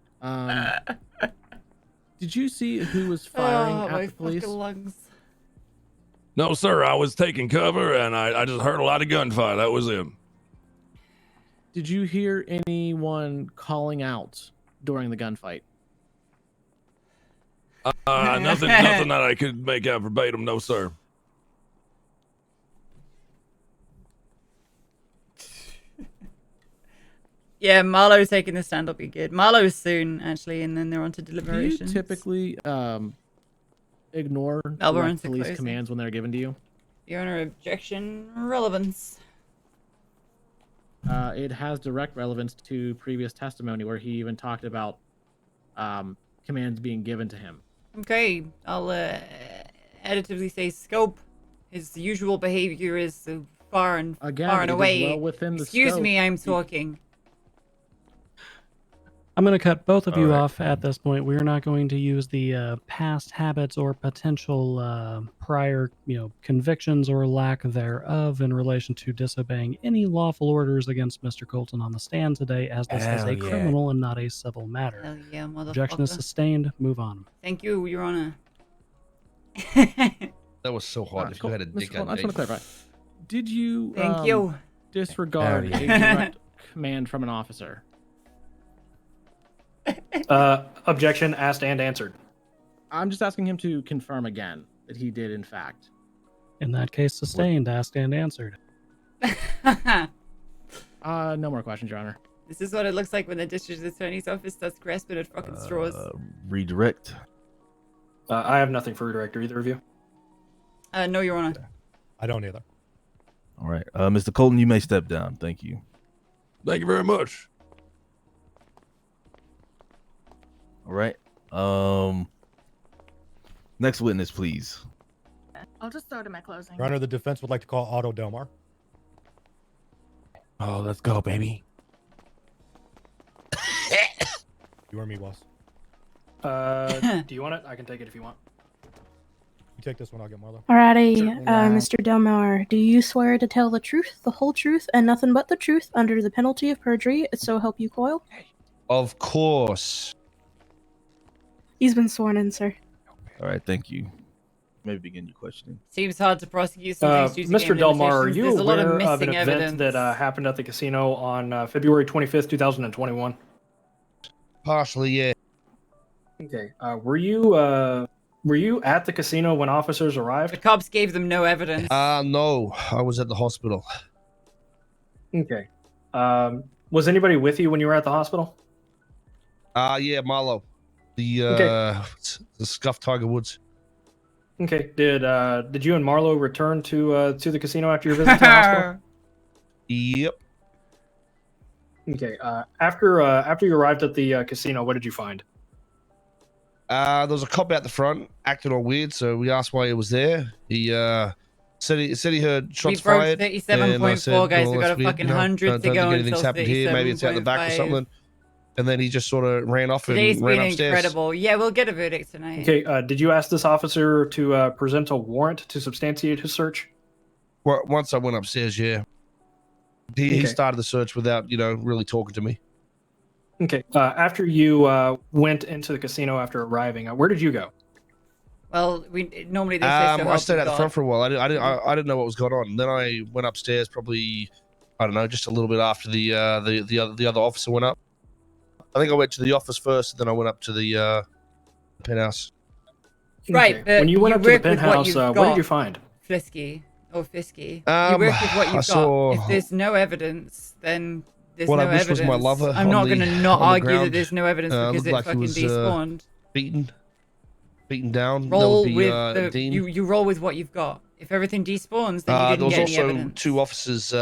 [SPEAKER 3] did you see who was firing at the police?
[SPEAKER 1] Lungs.
[SPEAKER 19] No, sir, I was taking cover and I just heard a lot of gunfire. That was him.
[SPEAKER 3] Did you hear anyone calling out during the gunfight?
[SPEAKER 19] Nothing that I could make out verbatim, no, sir.
[SPEAKER 1] Yeah, Marlowe's taking the stand. Will be good. Marlowe's soon, actually, and then they're on to deliberations.
[SPEAKER 3] Do you typically ignore
[SPEAKER 1] Alvaron's
[SPEAKER 3] police
[SPEAKER 1] closing.
[SPEAKER 3] commands when they're given to you?
[SPEAKER 1] Your Honor, objection relevance.
[SPEAKER 3] It has direct relevance to previous testimony where he even talked about commands being given to him.
[SPEAKER 1] Okay, I'll additively say scope. His usual behavior is far and
[SPEAKER 3] Again,
[SPEAKER 1] far and
[SPEAKER 3] it is
[SPEAKER 1] away.
[SPEAKER 3] well within the
[SPEAKER 1] Excuse
[SPEAKER 3] scope.
[SPEAKER 1] me, I'm talking.
[SPEAKER 17] I'm going to cut both of
[SPEAKER 14] All
[SPEAKER 17] you
[SPEAKER 14] right.
[SPEAKER 17] off at this point. We're not going to use the past habits or potential prior, convictions or lack thereof in relation to disobeying any lawful orders against Mr. Colton on the stand today, as this is
[SPEAKER 12] Hell
[SPEAKER 17] a
[SPEAKER 12] yeah.
[SPEAKER 17] criminal and not a civil matter.
[SPEAKER 1] Hell yeah,
[SPEAKER 17] Objection is
[SPEAKER 1] motherfucker.
[SPEAKER 17] sustained. Move on.
[SPEAKER 1] Thank you, Your Honor.
[SPEAKER 10] That was so hard. If you had a
[SPEAKER 3] Mr.
[SPEAKER 10] dick,
[SPEAKER 3] Colton, I
[SPEAKER 10] I'd
[SPEAKER 3] just want to
[SPEAKER 10] take.
[SPEAKER 3] clarify. Did you
[SPEAKER 1] Thank you.
[SPEAKER 3] disregard
[SPEAKER 12] Howdy.
[SPEAKER 3] a direct command from an officer?
[SPEAKER 2] Objection asked and answered.
[SPEAKER 3] I'm just asking him to confirm again that he did, in fact.
[SPEAKER 17] In that case, sustained, asked and answered.
[SPEAKER 3] No more questions, Your Honor.
[SPEAKER 1] This is what it looks like when the district attorney's office starts grasping at fucking straws.
[SPEAKER 14] Redirect.
[SPEAKER 2] I have nothing for director. Either of you?
[SPEAKER 1] No, Your Honor.
[SPEAKER 5] I don't either.
[SPEAKER 14] All right. Mr. Colton, you may step down. Thank you.
[SPEAKER 19] Thank you very much.
[SPEAKER 14] All right. Next witness, please.
[SPEAKER 21] I'll just throw it in my closing.
[SPEAKER 5] Your Honor, the defense would like to call Otto Delmar.
[SPEAKER 12] Oh, let's go, baby.
[SPEAKER 5] You or me, boss?
[SPEAKER 2] Do you want it? I can take it if you want.
[SPEAKER 5] You take this one, I'll get Marlo.
[SPEAKER 11] Alrighty,
[SPEAKER 2] Sure.
[SPEAKER 11] Mr. Delmar, do you swear to tell the truth, the whole truth, and nothing but the truth under the penalty of perjury, so help you Coyle?
[SPEAKER 10] Of course.
[SPEAKER 11] He's been sworn in, sir.
[SPEAKER 14] All right. Thank you. Maybe begin your questioning.
[SPEAKER 1] Seems hard to prosecute sometimes due to
[SPEAKER 2] Mr.
[SPEAKER 1] game
[SPEAKER 2] Delmar, are
[SPEAKER 1] limitations.
[SPEAKER 2] you
[SPEAKER 1] There's a lot of
[SPEAKER 2] aware of
[SPEAKER 1] missing
[SPEAKER 2] an
[SPEAKER 1] evidence.
[SPEAKER 2] event that happened at the casino on February 25th, 2021?
[SPEAKER 10] Partially, yeah.
[SPEAKER 2] Okay. Were you at the casino when officers arrived?
[SPEAKER 1] The cops gave them no evidence.
[SPEAKER 10] No, I was at the hospital.
[SPEAKER 2] Okay. Was anybody with you when you were at the hospital?
[SPEAKER 10] Yeah, Marlo. The
[SPEAKER 2] Okay.
[SPEAKER 10] the scuffed Tiger Woods.
[SPEAKER 2] Okay. Did you and Marlo return to the casino after your visit to the hospital?
[SPEAKER 10] Yep.
[SPEAKER 2] Okay. After you arrived at the casino, what did you find?
[SPEAKER 10] There was a cop out the front acting all weird, so we asked why he was there. He said he heard shots
[SPEAKER 1] We broke
[SPEAKER 10] fired.
[SPEAKER 1] 37.4, guys. We got a
[SPEAKER 10] that's weird,
[SPEAKER 1] fucking 100
[SPEAKER 10] don't
[SPEAKER 1] to
[SPEAKER 10] think
[SPEAKER 1] go
[SPEAKER 10] anything's
[SPEAKER 1] until
[SPEAKER 10] happened here. Maybe it's out the back or
[SPEAKER 1] 37.5.
[SPEAKER 10] something. And then he just sort of ran off
[SPEAKER 1] Today's
[SPEAKER 10] and ran
[SPEAKER 1] been
[SPEAKER 10] upstairs.
[SPEAKER 1] incredible. Yeah, we'll get a verdict tonight.
[SPEAKER 2] Okay. Did you ask this officer to present a warrant to substantiate his search?
[SPEAKER 10] Well, once I went upstairs, yeah. He
[SPEAKER 2] Okay.
[SPEAKER 10] started the search without, really talking to me.
[SPEAKER 2] Okay. After you went into the casino after arriving, where did you go?
[SPEAKER 1] Well, we normally they say so
[SPEAKER 10] I
[SPEAKER 1] help
[SPEAKER 10] stayed
[SPEAKER 1] you
[SPEAKER 10] out the
[SPEAKER 1] God.
[SPEAKER 10] front for a while. I didn't know what was going on. And then I went upstairs, probably, I don't know, just a little bit after the other officer went up. I think I went to the office first, then I went up to the penthouse.
[SPEAKER 1] Right,
[SPEAKER 2] Okay.
[SPEAKER 1] but
[SPEAKER 2] When you went up to the
[SPEAKER 1] work with what
[SPEAKER 2] penthouse,
[SPEAKER 1] you've
[SPEAKER 2] what
[SPEAKER 1] got,
[SPEAKER 2] did you find?
[SPEAKER 1] Flisky or Fisky.
[SPEAKER 10] Um,
[SPEAKER 1] you work with what
[SPEAKER 10] I
[SPEAKER 1] you've got.
[SPEAKER 10] saw-
[SPEAKER 1] If there's no evidence, then there's
[SPEAKER 10] What
[SPEAKER 1] no
[SPEAKER 10] I wish
[SPEAKER 1] evidence.
[SPEAKER 10] was my lover
[SPEAKER 1] I'm not
[SPEAKER 10] on the-
[SPEAKER 1] going to not
[SPEAKER 10] on the
[SPEAKER 1] argue that
[SPEAKER 10] ground.
[SPEAKER 1] there's no evidence because
[SPEAKER 10] Looked
[SPEAKER 1] it
[SPEAKER 10] like he
[SPEAKER 1] fucking
[SPEAKER 10] was,
[SPEAKER 1] despawned.
[SPEAKER 10] beaten down.
[SPEAKER 1] Roll
[SPEAKER 10] that would be,
[SPEAKER 1] with the
[SPEAKER 10] Dean.
[SPEAKER 1] you roll with what you've got. If everything despawns, then you
[SPEAKER 10] There
[SPEAKER 1] didn't
[SPEAKER 10] was
[SPEAKER 1] get any
[SPEAKER 10] also
[SPEAKER 1] evidence.
[SPEAKER 10] two officers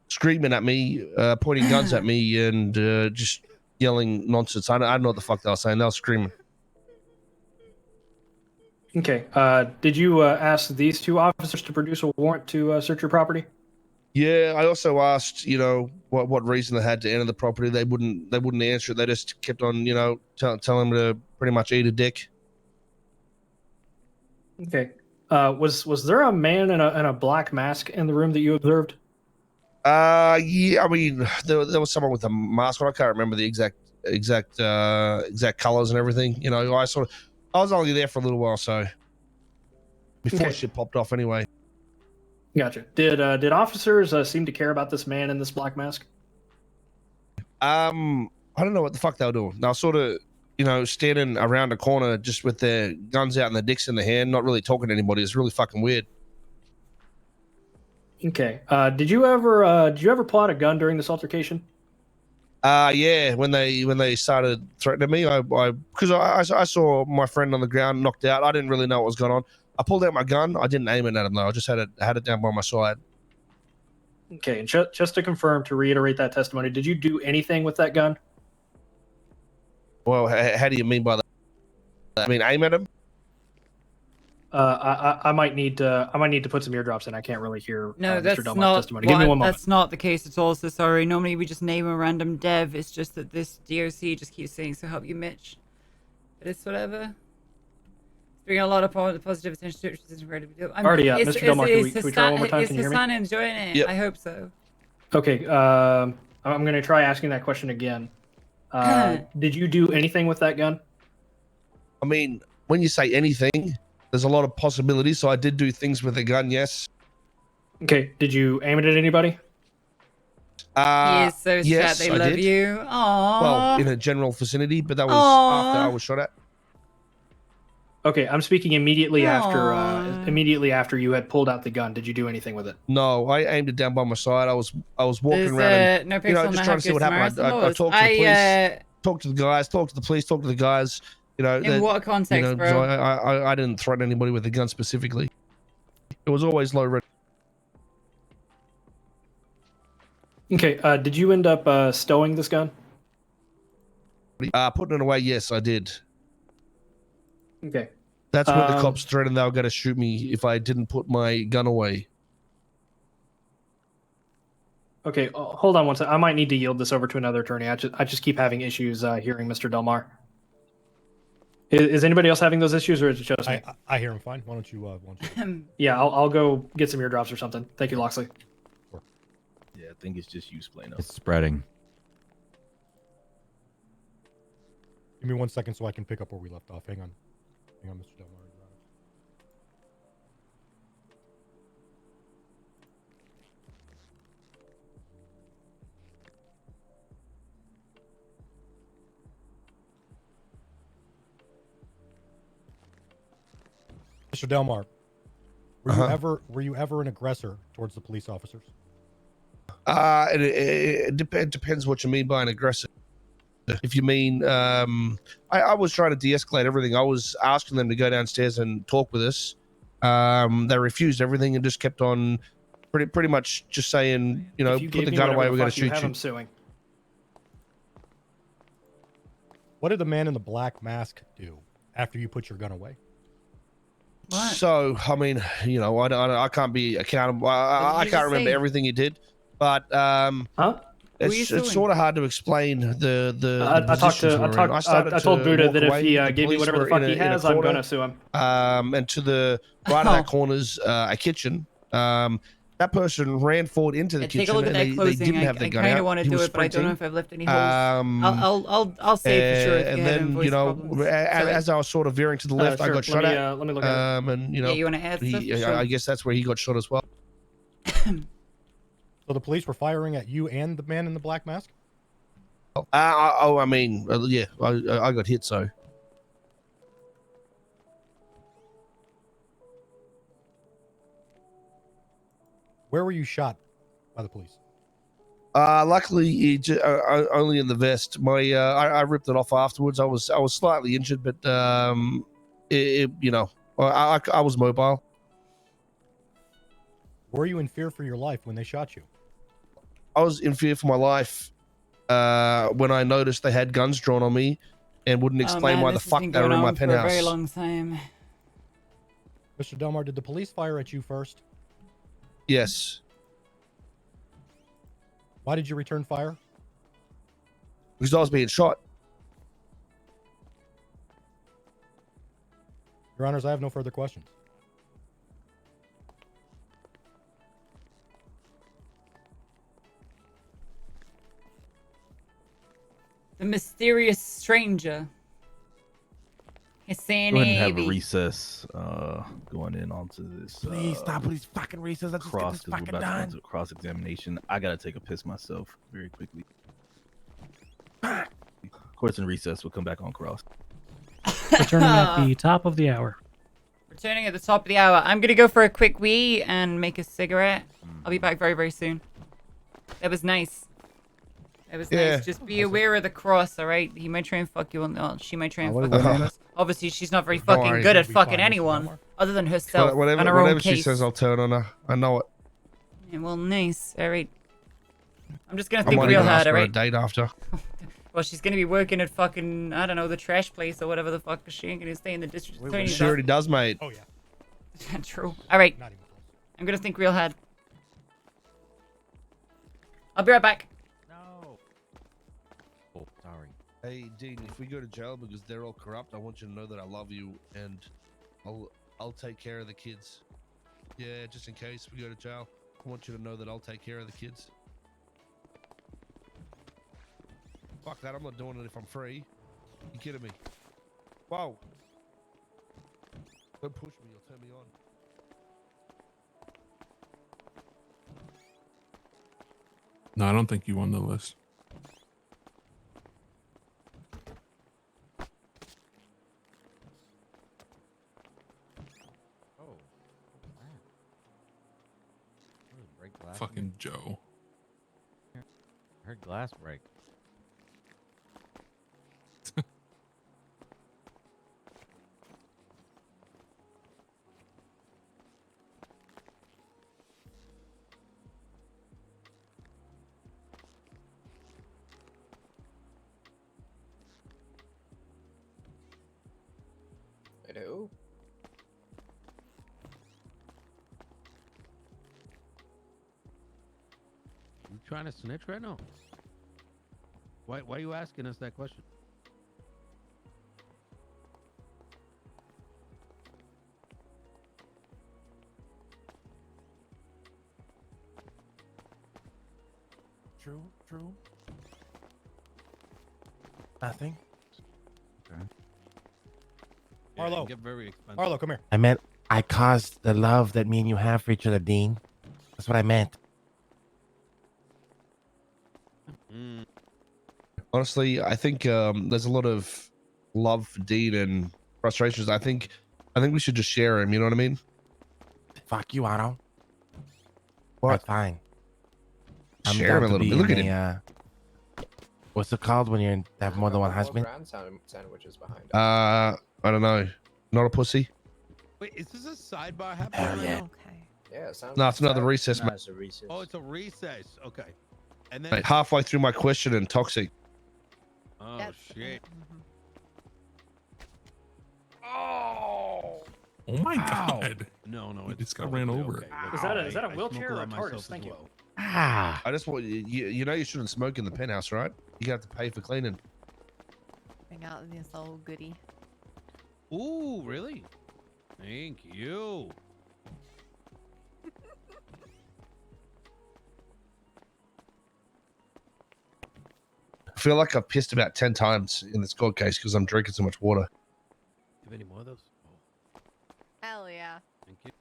[SPEAKER 10] screaming at me, pointing guns at me, and just yelling nonsense. I don't know what the fuck they were saying. They were screaming.
[SPEAKER 2] Okay. Did you ask these two officers to produce a warrant to search your property?
[SPEAKER 10] Yeah, I also asked, what reason they had to enter the property. They wouldn't answer it. They just kept on, telling me to pretty much eat a dick.
[SPEAKER 2] Okay. Was there a man in a black mask in the room that you observed?
[SPEAKER 10] Yeah. I mean, there was someone with a mask on. I can't remember the exact colors and everything. I was only there for a little while, so before
[SPEAKER 2] Okay.
[SPEAKER 10] shit popped off anyway.
[SPEAKER 2] Gotcha. Did officers seem to care about this man in this black mask?
[SPEAKER 10] I don't know what the fuck they were doing. They were sort of, standing around a corner just with their guns out and their dicks in their hand, not really talking to anybody. It's really fucking weird.
[SPEAKER 2] Okay. Did you ever pull out a gun during this altercation?
[SPEAKER 10] Yeah. When they started threatening me, because I saw my friend on the ground knocked out. I didn't really know what was going on. I pulled out my gun. I didn't aim it at him though. I just had it down by my side.
[SPEAKER 2] Okay, and just to confirm, to reiterate that testimony, did you do anything with that gun?
[SPEAKER 10] Well, how do you mean by that? I mean, aim at him?
[SPEAKER 2] I might need to put some eardrops in. I can't really hear
[SPEAKER 1] No,
[SPEAKER 2] Mr.
[SPEAKER 1] that's
[SPEAKER 2] Delmar's
[SPEAKER 1] not.
[SPEAKER 2] testimony. Give me one moment.
[SPEAKER 1] That's not the case at all. So sorry. Normally we just name a random dev. It's just that this DOC just keeps saying "so help you, Mitch." But it's whatever. It's bringing a lot of positive attention to it, which is incredibly.
[SPEAKER 2] Already, Mr. Delmar, can we try one more time? Can you hear me?
[SPEAKER 1] Is Hassan enjoying it?
[SPEAKER 10] Yep.
[SPEAKER 1] I hope so.
[SPEAKER 2] Okay, I'm going to try asking that question again. Did you do anything with that gun?
[SPEAKER 10] I mean, when you say anything, there's a lot of possibilities. So I did do things with the gun, yes.
[SPEAKER 2] Okay, did you aim it at anybody?
[SPEAKER 1] He is so
[SPEAKER 10] yes,
[SPEAKER 1] sad. They
[SPEAKER 10] I
[SPEAKER 1] love
[SPEAKER 10] did.
[SPEAKER 1] you. Aww.
[SPEAKER 10] Well, in a general vicinity, but that was
[SPEAKER 1] Aw.
[SPEAKER 10] after I was shot at.
[SPEAKER 2] Okay, I'm speaking immediately
[SPEAKER 1] Aw.
[SPEAKER 2] after you had pulled out the gun. Did you do anything with it?
[SPEAKER 10] No, I aimed it down by my side. I was walking
[SPEAKER 1] Does,
[SPEAKER 10] around and
[SPEAKER 1] NoPixel
[SPEAKER 10] just
[SPEAKER 1] not
[SPEAKER 10] trying
[SPEAKER 1] have
[SPEAKER 10] to see
[SPEAKER 1] good
[SPEAKER 10] what happened.
[SPEAKER 1] Samaritan
[SPEAKER 10] I
[SPEAKER 1] laws?
[SPEAKER 10] talked to the police, talked to the guys, talked to the police, talked to the guys.
[SPEAKER 1] In what context, bro?
[SPEAKER 10] So I didn't threaten anybody with a gun specifically. It was always low red.
[SPEAKER 2] Okay, did you end up stowing this gun?
[SPEAKER 10] Putting it away, yes, I did.
[SPEAKER 2] Okay.
[SPEAKER 10] That's when the cops threatened they were going to shoot me if I didn't put my gun away.
[SPEAKER 2] Okay, hold on one second. I might need to yield this over to another attorney. I just keep having issues hearing Mr. Delmar. Is anybody else having those issues, or is it just me?
[SPEAKER 5] I hear him fine. Why don't you?
[SPEAKER 2] Yeah, I'll go get some eardrops or something. Thank you, Loxley.
[SPEAKER 14] Yeah, I think it's just you, Splano.
[SPEAKER 13] It's spreading.
[SPEAKER 5] Give me 1 second so I can pick up where we left off. Hang on, Mr. Delmar. Mr. Delmar, were you ever an aggressor towards the police officers?
[SPEAKER 10] It depends what you mean by an aggressor. If you mean, I was trying to de-escalate everything. I was asking them to go downstairs and talk with us. They refused everything and just kept on pretty much just saying, put the gun away, we're going to shoot you.
[SPEAKER 2] Suing.
[SPEAKER 5] What did the man in the black mask do after you put your gun away?
[SPEAKER 1] What?
[SPEAKER 10] So, I mean, I can't be accountable. I can't remember everything he did, but it's sort of hard to explain the positions we're in.
[SPEAKER 2] I told Buddha that if he gave me
[SPEAKER 10] police
[SPEAKER 2] whatever the
[SPEAKER 10] were
[SPEAKER 2] fuck
[SPEAKER 10] in
[SPEAKER 2] he
[SPEAKER 10] in a
[SPEAKER 2] has, I'm
[SPEAKER 10] corner,
[SPEAKER 2] gonna sue him.
[SPEAKER 10] And to the right of that corner's a kitchen. That person ran forward into the kitchen.
[SPEAKER 1] Take a look at that
[SPEAKER 10] they
[SPEAKER 1] closing.
[SPEAKER 10] didn't have
[SPEAKER 1] I
[SPEAKER 10] the gun
[SPEAKER 1] kind
[SPEAKER 10] out.
[SPEAKER 1] of want to
[SPEAKER 10] He
[SPEAKER 1] do
[SPEAKER 10] was
[SPEAKER 1] it, but I don't know if
[SPEAKER 10] sprinting.
[SPEAKER 1] I've left any holes. I'll say for sure if
[SPEAKER 10] And
[SPEAKER 1] you have
[SPEAKER 10] then
[SPEAKER 1] invoice problems.
[SPEAKER 10] as I was sort of veering to the left, I
[SPEAKER 2] sure.
[SPEAKER 10] got shot at.
[SPEAKER 2] Let me look at it.
[SPEAKER 10] And
[SPEAKER 1] Yeah, you want to add stuff? Sure.
[SPEAKER 10] I guess that's where he got shot as well.
[SPEAKER 5] So the police were firing at you and the man in the black mask?
[SPEAKER 10] I mean, yeah, I got hit, so.
[SPEAKER 5] Where were you shot by the police?
[SPEAKER 10] Luckily, only in the vest. I ripped it off afterwards. I was slightly injured, but I was mobile.
[SPEAKER 5] Were you in fear for your life when they shot you?
[SPEAKER 10] I was in fear for my life when I noticed they had guns drawn on me and wouldn't explain why the fuck they were in my penthouse.
[SPEAKER 1] For a very long time.
[SPEAKER 5] Mr. Delmar, did the police fire at you first?
[SPEAKER 10] Yes.
[SPEAKER 5] Why did you return fire?
[SPEAKER 10] Because I was being shot.
[SPEAKER 5] Your Honors, I have no further questions.
[SPEAKER 1] The mysterious stranger. Hassan
[SPEAKER 14] Go ahead and have a
[SPEAKER 1] Abbey.
[SPEAKER 14] recess. Going in onto this.
[SPEAKER 13] Please stop with these fucking recess. Let's just get this fucking done.
[SPEAKER 14] Cross examination. I gotta take a piss myself very quickly. Court's in recess. We'll come back on cross.
[SPEAKER 17] Returning at the top of the hour.
[SPEAKER 1] Returning at the top of the hour. I'm gonna go for a quick wee and make a cigarette. I'll be back very, very soon. That was nice. It was nice. Just be aware of the cross, all right? He might try and fuck you on the... she might try and fuck you on the cross. Obviously, she's not very fucking good at fucking anyone other than herself and her own
[SPEAKER 10] Whatever
[SPEAKER 1] case.
[SPEAKER 10] she says, I'll turn on her. I know it.
[SPEAKER 1] Yeah, well, nice. All right. I'm just gonna
[SPEAKER 10] I
[SPEAKER 1] think
[SPEAKER 10] might
[SPEAKER 1] real
[SPEAKER 10] even ask
[SPEAKER 1] hard,
[SPEAKER 10] for a
[SPEAKER 1] alright?
[SPEAKER 10] date after.
[SPEAKER 1] Well, she's gonna be working at fucking, I don't know, the trash place or whatever the fuck. She ain't gonna stay in the district attorney's
[SPEAKER 10] She already does, mate.
[SPEAKER 5] Oh, yeah.
[SPEAKER 1] office. True. Alright. I'm gonna think real hard. I'll be right back.
[SPEAKER 16] No. Oh, sorry.
[SPEAKER 10] Hey, Dean, if we go to jail because they're all corrupt, I want you to know that I love you and I'll take care of the kids. Yeah, just in case we go to jail, I want you to know that I'll take care of the kids. Fuck that, I'm not doing it if I'm free. You kidding me? Whoa. Don't push me, you'll turn me on.
[SPEAKER 9] No, I don't think you won the list.
[SPEAKER 16] Oh. Break glass.
[SPEAKER 9] Fucking Joe.
[SPEAKER 16] Her glass break.
[SPEAKER 4] Hello?
[SPEAKER 16] You trying to snitch right now? Why are you asking us that question?
[SPEAKER 13] True.
[SPEAKER 8] Nothing.
[SPEAKER 16] Okay.
[SPEAKER 5] Arlo.
[SPEAKER 16] Get very expensive.
[SPEAKER 5] Arlo, come here.
[SPEAKER 8] I meant I caused the love that me and you have for each other, Dean. That's what I meant.
[SPEAKER 10] Honestly, I think there's a lot of love for Dean and frustrations. I think we should just share him. You know what I mean?
[SPEAKER 8] Fuck you, Otto.
[SPEAKER 10] What?
[SPEAKER 8] Right, fine. I'm
[SPEAKER 10] Share him
[SPEAKER 8] down
[SPEAKER 10] a
[SPEAKER 8] to
[SPEAKER 10] little
[SPEAKER 8] be
[SPEAKER 10] bit. Look at
[SPEAKER 8] in
[SPEAKER 10] him.
[SPEAKER 8] a, what's it called when you have more than one husband?
[SPEAKER 4] Ground sandwiches behind us.
[SPEAKER 10] I don't know. Not a pussy.
[SPEAKER 16] Wait, is this a sidebar happening right now?
[SPEAKER 4] Yeah, it sounds
[SPEAKER 10] No, it's another
[SPEAKER 4] exciting.
[SPEAKER 10] recess, mate.
[SPEAKER 12] It's a recess.
[SPEAKER 16] Oh, it's a recess. Okay. And then
[SPEAKER 10] Mate, halfway through my question and toxic.
[SPEAKER 16] Oh shit.
[SPEAKER 9] Oh my god.
[SPEAKER 16] No,
[SPEAKER 9] He just got ran over.
[SPEAKER 16] Okay.
[SPEAKER 22] Is that a
[SPEAKER 16] I
[SPEAKER 22] wheelchair
[SPEAKER 16] smoke
[SPEAKER 22] or a
[SPEAKER 16] lot myself
[SPEAKER 22] TARDIS?
[SPEAKER 16] as
[SPEAKER 22] Thank you.
[SPEAKER 16] well.
[SPEAKER 8] Ah.
[SPEAKER 10] I just want you know you shouldn't smoke in the penthouse, right? You got to pay for cleaning.
[SPEAKER 15] Bring out this old goodie.
[SPEAKER 16] Ooh, really? Thank you.
[SPEAKER 10] I feel like I've pissed about 10 times in this court case because I'm drinking so much water.
[SPEAKER 16] Do you have any more of those? Oh,
[SPEAKER 15] Hell yeah.
[SPEAKER 16] thank you.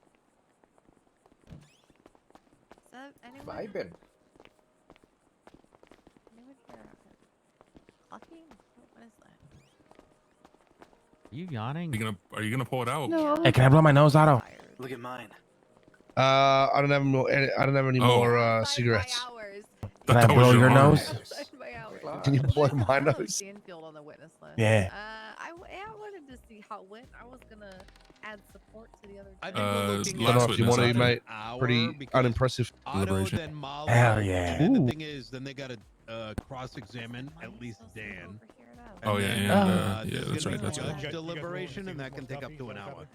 [SPEAKER 15] Is that anyone?
[SPEAKER 4] Vibing.
[SPEAKER 15] Anyone here? Clocking? What is that?
[SPEAKER 17] Are you yawning?
[SPEAKER 9] Are you gonna pull it out?
[SPEAKER 15] No.
[SPEAKER 8] Hey, can I blow my nose, Otto?
[SPEAKER 12] Look at mine.
[SPEAKER 10] I don't have more. I don't have any more cigarettes.
[SPEAKER 8] Can I
[SPEAKER 9] That was
[SPEAKER 8] blow your
[SPEAKER 9] yours.
[SPEAKER 8] nose?
[SPEAKER 10] Can you blow my nose?
[SPEAKER 15] Stanfield on the witness list.
[SPEAKER 8] Yeah.
[SPEAKER 15] I wanted to see how it went. I was gonna add support to the other.
[SPEAKER 16] I think we're looking
[SPEAKER 10] I don't know
[SPEAKER 16] at
[SPEAKER 10] if you want to,
[SPEAKER 16] about
[SPEAKER 10] mate.
[SPEAKER 16] an hour
[SPEAKER 10] Pretty
[SPEAKER 16] because
[SPEAKER 10] unimpressive.
[SPEAKER 16] Otto,
[SPEAKER 9] Deliberation.
[SPEAKER 16] then Molly,
[SPEAKER 8] Hell yeah.
[SPEAKER 16] And
[SPEAKER 10] Ooh.
[SPEAKER 16] the thing is, then they got to cross-examine at least Dan.
[SPEAKER 9] Oh, yeah,
[SPEAKER 16] then,
[SPEAKER 9] yeah,
[SPEAKER 16] there's
[SPEAKER 9] that's
[SPEAKER 16] gonna
[SPEAKER 9] right,
[SPEAKER 16] be
[SPEAKER 9] that's right.
[SPEAKER 16] judge deliberation, and that can take up to an hour.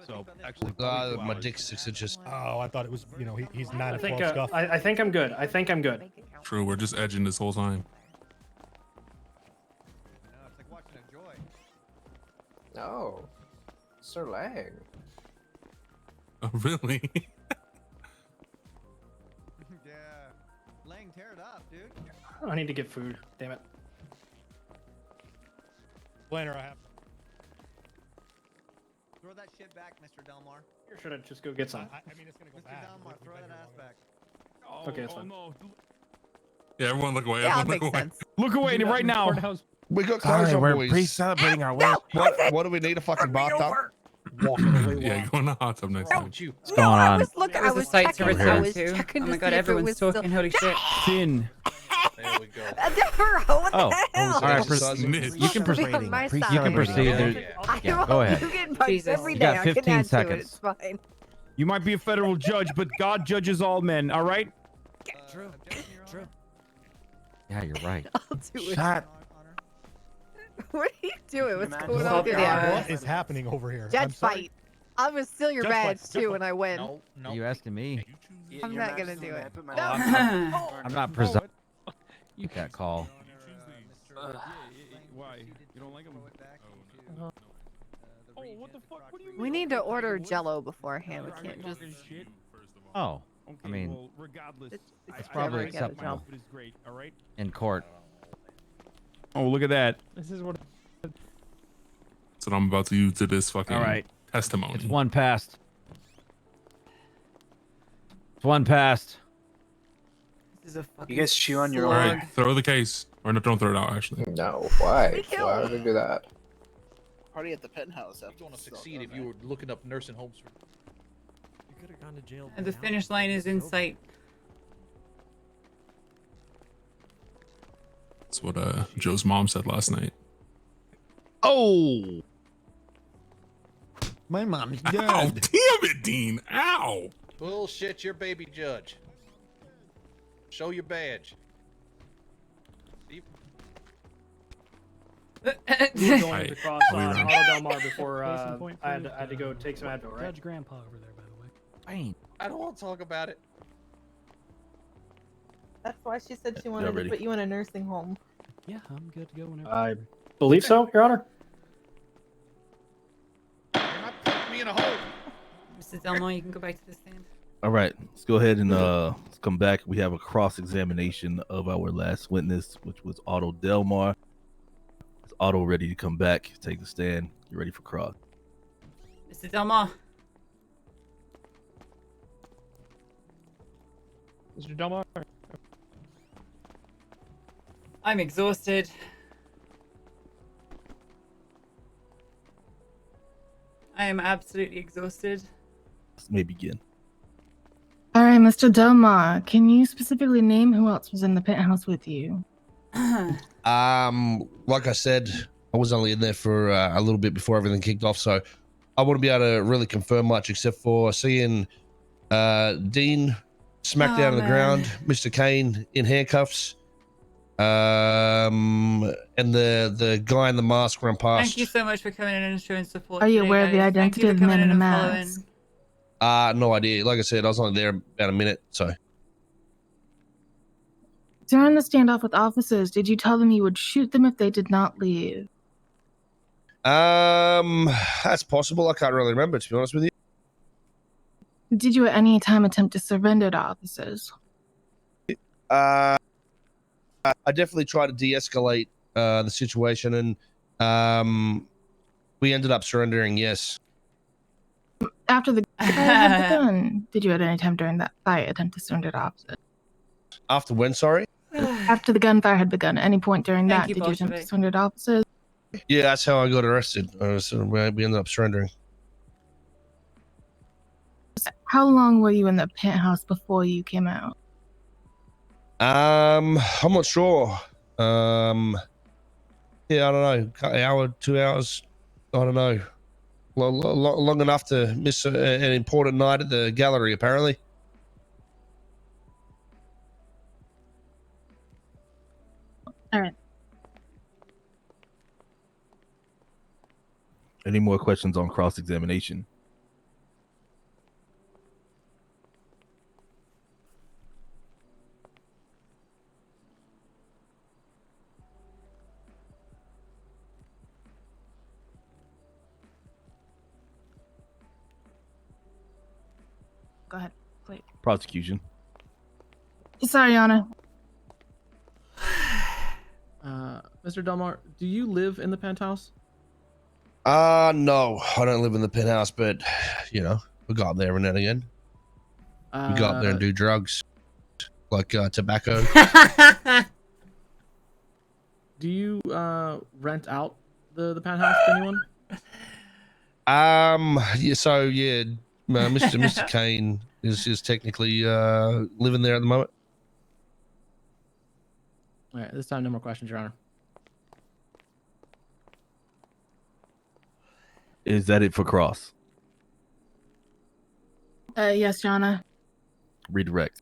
[SPEAKER 16] So actually,
[SPEAKER 10] My
[SPEAKER 16] probably 2
[SPEAKER 10] dick's
[SPEAKER 16] hours.
[SPEAKER 10] 6 inches.
[SPEAKER 5] Oh, I thought it was, he's 9
[SPEAKER 22] I
[SPEAKER 5] of
[SPEAKER 22] think
[SPEAKER 5] 12 scuff.
[SPEAKER 22] I think I'm good. I think I'm good.
[SPEAKER 9] True, we're just edging this whole time.
[SPEAKER 6] It's like watching a joy.
[SPEAKER 4] No. Sir Lang.
[SPEAKER 9] Oh, really?
[SPEAKER 6] Yeah. Lang, tear it up, dude.
[SPEAKER 22] I need to get food. Damn it.
[SPEAKER 5] Planner, I have.
[SPEAKER 6] Throw that shit back, Mr. Delmar.
[SPEAKER 22] Or should I just go get some?
[SPEAKER 5] I mean, it's gonna go
[SPEAKER 6] Mr.
[SPEAKER 5] back.
[SPEAKER 6] Delmar, throw that ass back.
[SPEAKER 22] Okay, that's fine.
[SPEAKER 9] No. Yeah, everyone look away.
[SPEAKER 15] Yeah,
[SPEAKER 9] Everyone
[SPEAKER 15] makes
[SPEAKER 9] look away.
[SPEAKER 15] sense.
[SPEAKER 22] Look away right now.
[SPEAKER 10] We got
[SPEAKER 8] Sorry,
[SPEAKER 10] clothes on,
[SPEAKER 8] we're
[SPEAKER 10] boys.
[SPEAKER 8] pre-celebrating our win.
[SPEAKER 10] What do we need? A fucking bathtub?
[SPEAKER 5] Walking away.
[SPEAKER 9] Yeah, go in the hot tub next time.
[SPEAKER 22] What's going
[SPEAKER 15] No, I
[SPEAKER 22] on?
[SPEAKER 15] was looking.
[SPEAKER 1] That
[SPEAKER 15] I
[SPEAKER 1] was
[SPEAKER 15] was
[SPEAKER 1] a sight to
[SPEAKER 15] checking. I
[SPEAKER 1] return
[SPEAKER 15] was
[SPEAKER 1] to.
[SPEAKER 15] checking
[SPEAKER 1] Oh
[SPEAKER 15] to
[SPEAKER 1] my
[SPEAKER 15] see
[SPEAKER 1] god,
[SPEAKER 15] if it
[SPEAKER 1] everyone's
[SPEAKER 15] was still.
[SPEAKER 1] talking. Holy shit.
[SPEAKER 22] Sin.
[SPEAKER 6] There we go.
[SPEAKER 15] What
[SPEAKER 17] Oh,
[SPEAKER 15] the hell?
[SPEAKER 17] all right.
[SPEAKER 9] Snitch.
[SPEAKER 17] You can proceed.
[SPEAKER 15] On my
[SPEAKER 17] You can
[SPEAKER 15] side.
[SPEAKER 17] proceed.
[SPEAKER 6] Yeah,
[SPEAKER 17] There-
[SPEAKER 6] yeah.
[SPEAKER 15] I
[SPEAKER 17] Yeah,
[SPEAKER 15] roll-
[SPEAKER 17] go ahead.
[SPEAKER 15] You get bugs
[SPEAKER 1] Jesus.
[SPEAKER 15] every
[SPEAKER 17] You
[SPEAKER 15] day.
[SPEAKER 17] got
[SPEAKER 15] I can
[SPEAKER 17] 15
[SPEAKER 15] add to it.
[SPEAKER 17] seconds.
[SPEAKER 15] It's fine.
[SPEAKER 18] You might be a federal judge, but God judges all men. All right?
[SPEAKER 12] True.
[SPEAKER 20] Yeah, you're right.
[SPEAKER 15] I'll do it.
[SPEAKER 20] Shut.
[SPEAKER 15] What are you doing? What's
[SPEAKER 12] imagine
[SPEAKER 15] going on
[SPEAKER 12] something
[SPEAKER 15] with your
[SPEAKER 12] like
[SPEAKER 15] badge?
[SPEAKER 5] What is happening over here?
[SPEAKER 15] Judge
[SPEAKER 5] I'm sorry.
[SPEAKER 15] fight. I'm gonna steal your
[SPEAKER 5] Judge fight,
[SPEAKER 15] badge
[SPEAKER 5] judge
[SPEAKER 15] too
[SPEAKER 5] fight.
[SPEAKER 15] when I win.
[SPEAKER 20] Are you asking me?
[SPEAKER 15] I'm not gonna do it.
[SPEAKER 20] I'm not presumping. You can't call.
[SPEAKER 18] Why? You don't like him? Oh, what the fuck? What do you mean?
[SPEAKER 15] We need to order Jello beforehand. We can't just.
[SPEAKER 20] Oh, I mean,
[SPEAKER 18] Well, regardless,
[SPEAKER 20] it's probably
[SPEAKER 15] Jello,
[SPEAKER 20] acceptable
[SPEAKER 18] It is great. All right.
[SPEAKER 20] in court.
[SPEAKER 18] Oh, look at that. This is what.
[SPEAKER 9] That's what I'm about to use to this fucking
[SPEAKER 18] All right.
[SPEAKER 9] testimony.
[SPEAKER 20] It's one past. It's one past.
[SPEAKER 1] This is a fucking
[SPEAKER 12] You guys chew on your
[SPEAKER 9] All
[SPEAKER 12] own.
[SPEAKER 9] right, throw the case. Or no, don't throw it out, actually.
[SPEAKER 4] No, why? Why would I do that?
[SPEAKER 12] Party at the penthouse.
[SPEAKER 23] You want to succeed if you were looking up nursing homes. You
[SPEAKER 12] could have gone to jail.
[SPEAKER 1] And the finish line is in sight.
[SPEAKER 9] That's what Joe's mom said last night.
[SPEAKER 20] Oh! My mom is
[SPEAKER 9] Ow, damn it, Dean. Ow.
[SPEAKER 23] Bullshit, your baby judge. Show your badge.
[SPEAKER 2] We were going to cross
[SPEAKER 9] I'll be
[SPEAKER 2] on
[SPEAKER 9] around.
[SPEAKER 2] Auto Del Mar before
[SPEAKER 17] Case in point,
[SPEAKER 2] I had to go take some Advil, right?
[SPEAKER 17] Judge Grandpa over there, by the way.
[SPEAKER 20] Bang.
[SPEAKER 23] I don't want to talk about it.
[SPEAKER 24] That's why she said she
[SPEAKER 18] Yeah,
[SPEAKER 24] wanted to
[SPEAKER 18] ready.
[SPEAKER 24] put you in a nursing home.
[SPEAKER 17] Yeah, I'm good to go whenever.
[SPEAKER 2] I believe so, Your Honor.
[SPEAKER 23] Me in a hole.
[SPEAKER 1] Mr. Delmar, you can go back to the stand.
[SPEAKER 14] All right, let's go ahead and let's come back. We have a cross-examination of our last witness, which was Otto Delmar. Is Otto ready to come back, take the stand? You ready for cross?
[SPEAKER 1] Mr. Delmar.
[SPEAKER 2] Mr. Delmar.
[SPEAKER 1] I'm exhausted. I am absolutely exhausted.
[SPEAKER 14] Let's maybe begin.
[SPEAKER 21] All right, Mr. Delmar, can you specifically name who else was in the penthouse with you?
[SPEAKER 10] Like I said, I was only in there for a little bit before everything kicked off, so I wouldn't be able to really confirm much except for seeing Dean smacked down on the ground, Mr. Kane in handcuffs, and the guy in the mask run past.
[SPEAKER 1] Thank you so much for coming in and showing support.
[SPEAKER 21] Are you
[SPEAKER 1] today,
[SPEAKER 21] aware of the
[SPEAKER 1] guys. Thank
[SPEAKER 21] identity
[SPEAKER 1] you for
[SPEAKER 21] of the man
[SPEAKER 1] coming
[SPEAKER 21] in the
[SPEAKER 1] and following.
[SPEAKER 21] mask?
[SPEAKER 10] No idea. Like I said, I was only there about a minute, so.
[SPEAKER 21] During the standoff with officers, did you tell them you would shoot them if they did not leave?
[SPEAKER 10] That's possible. I can't really remember, to be honest with you.
[SPEAKER 21] Did you at any time attempt to surrender to officers?
[SPEAKER 10] I definitely tried to de-escalate the situation, and we ended up surrendering. Yes.
[SPEAKER 21] After the fire had begun, did you at any time during that fight attempt to surrender to officers?
[SPEAKER 10] After when? Sorry.
[SPEAKER 21] After the gunfire had begun, at any point during
[SPEAKER 1] Thank
[SPEAKER 21] that,
[SPEAKER 1] you,
[SPEAKER 21] did you attempt to
[SPEAKER 1] Bolshevik.
[SPEAKER 21] surrender to officers?
[SPEAKER 10] Yeah, that's how I got arrested. So we ended up surrendering.
[SPEAKER 21] How long were you in the penthouse before you came out?
[SPEAKER 10] I'm not sure. Yeah, I don't know. An hour, 2 hours. I don't know. Long enough to miss an important night at the gallery, apparently.
[SPEAKER 21] All right.
[SPEAKER 14] Any more questions on cross-examination?
[SPEAKER 21] Go ahead, please.
[SPEAKER 14] Prosecution.
[SPEAKER 21] Sorry, Your Honor.
[SPEAKER 3] Mr. Delmar, do you live in the penthouse?
[SPEAKER 10] No, I don't live in the penthouse, but you know, we go up there every now and again. We go up there and do drugs, like tobacco.
[SPEAKER 3] Do you rent out the penthouse to anyone?
[SPEAKER 10] Yeah, so yeah, Mr. Kane is technically living there at the moment.
[SPEAKER 3] All right, this time no more questions, Your Honor.
[SPEAKER 14] Is that it for cross?
[SPEAKER 21] Yes, Jana.
[SPEAKER 14] Redirect.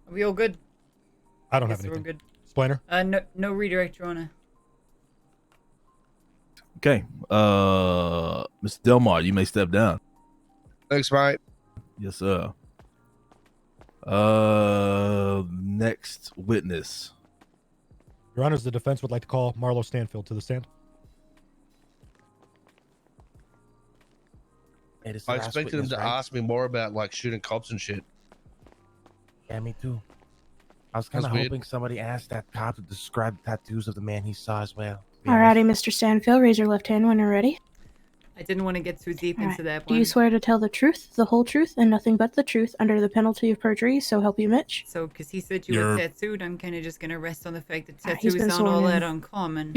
[SPEAKER 1] Are we all good?
[SPEAKER 5] I don't
[SPEAKER 1] Guess
[SPEAKER 5] have
[SPEAKER 1] we're
[SPEAKER 5] anything.
[SPEAKER 1] good.
[SPEAKER 5] Spliner?
[SPEAKER 1] No redirect, Your Honor.
[SPEAKER 14] Okay. Mr. Delmar, you may step down.
[SPEAKER 10] Thanks, mate.
[SPEAKER 14] Yes, sir. Next witness.
[SPEAKER 5] Your Honors, the defense would like to call Marlo Stanfield to the stand.
[SPEAKER 8] Hey, this is
[SPEAKER 10] I
[SPEAKER 8] the last
[SPEAKER 10] expected him
[SPEAKER 8] witness,
[SPEAKER 10] to
[SPEAKER 8] right?
[SPEAKER 10] ask me more about like shooting cops and shit.
[SPEAKER 8] Yeah, me too. I was kind
[SPEAKER 10] That's
[SPEAKER 8] of
[SPEAKER 10] weird.
[SPEAKER 8] hoping somebody asked that cop to describe the tattoos of the man he saw as well. to be
[SPEAKER 7] Alrighty,
[SPEAKER 8] honest.
[SPEAKER 7] Mr. Stanfield, raise your left hand when you're ready.
[SPEAKER 1] I didn't want to get too deep into that
[SPEAKER 7] Do
[SPEAKER 1] one.
[SPEAKER 7] you swear to tell the truth, the whole truth, and nothing but the truth under the penalty of perjury, so help you Mitch?
[SPEAKER 1] So, because he said you were tattooed, I'm kind of just going to rest on the fact that
[SPEAKER 7] He's
[SPEAKER 1] tattoos
[SPEAKER 7] been
[SPEAKER 1] aren't all
[SPEAKER 7] sworn
[SPEAKER 1] that
[SPEAKER 7] in.
[SPEAKER 1] uncommon.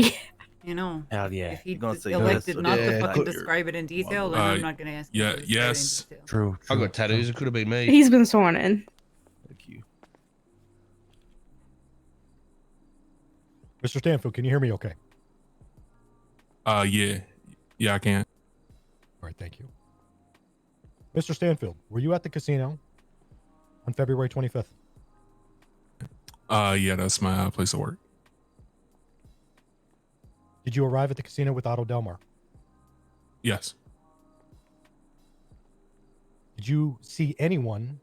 [SPEAKER 1] You know,
[SPEAKER 8] Hell yeah.
[SPEAKER 1] if he
[SPEAKER 8] You're gonna say
[SPEAKER 1] elected
[SPEAKER 8] yes,
[SPEAKER 1] not
[SPEAKER 8] okay.
[SPEAKER 1] to fucking
[SPEAKER 8] Yeah.
[SPEAKER 1] describe it in detail, then I'm not going to ask him to describe it in detail.
[SPEAKER 8] True.
[SPEAKER 10] I got tattoos. It could have been me.
[SPEAKER 7] He's been sworn in.
[SPEAKER 14] Thank you.
[SPEAKER 5] Mr. Stanfield, can you hear me okay?
[SPEAKER 9] Yeah. Yeah, I can.
[SPEAKER 5] All right, thank you. Mr. Stanfield, were you at the casino on February 25th?
[SPEAKER 9] Yeah, that's my place of work.
[SPEAKER 5] Did you arrive at the casino with Otto Delmar?
[SPEAKER 9] Yes.
[SPEAKER 5] Did you see anyone?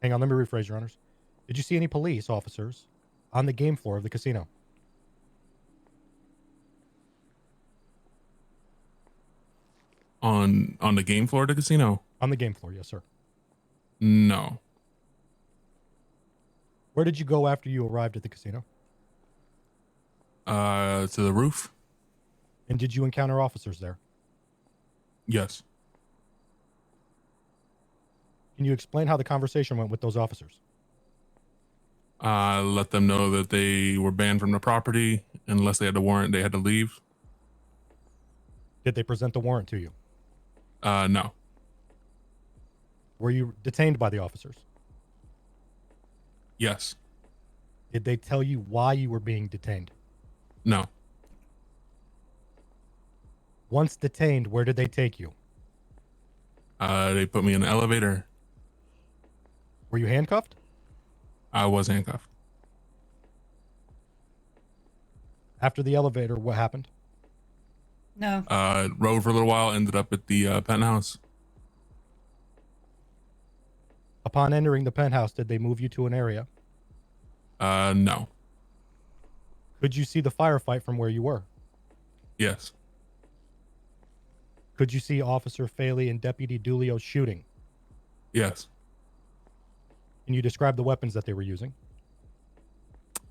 [SPEAKER 5] Hang on, let me rephrase, Your Honors. Did you see any police officers on the game floor of the casino?
[SPEAKER 9] On the game floor of the casino?
[SPEAKER 5] On the game floor, yes, sir.
[SPEAKER 9] No.
[SPEAKER 5] Where did you go after you arrived at the casino?
[SPEAKER 9] To the roof?
[SPEAKER 5] And did you encounter officers there?
[SPEAKER 9] Yes.
[SPEAKER 5] Can you explain how the conversation went with those officers?
[SPEAKER 9] Let them know that they were banned from the property. Unless they had the warrant, they had to leave.
[SPEAKER 5] Did they present the warrant to you?
[SPEAKER 9] No.
[SPEAKER 5] Were you detained by the officers?
[SPEAKER 9] Yes.
[SPEAKER 5] Did they tell you why you were being detained?
[SPEAKER 9] No.
[SPEAKER 5] Once detained, where did they take you?
[SPEAKER 9] They put me in the elevator.
[SPEAKER 5] Were you handcuffed?
[SPEAKER 9] I was handcuffed.
[SPEAKER 5] After the elevator, what happened?
[SPEAKER 1] No.
[SPEAKER 9] Rode for a little while, ended up at the penthouse.
[SPEAKER 5] Upon entering the penthouse, did they move you to an area?
[SPEAKER 9] No.
[SPEAKER 5] Could you see the firefight from where you were?
[SPEAKER 9] Yes.
[SPEAKER 5] Could you see Officer Faley and Deputy Dulio shooting?
[SPEAKER 9] Yes.
[SPEAKER 5] Can you describe the weapons that they were using?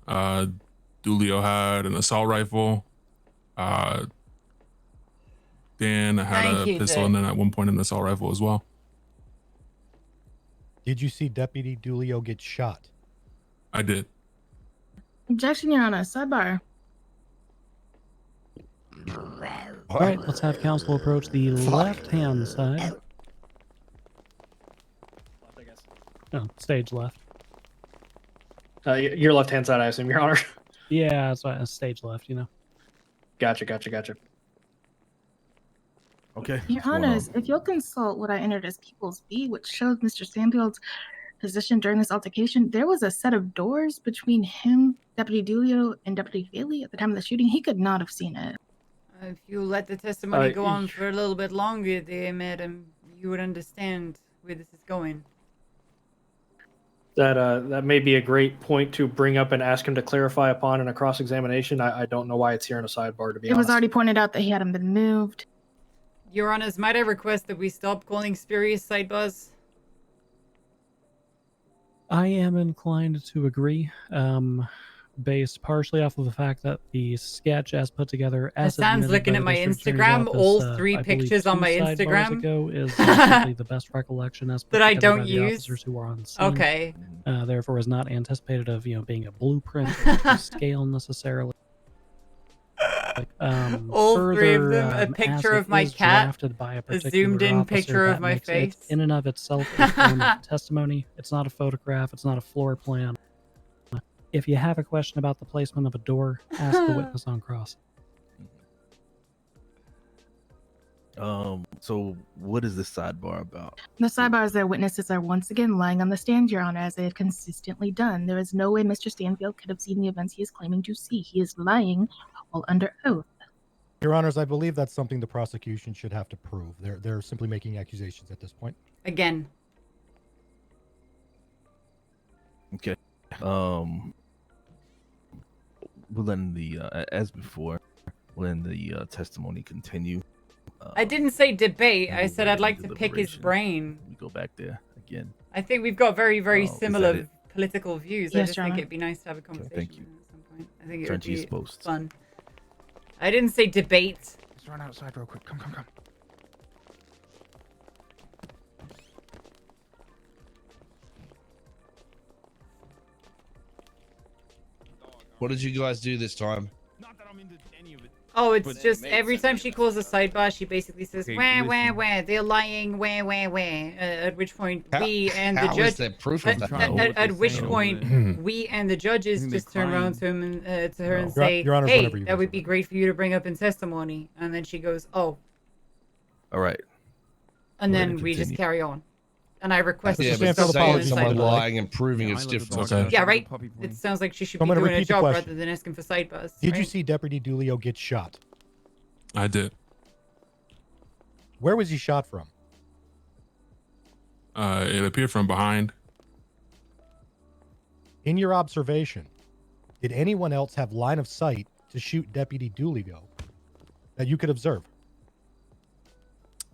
[SPEAKER 9] Dulio had an assault rifle. Dan had
[SPEAKER 1] Thank
[SPEAKER 9] a
[SPEAKER 1] you,
[SPEAKER 9] pistol,
[SPEAKER 1] Jay.
[SPEAKER 9] and then at one point an assault rifle as well.
[SPEAKER 5] Did you see Deputy Dulio get shot?
[SPEAKER 9] I did.
[SPEAKER 21] Objection, Your Honor. Sidebar.
[SPEAKER 17] All right, let's have counsel approach the left-hand side. Oh, stage left.
[SPEAKER 2] Your left hand side, I assume, Your Honor.
[SPEAKER 17] Yeah, that's why stage left, you know.
[SPEAKER 2] Gotcha.
[SPEAKER 14] Okay.
[SPEAKER 21] Your
[SPEAKER 14] what's going on?
[SPEAKER 21] Honors, if you'll consult what I entered as People's B, which shows Mr. Stanfield's position during this altercation, there was a set of doors between him, Deputy Dulio, and Deputy Faley at the time of the shooting. He could not have seen it.
[SPEAKER 1] If you let the testimony go on for a little bit longer there, madam, you would understand where this is going.
[SPEAKER 2] That may be a great point to bring up and ask him to clarify upon in a cross-examination. I don't know why it's here in a sidebar, to be
[SPEAKER 21] It
[SPEAKER 2] honest.
[SPEAKER 21] was already pointed out that he hadn't been moved.
[SPEAKER 1] Your Honors, might I request that we stop calling spurious sidebars?
[SPEAKER 17] I am inclined to agree, based partially off of the fact that the sketch as put together as
[SPEAKER 1] Hassan's looking at my Instagram. All three pictures on my Instagram
[SPEAKER 17] ago is simply the best recollection as put
[SPEAKER 1] that I
[SPEAKER 17] together by
[SPEAKER 1] don't
[SPEAKER 17] the
[SPEAKER 1] use.
[SPEAKER 17] officers who are on scene.
[SPEAKER 1] Okay.
[SPEAKER 17] Therefore, is not anticipated of being a blueprint or to scale necessarily.
[SPEAKER 1] All three of them, a picture of my cat, a zoomed-in picture of my face.
[SPEAKER 17] In and of itself, a form of testimony. It's not a photograph. It's not a floor plan. If you have a question about the placement of a door, ask the witness on cross.
[SPEAKER 14] So what is this sidebar about?
[SPEAKER 21] The sidebar is their witnesses are once again lying on the stand, Your Honor, as they have consistently done. There is no way Mr. Stanfield could have seen the events he is claiming to see. He is lying while under oath.
[SPEAKER 5] Your Honors, I believe that's something the prosecution should have to prove. They're simply making accusations at this point.
[SPEAKER 1] Again.
[SPEAKER 14] Okay. We'll let the as before, when the testimony continue.
[SPEAKER 1] I didn't say debate. I
[SPEAKER 14] we'll
[SPEAKER 1] said
[SPEAKER 14] wait
[SPEAKER 1] I'd like
[SPEAKER 14] until
[SPEAKER 1] to pick his
[SPEAKER 14] deliberation.
[SPEAKER 1] brain.
[SPEAKER 14] We go back there again.
[SPEAKER 1] I think we've got very, very
[SPEAKER 14] Is that
[SPEAKER 1] similar
[SPEAKER 14] it?
[SPEAKER 1] political views. I
[SPEAKER 21] Yes,
[SPEAKER 1] just
[SPEAKER 21] Your
[SPEAKER 1] think
[SPEAKER 21] Honor.
[SPEAKER 1] it'd be nice to have a conversation
[SPEAKER 14] thank you.
[SPEAKER 1] at some point. I think it
[SPEAKER 14] Turn
[SPEAKER 1] would
[SPEAKER 14] to your
[SPEAKER 1] be
[SPEAKER 14] post.
[SPEAKER 1] fun. I didn't say debate.
[SPEAKER 18] Let's run outside real quick. Come.
[SPEAKER 10] What did you guys do this time?
[SPEAKER 1] Oh, it's
[SPEAKER 10] But-
[SPEAKER 1] just every time she calls a sidebar, she basically says,
[SPEAKER 10] Okay,
[SPEAKER 1] wah,
[SPEAKER 10] listen.
[SPEAKER 1] wah, they're lying, wah, wah, wah. At which point
[SPEAKER 10] How-
[SPEAKER 1] we and the
[SPEAKER 10] how is
[SPEAKER 1] judge.
[SPEAKER 10] there proof of that?
[SPEAKER 1] At which point
[SPEAKER 10] Hmm.
[SPEAKER 1] we and the judges
[SPEAKER 10] think they're
[SPEAKER 1] just turn around to him and to her and say,
[SPEAKER 5] Your Honors,
[SPEAKER 1] hey,
[SPEAKER 5] whenever you
[SPEAKER 1] that would be great for you to bring up in testimony. And then she goes, oh.
[SPEAKER 14] All right.
[SPEAKER 1] And
[SPEAKER 14] We're
[SPEAKER 1] then
[SPEAKER 14] gonna
[SPEAKER 1] we just
[SPEAKER 14] continue.
[SPEAKER 1] carry on. And I request
[SPEAKER 10] Yeah,
[SPEAKER 1] that
[SPEAKER 10] but
[SPEAKER 1] she stop
[SPEAKER 10] saying
[SPEAKER 1] calling
[SPEAKER 10] someone
[SPEAKER 1] sidebars.
[SPEAKER 10] lying and proving it's different.
[SPEAKER 1] Yeah, right? It sounds like she should
[SPEAKER 5] I'm
[SPEAKER 1] be
[SPEAKER 5] gonna
[SPEAKER 1] doing a
[SPEAKER 5] repeat the
[SPEAKER 1] job
[SPEAKER 5] question.
[SPEAKER 1] rather than asking for sidebars.
[SPEAKER 5] Did you
[SPEAKER 1] right?
[SPEAKER 5] see Deputy Dulio get shot?
[SPEAKER 9] I did.
[SPEAKER 5] Where was he shot from?
[SPEAKER 9] It appeared from behind.
[SPEAKER 5] In your observation, did anyone else have line of sight to shoot Deputy Dulio that you could observe?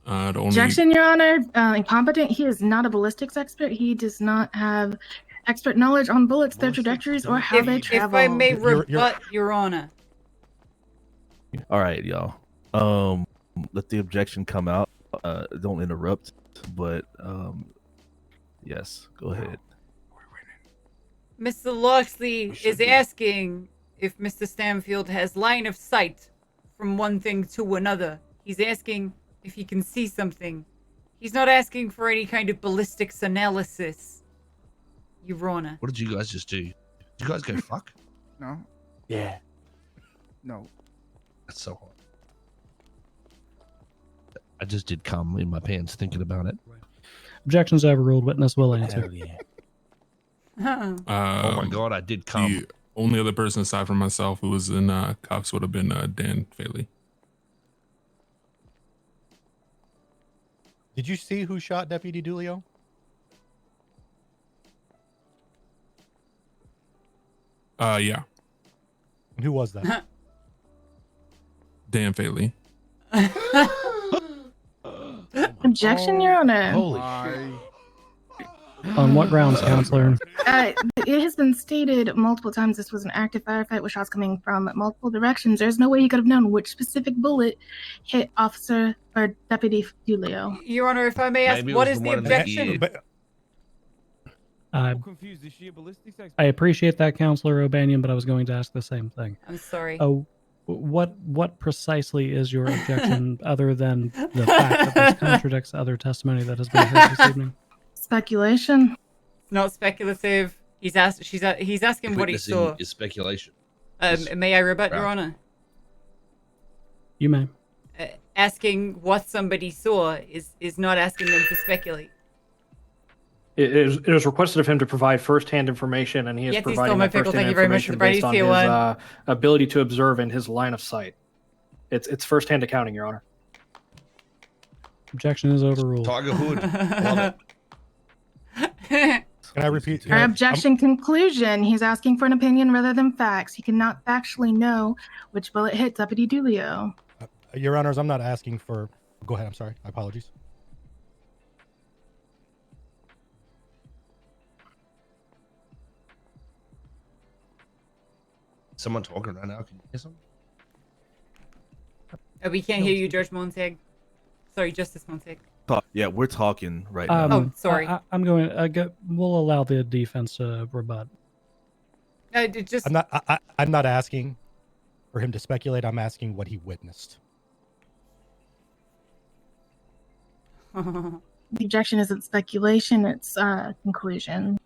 [SPEAKER 9] The only
[SPEAKER 21] Objection, Your Honor. Incompetent. He is not a ballistics expert. He does not have expert knowledge on bullets, their trajectories, or how they travel.
[SPEAKER 1] If I may
[SPEAKER 5] You're-
[SPEAKER 1] rebut, Your Honor.
[SPEAKER 14] All right, y'all. Let the objection come out. Don't interrupt. But yes, go ahead.
[SPEAKER 1] Mr. Loxley is asking if Mr. Stanfield has line of sight from one thing to another. He's asking if he can see something. He's not asking for any kind of ballistics analysis, Your Honor.
[SPEAKER 10] What did you guys just do? Did you guys go fuck?
[SPEAKER 18] No.
[SPEAKER 10] Yeah.
[SPEAKER 18] No.
[SPEAKER 10] That's so hot. I just did cum in my pants thinking about it.
[SPEAKER 17] Objections overruled. Witness will answer.
[SPEAKER 10] Oh my god, I did cum.
[SPEAKER 9] The only other person aside from myself who was in cuffs would have been Dan Faley.
[SPEAKER 5] Did you see who shot Deputy Dulio?
[SPEAKER 9] Yeah,
[SPEAKER 5] And who was that?
[SPEAKER 9] Dan Faley.
[SPEAKER 21] Objection, Your Honor.
[SPEAKER 17] On what grounds, Counselor?
[SPEAKER 21] It has been stated multiple times this was an active firefight with shots coming from multiple directions. There's no way he could have known which specific bullet hit Officer or Deputy Dulio.
[SPEAKER 1] Your Honor, if I may ask, what is the objection?
[SPEAKER 18] Confused. Is she a ballistics expert?
[SPEAKER 17] I appreciate that, Counselor O'Banion, but I was going to ask the same thing.
[SPEAKER 1] I'm sorry.
[SPEAKER 17] Oh, what precisely is your objection, other than the fact that this contradicts other testimony that has been heard this evening?
[SPEAKER 21] Speculation.
[SPEAKER 1] It's not speculative. He's asking what he
[SPEAKER 10] Witnessing
[SPEAKER 1] saw.
[SPEAKER 10] is speculation.
[SPEAKER 1] May I rebut, Your
[SPEAKER 10] Right.
[SPEAKER 1] Honor?
[SPEAKER 17] You may.
[SPEAKER 1] Asking what somebody saw is not asking them to speculate.
[SPEAKER 2] It is requested of him to provide first-hand information, and he is
[SPEAKER 1] Yes, he stole
[SPEAKER 2] providing
[SPEAKER 1] my
[SPEAKER 2] that
[SPEAKER 1] pickle.
[SPEAKER 2] first-hand
[SPEAKER 1] Thank you very much for
[SPEAKER 2] information
[SPEAKER 1] the Brady
[SPEAKER 2] based on
[SPEAKER 1] Steel
[SPEAKER 2] his
[SPEAKER 1] one.
[SPEAKER 2] ability to observe and his line of sight. It's first-hand accounting, Your Honor.
[SPEAKER 17] Objection is overruled.
[SPEAKER 10] Tiger Hood. Love it.
[SPEAKER 5] Can I repeat?
[SPEAKER 21] Our objection conclusion. He's asking for an opinion rather than facts. He cannot factually know which bullet hit Deputy Dulio.
[SPEAKER 5] Your Honors, I'm not asking for. Go ahead. I'm sorry. My apologies.
[SPEAKER 10] Someone talking right now. Can you hear something?
[SPEAKER 1] We can't hear you, Judge Montag. Sorry, Justice Montag.
[SPEAKER 14] Yeah, we're talking right now.
[SPEAKER 1] Oh, sorry.
[SPEAKER 17] I'm going. We'll allow the defense to rebut.
[SPEAKER 1] Just
[SPEAKER 5] I'm not asking for him to speculate. I'm asking what he witnessed.
[SPEAKER 21] The objection isn't speculation, it's conclusion.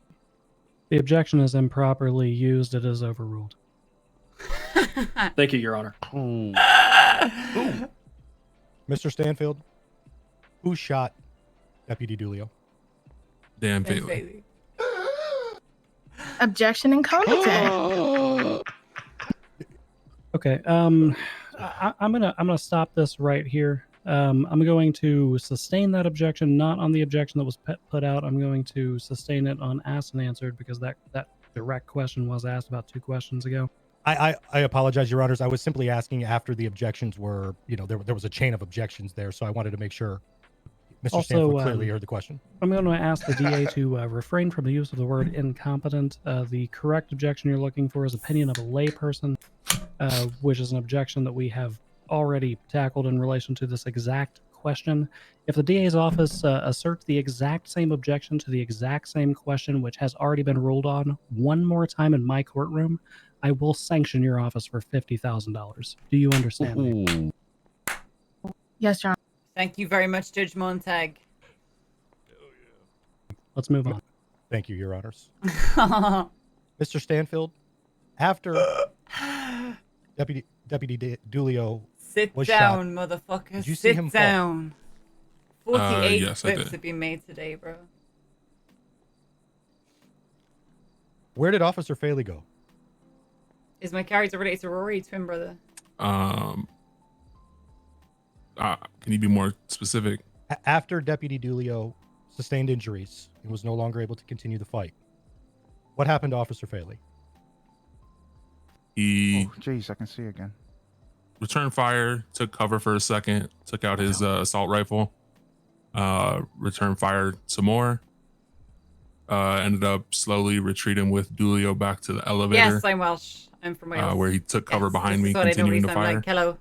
[SPEAKER 17] The objection is improperly used. It is overruled.
[SPEAKER 2] Thank you, Your Honor.
[SPEAKER 5] Mr. Stanfield, who shot Deputy Dulio?
[SPEAKER 9] Dan
[SPEAKER 1] Dan
[SPEAKER 9] Bailey.
[SPEAKER 1] Bailey.
[SPEAKER 21] Objection incompetent.
[SPEAKER 17] Okay. I'm gonna stop this right here. I'm going to sustain that objection, not on the objection that was put out. I'm going to sustain it on asked and answered because that direct question was asked about 2 questions ago.
[SPEAKER 5] I apologize, Your Honors. I was simply asking after the objections were, there was a chain of objections there, so I wanted to make sure Mr. Stanfield clearly heard the question.
[SPEAKER 17] I'm going to ask the DA to refrain from the use of the word incompetent. The correct objection you're looking for is opinion of a layperson, which is an objection that we have already tackled in relation to this exact question. If the DA's office asserts the exact same objection to the exact same question, which has already been ruled on one more time in my courtroom, I will sanction your office for $50,000. Do you understand me?
[SPEAKER 21] Yes, Your Honor.
[SPEAKER 1] Thank you very much, Judge Montag.
[SPEAKER 17] Let's move on.
[SPEAKER 5] Thank you, Your Honors. Mr. Stanfield, after Deputy Dulio
[SPEAKER 1] Sit
[SPEAKER 5] was
[SPEAKER 1] down,
[SPEAKER 5] shot,
[SPEAKER 1] motherfucker.
[SPEAKER 5] did you see him
[SPEAKER 1] Sit down. 48
[SPEAKER 9] yes, I
[SPEAKER 1] clips
[SPEAKER 9] did.
[SPEAKER 1] have been made today, bro.
[SPEAKER 5] Where did Officer Faley go?
[SPEAKER 1] Is my character related to Rory, twin brother?
[SPEAKER 9] Can you be more specific?
[SPEAKER 5] After Deputy Dulio sustained injuries and was no longer able to continue the fight, what happened to Officer Faley?
[SPEAKER 9] He
[SPEAKER 11] Jeez, I can see again.
[SPEAKER 9] returned fire, took cover for a second, took out his assault rifle, returned fire some more, ended up slowly retreating with Dulio back to the elevator.
[SPEAKER 1] Yes, I'm Welsh. I'm from Wales.
[SPEAKER 9] Where he took cover behind me,
[SPEAKER 1] Just so I know
[SPEAKER 9] continuing to
[SPEAKER 1] reason I'm
[SPEAKER 9] fire.
[SPEAKER 1] like, hello.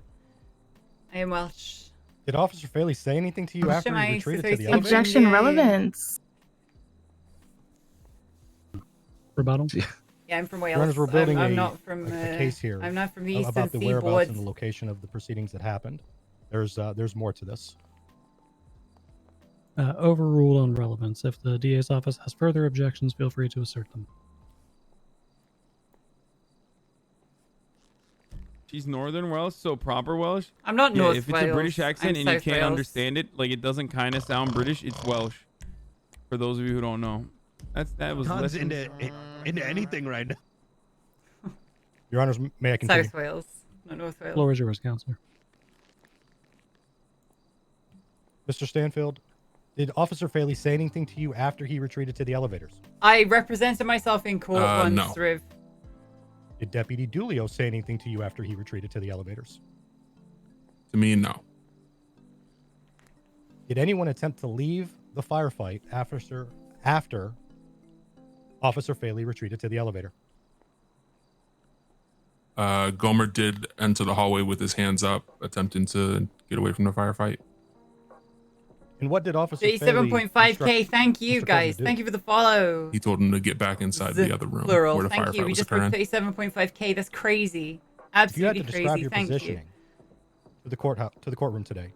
[SPEAKER 1] I am Welsh.
[SPEAKER 5] Did Officer Faley say anything to you after he retreated to the elevator?
[SPEAKER 21] Objection relevance.
[SPEAKER 17] Rebuttal?
[SPEAKER 1] Yeah, I'm from
[SPEAKER 5] Your
[SPEAKER 1] Wales.
[SPEAKER 5] Honors, we're building
[SPEAKER 1] I'm
[SPEAKER 5] a
[SPEAKER 1] not from,
[SPEAKER 5] a case here
[SPEAKER 1] I'm not from the Eastern
[SPEAKER 5] about the whereabouts
[SPEAKER 1] Seaboard.
[SPEAKER 5] and the location of the proceedings that happened. There's more to this.
[SPEAKER 17] Overruled on relevance. If the DA's office has further objections, feel free to assert them.
[SPEAKER 13] She's Northern Welsh, so proper Welsh.
[SPEAKER 1] I'm not
[SPEAKER 13] yeah,
[SPEAKER 1] North
[SPEAKER 13] if it's a British
[SPEAKER 1] Wales,
[SPEAKER 13] accent
[SPEAKER 1] I'm
[SPEAKER 13] and you
[SPEAKER 1] South
[SPEAKER 13] can't
[SPEAKER 1] Wales.
[SPEAKER 13] understand it, like it doesn't kind of sound British, it's Welsh. For those of you who don't know, that was
[SPEAKER 16] Khan's
[SPEAKER 13] lessons.
[SPEAKER 16] into anything right now.
[SPEAKER 5] Your Honors, may I continue?
[SPEAKER 1] South Wales, not North Wales.
[SPEAKER 17] Floor is yours, Counselor.
[SPEAKER 5] Mr. Stanfield, did Officer Faley say anything to you after he retreated to the elevators?
[SPEAKER 1] I represented myself in court once,
[SPEAKER 9] no.
[SPEAKER 1] Riv.
[SPEAKER 5] Did Deputy Dulio say anything to you after he retreated to the elevators?
[SPEAKER 9] To me, no.
[SPEAKER 5] Did anyone attempt to leave the firefight after Officer Faley retreated to the elevator?
[SPEAKER 9] Gomer did enter the hallway with his hands up, attempting to get away from the firefight.
[SPEAKER 5] And what did Officer Faley
[SPEAKER 1] 37.5k,
[SPEAKER 5] instruct
[SPEAKER 1] thank you
[SPEAKER 5] Mr. Coleman
[SPEAKER 1] guys.
[SPEAKER 5] to do?
[SPEAKER 1] Thank you for the follow.
[SPEAKER 9] He told him to get back inside the other room
[SPEAKER 1] Plural.
[SPEAKER 9] where the
[SPEAKER 1] Thank you.
[SPEAKER 9] firefight
[SPEAKER 1] We
[SPEAKER 9] was
[SPEAKER 1] just put
[SPEAKER 9] occurring.
[SPEAKER 1] 37.5k. That's crazy.
[SPEAKER 5] If you had
[SPEAKER 1] Absolutely
[SPEAKER 5] to describe
[SPEAKER 1] crazy.
[SPEAKER 5] your
[SPEAKER 1] Thank you.
[SPEAKER 5] positioning to the courtroom today,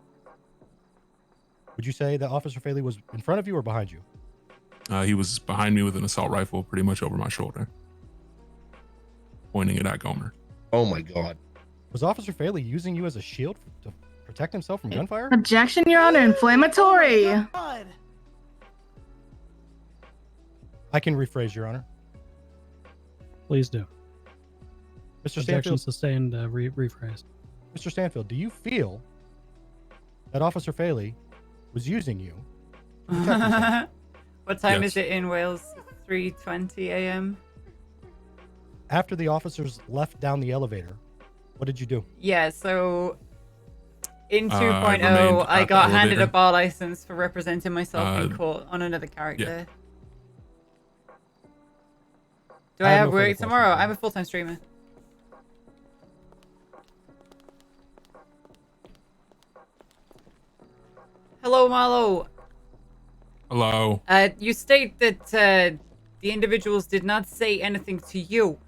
[SPEAKER 5] would you say that Officer Faley was in front of you or behind you?
[SPEAKER 9] He was behind me with an assault rifle, pretty much over my shoulder, pointing it at Gomer.
[SPEAKER 10] Oh my God.
[SPEAKER 5] Was Officer Faley using you as a shield to protect himself from gunfire?
[SPEAKER 21] Objection, Your Honor. Inflammatory.
[SPEAKER 5] I can rephrase, Your Honor.
[SPEAKER 17] Please do.
[SPEAKER 5] Mr.
[SPEAKER 17] Objection
[SPEAKER 5] Stanfield,
[SPEAKER 17] sustained. Rephrase.
[SPEAKER 5] Mr. Stanfield, do you feel that Officer Faley was using you to protect himself?
[SPEAKER 1] What time
[SPEAKER 9] Yes.
[SPEAKER 1] is it in Wales? 3:20 a.m.
[SPEAKER 5] After the officers left down the elevator, what did you do?
[SPEAKER 1] Yeah, so in
[SPEAKER 9] I
[SPEAKER 1] 2.0,
[SPEAKER 9] remained
[SPEAKER 1] I
[SPEAKER 9] at
[SPEAKER 1] got
[SPEAKER 9] the
[SPEAKER 1] handed a
[SPEAKER 9] elevator.
[SPEAKER 1] bar license for representing myself in
[SPEAKER 9] Uh,
[SPEAKER 1] court on another character.
[SPEAKER 9] yeah.
[SPEAKER 1] Do
[SPEAKER 5] I
[SPEAKER 1] I
[SPEAKER 5] have
[SPEAKER 1] have
[SPEAKER 5] no further
[SPEAKER 1] work tomorrow?
[SPEAKER 5] questions,
[SPEAKER 1] I'm a full-time streamer. Hello, Marlo.
[SPEAKER 9] Hello.
[SPEAKER 1] You state that the individuals did not say anything to you.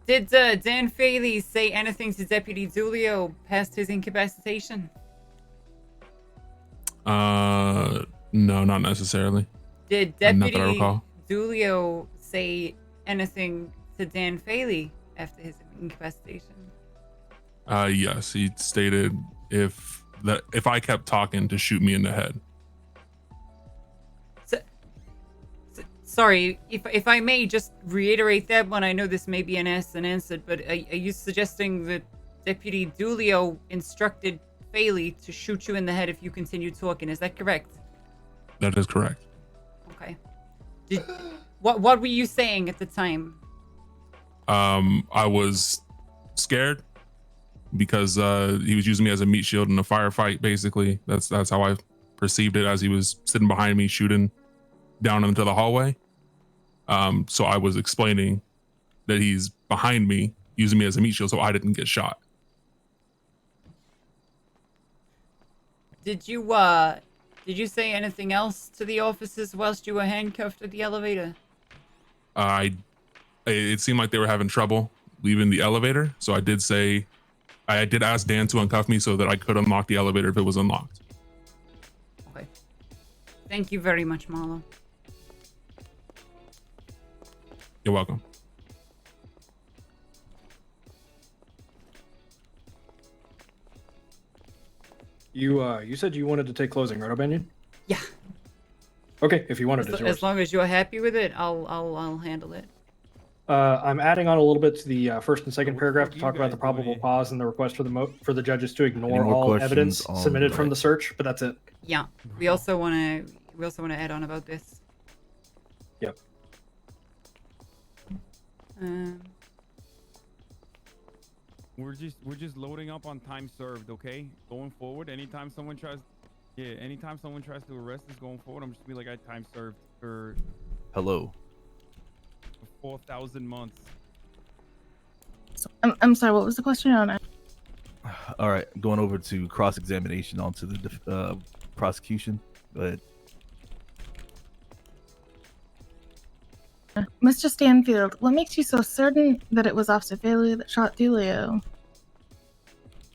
[SPEAKER 1] Did Dan Faley say anything to Deputy Dulio past his incapacitation?
[SPEAKER 9] No, not necessarily.
[SPEAKER 1] Did
[SPEAKER 9] Not that I
[SPEAKER 1] Deputy
[SPEAKER 9] recall.
[SPEAKER 1] Dulio say anything to Dan Faley after his incapacitation?
[SPEAKER 9] Yes, he stated if that if I kept talking to shoot me in the head.
[SPEAKER 1] Sorry, if I may just reiterate that one. I know this may be an asked and answered, but are you suggesting that Deputy Dulio instructed Faley to shoot you in the head if you continue talking? Is that correct?
[SPEAKER 9] That is correct.
[SPEAKER 1] Okay. What were you saying at the time?
[SPEAKER 9] I was scared because he was using me as a meat shield in a firefight. Basically, that's how I perceived it, as he was sitting behind me shooting down into the hallway. So I was explaining that he's behind me using me as a meat shield so I didn't get shot.
[SPEAKER 1] Did you say anything else to the officers whilst you were handcuffed at the elevator?
[SPEAKER 9] It seemed like they were having trouble leaving the elevator, so I did ask Dan to uncuff me so that I could unlock the elevator if it was unlocked.
[SPEAKER 1] Okay. Thank you very much, Marlo.
[SPEAKER 9] You're welcome.
[SPEAKER 2] You said you wanted to take closing, right, O'Banion?
[SPEAKER 1] Yeah.
[SPEAKER 2] Okay, if you wanted it,
[SPEAKER 1] As long as you're happy with it, I'll handle it.
[SPEAKER 2] I'm adding on a little bit to the first and second paragraph to talk about the probable cause and the request for the judges to ignore all evidence submitted from the search, but that's it.
[SPEAKER 1] Yeah. We also want to add on about this.
[SPEAKER 2] Yep.
[SPEAKER 13] We're just loading up on time served, okay? Going forward, anytime someone tries to arrest us going forward, I'm just gonna be like, I time served for
[SPEAKER 14] Hello.
[SPEAKER 13] 4,000 months.
[SPEAKER 21] I'm sorry, what was the question on it?
[SPEAKER 14] All right, going over to cross-examination onto the prosecution. Go ahead.
[SPEAKER 21] Mr. Stanfield, what makes you so certain that it was Officer Faley that shot Dulio?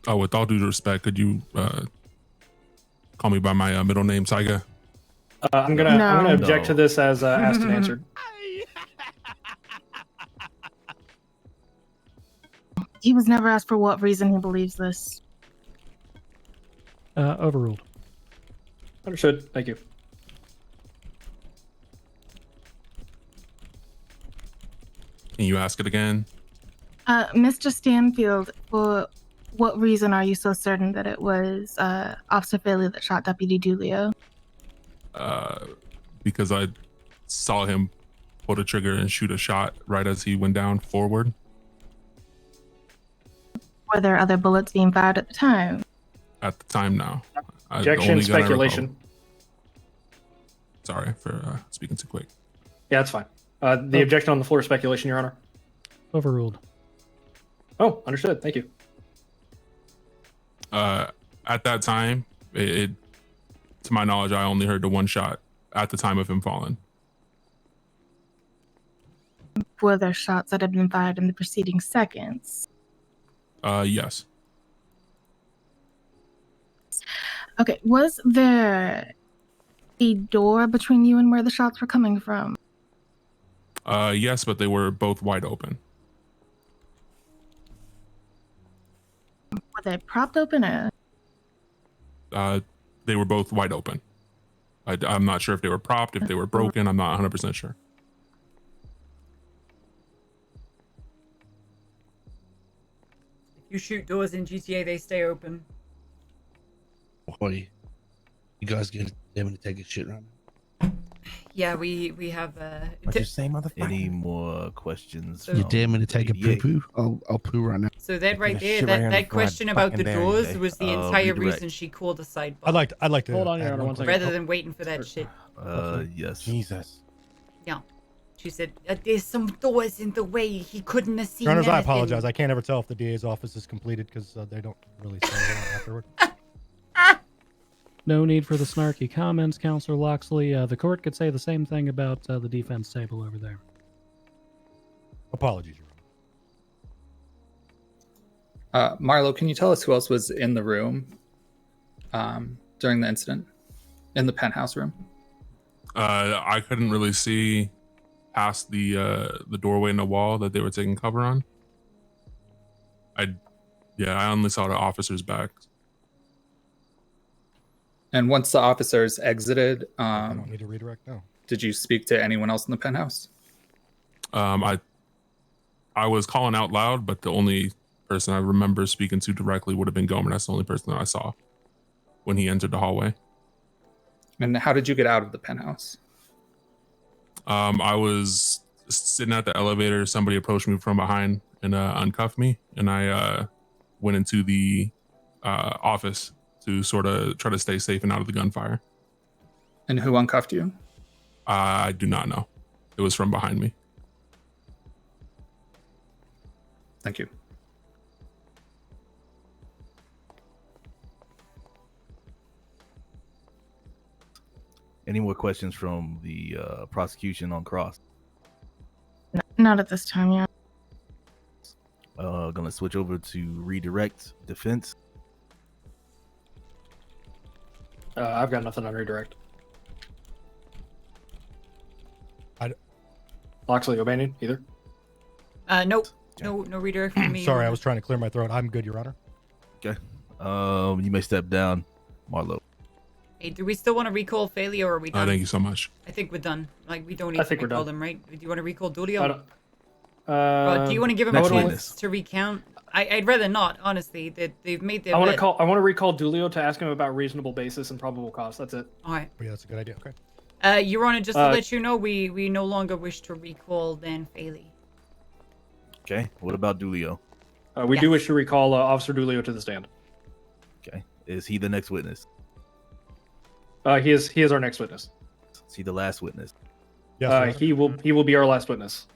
[SPEAKER 9] Oh, with all due respect, could you call me by my middle name, Saiga?
[SPEAKER 2] I'm gonna object to this as asked and answered.
[SPEAKER 21] He was never asked for what reason he believes this.
[SPEAKER 17] Overruled.
[SPEAKER 2] Understood. Thank you.
[SPEAKER 9] Can you ask it again?
[SPEAKER 21] Mr. Stanfield, for what reason are you so certain that it was Officer Faley that shot Deputy Dulio?
[SPEAKER 9] Because I saw him pull the trigger and shoot a shot right as he went down forward.
[SPEAKER 21] Were there other bullets being fired at the time?
[SPEAKER 9] At the time, no.
[SPEAKER 2] Objection, speculation.
[SPEAKER 9] Sorry for speaking too quick.
[SPEAKER 2] Yeah, that's fine. The objection on the floor is speculation, Your Honor.
[SPEAKER 17] Overruled.
[SPEAKER 2] Oh, understood. Thank you.
[SPEAKER 9] At that time, to my knowledge, I only heard the one shot at the time of him falling.
[SPEAKER 21] Were there shots that had been fired in the preceding seconds?
[SPEAKER 9] Yes.
[SPEAKER 21] Okay, was there a door between you and where the shots were coming from?
[SPEAKER 9] Yes, but they were both wide open.
[SPEAKER 21] Were they propped open or?
[SPEAKER 9] They were both wide open. I'm not sure if they were propped, if they were broken. I'm not 100% sure.
[SPEAKER 1] If you shoot doors in GTA, they stay open.
[SPEAKER 10] Boy, you guys get damn to take a shit right now.
[SPEAKER 1] Yeah, we have
[SPEAKER 14] What you say, motherfucker? Any more questions?
[SPEAKER 1] So-
[SPEAKER 10] You dare me to take a poo
[SPEAKER 14] ADA?
[SPEAKER 10] poo? I'll poo right now.
[SPEAKER 1] So that right there,
[SPEAKER 14] shit right here
[SPEAKER 1] that
[SPEAKER 14] on the floor,
[SPEAKER 1] question
[SPEAKER 14] I'd
[SPEAKER 1] about the
[SPEAKER 14] fucking dare you,
[SPEAKER 1] doors
[SPEAKER 14] eh?
[SPEAKER 1] was the entire
[SPEAKER 14] redirect.
[SPEAKER 1] reason she called a sidebar.
[SPEAKER 5] I'd like to
[SPEAKER 3] Hold on, Your
[SPEAKER 5] add
[SPEAKER 3] Honor,
[SPEAKER 5] one
[SPEAKER 3] one second.
[SPEAKER 5] question.
[SPEAKER 1] Rather than waiting for that shit.
[SPEAKER 14] Yes.
[SPEAKER 8] Jesus.
[SPEAKER 1] Yeah. She said, there's some doors in the way. He couldn't have seen
[SPEAKER 5] Your Honors, I
[SPEAKER 1] anything."
[SPEAKER 5] apologize. I can't ever tell if the DA's office is completed because they don't really say that afterward.
[SPEAKER 17] No need for the snarky comments, Counselor Loxley. The court could say the same thing about the defense table over there.
[SPEAKER 5] Apologies, Your Honor.
[SPEAKER 6] Marlo, can you tell us who else was in the room during the incident? In the penthouse room?
[SPEAKER 9] I couldn't really see past the doorway in the wall that they were taking cover on. I only saw the officer's back.
[SPEAKER 6] And once the officers exited,
[SPEAKER 5] I don't need to redirect now.
[SPEAKER 6] did you speak to anyone else in the penthouse?
[SPEAKER 9] I was calling out loud, but the only person I remember speaking to directly would have been Gomer. That's the only person that I saw when he entered the hallway.
[SPEAKER 6] And how did you get out of the penthouse?
[SPEAKER 9] I was sitting at the elevator. Somebody approached me from behind and uncuffed me, and I went into the office to sort of try to stay safe and out of the gunfire.
[SPEAKER 6] And who uncuffed you?
[SPEAKER 9] I do not know. It was from behind me.
[SPEAKER 6] Thank you.
[SPEAKER 14] Any more questions from the prosecution on Cross?
[SPEAKER 21] Not at this time, yeah.
[SPEAKER 14] Gonna switch over to redirect defense.
[SPEAKER 2] I've got nothing on redirect. Loxley, O'Banion, either?
[SPEAKER 1] Nope. No redirect for me.
[SPEAKER 5] Sorry, I was trying to clear my throat. I'm good, Your Honor.
[SPEAKER 14] Okay. You may step down, Marlo.
[SPEAKER 1] Hey, do we still want to recall failure or are we done?
[SPEAKER 9] Thank you so much.
[SPEAKER 1] I think we're done. Like, we don't need
[SPEAKER 2] I
[SPEAKER 1] to
[SPEAKER 2] think we're
[SPEAKER 1] recall
[SPEAKER 2] done.
[SPEAKER 1] them, right? Do you want to recall Dulio?
[SPEAKER 2] I don't-
[SPEAKER 1] Do you want to give him a
[SPEAKER 2] next
[SPEAKER 1] chance
[SPEAKER 2] witness.
[SPEAKER 1] to recount? I'd rather not, honestly. They've made their
[SPEAKER 2] I want
[SPEAKER 1] bed.
[SPEAKER 2] to recall Dulio to ask him about reasonable basis and probable cause. That's it.
[SPEAKER 1] All right.
[SPEAKER 5] Oh, yeah, that's a good idea. Okay.
[SPEAKER 1] Your Honor, just to let you know, we no longer wish to recall Dan Faley.
[SPEAKER 14] Okay. What about Dulio?
[SPEAKER 2] We do wish to recall Officer Dulio to the stand.
[SPEAKER 14] Okay. Is he the next witness?
[SPEAKER 2] He is our next witness.
[SPEAKER 14] Is he the last witness?
[SPEAKER 5] Yes,
[SPEAKER 2] he will be our last witness.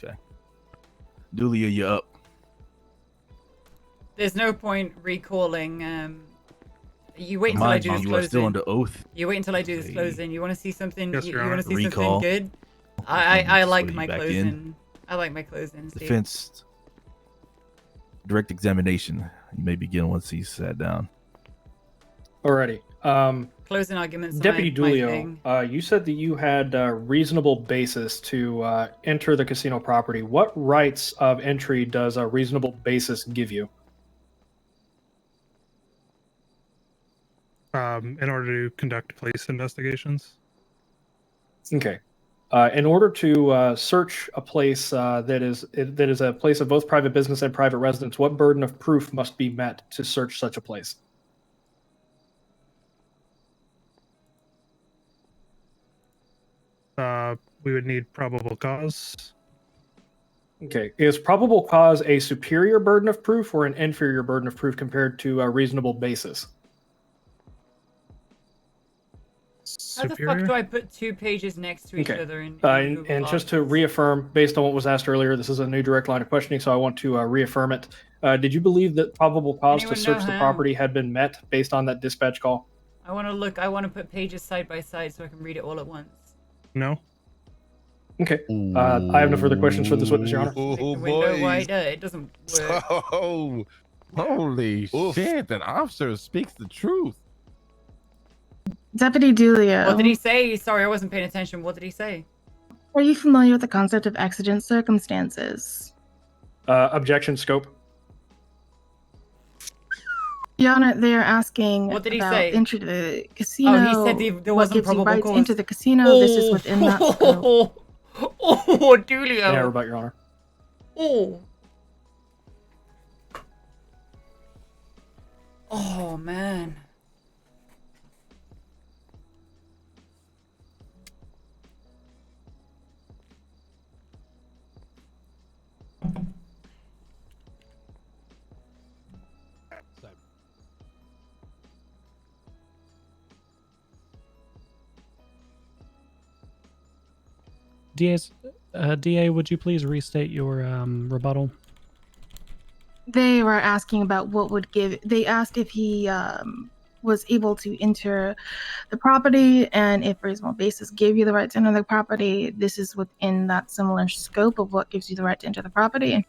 [SPEAKER 14] Okay. Dulio, you're up.
[SPEAKER 1] There's no point recalling. You wait until I
[SPEAKER 14] Mind
[SPEAKER 1] do
[SPEAKER 14] you,
[SPEAKER 1] this
[SPEAKER 14] you are
[SPEAKER 1] closing.
[SPEAKER 14] still under oath.
[SPEAKER 1] You wait until I do this closing. You want to see something?
[SPEAKER 14] Yes,
[SPEAKER 1] you
[SPEAKER 14] Your
[SPEAKER 1] want
[SPEAKER 14] Honor.
[SPEAKER 1] to see
[SPEAKER 14] Recall.
[SPEAKER 1] something good? I like
[SPEAKER 14] Swear
[SPEAKER 1] my
[SPEAKER 14] you back
[SPEAKER 1] closing.
[SPEAKER 14] in.
[SPEAKER 1] I like my closing. Steve.
[SPEAKER 14] Defense. Direct examination. You may begin once he's sat down.
[SPEAKER 2] Alrighty.
[SPEAKER 1] Closing arguments. are
[SPEAKER 2] Deputy
[SPEAKER 1] my
[SPEAKER 2] Dulio,
[SPEAKER 1] thing.
[SPEAKER 2] you said that you had a reasonable basis to enter the casino property. What rights of entry does a reasonable basis give you?
[SPEAKER 11] In order to conduct police investigations.
[SPEAKER 2] Okay. In order to search a place that is a place of both private business and private residence, what burden of proof must be met to search such a place?
[SPEAKER 11] We would need probable cause.
[SPEAKER 2] Okay. Is probable cause a superior burden of proof or an inferior burden of proof compared to a reasonable basis?
[SPEAKER 1] How the fuck do I put two pages next to each
[SPEAKER 2] Okay.
[SPEAKER 1] other in
[SPEAKER 2] And
[SPEAKER 1] Google
[SPEAKER 2] just
[SPEAKER 1] Docs?
[SPEAKER 2] to reaffirm, based on what was asked earlier, this is a new direct line of questioning, so I want to reaffirm it. Did you believe that probable cause
[SPEAKER 1] Anyone
[SPEAKER 2] to
[SPEAKER 1] know
[SPEAKER 2] search the
[SPEAKER 1] how?
[SPEAKER 2] property had been met based on that dispatch call?
[SPEAKER 1] I want to look. I want to put pages side by side so I can read it all at once.
[SPEAKER 11] No.
[SPEAKER 2] Okay. I have no further questions for this witness, Your Honor.
[SPEAKER 1] Make the window wider. It doesn't work.
[SPEAKER 8] Oh, holy shit! An officer speaks the truth.
[SPEAKER 21] Deputy Dulio.
[SPEAKER 1] What did he say? Sorry, I wasn't paying attention. What did he say?
[SPEAKER 21] Are you familiar with the concept of exigent circumstances?
[SPEAKER 2] Objection scope.
[SPEAKER 21] Your Honor, they are asking
[SPEAKER 1] What did he
[SPEAKER 21] about
[SPEAKER 1] say?
[SPEAKER 21] entry to the casino.
[SPEAKER 1] Oh, he said there
[SPEAKER 21] what
[SPEAKER 1] wasn't
[SPEAKER 21] gives you
[SPEAKER 1] probable
[SPEAKER 21] rights
[SPEAKER 1] cause.
[SPEAKER 21] into the casino. This is within that scope.
[SPEAKER 1] Oh, Dulio.
[SPEAKER 2] Yeah, rebut, Your Honor.
[SPEAKER 1] Oh. Oh, man.
[SPEAKER 17] DA, would you please restate your rebuttal?
[SPEAKER 21] They were asking about what would give. They asked if he was able to enter the property and if reasonable basis gave you the right to enter the property. This is within that similar scope of what gives you the right to enter the property.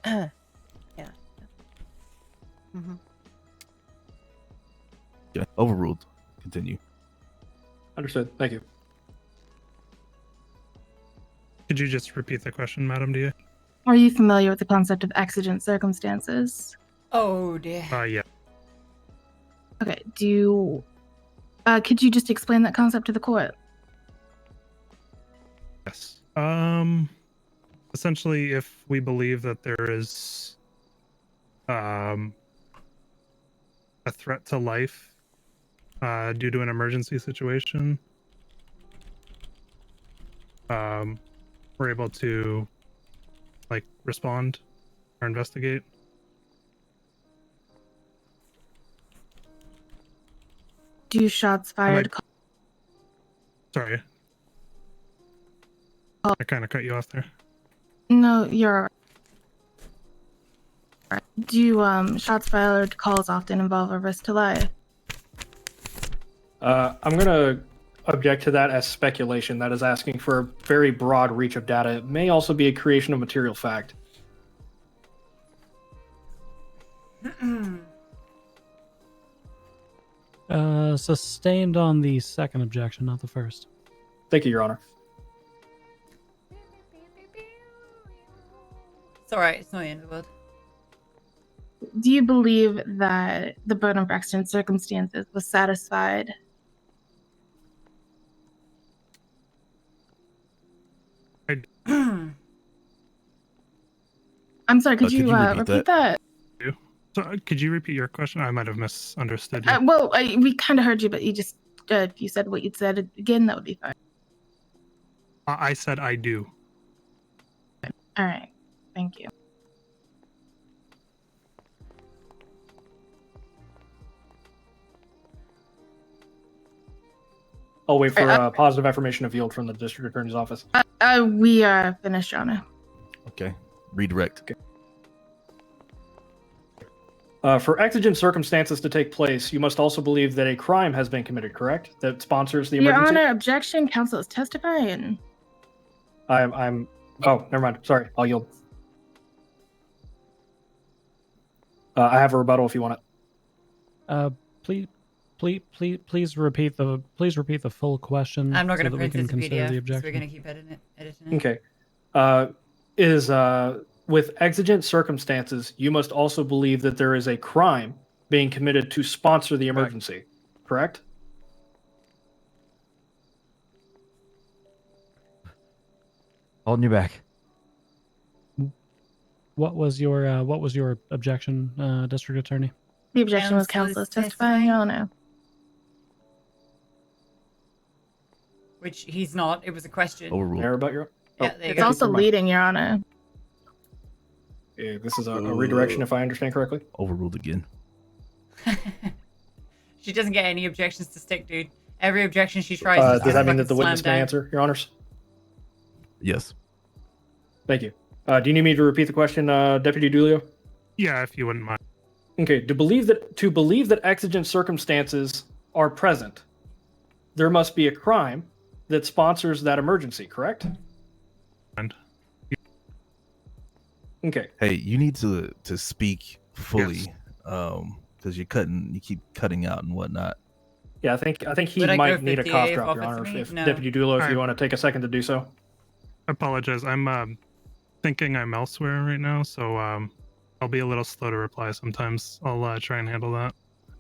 [SPEAKER 15] Yeah.
[SPEAKER 14] Yeah. Overruled. Continue.
[SPEAKER 2] Understood. Thank you.
[SPEAKER 11] Could you just repeat the question, Madam DA?
[SPEAKER 21] Are you familiar with the concept of exigent circumstances?
[SPEAKER 1] Oh dear.
[SPEAKER 11] Yeah.
[SPEAKER 21] Okay. Could you just explain that concept to the court?
[SPEAKER 11] Yes. Essentially, if we believe that there is a threat to life due to an emergency situation, we're able to respond or investigate.
[SPEAKER 21] Do shots fired?
[SPEAKER 11] Sorry, I kind of cut you off there.
[SPEAKER 21] No, you're. Do shots fired calls often involve a risk to life?
[SPEAKER 2] I'm going to object to that as speculation. That is asking for a very broad reach of data. It may also be a creation of material fact.
[SPEAKER 17] Sustained on the second objection, not the first.
[SPEAKER 2] Thank you, Your Honor.
[SPEAKER 1] It's alright, it's not the end of the world.
[SPEAKER 21] Do you believe that the burden of exigent circumstances was satisfied? I'm sorry, could you repeat that?
[SPEAKER 11] So, could you repeat your question? I might have misunderstood you.
[SPEAKER 21] We kind of heard you, but you just, if you said what you'd said again, that would be fine.
[SPEAKER 11] I said I do.
[SPEAKER 21] All right. Thank you.
[SPEAKER 2] I'll wait for positive affirmation of yield from the district attorney's office.
[SPEAKER 21] We are finished, Your Honor.
[SPEAKER 14] Okay. Redirect.
[SPEAKER 2] Okay. For exigent circumstances to take place, you must also believe that a crime has been committed, correct? That sponsors the emergency?
[SPEAKER 21] Your Honor, objection. Counsel is testifying.
[SPEAKER 2] I'm. Oh, never mind. Sorry. I'll yield. I have a rebuttal if you want it.
[SPEAKER 17] Please repeat the full question.
[SPEAKER 1] I'm not going
[SPEAKER 17] so
[SPEAKER 1] to
[SPEAKER 17] that we
[SPEAKER 1] print
[SPEAKER 17] can
[SPEAKER 1] this
[SPEAKER 17] consider
[SPEAKER 1] PDF
[SPEAKER 17] the
[SPEAKER 1] because we're
[SPEAKER 17] objection.
[SPEAKER 1] going to keep editing it.
[SPEAKER 2] Okay. With exigent circumstances, you must also believe that there is a crime being committed to sponsor the emergency, correct?
[SPEAKER 20] Holding you back.
[SPEAKER 17] What was your objection, District Attorney?
[SPEAKER 21] The objection was counsel is testifying, Your Honor.
[SPEAKER 1] Which he's not. It was a question.
[SPEAKER 14] Overruled.
[SPEAKER 2] About your.
[SPEAKER 1] Yeah, there you
[SPEAKER 21] It's
[SPEAKER 1] go.
[SPEAKER 21] also leading, Your Honor.
[SPEAKER 2] Yeah, this is a redirection, if I understand correctly.
[SPEAKER 14] Overruled again.
[SPEAKER 1] She doesn't get any objections to stick, dude. Every objection she tries.
[SPEAKER 2] Does that mean that the witness may answer, Your Honors?
[SPEAKER 14] Yes.
[SPEAKER 2] Thank you. Do you need me to repeat the question, Deputy Dulio?
[SPEAKER 11] Yeah, if you wouldn't mind.
[SPEAKER 2] Okay. To believe that exigent circumstances are present, there must be a crime that sponsors that emergency, correct? Okay.
[SPEAKER 14] Hey, you need to speak fully, because you keep cutting out and whatnot.
[SPEAKER 2] Yeah, I think he might need a cough drop, Your Honor. If Deputy Dulo, if you want to take a second to do so.
[SPEAKER 11] I apologize. I'm thinking I'm elsewhere right now, so I'll be a little slow to reply sometimes. I'll try and handle that.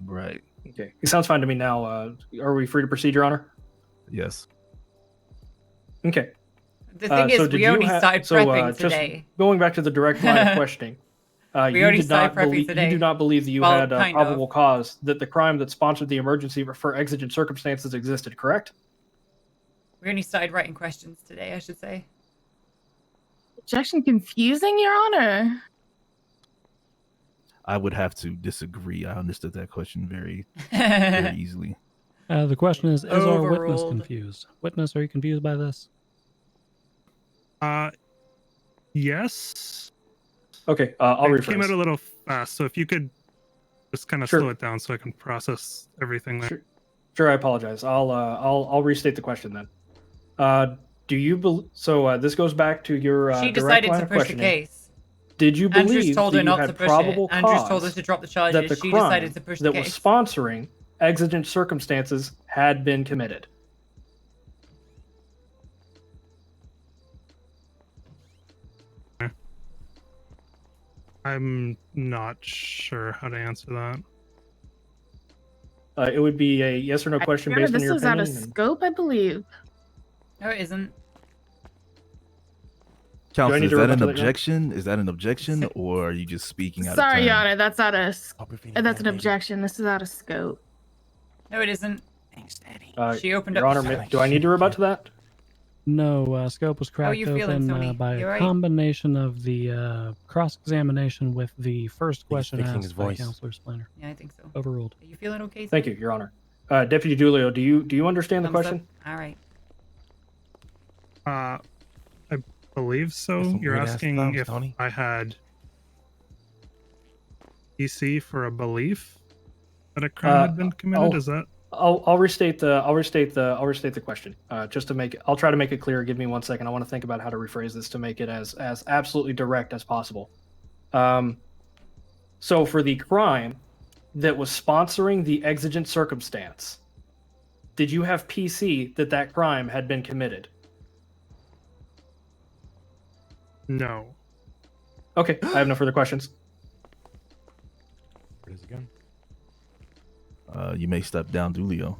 [SPEAKER 14] Right.
[SPEAKER 2] Okay. It sounds fine to me now. Are we free to proceed, Your Honor?
[SPEAKER 14] Yes.
[SPEAKER 2] Okay.
[SPEAKER 1] The thing is, we already started prepping today.
[SPEAKER 2] Just going back to the direct line of questioning,
[SPEAKER 1] We already started prepping today.
[SPEAKER 2] You do not believe that you
[SPEAKER 1] Well,
[SPEAKER 2] had a
[SPEAKER 1] kind
[SPEAKER 2] probable
[SPEAKER 1] of.
[SPEAKER 2] cause that the crime that sponsored the emergency for exigent circumstances existed, correct?
[SPEAKER 1] We only started writing questions today, I should say.
[SPEAKER 21] Objection confusing, Your Honor.
[SPEAKER 14] I would have to disagree. I understood that question very easily.
[SPEAKER 17] The question is our witness
[SPEAKER 1] Overruled.
[SPEAKER 17] confused? Witness, are you confused by this?
[SPEAKER 11] Yes.
[SPEAKER 2] Okay, I'll rephrase.
[SPEAKER 11] It came out a little fast, so if you could just kind of slow it down so I can process everything there.
[SPEAKER 2] Sure, I apologize. I'll restate the question then. Do you believe? So this goes back to your
[SPEAKER 1] She
[SPEAKER 2] direct
[SPEAKER 1] decided
[SPEAKER 2] line
[SPEAKER 1] to
[SPEAKER 2] of
[SPEAKER 1] push the
[SPEAKER 2] questioning.
[SPEAKER 1] case.
[SPEAKER 2] Did you
[SPEAKER 1] Andrews
[SPEAKER 2] believe
[SPEAKER 1] told
[SPEAKER 2] that
[SPEAKER 1] her
[SPEAKER 2] you
[SPEAKER 1] not to
[SPEAKER 2] had
[SPEAKER 1] push
[SPEAKER 2] probable
[SPEAKER 1] it. Andrews told
[SPEAKER 2] cause
[SPEAKER 1] her to drop the
[SPEAKER 2] that
[SPEAKER 1] charges.
[SPEAKER 2] the
[SPEAKER 1] She
[SPEAKER 2] crime
[SPEAKER 1] decided to push the
[SPEAKER 2] that
[SPEAKER 1] case.
[SPEAKER 2] was sponsoring exigent circumstances had been committed?
[SPEAKER 11] I'm not sure how to answer that.
[SPEAKER 2] It would be a yes or no question
[SPEAKER 21] Your Honor,
[SPEAKER 2] based on
[SPEAKER 21] this
[SPEAKER 2] your
[SPEAKER 21] is out
[SPEAKER 2] opinion.
[SPEAKER 21] of
[SPEAKER 2] and-
[SPEAKER 21] scope, I believe.
[SPEAKER 1] No, it isn't.
[SPEAKER 14] Counsel,
[SPEAKER 2] need
[SPEAKER 14] is
[SPEAKER 2] to
[SPEAKER 14] that
[SPEAKER 2] rebut
[SPEAKER 14] an
[SPEAKER 2] to that, Your Honor?
[SPEAKER 14] objection? Is that an objection, or are you just speaking out of
[SPEAKER 21] Sorry,
[SPEAKER 14] turn?
[SPEAKER 21] Your Honor, that's out of. That's an objection. This is out of scope.
[SPEAKER 1] No, it isn't. Thanks, Daddy. She opened
[SPEAKER 2] Your
[SPEAKER 1] up.
[SPEAKER 2] Honor, do I need to rebut to that?
[SPEAKER 17] No, scope was
[SPEAKER 1] How are
[SPEAKER 17] cracked
[SPEAKER 1] you feeling,
[SPEAKER 17] open
[SPEAKER 1] Tony?
[SPEAKER 17] by
[SPEAKER 1] You
[SPEAKER 17] a
[SPEAKER 1] all right?
[SPEAKER 17] combination of the cross-examination with the first question
[SPEAKER 20] fixing his
[SPEAKER 17] asked by
[SPEAKER 20] voice.
[SPEAKER 17] Counselor Spliner.
[SPEAKER 1] Yeah, I think so.
[SPEAKER 17] Overruled.
[SPEAKER 1] Are you feeling okay?
[SPEAKER 2] Thank you, Your Honor. Deputy Dulio, do you understand the
[SPEAKER 1] Thumbs up?
[SPEAKER 2] question?
[SPEAKER 1] All right.
[SPEAKER 11] I believe so.
[SPEAKER 20] Some
[SPEAKER 11] You're
[SPEAKER 20] weird-ass
[SPEAKER 11] asking
[SPEAKER 20] thumbs,
[SPEAKER 11] if
[SPEAKER 20] Tony.
[SPEAKER 11] I had EC for a belief that a crime had been committed. Is that?
[SPEAKER 2] I'll restate the question. Just to make it, I'll try to make it clear. Give me 1 second. I want to think about how to rephrase this to make it as absolutely direct as possible. So for the crime that was sponsoring the exigent circumstance, did you have PC that crime had been committed?
[SPEAKER 11] No.
[SPEAKER 2] Okay, I have no further questions.
[SPEAKER 5] It is again.
[SPEAKER 14] You may step down, Dulio.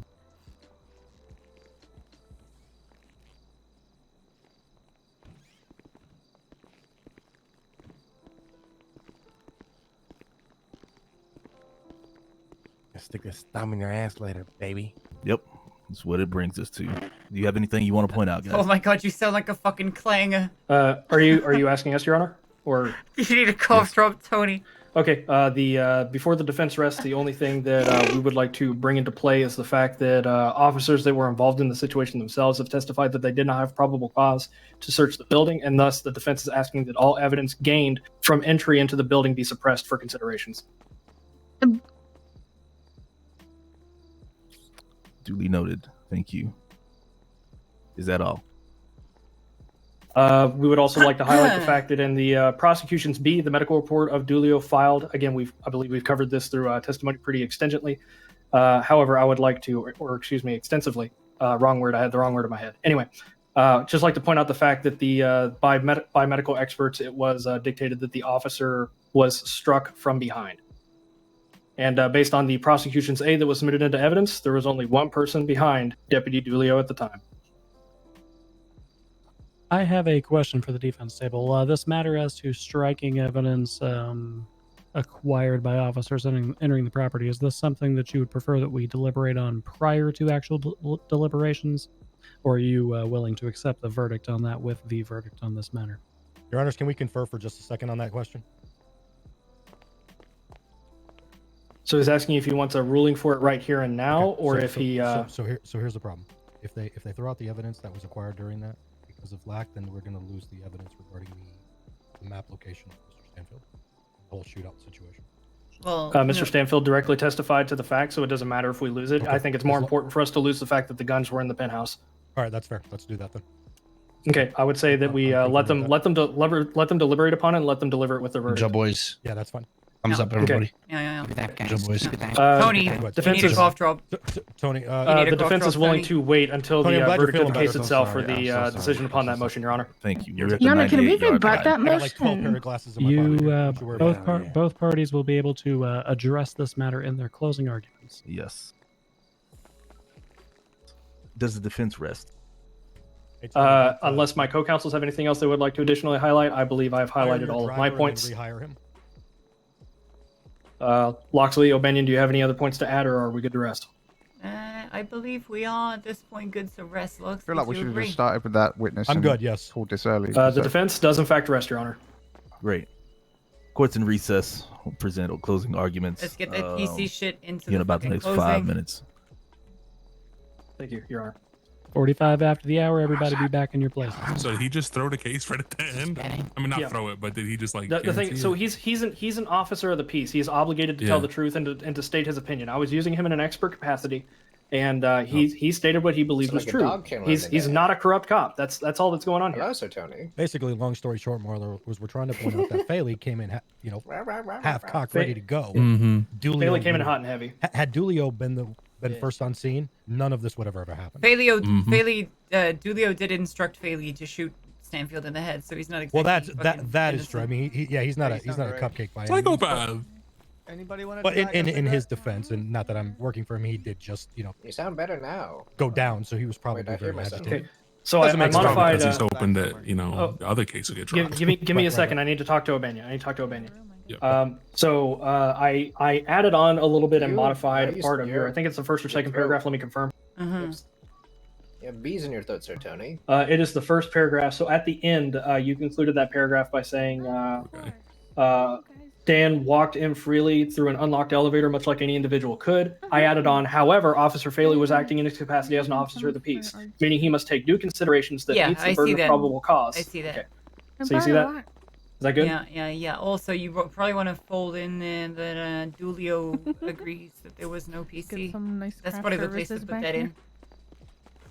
[SPEAKER 20] Stick this thumb in your ass later, baby.
[SPEAKER 14] Yep, that's what it brings us to. Do you have anything you want to point out, guys?
[SPEAKER 1] Oh my God, you sound like a fucking clanger.
[SPEAKER 2] Are you asking us, Your Honor, or
[SPEAKER 1] You need a cough drop, Tony.
[SPEAKER 2] Okay, before the defense rests, the only thing that we would like to bring into play is the fact that officers that were involved in the situation themselves have testified that they did not have probable cause to search the building, and thus the defense is asking that all evidence gained from entry into the building be suppressed for considerations.
[SPEAKER 14] Duly noted. Thank you. Is that all?
[SPEAKER 2] We would also like to highlight the fact that in the prosecution's B, the medical report of Dulio filed, again, I believe we've covered this through testimony pretty extensively. However, I would like to, or excuse me, extensively, wrong word, I had the wrong word in my head. Anyway, just like to point out the fact that by medical experts, it was dictated that the officer was struck from behind. And based on the prosecution's A that was submitted into evidence, there was only one person behind Deputy Dulio at the time.
[SPEAKER 17] I have a question for the defense table. This matter as to striking evidence acquired by officers entering the property, is this something that you would prefer that we deliberate on prior to actual deliberations? Or are you willing to accept the verdict on that with the verdict on this matter?
[SPEAKER 5] Your Honors, can we confer for just a second on that question?
[SPEAKER 2] So he's asking if he wants a ruling for it right here and now,
[SPEAKER 5] Okay,
[SPEAKER 2] or
[SPEAKER 5] so-
[SPEAKER 2] if
[SPEAKER 5] so-
[SPEAKER 2] he.
[SPEAKER 5] So here's the problem. If they throw out the evidence that was acquired during that because of lack, then we're going to lose the evidence regarding the map location of Mr. Stanfield, the whole shootout situation.
[SPEAKER 1] Well,
[SPEAKER 2] Mr. Stanfield directly testified to the fact, so it doesn't matter if we lose it.
[SPEAKER 5] Okay.
[SPEAKER 2] I think it's more
[SPEAKER 5] As lo-
[SPEAKER 2] important for us to lose the fact that the guns were in the penthouse.
[SPEAKER 5] All right, that's fair. Let's do that then.
[SPEAKER 2] Okay, I would say that we let them deliberate upon it and let them deliver it with their verdict.
[SPEAKER 10] Good job, boys.
[SPEAKER 5] Yeah, that's fine.
[SPEAKER 10] Thumbs up,
[SPEAKER 2] Okay.
[SPEAKER 10] everybody.
[SPEAKER 1] Yeah.
[SPEAKER 10] Good job, boys.
[SPEAKER 1] Tony, you
[SPEAKER 2] defense
[SPEAKER 1] need a
[SPEAKER 2] is-
[SPEAKER 1] cough drop.
[SPEAKER 5] Tony,
[SPEAKER 1] You need a
[SPEAKER 2] the
[SPEAKER 1] cough
[SPEAKER 2] defense
[SPEAKER 1] drop,
[SPEAKER 2] is willing
[SPEAKER 1] Tony.
[SPEAKER 2] to wait until
[SPEAKER 5] Tony, I'm
[SPEAKER 2] the
[SPEAKER 5] glad you're
[SPEAKER 2] verdict of the
[SPEAKER 5] feeling
[SPEAKER 2] case
[SPEAKER 5] better.
[SPEAKER 2] itself
[SPEAKER 14] I'm
[SPEAKER 2] for
[SPEAKER 14] sorry.
[SPEAKER 2] the
[SPEAKER 14] I'm so sorry.
[SPEAKER 2] decision upon that motion, Your Honor.
[SPEAKER 14] Thank you.
[SPEAKER 5] You're
[SPEAKER 14] We're at
[SPEAKER 5] good.
[SPEAKER 14] the
[SPEAKER 21] Yana, can we
[SPEAKER 14] 98-yard
[SPEAKER 21] rebut
[SPEAKER 14] line.
[SPEAKER 21] that
[SPEAKER 5] I got like 12 pair
[SPEAKER 21] motion?
[SPEAKER 5] of glasses in my pocket. Don't you worry about it.
[SPEAKER 17] Both parties will be able to address this matter in their closing arguments.
[SPEAKER 14] Yes. Does the defense rest?
[SPEAKER 2] Unless my co-counsels have anything else they would like to additionally highlight, I believe I've
[SPEAKER 5] Hire
[SPEAKER 2] highlighted
[SPEAKER 5] your
[SPEAKER 2] all of my
[SPEAKER 5] driver and
[SPEAKER 2] points.
[SPEAKER 5] then rehire him.
[SPEAKER 2] Loxley, O'Banion, do you have any other points to add, or are we good to rest?
[SPEAKER 1] I believe we are at this point good to rest. Looks.
[SPEAKER 4] I feel like we
[SPEAKER 1] you
[SPEAKER 4] should have
[SPEAKER 1] agree?
[SPEAKER 4] just started with that witness.
[SPEAKER 5] I'm
[SPEAKER 4] and
[SPEAKER 5] good, yes.
[SPEAKER 4] Called this early.
[SPEAKER 2] The defense does in fact rest, Your Honor.
[SPEAKER 14] Great. Court's in recess. We'll present closing arguments.
[SPEAKER 1] Let's get that PC shit into
[SPEAKER 14] in
[SPEAKER 1] the
[SPEAKER 14] about the
[SPEAKER 1] fucking
[SPEAKER 14] next
[SPEAKER 1] closing.
[SPEAKER 14] 5 minutes.
[SPEAKER 2] Thank you, Your Honor.
[SPEAKER 17] 45 after the hour, everybody be back in your places.
[SPEAKER 9] So did he just throw the case right at the end? I mean, not
[SPEAKER 2] Yeah.
[SPEAKER 9] throw it, but did he just like?
[SPEAKER 2] The thing,
[SPEAKER 9] guarantee
[SPEAKER 2] so
[SPEAKER 9] it?
[SPEAKER 2] he's an officer of the peace. He's obligated to tell
[SPEAKER 9] Yeah.
[SPEAKER 2] the truth and to state his opinion. I was using him in an expert capacity, and he stated what he believed was
[SPEAKER 15] like a
[SPEAKER 2] true.
[SPEAKER 15] dog kennel
[SPEAKER 2] He's
[SPEAKER 15] today.
[SPEAKER 2] not a corrupt cop. That's all that's going on here.
[SPEAKER 15] Hello, Sir Tony.
[SPEAKER 5] Basically, long story short, Marler, was we're trying to point out that Faley came in, half cocked, ready to go.
[SPEAKER 9] Mhm.
[SPEAKER 5] Dulio
[SPEAKER 2] Bailey came in
[SPEAKER 5] would-
[SPEAKER 2] hot and heavy.
[SPEAKER 5] Had Dulio been first on scene, none of this would have ever happened.
[SPEAKER 1] Dulio
[SPEAKER 2] Mm-hmm.
[SPEAKER 1] Dulio did instruct Faley to shoot Stanfield in the head, so he's not exactly.
[SPEAKER 5] Well, that
[SPEAKER 1] fucking
[SPEAKER 5] is true. I
[SPEAKER 1] innocent.
[SPEAKER 5] mean, he's not a cupcake by any means.
[SPEAKER 9] Psychopath.
[SPEAKER 12] Anybody want to?
[SPEAKER 5] But in his defense, and not that I'm working for him, he did just
[SPEAKER 4] You sound better now.
[SPEAKER 5] go down, so he was probably
[SPEAKER 4] I hear
[SPEAKER 5] very
[SPEAKER 4] myself.
[SPEAKER 5] agitated.
[SPEAKER 2] Okay. So I
[SPEAKER 5] Doesn't make sense.
[SPEAKER 2] modified.
[SPEAKER 9] Because he's hoping that the other case will get dropped.
[SPEAKER 2] Give me a second. I need to talk to Obenya. So I added on a little bit and modified part of your. I think it's the first or second paragraph. Let me confirm.
[SPEAKER 1] Mm-hmm.
[SPEAKER 4] You have bees in your throat, Sir Tony.
[SPEAKER 2] It is the first paragraph. So at the end, you concluded that paragraph by saying, Dan walked in freely through an unlocked elevator, much like any individual could. I added on, however, Officer Faley was acting in his capacity as an officer of the peace, meaning he must take due considerations that meets the burden of probable cause.
[SPEAKER 1] I see that.
[SPEAKER 2] Okay. So you see that? Is that good?
[SPEAKER 1] Yeah. Also, you probably want to fold in that Dulio agrees that there was no PC.
[SPEAKER 21] Some nice
[SPEAKER 1] That's
[SPEAKER 21] craft
[SPEAKER 1] probably the place to
[SPEAKER 21] services
[SPEAKER 1] put
[SPEAKER 21] back
[SPEAKER 1] that
[SPEAKER 21] here.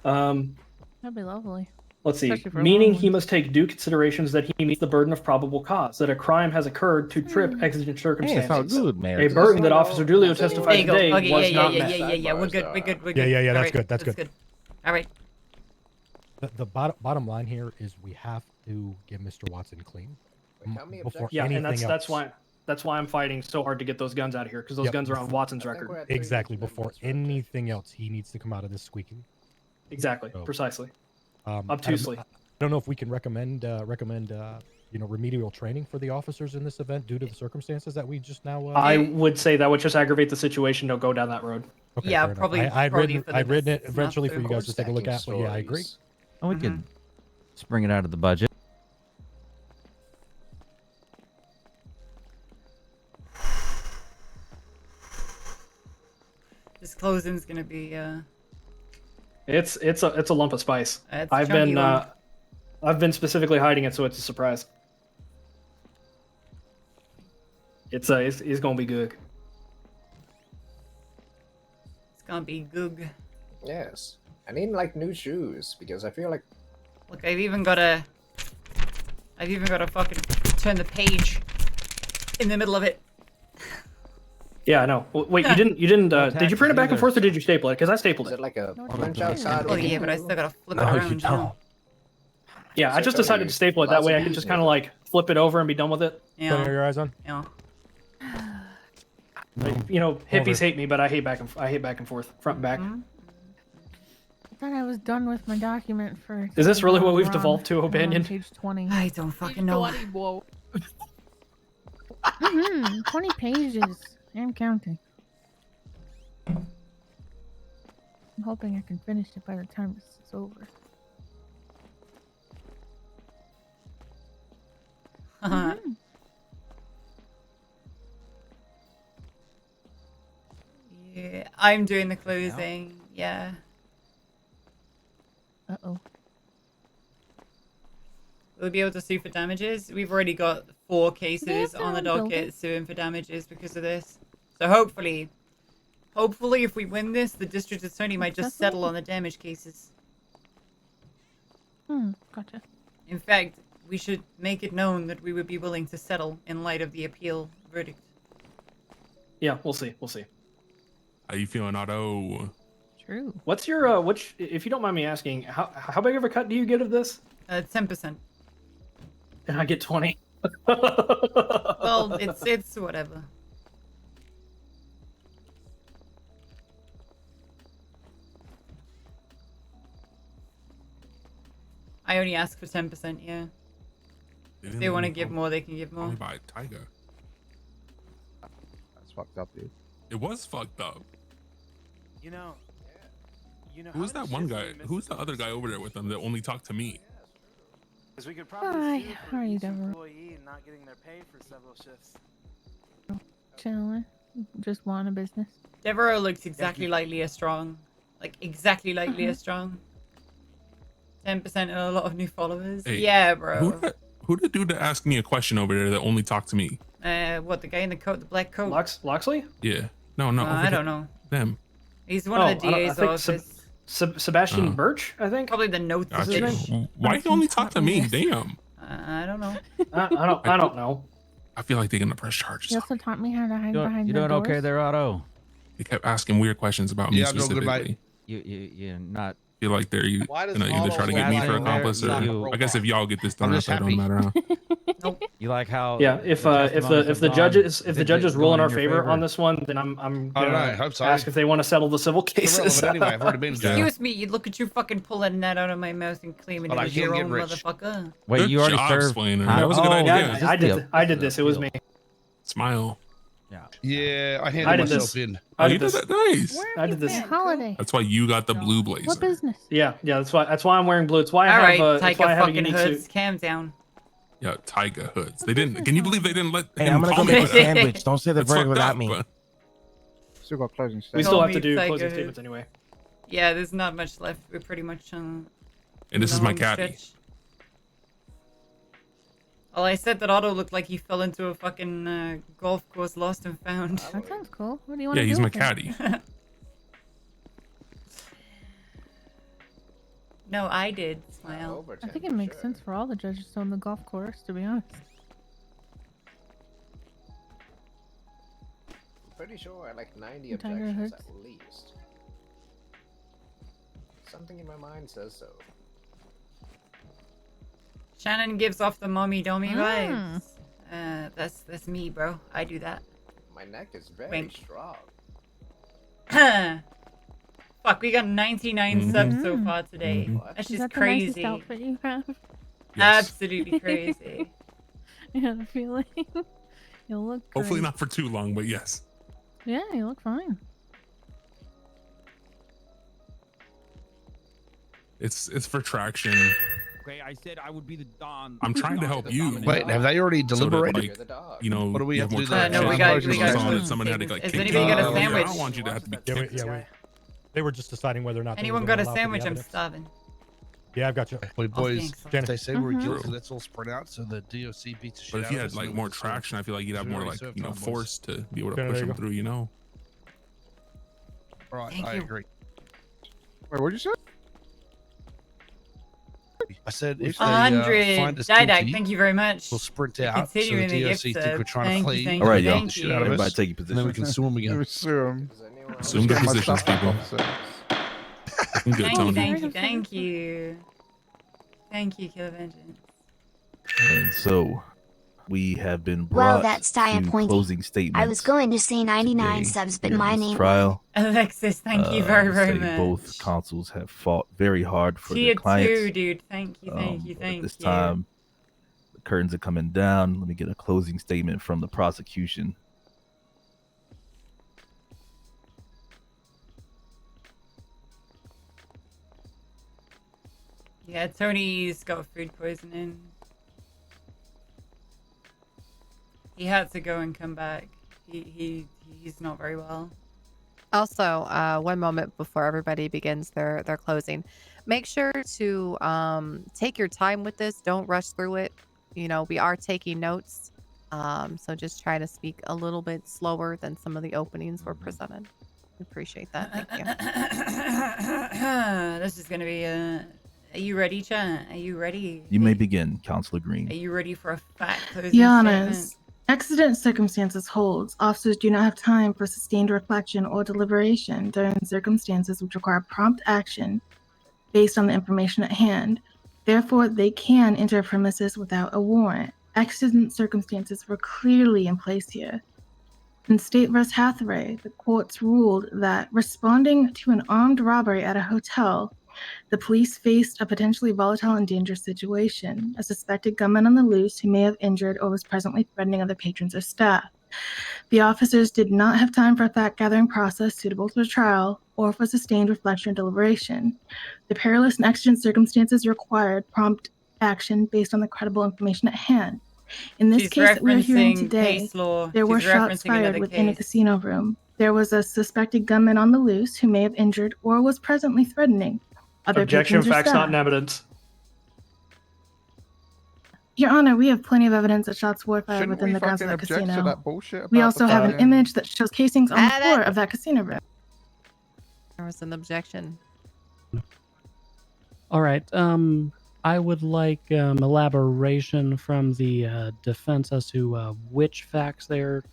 [SPEAKER 1] in.
[SPEAKER 21] That'd be lovely.
[SPEAKER 2] Let's see.
[SPEAKER 21] Especially for
[SPEAKER 2] Meaning
[SPEAKER 21] long
[SPEAKER 2] he must take due considerations that he meets the burden of probable cause, that a crime has occurred to trip exigent circumstances.
[SPEAKER 8] Hey, it's all good, man.
[SPEAKER 2] A burden that Officer Dulio testified today
[SPEAKER 1] Okay,
[SPEAKER 2] was not met.
[SPEAKER 1] yeah. We're good.
[SPEAKER 5] Yeah.
[SPEAKER 1] All
[SPEAKER 5] That's
[SPEAKER 1] right,
[SPEAKER 5] good. That's good.
[SPEAKER 1] All right.
[SPEAKER 5] The bottom line here is we have to get Mr. Watson clean before anything
[SPEAKER 2] and
[SPEAKER 5] else.
[SPEAKER 2] that's why I'm fighting so hard to get those guns out of here, because those guns are on Watson's record.
[SPEAKER 5] Exactly. Before anything else, he needs to come out of this squeaking.
[SPEAKER 2] Exactly.
[SPEAKER 5] So,
[SPEAKER 2] Precisely.
[SPEAKER 5] Obtusely. I don't know if we can recommend remedial training for the officers in this event due to the circumstances that we just now.
[SPEAKER 2] I would say that would just aggravate the situation. Don't go down that road.
[SPEAKER 5] Okay,
[SPEAKER 1] Yeah,
[SPEAKER 5] fair enough.
[SPEAKER 1] probably-
[SPEAKER 5] I'd
[SPEAKER 1] probably
[SPEAKER 5] written
[SPEAKER 1] for the
[SPEAKER 5] I'd written it
[SPEAKER 1] best,
[SPEAKER 5] eventually
[SPEAKER 1] not
[SPEAKER 5] for you
[SPEAKER 1] the
[SPEAKER 5] guys to take a look at, but yeah, I agree.
[SPEAKER 20] And we could just bring it out of the budget.
[SPEAKER 1] This closing's gonna be
[SPEAKER 2] It's a lump of spice.
[SPEAKER 1] It's a chunky one.
[SPEAKER 2] I've been specifically hiding it so it's a surprise. It's gonna be good.
[SPEAKER 1] It's gonna be goog.
[SPEAKER 4] Yes. I need like new shoes because I feel like
[SPEAKER 1] Look, I've even got to fucking turn the page in the middle of it.
[SPEAKER 2] Yeah, I know. Wait, you didn't did you print it back and forth or did you staple it? Because I stapled
[SPEAKER 4] is
[SPEAKER 2] it.
[SPEAKER 4] it like a punch outside?
[SPEAKER 1] Oh yeah, but I still gotta flip it around.
[SPEAKER 2] Yeah, I just decided to staple it that way I could just kind of like flip it over and be done with it.
[SPEAKER 1] Yeah.
[SPEAKER 5] Put your eyes on.
[SPEAKER 1] Yeah.
[SPEAKER 2] Like, hippies hate me, but I hate back and forth, front and back.
[SPEAKER 21] I thought I was done with my document for.
[SPEAKER 2] Is this really what we've
[SPEAKER 21] Ron.
[SPEAKER 2] devolved to,
[SPEAKER 21] I'm on
[SPEAKER 2] Obanion?
[SPEAKER 21] Page 20.
[SPEAKER 1] I don't fucking know.
[SPEAKER 21] 20 pages. I'm counting. I'm hoping I can finish it by the time this is over.
[SPEAKER 1] Yeah, I'm doing the closing. Yeah.
[SPEAKER 21] Uh-oh.
[SPEAKER 1] We'll be able to sue for damages. We've already got 4 cases on the
[SPEAKER 21] building.
[SPEAKER 1] docket suing for damages because of this. So hopefully if we win this, the district attorney might just settle on the damage cases.
[SPEAKER 21] Gotcha.
[SPEAKER 1] In fact, we should make it known that we would be willing to settle in light of the appeal verdict.
[SPEAKER 2] Yeah, we'll see. We'll see.
[SPEAKER 9] How you feeling, Otto?
[SPEAKER 21] True.
[SPEAKER 2] What's your if you don't mind me asking, how big of a cut do you get of this?
[SPEAKER 1] 10%.
[SPEAKER 2] And I get 20.
[SPEAKER 1] Well, it's whatever. I only ask for 10%, yeah. If they want to give more, they can give more.
[SPEAKER 9] Only by a tiger.
[SPEAKER 14] That's fucked up, dude.
[SPEAKER 9] It was fucked up.
[SPEAKER 12] You know.
[SPEAKER 9] Who's that one guy? Who's the other guy over there with them that only talked to me?
[SPEAKER 12] Because we could probably
[SPEAKER 21] Hi,
[SPEAKER 12] sue
[SPEAKER 21] how are you,
[SPEAKER 12] each
[SPEAKER 21] Deborah?
[SPEAKER 12] employee and not getting their pay for several shifts.
[SPEAKER 21] Chilling. Just want a business.
[SPEAKER 1] Devereaux looks exactly like Leah Strong. Like, exactly like Leah Strong. 10% and a lot of new followers.
[SPEAKER 9] Hey,
[SPEAKER 1] yeah, bro.
[SPEAKER 9] Who the dude that asked me a question over there that only talked to me?
[SPEAKER 1] What, the guy in the coat, the black coat?
[SPEAKER 2] Loxley?
[SPEAKER 9] Yeah. No.
[SPEAKER 1] I don't know.
[SPEAKER 9] Them.
[SPEAKER 1] He's one of the DA's office.
[SPEAKER 2] Sebastian Birch, I think.
[SPEAKER 1] Probably the notes.
[SPEAKER 9] Gotcha. Why he only talk to me? Damn.
[SPEAKER 1] I don't know.
[SPEAKER 2] I don't know.
[SPEAKER 9] I feel like they're gonna press charges.
[SPEAKER 21] He also taught me how to hide behind
[SPEAKER 20] You
[SPEAKER 21] the
[SPEAKER 20] doing
[SPEAKER 21] doors.
[SPEAKER 20] okay there, Otto?
[SPEAKER 9] They kept asking weird questions about me
[SPEAKER 10] Yeah, I'm doing good,
[SPEAKER 9] specifically.
[SPEAKER 10] mate.
[SPEAKER 20] You're not
[SPEAKER 9] feel like they're
[SPEAKER 23] Why does
[SPEAKER 9] gonna either try to get me for accomplice, or I guess if y'all get this done,
[SPEAKER 10] just
[SPEAKER 9] that don't matter. Huh?
[SPEAKER 20] You like how?
[SPEAKER 2] Yeah, if the judges rule in our favor on this one, then I'm
[SPEAKER 10] I don't
[SPEAKER 2] gonna
[SPEAKER 10] know, I hope so.
[SPEAKER 2] ask if they want to settle the civil cases.
[SPEAKER 10] irrelevant anyway. I've already been there.
[SPEAKER 1] Excuse me, you look at you fucking pulling that out of my mouth and claiming
[SPEAKER 10] But
[SPEAKER 1] it
[SPEAKER 10] I
[SPEAKER 1] was
[SPEAKER 10] can't
[SPEAKER 1] your
[SPEAKER 10] get
[SPEAKER 1] own
[SPEAKER 10] rich.
[SPEAKER 1] motherfucker.
[SPEAKER 20] Wait,
[SPEAKER 9] Good
[SPEAKER 20] you already
[SPEAKER 9] job,
[SPEAKER 20] served.
[SPEAKER 9] explainer. That was a good
[SPEAKER 20] Oh,
[SPEAKER 9] idea.
[SPEAKER 2] Yeah, I did this. It was me.
[SPEAKER 9] Smile.
[SPEAKER 10] Yeah, I
[SPEAKER 2] I
[SPEAKER 10] handed
[SPEAKER 2] did
[SPEAKER 10] myself
[SPEAKER 2] this.
[SPEAKER 10] in.
[SPEAKER 9] Oh, you did that nice.
[SPEAKER 2] I did this.
[SPEAKER 21] Holiday.
[SPEAKER 9] That's why you got the blue blazer.
[SPEAKER 21] What business?
[SPEAKER 2] Yeah, that's why I'm wearing blue. It's why I
[SPEAKER 1] All
[SPEAKER 2] have
[SPEAKER 1] right,
[SPEAKER 2] that's why I
[SPEAKER 1] Tyga
[SPEAKER 2] have a
[SPEAKER 1] fucking
[SPEAKER 2] unique
[SPEAKER 1] hoods,
[SPEAKER 2] suit.
[SPEAKER 1] calm down.
[SPEAKER 9] Yeah, Tyga hoods. They didn't. Can you believe they didn't let
[SPEAKER 8] Hey,
[SPEAKER 9] him
[SPEAKER 8] I'm gonna
[SPEAKER 9] call
[SPEAKER 8] go
[SPEAKER 9] me
[SPEAKER 8] make a
[SPEAKER 9] that?
[SPEAKER 8] sandwich. Don't say the
[SPEAKER 9] That's
[SPEAKER 8] verdict
[SPEAKER 9] fucked
[SPEAKER 8] without
[SPEAKER 9] up,
[SPEAKER 8] me.
[SPEAKER 9] but-
[SPEAKER 15] Still got closing
[SPEAKER 2] We
[SPEAKER 15] statements.
[SPEAKER 2] still
[SPEAKER 1] Call
[SPEAKER 2] have to
[SPEAKER 1] me
[SPEAKER 2] do
[SPEAKER 1] Tyga
[SPEAKER 2] closing
[SPEAKER 1] hoods.
[SPEAKER 2] statements anyway.
[SPEAKER 1] Yeah, there's not much left. We're pretty much
[SPEAKER 9] And this is my caddy.
[SPEAKER 1] Well, I said that Otto looked like he fell into a fucking golf course lost and found.
[SPEAKER 21] That sounds cool. What do you want
[SPEAKER 9] Yeah,
[SPEAKER 21] to do?
[SPEAKER 9] he's my
[SPEAKER 21] with it?
[SPEAKER 9] caddy.
[SPEAKER 1] No, I did. Smile.
[SPEAKER 21] I think it makes sense for all the judges to own the golf course, to be honest.
[SPEAKER 4] I'm pretty sure I like 90
[SPEAKER 21] The Tiger
[SPEAKER 4] objections
[SPEAKER 21] Hoods.
[SPEAKER 4] at least. Something in my mind says so.
[SPEAKER 1] Shannon gives off the mommy dummy
[SPEAKER 21] Mm.
[SPEAKER 1] vibes. That's me, bro. I do that.
[SPEAKER 4] My neck is very
[SPEAKER 1] Wink.
[SPEAKER 4] strong.
[SPEAKER 1] Fuck, we got 99 subs so far today. That's
[SPEAKER 21] Is
[SPEAKER 1] just
[SPEAKER 21] that the nicest
[SPEAKER 1] crazy.
[SPEAKER 21] outfit you have?
[SPEAKER 1] Absolutely crazy.
[SPEAKER 21] I had a feeling. You'll look great.
[SPEAKER 9] Hopefully not for too long, but yes.
[SPEAKER 21] Yeah, you look fine.
[SPEAKER 9] It's for traction.
[SPEAKER 13] Okay, I said I would be the Don.
[SPEAKER 9] I'm trying to help you.
[SPEAKER 10] Wait, have they already
[SPEAKER 9] So that,
[SPEAKER 10] deliberated?
[SPEAKER 9] like, you know,
[SPEAKER 10] What do we
[SPEAKER 9] you
[SPEAKER 10] have to
[SPEAKER 9] more
[SPEAKER 10] do there?
[SPEAKER 1] No, we
[SPEAKER 9] traction.
[SPEAKER 1] got
[SPEAKER 9] Someone
[SPEAKER 1] closing
[SPEAKER 9] someone had to like
[SPEAKER 1] statements.
[SPEAKER 9] kick
[SPEAKER 1] Has
[SPEAKER 9] you.
[SPEAKER 1] anybody got a
[SPEAKER 9] I
[SPEAKER 1] sandwich?
[SPEAKER 9] don't want you to have to be
[SPEAKER 5] Yeah,
[SPEAKER 9] kicked.
[SPEAKER 5] they were just deciding whether or not. they were
[SPEAKER 1] Anyone
[SPEAKER 5] gonna
[SPEAKER 1] got a
[SPEAKER 5] allow for the
[SPEAKER 1] sandwich? I'm
[SPEAKER 5] evidence.
[SPEAKER 1] starving.
[SPEAKER 5] Yeah, I've got you.
[SPEAKER 10] Wait, boys,
[SPEAKER 1] thanks.
[SPEAKER 10] if they say we're
[SPEAKER 21] Mhm.
[SPEAKER 10] guilty, let's all spread out so the DOC beats the shit
[SPEAKER 9] But if
[SPEAKER 10] out
[SPEAKER 9] you
[SPEAKER 10] of
[SPEAKER 9] had
[SPEAKER 10] us
[SPEAKER 9] like
[SPEAKER 10] and
[SPEAKER 9] more
[SPEAKER 10] we'll serve-
[SPEAKER 9] traction, I feel like you'd have
[SPEAKER 10] we
[SPEAKER 9] more
[SPEAKER 10] already
[SPEAKER 9] like,
[SPEAKER 10] served
[SPEAKER 9] you know,
[SPEAKER 10] time, boys.
[SPEAKER 9] force to be able to
[SPEAKER 5] Okay,
[SPEAKER 9] push
[SPEAKER 5] there you
[SPEAKER 9] them
[SPEAKER 5] go.
[SPEAKER 9] through, you know?
[SPEAKER 10] All right,
[SPEAKER 1] Thank
[SPEAKER 10] I
[SPEAKER 1] you.
[SPEAKER 10] agree.
[SPEAKER 15] Wait, what'd you say?
[SPEAKER 10] I said if they
[SPEAKER 1] 100.
[SPEAKER 10] find us
[SPEAKER 1] Didak,
[SPEAKER 10] guilty,
[SPEAKER 1] thank you very much.
[SPEAKER 10] we'll sprint
[SPEAKER 1] For
[SPEAKER 10] out so the
[SPEAKER 1] continuing the
[SPEAKER 10] DOC
[SPEAKER 1] gift
[SPEAKER 10] think
[SPEAKER 1] sub.
[SPEAKER 10] we're trying to
[SPEAKER 1] Thank you,
[SPEAKER 10] flee.
[SPEAKER 1] thank
[SPEAKER 10] and
[SPEAKER 1] you,
[SPEAKER 10] they beat
[SPEAKER 1] thank
[SPEAKER 10] the shit
[SPEAKER 1] you.
[SPEAKER 10] out of
[SPEAKER 14] Everybody
[SPEAKER 10] us,
[SPEAKER 14] take your
[SPEAKER 10] and then we can
[SPEAKER 14] positions.
[SPEAKER 10] sue them again.
[SPEAKER 15] Assume.
[SPEAKER 9] Assume their positions, people. Looking good,
[SPEAKER 1] Thank you,
[SPEAKER 9] Tony.
[SPEAKER 1] thank you, thank you. Thank you, Kill Vengeance.
[SPEAKER 14] And so we have been
[SPEAKER 19] Well,
[SPEAKER 14] brought
[SPEAKER 19] that's
[SPEAKER 14] to
[SPEAKER 19] disappointing.
[SPEAKER 14] closing statements.
[SPEAKER 19] I was going to say 99
[SPEAKER 14] today
[SPEAKER 19] subs, but
[SPEAKER 14] during
[SPEAKER 19] mine
[SPEAKER 14] this
[SPEAKER 19] ain't
[SPEAKER 14] trial.
[SPEAKER 1] Alexis, thank you very, very
[SPEAKER 14] Say
[SPEAKER 1] much.
[SPEAKER 14] both consuls have fought very hard for
[SPEAKER 1] Tier
[SPEAKER 14] their clients.
[SPEAKER 1] 2, dude. Thank you, thank you,
[SPEAKER 14] But
[SPEAKER 1] thank
[SPEAKER 14] at this
[SPEAKER 1] you.
[SPEAKER 14] time, the curtains are coming down. Let me get a closing statement from the prosecution.
[SPEAKER 1] Yeah, Tony's got food poisoning. He had to go and come back. He's not very well.
[SPEAKER 22] Also, one moment before everybody begins their closing, make sure to take your time with this. Don't rush through it. You know, we are taking notes, so just try to speak a little bit slower than some of the openings were presented. Appreciate that. Thank you.
[SPEAKER 1] This is gonna be Are you ready, Chan? Are you ready?
[SPEAKER 14] You may begin, Counselor Green.
[SPEAKER 1] Are you ready for a fact closing
[SPEAKER 21] Giannis,
[SPEAKER 1] statement?
[SPEAKER 21] accident circumstances holds. Officers do not have time for sustained reflection or deliberation during circumstances which require prompt action based on the information at hand. Therefore, they can enter a premises without a warrant. Accident circumstances were clearly in place here. In State v. Hathaway, the courts ruled that responding to an armed robbery at a hotel, the police faced a potentially volatile and dangerous situation, a suspected gunman on the loose who may have injured or was presently threatening other patrons or staff. The officers did not have time for a fact-gathering process suitable for trial or for sustained reflection or deliberation. The perilous and exigent circumstances required prompt action based on the credible information at hand. In this
[SPEAKER 1] She's
[SPEAKER 21] case that we are hearing
[SPEAKER 1] referencing
[SPEAKER 21] today,
[SPEAKER 1] case law.
[SPEAKER 21] there were
[SPEAKER 1] She's
[SPEAKER 21] shots
[SPEAKER 1] referencing
[SPEAKER 21] fired
[SPEAKER 1] another
[SPEAKER 21] within a
[SPEAKER 1] case.
[SPEAKER 21] casino room. There was a suspected gunman on the loose who may have injured or was presently threatening other
[SPEAKER 2] Objection,
[SPEAKER 21] patrons or
[SPEAKER 2] facts not
[SPEAKER 21] staff.
[SPEAKER 2] in evidence.
[SPEAKER 21] Your Honor, we have plenty of evidence that shots were fired
[SPEAKER 15] Shouldn't
[SPEAKER 21] within
[SPEAKER 15] we
[SPEAKER 21] the grounds of
[SPEAKER 15] fucking
[SPEAKER 21] that
[SPEAKER 15] object to
[SPEAKER 21] casino.
[SPEAKER 15] that bullshit
[SPEAKER 21] We
[SPEAKER 15] about
[SPEAKER 21] also
[SPEAKER 15] the
[SPEAKER 21] have an
[SPEAKER 15] fucking-
[SPEAKER 21] image that shows casings on the floor of that casino room.
[SPEAKER 22] There was an objection.
[SPEAKER 17] All right. I would like elaboration from the defense as to which facts they're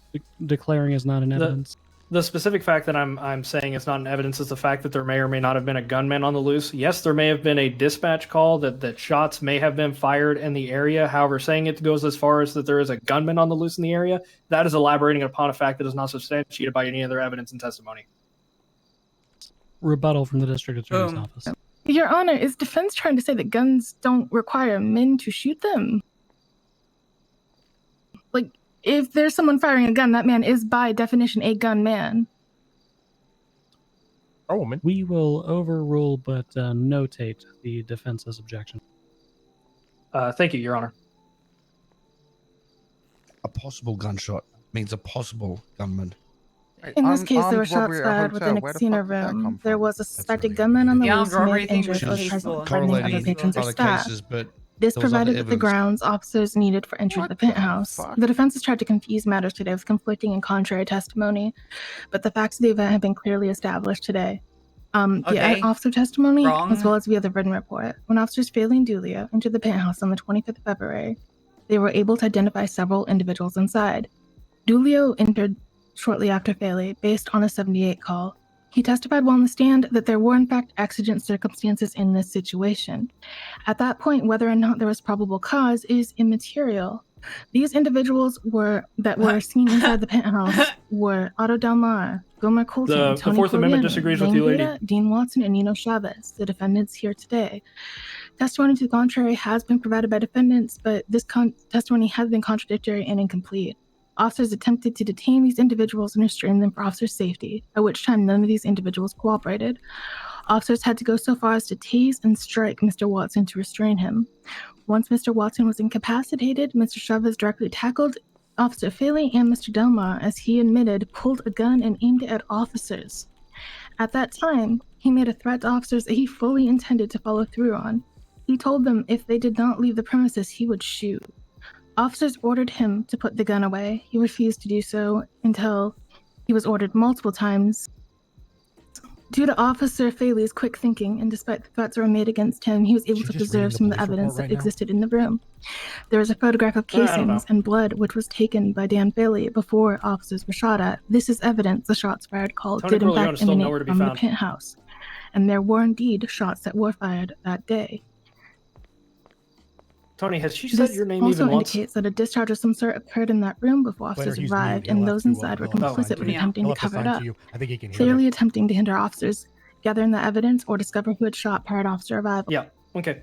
[SPEAKER 17] declaring as not in evidence.
[SPEAKER 2] The specific fact that I'm saying is not an evidence is the fact that there may or may not have been a gunman on the loose. Yes, there may have been a dispatch call that shots may have been fired in the area. However, saying it goes as far as that there is a gunman on the loose in the area, that is elaborating upon a fact that is not substantiated by any other evidence and testimony.
[SPEAKER 17] Rebuttal from the district attorney's office.
[SPEAKER 21] Your Honor, is defense trying to say that guns don't require men to shoot them? Like, if there's someone firing a gun, that man is by definition a gunman.
[SPEAKER 8] Or woman.
[SPEAKER 17] We will overrule but notate the defense's objection.
[SPEAKER 2] Thank you, Your Honor.
[SPEAKER 10] A possible gunshot means a possible gunman.
[SPEAKER 21] In this case, there were shots fired within a casino room. There was a suspected gunman on the loose who may have injured those present, threatening other patrons or staff. This provided that the grounds officers needed for entry to the penthouse. The defense has tried to confuse matters today with conflicting and contrary testimony, but the facts of the event have been clearly established today. The officer testimony, as well as via the written report. When officers Faley and Dulio entered the penthouse on the 25th of February, they were able to identify several individuals inside. Dulio entered shortly after Faley, based on a 78 call. He testified while on the stand that there were in fact exigent circumstances in this situation. At that point, whether or not there was probable cause is immaterial. These individuals were seen inside the penthouse were Otto Del Mar, Gomer Colton, Tony
[SPEAKER 2] the Fourth Amendment
[SPEAKER 21] Coriano,
[SPEAKER 2] disagrees with
[SPEAKER 21] Lane
[SPEAKER 2] you, lady.
[SPEAKER 21] Guida, Dean Watson, and Nino Chavez, the defendants here today. Testimony to the contrary has been provided by defendants, but this testimony has been contradictory and incomplete. Officers attempted to detain these individuals and restrain them for officer safety, at which time none of these individuals cooperated. Officers had to go so far as to tase and strike Mr. Watson to restrain him. Once Mr. Watson was incapacitated, Mr. Chavez directly tackled Officer Faley and Mr. Delmar, as he admitted, pulled a gun and aimed it at officers. At that time, he made a threat to officers that he fully intended to follow through on. He told them if they did not leave the premises, he would shoot. Officers ordered him to put the gun away. He refused to do so until he was ordered multiple times. Due to Officer Faley's quick thinking, and despite the threats that were made against him, he was able to preserve some of the evidence that existed in the room. There was a photograph of casings and blood which was taken by Dan Faley before officers were shot at. This is evidence the shots fired call did in fact emanate from the penthouse. And there were indeed shots that were fired that day.
[SPEAKER 2] Tony, has she said your name even once?
[SPEAKER 21] This also indicates that a discharge of some sort occurred in that room before officers arrived, and those inside were complicit with attempting to cover it up, clearly attempting to hinder officers gathering the evidence or discover who had shot prior to officer arrival.
[SPEAKER 2] Yeah, okay.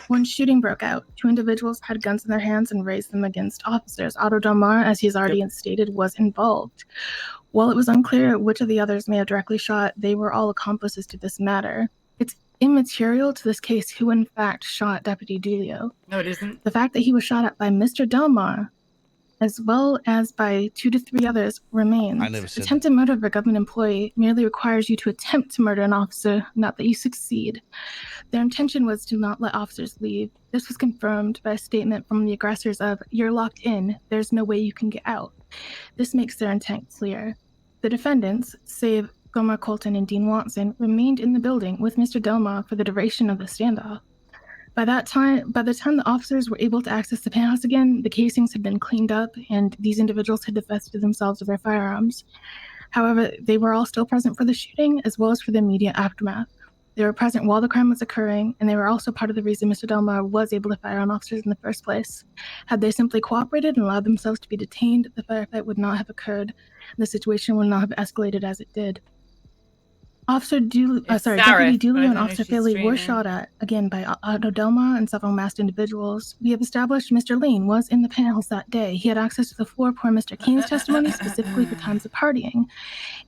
[SPEAKER 21] When shooting broke out, two individuals had guns in their hands and raised them against officers. Otto Del Mar, as he's already stated, was involved. While it was unclear which of the others may have directly shot, they were all accomplices to this matter. It's immaterial to this case who in fact shot Deputy Dulio.
[SPEAKER 1] No, it isn't.
[SPEAKER 21] The fact that he was shot at by Mr. Del Mar, as well as by 2 to 3 others, remains.
[SPEAKER 10] I never said
[SPEAKER 21] Attempted murder of a government employee merely requires you to attempt to murder an officer, not that you succeed. Their intention was to not let officers leave. This was confirmed by a statement from the aggressors of, "You're locked in, there's no way you can get out." This makes their intent clear. The defendants, save Gomer Colton and Dean Watson, remained in the building with Mr. Delmar for the duration of the standoff. By the time the officers were able to access the penthouse again, the casings had been cleaned up and these individuals had divested themselves of their firearms. However, they were all still present for the shooting as well as for the immediate aftermath. They were present while the crime was occurring, and they were also part of the reason Mr. Delmar was able to fire on officers in the first place. Had they simply cooperated and allowed themselves to be detained, the firefight would not have occurred, and the situation would not have escalated as it did. Deputy Dulio and Officer Faley were shot at, again, by Otto Delmar and several masked individuals. We have established Mr. Lane was in the penthouse that day. He had access to the floor per Mr. Kane's testimony, specifically for times of partying.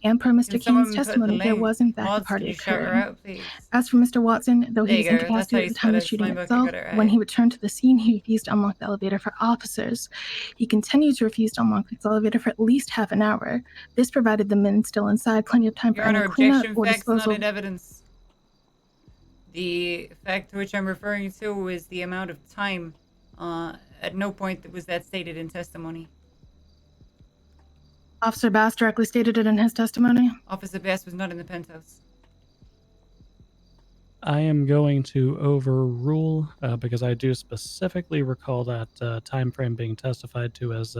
[SPEAKER 21] And per Mr. Kane's testimony, there was in fact a party occurring. As for Mr. Watson, though he was incapacitated at the time of the shooting itself, when he returned to the scene, he refused to unlock the elevator for officers. He continued to refuse to unlock the elevator for at least half an hour. This provided the men still inside plenty of time for any cleanup or
[SPEAKER 1] Facts,
[SPEAKER 21] disposal.
[SPEAKER 1] not in evidence. The fact to which I'm referring to is the amount of time. At no point was that stated in testimony.
[SPEAKER 21] Officer Bass directly stated it in his testimony.
[SPEAKER 1] Officer Bass was not in the penthouse.
[SPEAKER 17] I am going to overrule because I do specifically recall that time frame being testified to as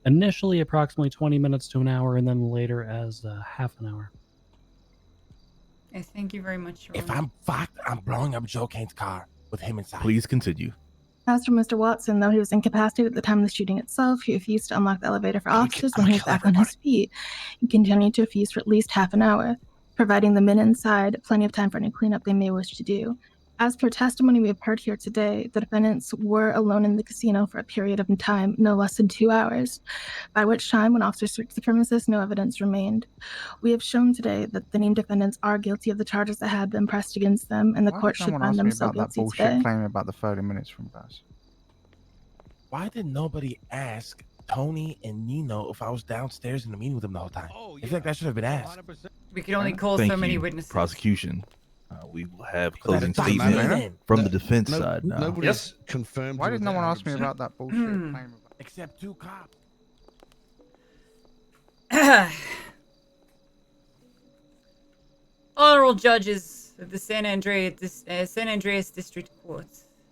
[SPEAKER 17] initially approximately 20 minutes to an hour, and then later as half an hour.
[SPEAKER 1] Yes, thank you very much, Your
[SPEAKER 8] If
[SPEAKER 1] Honor.
[SPEAKER 8] I'm fucked, I'm blowing up Joe Kane's car with him inside.
[SPEAKER 14] Please continue.
[SPEAKER 21] As for Mr. Watson, though he was incapacitated at the time of the shooting itself, he refused to unlock the elevator for officers when he was back on his feet and continued to refuse for at least half an hour, providing the men inside plenty of time for any cleanup they may wish to do. As per testimony we have heard here today, the defendants were alone in the casino for a period of time no less than 2 hours, by which time, when officers searched the premises, no evidence remained. We have shown today that the named defendants are guilty of the charges that had been pressed against them, and the
[SPEAKER 15] Why
[SPEAKER 21] court
[SPEAKER 15] did
[SPEAKER 21] should
[SPEAKER 15] someone
[SPEAKER 21] find
[SPEAKER 15] ask
[SPEAKER 21] them
[SPEAKER 15] me
[SPEAKER 21] so
[SPEAKER 15] about that
[SPEAKER 21] guilty
[SPEAKER 15] bullshit
[SPEAKER 21] today.
[SPEAKER 15] claim about the 30 minutes from Buzz?
[SPEAKER 8] Why did nobody ask Tony and Nino if I was downstairs in the meeting with them the whole time? I feel like that should have been asked.
[SPEAKER 1] We can only call
[SPEAKER 14] Thank
[SPEAKER 1] so many
[SPEAKER 14] you,
[SPEAKER 1] witnesses.
[SPEAKER 14] Prosecution. We will have
[SPEAKER 8] Well,
[SPEAKER 14] closing
[SPEAKER 8] that doesn't
[SPEAKER 14] statement
[SPEAKER 8] matter.
[SPEAKER 14] from the defense side now.
[SPEAKER 10] Nobody's confirmed.
[SPEAKER 15] Why
[SPEAKER 10] you
[SPEAKER 15] did
[SPEAKER 10] were
[SPEAKER 15] no one
[SPEAKER 10] there
[SPEAKER 15] ask me
[SPEAKER 10] 100%.
[SPEAKER 15] about that bullshit claim?
[SPEAKER 8] Except 2 cops.
[SPEAKER 1] Honorable judges of the San Andreas District Court.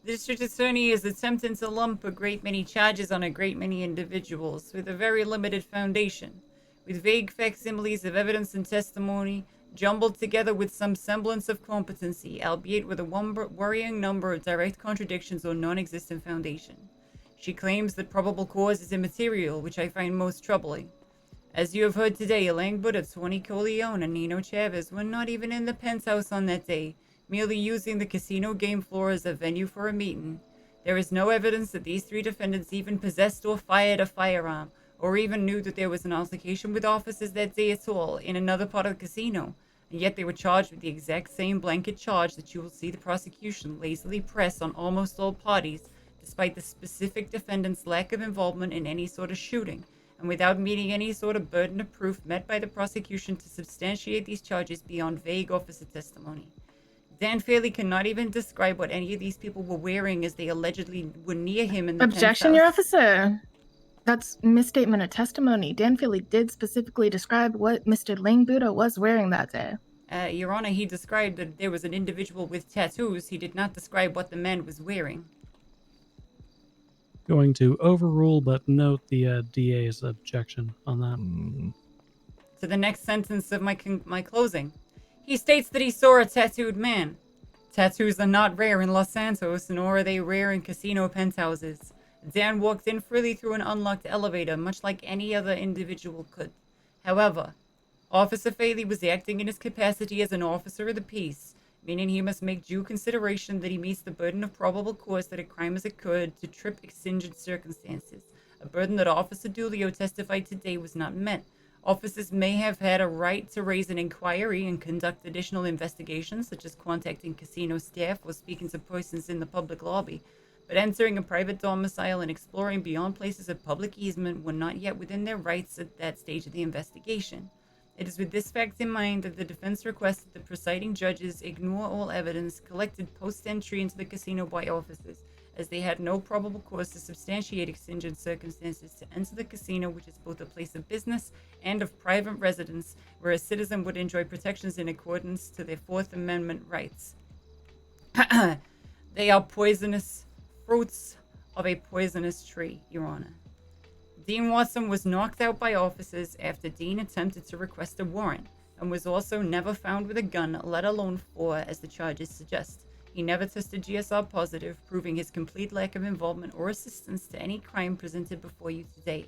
[SPEAKER 1] The district attorney is attempting to lump a great many charges on a great many individuals with a very limited foundation, with vague facsimiles of evidence and testimony jumbled together with some semblance of competency, albeit with a worrying number of direct contradictions or non-existent foundation. She claims that probable cause is immaterial, which I find most troubling. As you have heard today, Langbutt, Tony Corleone, and Nino Chavez were not even in the penthouse on that day, merely using the casino game floor as a venue for a meeting. There is no evidence that these 3 defendants even possessed or fired a firearm, or even knew that there was an altercation with officers that day at all in another part of the casino, and yet they were charged with the exact same blanket charge that you will see the prosecution lazily press on almost all parties, despite the specific defendant's lack of involvement in any sort of shooting, and without meeting any sort of burden of proof met by the prosecution to substantiate these charges beyond vague officer testimony. Dan Fairley cannot even describe what any of these people were wearing as they allegedly were near him in the
[SPEAKER 21] Objection, Your
[SPEAKER 1] penthouse.
[SPEAKER 21] Officer. That's misstatement of testimony. Dan Philly did specifically describe what Mr. Langbutt was wearing that day.
[SPEAKER 1] Your Honor, he described that there was an individual with tattoos. He did not describe what the man was wearing.
[SPEAKER 17] Going to overrule, but note the DA's objection on that.
[SPEAKER 1] To the next sentence of my closing. He states that he saw a tattooed man. Tattoos are not rare in Los Santos, nor are they rare in casino penthouses. Dan walked in freely through an unlocked elevator, much like any other individual could. However, Officer Faley was acting in his capacity as an officer of the peace, meaning he must make due consideration that he meets the burden of probable cause that a crime has occurred to trip exigent circumstances, a burden that Officer Dulio testified today was not met. Officers may have had a right to raise an inquiry and conduct additional investigations, such as contacting casino staff or speaking to persons in the public lobby, but entering a private domicile and exploring beyond places of public easement were not yet within their rights at that stage of the investigation. It is with this fact in mind that the defense requests that the presiding judges ignore all evidence collected post-entry into the casino by officers, as they had no probable cause to substantiate exigent circumstances to enter the casino, which is both a place of business and of private residence, where a citizen would enjoy protections in accordance to their Fourth Amendment rights. They are poisonous fruits of a poisonous tree, Your Honor. Dean Watson was knocked out by officers after Dean attempted to request a warrant, and was also never found with a gun, let alone 4, as the charges suggest. He never tested GSR positive, proving his complete lack of involvement or assistance to any crime presented before you today.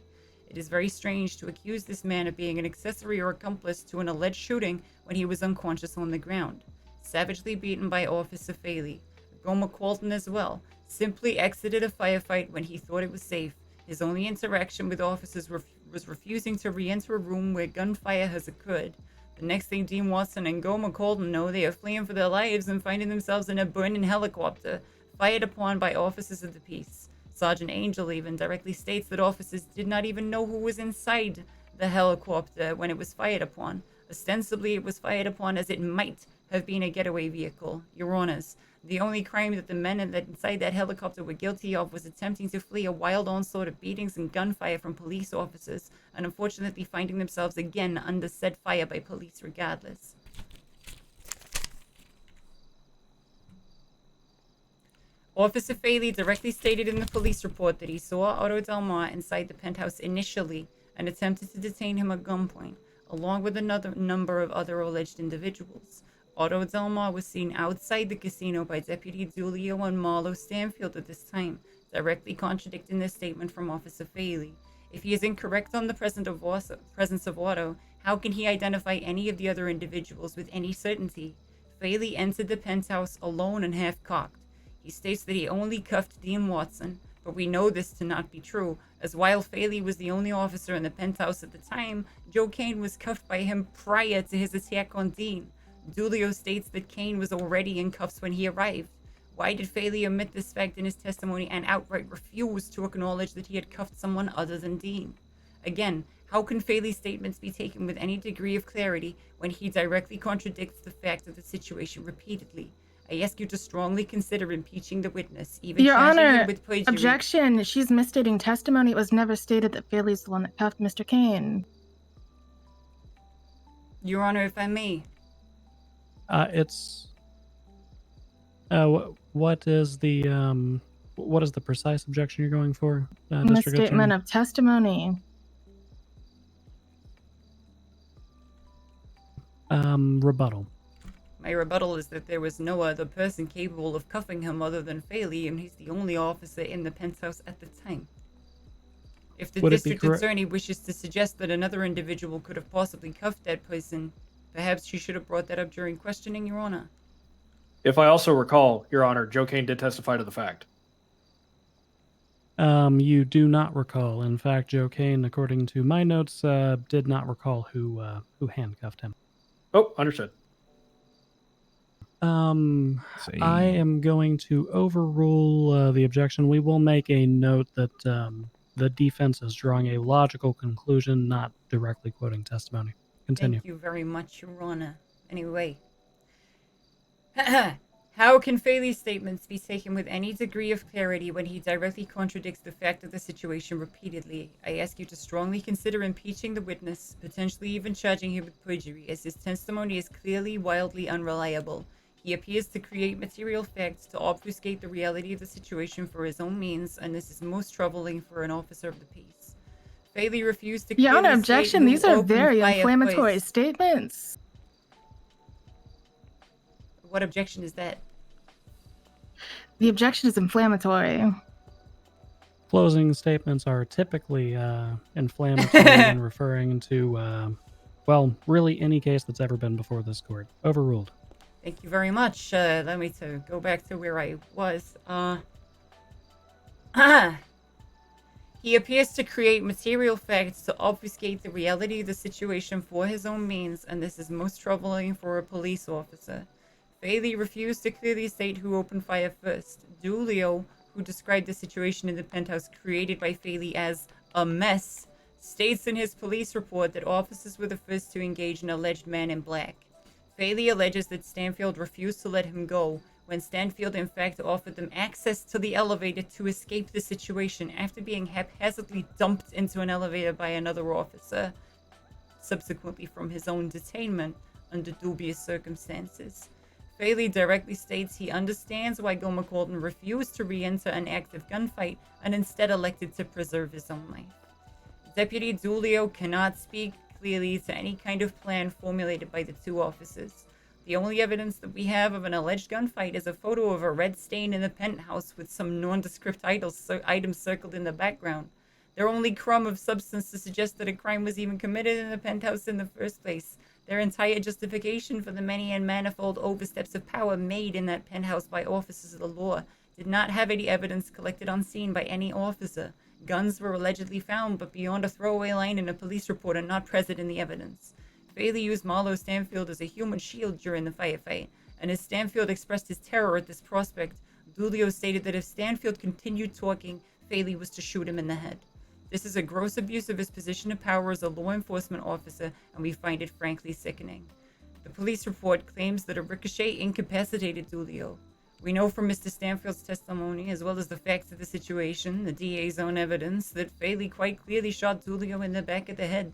[SPEAKER 1] It is very strange to accuse this man of being an accessory or accomplice to an alleged shooting when he was unconscious on the ground. Savagely beaten by Officer Faley. Goma Colton as well, simply exited a firefight when he thought it was safe. His only interaction with officers was refusing to re-enter a room where gunfire has occurred. The next thing Dean Watson and Goma Colton know, they are fleeing for their lives and finding themselves in a burning helicopter, fired upon by officers of the peace. Sergeant Angel even directly states that officers did not even know who was inside the helicopter when it was fired upon. Ostensibly, it was fired upon as it might have been a getaway vehicle. Your Honors, the only crime that the men inside that helicopter were guilty of was attempting to flee a wild onslaught of beatings and gunfire from police officers, and unfortunately finding themselves again under said fire by police regardless. Officer Faley directly stated in the police report that he saw Otto Delmar inside the penthouse initially and attempted to detain him at gunpoint, along with another number of other alleged individuals. Otto Delmar was seen outside the casino by Deputy Dulio and Marlo Stanfield at this time, directly contradicting the statement from Officer Faley. If he is incorrect on the presence of Otto, how can he identify any of the other individuals with any certainty? Faley entered the penthouse alone and half-cocked. He states that he only cuffed Dean Watson, but we know this to not be true, as while Faley was the only officer in the penthouse at the time, Joe Kane was cuffed by him prior to his attack on Dean. Dulio states that Kane was already in cuffs when he arrived. Why did Faley omit this fact in his testimony and outright refuse to acknowledge that he had cuffed someone other than Dean? Again, how can Faley's statements be taken with any degree of clarity when he directly contradicts the fact of the situation repeatedly? I ask you to strongly consider impeaching the witness, even
[SPEAKER 21] Your
[SPEAKER 1] charging
[SPEAKER 21] Honor,
[SPEAKER 1] him with perjury.
[SPEAKER 21] objection. She's misstating testimony. It was never stated that Faley's the one that cuffed Mr. Kane.
[SPEAKER 1] Your Honor, if I may.
[SPEAKER 17] What is the precise objection you're going for, District
[SPEAKER 21] Misstatement
[SPEAKER 17] Attorney?
[SPEAKER 21] of testimony.
[SPEAKER 17] Rebuttal.
[SPEAKER 1] My rebuttal is that there was no other person capable of cuffing him other than Faley, and he's the only officer in the penthouse at the time. If the
[SPEAKER 17] Would it be
[SPEAKER 1] district
[SPEAKER 17] correct-
[SPEAKER 1] attorney wishes to suggest that another individual could have possibly cuffed that person, perhaps she should have brought that up during questioning, Your Honor.
[SPEAKER 2] If I also recall, Your Honor, Joe Kane did testify to the fact.
[SPEAKER 17] You do not recall. In fact, Joe Kane, according to my notes, did not recall who handcuffed him.
[SPEAKER 2] Oh, understood.
[SPEAKER 17] I am going to overrule the objection. We will make a note that the defense is drawing a logical conclusion, not directly quoting testimony. Continue.
[SPEAKER 1] Thank you very much, Your Honor. Anyway. How can Faley's statements be taken with any degree of clarity when he directly contradicts the fact of the situation repeatedly? I ask you to strongly consider impeaching the witness, potentially even charging him with perjury, as his testimony is clearly wildly unreliable. He appears to create material facts to obfuscate the reality of the situation for his own means, and this is most troubling for an officer of the peace. Faley refused to
[SPEAKER 21] Your Honor,
[SPEAKER 1] clearly state
[SPEAKER 21] objection.
[SPEAKER 1] who
[SPEAKER 21] These are
[SPEAKER 1] opened
[SPEAKER 21] very
[SPEAKER 1] fire
[SPEAKER 21] inflammatory
[SPEAKER 1] first.
[SPEAKER 21] statements.
[SPEAKER 1] What objection is that?
[SPEAKER 21] The objection is inflammatory.
[SPEAKER 17] Closing statements are typically inflammatory and referring to, well, really any case that's ever been before this court. Overruled.
[SPEAKER 1] Thank you very much. Let me to go back to where I was. He appears to create material facts to obfuscate the reality of the situation for his own means, and this is most troubling for a police officer. Faley refused to clearly state who opened fire first. Dulio, who described the situation in the penthouse created by Faley as a mess, states in his police report that officers were the first to engage an alleged man in black. Faley alleges that Stanfield refused to let him go, when Stanfield in fact offered them access to the elevator to escape the situation after being haphazardly dumped into an elevator by another officer, subsequently from his own detainment under dubious circumstances. Faley directly states he understands why Goma Colton refused to re-enter an active gunfight and instead elected to preserve his own life. Deputy Dulio cannot speak clearly to any kind of plan formulated by the two officers. The only evidence that we have of an alleged gunfight is a photo of a red stain in the penthouse with some nondescript items circled in the background. Their only crumb of substance to suggest that a crime was even committed in the penthouse in the first place. Their entire justification for the many and manifold oversteps of power made in that penthouse by officers of the law did not have any evidence collected on scene by any officer. Guns were allegedly found, but beyond a throwaway line in a police report and not present in the evidence. Faley used Marlo Stanfield as a human shield during the firefight, and as Stanfield expressed his terror at this prospect, Dulio stated that if Stanfield continued talking, Faley was to shoot him in the head. This is a gross abuse of his position of power as a law enforcement officer, and we find it frankly sickening. The police report claims that a ricochet incapacitated Dulio. We know from Mr. Stanfield's testimony, as well as the facts of the situation, the DA's own evidence, that Faley quite clearly shot Dulio in the back of the head.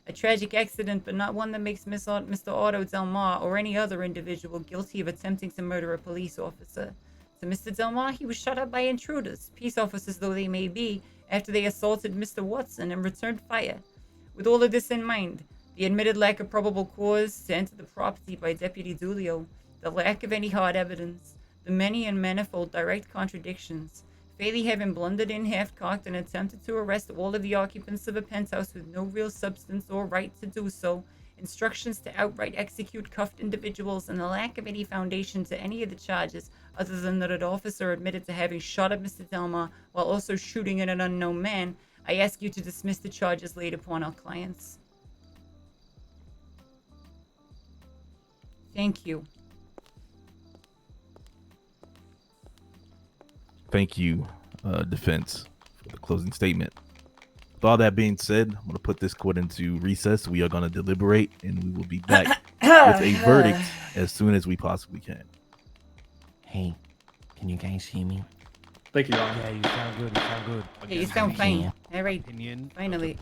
[SPEAKER 1] A tragic accident, but not one that makes Mr. Otto Delmar or any other individual guilty of attempting to murder a police officer. To Mr. Delmar, he was shot at by intruders, peace officers though they may be, after they assaulted Mr. Watson and returned fire. With all of this in mind, the admitted lack of probable cause to enter the property by Deputy Dulio, the lack of any hard evidence, the many and manifold direct contradictions, Faley having blundered in half-cocked and attempted to arrest all of the occupants of a penthouse with no real substance or right to do so, instructions to outright execute cuffed individuals, and the lack of any foundation to any of the charges other than that an officer admitted to having shot at Mr. Delmar while also shooting at an unknown man, I ask you to dismiss the charges laid upon our clients. Thank you.
[SPEAKER 14] Thank you, defense, for the closing statement. With all that being said, I'm going to put this court into recess. We are going to deliberate, and we will be back with a verdict as soon as we possibly can.
[SPEAKER 20] Hey, can you guys hear me?
[SPEAKER 2] Thank you, Your Honor.
[SPEAKER 20] Yeah, you sound good. You sound good.
[SPEAKER 1] Hey, you sound fine. All right, finally.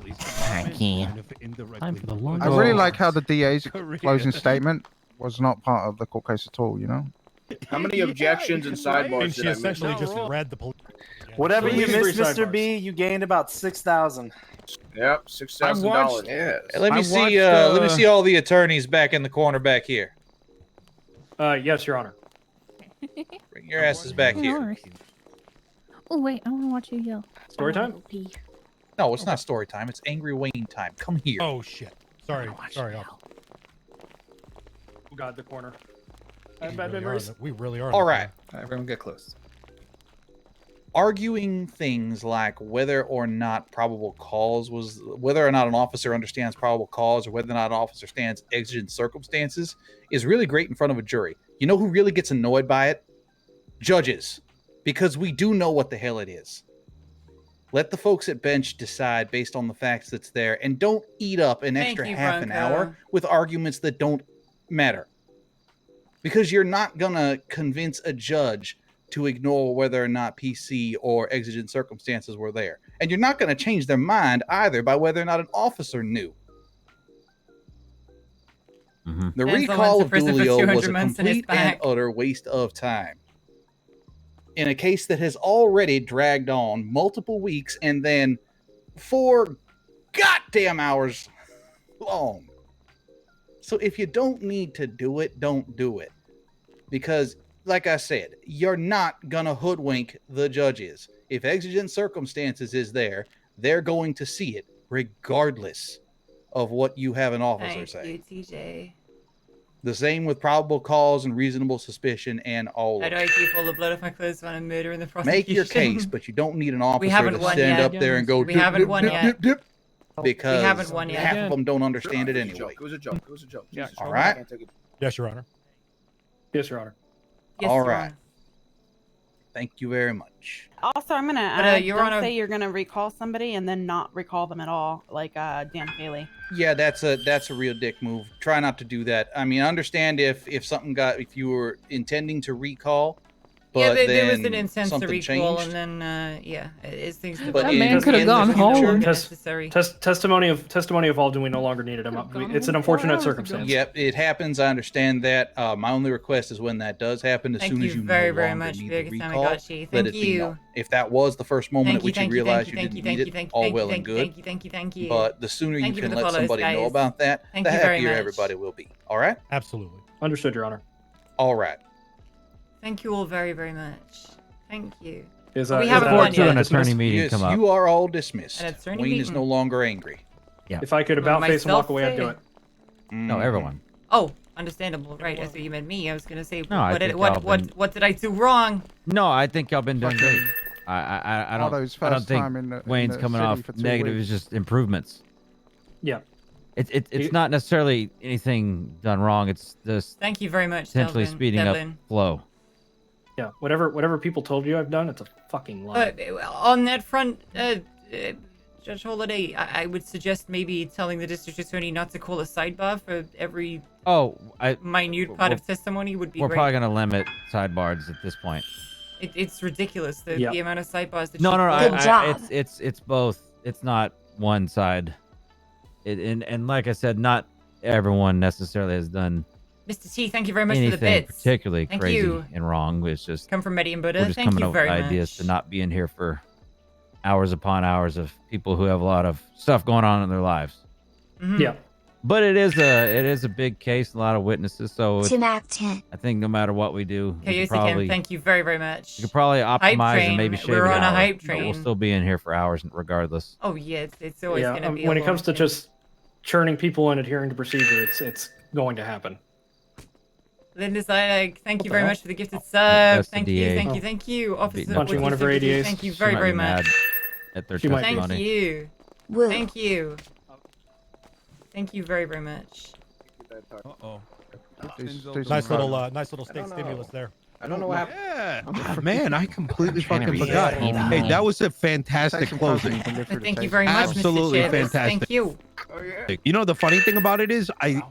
[SPEAKER 20] I can. Time for the long.
[SPEAKER 15] I really like how the DA's closing statement was not part of the court case at all, you know?
[SPEAKER 7] How many objections and sidebars
[SPEAKER 5] And she
[SPEAKER 7] did I miss?
[SPEAKER 5] essentially just read the police.
[SPEAKER 12] Whatever you missed, Mr.
[SPEAKER 7] sidebars.
[SPEAKER 12] B, you gained about 6,000.
[SPEAKER 7] Yep, $6,000. Yes.
[SPEAKER 18] Hey, let me see all the attorneys back in the corner back here.
[SPEAKER 2] Yes, Your Honor.
[SPEAKER 18] Bring your asses back here.
[SPEAKER 19] Oh wait, I want to watch you yell.
[SPEAKER 2] Story time?
[SPEAKER 18] No, it's not story time. It's Angry Wayne time. Come here.
[SPEAKER 5] Oh shit! Sorry, sorry.
[SPEAKER 2] Oh God, the corner. I have
[SPEAKER 5] We
[SPEAKER 2] bad
[SPEAKER 5] really are
[SPEAKER 2] memories.
[SPEAKER 5] in the- we really are. in
[SPEAKER 18] All
[SPEAKER 5] the
[SPEAKER 18] right.
[SPEAKER 6] Everyone get close.
[SPEAKER 18] Arguing things like whether or not whether or not an officer understands probable cause or whether or not an officer stands exigent circumstances is really great in front of a jury. You know who really gets annoyed by it? Judges. Because we do know what the hell it is. Let the folks at bench decide based on the facts that's there, and don't eat up an
[SPEAKER 1] Thank
[SPEAKER 18] extra
[SPEAKER 1] you,
[SPEAKER 18] half an
[SPEAKER 1] Bronco.
[SPEAKER 18] hour with arguments that don't matter. Because you're not going to convince a judge to ignore whether or not PC or exigent circumstances were there. And you're not going to change their mind either by whether or not an officer knew. The
[SPEAKER 1] And someone
[SPEAKER 18] recall
[SPEAKER 1] to
[SPEAKER 18] of
[SPEAKER 1] prison for
[SPEAKER 18] Dulio
[SPEAKER 1] 200
[SPEAKER 18] was a
[SPEAKER 1] months in his
[SPEAKER 18] complete and
[SPEAKER 1] back.
[SPEAKER 18] utter waste of time. In a case that has already dragged on multiple weeks and then 4 goddamn hours long. So if you don't need to do it, don't do it. Because, like I said, you're not going to hoodwink the judges. If exigent circumstances is there, they're going to see it regardless of what you have an officer say.
[SPEAKER 1] Thank you, TJ.
[SPEAKER 18] The same with probable cause and reasonable suspicion and all
[SPEAKER 1] How
[SPEAKER 18] of
[SPEAKER 1] do
[SPEAKER 18] it.
[SPEAKER 1] I keep all the blood off my clothes when I'm murdering the prosecution?
[SPEAKER 18] Make your case, but you don't need an officer
[SPEAKER 1] haven't
[SPEAKER 18] to
[SPEAKER 1] won
[SPEAKER 18] stand
[SPEAKER 1] yet.
[SPEAKER 18] up there and go,
[SPEAKER 1] We haven't won yet.
[SPEAKER 18] because
[SPEAKER 1] We haven't won yet.
[SPEAKER 18] half of them don't understand it
[SPEAKER 7] It was a
[SPEAKER 18] anyway.
[SPEAKER 7] joke. It was a joke. It was a joke.
[SPEAKER 2] Yeah.
[SPEAKER 7] Jesus,
[SPEAKER 18] All
[SPEAKER 7] I
[SPEAKER 18] right.
[SPEAKER 7] can't take it.
[SPEAKER 5] Yes, Your Honor.
[SPEAKER 2] Yes, Your Honor.
[SPEAKER 1] Yes,
[SPEAKER 18] All
[SPEAKER 1] Your
[SPEAKER 18] right.
[SPEAKER 1] Honor.
[SPEAKER 18] Thank you very much.
[SPEAKER 24] Also, I'm gonna
[SPEAKER 1] But,
[SPEAKER 24] add,
[SPEAKER 1] Your
[SPEAKER 24] don't
[SPEAKER 1] Honor-
[SPEAKER 24] say you're gonna recall somebody and then not recall them at all, like Dan Haley.
[SPEAKER 18] Yeah, that's a real dick move. Try not to do that. I mean, I understand if you were intending to recall, but
[SPEAKER 1] Yeah, there
[SPEAKER 18] then
[SPEAKER 1] was an intent to
[SPEAKER 18] something
[SPEAKER 1] recall,
[SPEAKER 18] changed.
[SPEAKER 1] and then as things
[SPEAKER 18] But
[SPEAKER 1] developed,
[SPEAKER 18] That man
[SPEAKER 1] it
[SPEAKER 18] could have
[SPEAKER 1] was
[SPEAKER 18] gone
[SPEAKER 1] no
[SPEAKER 18] home.
[SPEAKER 1] longer
[SPEAKER 2] Tes-
[SPEAKER 1] necessary.
[SPEAKER 2] testimony evolved, and we no longer needed him. It's an unfortunate circumstance.
[SPEAKER 18] Yep, it happens. I understand that. My only request is when that does happen, as
[SPEAKER 1] Thank
[SPEAKER 18] soon
[SPEAKER 1] you
[SPEAKER 18] as you
[SPEAKER 1] very,
[SPEAKER 18] no
[SPEAKER 1] very
[SPEAKER 18] longer
[SPEAKER 1] much,
[SPEAKER 18] need
[SPEAKER 1] Big
[SPEAKER 18] the
[SPEAKER 1] Tamagotchi.
[SPEAKER 18] recall, let
[SPEAKER 1] Thank
[SPEAKER 18] it be
[SPEAKER 1] you.
[SPEAKER 18] known. If that was the first moment at which you realized you didn't need it, all well and good.
[SPEAKER 1] Thank you.
[SPEAKER 18] But the sooner you
[SPEAKER 1] Thank you
[SPEAKER 18] can
[SPEAKER 1] for the
[SPEAKER 18] let
[SPEAKER 1] follows,
[SPEAKER 18] somebody know
[SPEAKER 1] guys.
[SPEAKER 18] about that,
[SPEAKER 1] Thank
[SPEAKER 18] the
[SPEAKER 1] you very
[SPEAKER 18] happier
[SPEAKER 1] much.
[SPEAKER 18] everybody will be. All right?
[SPEAKER 5] Absolutely.
[SPEAKER 2] Understood, Your Honor.
[SPEAKER 18] All right.
[SPEAKER 1] Thank you all very, very much. Thank you.
[SPEAKER 2] Is,
[SPEAKER 1] we
[SPEAKER 2] is
[SPEAKER 1] haven't
[SPEAKER 2] that-
[SPEAKER 1] won
[SPEAKER 2] to an
[SPEAKER 1] yet.
[SPEAKER 2] attorney
[SPEAKER 6] meeting
[SPEAKER 18] Yes,
[SPEAKER 6] come up.
[SPEAKER 18] you are all dismissed.
[SPEAKER 1] An attorney
[SPEAKER 18] Wayne is
[SPEAKER 1] meeting.
[SPEAKER 18] no longer angry.
[SPEAKER 6] Yeah.
[SPEAKER 2] If I could about face and
[SPEAKER 1] Myself
[SPEAKER 2] walk away, I'd do
[SPEAKER 1] say-
[SPEAKER 2] it.
[SPEAKER 6] No, everyone.
[SPEAKER 1] Oh, understandable. Right. I thought you meant me. I was gonna say,
[SPEAKER 6] No, I think y'all been-
[SPEAKER 1] what did I do wrong?
[SPEAKER 6] No, I think y'all been doing great. I don't.
[SPEAKER 15] Otto's
[SPEAKER 6] I don't
[SPEAKER 15] first
[SPEAKER 6] think
[SPEAKER 15] time in the- in
[SPEAKER 6] Wayne's
[SPEAKER 15] the
[SPEAKER 6] coming
[SPEAKER 15] city
[SPEAKER 6] off
[SPEAKER 15] for 2
[SPEAKER 6] negative.
[SPEAKER 15] weeks.
[SPEAKER 6] It's just improvements.
[SPEAKER 2] Yeah.
[SPEAKER 6] It's not necessarily anything done wrong. It's just
[SPEAKER 1] Thank you very much,
[SPEAKER 6] potentially
[SPEAKER 1] Delvin.
[SPEAKER 6] speeding
[SPEAKER 1] Devlin.
[SPEAKER 6] up flow.
[SPEAKER 2] Yeah. Whatever people told you I've done, it's a fucking lie.
[SPEAKER 1] On that front, Judge Holiday, I would suggest maybe telling the district attorney not to call a sidebar for every minute part of testimony would be
[SPEAKER 6] We're
[SPEAKER 1] great.
[SPEAKER 6] probably gonna limit sidebars at this point.
[SPEAKER 1] It's ridiculous the amount of sidebars that
[SPEAKER 6] No,
[SPEAKER 1] she
[SPEAKER 6] no,
[SPEAKER 1] calls.
[SPEAKER 6] it's both. It's not one side. And like I said, not everyone necessarily has done
[SPEAKER 1] Mr. T, thank you very much for the
[SPEAKER 20] anything
[SPEAKER 1] bits.
[SPEAKER 20] particularly
[SPEAKER 1] Thank
[SPEAKER 20] crazy
[SPEAKER 1] you.
[SPEAKER 20] and wrong. It's just
[SPEAKER 1] Come from Betty and Buddha.
[SPEAKER 20] we're just
[SPEAKER 1] Thank
[SPEAKER 20] coming
[SPEAKER 1] you
[SPEAKER 20] up with
[SPEAKER 1] very
[SPEAKER 20] ideas
[SPEAKER 1] much.
[SPEAKER 20] to not be in here for hours upon hours of people who have a lot of stuff going on in their lives.
[SPEAKER 1] Mhm.
[SPEAKER 2] Yeah.
[SPEAKER 20] But it is a big case, a lot of witnesses. So
[SPEAKER 1] Tim Act 10.
[SPEAKER 20] I think no matter what we do, we
[SPEAKER 1] Okay,
[SPEAKER 20] could probably
[SPEAKER 1] thank you very, very much.
[SPEAKER 20] we could probably
[SPEAKER 1] Hype
[SPEAKER 20] optimize
[SPEAKER 1] train.
[SPEAKER 20] and maybe shave
[SPEAKER 1] We're
[SPEAKER 20] an
[SPEAKER 1] on a
[SPEAKER 20] hour,
[SPEAKER 1] hype
[SPEAKER 20] but we'll
[SPEAKER 1] train.
[SPEAKER 20] still be in here for hours regardless.
[SPEAKER 1] Oh yeah, it's always
[SPEAKER 2] Yeah,
[SPEAKER 1] gonna be.
[SPEAKER 2] when
[SPEAKER 1] a
[SPEAKER 2] it comes to
[SPEAKER 1] long
[SPEAKER 2] just churning people and adhering to procedure, it's going to happen.
[SPEAKER 1] Linda Zynek, thank
[SPEAKER 2] What
[SPEAKER 1] you
[SPEAKER 2] the
[SPEAKER 1] very
[SPEAKER 2] hell?
[SPEAKER 1] much for the gifted
[SPEAKER 20] That's
[SPEAKER 1] sub.
[SPEAKER 20] the
[SPEAKER 1] Thank you,
[SPEAKER 20] DA.
[SPEAKER 1] thank you, thank you. Officer
[SPEAKER 2] Punching one of her
[SPEAKER 1] 42,
[SPEAKER 2] ADAs.
[SPEAKER 1] thank you
[SPEAKER 20] She
[SPEAKER 1] very,
[SPEAKER 20] might
[SPEAKER 1] very
[SPEAKER 20] be
[SPEAKER 1] much.
[SPEAKER 20] mad at their
[SPEAKER 2] She might be.
[SPEAKER 1] Thank
[SPEAKER 20] testimony.
[SPEAKER 1] you. Thank you. Thank you very, very much.
[SPEAKER 13] Uh-oh.
[SPEAKER 5] Nice little state stimulus there.
[SPEAKER 4] I don't know what happened.
[SPEAKER 3] Yeah, man, I completely
[SPEAKER 8] Trying to
[SPEAKER 3] fucking
[SPEAKER 8] be
[SPEAKER 3] forgot.
[SPEAKER 8] safe.
[SPEAKER 3] Hey, that was a fantastic closing.
[SPEAKER 1] Thank you very much,
[SPEAKER 3] Absolutely
[SPEAKER 1] Mr. Chavis.
[SPEAKER 3] fantastic.
[SPEAKER 1] Thank you.
[SPEAKER 3] You know the funny thing about it is, I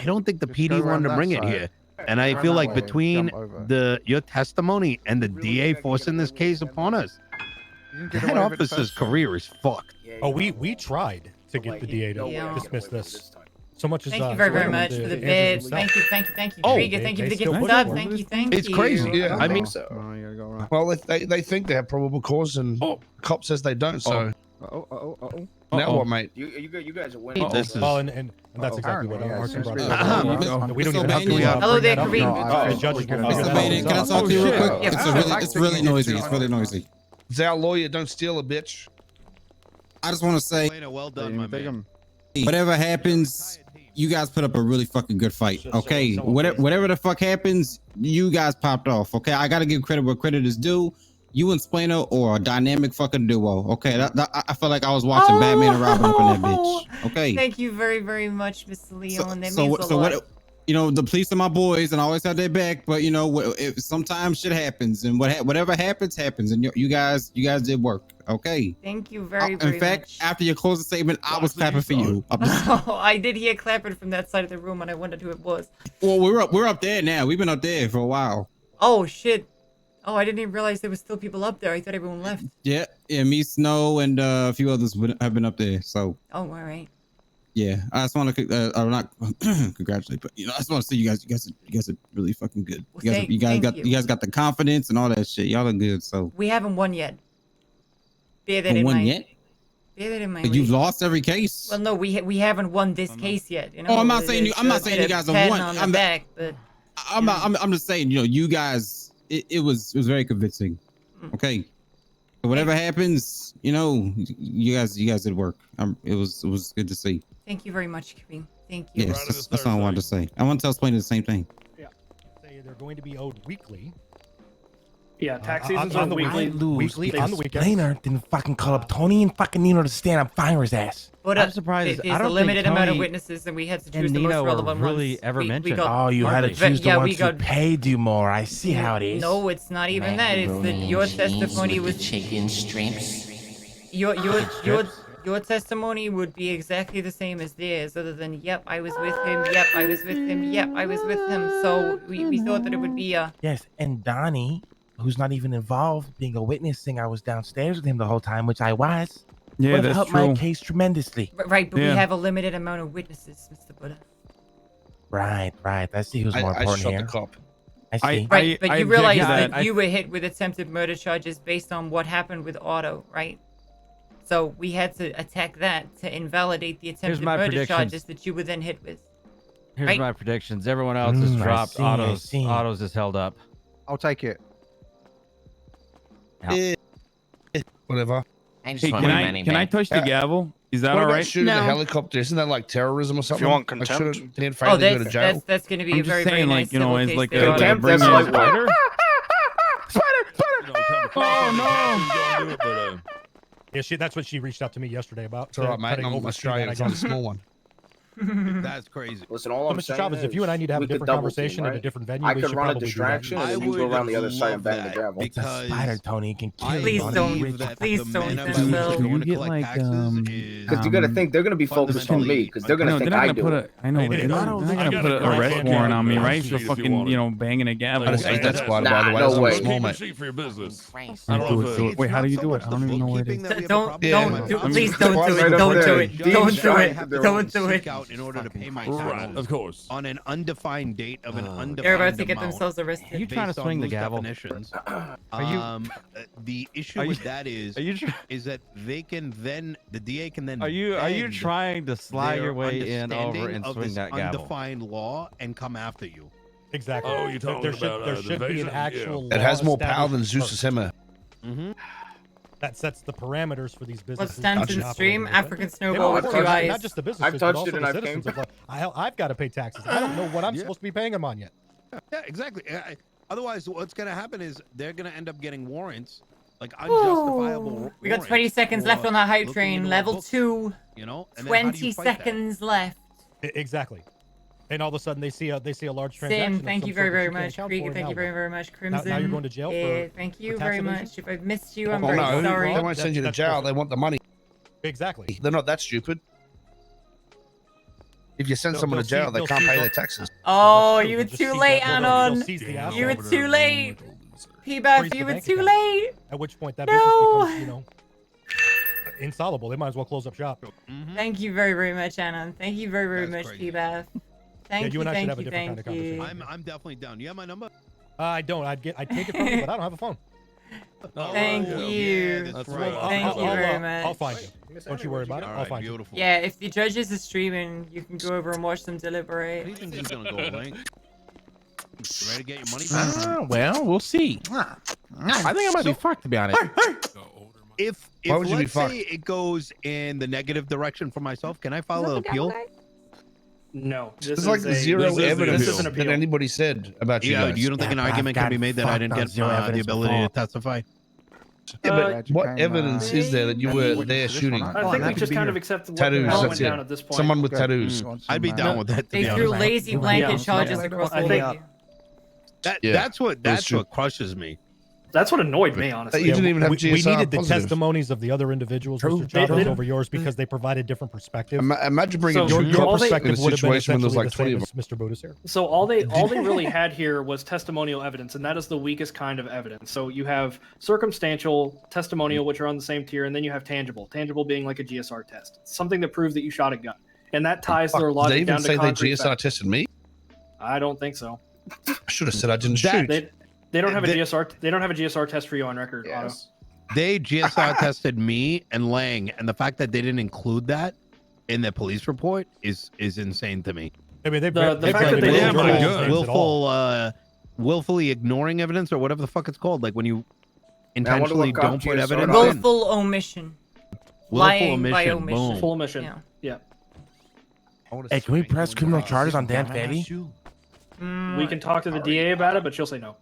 [SPEAKER 3] don't think the
[SPEAKER 15] go
[SPEAKER 3] PD
[SPEAKER 15] around
[SPEAKER 3] wanted to
[SPEAKER 15] that
[SPEAKER 3] bring it
[SPEAKER 15] side.
[SPEAKER 3] here, and I
[SPEAKER 15] Run
[SPEAKER 3] feel
[SPEAKER 15] that
[SPEAKER 3] like
[SPEAKER 15] way and
[SPEAKER 3] between
[SPEAKER 15] jump over.
[SPEAKER 3] your testimony and the DA forcing this case upon us, that officer's career is fucked.
[SPEAKER 5] Oh, we tried to get the DA to
[SPEAKER 1] Yeah.
[SPEAKER 5] dismiss this. So much as
[SPEAKER 1] Thank you very, very
[SPEAKER 5] Shannon
[SPEAKER 1] much
[SPEAKER 5] did
[SPEAKER 1] for the
[SPEAKER 5] Andrew
[SPEAKER 1] bids.
[SPEAKER 5] himself.
[SPEAKER 1] Thank you, thank you, thank you,
[SPEAKER 3] Oh,
[SPEAKER 1] Trigger. Thank you for the
[SPEAKER 5] they still
[SPEAKER 1] gifted
[SPEAKER 5] push
[SPEAKER 1] sub.
[SPEAKER 5] for it.
[SPEAKER 1] Thank you, thank
[SPEAKER 3] It's
[SPEAKER 1] you.
[SPEAKER 3] crazy.
[SPEAKER 4] I
[SPEAKER 3] Yeah,
[SPEAKER 4] don't
[SPEAKER 3] I mean,
[SPEAKER 4] think so.
[SPEAKER 10] Well, they think they have probable cause, and cop says they don't. So now what, mate?
[SPEAKER 7] You guys are winning.
[SPEAKER 3] This is
[SPEAKER 5] Well, and that's exactly what Arson brought up. We don't even
[SPEAKER 11] Mr.
[SPEAKER 5] have to
[SPEAKER 11] Banyan.
[SPEAKER 1] Hello there,
[SPEAKER 5] bring that up.
[SPEAKER 1] Kareem.
[SPEAKER 5] The judge is going to
[SPEAKER 11] Mr.
[SPEAKER 5] figure that
[SPEAKER 11] Banyan, can I
[SPEAKER 5] out.
[SPEAKER 11] talk to you real quick?
[SPEAKER 1] Yeah,
[SPEAKER 11] It's really noisy. It's really noisy.
[SPEAKER 10] It's our lawyer. Don't steal a bitch.
[SPEAKER 11] I just want to say,
[SPEAKER 3] well done, my man.
[SPEAKER 11] whatever happens, you guys put up a really fucking good fight. Okay, whatever the fuck happens, you guys popped off. Okay, I gotta give credit where credit is due. You and Splano are a dynamic fucking duo. Okay, I feel like I was watching Batman and Robin up in that bitch. Okay.
[SPEAKER 1] Thank you very, very much, Mr. Leon. That
[SPEAKER 11] So
[SPEAKER 1] means a lot.
[SPEAKER 11] what? You know, the police are my boys, and I always have their back. But you know, sometimes shit happens, and whatever happens, and you guys did work. Okay.
[SPEAKER 1] Thank you very, very
[SPEAKER 11] In fact,
[SPEAKER 1] much.
[SPEAKER 11] after your closing statement, I was clapping for you.
[SPEAKER 1] Oh, I did hear clapping from that side of the room, and I wondered who it was.
[SPEAKER 11] Well, we're up there now. We've been up there for a while.
[SPEAKER 1] Oh shit! Oh, I didn't even realize there was still people up there. I thought everyone left.
[SPEAKER 11] Yeah, me, Snow, and a few others have been up there. So
[SPEAKER 1] Oh, all right.
[SPEAKER 11] yeah, I just want to not congratulate, but you know, I just want to say you guys are really fucking good.
[SPEAKER 1] Well,
[SPEAKER 11] You guys
[SPEAKER 1] thank you.
[SPEAKER 11] you guys got the confidence and all that shit. Y'all are good. So
[SPEAKER 1] We haven't won yet. Bear that in
[SPEAKER 11] won
[SPEAKER 1] mind.
[SPEAKER 11] yet?
[SPEAKER 1] Bear that in mind.
[SPEAKER 11] You've lost every case.
[SPEAKER 1] Well, no, we haven't won this case yet. You know.
[SPEAKER 11] Oh, I'm not saying you. I'm not
[SPEAKER 1] It's a
[SPEAKER 11] saying
[SPEAKER 1] bit
[SPEAKER 11] you
[SPEAKER 1] of
[SPEAKER 11] guys have
[SPEAKER 1] patting
[SPEAKER 11] won.
[SPEAKER 1] on the
[SPEAKER 11] I'm
[SPEAKER 1] back, but
[SPEAKER 11] I'm just saying, you know, you guys. It was very convincing. Okay. So whatever happens, you know, you guys did work. It was good to see.
[SPEAKER 1] thank you very much, Kareem. Thank you.
[SPEAKER 11] Yes, that's all I wanted to say. I want to tell Splane the same thing.
[SPEAKER 5] Say they're going to be owed weekly.
[SPEAKER 2] Yeah, tax
[SPEAKER 5] on
[SPEAKER 2] seasons
[SPEAKER 5] the
[SPEAKER 2] are weekly.
[SPEAKER 5] weekly on the weekends.
[SPEAKER 8] Splainer didn't fucking call up Tony and fucking Nino to stand up, fire his ass.
[SPEAKER 1] But
[SPEAKER 20] I'm surprised.
[SPEAKER 1] There's
[SPEAKER 20] I don't
[SPEAKER 1] a limited
[SPEAKER 20] think
[SPEAKER 1] amount of
[SPEAKER 20] Tony
[SPEAKER 1] witnesses, and we had to
[SPEAKER 20] and
[SPEAKER 1] choose the most
[SPEAKER 20] Nino were
[SPEAKER 1] relevant
[SPEAKER 20] really
[SPEAKER 1] ones.
[SPEAKER 20] ever
[SPEAKER 1] We
[SPEAKER 20] mentioned.
[SPEAKER 1] got,
[SPEAKER 8] Oh, you had to choose the
[SPEAKER 1] yeah,
[SPEAKER 8] ones
[SPEAKER 1] we got,
[SPEAKER 8] who paid you more. I see how it is.
[SPEAKER 1] No, it's not even that. It's that your testimony was
[SPEAKER 16] chicken strips.
[SPEAKER 1] Your testimony would be exactly the same as theirs, other than yep, I was with him. Yep, I was with him. Yep, I was with him. So we thought that it would be a.
[SPEAKER 8] Yes, and Donnie, who's not even involved, being a witness, saying I was downstairs with him the whole time, which I was.
[SPEAKER 13] Yeah,
[SPEAKER 8] would have
[SPEAKER 13] that's
[SPEAKER 8] helped
[SPEAKER 13] true.
[SPEAKER 8] my case tremendously.
[SPEAKER 1] Right, but we
[SPEAKER 13] Yeah.
[SPEAKER 1] have a limited amount of witnesses, Mr. Buddha.
[SPEAKER 8] Right. I see who's more
[SPEAKER 10] I
[SPEAKER 8] important
[SPEAKER 10] shot
[SPEAKER 8] here.
[SPEAKER 10] the cop.
[SPEAKER 8] I see.
[SPEAKER 1] Right, but you realize that
[SPEAKER 13] that.
[SPEAKER 1] you were hit with attempted murder charges based on what happened with Otto, right? So we had to attack that to invalidate the attempted
[SPEAKER 20] my
[SPEAKER 1] murder
[SPEAKER 20] predictions.
[SPEAKER 1] charges that you were then hit with.
[SPEAKER 20] Here's
[SPEAKER 1] Right.
[SPEAKER 20] my predictions. Everyone else has
[SPEAKER 8] I
[SPEAKER 20] dropped.
[SPEAKER 8] see, I
[SPEAKER 20] Autos
[SPEAKER 8] see.
[SPEAKER 20] is held up.
[SPEAKER 15] I'll take it.
[SPEAKER 10] Whatever.
[SPEAKER 16] I just
[SPEAKER 13] Hey,
[SPEAKER 16] want
[SPEAKER 13] can
[SPEAKER 16] my
[SPEAKER 13] I
[SPEAKER 16] money
[SPEAKER 13] can I
[SPEAKER 16] back.
[SPEAKER 13] touch the gavel? Is that
[SPEAKER 10] What
[SPEAKER 13] all
[SPEAKER 10] about
[SPEAKER 13] right?
[SPEAKER 10] shooting a
[SPEAKER 24] No.
[SPEAKER 10] helicopter? Isn't that like terrorism or something?
[SPEAKER 12] want
[SPEAKER 10] Like,
[SPEAKER 12] contempt.
[SPEAKER 10] shouldn't Dan
[SPEAKER 1] Oh,
[SPEAKER 10] Fraser go to jail?
[SPEAKER 1] that's going to be
[SPEAKER 13] I'm
[SPEAKER 1] a
[SPEAKER 13] just
[SPEAKER 1] very,
[SPEAKER 13] saying,
[SPEAKER 1] very nice
[SPEAKER 13] like, you know,
[SPEAKER 1] civil
[SPEAKER 13] it's
[SPEAKER 1] case
[SPEAKER 13] like
[SPEAKER 1] there,
[SPEAKER 13] a
[SPEAKER 1] Otto.
[SPEAKER 7] Contempt,
[SPEAKER 13] bring
[SPEAKER 7] that's
[SPEAKER 13] in
[SPEAKER 7] light
[SPEAKER 13] a
[SPEAKER 7] work.
[SPEAKER 13] Oh
[SPEAKER 5] Yeah, that's what she reached out to me yesterday about.
[SPEAKER 10] It's all right, mate.
[SPEAKER 5] cutting
[SPEAKER 10] I'm
[SPEAKER 5] over
[SPEAKER 10] Australian.
[SPEAKER 5] speed,
[SPEAKER 10] It's
[SPEAKER 5] and I
[SPEAKER 10] only a
[SPEAKER 5] go,
[SPEAKER 10] small one.
[SPEAKER 3] That's crazy.
[SPEAKER 7] Listen, all
[SPEAKER 5] So,
[SPEAKER 7] I'm
[SPEAKER 5] Mr.
[SPEAKER 7] saying
[SPEAKER 5] Chavez, if you and I need to have a
[SPEAKER 7] we could
[SPEAKER 5] different
[SPEAKER 7] double
[SPEAKER 5] conversation
[SPEAKER 7] team,
[SPEAKER 5] at a
[SPEAKER 7] right?
[SPEAKER 5] different venue,
[SPEAKER 7] I
[SPEAKER 5] we
[SPEAKER 7] could
[SPEAKER 5] should
[SPEAKER 7] run a
[SPEAKER 5] probably do that.
[SPEAKER 7] distraction, and then you go around the other side and bang the gavel.
[SPEAKER 8] It's a spider, Tony. It can kill you.
[SPEAKER 1] Please
[SPEAKER 8] on
[SPEAKER 1] don't.
[SPEAKER 8] the bridge.
[SPEAKER 1] Please don't.
[SPEAKER 3] manner
[SPEAKER 1] This
[SPEAKER 3] by
[SPEAKER 1] is
[SPEAKER 3] which
[SPEAKER 1] so-
[SPEAKER 3] they're
[SPEAKER 13] Do you
[SPEAKER 3] going to
[SPEAKER 13] get
[SPEAKER 3] collect
[SPEAKER 13] like
[SPEAKER 3] taxes is
[SPEAKER 7] Because you're gonna think they're gonna be focused on me because they're gonna
[SPEAKER 13] no,
[SPEAKER 7] think
[SPEAKER 13] they're not
[SPEAKER 7] I
[SPEAKER 13] gonna
[SPEAKER 7] do
[SPEAKER 13] put
[SPEAKER 7] it.
[SPEAKER 13] a. I know, but they're not gonna put an arrest warrant on me, right? For fucking, banging a gavel.
[SPEAKER 10] I just hate that squad, by the way.
[SPEAKER 7] no
[SPEAKER 10] That's
[SPEAKER 7] way.
[SPEAKER 10] only small, mate.
[SPEAKER 16] For your business.
[SPEAKER 13] Wait, how do you do it? I don't even know where it is.
[SPEAKER 1] Don't,
[SPEAKER 10] Yeah.
[SPEAKER 1] please don't do it. Don't do it. Don't do it. Don't do it.
[SPEAKER 3] out in order to pay my
[SPEAKER 16] Right,
[SPEAKER 3] taxes
[SPEAKER 16] of course.
[SPEAKER 3] on an undefined date of an undefined
[SPEAKER 1] They're about to get
[SPEAKER 3] amount
[SPEAKER 1] themselves arrested.
[SPEAKER 20] Are you trying to
[SPEAKER 3] based on
[SPEAKER 20] swing the
[SPEAKER 3] loose
[SPEAKER 20] gavel?
[SPEAKER 3] definitions.
[SPEAKER 20] Are you-
[SPEAKER 3] The issue
[SPEAKER 20] Are you-
[SPEAKER 3] with that is
[SPEAKER 20] are you tr-
[SPEAKER 3] is that they can then the DA can then
[SPEAKER 20] Are you
[SPEAKER 3] bend
[SPEAKER 20] trying to slide
[SPEAKER 3] their
[SPEAKER 20] your way in over
[SPEAKER 3] understanding
[SPEAKER 20] and
[SPEAKER 3] of
[SPEAKER 20] swing
[SPEAKER 3] this
[SPEAKER 20] that gavel?
[SPEAKER 3] undefined law and come after you.
[SPEAKER 5] Exactly.
[SPEAKER 16] Oh, you're talking about
[SPEAKER 5] there
[SPEAKER 16] the
[SPEAKER 5] should be
[SPEAKER 16] invasion?
[SPEAKER 5] an actual.
[SPEAKER 10] It
[SPEAKER 5] law
[SPEAKER 10] has more power than
[SPEAKER 5] established
[SPEAKER 10] Zeus's
[SPEAKER 5] first.
[SPEAKER 10] hammer.
[SPEAKER 5] That sets the parameters for these businesses.
[SPEAKER 1] What stands
[SPEAKER 5] to
[SPEAKER 1] in
[SPEAKER 5] operate
[SPEAKER 1] stream?
[SPEAKER 5] within.
[SPEAKER 1] African
[SPEAKER 5] They
[SPEAKER 1] snowball
[SPEAKER 5] don't
[SPEAKER 1] with
[SPEAKER 5] worry,
[SPEAKER 1] two eyes.
[SPEAKER 5] Not just the businesses,
[SPEAKER 7] I've
[SPEAKER 5] but
[SPEAKER 7] touched
[SPEAKER 5] also
[SPEAKER 7] it and
[SPEAKER 5] the
[SPEAKER 7] I've
[SPEAKER 5] citizens
[SPEAKER 7] came.
[SPEAKER 5] of I've got to pay taxes. I don't know what I'm supposed to be paying them on yet.
[SPEAKER 3] Yeah, exactly. Otherwise, what's going to happen is they're going to end up getting warrants, like
[SPEAKER 1] Ooh.
[SPEAKER 3] unjustifiable.
[SPEAKER 1] We got 20 seconds left on that hype train. Level 2.
[SPEAKER 3] You know, and then how do
[SPEAKER 1] 20
[SPEAKER 3] you fight that?
[SPEAKER 1] seconds left.
[SPEAKER 5] Exactly. And all of a sudden they see a large transaction.
[SPEAKER 1] Sim,
[SPEAKER 5] of
[SPEAKER 1] thank
[SPEAKER 5] some
[SPEAKER 1] you very,
[SPEAKER 5] sort that
[SPEAKER 1] very
[SPEAKER 5] you can't
[SPEAKER 1] much.
[SPEAKER 5] account
[SPEAKER 1] Krieg,
[SPEAKER 5] for,
[SPEAKER 1] thank
[SPEAKER 5] now
[SPEAKER 1] you very,
[SPEAKER 5] what?
[SPEAKER 1] very much. Crimson.
[SPEAKER 5] Now you're going to jail for
[SPEAKER 1] thank you
[SPEAKER 5] for tax
[SPEAKER 1] very
[SPEAKER 5] evasion?
[SPEAKER 1] much. If I've missed you, I'm
[SPEAKER 10] Well,
[SPEAKER 1] very
[SPEAKER 10] no,
[SPEAKER 1] sorry.
[SPEAKER 10] they won't send you to
[SPEAKER 5] That's
[SPEAKER 10] jail.
[SPEAKER 5] perfect.
[SPEAKER 10] They want the money.
[SPEAKER 5] Exactly.
[SPEAKER 10] They're not that stupid. If you send
[SPEAKER 5] They'll-
[SPEAKER 10] someone to
[SPEAKER 5] they'll
[SPEAKER 10] jail,
[SPEAKER 5] see-
[SPEAKER 10] they
[SPEAKER 5] they'll
[SPEAKER 10] can't
[SPEAKER 5] see
[SPEAKER 10] pay
[SPEAKER 5] the-
[SPEAKER 10] their taxes.
[SPEAKER 1] Oh,
[SPEAKER 5] That's true.
[SPEAKER 1] you were
[SPEAKER 5] They'll just
[SPEAKER 1] too
[SPEAKER 5] seize
[SPEAKER 1] late,
[SPEAKER 5] the- they'll
[SPEAKER 1] Anon.
[SPEAKER 5] seize the asset.
[SPEAKER 1] You were too late.
[SPEAKER 5] Freeze
[SPEAKER 1] P-Buff,
[SPEAKER 5] the
[SPEAKER 1] you were
[SPEAKER 5] bank
[SPEAKER 1] too
[SPEAKER 5] account.
[SPEAKER 1] late.
[SPEAKER 5] At which point that
[SPEAKER 1] No.
[SPEAKER 5] business becomes, insolvable. They might as well close up shop.
[SPEAKER 1] Thank you very, very much, Anon. Thank you very, very much, P-Buff. Thank
[SPEAKER 5] you
[SPEAKER 1] you,
[SPEAKER 5] and I should
[SPEAKER 1] thank
[SPEAKER 5] have a
[SPEAKER 1] you,
[SPEAKER 5] different
[SPEAKER 1] thank
[SPEAKER 5] kind of
[SPEAKER 1] you.
[SPEAKER 5] conversation.
[SPEAKER 3] I'm definitely down. You have my number?
[SPEAKER 5] I don't. I'd take it from you, but I don't have a phone.
[SPEAKER 1] Thank you.
[SPEAKER 3] that's
[SPEAKER 16] right.
[SPEAKER 1] Thank you very much.
[SPEAKER 5] I'll find you. Don't you worry about it.
[SPEAKER 3] All
[SPEAKER 5] I'll
[SPEAKER 3] right,
[SPEAKER 5] find
[SPEAKER 3] beautiful.
[SPEAKER 1] Yeah, if the judges are streaming, you can go over and watch them deliberate.
[SPEAKER 3] How do you think he's gonna go, Link? You ready to get your money back?
[SPEAKER 8] Well, we'll see. I think I might be fucked, to be honest.
[SPEAKER 3] If
[SPEAKER 10] Why would you be
[SPEAKER 3] let's say it goes in the negative direction for myself, can I file an appeal?
[SPEAKER 2] No, this
[SPEAKER 10] There's
[SPEAKER 2] is
[SPEAKER 10] like
[SPEAKER 2] a,
[SPEAKER 10] zero
[SPEAKER 16] this is the
[SPEAKER 10] evidence
[SPEAKER 2] this is an
[SPEAKER 10] that
[SPEAKER 2] appeal.
[SPEAKER 10] anybody said about you
[SPEAKER 3] Yeah,
[SPEAKER 10] guys.
[SPEAKER 3] you don't think an
[SPEAKER 8] Yeah, but
[SPEAKER 3] argument
[SPEAKER 8] I've
[SPEAKER 3] can be
[SPEAKER 8] got
[SPEAKER 3] made that I didn't
[SPEAKER 8] fucked on
[SPEAKER 3] get
[SPEAKER 8] zero
[SPEAKER 3] the
[SPEAKER 8] evidence
[SPEAKER 3] ability to
[SPEAKER 8] before.
[SPEAKER 3] testify?
[SPEAKER 10] Yeah,
[SPEAKER 15] Glad you
[SPEAKER 10] what
[SPEAKER 15] came,
[SPEAKER 10] evidence is there that you were there shooting?
[SPEAKER 2] I think we just kind of accept what
[SPEAKER 10] Tattoos,
[SPEAKER 2] how it
[SPEAKER 10] that's
[SPEAKER 2] went down
[SPEAKER 10] it.
[SPEAKER 2] at this point.
[SPEAKER 10] Someone with tattoos.
[SPEAKER 3] I'd be down with that. To
[SPEAKER 1] They
[SPEAKER 3] be
[SPEAKER 1] threw
[SPEAKER 3] honest.
[SPEAKER 1] lazy blanket
[SPEAKER 2] Yeah.
[SPEAKER 1] charges
[SPEAKER 2] Yeah.
[SPEAKER 1] across
[SPEAKER 2] I
[SPEAKER 1] all
[SPEAKER 2] think-
[SPEAKER 1] of you.
[SPEAKER 10] Yeah,
[SPEAKER 3] That's
[SPEAKER 10] true.
[SPEAKER 3] what crushes me.
[SPEAKER 2] That's what annoyed me, honestly.
[SPEAKER 10] You didn't even have
[SPEAKER 5] we
[SPEAKER 10] GSR
[SPEAKER 5] needed the
[SPEAKER 10] positive.
[SPEAKER 5] testimonies of the other individuals,
[SPEAKER 2] True.
[SPEAKER 5] Mr.
[SPEAKER 2] They-
[SPEAKER 5] Chavez,
[SPEAKER 2] they-
[SPEAKER 5] over yours because they provided different perspectives.
[SPEAKER 10] Imagine bringing
[SPEAKER 2] So
[SPEAKER 10] two
[SPEAKER 5] Your
[SPEAKER 10] cops in
[SPEAKER 5] perspective
[SPEAKER 10] a
[SPEAKER 5] would have been
[SPEAKER 10] situation when there's
[SPEAKER 5] essentially
[SPEAKER 10] like
[SPEAKER 5] the
[SPEAKER 10] 20
[SPEAKER 5] same
[SPEAKER 10] of them.
[SPEAKER 5] as Mr. Boda's here.
[SPEAKER 2] So all they really had here was testimonial evidence, and that is the weakest kind of evidence. So you have circumstantial, testimonial, which are on the same tier, and then you have tangible. Tangible being like a GSR test, something that proves that you shot a gun, and that ties their
[SPEAKER 10] Did
[SPEAKER 2] logic
[SPEAKER 10] they even
[SPEAKER 2] down
[SPEAKER 10] say
[SPEAKER 2] to
[SPEAKER 10] they
[SPEAKER 2] concrete
[SPEAKER 10] GSR
[SPEAKER 2] facts.
[SPEAKER 10] tested me?
[SPEAKER 2] I don't think so.
[SPEAKER 10] I should have said I didn't shoot.
[SPEAKER 2] They don't have a
[SPEAKER 3] They-
[SPEAKER 2] GSR. They don't have a GSR test for you on record. Otto.
[SPEAKER 7] Yes.
[SPEAKER 3] They GSR tested me and Lang, and the fact that they didn't include that in their police report is insane to me.
[SPEAKER 5] I mean,
[SPEAKER 2] The fact that they
[SPEAKER 3] Yeah,
[SPEAKER 2] didn't
[SPEAKER 3] my
[SPEAKER 2] include-
[SPEAKER 3] God. Willfully ignoring evidence or whatever the fuck it's called, like when you intentionally
[SPEAKER 7] look up
[SPEAKER 3] don't put
[SPEAKER 7] GSR.
[SPEAKER 3] evidence in.
[SPEAKER 1] Willful omission.
[SPEAKER 3] Willful
[SPEAKER 1] Lying by
[SPEAKER 3] omission.
[SPEAKER 1] omission.
[SPEAKER 3] Boom.
[SPEAKER 2] Full omission.
[SPEAKER 1] Yeah.
[SPEAKER 2] Yeah.
[SPEAKER 8] Hey, can we press criminal charges on Dan Fanny?
[SPEAKER 2] We can talk to the DA about it, but she'll say no.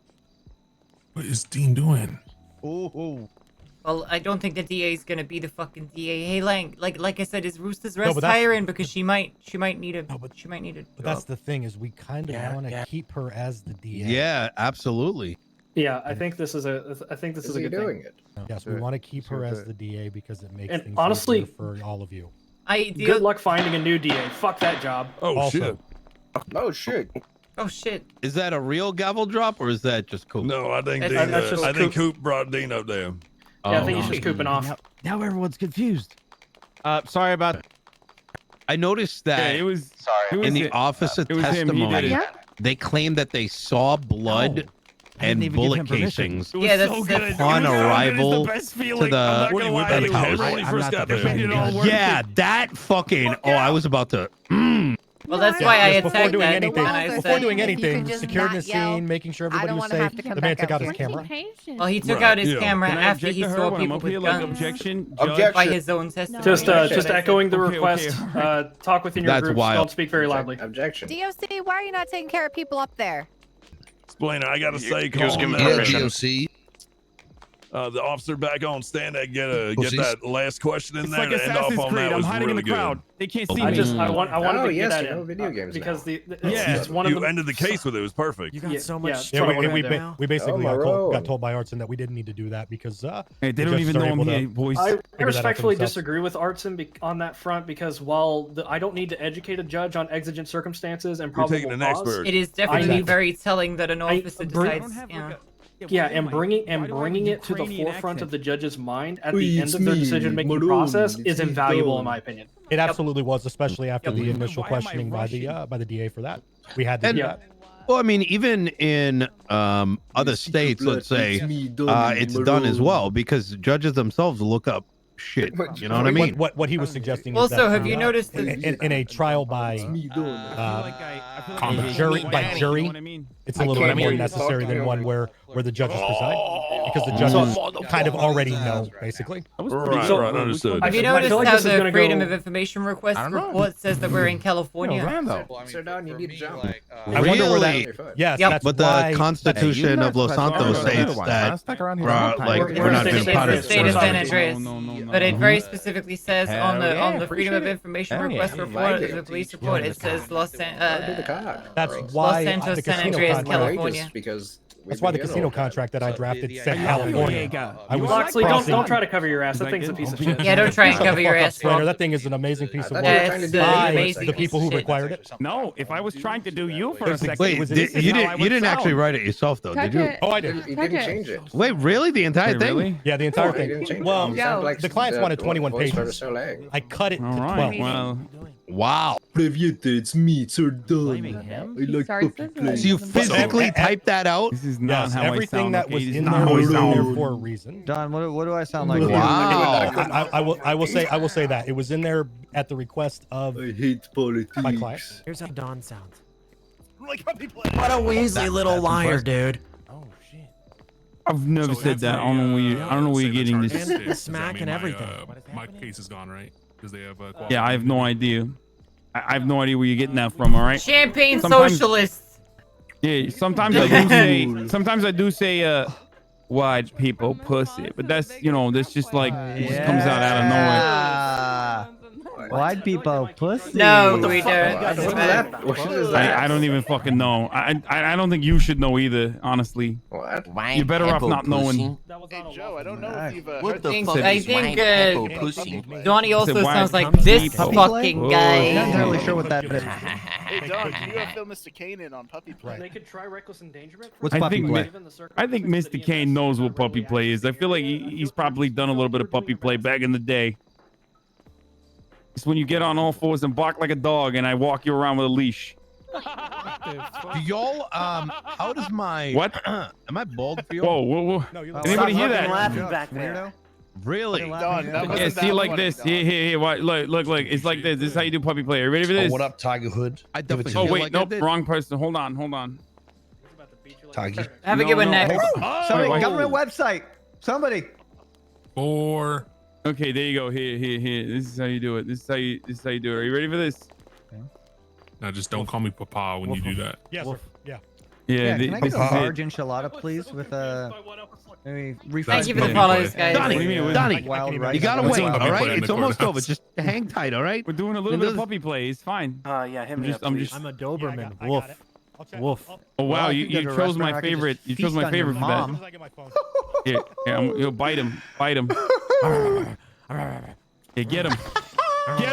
[SPEAKER 16] What is Dean doing?
[SPEAKER 1] Well, I don't think the DA is gonna be the fucking DA. Hey, Lang, like I said, is Rooster's
[SPEAKER 5] No,
[SPEAKER 1] Rest
[SPEAKER 5] but that's-
[SPEAKER 1] hiring because she might need a she might need a
[SPEAKER 5] But that's
[SPEAKER 1] job.
[SPEAKER 5] the thing is we kind of want to keep her as the DA.
[SPEAKER 3] Yeah, absolutely.
[SPEAKER 2] Yeah, I think this is a. I think this is a good thing.
[SPEAKER 5] Yes, we want to keep her as the DA because it makes
[SPEAKER 2] And
[SPEAKER 5] things
[SPEAKER 2] honestly-
[SPEAKER 5] easier for all of you.
[SPEAKER 2] Good luck finding a new DA. Fuck that job.
[SPEAKER 5] Also-
[SPEAKER 7] Oh shit.
[SPEAKER 1] Oh shit.
[SPEAKER 3] Is that a real gavel drop or is that just cool?
[SPEAKER 16] No, I think
[SPEAKER 1] That's-
[SPEAKER 16] Dean.
[SPEAKER 2] that's just
[SPEAKER 16] I think
[SPEAKER 2] Coop.
[SPEAKER 16] Coop brought Dean up there.
[SPEAKER 2] Yeah, I think he's just cooping off.
[SPEAKER 20] Now everyone's confused. Sorry about.
[SPEAKER 3] I noticed that
[SPEAKER 16] Yeah, it was.
[SPEAKER 3] in the officer
[SPEAKER 16] It was him. He
[SPEAKER 3] testimony,
[SPEAKER 16] did it.
[SPEAKER 3] they claimed that they saw blood
[SPEAKER 20] I didn't
[SPEAKER 3] and
[SPEAKER 20] even give
[SPEAKER 3] bullet
[SPEAKER 20] him permission.
[SPEAKER 3] casings
[SPEAKER 16] It was
[SPEAKER 1] Yeah, that's-
[SPEAKER 16] so
[SPEAKER 1] that's-
[SPEAKER 16] good.
[SPEAKER 3] on
[SPEAKER 16] It was
[SPEAKER 3] arrival
[SPEAKER 16] the best
[SPEAKER 3] to
[SPEAKER 16] feeling. I'm
[SPEAKER 3] the
[SPEAKER 16] not gonna lie.
[SPEAKER 3] the
[SPEAKER 16] It was
[SPEAKER 3] house.
[SPEAKER 16] when we
[SPEAKER 20] I'm
[SPEAKER 16] first
[SPEAKER 20] not
[SPEAKER 16] got
[SPEAKER 20] the
[SPEAKER 16] there.
[SPEAKER 20] best
[SPEAKER 16] It all
[SPEAKER 20] guy.
[SPEAKER 16] worked.
[SPEAKER 3] Yeah, that fucking. Oh, I was about to.
[SPEAKER 1] Well, that's why I
[SPEAKER 5] Yes, before
[SPEAKER 1] attacked
[SPEAKER 5] doing
[SPEAKER 1] that.
[SPEAKER 5] anything,
[SPEAKER 1] and I
[SPEAKER 5] before
[SPEAKER 1] said,
[SPEAKER 5] doing
[SPEAKER 19] if you could
[SPEAKER 5] anything,
[SPEAKER 19] just
[SPEAKER 5] securing the
[SPEAKER 19] not yell,
[SPEAKER 5] scene, making sure
[SPEAKER 19] I
[SPEAKER 5] everybody
[SPEAKER 19] don't
[SPEAKER 5] was
[SPEAKER 19] want to have
[SPEAKER 5] safe.
[SPEAKER 19] to come
[SPEAKER 5] The man
[SPEAKER 19] back
[SPEAKER 5] took out his
[SPEAKER 19] out.
[SPEAKER 5] camera.
[SPEAKER 1] well, he took
[SPEAKER 16] Right,
[SPEAKER 1] out his
[SPEAKER 16] yeah.
[SPEAKER 1] camera
[SPEAKER 16] Can I
[SPEAKER 1] after
[SPEAKER 16] object
[SPEAKER 1] he
[SPEAKER 16] to her
[SPEAKER 1] saw
[SPEAKER 16] when I'm
[SPEAKER 1] people
[SPEAKER 16] up
[SPEAKER 1] with
[SPEAKER 16] here, like,
[SPEAKER 1] guns
[SPEAKER 16] objection?
[SPEAKER 7] Objection.
[SPEAKER 1] by his own testimony.
[SPEAKER 2] Just
[SPEAKER 1] That's
[SPEAKER 2] echoing the
[SPEAKER 16] Okay,
[SPEAKER 2] request.
[SPEAKER 16] okay.
[SPEAKER 2] Talk within your
[SPEAKER 3] That's
[SPEAKER 2] groups.
[SPEAKER 3] wild.
[SPEAKER 2] Don't speak very loudly.
[SPEAKER 7] Objection.
[SPEAKER 19] DOC, why are you not taking care of people up there?
[SPEAKER 16] Explain it. I gotta say,
[SPEAKER 10] Just give
[SPEAKER 16] come
[SPEAKER 10] me
[SPEAKER 16] on,
[SPEAKER 10] the DOC.
[SPEAKER 16] the officer back on stand that get
[SPEAKER 10] Pussies.
[SPEAKER 16] that last question in
[SPEAKER 13] It's
[SPEAKER 16] there
[SPEAKER 13] like
[SPEAKER 16] to end off
[SPEAKER 13] Assassin's
[SPEAKER 16] on
[SPEAKER 13] Creed.
[SPEAKER 16] that
[SPEAKER 13] I'm
[SPEAKER 16] was
[SPEAKER 13] hiding
[SPEAKER 16] really
[SPEAKER 13] in the
[SPEAKER 16] good.
[SPEAKER 13] crowd. They can't see
[SPEAKER 2] I
[SPEAKER 13] me.
[SPEAKER 2] just I wanted
[SPEAKER 7] Oh,
[SPEAKER 2] to get
[SPEAKER 7] yes,
[SPEAKER 2] that
[SPEAKER 7] you know
[SPEAKER 2] in
[SPEAKER 7] video games
[SPEAKER 2] because
[SPEAKER 7] now.
[SPEAKER 2] it's one of
[SPEAKER 16] You
[SPEAKER 2] the
[SPEAKER 16] ended the case with it. It was perfect.
[SPEAKER 13] You got
[SPEAKER 2] Yeah,
[SPEAKER 13] so
[SPEAKER 2] yeah,
[SPEAKER 13] much.
[SPEAKER 2] that's
[SPEAKER 5] Yeah,
[SPEAKER 2] what I wanted
[SPEAKER 5] we
[SPEAKER 2] to do.
[SPEAKER 5] basically
[SPEAKER 7] Oh,
[SPEAKER 5] got
[SPEAKER 7] my
[SPEAKER 5] told by Artson that we didn't need to do that because
[SPEAKER 13] Hey,
[SPEAKER 5] the
[SPEAKER 13] they don't
[SPEAKER 5] judges
[SPEAKER 13] even
[SPEAKER 5] are
[SPEAKER 13] know I'm
[SPEAKER 5] able to
[SPEAKER 13] here, boys.
[SPEAKER 2] I
[SPEAKER 5] that out for
[SPEAKER 2] respectfully
[SPEAKER 5] themselves.
[SPEAKER 2] disagree with Artson on that front because while I don't need to educate a judge on exigent circumstances and
[SPEAKER 16] You're
[SPEAKER 2] probable
[SPEAKER 16] taking an
[SPEAKER 2] cause,
[SPEAKER 16] expert.
[SPEAKER 1] It is definitely
[SPEAKER 2] Exactly.
[SPEAKER 1] very telling that an
[SPEAKER 2] I
[SPEAKER 1] officer
[SPEAKER 2] agree.
[SPEAKER 1] decides.
[SPEAKER 2] Yeah, and bringing it to the forefront of the judge's mind at the end of their decision-making process is invaluable, in my opinion.
[SPEAKER 5] It absolutely was, especially after the initial questioning by the DA for that. We had to do that.
[SPEAKER 3] Well, I mean, even in other states, let's say it's done as well because judges themselves look up shit. You know what I mean?
[SPEAKER 5] What he was suggesting.
[SPEAKER 1] Also,
[SPEAKER 5] is that,
[SPEAKER 1] have you noticed that
[SPEAKER 5] in a trial by jury, it's a little bit more necessary than one where the judges preside, because the judges kind of already know, basically.
[SPEAKER 16] Right, understood.
[SPEAKER 1] Have you noticed how the Freedom of Information Request report says that we're in California?
[SPEAKER 4] Sir Don, you need to jump.
[SPEAKER 5] I wonder where that. Yes, that's
[SPEAKER 3] but
[SPEAKER 5] why
[SPEAKER 3] the Constitution of Los Santos states that we're not being part of
[SPEAKER 1] the state of San Andreas. But it very specifically says on the Freedom of Information Request report, the police report, it says Los
[SPEAKER 5] why
[SPEAKER 1] Santos,
[SPEAKER 5] the
[SPEAKER 1] San
[SPEAKER 5] casino
[SPEAKER 1] Andreas,
[SPEAKER 5] contract-
[SPEAKER 1] California.
[SPEAKER 5] That's why the casino contract that I drafted said California. I was
[SPEAKER 2] Loxley,
[SPEAKER 5] crossing-
[SPEAKER 2] don't try to cover your ass. That thing's a piece of shit.
[SPEAKER 1] Yeah, don't try and cover your ass.
[SPEAKER 5] Spanner. That thing is an amazing piece of work.
[SPEAKER 1] That's
[SPEAKER 5] by
[SPEAKER 1] amazing
[SPEAKER 5] the people who
[SPEAKER 1] piece of
[SPEAKER 5] required it.
[SPEAKER 13] No, if I was trying to do you for a second,
[SPEAKER 3] Wait, you didn't actually write it yourself, though, did you?
[SPEAKER 5] Oh, I did.
[SPEAKER 4] He didn't change it.
[SPEAKER 3] Wait, really? The entire thing?
[SPEAKER 13] Really?
[SPEAKER 5] Yeah, the entire
[SPEAKER 4] He didn't
[SPEAKER 5] thing.
[SPEAKER 4] change
[SPEAKER 5] Well,
[SPEAKER 4] it. It sounded like
[SPEAKER 5] the clients wanted 21
[SPEAKER 4] voice for
[SPEAKER 5] pages.
[SPEAKER 4] Soleil.
[SPEAKER 5] I cut it to
[SPEAKER 13] All
[SPEAKER 5] 12.
[SPEAKER 13] right. Well,
[SPEAKER 3] Wow.
[SPEAKER 7] It's me, Sir Don. I like puppy play.
[SPEAKER 3] So you physically typed that out?
[SPEAKER 13] this is not
[SPEAKER 5] Yes,
[SPEAKER 13] how
[SPEAKER 5] everything
[SPEAKER 13] I sound.
[SPEAKER 5] that
[SPEAKER 13] okay?
[SPEAKER 5] was
[SPEAKER 13] This is
[SPEAKER 5] in
[SPEAKER 13] not
[SPEAKER 5] there
[SPEAKER 13] how I
[SPEAKER 5] was in
[SPEAKER 13] sound.
[SPEAKER 5] there for a reason.
[SPEAKER 9] Don, what do I sound like?
[SPEAKER 3] Wow.
[SPEAKER 5] I will say that it was in there at the request of
[SPEAKER 7] I hate politics.
[SPEAKER 5] my client.
[SPEAKER 12] Here's how Don sounds.
[SPEAKER 5] Like puppy play.
[SPEAKER 12] What a Weasley little liar, dude.
[SPEAKER 13] I've never said that. I don't know where you're getting this.
[SPEAKER 12] And the smack and everything.
[SPEAKER 16] My case is gone, right? Because they have.
[SPEAKER 13] Yeah, I have no idea. I have no idea where you're getting that from. All right.
[SPEAKER 1] Champagne
[SPEAKER 13] Sometimes-
[SPEAKER 1] socialists.
[SPEAKER 13] Yeah, sometimes I do say white people pussy, but that's that's just like it just comes out of nowhere.
[SPEAKER 9] White people pussy.
[SPEAKER 1] No, we don't.
[SPEAKER 13] I don't even fucking know. I don't think you should know either, honestly.
[SPEAKER 4] What?
[SPEAKER 13] You're better off not knowing.
[SPEAKER 12] Hey, Joe, I don't know if you've
[SPEAKER 4] What
[SPEAKER 12] heard
[SPEAKER 4] the
[SPEAKER 1] I think Donnie also
[SPEAKER 13] Said white
[SPEAKER 1] sounds like
[SPEAKER 13] people.
[SPEAKER 1] this
[SPEAKER 13] Puppy
[SPEAKER 1] fucking
[SPEAKER 9] Not
[SPEAKER 1] guy.
[SPEAKER 9] entirely sure what that is.
[SPEAKER 12] Hey, Don, you have Phil Mr. Kane in on Puppy Play.
[SPEAKER 2] They could try reckless endangerment.
[SPEAKER 9] What's
[SPEAKER 13] I
[SPEAKER 9] puppy
[SPEAKER 13] think
[SPEAKER 9] play?
[SPEAKER 13] I think Mr. Kane knows what puppy play is. I feel like he's probably done a little bit of puppy play back in the day. It's when you get on all fours and bark like a dog, and I walk you around with a leash.
[SPEAKER 3] Do y'all, how does my...
[SPEAKER 13] What?
[SPEAKER 3] Am I bald for you?
[SPEAKER 13] Whoa. Anybody hear that?
[SPEAKER 12] Laughing back there.
[SPEAKER 3] Really?
[SPEAKER 12] Don, that
[SPEAKER 13] Yeah,
[SPEAKER 12] wasn't
[SPEAKER 13] see,
[SPEAKER 12] that
[SPEAKER 13] like
[SPEAKER 12] funny,
[SPEAKER 13] this.
[SPEAKER 12] Don.
[SPEAKER 13] Here. Look. It's like this. This is how you do puppy play. Are you ready for
[SPEAKER 10] Oh,
[SPEAKER 13] this?
[SPEAKER 10] what up, Tiger Hood?
[SPEAKER 3] I definitely
[SPEAKER 13] Oh,
[SPEAKER 3] feel
[SPEAKER 13] wait.
[SPEAKER 3] like I
[SPEAKER 13] Nope.
[SPEAKER 3] did.
[SPEAKER 13] Wrong person. Hold on.
[SPEAKER 10] Tiger.
[SPEAKER 1] Have a good one next.
[SPEAKER 9] Somebody,
[SPEAKER 13] Wait.
[SPEAKER 9] government website. Somebody.
[SPEAKER 13] Okay, there you go. Here. This is how you do it. This is how you do it. Are you ready for this?
[SPEAKER 16] Now, just don't call me Papa when you do that.
[SPEAKER 5] Yes, sir. Yeah.
[SPEAKER 13] Yeah.
[SPEAKER 9] Can I get a
[SPEAKER 13] this is
[SPEAKER 9] large
[SPEAKER 13] it.
[SPEAKER 9] enchilada, please, with a maybe
[SPEAKER 1] Thank you for the
[SPEAKER 16] Puppy
[SPEAKER 1] follows,
[SPEAKER 16] play.
[SPEAKER 1] guys.
[SPEAKER 13] What do you mean?
[SPEAKER 3] Donnie,
[SPEAKER 9] wild rice?
[SPEAKER 3] you gotta
[SPEAKER 5] What's
[SPEAKER 3] wait,
[SPEAKER 5] up?
[SPEAKER 3] all
[SPEAKER 16] Puppy play
[SPEAKER 3] right?
[SPEAKER 16] in
[SPEAKER 3] It's
[SPEAKER 16] the
[SPEAKER 3] almost
[SPEAKER 16] courthouse.
[SPEAKER 3] over. Just hang tight, all right?
[SPEAKER 13] We're doing a little bit of puppy play. It's fine.
[SPEAKER 12] Yeah, hit me up,
[SPEAKER 13] I'm
[SPEAKER 12] please.
[SPEAKER 13] just.
[SPEAKER 12] I'm a Doberman.
[SPEAKER 5] I got
[SPEAKER 12] Woof.
[SPEAKER 5] it. I'll check.
[SPEAKER 12] Woof.
[SPEAKER 5] I'll-
[SPEAKER 13] Oh wow,
[SPEAKER 9] Well, I
[SPEAKER 13] you
[SPEAKER 9] could go to a
[SPEAKER 13] chose my
[SPEAKER 9] restaurant, I could just
[SPEAKER 13] favorite. You chose
[SPEAKER 9] feast
[SPEAKER 13] my
[SPEAKER 9] on your
[SPEAKER 13] favorite for that.
[SPEAKER 9] mom.
[SPEAKER 5] as soon as I get my phone.
[SPEAKER 13] Here, you'll bite him. Here, get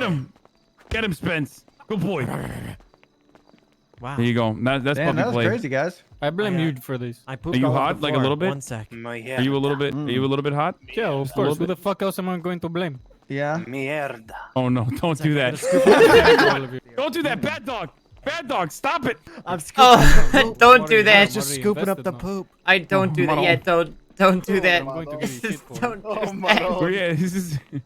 [SPEAKER 13] him. Get him, Spence. Good boy.
[SPEAKER 12] Wow.
[SPEAKER 13] There you go. That's
[SPEAKER 9] Damn,
[SPEAKER 13] puppy
[SPEAKER 9] that was
[SPEAKER 13] play.
[SPEAKER 9] crazy, guys.
[SPEAKER 17] I blame
[SPEAKER 12] I,
[SPEAKER 17] you for this.
[SPEAKER 12] I
[SPEAKER 13] Are
[SPEAKER 12] pooped
[SPEAKER 13] you
[SPEAKER 12] all over
[SPEAKER 13] hot?
[SPEAKER 12] the
[SPEAKER 13] Like a
[SPEAKER 12] floor.
[SPEAKER 13] little bit?
[SPEAKER 12] 1 sec.
[SPEAKER 13] Are you a little bit? Are you a little bit hot?
[SPEAKER 17] Yeah, of
[SPEAKER 13] Just a
[SPEAKER 17] course.
[SPEAKER 13] little
[SPEAKER 17] Who
[SPEAKER 13] bit?
[SPEAKER 17] the fuck else am I going to blame?
[SPEAKER 9] Yeah.
[SPEAKER 12] Mierda.
[SPEAKER 13] Oh no! Don't do that. Don't do that, bad dog. Bad dog, stop it.
[SPEAKER 12] I'm scooping up the
[SPEAKER 1] Oh,
[SPEAKER 12] poop.
[SPEAKER 1] don't do that.
[SPEAKER 12] Just scooping up the poop.
[SPEAKER 1] I don't do that. Yeah, don't do that.
[SPEAKER 17] I'm going to get a shit for it.
[SPEAKER 1] Don't do
[SPEAKER 12] Oh, my
[SPEAKER 1] that.
[SPEAKER 12] God.
[SPEAKER 13] Oh yeah, this is the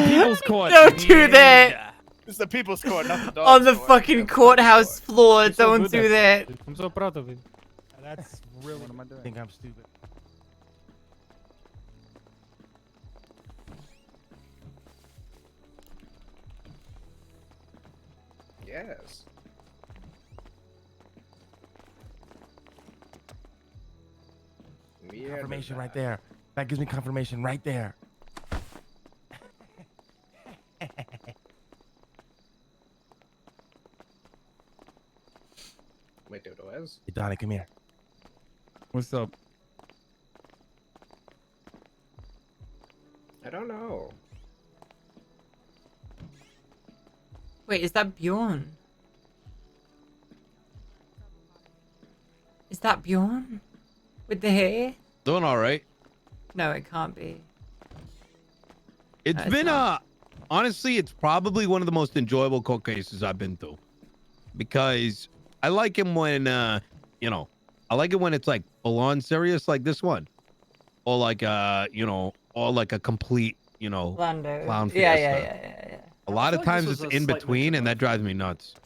[SPEAKER 13] people's court.
[SPEAKER 1] Don't do that.
[SPEAKER 12] It's the people's court, not the dog's
[SPEAKER 1] On the
[SPEAKER 12] court.
[SPEAKER 1] fucking courthouse floor.
[SPEAKER 17] You're so
[SPEAKER 1] Don't
[SPEAKER 17] good
[SPEAKER 1] do
[SPEAKER 17] at
[SPEAKER 1] that.
[SPEAKER 17] it. I'm so proud of it.
[SPEAKER 5] That's really. What am I doing?
[SPEAKER 9] I think I'm stupid.
[SPEAKER 4] Yes.
[SPEAKER 9] Confirmation right there. That gives me confirmation right there.
[SPEAKER 4] Wait, Dodo is?
[SPEAKER 9] Hey, Donnie, come here.
[SPEAKER 13] What's up?
[SPEAKER 4] I don't know.
[SPEAKER 1] Wait, is that Bjorn? Is that Bjorn? With the hair?
[SPEAKER 3] Doing all right.
[SPEAKER 1] No, it can't be.
[SPEAKER 3] It's been honestly, it's probably one of the most enjoyable court cases I've been through, because I like him when you know, I like it when it's like full on serious like this one, or like you know, or like a complete, you know,
[SPEAKER 1] Lando.
[SPEAKER 3] clown
[SPEAKER 1] Yeah,
[SPEAKER 3] fiesta.
[SPEAKER 1] yeah.
[SPEAKER 3] A lot of
[SPEAKER 2] like
[SPEAKER 3] times
[SPEAKER 2] this
[SPEAKER 3] it's
[SPEAKER 2] was a
[SPEAKER 3] in
[SPEAKER 2] slight
[SPEAKER 3] between, and that drives me nuts.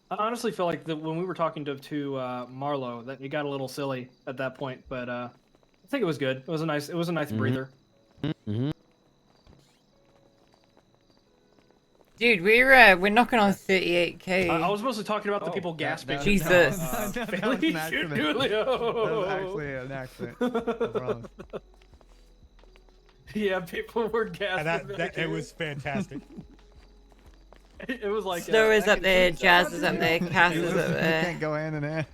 [SPEAKER 2] I honestly feel like when we were talking to Marlo, that it got a little silly at that point, but I think it was good. It was a nice breather.
[SPEAKER 3] Mm-hmm.
[SPEAKER 1] Dude, we're knocking on 38K.
[SPEAKER 2] I was mostly talking about the people gasping.
[SPEAKER 1] Jesus.
[SPEAKER 9] That was an accident. That was actually an accident. I promise.
[SPEAKER 2] Yeah, people were gasping.
[SPEAKER 5] It was fantastic.
[SPEAKER 2] It was like
[SPEAKER 1] Snow is up there, Jazz is up there, Cass is up
[SPEAKER 9] You
[SPEAKER 1] there.
[SPEAKER 9] can't go hand in hand.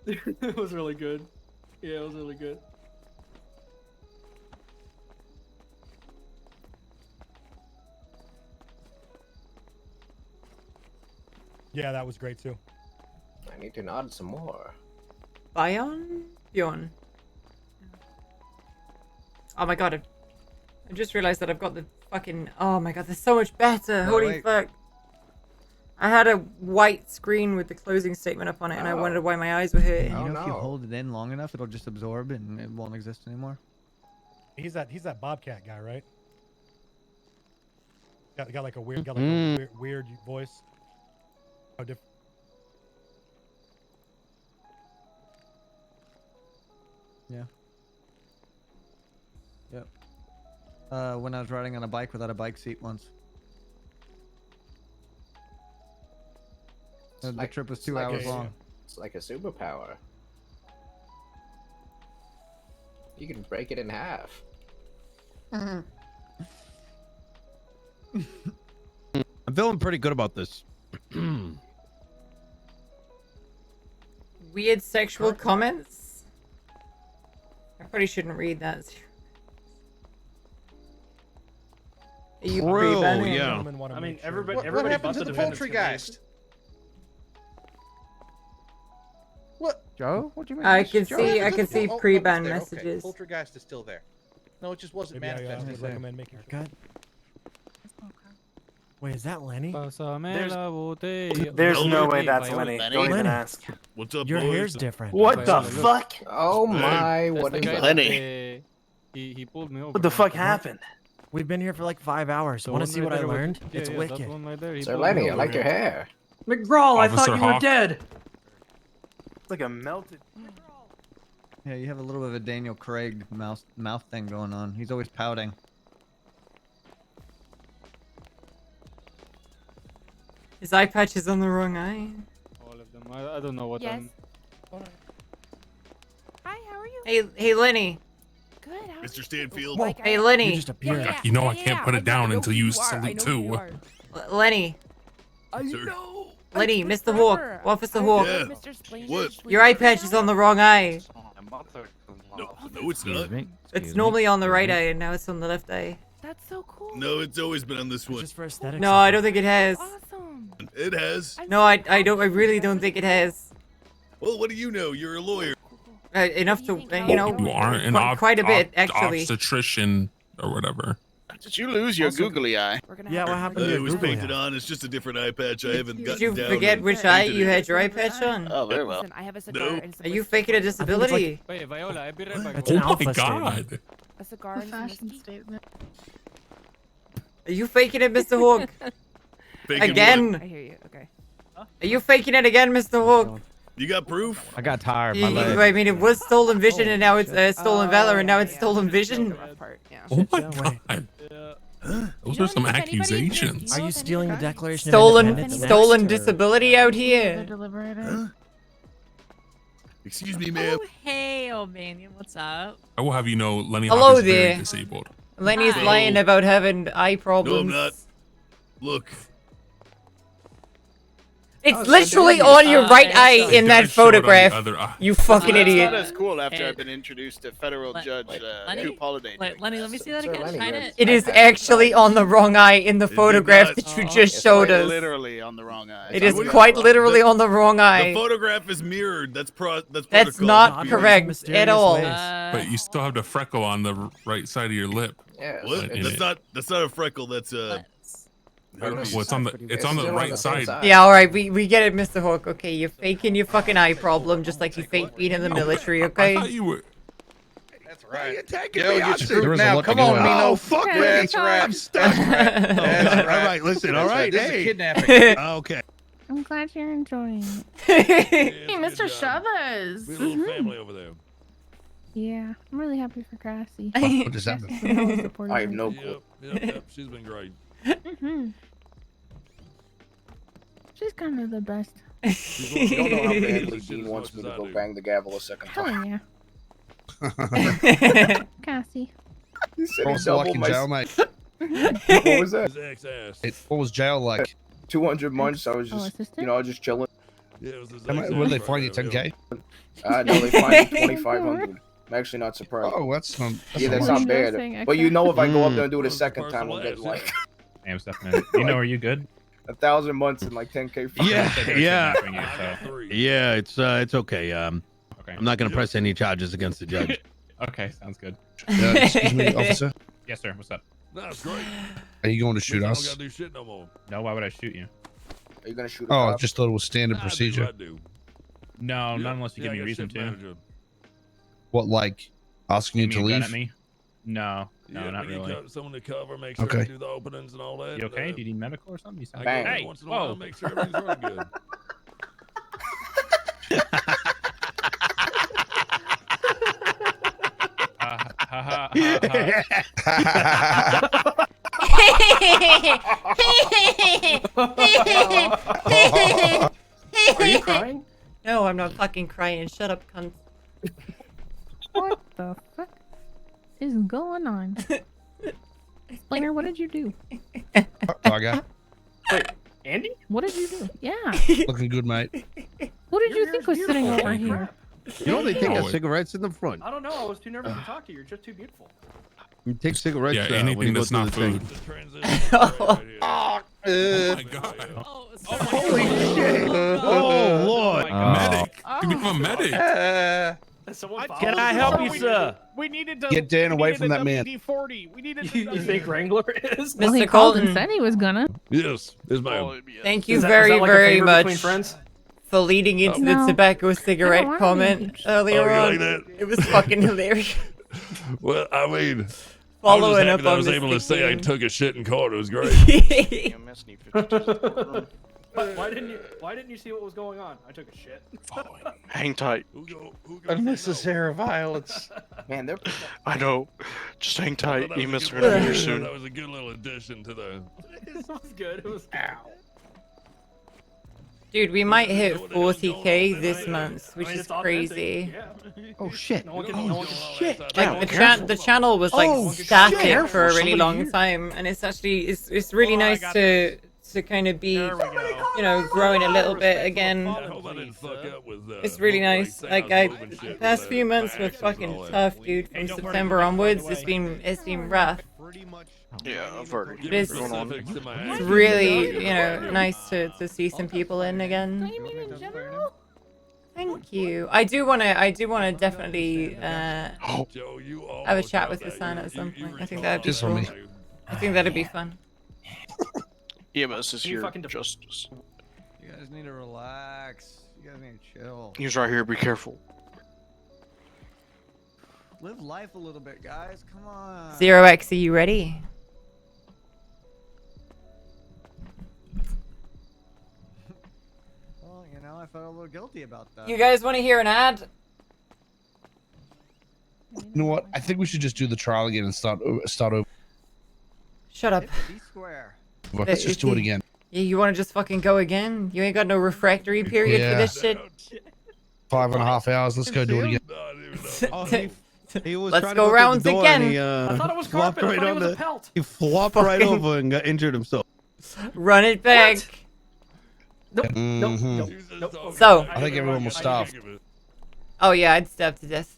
[SPEAKER 2] It was really good. Yeah, it was really good.
[SPEAKER 5] Yeah, that was great too.
[SPEAKER 4] I need to nod some more.
[SPEAKER 1] Bjorn? Oh my god, I just realized that I've got the fucking... Oh my god, they're so much better.
[SPEAKER 9] No,
[SPEAKER 1] Holy
[SPEAKER 9] wait.
[SPEAKER 1] fuck. I had a white screen with the closing statement up on it, and I wondered why my eyes were hurting.
[SPEAKER 9] You know, if you hold it in long enough, it'll just absorb and it won't exist anymore.
[SPEAKER 5] He's that Bobcat guy, right? Got like a weird, weird voice. How different.
[SPEAKER 9] Yeah. Yep. When I was riding on a bike without a bike seat once. The trip was 2 hours long.
[SPEAKER 4] It's like a superpower. You can break it in half.
[SPEAKER 3] I'm feeling pretty good about this.
[SPEAKER 1] Weird sexual comments? I probably shouldn't read that. Are you
[SPEAKER 3] True,
[SPEAKER 1] pre-banning?
[SPEAKER 3] yeah.
[SPEAKER 2] I mean, everybody
[SPEAKER 18] What happened
[SPEAKER 2] but
[SPEAKER 18] to the
[SPEAKER 2] defendants
[SPEAKER 18] poultrygeist? What?
[SPEAKER 15] Joe? What do you mean?
[SPEAKER 1] I can
[SPEAKER 18] Joe?
[SPEAKER 1] see, I can see
[SPEAKER 18] Oh,
[SPEAKER 1] pre-ban
[SPEAKER 18] that was there.
[SPEAKER 1] messages.
[SPEAKER 18] Okay. Poultrygeist is still there. No, it just wasn't
[SPEAKER 5] Maybe I
[SPEAKER 18] manifested.
[SPEAKER 5] would recommend making sure.
[SPEAKER 9] Wait, is that Lenny?
[SPEAKER 12] There's
[SPEAKER 16] There's
[SPEAKER 12] no way that's Lenny. Don't even
[SPEAKER 9] ask.
[SPEAKER 16] What's up,
[SPEAKER 9] Your
[SPEAKER 16] boys?
[SPEAKER 9] hair's different.
[SPEAKER 12] What the fuck?
[SPEAKER 4] Oh my, what is that?
[SPEAKER 12] Lenny. He pulled me over.
[SPEAKER 9] What the fuck happened? We've been here for like 5 hours.
[SPEAKER 12] The
[SPEAKER 9] Want to
[SPEAKER 12] one
[SPEAKER 9] see
[SPEAKER 12] right
[SPEAKER 9] what I
[SPEAKER 12] there with-
[SPEAKER 9] learned?
[SPEAKER 12] yeah,
[SPEAKER 9] It's
[SPEAKER 12] yeah,
[SPEAKER 9] wicked.
[SPEAKER 12] that one right there, he
[SPEAKER 4] Sir
[SPEAKER 12] pulled me
[SPEAKER 4] Lenny, I
[SPEAKER 12] over.
[SPEAKER 4] like your hair.
[SPEAKER 2] McGraw, I thought
[SPEAKER 12] Officer
[SPEAKER 2] you were
[SPEAKER 12] Hawk.
[SPEAKER 2] dead.
[SPEAKER 12] It's like a melted.
[SPEAKER 9] Yeah, you have a little bit of a Daniel Craig mouth thing going on. He's always pouting.
[SPEAKER 1] His eye patch is on the wrong eye.
[SPEAKER 12] All of them. I don't know what
[SPEAKER 19] Yes.
[SPEAKER 12] I'm.
[SPEAKER 19] Hi, how are you?
[SPEAKER 1] Hey Lenny.
[SPEAKER 19] Good. How
[SPEAKER 16] Mr. Stanfield.
[SPEAKER 1] Hey Lenny.
[SPEAKER 9] You just appeared.
[SPEAKER 16] You know I can't put it down until you salute too.
[SPEAKER 1] Lenny.
[SPEAKER 16] Sir.
[SPEAKER 1] Lenny, Mr. Hawk. Officer Hawk.
[SPEAKER 16] Yeah. What?
[SPEAKER 1] Your eye patch is on the wrong eye.
[SPEAKER 16] No, it's not.
[SPEAKER 1] It's normally on the right eye, and now it's on the left eye.
[SPEAKER 19] That's so cool.
[SPEAKER 16] No, it's always been on this one.
[SPEAKER 9] Just for aesthetics.
[SPEAKER 1] No, I don't think it has.
[SPEAKER 19] Awesome.
[SPEAKER 16] It has.
[SPEAKER 1] No, I don't. I really don't think it has.
[SPEAKER 16] Well, what do you know? You're a lawyer.
[SPEAKER 1] Enough to, you know,
[SPEAKER 14] You are an
[SPEAKER 1] quite a bit actually.
[SPEAKER 14] obstetrician or whatever.
[SPEAKER 21] Did you lose your googly eye?
[SPEAKER 9] Yeah, what happened to
[SPEAKER 16] It
[SPEAKER 9] your
[SPEAKER 16] was
[SPEAKER 9] googly
[SPEAKER 16] painted
[SPEAKER 9] eye?
[SPEAKER 16] on. It's just a different eye patch. I haven't
[SPEAKER 1] Did
[SPEAKER 16] gotten
[SPEAKER 1] you
[SPEAKER 16] down.
[SPEAKER 1] forget
[SPEAKER 16] and
[SPEAKER 1] which eye
[SPEAKER 16] painted
[SPEAKER 1] you
[SPEAKER 16] it.
[SPEAKER 1] had your eye patch on?
[SPEAKER 21] Oh, very well.
[SPEAKER 19] Listen, I have a cigar
[SPEAKER 16] No.
[SPEAKER 19] and some
[SPEAKER 1] Are you
[SPEAKER 19] whiskey.
[SPEAKER 1] faking a disability?
[SPEAKER 12] Wait, Viola, I'll be right back.
[SPEAKER 9] It's an
[SPEAKER 14] Oh my
[SPEAKER 9] alpha statement.
[SPEAKER 14] god.
[SPEAKER 19] A cigar and some whiskey.
[SPEAKER 1] Are you faking it, Mr. Hawk?
[SPEAKER 16] Faking
[SPEAKER 1] Again?
[SPEAKER 16] what?
[SPEAKER 19] I hear you. Okay.
[SPEAKER 1] Are you faking it again, Mr. Hawk?
[SPEAKER 16] You got proof?
[SPEAKER 20] I got tired. My leg.
[SPEAKER 1] I mean, it was stolen vision, and now it's stolen valor, and now it's stolen vision.
[SPEAKER 14] Oh my god. Those are some accusations.
[SPEAKER 9] Are you stealing the Declaration of
[SPEAKER 1] Stolen,
[SPEAKER 9] Independence
[SPEAKER 1] stolen
[SPEAKER 9] next, or-
[SPEAKER 1] disability out here.
[SPEAKER 16] Excuse me, ma'am.
[SPEAKER 22] Hey, Albanian, what's up?
[SPEAKER 14] I will have you know, Lenny
[SPEAKER 1] Hello
[SPEAKER 14] Hawk is very
[SPEAKER 1] there.
[SPEAKER 14] disabled.
[SPEAKER 1] Lenny's
[SPEAKER 22] Hi.
[SPEAKER 1] lying about having eye
[SPEAKER 16] No,
[SPEAKER 1] problems.
[SPEAKER 16] I'm not. Look.
[SPEAKER 1] It's literally on your right eye in that photograph. You fucking
[SPEAKER 21] That's
[SPEAKER 1] idiot.
[SPEAKER 21] not as cool after I've been introduced to federal judge Coop Holiday.
[SPEAKER 22] Lenny, let me see that again. Shine it.
[SPEAKER 1] It is actually on the wrong eye in the photograph that you just showed us.
[SPEAKER 21] Literally on the wrong eye.
[SPEAKER 1] It is quite literally on the wrong
[SPEAKER 16] The
[SPEAKER 1] eye.
[SPEAKER 16] photograph is mirrored. That's
[SPEAKER 1] That's
[SPEAKER 16] protocol.
[SPEAKER 1] not correct at all.
[SPEAKER 14] But you still have the freckle on the right side of your lip.
[SPEAKER 4] Yes,
[SPEAKER 16] What? That's not a freckle. That's
[SPEAKER 14] Well, it's on the right side.
[SPEAKER 1] Yeah, all right, we get it, Mr. Hawk. Okay, you're faking your fucking eye problem, just like you fake being in the military. Okay.
[SPEAKER 14] I thought you were.
[SPEAKER 15] That's right.
[SPEAKER 3] Yo,
[SPEAKER 15] you're screwed now. Come on, Mino.
[SPEAKER 3] Oh, fuck me.
[SPEAKER 15] That's right.
[SPEAKER 3] I'm stuck.
[SPEAKER 15] That's
[SPEAKER 3] All right, listen. All right,
[SPEAKER 15] This is
[SPEAKER 3] hey.
[SPEAKER 15] kidnapping.
[SPEAKER 3] Okay.
[SPEAKER 19] I'm glad you're enjoying it. Hey, Mr. Chavez.
[SPEAKER 16] We have a little family over there.
[SPEAKER 19] Yeah, I'm really happy for Grassy.
[SPEAKER 10] What does that mean?
[SPEAKER 4] I have no clue.
[SPEAKER 16] Yep. She's been great.
[SPEAKER 19] She's kind of the best.
[SPEAKER 4] You don't know how badly Dean wants me to go bang the gavel a second
[SPEAKER 19] Hell
[SPEAKER 4] time.
[SPEAKER 19] yeah. Cassie.
[SPEAKER 4] He said
[SPEAKER 10] What
[SPEAKER 4] he
[SPEAKER 10] was it like
[SPEAKER 4] doubled
[SPEAKER 10] in
[SPEAKER 4] my...
[SPEAKER 10] jail, mate?
[SPEAKER 4] What was that?
[SPEAKER 16] His ex-ass.
[SPEAKER 10] What was jail like?
[SPEAKER 4] 200 months. I was just,
[SPEAKER 19] assistant?
[SPEAKER 4] I was just chilling.
[SPEAKER 16] Yeah, it was his
[SPEAKER 10] What
[SPEAKER 16] ex-ass
[SPEAKER 10] did they
[SPEAKER 16] right
[SPEAKER 10] find you?
[SPEAKER 16] there,
[SPEAKER 10] 10K?
[SPEAKER 4] No, they fined me 2,500. I'm actually not surprised.
[SPEAKER 10] Oh, that's not.
[SPEAKER 4] Yeah, that's
[SPEAKER 10] not
[SPEAKER 4] not
[SPEAKER 10] much.
[SPEAKER 4] bad. But you know, if I go up there and do it a second time, I'll get like
[SPEAKER 6] Damn stuff, man. You know, are you good?
[SPEAKER 4] 1,000 months and like 10K. fine.
[SPEAKER 3] Yeah, it's okay. I'm not gonna press any charges against the judge.
[SPEAKER 6] Okay, sounds good.
[SPEAKER 10] Excuse me, officer.
[SPEAKER 6] Yes, sir. What's up?
[SPEAKER 16] That's great.
[SPEAKER 10] Are you going to shoot
[SPEAKER 16] We don't
[SPEAKER 10] us?
[SPEAKER 16] gotta do shit no more.
[SPEAKER 6] No, why would I shoot you?
[SPEAKER 4] Are you gonna shoot? A
[SPEAKER 10] Oh, I
[SPEAKER 4] cop?
[SPEAKER 10] just thought it was standard procedure.
[SPEAKER 16] I do.
[SPEAKER 6] No,
[SPEAKER 16] Yeah.
[SPEAKER 6] not unless you
[SPEAKER 16] Yeah,
[SPEAKER 6] give me
[SPEAKER 16] I
[SPEAKER 6] a
[SPEAKER 16] got
[SPEAKER 6] reason
[SPEAKER 16] shit
[SPEAKER 6] to.
[SPEAKER 16] manager.
[SPEAKER 10] What, like asking you
[SPEAKER 6] Aiming
[SPEAKER 10] to
[SPEAKER 6] a gun
[SPEAKER 10] leave?
[SPEAKER 6] at me? No,
[SPEAKER 16] Yeah,
[SPEAKER 6] not
[SPEAKER 16] we need
[SPEAKER 6] really.
[SPEAKER 16] someone to cover, make sure
[SPEAKER 10] Okay.
[SPEAKER 16] I do the openings and all that.
[SPEAKER 6] You okay? Do you need medical or something? You sound
[SPEAKER 16] I go
[SPEAKER 6] good.
[SPEAKER 16] every once in a while, make sure everything's running good.
[SPEAKER 1] Are you crying? No, I'm not fucking crying. Shut up, cunt.
[SPEAKER 19] What the fuck is going on? Explainer, what did you do?
[SPEAKER 10] Tiger,
[SPEAKER 2] Andy?
[SPEAKER 19] What did you do? Yeah.
[SPEAKER 10] looking good, mate.
[SPEAKER 19] Who did you think was sitting over here?
[SPEAKER 3] You know they take
[SPEAKER 10] Oh,
[SPEAKER 3] cigarettes in the front.
[SPEAKER 2] I don't know. I was too nervous to talk to you. You're just too beautiful.
[SPEAKER 3] You take cigarettes.
[SPEAKER 14] Yeah,
[SPEAKER 3] when
[SPEAKER 14] anything
[SPEAKER 3] you go
[SPEAKER 14] that's
[SPEAKER 3] through
[SPEAKER 14] not
[SPEAKER 3] the thing.
[SPEAKER 14] food.
[SPEAKER 10] Oh,
[SPEAKER 14] my god.
[SPEAKER 3] Holy shit! Oh lord!
[SPEAKER 14] Medic. You become a medic.
[SPEAKER 6] Can I help you, sir?
[SPEAKER 12] We needed to
[SPEAKER 10] Get Dan away from that man.
[SPEAKER 12] WD-40. We needed
[SPEAKER 2] You think Wrangler is?
[SPEAKER 19] Well, he
[SPEAKER 1] Mr.
[SPEAKER 19] called and
[SPEAKER 1] Colton,
[SPEAKER 19] said he was gonna.
[SPEAKER 16] Yes, ma'am.
[SPEAKER 1] thank you
[SPEAKER 2] Is that
[SPEAKER 1] very,
[SPEAKER 2] like a
[SPEAKER 1] very
[SPEAKER 2] favor
[SPEAKER 1] much
[SPEAKER 2] between friends?
[SPEAKER 1] for leading into the
[SPEAKER 19] No.
[SPEAKER 1] tobacco
[SPEAKER 19] I
[SPEAKER 1] cigarette
[SPEAKER 19] don't wanna
[SPEAKER 1] comment
[SPEAKER 19] be-
[SPEAKER 1] earlier
[SPEAKER 16] Oh, you
[SPEAKER 1] on.
[SPEAKER 16] like that?
[SPEAKER 1] It was fucking hilarious.
[SPEAKER 16] Well, I mean,
[SPEAKER 1] Following
[SPEAKER 16] I
[SPEAKER 1] up
[SPEAKER 16] was just happy that I
[SPEAKER 1] on
[SPEAKER 16] was able to
[SPEAKER 1] Mr.
[SPEAKER 16] say I
[SPEAKER 1] King.
[SPEAKER 16] took a shit in court. It was great.
[SPEAKER 2] Why didn't you see what was going on? I took a shit.
[SPEAKER 21] Hang tight.
[SPEAKER 15] Unnecessary violence.
[SPEAKER 4] Man, they're.
[SPEAKER 21] I know. Just hang tight.
[SPEAKER 16] That
[SPEAKER 21] Emus
[SPEAKER 16] was
[SPEAKER 21] are
[SPEAKER 16] a
[SPEAKER 21] gonna
[SPEAKER 16] good-
[SPEAKER 21] be here soon.
[SPEAKER 16] That was a good little addition to the.
[SPEAKER 2] It was good. It was. Ow.
[SPEAKER 1] Dude, we might hit 40k this month, which is crazy.
[SPEAKER 3] Oh shit!
[SPEAKER 2] No one can
[SPEAKER 3] Shit!
[SPEAKER 1] Like the channel was like static for a really long time, and it's actually it's really nice to kind of be, you know, growing a little bit again.
[SPEAKER 16] I hope I didn't fuck up with,
[SPEAKER 1] It's really nice.
[SPEAKER 16] like,
[SPEAKER 1] Like
[SPEAKER 16] sounds
[SPEAKER 1] the
[SPEAKER 16] moving shit
[SPEAKER 1] past
[SPEAKER 16] with
[SPEAKER 1] few
[SPEAKER 16] the
[SPEAKER 1] months were
[SPEAKER 16] actions and
[SPEAKER 1] fucking
[SPEAKER 16] all that.
[SPEAKER 1] tough, dude. From September onwards, it's been rough.
[SPEAKER 21] Yeah, I've heard it.
[SPEAKER 1] But it's
[SPEAKER 21] Going on.
[SPEAKER 1] it's really, you know, nice to see some people in again. Thank you. I do wanna definitely have a chat with Hassan at some point. I think that'd be
[SPEAKER 10] Just for
[SPEAKER 1] cool.
[SPEAKER 10] me.
[SPEAKER 1] I think that'd be fun.
[SPEAKER 21] Emus is
[SPEAKER 2] You
[SPEAKER 21] here.
[SPEAKER 2] fucking
[SPEAKER 21] Justice.
[SPEAKER 9] You guys need to relax. You guys need to chill.
[SPEAKER 21] He's right here. Be careful.
[SPEAKER 9] Live life a little bit, guys. Come on.
[SPEAKER 1] 0x, are you ready?
[SPEAKER 9] Well, you know, I felt a little guilty about that.
[SPEAKER 1] You guys want to hear an ad?
[SPEAKER 10] You know what? I think we should just do the trial again and start over.
[SPEAKER 1] Shut up.
[SPEAKER 9] Be square.
[SPEAKER 10] Let's just do it again.
[SPEAKER 1] Yeah, you want to just fucking go again? You ain't got no refractory period
[SPEAKER 10] Yeah.
[SPEAKER 1] for this shit.
[SPEAKER 10] 5.5 hours. Let's go do it again.
[SPEAKER 3] Oh, he was
[SPEAKER 1] Let's
[SPEAKER 3] trying
[SPEAKER 1] go
[SPEAKER 3] to
[SPEAKER 1] rounds
[SPEAKER 3] the door
[SPEAKER 1] again.
[SPEAKER 3] And he,
[SPEAKER 2] I thought it was
[SPEAKER 3] flopped
[SPEAKER 2] carpet. I
[SPEAKER 3] right
[SPEAKER 2] thought it was
[SPEAKER 3] on
[SPEAKER 2] a pelt.
[SPEAKER 3] He flopped right
[SPEAKER 1] Fucking-
[SPEAKER 3] over and got injured himself.
[SPEAKER 1] Run it back. So.
[SPEAKER 10] I think everyone will starve.
[SPEAKER 1] Oh yeah, I'd starve to death.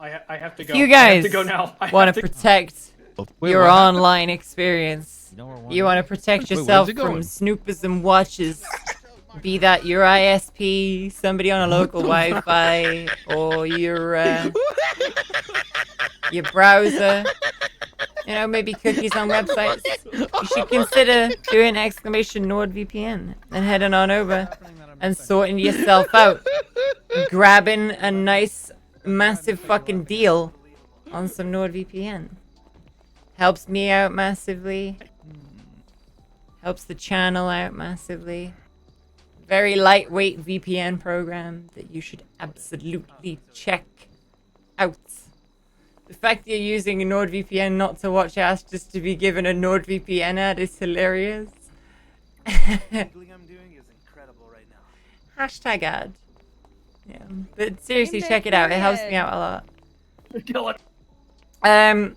[SPEAKER 2] I have to
[SPEAKER 1] If
[SPEAKER 2] go.
[SPEAKER 1] you
[SPEAKER 2] I have
[SPEAKER 1] guys
[SPEAKER 2] to go now. I
[SPEAKER 1] want
[SPEAKER 2] have
[SPEAKER 1] to
[SPEAKER 2] to-
[SPEAKER 1] protect
[SPEAKER 3] Wait,
[SPEAKER 1] your
[SPEAKER 3] what happened?
[SPEAKER 1] online experience, you want to protect
[SPEAKER 3] Wait, where's
[SPEAKER 1] yourself
[SPEAKER 3] it going?
[SPEAKER 1] from snoopers and watchers, be that your ISP, somebody on a local Wi-Fi, or your browser. You know, maybe cookies on websites. You should consider doing !NordVPN and heading on over and sorting yourself out. Grabbing a nice, massive fucking deal on some NordVPN. Helps me out massively. Helps the channel out massively. Very lightweight VPN program that you should absolutely check out. The fact that you're using a NordVPN not to watch ads just to be given a NordVPN ad is hilarious. Hashtag ad. Yeah, but seriously, check it out. It helps me out a lot. Can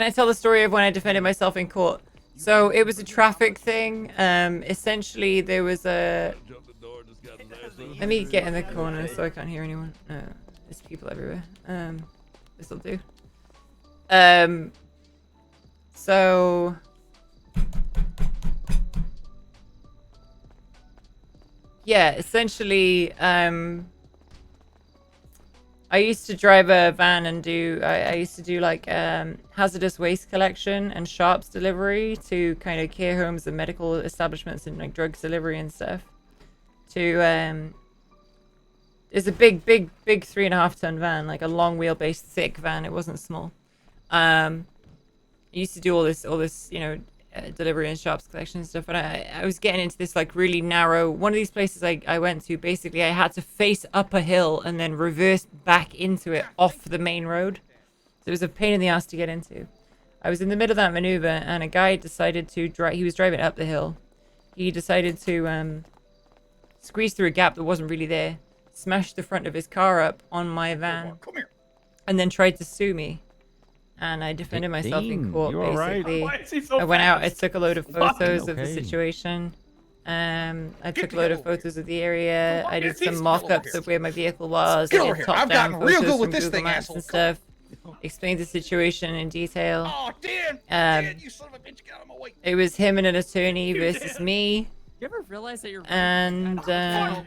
[SPEAKER 1] I tell the story of when I defended myself in court? So it was a traffic thing. Essentially, there was a. Let me get in the corner so I can't hear anyone. There's people everywhere. This'll do. So. Yeah, essentially, I used to drive a van and do, I used to do like hazardous waste collection and sharps delivery to kind of care homes and medical establishments and like drugs delivery and stuff. It's a big 3.5 ton van, like a long wheelbase thick van. It wasn't small. I used to do all this, you know, delivery and shops collection and stuff, and I was getting into this like really narrow one of these places I went to. Basically I had to face up a hill and then reverse back into it off the main road, so it was a pain in the ass to get into. I was in the middle of that maneuver and a guy decided to drive. He was driving up the hill. He decided to squeeze through a gap that wasn't really there, smashed the front of his car up on my van, and then tried to sue me. And I defended myself in court, basically. I went out, I took a load of photos of the situation. I took a load of photos of the area. I did some mock-ups of where my vehicle was. I did top-down photos from Google Maps and stuff. Explained the situation in detail.
[SPEAKER 18] Oh, Dan! You son of a bitch, get out of my way!
[SPEAKER 1] It was him and an attorney versus me.
[SPEAKER 22] You ever realize that you're...
[SPEAKER 1] And,
[SPEAKER 18] oh,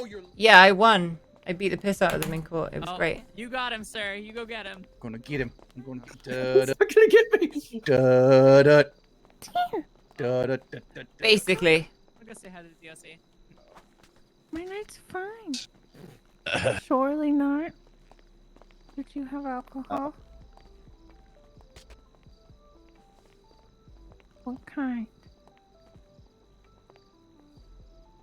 [SPEAKER 18] you're...
[SPEAKER 1] yeah, I won. I beat the piss out of them in court. It was great.
[SPEAKER 22] You got him, sir. You go get him.
[SPEAKER 18] I'm gonna get him. I'm gonna get
[SPEAKER 2] He's not gonna get me.
[SPEAKER 1] Basically.
[SPEAKER 22] I'm gonna say hi to the DOC.
[SPEAKER 19] My night's fine. Surely not. Did you have alcohol? What kind?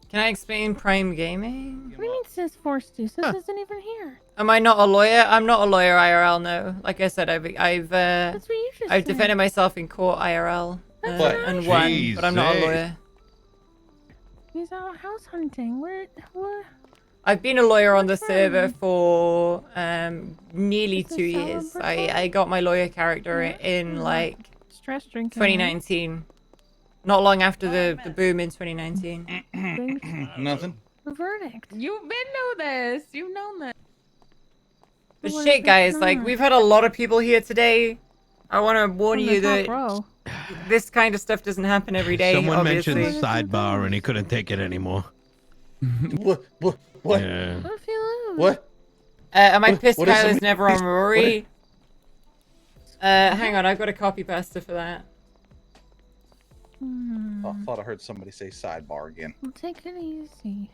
[SPEAKER 1] Can I explain Prime Gaming?
[SPEAKER 19] What do you mean sis forced you? Sis isn't even here.
[SPEAKER 1] Am I not a lawyer? I'm not a lawyer IRL, no. Like I said, I've
[SPEAKER 19] That's what you just
[SPEAKER 1] I've
[SPEAKER 19] said.
[SPEAKER 1] defended myself in court IRL
[SPEAKER 19] That's
[SPEAKER 1] and won, but I'm not a lawyer.
[SPEAKER 19] He's out house hunting. What?
[SPEAKER 1] I've been a lawyer on the server for nearly
[SPEAKER 19] Is this
[SPEAKER 1] 2 years.
[SPEAKER 19] celebratory?
[SPEAKER 1] I got my lawyer character in like
[SPEAKER 19] Stress drinking.
[SPEAKER 1] 2019. Not long after the boom in 2019.
[SPEAKER 18] Nothing.
[SPEAKER 19] The verdict.
[SPEAKER 22] You've been know this. You've known this.
[SPEAKER 1] But
[SPEAKER 19] What
[SPEAKER 1] shit,
[SPEAKER 19] if it's
[SPEAKER 1] guys, like
[SPEAKER 19] not?
[SPEAKER 1] we've had a lot of people here today. I want to warn
[SPEAKER 19] On the
[SPEAKER 1] you
[SPEAKER 19] top
[SPEAKER 1] that
[SPEAKER 19] row.
[SPEAKER 1] this kind of stuff doesn't happen every day.
[SPEAKER 3] Someone
[SPEAKER 1] obviously.
[SPEAKER 3] mentioned sidebar and he couldn't take it anymore.
[SPEAKER 18] What?
[SPEAKER 3] Yeah.
[SPEAKER 19] What if you lose?
[SPEAKER 18] What?
[SPEAKER 1] Am I pissed
[SPEAKER 18] What if
[SPEAKER 1] Kyler's
[SPEAKER 18] somebody-
[SPEAKER 1] never on
[SPEAKER 18] what
[SPEAKER 1] Rory? Hang on, I've got a copy pasta for that.
[SPEAKER 18] Oh, thought I heard somebody say sidebar again.
[SPEAKER 19] Well, take it easy.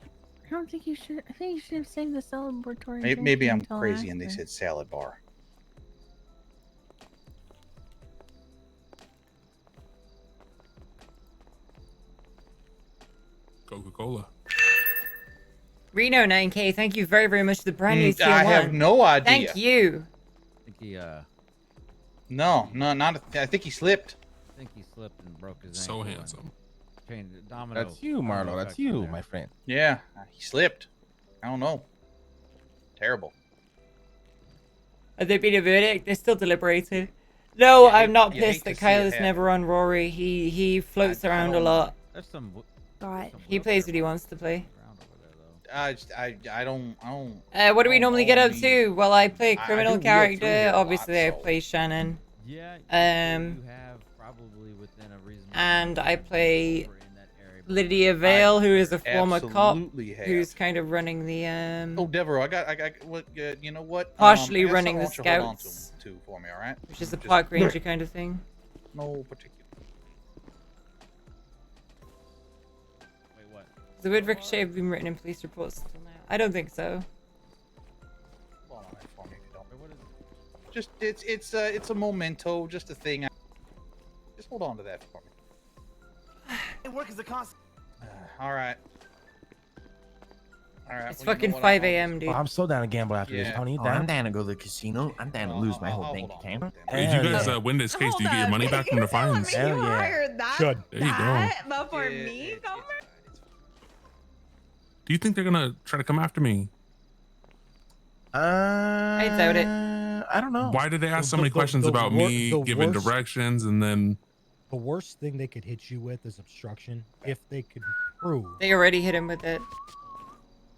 [SPEAKER 19] I don't think you should. I think you should have saved the celebratory.
[SPEAKER 18] Maybe
[SPEAKER 19] drinking
[SPEAKER 18] I'm
[SPEAKER 19] until
[SPEAKER 18] crazy and they
[SPEAKER 19] after.
[SPEAKER 18] said salad bar.
[SPEAKER 14] Coca-Cola.
[SPEAKER 1] Reno 9K, thank you very, very much for the brand new tier
[SPEAKER 18] I have
[SPEAKER 1] 1.
[SPEAKER 18] no idea.
[SPEAKER 1] Thank you.
[SPEAKER 20] I think he,
[SPEAKER 18] No, not. I think he slipped.
[SPEAKER 20] I think he slipped and broke his
[SPEAKER 14] So
[SPEAKER 20] ankle.
[SPEAKER 14] handsome.
[SPEAKER 20] Changed the domino.
[SPEAKER 7] That's you, Marlo. That's you, my friend.
[SPEAKER 18] Yeah, he slipped. I don't know. Terrible.
[SPEAKER 1] Has there been a verdict? They're still deliberating. No,
[SPEAKER 18] Yeah,
[SPEAKER 1] I'm not
[SPEAKER 18] you hate
[SPEAKER 1] pissed that
[SPEAKER 18] to see it
[SPEAKER 1] Kyler's
[SPEAKER 18] happen.
[SPEAKER 1] never on Rory. He floats around a lot.
[SPEAKER 20] There's some
[SPEAKER 19] got.
[SPEAKER 1] He plays what he wants to play.
[SPEAKER 18] I don't.
[SPEAKER 1] What do we normally get up
[SPEAKER 18] I mean,
[SPEAKER 1] to? Well, I play a
[SPEAKER 18] I
[SPEAKER 1] criminal
[SPEAKER 18] do wheel through
[SPEAKER 1] character.
[SPEAKER 18] here a lot,
[SPEAKER 1] Obviously, I
[SPEAKER 18] so-
[SPEAKER 1] play Shannon.
[SPEAKER 20] Yeah.
[SPEAKER 1] Um,
[SPEAKER 20] You have probably within a reasonable.
[SPEAKER 1] and I play Lydia Vale, who is a former cop,
[SPEAKER 18] absolutely have.
[SPEAKER 1] who's kind of running the
[SPEAKER 18] Oh, Devereaux, I got. What? You know what?
[SPEAKER 1] partially
[SPEAKER 18] I got
[SPEAKER 1] running the
[SPEAKER 18] something I want you to hold
[SPEAKER 1] scouts,
[SPEAKER 18] on to for me, all right?
[SPEAKER 1] which is a
[SPEAKER 18] Just-
[SPEAKER 1] park ranger kind of thing.
[SPEAKER 18] No particular.
[SPEAKER 20] Wait, what?
[SPEAKER 1] The word ricochet have been written in police reports until now. I don't think so.
[SPEAKER 18] Hold on that for me if you don't. Just it's a memento, just a thing. Just hold on to that for me.
[SPEAKER 12] It works as a constant.
[SPEAKER 18] All right. All right.
[SPEAKER 1] It's
[SPEAKER 18] well, you know
[SPEAKER 1] fucking
[SPEAKER 18] what,
[SPEAKER 1] 5 a.m., dude.
[SPEAKER 8] Oh, I'm so down to gamble after this,
[SPEAKER 18] Yeah.
[SPEAKER 8] Tony.
[SPEAKER 18] Oh,
[SPEAKER 8] Down?
[SPEAKER 18] I'm
[SPEAKER 8] down to go to the casino. I'm down to lose my whole bank account.
[SPEAKER 14] If you guys win this case, do you get your money back from the fines?
[SPEAKER 8] Hell yeah.
[SPEAKER 22] Hired that.
[SPEAKER 5] Should.
[SPEAKER 14] There you go.
[SPEAKER 22] Before me, Gomer?
[SPEAKER 14] Do you think they're gonna try to come after me?
[SPEAKER 1] I doubt it.
[SPEAKER 8] I don't know.
[SPEAKER 14] Why did they ask so
[SPEAKER 5] The-
[SPEAKER 14] many
[SPEAKER 5] the-
[SPEAKER 14] questions
[SPEAKER 5] the
[SPEAKER 14] about
[SPEAKER 5] wor-
[SPEAKER 14] me
[SPEAKER 5] the
[SPEAKER 14] giving
[SPEAKER 5] worst-
[SPEAKER 14] directions and then?
[SPEAKER 5] The worst thing they could hit you with is obstruction if they could prove.
[SPEAKER 1] They already hit him with it.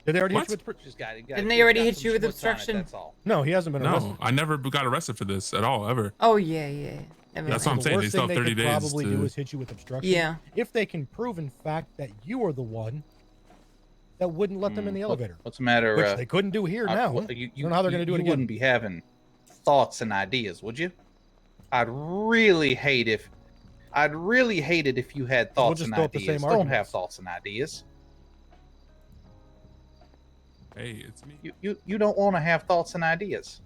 [SPEAKER 5] Did they already
[SPEAKER 14] What?
[SPEAKER 5] hit you with?
[SPEAKER 18] Just got it.
[SPEAKER 1] Didn't they already hit you with obstruction?
[SPEAKER 18] That's all.
[SPEAKER 5] No, he hasn't been arrested.
[SPEAKER 14] No, I never got arrested for this at all ever.
[SPEAKER 1] Oh yeah, yeah. Never
[SPEAKER 14] That's
[SPEAKER 1] mind.
[SPEAKER 14] what I'm saying. They
[SPEAKER 5] worst
[SPEAKER 14] still have
[SPEAKER 5] thing
[SPEAKER 14] 30
[SPEAKER 5] could
[SPEAKER 14] days
[SPEAKER 5] probably
[SPEAKER 14] to.
[SPEAKER 5] do is hit you with obstruction.
[SPEAKER 1] Yeah.
[SPEAKER 5] If they can prove, in fact, that you are the one that wouldn't let them in the elevator,
[SPEAKER 18] What's the matter?
[SPEAKER 5] which they couldn't do here now.
[SPEAKER 18] well,
[SPEAKER 5] I don't know how they're going to do it
[SPEAKER 18] you
[SPEAKER 5] again.
[SPEAKER 18] wouldn't be having thoughts and ideas, would you? I'd really hate it if you had
[SPEAKER 5] We'll
[SPEAKER 18] thoughts
[SPEAKER 5] just
[SPEAKER 18] and
[SPEAKER 5] throw up the
[SPEAKER 18] ideas.
[SPEAKER 5] same
[SPEAKER 18] Don't
[SPEAKER 5] arguments.
[SPEAKER 18] have thoughts and ideas.
[SPEAKER 14] Hey, it's me.
[SPEAKER 18] You don't want to have thoughts and ideas.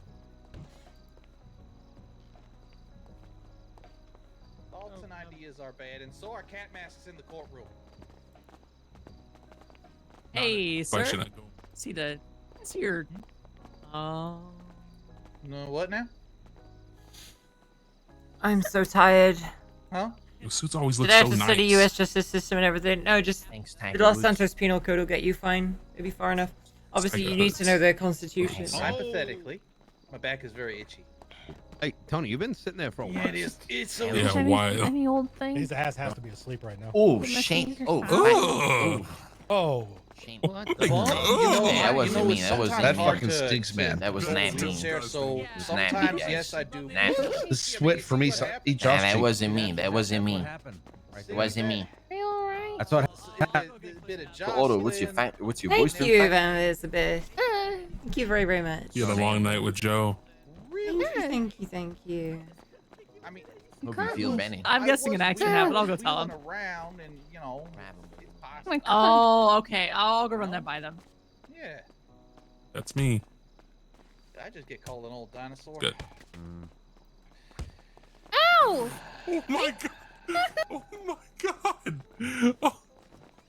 [SPEAKER 18] Thoughts and ideas are bad, and so are cat masks in the courtroom.
[SPEAKER 22] Hey,
[SPEAKER 14] Why
[SPEAKER 22] sir.
[SPEAKER 14] should I go?
[SPEAKER 22] See the. See your. Oh.
[SPEAKER 18] No, what now?
[SPEAKER 1] I'm so tired.
[SPEAKER 18] Huh?
[SPEAKER 14] Your suits always
[SPEAKER 1] Did
[SPEAKER 14] look
[SPEAKER 1] I have
[SPEAKER 14] so
[SPEAKER 1] to
[SPEAKER 14] nice.
[SPEAKER 1] study U.S. justice system and everything? No, just
[SPEAKER 8] Thanks,
[SPEAKER 1] the Los Santos Penal Code will get you fine. It'll be far enough. Obviously, you need to know the Constitution.
[SPEAKER 18] Hypothetically, my back is very itchy.
[SPEAKER 3] Hey, Tony, you've been sitting there for a while.
[SPEAKER 18] it is. It's so
[SPEAKER 14] Yeah,
[SPEAKER 19] any,
[SPEAKER 14] why?
[SPEAKER 19] any old thing?
[SPEAKER 5] His ass has to be asleep right now.
[SPEAKER 8] Oh,
[SPEAKER 19] The
[SPEAKER 8] shame.
[SPEAKER 19] messengers
[SPEAKER 8] Oh,
[SPEAKER 19] fine.
[SPEAKER 14] Ugh.
[SPEAKER 5] Oh,
[SPEAKER 8] shame.
[SPEAKER 3] What?
[SPEAKER 14] Hey,
[SPEAKER 18] Well,
[SPEAKER 14] ugh.
[SPEAKER 18] you know,
[SPEAKER 8] Yeah, that wasn't
[SPEAKER 18] it's
[SPEAKER 8] mean. That wasn't
[SPEAKER 18] sometimes
[SPEAKER 10] That
[SPEAKER 18] hard
[SPEAKER 10] fucking
[SPEAKER 18] to-
[SPEAKER 10] stinks, man.
[SPEAKER 8] That was
[SPEAKER 18] to
[SPEAKER 8] not
[SPEAKER 18] sit
[SPEAKER 8] mean.
[SPEAKER 18] there, so
[SPEAKER 8] It was not
[SPEAKER 18] sometimes,
[SPEAKER 8] mean, guys.
[SPEAKER 18] yes, I do.
[SPEAKER 8] Not mean.
[SPEAKER 10] The sweat from each
[SPEAKER 8] Nah,
[SPEAKER 10] off
[SPEAKER 8] that
[SPEAKER 10] cheek.
[SPEAKER 8] wasn't me. That wasn't me.
[SPEAKER 3] What happened?
[SPEAKER 8] It wasn't me.
[SPEAKER 19] Are you alright?
[SPEAKER 8] That's what.
[SPEAKER 18] So,
[SPEAKER 8] Otto, what's your what's your voice?
[SPEAKER 1] Thank you, Van Elizabeth. Thank you very, very much.
[SPEAKER 14] You had a long night with Joe.
[SPEAKER 1] Thank you, thank you.
[SPEAKER 18] I mean,
[SPEAKER 8] Hope you feel better.
[SPEAKER 22] I'm guessing an accident happened. I'll go tell him.
[SPEAKER 18] Around and you know,
[SPEAKER 19] Oh my God.
[SPEAKER 22] Oh, okay. I'll go run that by them.
[SPEAKER 18] yeah.
[SPEAKER 14] That's me.
[SPEAKER 18] Did I just get called an old dinosaur?
[SPEAKER 14] Good.
[SPEAKER 19] Ow!
[SPEAKER 14] Oh my god! Oh my god! Oh,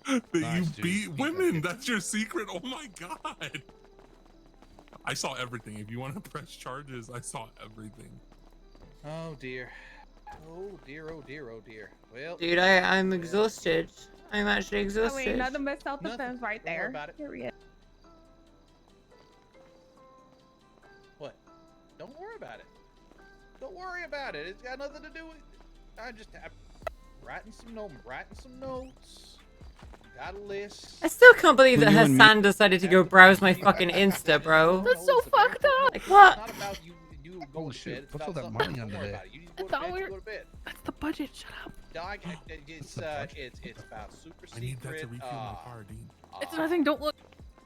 [SPEAKER 14] that
[SPEAKER 18] Nice,
[SPEAKER 14] you
[SPEAKER 18] dude.
[SPEAKER 14] beat women. That's your secret. Oh my god! I saw everything. If you want to press charges, I saw everything.
[SPEAKER 18] Oh dear. Oh dear. Oh dear. Oh dear. Well,
[SPEAKER 1] Dude, I'm exhausted. I'm actually
[SPEAKER 22] Oh,
[SPEAKER 1] exhausted.
[SPEAKER 22] another missed self-defense right
[SPEAKER 18] Don't worry
[SPEAKER 22] there.
[SPEAKER 18] about it.
[SPEAKER 22] Period.
[SPEAKER 18] what? Don't worry about it. Don't worry about it. It's got nothing to do with. I'm writing some notes. Got a list.
[SPEAKER 1] I still can't believe that
[SPEAKER 3] You and me-
[SPEAKER 1] Hassan decided to go browse my fucking Insta, bro.
[SPEAKER 19] That's so fucked up.
[SPEAKER 1] Like, what?
[SPEAKER 18] It's not about you going to bed. It's
[SPEAKER 10] What's
[SPEAKER 18] about
[SPEAKER 10] all that
[SPEAKER 18] something.
[SPEAKER 10] money
[SPEAKER 18] Don't
[SPEAKER 10] under
[SPEAKER 18] worry
[SPEAKER 10] there?
[SPEAKER 18] about it. You need to go
[SPEAKER 19] I
[SPEAKER 18] to
[SPEAKER 19] thought
[SPEAKER 18] bed.
[SPEAKER 19] we
[SPEAKER 18] You
[SPEAKER 19] were-
[SPEAKER 18] go to bed.
[SPEAKER 19] That's the budget. Shut up.
[SPEAKER 18] Dog, it's about super
[SPEAKER 14] I need that to
[SPEAKER 18] secret.
[SPEAKER 14] refuel my car, Dean.
[SPEAKER 19] It's nothing. Don't look.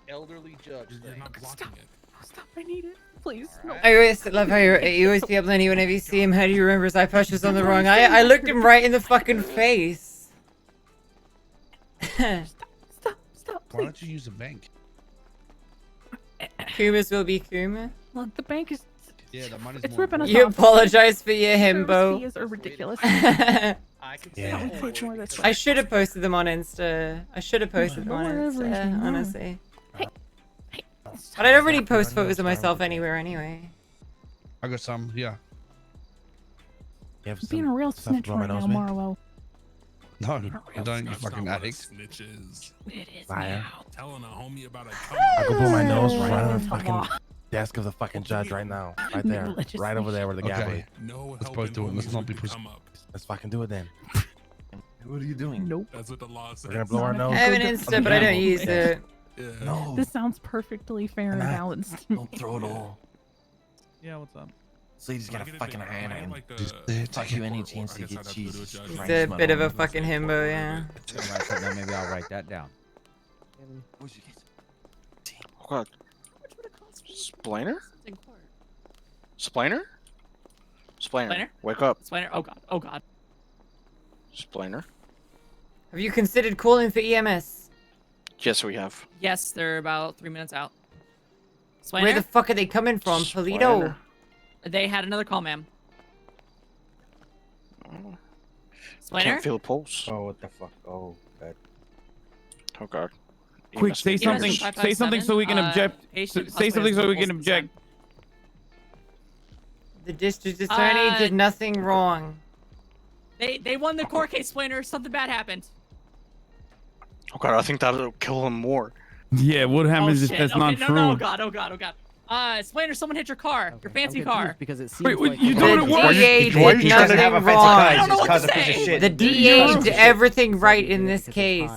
[SPEAKER 18] Elderly judge
[SPEAKER 14] You're
[SPEAKER 18] thing.
[SPEAKER 14] not blocking it.
[SPEAKER 19] Stop. I need it. Please. No.
[SPEAKER 1] I always love how you always be uploading whenever you see him. How do you remember his eye patch was on the wrong eye? I looked him right in the fucking face.
[SPEAKER 19] Stop.
[SPEAKER 10] Why
[SPEAKER 19] Please.
[SPEAKER 10] don't you use a bank?
[SPEAKER 1] Kuma's will be Kuma.
[SPEAKER 19] Look, the bank is.
[SPEAKER 10] Yeah, the money's
[SPEAKER 19] It's
[SPEAKER 10] more
[SPEAKER 19] ripping us
[SPEAKER 1] You
[SPEAKER 19] off.
[SPEAKER 1] apologize for your
[SPEAKER 19] Service
[SPEAKER 1] himbo.
[SPEAKER 19] fees are ridiculous.
[SPEAKER 18] I can
[SPEAKER 8] Yeah.
[SPEAKER 18] say
[SPEAKER 19] Much more this
[SPEAKER 1] I should have posted them on Insta. I should have posted them on
[SPEAKER 19] Wherever you
[SPEAKER 1] Insta,
[SPEAKER 19] know.
[SPEAKER 1] honestly.
[SPEAKER 19] Hey.
[SPEAKER 1] But I don't really post photos of myself anywhere anyway.
[SPEAKER 10] I got some, yeah.
[SPEAKER 8] You have
[SPEAKER 19] Being a real
[SPEAKER 8] stuff
[SPEAKER 19] snitch
[SPEAKER 8] to blow my
[SPEAKER 19] right now,
[SPEAKER 8] nose with?
[SPEAKER 19] Marlo.
[SPEAKER 10] No, you don't, you
[SPEAKER 14] That's
[SPEAKER 10] fucking
[SPEAKER 14] not what a
[SPEAKER 10] addict.
[SPEAKER 14] snitch is.
[SPEAKER 19] It is
[SPEAKER 8] Fire.
[SPEAKER 19] now.
[SPEAKER 14] Telling a homie about a come
[SPEAKER 8] I can blow my nose right on the
[SPEAKER 19] Come
[SPEAKER 8] fucking
[SPEAKER 19] on.
[SPEAKER 8] desk of the fucking judge right now. Right there.
[SPEAKER 19] Religious
[SPEAKER 8] Right over there where the gavel is.
[SPEAKER 10] Okay.
[SPEAKER 14] No
[SPEAKER 10] Let's
[SPEAKER 14] helping
[SPEAKER 10] both do it. Let's
[SPEAKER 14] homies
[SPEAKER 10] not be
[SPEAKER 14] who
[SPEAKER 10] pres-
[SPEAKER 14] come up.
[SPEAKER 8] Let's fucking do it then. What are you doing?
[SPEAKER 19] Nope.
[SPEAKER 14] That's what the law says.
[SPEAKER 8] We're gonna blow our nose.
[SPEAKER 1] I have an Insta, but I don't use it.
[SPEAKER 14] Yeah.
[SPEAKER 8] No.
[SPEAKER 19] This sounds perfectly fair and balanced.
[SPEAKER 8] Don't throw it all.
[SPEAKER 6] Yeah, what's up?
[SPEAKER 8] So you just got a fucking hand and
[SPEAKER 14] Just
[SPEAKER 8] fuck you any chance to get cheese.
[SPEAKER 1] He's a bit of a fucking himbo, yeah.
[SPEAKER 20] Now maybe I'll write that down.
[SPEAKER 21] Oh god. Splainer? Splainer? Splainer. Wake up.
[SPEAKER 22] Splainer. Oh god. Oh god.
[SPEAKER 21] Splainer.
[SPEAKER 1] Have you considered calling for EMS?
[SPEAKER 21] Yes, we have.
[SPEAKER 22] Yes, they're about 3 minutes out.
[SPEAKER 1] Where the
[SPEAKER 22] Splainer?
[SPEAKER 1] fuck are they coming from? Polito?
[SPEAKER 22] They had another call, ma'am. Splainer?
[SPEAKER 21] Can't feel a pulse.
[SPEAKER 8] Oh, what the fuck? Oh, god.
[SPEAKER 21] Oh god.
[SPEAKER 13] Quick, say something. Say something so we can object. Say something so we can object.
[SPEAKER 1] The district attorney did nothing wrong.
[SPEAKER 22] They won the court case, Splainer. Something bad happened.
[SPEAKER 21] Oh god, I think that'll kill him more.
[SPEAKER 13] Yeah, what happens if
[SPEAKER 22] shit.
[SPEAKER 13] that's
[SPEAKER 22] Okay,
[SPEAKER 13] not
[SPEAKER 22] no,
[SPEAKER 13] true?
[SPEAKER 22] No, oh god, oh god, oh god. Splainer, someone hit your car. Your fancy car.
[SPEAKER 11] Because it seems
[SPEAKER 13] Wait,
[SPEAKER 11] like
[SPEAKER 13] you doing it
[SPEAKER 1] The DA did nothing wrong.
[SPEAKER 22] I don't know what to say.
[SPEAKER 1] The DA did everything right in this case.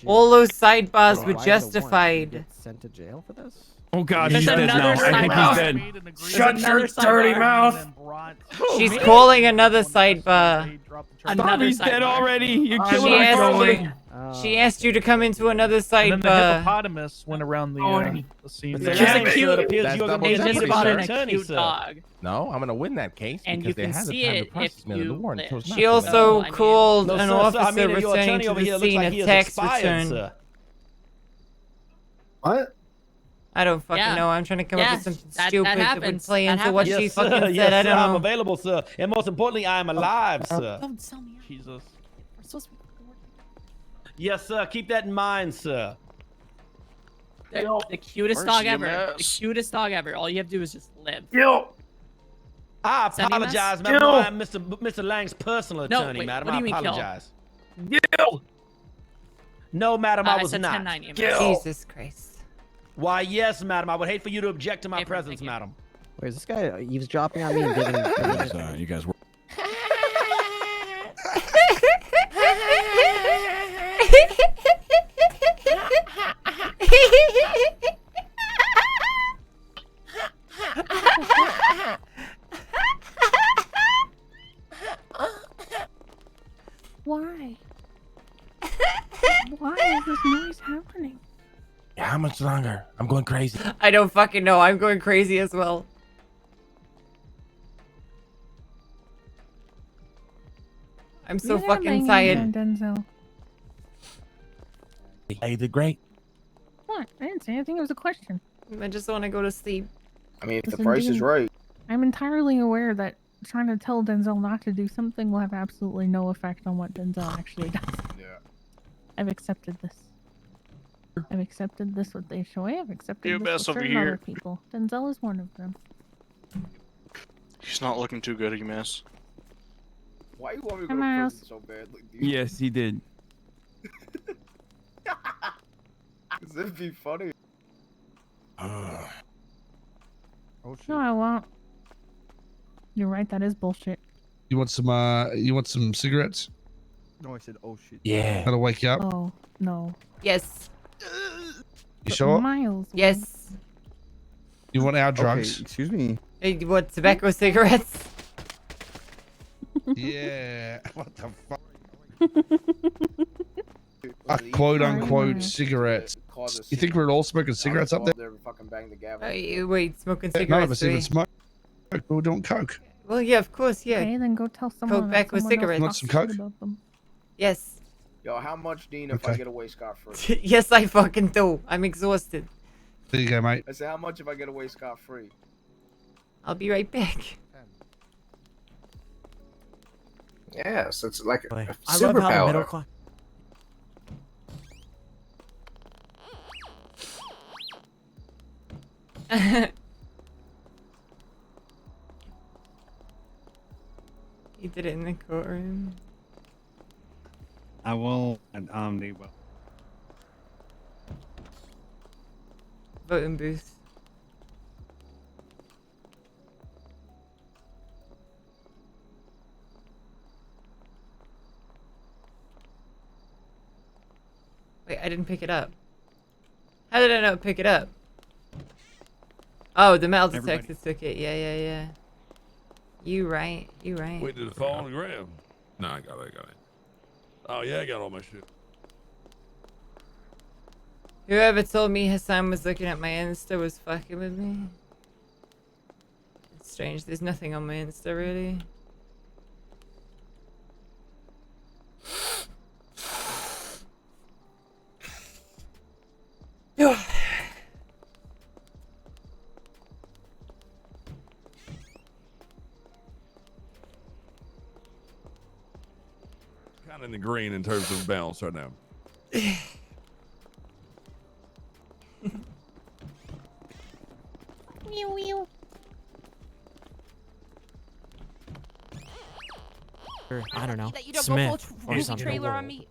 [SPEAKER 1] All those sidebars were justified.
[SPEAKER 11] Sent to jail for this?
[SPEAKER 13] Oh god,
[SPEAKER 22] There's
[SPEAKER 13] he's dead now.
[SPEAKER 22] another
[SPEAKER 13] I think
[SPEAKER 22] side
[SPEAKER 13] he's dead.
[SPEAKER 2] Shut your dirty mouth.
[SPEAKER 1] She's calling another sidebar.
[SPEAKER 13] Stop, he's dead already. You're
[SPEAKER 1] She
[SPEAKER 13] killing us.
[SPEAKER 1] she asked you to come into another
[SPEAKER 6] And then the
[SPEAKER 1] sidebar.
[SPEAKER 6] hippopotamus went around the scene.
[SPEAKER 11] It's
[SPEAKER 6] there.
[SPEAKER 11] a
[SPEAKER 22] It's a cute.
[SPEAKER 8] That's double
[SPEAKER 22] They
[SPEAKER 8] jeopardy,
[SPEAKER 22] just bought an
[SPEAKER 8] sir.
[SPEAKER 22] cute dog.
[SPEAKER 8] No, I'm gonna win that case
[SPEAKER 22] And
[SPEAKER 8] because
[SPEAKER 22] you can
[SPEAKER 8] they had the
[SPEAKER 22] see
[SPEAKER 8] time to
[SPEAKER 22] it
[SPEAKER 8] process
[SPEAKER 22] if
[SPEAKER 8] me under the
[SPEAKER 22] you
[SPEAKER 8] warrant.
[SPEAKER 22] live.
[SPEAKER 8] Chose not
[SPEAKER 1] She
[SPEAKER 8] to.
[SPEAKER 1] also
[SPEAKER 22] No, I mean-
[SPEAKER 1] called
[SPEAKER 6] No,
[SPEAKER 1] an
[SPEAKER 6] sir,
[SPEAKER 1] officer
[SPEAKER 6] I mean, your
[SPEAKER 1] returning
[SPEAKER 6] attorney
[SPEAKER 1] to
[SPEAKER 6] over
[SPEAKER 1] the
[SPEAKER 6] here looks
[SPEAKER 1] scene
[SPEAKER 6] like
[SPEAKER 1] of
[SPEAKER 6] he is
[SPEAKER 1] tax
[SPEAKER 6] expired,
[SPEAKER 1] return.
[SPEAKER 6] sir.
[SPEAKER 7] What?
[SPEAKER 1] I don't fucking
[SPEAKER 22] Yeah.
[SPEAKER 1] know. I'm trying to come up with
[SPEAKER 22] Yes,
[SPEAKER 1] something
[SPEAKER 22] that
[SPEAKER 1] stupid that would
[SPEAKER 22] happens.
[SPEAKER 1] play
[SPEAKER 22] That
[SPEAKER 1] into what
[SPEAKER 22] happens.
[SPEAKER 1] she
[SPEAKER 6] Yes,
[SPEAKER 1] fucking
[SPEAKER 6] sir.
[SPEAKER 1] said.
[SPEAKER 6] Yes,
[SPEAKER 1] I
[SPEAKER 6] sir,
[SPEAKER 1] don't
[SPEAKER 6] I'm
[SPEAKER 1] know.
[SPEAKER 6] available, sir. And most importantly, I am alive, sir.
[SPEAKER 22] Don't tell me.
[SPEAKER 6] Jesus.
[SPEAKER 22] We're supposed to be
[SPEAKER 6] Yes, sir. Keep that in mind, sir.
[SPEAKER 22] the cutest
[SPEAKER 21] Where's
[SPEAKER 22] dog
[SPEAKER 21] the
[SPEAKER 22] ever.
[SPEAKER 21] mess?
[SPEAKER 22] The cutest dog ever. All you have to do is just live.
[SPEAKER 6] I
[SPEAKER 22] Send him
[SPEAKER 6] apologize,
[SPEAKER 22] this?
[SPEAKER 6] madam. I am Mr. Lang's personal
[SPEAKER 22] No,
[SPEAKER 6] attorney,
[SPEAKER 22] wait,
[SPEAKER 6] madam.
[SPEAKER 22] what do
[SPEAKER 6] I
[SPEAKER 22] you mean, kill?
[SPEAKER 6] apologize. No, madam, I was
[SPEAKER 22] said
[SPEAKER 6] not.
[SPEAKER 22] 10-9 EMS.
[SPEAKER 1] Jesus Christ.
[SPEAKER 6] Why, yes, madam. I would hate for you to object to my
[SPEAKER 22] Paper,
[SPEAKER 6] presence,
[SPEAKER 22] thank you.
[SPEAKER 6] madam.
[SPEAKER 11] Wait, is this guy eavesdropping on me and giving...
[SPEAKER 8] You guys were.
[SPEAKER 19] Why? Why is this noise happening?
[SPEAKER 8] How much longer? I'm going crazy.
[SPEAKER 1] I don't fucking know. I'm going crazy as well. I'm so
[SPEAKER 19] You're
[SPEAKER 1] fucking
[SPEAKER 19] banging
[SPEAKER 1] tired.
[SPEAKER 19] on Denzel.
[SPEAKER 8] You did great.
[SPEAKER 19] What? I didn't say anything. It was a question.
[SPEAKER 1] I just want to go to sleep.
[SPEAKER 4] I mean, if the
[SPEAKER 19] Listen,
[SPEAKER 4] price is
[SPEAKER 19] dude,
[SPEAKER 4] right.
[SPEAKER 19] I'm entirely aware that trying to tell Denzel not to do something will have absolutely no effect on what Denzel actually does.
[SPEAKER 4] Yeah.
[SPEAKER 19] I've accepted this. I've accepted this with HOA. I've accepted
[SPEAKER 21] You
[SPEAKER 19] this
[SPEAKER 21] mess
[SPEAKER 19] with
[SPEAKER 21] over
[SPEAKER 19] certain other
[SPEAKER 21] here.
[SPEAKER 19] people. Denzel is one of them.
[SPEAKER 21] He's not looking too good, you miss.
[SPEAKER 4] Why you want me to
[SPEAKER 19] Hey,
[SPEAKER 4] go to
[SPEAKER 19] Miles.
[SPEAKER 4] prison so badly, dude?
[SPEAKER 13] Yes, he did.
[SPEAKER 4] Cause it'd be funny.
[SPEAKER 19] No, I won't. You're right. That is bullshit.
[SPEAKER 10] You want some cigarettes?
[SPEAKER 9] No, I said, oh shit.
[SPEAKER 8] Yeah.
[SPEAKER 10] How to wake you up?
[SPEAKER 19] Oh no.
[SPEAKER 1] Yes.
[SPEAKER 10] You sure?
[SPEAKER 19] Miles.
[SPEAKER 1] Yes.
[SPEAKER 10] You want our drugs?
[SPEAKER 9] Excuse me.
[SPEAKER 1] Hey, you want tobacco cigarettes?
[SPEAKER 10] Yeah. What the fuck? Quote unquote cigarettes. You think we're all smoking cigarettes up there?
[SPEAKER 4] Fucking bang the gavel.
[SPEAKER 1] Wait, smoking cigarettes?
[SPEAKER 10] None of us
[SPEAKER 1] do we?
[SPEAKER 10] even smoke. We're all doing coke.
[SPEAKER 1] Well, yeah, of course, yeah.
[SPEAKER 19] Okay, then go tell someone. that
[SPEAKER 1] back with
[SPEAKER 19] someone else
[SPEAKER 1] cigarettes.
[SPEAKER 10] Want some
[SPEAKER 19] talks
[SPEAKER 10] coke?
[SPEAKER 19] shit about them.
[SPEAKER 1] Yes.
[SPEAKER 4] Yo, how much, Dean, if I
[SPEAKER 10] Okay.
[SPEAKER 4] get away scot-free?
[SPEAKER 1] Yes, I fucking do. I'm exhausted.
[SPEAKER 10] There you go, mate.
[SPEAKER 4] I said, how much if I get away scot-free?
[SPEAKER 1] I'll be right back.
[SPEAKER 4] Yes, it's like a
[SPEAKER 11] I love how the middle
[SPEAKER 4] superpower.
[SPEAKER 11] class.
[SPEAKER 1] He did it in the courtroom.
[SPEAKER 6] I will. Need well.
[SPEAKER 1] Voting booth. Wait, I didn't pick it up. How did I not pick it up? Oh, the metal detector took it. Yeah. You right.
[SPEAKER 16] Wait, did it fall on the ground?
[SPEAKER 14] No, I got it.
[SPEAKER 16] Oh yeah, I got all my shit.
[SPEAKER 1] Whoever told me Hassan was looking at my Insta was fucking with me. It's strange. There's nothing on my Insta really.
[SPEAKER 16] Kind of in the green in terms of balance right now.
[SPEAKER 22] I don't know.
[SPEAKER 15] That you don't
[SPEAKER 22] Smith
[SPEAKER 15] go
[SPEAKER 22] or
[SPEAKER 15] full
[SPEAKER 22] something.
[SPEAKER 15] trailer on me.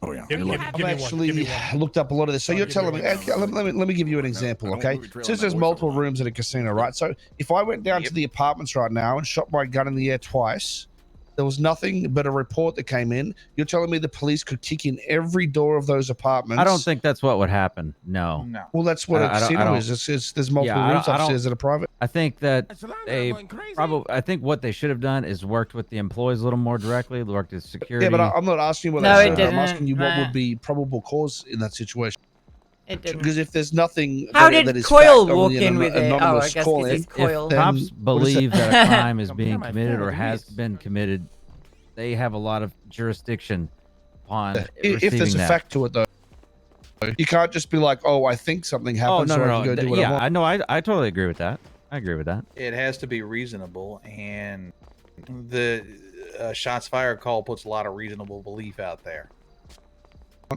[SPEAKER 10] Oh yeah.
[SPEAKER 5] Give me
[SPEAKER 10] I've
[SPEAKER 5] one,
[SPEAKER 10] actually
[SPEAKER 5] give me one.
[SPEAKER 10] looked up a lot of this. So
[SPEAKER 5] I'll
[SPEAKER 10] you're
[SPEAKER 5] give you
[SPEAKER 10] telling me,
[SPEAKER 5] one.
[SPEAKER 10] okay, let me give you an example, okay? Since there's multiple rooms at a casino, right? So if I went down to the apartments right now and shot my gun in the air twice, there was nothing but a report that came in. You're telling me the police could kick in every door of those apartments?
[SPEAKER 20] I don't think that's what would happen. No.
[SPEAKER 18] No.
[SPEAKER 10] Well, that's what a casino is. There's multiple
[SPEAKER 20] Yeah,
[SPEAKER 10] rooms
[SPEAKER 20] I don't-
[SPEAKER 10] upstairs that are private.
[SPEAKER 20] I think that they probably. I think what they should have done is worked with the employees a little more directly, worked with security.
[SPEAKER 10] Yeah, but I'm not asking you what
[SPEAKER 1] No,
[SPEAKER 10] they
[SPEAKER 1] it
[SPEAKER 10] said. I'm
[SPEAKER 1] didn't,
[SPEAKER 10] asking you what
[SPEAKER 1] Matt.
[SPEAKER 10] would be probable cause in that situation.
[SPEAKER 1] It didn't.
[SPEAKER 10] Because if there's nothing
[SPEAKER 1] How
[SPEAKER 10] that
[SPEAKER 1] did
[SPEAKER 10] is
[SPEAKER 1] Coyle
[SPEAKER 10] fact,
[SPEAKER 1] walk
[SPEAKER 10] only
[SPEAKER 1] in
[SPEAKER 10] an
[SPEAKER 1] with it? Oh, I
[SPEAKER 10] anonymous
[SPEAKER 1] guess
[SPEAKER 10] call
[SPEAKER 1] because
[SPEAKER 10] in,
[SPEAKER 1] it's Coyle.
[SPEAKER 10] then-
[SPEAKER 20] Cops
[SPEAKER 10] what is
[SPEAKER 20] believe
[SPEAKER 10] that?
[SPEAKER 20] that a crime is being
[SPEAKER 6] my
[SPEAKER 20] committed
[SPEAKER 6] phone,
[SPEAKER 20] or has
[SPEAKER 6] please.
[SPEAKER 20] been committed, they have a lot of jurisdiction upon
[SPEAKER 10] If
[SPEAKER 20] receiving
[SPEAKER 10] there's a
[SPEAKER 20] that.
[SPEAKER 10] fact to it, though, you can't just be like, "Oh, I think something
[SPEAKER 20] Oh
[SPEAKER 10] happened,
[SPEAKER 20] no,
[SPEAKER 10] so I
[SPEAKER 20] no,
[SPEAKER 10] can go
[SPEAKER 20] no.
[SPEAKER 10] do what I
[SPEAKER 20] Yeah,
[SPEAKER 10] want."
[SPEAKER 20] I know. I totally agree with that. I agree with that.
[SPEAKER 18] It has to be reasonable, and the shots fired call puts a lot of reasonable belief out there.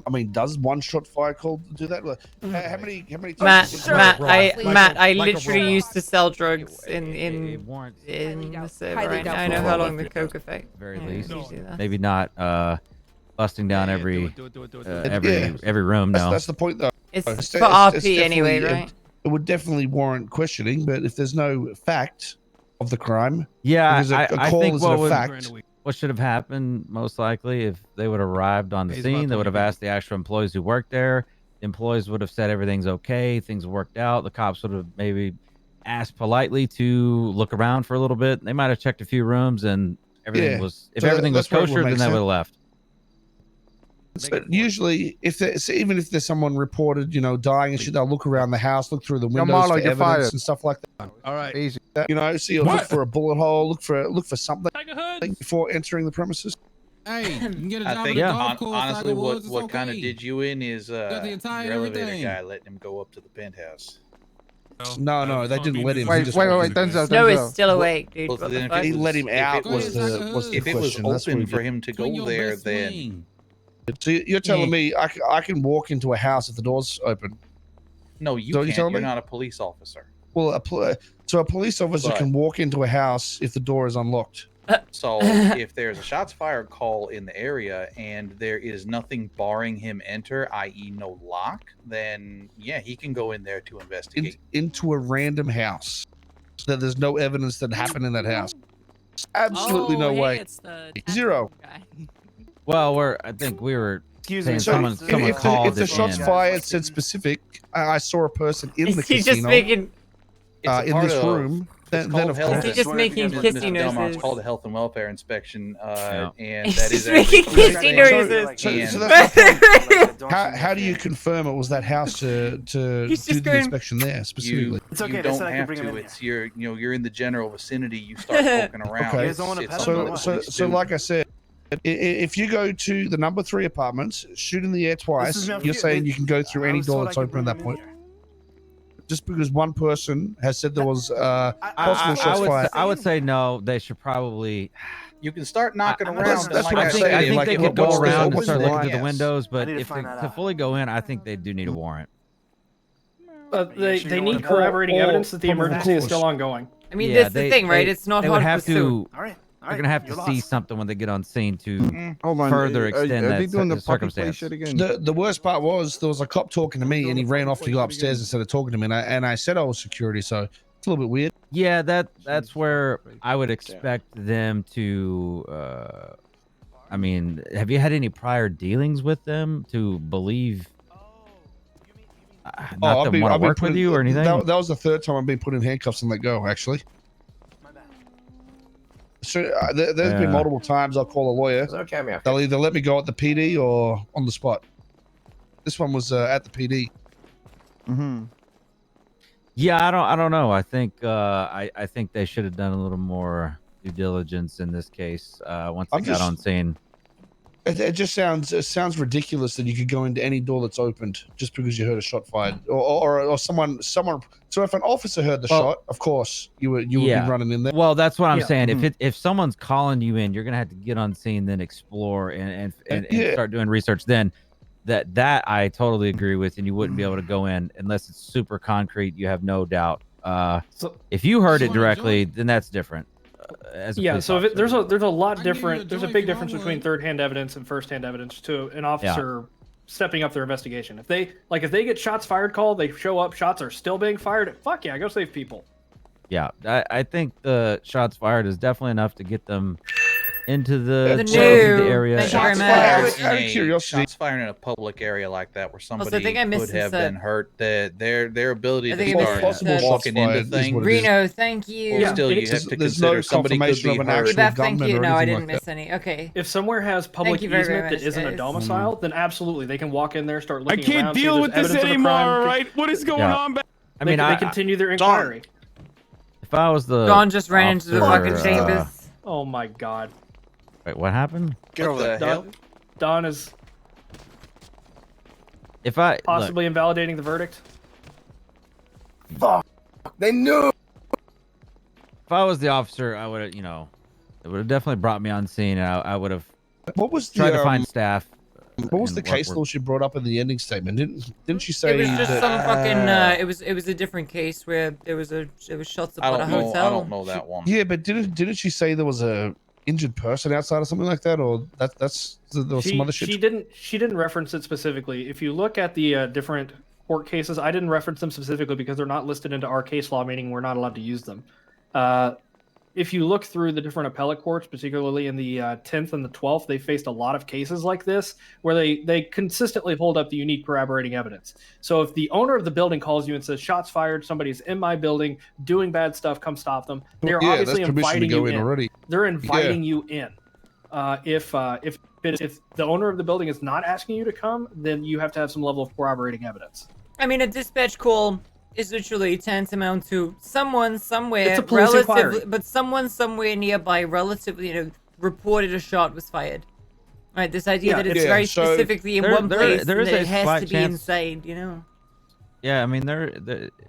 [SPEAKER 10] I mean, does one shot fire call do that? How many times?
[SPEAKER 1] Matt, I
[SPEAKER 5] like a
[SPEAKER 1] literally
[SPEAKER 5] robot.
[SPEAKER 1] used to sell drugs in
[SPEAKER 20] It warrants
[SPEAKER 1] the server
[SPEAKER 15] Highly
[SPEAKER 1] right now. I know
[SPEAKER 15] doubtful.
[SPEAKER 1] how long the coke effect.
[SPEAKER 20] very
[SPEAKER 1] yeah,
[SPEAKER 20] least.
[SPEAKER 1] usually lasts.
[SPEAKER 20] Maybe not busting down
[SPEAKER 3] Yeah,
[SPEAKER 20] every
[SPEAKER 3] do it.
[SPEAKER 20] every room. No.
[SPEAKER 10] That's the point, though.
[SPEAKER 1] It's
[SPEAKER 10] It's-
[SPEAKER 1] for
[SPEAKER 10] it's
[SPEAKER 1] RP anyway,
[SPEAKER 10] definitely-
[SPEAKER 1] right?
[SPEAKER 10] It would definitely warrant questioning, but if there's no fact of the crime,
[SPEAKER 20] Yeah,
[SPEAKER 10] because a
[SPEAKER 20] I
[SPEAKER 10] call
[SPEAKER 20] think
[SPEAKER 10] isn't
[SPEAKER 20] what
[SPEAKER 10] a
[SPEAKER 20] would
[SPEAKER 10] fact.
[SPEAKER 20] what should have happened most likely if they would have arrived on the
[SPEAKER 3] Pays
[SPEAKER 20] scene, they
[SPEAKER 3] about
[SPEAKER 20] would have
[SPEAKER 3] 20
[SPEAKER 20] asked the actual employees who worked there. The employees would have said everything's okay, things worked out. The cops would have maybe asked politely to look around for a little bit. They might have checked a few rooms and everything
[SPEAKER 10] Yeah.
[SPEAKER 20] was if
[SPEAKER 10] So
[SPEAKER 20] everything was
[SPEAKER 10] that's where it would
[SPEAKER 20] kosher, then
[SPEAKER 10] make
[SPEAKER 20] they would
[SPEAKER 10] sense.
[SPEAKER 20] have left.
[SPEAKER 10] So usually, even if there's someone reported, dying and shit, they'll look around the house, look through the windows
[SPEAKER 8] Marlo,
[SPEAKER 10] for
[SPEAKER 8] you're
[SPEAKER 10] evidence
[SPEAKER 8] fired.
[SPEAKER 10] and stuff like that.
[SPEAKER 3] All right.
[SPEAKER 8] Easy.
[SPEAKER 10] So you'll look for a bullet hole, look for something before entering the premises.
[SPEAKER 12] Hey, you can get a
[SPEAKER 18] I
[SPEAKER 12] job
[SPEAKER 18] think
[SPEAKER 12] at the golf course,
[SPEAKER 18] honestly,
[SPEAKER 12] Tiger
[SPEAKER 18] what
[SPEAKER 12] Woods, it's
[SPEAKER 18] what kind of
[SPEAKER 12] okay.
[SPEAKER 18] did you in is
[SPEAKER 12] Got the entire
[SPEAKER 18] your elevator
[SPEAKER 12] everything.
[SPEAKER 18] guy letting him go up to the penthouse.
[SPEAKER 10] No, they didn't let him.
[SPEAKER 8] Wait,
[SPEAKER 10] He just
[SPEAKER 8] wait,
[SPEAKER 10] walked
[SPEAKER 8] wait,
[SPEAKER 10] in.
[SPEAKER 8] Denzel,
[SPEAKER 1] Snow is
[SPEAKER 8] Denzel.
[SPEAKER 1] still awake, dude.
[SPEAKER 18] Well,
[SPEAKER 1] What
[SPEAKER 18] then
[SPEAKER 1] the
[SPEAKER 18] if
[SPEAKER 1] fuck?
[SPEAKER 10] He let him out.
[SPEAKER 12] Go
[SPEAKER 10] Was
[SPEAKER 12] ahead,
[SPEAKER 10] the
[SPEAKER 12] Tiger
[SPEAKER 10] was the
[SPEAKER 18] If it was
[SPEAKER 10] question? That's what
[SPEAKER 18] open
[SPEAKER 10] he
[SPEAKER 18] for
[SPEAKER 10] did.
[SPEAKER 18] him to
[SPEAKER 12] Swing
[SPEAKER 18] go
[SPEAKER 12] your
[SPEAKER 18] there,
[SPEAKER 12] best
[SPEAKER 18] then
[SPEAKER 12] swing.
[SPEAKER 10] So you're telling me I can walk into a house if the door's open?
[SPEAKER 18] no, you
[SPEAKER 10] So you
[SPEAKER 18] can't.
[SPEAKER 10] telling
[SPEAKER 18] You're
[SPEAKER 10] me?
[SPEAKER 18] not a police officer.
[SPEAKER 10] Well, a police officer
[SPEAKER 18] But-
[SPEAKER 10] can walk into a house if the door is unlocked.
[SPEAKER 18] So if there's a shots fired call in the area and there is nothing barring him enter, i.e., no lock, then yeah, he can go in there to investigate.
[SPEAKER 10] Into a random house that there's no evidence that happened in that house. Absolutely no way.
[SPEAKER 22] It's the
[SPEAKER 10] Zero.
[SPEAKER 22] guy.
[SPEAKER 20] Well, I think we were
[SPEAKER 12] Excuse
[SPEAKER 20] saying
[SPEAKER 12] me,
[SPEAKER 20] someone
[SPEAKER 12] if
[SPEAKER 20] someone
[SPEAKER 10] if
[SPEAKER 20] called
[SPEAKER 10] the
[SPEAKER 20] it
[SPEAKER 10] shots
[SPEAKER 20] in.
[SPEAKER 10] fired said specific, I saw a person in the
[SPEAKER 1] He's just
[SPEAKER 10] casino
[SPEAKER 1] making.
[SPEAKER 18] It's a
[SPEAKER 10] in
[SPEAKER 18] part
[SPEAKER 10] this
[SPEAKER 18] of-
[SPEAKER 10] room.
[SPEAKER 18] It's
[SPEAKER 10] Then
[SPEAKER 18] called
[SPEAKER 10] of
[SPEAKER 18] health-
[SPEAKER 10] course,
[SPEAKER 1] Is he just making
[SPEAKER 18] Mr.
[SPEAKER 1] kissy
[SPEAKER 18] Delmar,
[SPEAKER 1] noises?
[SPEAKER 18] It's called a health and welfare inspection, and
[SPEAKER 1] He's
[SPEAKER 18] that is
[SPEAKER 1] just making
[SPEAKER 18] actually
[SPEAKER 1] kissy noises.
[SPEAKER 10] So
[SPEAKER 18] And-
[SPEAKER 10] that's the point. How do you confirm it was that house to
[SPEAKER 1] He's
[SPEAKER 10] do
[SPEAKER 1] just
[SPEAKER 10] the
[SPEAKER 1] going-
[SPEAKER 10] inspection there specifically?
[SPEAKER 18] You,
[SPEAKER 12] It's okay,
[SPEAKER 18] you
[SPEAKER 12] they
[SPEAKER 18] don't
[SPEAKER 12] said I can
[SPEAKER 18] have
[SPEAKER 12] bring him
[SPEAKER 18] to.
[SPEAKER 12] in
[SPEAKER 18] It's you're in the general vicinity. You start poking around.
[SPEAKER 10] Okay.
[SPEAKER 12] guys don't wanna
[SPEAKER 18] It's
[SPEAKER 12] pass
[SPEAKER 18] something
[SPEAKER 12] on
[SPEAKER 18] the
[SPEAKER 12] the
[SPEAKER 10] So,
[SPEAKER 12] line.
[SPEAKER 18] police
[SPEAKER 10] so
[SPEAKER 18] do.
[SPEAKER 10] like I said, if you go to the number 3 apartments, shoot in the air
[SPEAKER 12] This
[SPEAKER 10] twice,
[SPEAKER 12] is
[SPEAKER 10] you're saying you can go through
[SPEAKER 12] I
[SPEAKER 10] any
[SPEAKER 12] was
[SPEAKER 10] door
[SPEAKER 12] told
[SPEAKER 10] that's
[SPEAKER 12] I could
[SPEAKER 10] open at
[SPEAKER 12] bring
[SPEAKER 10] that
[SPEAKER 12] him in
[SPEAKER 10] point.
[SPEAKER 12] here.
[SPEAKER 10] Just because one person has said there was possible
[SPEAKER 20] I
[SPEAKER 10] shots
[SPEAKER 20] would
[SPEAKER 10] fired.
[SPEAKER 20] I would say no. They should probably.
[SPEAKER 18] You can start knocking
[SPEAKER 20] I-
[SPEAKER 18] around.
[SPEAKER 10] that's
[SPEAKER 18] and
[SPEAKER 10] what
[SPEAKER 18] like
[SPEAKER 10] I'm
[SPEAKER 18] I
[SPEAKER 10] saying,
[SPEAKER 18] said,
[SPEAKER 20] I think
[SPEAKER 10] like,
[SPEAKER 20] they
[SPEAKER 10] if
[SPEAKER 20] could
[SPEAKER 10] it
[SPEAKER 20] go
[SPEAKER 10] was
[SPEAKER 20] around and
[SPEAKER 10] open
[SPEAKER 20] start looking through the
[SPEAKER 10] yes.
[SPEAKER 20] windows,
[SPEAKER 12] I
[SPEAKER 20] but
[SPEAKER 12] need to
[SPEAKER 20] if
[SPEAKER 12] find
[SPEAKER 20] they,
[SPEAKER 12] that
[SPEAKER 20] to
[SPEAKER 12] out.
[SPEAKER 20] fully go in, I think they do need a warrant.
[SPEAKER 2] They
[SPEAKER 12] sure you don't
[SPEAKER 2] need
[SPEAKER 12] wanna-
[SPEAKER 2] corroborating
[SPEAKER 10] Or-
[SPEAKER 2] evidence that the
[SPEAKER 10] or-
[SPEAKER 2] emergency is still ongoing.
[SPEAKER 1] I mean,
[SPEAKER 20] Yeah,
[SPEAKER 1] that's the thing, right? It's not
[SPEAKER 20] They would
[SPEAKER 1] hard
[SPEAKER 20] have
[SPEAKER 1] to
[SPEAKER 20] to.
[SPEAKER 12] All right.
[SPEAKER 20] They're gonna have to see something when they get on scene to
[SPEAKER 8] Hold on.
[SPEAKER 20] further
[SPEAKER 8] Are
[SPEAKER 20] extend
[SPEAKER 8] they
[SPEAKER 20] that
[SPEAKER 8] doing the pocket play
[SPEAKER 20] circumstance.
[SPEAKER 8] shit again?
[SPEAKER 10] The worst part was there was a cop talking to me and he ran off to go upstairs instead of talking to me, and I said I was security, so it's a little bit weird.
[SPEAKER 20] Yeah, that's where I would expect them to. I mean, have you had any prior dealings with them to believe not them want to work with you or anything?
[SPEAKER 10] That was the third time I've been put in handcuffs and let go. Actually. So there's been multiple times I'll call a lawyer. They'll either let me go at the PD or on the spot. This one was at the PD.
[SPEAKER 20] Mm-hmm. Yeah, I don't know. I think I think they should have done a little more due diligence in this case. Once they got on scene.
[SPEAKER 10] It just sounds ridiculous that you could go into any door that's opened just because you heard a shot fired, or someone. So if an officer heard the shot, of course you would be running in there.
[SPEAKER 20] Well, that's what I'm saying. If someone's calling you in, you're gonna have to get on scene, then explore and start doing research. Then that I totally agree with, and you wouldn't be able to go in unless it's super concrete. You have no doubt. If you heard it directly, then that's different.
[SPEAKER 2] So if there's a lot different. There's a big difference between third-hand evidence and first-hand evidence to an officer stepping up their investigation. If they get shots fired call, they show up, shots are still being fired. Fuck yeah, go save people.
[SPEAKER 20] Yeah, I think the shots fired is definitely enough to get them into the area.
[SPEAKER 18] Shots fired in a public area like that where somebody could have been hurt. Their ability to start walking into things.
[SPEAKER 1] Reno, thank you.
[SPEAKER 18] Still, you have to consider somebody could be hurt.
[SPEAKER 1] Thank you. No, I didn't miss any. Okay.
[SPEAKER 2] If somewhere has public easement that isn't a domicile, then absolutely they can walk in there, start looking around.
[SPEAKER 13] I can't deal with this anymore. All right, what is going on?
[SPEAKER 2] I mean, they continue their inquiry.
[SPEAKER 20] If I was the
[SPEAKER 1] Don just ran into the fucking chambers.
[SPEAKER 2] Oh my god.
[SPEAKER 20] Wait, what happened?
[SPEAKER 18] Get over there.
[SPEAKER 2] Don is
[SPEAKER 20] possibly
[SPEAKER 2] invalidating the verdict.
[SPEAKER 7] Fuck! They knew.
[SPEAKER 20] If I was the officer, I would have, it would have definitely brought me on scene, and I would have tried to find staff.
[SPEAKER 10] What was the case law she brought up in the ending statement? Didn't she say
[SPEAKER 1] it was just some fucking? It was a different case where there was shots up at a hotel.
[SPEAKER 18] I don't know that one.
[SPEAKER 10] Yeah, but didn't she say there was a injured person outside or something like that, or there was some other shit?
[SPEAKER 2] She didn't reference it specifically. If you look at the different court cases, I didn't reference them specifically because they're not listed into our case law, meaning we're not allowed to use them. If you look through the different appellate courts, particularly in the 10th and the 12th, they faced a lot of cases like this where they consistently hold up the unique corroborating evidence. So if the owner of the building calls you and says, shots fired, somebody's in my building doing bad stuff, come stop them. They're obviously inviting you in. Already. They're inviting you in. If the owner of the building is not asking you to come, then you have to have some level of corroborating evidence.
[SPEAKER 1] I mean, a dispatch call is literally tantamount to someone somewhere,
[SPEAKER 2] it's a police inquiry.
[SPEAKER 1] but someone somewhere nearby relatively, reported a shot was fired. Right, this idea that it's very specifically in one place and that it has to be inside,
[SPEAKER 20] Yeah, I mean,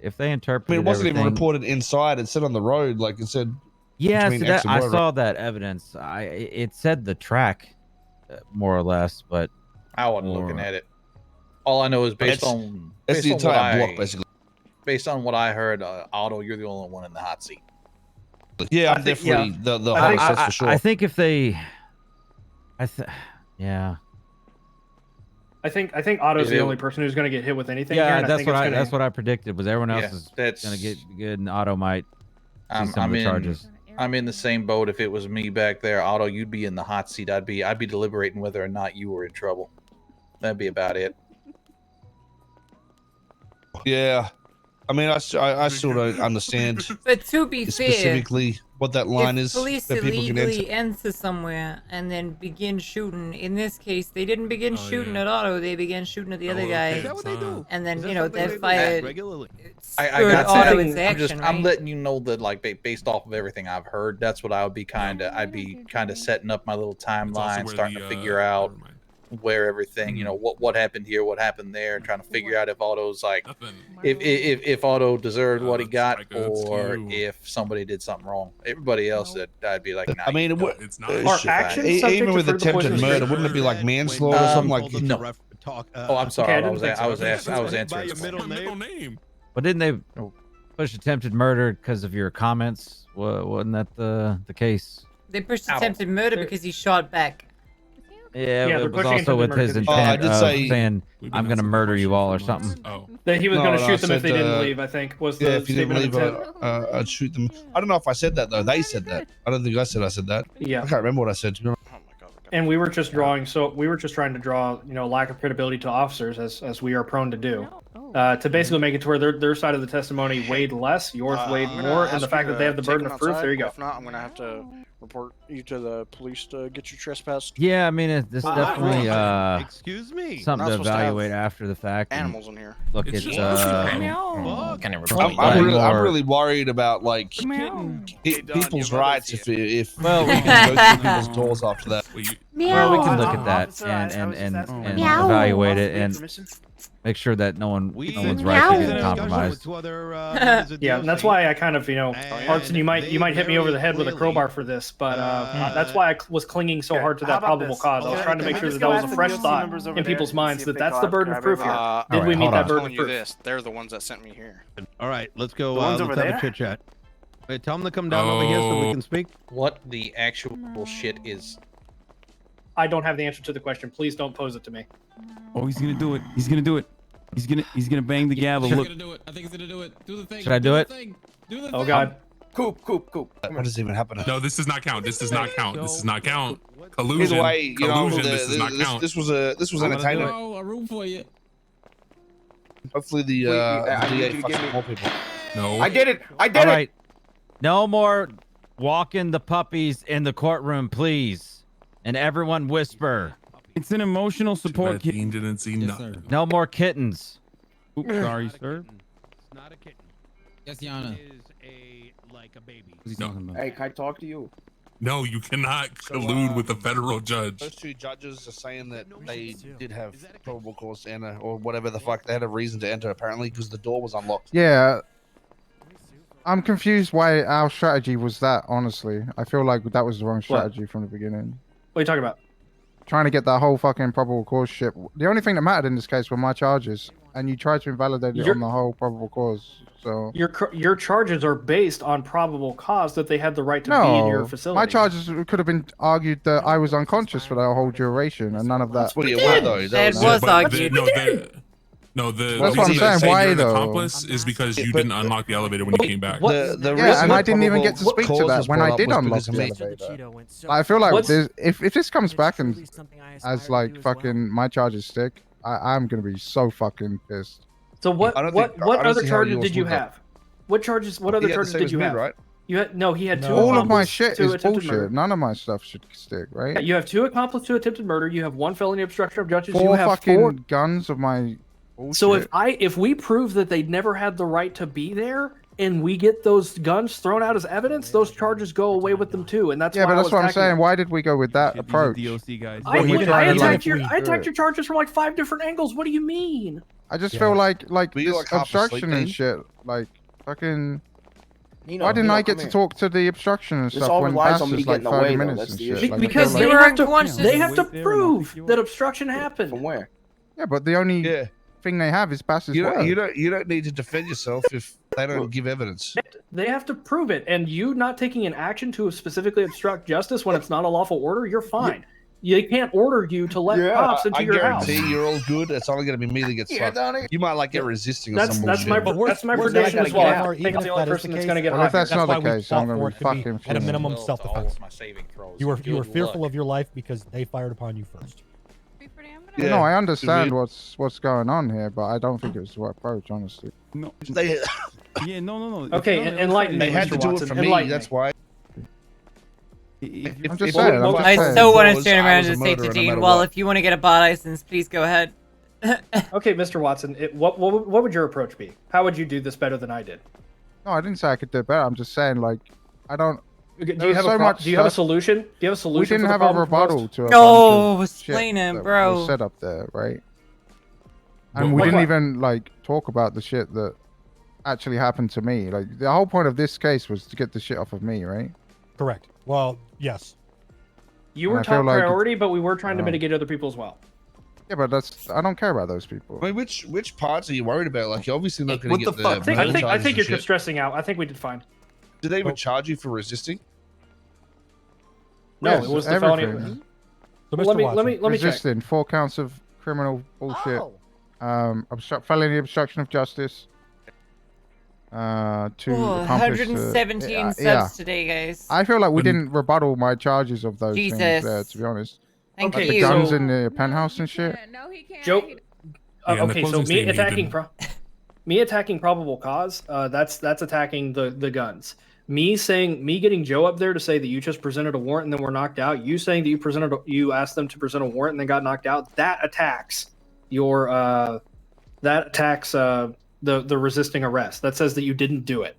[SPEAKER 20] if they interpret.
[SPEAKER 10] I mean, it wasn't even reported inside. It said on the road, like it said.
[SPEAKER 20] Yeah, so I saw that evidence. It said the track, more or less, but
[SPEAKER 18] I wasn't looking at it. All I know is based on
[SPEAKER 10] the entire block, basically.
[SPEAKER 18] Based on what I heard, Otto, you're the only one in the hot seat.
[SPEAKER 10] Yeah, I'm definitely the host, that's for sure.
[SPEAKER 20] I think if they, yeah.
[SPEAKER 2] I think Otto's the only person who's going to get hit with anything.
[SPEAKER 20] Yeah,
[SPEAKER 2] here,
[SPEAKER 20] that's what I predicted. Was everyone else is going to get good, and Otto might see some of the charges.
[SPEAKER 18] I'm in the same boat. If it was me back there, Otto, you'd be in the hot seat. I'd be deliberating whether or not you were in trouble. That'd be about it.
[SPEAKER 10] Yeah. I mean, I still don't understand.
[SPEAKER 1] But to be fair,
[SPEAKER 10] specifically what that line is.
[SPEAKER 1] Police
[SPEAKER 10] that people
[SPEAKER 1] illegally
[SPEAKER 10] can
[SPEAKER 1] enter somewhere and then begin shooting. In this case, they didn't begin shooting at Otto. They began shooting at the other guy.
[SPEAKER 12] Is that what they do?
[SPEAKER 1] And then they fired.
[SPEAKER 12] Regularly.
[SPEAKER 18] I'm letting you know that, like, based off of everything I've heard, that's what I would be kind of setting up my little timeline, starting to figure out where everything, what happened here, what happened there, trying to figure out if Otto's like, if Otto deserved what he got, or if somebody did something wrong. Everybody else, I'd be like, nah,
[SPEAKER 10] I mean,
[SPEAKER 14] it's not.
[SPEAKER 2] Our actions
[SPEAKER 10] even with attempted murder, wouldn't it be like manslaughter or something like?
[SPEAKER 18] No. Oh, I'm sorry. I was answering.
[SPEAKER 14] Your middle name.
[SPEAKER 20] But didn't they push attempted murder because of your comments? Wasn't that the case?
[SPEAKER 1] They pushed attempted murder because he shot back.
[SPEAKER 20] Yeah, it was also with his intent of saying, "I'm going to murder you all" or something.
[SPEAKER 14] Oh,
[SPEAKER 2] that he was going to shoot them if they didn't leave. I think was the
[SPEAKER 10] if you didn't leave, I'd shoot them. I don't know if I said that though. They said that. I don't think I said that.
[SPEAKER 2] Yeah,
[SPEAKER 10] I can't remember what I said.
[SPEAKER 2] And we were just trying to draw, lack of credibility to officers as we are prone to do. to basically make it to where their side of the testimony weighed less, yours weighed more, and the fact that they have the burden of proof. There you go.
[SPEAKER 15] If not, I'm gonna have to report you to the police to get you trespassed.
[SPEAKER 20] Yeah, I mean, this definitely
[SPEAKER 3] excuse me,
[SPEAKER 20] something to
[SPEAKER 15] We're not supposed to have
[SPEAKER 20] evaluate after the fact. and
[SPEAKER 15] animals in here.
[SPEAKER 20] Look,
[SPEAKER 15] It's
[SPEAKER 20] it's
[SPEAKER 15] just-
[SPEAKER 10] I'm really worried about like people's rights if
[SPEAKER 20] Well,
[SPEAKER 10] we can go through people's doors after that.
[SPEAKER 20] Well, we can look at that and evaluate it and make sure that no one's rights are getting compromised.
[SPEAKER 2] Yeah, and that's why I kind of, Artson, you might hit me over the head with a crowbar for this, but that's why I was clinging so hard to that probable cause. I was trying to make sure that was a fresh thought in people's minds that that's the burden of proof here. Did we meet that burden of proof?
[SPEAKER 15] This. They're the ones that sent me here.
[SPEAKER 3] All right, let's go.
[SPEAKER 15] The ones
[SPEAKER 3] Let's
[SPEAKER 15] over
[SPEAKER 3] have
[SPEAKER 15] there?
[SPEAKER 3] a chit chat. Wait, tell them to come down over here so we can speak.
[SPEAKER 18] What the actual shit is?
[SPEAKER 2] I don't have the answer to the question. Please don't pose it to me.
[SPEAKER 13] Oh, he's gonna do it. He's gonna do it. He's gonna bang the gavel.
[SPEAKER 20] Should-
[SPEAKER 13] Look.
[SPEAKER 20] Should
[SPEAKER 13] do it. I think he's gonna do it. Do the thing.
[SPEAKER 20] Should I do it?
[SPEAKER 2] Oh God.
[SPEAKER 15] Coop.
[SPEAKER 10] What does even happen?
[SPEAKER 14] No, this does not count. This does not count. This does not count. Collusion.
[SPEAKER 10] Either way,
[SPEAKER 14] Collusion. This does not count.
[SPEAKER 10] this was entertainment.
[SPEAKER 13] A room for you.
[SPEAKER 10] Hopefully the DA fucks more people.
[SPEAKER 14] No.
[SPEAKER 15] I did it.
[SPEAKER 20] All right. No more walking the puppies in the courtroom, please. And everyone whisper.
[SPEAKER 13] It's an emotional support kit.
[SPEAKER 14] Dean didn't see nothing.
[SPEAKER 20] No more kittens.
[SPEAKER 13] Oops, sorry, sir.
[SPEAKER 3] It's not a kitten.
[SPEAKER 22] Yes, Yana.
[SPEAKER 3] It is like a baby.
[SPEAKER 13] What's he
[SPEAKER 14] No.
[SPEAKER 13] talking about?
[SPEAKER 15] Hey, can I talk to you?
[SPEAKER 14] No, you cannot collude with a federal judge.
[SPEAKER 10] Those two judges are saying that they did have probable cause to enter, or whatever the fuck. They had a reason to enter, apparently, because the door was unlocked.
[SPEAKER 17] Yeah. I'm confused why our strategy was that, honestly. I feel like that was the wrong strategy from the beginning.
[SPEAKER 2] What are you talking about?
[SPEAKER 17] Trying to get that whole fucking probable cause shit. The only thing that mattered in this case were my charges, and you tried to invalidate it on the whole probable cause. So
[SPEAKER 2] Your charges are based on probable cause that they had the right to be in your facility.
[SPEAKER 17] my charges could have been argued that I was unconscious for that whole duration, and none of that.
[SPEAKER 10] That's what you were, though.
[SPEAKER 1] It was argued.
[SPEAKER 14] The
[SPEAKER 17] That's what I'm
[SPEAKER 14] reason
[SPEAKER 17] saying.
[SPEAKER 14] that
[SPEAKER 17] Why
[SPEAKER 14] you're an
[SPEAKER 17] though?
[SPEAKER 14] accomplice is because you didn't unlock the elevator when you came back.
[SPEAKER 17] Yeah, and I didn't even get to speak to that when I did unlock the elevator. I feel like if this comes back and as like fucking my charges stick, I'm gonna be so fucking pissed.
[SPEAKER 2] So what other charges did you have? What charges? What other charges did you have?
[SPEAKER 10] Right?
[SPEAKER 2] You had he had two.
[SPEAKER 17] All of my
[SPEAKER 2] accomplices
[SPEAKER 17] shit
[SPEAKER 2] to
[SPEAKER 17] is
[SPEAKER 2] attempted murder.
[SPEAKER 17] bullshit. None of my stuff should stick, right?
[SPEAKER 2] Yeah, you have 2 accomplices to attempted murder. You have 1 felony obstruction of justice. You
[SPEAKER 17] 4
[SPEAKER 2] have
[SPEAKER 17] fucking
[SPEAKER 2] 4
[SPEAKER 17] guns of my bullshit.
[SPEAKER 2] So if we prove that they never had the right to be there, and we get those guns thrown out as evidence, those charges go away with them too. And that's
[SPEAKER 17] yeah,
[SPEAKER 2] why
[SPEAKER 17] but that's
[SPEAKER 2] I was
[SPEAKER 17] what I'm
[SPEAKER 2] attacking
[SPEAKER 17] saying.
[SPEAKER 2] them.
[SPEAKER 17] Why did we go with that approach?
[SPEAKER 13] DOC guys.
[SPEAKER 2] I attacked your
[SPEAKER 17] your
[SPEAKER 2] charges from like 5 different angles. What do you mean?
[SPEAKER 17] I just feel like
[SPEAKER 10] Were you
[SPEAKER 17] this
[SPEAKER 10] like half asleep,
[SPEAKER 17] obstruction and
[SPEAKER 10] Dean?
[SPEAKER 17] shit, like fucking.
[SPEAKER 15] Nino,
[SPEAKER 17] Why didn't
[SPEAKER 15] Nino,
[SPEAKER 17] I get
[SPEAKER 15] come
[SPEAKER 17] to
[SPEAKER 15] here.
[SPEAKER 17] talk to the obstruction and
[SPEAKER 15] This
[SPEAKER 17] stuff
[SPEAKER 15] all
[SPEAKER 17] when
[SPEAKER 15] relies
[SPEAKER 17] past
[SPEAKER 15] on me
[SPEAKER 17] is like
[SPEAKER 15] getting
[SPEAKER 17] 30
[SPEAKER 15] away, though.
[SPEAKER 17] minutes
[SPEAKER 15] That's
[SPEAKER 17] and
[SPEAKER 15] the
[SPEAKER 17] shit?
[SPEAKER 15] issue.
[SPEAKER 17] Like, I
[SPEAKER 2] Because
[SPEAKER 17] feel
[SPEAKER 2] they
[SPEAKER 17] like-
[SPEAKER 2] have to prove that obstruction happened.
[SPEAKER 15] From where?
[SPEAKER 17] Yeah, but the only thing they have is Pass's
[SPEAKER 10] You
[SPEAKER 17] word.
[SPEAKER 10] don't need to defend yourself if they don't give evidence.
[SPEAKER 2] They have to prove it, and you not taking an action to specifically obstruct justice when it's not a lawful order, you're fine. They can't order you to let cops into
[SPEAKER 10] I
[SPEAKER 2] your house.
[SPEAKER 10] guarantee you're all good. It's only going to be me that gets fucked. You might like get resisting or some bullshit.
[SPEAKER 2] That's my prediction as well. I think I'm the only person that's going to get
[SPEAKER 17] Well, if
[SPEAKER 2] hot.
[SPEAKER 17] that's not the
[SPEAKER 5] why we
[SPEAKER 17] case, I'm
[SPEAKER 5] fought
[SPEAKER 17] going
[SPEAKER 5] for
[SPEAKER 17] to
[SPEAKER 5] it
[SPEAKER 17] be
[SPEAKER 5] to be
[SPEAKER 17] fucking
[SPEAKER 5] at a
[SPEAKER 17] fuming.
[SPEAKER 5] minimum self-defense. You were fearful of your life because they fired upon you first.
[SPEAKER 17] Yeah, no, I understand what's going on here, but I don't think it was the right approach, honestly.
[SPEAKER 13] No.
[SPEAKER 14] Yeah,
[SPEAKER 13] no.
[SPEAKER 2] Okay, enlighten me,
[SPEAKER 10] They had
[SPEAKER 2] Mr.
[SPEAKER 10] to do it
[SPEAKER 2] Watson.
[SPEAKER 10] for me.
[SPEAKER 2] Enlighten
[SPEAKER 10] That's
[SPEAKER 2] me.
[SPEAKER 10] why.
[SPEAKER 17] I'm just saying.
[SPEAKER 1] I so want to turn around and say to Dean, well, if you want to get a bot license, please go ahead.
[SPEAKER 2] Okay, Mr. Watson, what would your approach be? How would you do this better than I did?
[SPEAKER 17] No, I didn't say I could do it better. I'm just saying, like, I don't.
[SPEAKER 2] Do you have a solution? Do you have a solution?
[SPEAKER 17] We didn't
[SPEAKER 2] for the
[SPEAKER 17] have a
[SPEAKER 2] problem
[SPEAKER 17] rebuttal
[SPEAKER 2] proposed?
[SPEAKER 17] to a
[SPEAKER 1] No,
[SPEAKER 17] bunch of
[SPEAKER 1] explain
[SPEAKER 17] shit
[SPEAKER 1] it,
[SPEAKER 17] that
[SPEAKER 1] bro.
[SPEAKER 17] was set up there, right? And
[SPEAKER 2] What-
[SPEAKER 17] we
[SPEAKER 2] like
[SPEAKER 17] didn't
[SPEAKER 2] what?
[SPEAKER 17] even like talk about the shit that actually happened to me. Like the whole point of this case was to get the shit off of me, right?
[SPEAKER 5] Correct. Well, yes.
[SPEAKER 2] You
[SPEAKER 17] And
[SPEAKER 2] were
[SPEAKER 17] I feel
[SPEAKER 2] top
[SPEAKER 17] like-
[SPEAKER 2] priority, but we were trying to mitigate other people as well.
[SPEAKER 17] Yeah, but I don't care about those people.
[SPEAKER 10] I mean, which parts are you worried about? Like, you're obviously not going to get the.
[SPEAKER 2] I think
[SPEAKER 10] murder
[SPEAKER 2] I
[SPEAKER 10] charges
[SPEAKER 2] think you're
[SPEAKER 10] and shit.
[SPEAKER 2] just stressing out. I think we did fine.
[SPEAKER 10] Did they even charge you for resisting?
[SPEAKER 2] No,
[SPEAKER 17] Yes,
[SPEAKER 2] it was the
[SPEAKER 17] everything.
[SPEAKER 2] felony.
[SPEAKER 5] So,
[SPEAKER 2] Let me let me check.
[SPEAKER 17] Resisting 4 counts of criminal bullshit. Felony obstruction of justice. To
[SPEAKER 1] Oh,
[SPEAKER 17] accomplish
[SPEAKER 1] 117 subs
[SPEAKER 17] yeah.
[SPEAKER 1] today, guys.
[SPEAKER 17] I feel like we didn't rebuttal my charges of those things there,
[SPEAKER 1] Jesus.
[SPEAKER 17] to be honest.
[SPEAKER 1] Thank
[SPEAKER 17] like
[SPEAKER 1] you.
[SPEAKER 17] the guns in the penthouse and shit.
[SPEAKER 2] Joe.
[SPEAKER 14] Yeah, in the
[SPEAKER 2] Okay, so
[SPEAKER 14] closing
[SPEAKER 2] me
[SPEAKER 14] statement, you
[SPEAKER 2] attacking
[SPEAKER 14] didn't.
[SPEAKER 2] Me attacking probable cause, that's attacking the guns. Me getting Joe up there to say that you just presented a warrant and then were knocked out. You saying that you asked them to present a warrant and then got knocked out. That attacks your the resisting arrest. That says that you didn't do it.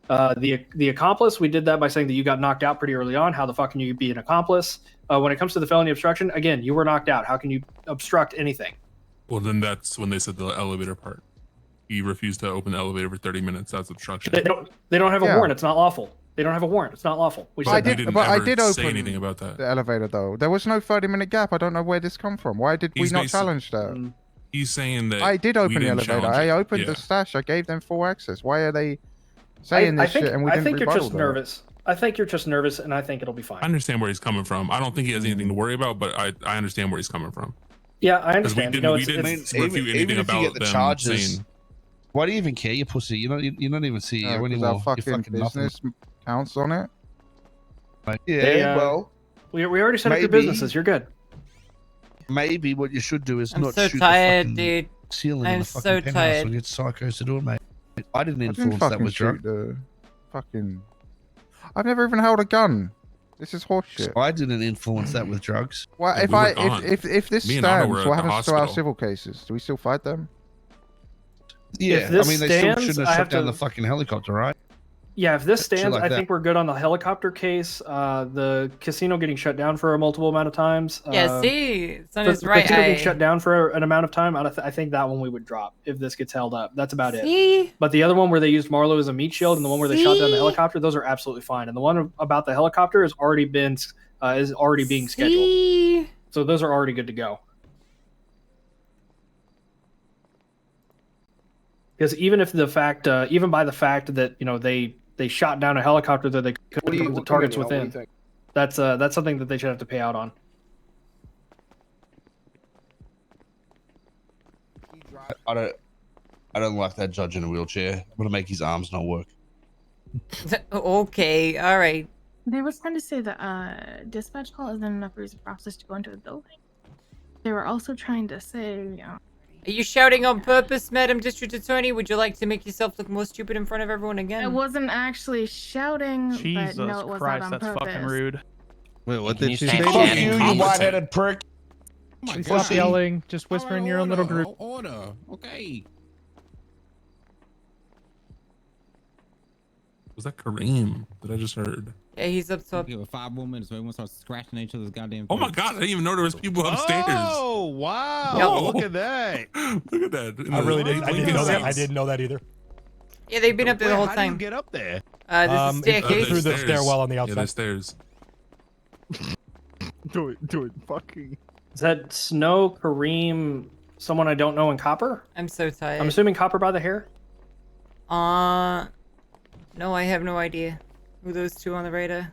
[SPEAKER 2] The accomplice, we did that by saying that you got knocked out pretty early on. How the fuck can you be an accomplice? When it comes to the felony obstruction, again, you were knocked out. How can you obstruct anything?
[SPEAKER 14] Well, then that's when they said the elevator part. He refused to open the elevator for 30 minutes. That's obstruction.
[SPEAKER 2] They don't have a warrant. It's not lawful. They don't have a warrant. It's not lawful.
[SPEAKER 17] I did
[SPEAKER 14] say anything
[SPEAKER 17] open
[SPEAKER 14] about that.
[SPEAKER 17] the elevator though. There was no 30-minute gap. I don't know where this come from. Why did we not challenge that?
[SPEAKER 14] He's saying that
[SPEAKER 17] I did
[SPEAKER 14] we
[SPEAKER 17] open the
[SPEAKER 14] didn't
[SPEAKER 17] elevator.
[SPEAKER 14] challenge
[SPEAKER 17] I
[SPEAKER 14] it.
[SPEAKER 17] opened the stash. I gave them full access. Why are they saying this shit and we didn't
[SPEAKER 2] I think you're
[SPEAKER 17] rebuttal
[SPEAKER 2] just
[SPEAKER 17] that?
[SPEAKER 2] nervous. I think you're just nervous, and I think it'll be fine.
[SPEAKER 14] I understand where he's coming from. I don't think he has anything to worry about, but I understand where he's coming from.
[SPEAKER 2] Yeah, I
[SPEAKER 14] 'Cause we
[SPEAKER 2] understand.
[SPEAKER 14] didn't,
[SPEAKER 2] You know,
[SPEAKER 14] we
[SPEAKER 2] it's-
[SPEAKER 14] didn't refute anything about them
[SPEAKER 10] charges,
[SPEAKER 14] saying.
[SPEAKER 10] why do you even care, you pussy? You don't even see you
[SPEAKER 17] Because
[SPEAKER 10] anymore.
[SPEAKER 17] our
[SPEAKER 10] You're
[SPEAKER 17] fucking
[SPEAKER 10] nothing.
[SPEAKER 17] business counts on it.
[SPEAKER 10] Yeah, well,
[SPEAKER 2] we already set up your businesses. You're good.
[SPEAKER 10] Maybe what you should do is
[SPEAKER 1] I'm
[SPEAKER 10] not
[SPEAKER 1] so
[SPEAKER 10] shoot
[SPEAKER 1] tired,
[SPEAKER 10] the fucking
[SPEAKER 1] dude.
[SPEAKER 10] ceiling
[SPEAKER 1] I'm
[SPEAKER 10] in the
[SPEAKER 1] so
[SPEAKER 10] fucking penthouse
[SPEAKER 1] tired.
[SPEAKER 10] or get psychos to do it, mate. I didn't
[SPEAKER 17] I
[SPEAKER 10] influence
[SPEAKER 17] didn't
[SPEAKER 10] that
[SPEAKER 17] fucking
[SPEAKER 10] with
[SPEAKER 17] shoot
[SPEAKER 10] drug.
[SPEAKER 17] the fucking. I've never even held a gun. This is horseshit.
[SPEAKER 10] I didn't influence that with drugs.
[SPEAKER 17] Well,
[SPEAKER 10] Yeah,
[SPEAKER 17] if
[SPEAKER 10] we were
[SPEAKER 17] I
[SPEAKER 10] gone.
[SPEAKER 17] if this
[SPEAKER 10] Me and Otto
[SPEAKER 17] stands,
[SPEAKER 10] were at
[SPEAKER 17] what
[SPEAKER 10] the
[SPEAKER 17] happens to our
[SPEAKER 10] hospital.
[SPEAKER 17] civil cases? Do we still fight them?
[SPEAKER 10] Yeah,
[SPEAKER 2] If this
[SPEAKER 10] I mean they
[SPEAKER 2] stands,
[SPEAKER 10] still shouldn't
[SPEAKER 2] I
[SPEAKER 10] have
[SPEAKER 2] have
[SPEAKER 10] shut down
[SPEAKER 2] to-
[SPEAKER 10] the fucking helicopter, right?
[SPEAKER 2] Yeah, if this
[SPEAKER 10] Shit
[SPEAKER 2] stands,
[SPEAKER 10] like
[SPEAKER 2] I
[SPEAKER 10] that.
[SPEAKER 2] think we're good on the helicopter case. The casino getting shut down for a multiple amount of times.
[SPEAKER 1] Yeah, see, son
[SPEAKER 2] the
[SPEAKER 1] is right.
[SPEAKER 2] casino getting
[SPEAKER 1] I-
[SPEAKER 2] shut down for an amount of time. I think that one we would drop if this gets held up. That's about
[SPEAKER 1] See?
[SPEAKER 2] it. But the other one where they used Marlowe as a meat shield and the one where they shot down the
[SPEAKER 1] See?
[SPEAKER 2] helicopter, those are absolutely fine. And the one about the helicopter has already been is already being scheduled.
[SPEAKER 1] See?
[SPEAKER 2] So those are already good to go. Because even if the fact, even by the fact that they shot down a helicopter that they could
[SPEAKER 4] What do you-
[SPEAKER 2] the
[SPEAKER 4] what
[SPEAKER 2] targets
[SPEAKER 4] do you
[SPEAKER 2] within,
[SPEAKER 4] think?
[SPEAKER 2] that's something that they should have to pay out on.
[SPEAKER 10] I don't like that judge in a wheelchair. I'm gonna make his arms not work.
[SPEAKER 1] Okay, all right.
[SPEAKER 19] They were trying to say that dispatch call isn't enough reason for officers to go into the building. They were also trying to say,
[SPEAKER 1] Are you shouting on purpose, Madam District Attorney? Would you like to make yourself look more stupid in front of everyone again?
[SPEAKER 19] I wasn't actually shouting,
[SPEAKER 9] Jesus
[SPEAKER 19] but no, it was
[SPEAKER 9] Christ,
[SPEAKER 19] not on
[SPEAKER 9] that's
[SPEAKER 19] purpose.
[SPEAKER 9] fucking rude.
[SPEAKER 3] Wait, what
[SPEAKER 9] Can
[SPEAKER 3] did
[SPEAKER 9] you
[SPEAKER 3] she
[SPEAKER 9] stop
[SPEAKER 3] say?
[SPEAKER 9] Shannon
[SPEAKER 3] You
[SPEAKER 9] competent?
[SPEAKER 3] white-headed prick.
[SPEAKER 9] Stop
[SPEAKER 3] Pussy.
[SPEAKER 9] yelling. Just whisper in your own little group.
[SPEAKER 3] Order. Okay.
[SPEAKER 14] Was that Kareem that I just heard?
[SPEAKER 1] Yeah, he's up top.
[SPEAKER 21] Give it 5 more minutes. So everyone starts scratching each other's goddamn.
[SPEAKER 14] Oh my god, I didn't even know there was people upstairs.
[SPEAKER 3] Oh wow!
[SPEAKER 14] Yo.
[SPEAKER 3] Look at that.
[SPEAKER 14] Look at that.
[SPEAKER 5] I really didn't. I didn't know that. I didn't know that either.
[SPEAKER 1] Yeah, they've been up there the whole
[SPEAKER 3] How do you
[SPEAKER 1] time.
[SPEAKER 3] get up there?
[SPEAKER 1] There's a staircase.
[SPEAKER 5] Through the stairwell on the outside.
[SPEAKER 14] Yeah, there's stairs.
[SPEAKER 7] Do it, fucking.
[SPEAKER 2] Is that Snow, Kareem, someone I don't know, and Copper?
[SPEAKER 1] I'm so tired.
[SPEAKER 2] I'm assuming Copper by the hair.
[SPEAKER 1] No, I have no idea who those two on the radar.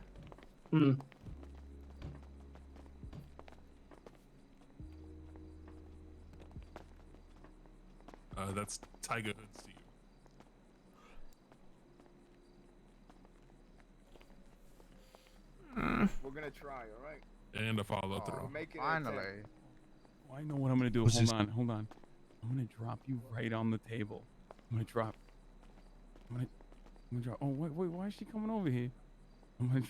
[SPEAKER 2] Hmm.
[SPEAKER 14] That's Tiger Hood Steve.
[SPEAKER 7] We're gonna try, all right?
[SPEAKER 14] And a follow through.
[SPEAKER 17] Finally.
[SPEAKER 13] Oh, I know what I'm gonna do.
[SPEAKER 14] What's
[SPEAKER 13] Hold
[SPEAKER 14] this?
[SPEAKER 13] on, hold on. I'm gonna drop you right on the table. I'm gonna drop. I'm gonna drop. Oh wait, why is she coming over here? I'm gonna.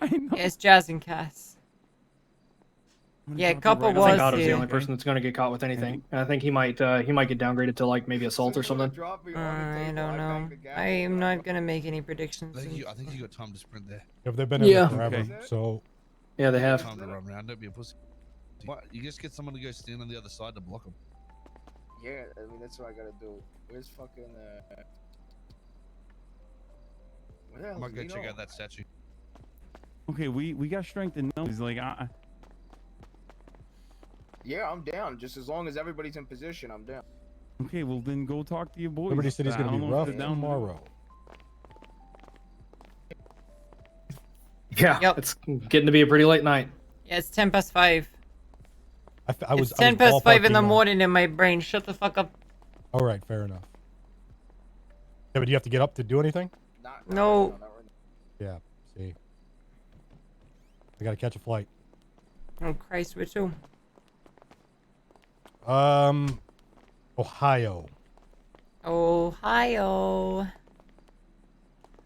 [SPEAKER 13] I know.
[SPEAKER 1] Yeah, it's Jazz and Cass. Yeah, Copper
[SPEAKER 2] I
[SPEAKER 1] was
[SPEAKER 2] think Otto's the
[SPEAKER 1] here.
[SPEAKER 2] only person that's going to get caught with anything. And I think he might get downgraded to like maybe assault or something.
[SPEAKER 1] I don't know. I am not gonna make any predictions.
[SPEAKER 10] I think you got time to sprint there.
[SPEAKER 5] If they've been in
[SPEAKER 2] Yeah.
[SPEAKER 5] there forever,
[SPEAKER 2] Okay.
[SPEAKER 5] so
[SPEAKER 2] Yeah, they have.
[SPEAKER 10] Time to run around. Don't be a pussy. What? You just get someone to go stand on the other side to block them.
[SPEAKER 7] Yeah, I mean that's what I gotta do. Where's fucking Where the
[SPEAKER 10] I
[SPEAKER 7] hell
[SPEAKER 10] might
[SPEAKER 7] is
[SPEAKER 10] go
[SPEAKER 7] Nino?
[SPEAKER 10] check out that statue.
[SPEAKER 13] Okay, we got strength in numbers. Like
[SPEAKER 7] Yeah, I'm down. Just as long as everybody's in position, I'm down.
[SPEAKER 13] okay, well then go talk to your boys.
[SPEAKER 5] Liberty City's
[SPEAKER 13] I
[SPEAKER 5] gonna
[SPEAKER 13] don't
[SPEAKER 5] be
[SPEAKER 13] know if
[SPEAKER 5] rough
[SPEAKER 13] they're down
[SPEAKER 5] tomorrow.
[SPEAKER 2] Yeah, it's getting to be a pretty late night.
[SPEAKER 1] Yeah, it's 5:10.
[SPEAKER 5] I was
[SPEAKER 1] It's 5:10 in the
[SPEAKER 5] ballparking,
[SPEAKER 1] morning in my brain. Shut the fuck up.
[SPEAKER 5] All right, fair enough. Yeah, but do you have to get up to do anything?
[SPEAKER 1] No.
[SPEAKER 5] Yeah. See, I gotta catch a flight.
[SPEAKER 1] Oh Christ, where to?
[SPEAKER 5] Ohio.
[SPEAKER 1] Ohio.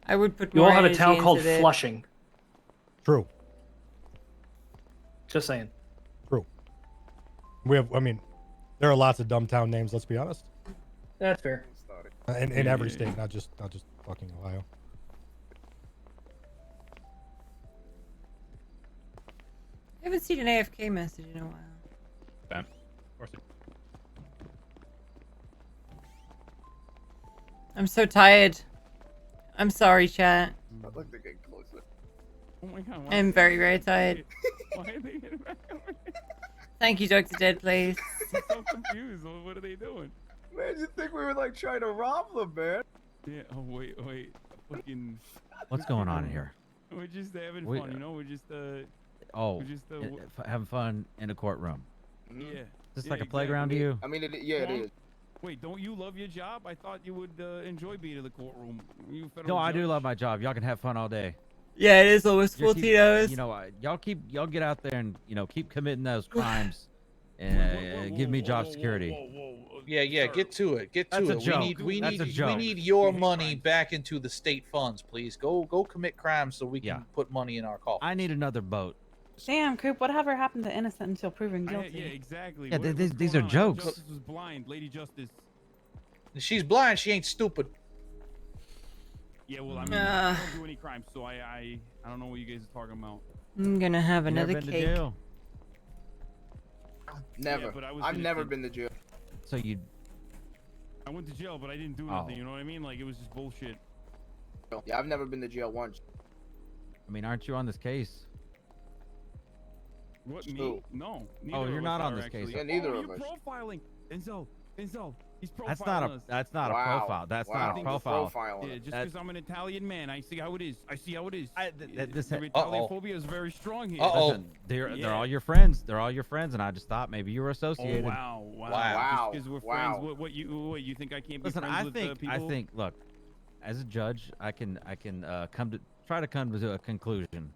[SPEAKER 1] I would put
[SPEAKER 2] You
[SPEAKER 1] more
[SPEAKER 2] all have a
[SPEAKER 1] energy
[SPEAKER 2] town called
[SPEAKER 1] into it.
[SPEAKER 2] Flushing.
[SPEAKER 5] True.
[SPEAKER 2] Just saying.
[SPEAKER 5] True. We have. I mean, there are lots of dumb town names. Let's be honest.
[SPEAKER 2] That's fair.
[SPEAKER 5] In every state, not just fucking Ohio.
[SPEAKER 1] I haven't seen an AFK message in a while.
[SPEAKER 3] Bam.
[SPEAKER 1] I'm so tired. I'm sorry, chat.
[SPEAKER 12] I'd like to get closer.
[SPEAKER 13] Oh my god.
[SPEAKER 1] I'm very, very tired.
[SPEAKER 13] Why are they getting back over here?
[SPEAKER 1] Thank you, Dr. Dead, please.
[SPEAKER 13] I'm so confused. What are they doing?
[SPEAKER 12] Man, you think we were like trying to rob them, man?
[SPEAKER 13] Yeah. Oh wait. Fucking.
[SPEAKER 20] What's going on here?
[SPEAKER 13] We're just having
[SPEAKER 20] We-
[SPEAKER 13] fun, you know. We're just
[SPEAKER 20] Oh,
[SPEAKER 13] We're just
[SPEAKER 20] having fun in a courtroom.
[SPEAKER 13] yeah.
[SPEAKER 20] Is this
[SPEAKER 13] Yeah,
[SPEAKER 20] like a playground to
[SPEAKER 13] exactly.
[SPEAKER 20] you?
[SPEAKER 12] I mean, it is.
[SPEAKER 13] Wait, don't you love your job? I thought you would enjoy being in the courtroom. You a federal
[SPEAKER 20] No, I do
[SPEAKER 13] judge?
[SPEAKER 20] love my job. Y'all can have fun all day.
[SPEAKER 1] Yeah, it is almost
[SPEAKER 20] You're
[SPEAKER 1] 14 hours.
[SPEAKER 20] You know, y'all get out there and keep committing those crimes and give me job security.
[SPEAKER 18] Yeah, get to it. Get to
[SPEAKER 20] That's a
[SPEAKER 18] it.
[SPEAKER 20] joke.
[SPEAKER 18] We
[SPEAKER 20] That's a
[SPEAKER 18] need
[SPEAKER 20] joke.
[SPEAKER 18] we need your money back into the state funds, please. Go commit crimes so we can put money in our coffers.
[SPEAKER 20] I need another boat.
[SPEAKER 11] Damn, Coop, whatever happened to innocent until proven guilty?
[SPEAKER 13] Yeah, exactly.
[SPEAKER 20] Yeah,
[SPEAKER 13] What-
[SPEAKER 20] these
[SPEAKER 13] what's
[SPEAKER 20] are
[SPEAKER 13] going on?
[SPEAKER 20] jokes.
[SPEAKER 13] Justice was blind. Lady Justice.
[SPEAKER 18] She's blind. She ain't stupid.
[SPEAKER 13] Yeah, well, I mean, I don't do any crimes, so I don't know what you guys are talking about.
[SPEAKER 1] I'm gonna have
[SPEAKER 20] You never
[SPEAKER 1] another
[SPEAKER 20] been to
[SPEAKER 1] cake.
[SPEAKER 20] jail?
[SPEAKER 12] Never.
[SPEAKER 13] Yeah, but I was
[SPEAKER 12] I've
[SPEAKER 13] in-
[SPEAKER 12] never been to jail.
[SPEAKER 20] So you
[SPEAKER 13] I went to jail, but I didn't do
[SPEAKER 20] Oh.
[SPEAKER 13] nothing. You know what I mean? Like it was just bullshit.
[SPEAKER 12] Yeah, I've never been to jail once.
[SPEAKER 20] I mean, aren't you on this case?
[SPEAKER 13] What me?
[SPEAKER 12] Who?
[SPEAKER 13] No.
[SPEAKER 20] Oh,
[SPEAKER 13] neither
[SPEAKER 20] you're
[SPEAKER 13] of
[SPEAKER 20] not
[SPEAKER 13] us
[SPEAKER 20] on
[SPEAKER 13] are,
[SPEAKER 20] this
[SPEAKER 13] actually.
[SPEAKER 20] case.
[SPEAKER 12] Yeah, neither
[SPEAKER 13] oh,
[SPEAKER 12] of
[SPEAKER 13] you're
[SPEAKER 12] us.
[SPEAKER 13] profiling. Denzel, he's profiling
[SPEAKER 20] That's not a
[SPEAKER 13] us.
[SPEAKER 20] that's not
[SPEAKER 12] Wow.
[SPEAKER 20] a profile. That's
[SPEAKER 12] Wow.
[SPEAKER 20] not a
[SPEAKER 12] He's
[SPEAKER 20] profile.
[SPEAKER 12] profiling
[SPEAKER 13] Yeah,
[SPEAKER 12] us.
[SPEAKER 13] just
[SPEAKER 20] That-
[SPEAKER 13] because I'm an Italian man, I see how it is.
[SPEAKER 20] this
[SPEAKER 13] the Italian is very strong here.
[SPEAKER 20] Listen, they're
[SPEAKER 13] Yeah.
[SPEAKER 20] all your friends. They're all your friends, and I just thought maybe you were
[SPEAKER 13] Oh
[SPEAKER 20] associated.
[SPEAKER 13] wow.
[SPEAKER 12] Wow.
[SPEAKER 13] Just because we're
[SPEAKER 12] Wow.
[SPEAKER 13] friends, what you think I can't be
[SPEAKER 20] Listen,
[SPEAKER 13] friends
[SPEAKER 20] I
[SPEAKER 13] with
[SPEAKER 20] think
[SPEAKER 13] people?
[SPEAKER 20] look, as a judge, I can try to come to a conclusion.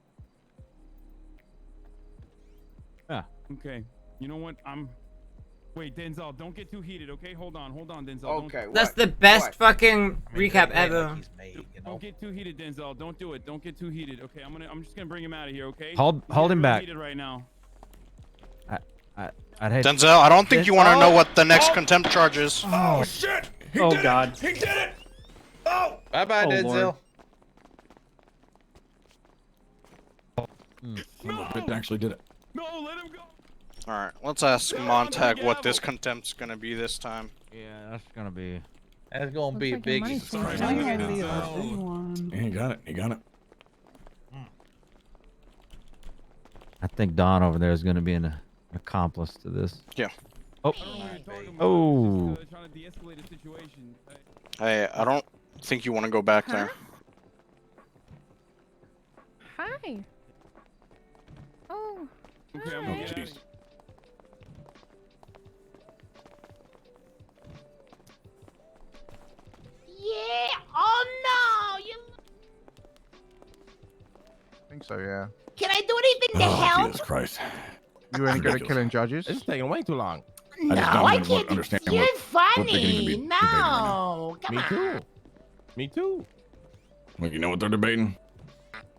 [SPEAKER 20] Yeah.
[SPEAKER 13] Okay. You know what? Wait, Denzel, don't get too heated, okay? Hold on, Denzel.
[SPEAKER 12] Okay.
[SPEAKER 1] That's
[SPEAKER 12] what?
[SPEAKER 1] the best
[SPEAKER 12] What?
[SPEAKER 1] fucking recap ever.
[SPEAKER 13] Don't get too heated, Denzel. Don't do it. Don't get too heated. Okay, I'm just gonna bring him out of here. Okay.
[SPEAKER 20] Hold
[SPEAKER 13] He's getting
[SPEAKER 20] him
[SPEAKER 13] real
[SPEAKER 20] back.
[SPEAKER 13] Heated right now.
[SPEAKER 20] I'd hate
[SPEAKER 16] Denzel, I don't think you want to know what the next contempt charge is.
[SPEAKER 2] Oh shit! Oh god.
[SPEAKER 12] He did it!
[SPEAKER 18] Oh, bye bye,
[SPEAKER 2] Oh,
[SPEAKER 18] Denzel.
[SPEAKER 13] No!
[SPEAKER 7] It actually did it.
[SPEAKER 13] No, let him go.
[SPEAKER 16] All right, let's ask Montag what this contempt's gonna be this time.
[SPEAKER 20] Yeah, that's gonna be.
[SPEAKER 18] That's gonna be a
[SPEAKER 19] Looks like your
[SPEAKER 18] biggie.
[SPEAKER 19] money's
[SPEAKER 11] Sorry,
[SPEAKER 19] going
[SPEAKER 11] I
[SPEAKER 19] down.
[SPEAKER 11] had the big one.
[SPEAKER 7] He got it. He got it.
[SPEAKER 20] I think Don over there is gonna be an accomplice to this.
[SPEAKER 16] Yeah.
[SPEAKER 20] Oh.
[SPEAKER 13] I don't know what you're talking about.
[SPEAKER 20] Oh.
[SPEAKER 13] I'm just trying to de-escalate the situation.
[SPEAKER 16] Hey, I don't think you want to go back there.
[SPEAKER 19] Hi. Oh.
[SPEAKER 13] Okay, I'm
[SPEAKER 19] hi.
[SPEAKER 13] gonna get out of here.
[SPEAKER 23] Yeah. Oh no. You.
[SPEAKER 17] I think so, yeah.
[SPEAKER 23] Can I do anything to help?
[SPEAKER 7] Jesus Christ.
[SPEAKER 17] You ain't good at killing judges?
[SPEAKER 8] It's taking way too long.
[SPEAKER 23] No,
[SPEAKER 7] I just
[SPEAKER 23] I
[SPEAKER 7] don't
[SPEAKER 23] can't.
[SPEAKER 7] understand
[SPEAKER 23] You're
[SPEAKER 7] what they're going to
[SPEAKER 23] funny.
[SPEAKER 7] be debating right
[SPEAKER 23] No. Come
[SPEAKER 8] Me
[SPEAKER 23] on.
[SPEAKER 8] too. Me too.
[SPEAKER 7] Like, you know what they're debating?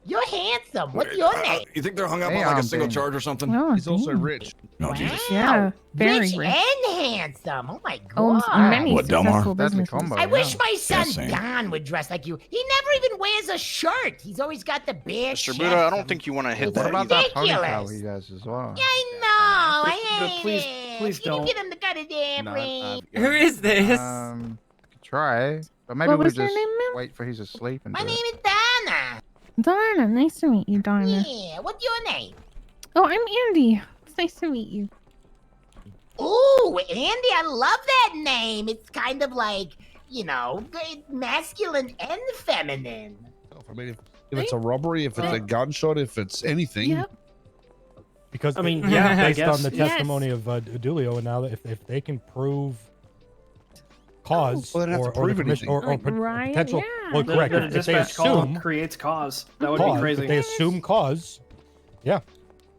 [SPEAKER 23] You're handsome. What's your name?
[SPEAKER 7] You think they're hung up
[SPEAKER 17] Hey,
[SPEAKER 7] on like a
[SPEAKER 17] I'm
[SPEAKER 7] single
[SPEAKER 17] Ben.
[SPEAKER 7] charge or something?
[SPEAKER 19] Oh,
[SPEAKER 10] He's also
[SPEAKER 19] damn.
[SPEAKER 10] rich.
[SPEAKER 7] No, Jesus.
[SPEAKER 19] Yeah, very
[SPEAKER 23] Rich
[SPEAKER 19] rich.
[SPEAKER 23] and handsome. Oh my
[SPEAKER 19] Owns
[SPEAKER 23] god.
[SPEAKER 19] many
[SPEAKER 7] What, Delmar?
[SPEAKER 19] successful
[SPEAKER 17] That's the
[SPEAKER 19] businesses.
[SPEAKER 17] combo.
[SPEAKER 23] I wish my son
[SPEAKER 7] same.
[SPEAKER 23] Don would dress like you. He never even wears a shirt. He's always got the bare
[SPEAKER 16] Mr.
[SPEAKER 23] chest.
[SPEAKER 16] Buddha, I don't think you want to hit
[SPEAKER 23] It's
[SPEAKER 17] What
[SPEAKER 16] that
[SPEAKER 17] about
[SPEAKER 16] either.
[SPEAKER 17] that ponytail
[SPEAKER 23] ridiculous.
[SPEAKER 17] he has as well?
[SPEAKER 23] Yeah, I know. I
[SPEAKER 2] But
[SPEAKER 23] hate
[SPEAKER 2] please-
[SPEAKER 23] it.
[SPEAKER 2] please
[SPEAKER 23] Can you
[SPEAKER 2] don't.
[SPEAKER 23] get him to cut it down, please?
[SPEAKER 1] Who is this?
[SPEAKER 17] I could try, but maybe
[SPEAKER 19] What
[SPEAKER 17] we'll
[SPEAKER 19] was your
[SPEAKER 17] just
[SPEAKER 19] name, ma'am?
[SPEAKER 17] wait for he's asleep and
[SPEAKER 23] My
[SPEAKER 17] do
[SPEAKER 23] name
[SPEAKER 17] it.
[SPEAKER 23] is Donna.
[SPEAKER 19] Donna, nice to meet you, Donna.
[SPEAKER 23] Yeah, what's your name?
[SPEAKER 19] Oh, I'm Andy. It's nice to meet you.
[SPEAKER 23] Ooh, Andy, I love that name. It's kind of like, you know, masculine and feminine.
[SPEAKER 10] I mean, if it's a robbery, if it's a gunshot, if it's anything.
[SPEAKER 19] Yep.
[SPEAKER 5] Because
[SPEAKER 2] I mean,
[SPEAKER 5] yeah,
[SPEAKER 2] I
[SPEAKER 5] based
[SPEAKER 2] guess.
[SPEAKER 5] on the
[SPEAKER 19] Yes.
[SPEAKER 5] testimony of Dulio, and now that if they can prove cause
[SPEAKER 10] Well, they don't have to
[SPEAKER 5] or the
[SPEAKER 10] prove
[SPEAKER 5] commission
[SPEAKER 10] anything.
[SPEAKER 5] or
[SPEAKER 19] Like, right,
[SPEAKER 5] potential,
[SPEAKER 19] yeah.
[SPEAKER 5] well, correct.
[SPEAKER 2] The
[SPEAKER 5] If they
[SPEAKER 2] dispatch call
[SPEAKER 5] assume
[SPEAKER 2] creates cause. That would be
[SPEAKER 5] cause,
[SPEAKER 2] crazy.
[SPEAKER 5] if they assume cause, yeah.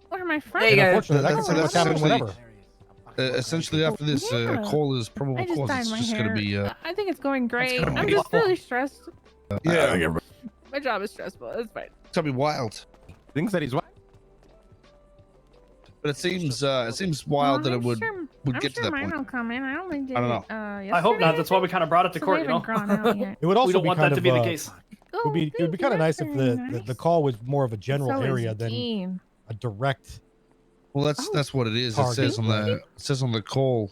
[SPEAKER 19] What are my
[SPEAKER 1] There
[SPEAKER 19] friends?
[SPEAKER 1] you go.
[SPEAKER 5] Unfortunately, that can
[SPEAKER 10] That's-
[SPEAKER 5] pretty much
[SPEAKER 10] that's
[SPEAKER 5] happen
[SPEAKER 10] seriously-
[SPEAKER 5] whenever.
[SPEAKER 10] essentially after this call is probable
[SPEAKER 19] I just
[SPEAKER 10] cause.
[SPEAKER 19] dyed
[SPEAKER 10] It's
[SPEAKER 19] my
[SPEAKER 10] just
[SPEAKER 19] hair.
[SPEAKER 10] gonna be.
[SPEAKER 19] I think it's going great.
[SPEAKER 10] gonna
[SPEAKER 19] I'm
[SPEAKER 10] be
[SPEAKER 19] just
[SPEAKER 10] awful.
[SPEAKER 19] really stressed.
[SPEAKER 10] Yeah,
[SPEAKER 19] My job is stressful. It's fine.
[SPEAKER 10] it's gonna be wild.
[SPEAKER 8] Things that he's right.
[SPEAKER 10] But it seems wild that it would
[SPEAKER 19] I'm
[SPEAKER 10] get to
[SPEAKER 19] sure
[SPEAKER 10] that
[SPEAKER 19] mine
[SPEAKER 10] point.
[SPEAKER 19] will come in. I only did
[SPEAKER 10] I don't know.
[SPEAKER 19] it yesterday.
[SPEAKER 2] I hope not. That's why we kind of brought it to
[SPEAKER 19] So
[SPEAKER 2] court.
[SPEAKER 19] they
[SPEAKER 2] You know,
[SPEAKER 19] haven't gone out yet.
[SPEAKER 5] It would also
[SPEAKER 2] we don't
[SPEAKER 5] be
[SPEAKER 2] want
[SPEAKER 5] kind
[SPEAKER 2] that to
[SPEAKER 5] of,
[SPEAKER 2] be the case.
[SPEAKER 5] It would be kind of nice if the call was more of a general
[SPEAKER 19] So is
[SPEAKER 5] area than
[SPEAKER 19] Dean.
[SPEAKER 5] a direct.
[SPEAKER 10] Well, that's what it is. It
[SPEAKER 5] Target.
[SPEAKER 10] says on the call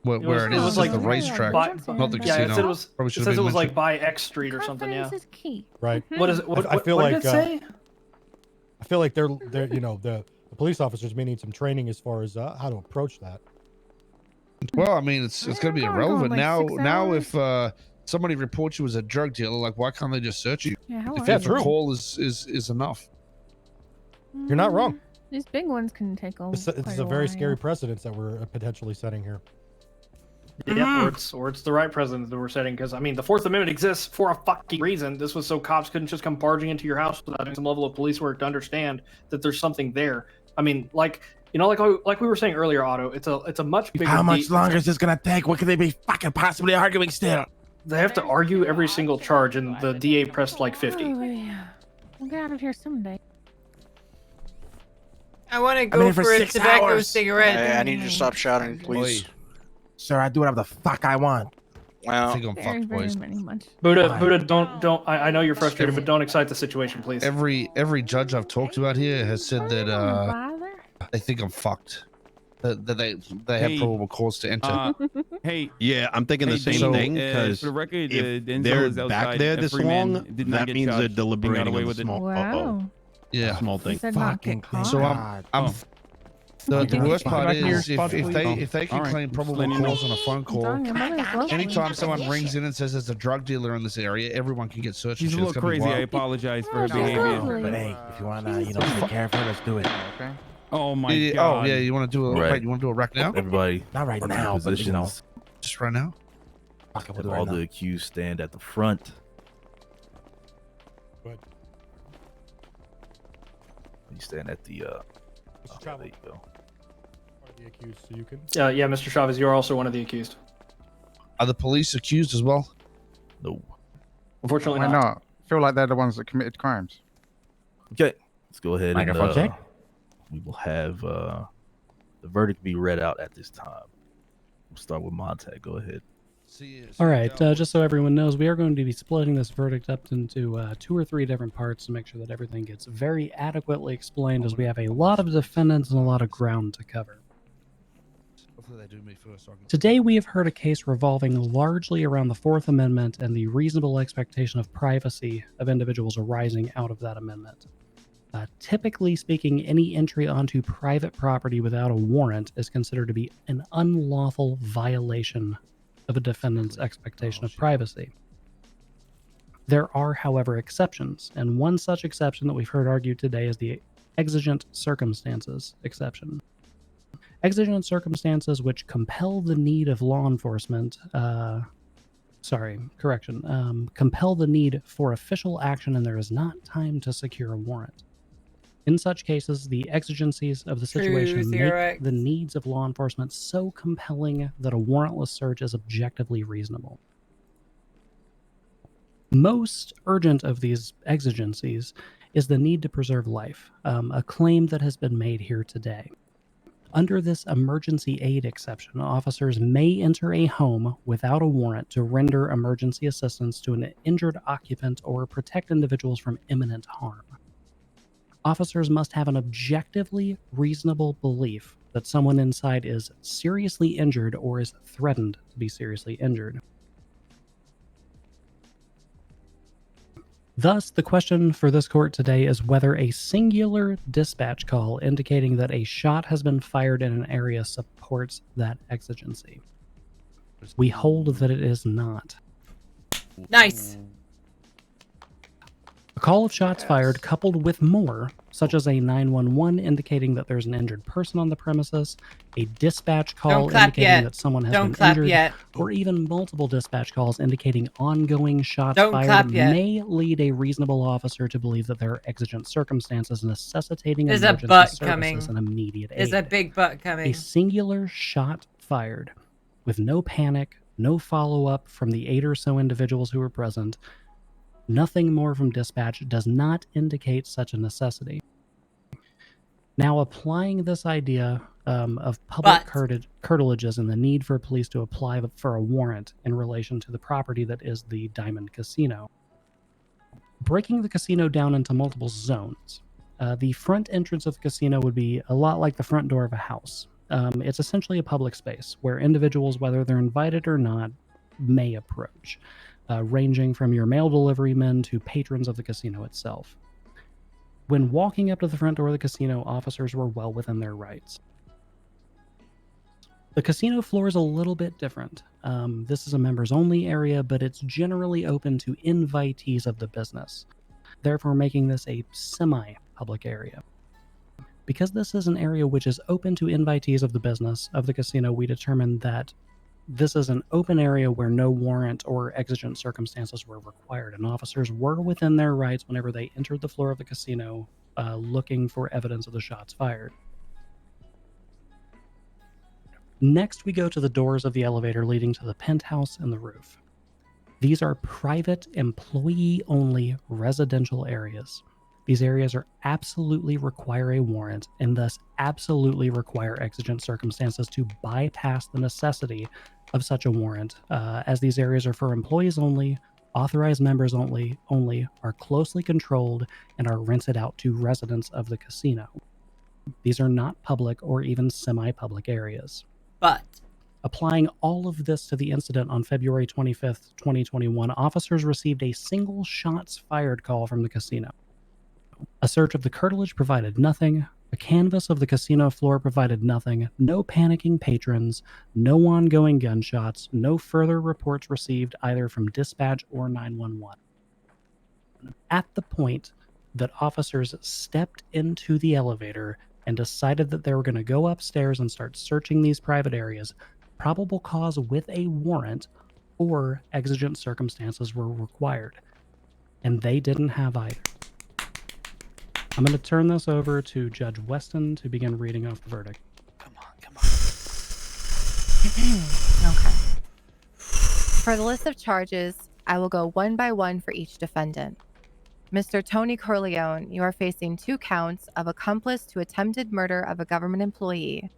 [SPEAKER 10] where it
[SPEAKER 2] it
[SPEAKER 10] is.
[SPEAKER 2] was
[SPEAKER 10] It's
[SPEAKER 2] like
[SPEAKER 10] the racetrack, not the
[SPEAKER 2] yeah,
[SPEAKER 10] casino.
[SPEAKER 2] it said it was.
[SPEAKER 10] Probably
[SPEAKER 2] It
[SPEAKER 10] should
[SPEAKER 2] says
[SPEAKER 10] have
[SPEAKER 2] it was
[SPEAKER 10] been
[SPEAKER 2] like by X Street or something. Yeah.
[SPEAKER 19] Confidence is key.
[SPEAKER 5] Right.
[SPEAKER 2] What is it? What,
[SPEAKER 5] I feel
[SPEAKER 2] what
[SPEAKER 5] like
[SPEAKER 2] did it say?
[SPEAKER 5] I feel like they're the police officers may need some training as far as how to approach that.
[SPEAKER 10] Well, I mean, it's gonna be
[SPEAKER 19] I'm
[SPEAKER 10] irrelevant
[SPEAKER 19] going like 6
[SPEAKER 10] now.
[SPEAKER 19] hours.
[SPEAKER 10] If somebody reports you as a drug dealer, like why can't they just search you?
[SPEAKER 19] Yeah, how
[SPEAKER 10] If
[SPEAKER 19] are
[SPEAKER 10] the
[SPEAKER 19] you?
[SPEAKER 10] call is enough.
[SPEAKER 5] You're not wrong.
[SPEAKER 19] These big ones can take a
[SPEAKER 5] It's
[SPEAKER 19] quite
[SPEAKER 5] a very
[SPEAKER 19] while.
[SPEAKER 5] scary precedence that we're potentially setting here.
[SPEAKER 2] Yeah, or it's the right precedent that we're setting. Because I mean, the Fourth Amendment exists for a fucking reason. This was so cops couldn't just come barging into your house without doing some level of police work to understand that there's something there. I mean, like we were saying earlier, Otto. It's a much bigger.
[SPEAKER 8] How much longer is this gonna take? What could they be fucking possibly arguing still?
[SPEAKER 2] They have to argue every single charge, and the DA pressed like 50.
[SPEAKER 19] Oh, yeah. We'll get out of here someday.
[SPEAKER 1] I want to go
[SPEAKER 8] for
[SPEAKER 1] for a
[SPEAKER 8] 6
[SPEAKER 1] tobacco
[SPEAKER 8] hours.
[SPEAKER 1] cigarette.
[SPEAKER 16] Hey, I need you to stop shouting, please.
[SPEAKER 8] Sir, I do whatever the fuck I want.
[SPEAKER 16] Well,
[SPEAKER 10] I think I'm
[SPEAKER 19] Very,
[SPEAKER 10] fucked,
[SPEAKER 19] very
[SPEAKER 10] boys.
[SPEAKER 19] many much.
[SPEAKER 2] Buddha, don't. I know you're frustrated, but don't excite the situation, please.
[SPEAKER 10] Every judge I've talked about here has said that
[SPEAKER 19] Bother?
[SPEAKER 10] they think I'm fucked. That they have
[SPEAKER 13] Hey,
[SPEAKER 10] probable cause to enter.
[SPEAKER 13] Hey,
[SPEAKER 3] Yeah, I'm thinking the
[SPEAKER 13] Hey,
[SPEAKER 3] same
[SPEAKER 13] Dean,
[SPEAKER 3] thing
[SPEAKER 13] for
[SPEAKER 3] because
[SPEAKER 13] the record,
[SPEAKER 3] if
[SPEAKER 13] Denzel
[SPEAKER 3] they're
[SPEAKER 13] is
[SPEAKER 3] back
[SPEAKER 13] outside.
[SPEAKER 3] there this
[SPEAKER 13] Every man
[SPEAKER 3] long,
[SPEAKER 13] did not
[SPEAKER 3] that
[SPEAKER 13] get
[SPEAKER 3] means they're
[SPEAKER 13] charged. He got
[SPEAKER 3] deliberating
[SPEAKER 13] away
[SPEAKER 3] on the
[SPEAKER 13] with it.
[SPEAKER 3] small.
[SPEAKER 19] Wow.
[SPEAKER 10] Yeah.
[SPEAKER 3] Small
[SPEAKER 19] He
[SPEAKER 3] thing.
[SPEAKER 19] said not get caught.
[SPEAKER 10] So I'm the worst part
[SPEAKER 9] Back in your
[SPEAKER 10] is
[SPEAKER 9] spot, please.
[SPEAKER 10] if they can
[SPEAKER 13] All right.
[SPEAKER 10] claim probable
[SPEAKER 13] Letting you know.
[SPEAKER 10] cause on a phone call.
[SPEAKER 19] Darn, your mother is lovely.
[SPEAKER 10] Anytime someone rings in and says there's a drug dealer in this area, everyone can get searched.
[SPEAKER 13] She's a
[SPEAKER 10] and shit. It's
[SPEAKER 13] little
[SPEAKER 10] gonna be
[SPEAKER 13] crazy. I
[SPEAKER 10] wild.
[SPEAKER 13] apologize for her
[SPEAKER 19] she's
[SPEAKER 13] behavior.
[SPEAKER 19] lovely.
[SPEAKER 8] But hey, if you wanna, take care of her, let's do it. Okay.
[SPEAKER 13] Oh my
[SPEAKER 10] Yeah,
[SPEAKER 13] god.
[SPEAKER 10] oh yeah, you want to do a
[SPEAKER 7] Right.
[SPEAKER 10] right? You want to do a rack now?
[SPEAKER 7] Everybody,
[SPEAKER 8] Not right
[SPEAKER 7] working
[SPEAKER 8] now, but
[SPEAKER 7] positions.
[SPEAKER 10] Just right now?
[SPEAKER 8] Fuck it, we'll
[SPEAKER 7] Have
[SPEAKER 8] do it
[SPEAKER 7] all
[SPEAKER 8] right
[SPEAKER 7] the
[SPEAKER 8] now.
[SPEAKER 7] accused stand at the front.
[SPEAKER 5] Good.
[SPEAKER 7] You stand at the.
[SPEAKER 5] Mr.
[SPEAKER 7] There
[SPEAKER 5] Travel,
[SPEAKER 7] you go.
[SPEAKER 5] one of the accused, so you can.
[SPEAKER 2] Yeah, Mr. Chavez, you're also one of the accused.
[SPEAKER 10] Are the police accused as well?
[SPEAKER 7] No.
[SPEAKER 2] Unfortunately,
[SPEAKER 17] Why
[SPEAKER 2] not.
[SPEAKER 17] not? I feel like they're the ones that committed crimes.
[SPEAKER 7] Okay, let's go ahead and
[SPEAKER 8] Microphone check.
[SPEAKER 7] we will have the verdict be read out at this time. We'll start with Montag. Go ahead.
[SPEAKER 9] All right, just so everyone knows, we are going to be splitting this verdict up into 2 or 3 different parts to make sure that everything gets very adequately explained, as we have a lot of defendants and a lot of ground to cover.
[SPEAKER 10] Hopefully they do me first. So I can...
[SPEAKER 9] Today, we have heard a case revolving largely around the Fourth Amendment and the reasonable expectation of privacy of individuals arising out of that amendment. Typically speaking, any entry onto private property without a warrant is considered to be an unlawful violation of a defendant's expectation of privacy. There are, however, exceptions, and one such exception that we've heard argued today is the exigent circumstances exception. Exigent circumstances which compel the need of law enforcement, compel the need for official action and there is not time to secure a warrant. In such cases, the exigencies of the situation make the needs of law enforcement so compelling that a warrantless search is objectively reasonable. Most urgent of these exigencies is the need to preserve life, a claim that has been made here today. Under this emergency aid exception, officers may enter a home without a warrant to render emergency assistance to an injured occupant or protect individuals from imminent harm. Officers must have an objectively reasonable belief that someone inside is seriously injured or is threatened to be seriously injured. Thus, the question for this court today is whether a singular dispatch call indicating that a shot has been fired in an area supports that exigency. We hold that it is not.
[SPEAKER 1] Nice.
[SPEAKER 9] A call of shots fired coupled with more such as a 911 indicating that there's an injured person on the premises, a dispatch call
[SPEAKER 1] Don't clap
[SPEAKER 9] indicating
[SPEAKER 1] yet.
[SPEAKER 9] that someone has
[SPEAKER 1] Don't
[SPEAKER 9] been
[SPEAKER 1] clap
[SPEAKER 9] injured,
[SPEAKER 1] yet.
[SPEAKER 9] or even multiple dispatch calls indicating ongoing shots
[SPEAKER 1] Don't
[SPEAKER 9] fired
[SPEAKER 1] clap yet.
[SPEAKER 9] may lead a reasonable officer to believe that there are exigent circumstances necessitating
[SPEAKER 1] There's a
[SPEAKER 9] emergency
[SPEAKER 1] butt
[SPEAKER 9] services
[SPEAKER 1] coming.
[SPEAKER 9] and immediate
[SPEAKER 1] There's
[SPEAKER 9] aid.
[SPEAKER 1] a big butt
[SPEAKER 9] A
[SPEAKER 1] coming.
[SPEAKER 9] singular shot fired with no panic, no follow-up from the 8 or so individuals who were present, nothing more from dispatch does not indicate such a necessity. Now, applying this idea of public curtilages and the need for police to apply for a warrant in relation to the property that is the Diamond Casino, breaking the casino down into multiple zones. The front entrance of the casino would be a lot like the front door of a house. It's essentially a public space where individuals, whether they're invited or not, may approach, ranging from your mail delivery men to patrons of the casino itself. When walking up to the front door of the casino, officers were well within their rights. The casino floor is a little bit different. This is a members-only area, but it's generally open to invitees of the business, therefore making this a semi-public area. Because this is an area which is open to invitees of the business of the casino, we determined that this is an open area where no warrant or exigent circumstances were required, and officers were within their rights whenever they entered the floor of the casino looking for evidence of the shots fired. Next, we go to the doors of the elevator leading to the penthouse and the roof. These are private, employee-only residential areas. These areas are absolutely require a warrant and thus absolutely require exigent circumstances to bypass the necessity of such a warrant, as these areas are for employees only, authorized members only, are closely controlled, and are rented out to residents of the casino. These are not public or even semi-public areas.
[SPEAKER 1] But
[SPEAKER 9] applying all of this to the incident on February 25th, 2021, officers received a single shots fired call from the casino. A search of the curtilage provided nothing. A canvas of the casino floor provided nothing. No panicking patrons, no ongoing gunshots, no further reports received either from dispatch or 911. At the point that officers stepped into the elevator and decided that they were going to go upstairs and start searching these private areas, probable cause with a warrant or exigent circumstances were required. And they didn't have either. I'm going to turn this over to Judge Weston to begin reading off the verdict.
[SPEAKER 6] Okay. For the list of charges, I will go one by one for each defendant. Mr. Tony Corleone, you are facing 2 counts of accomplice to attempted murder of a government employee,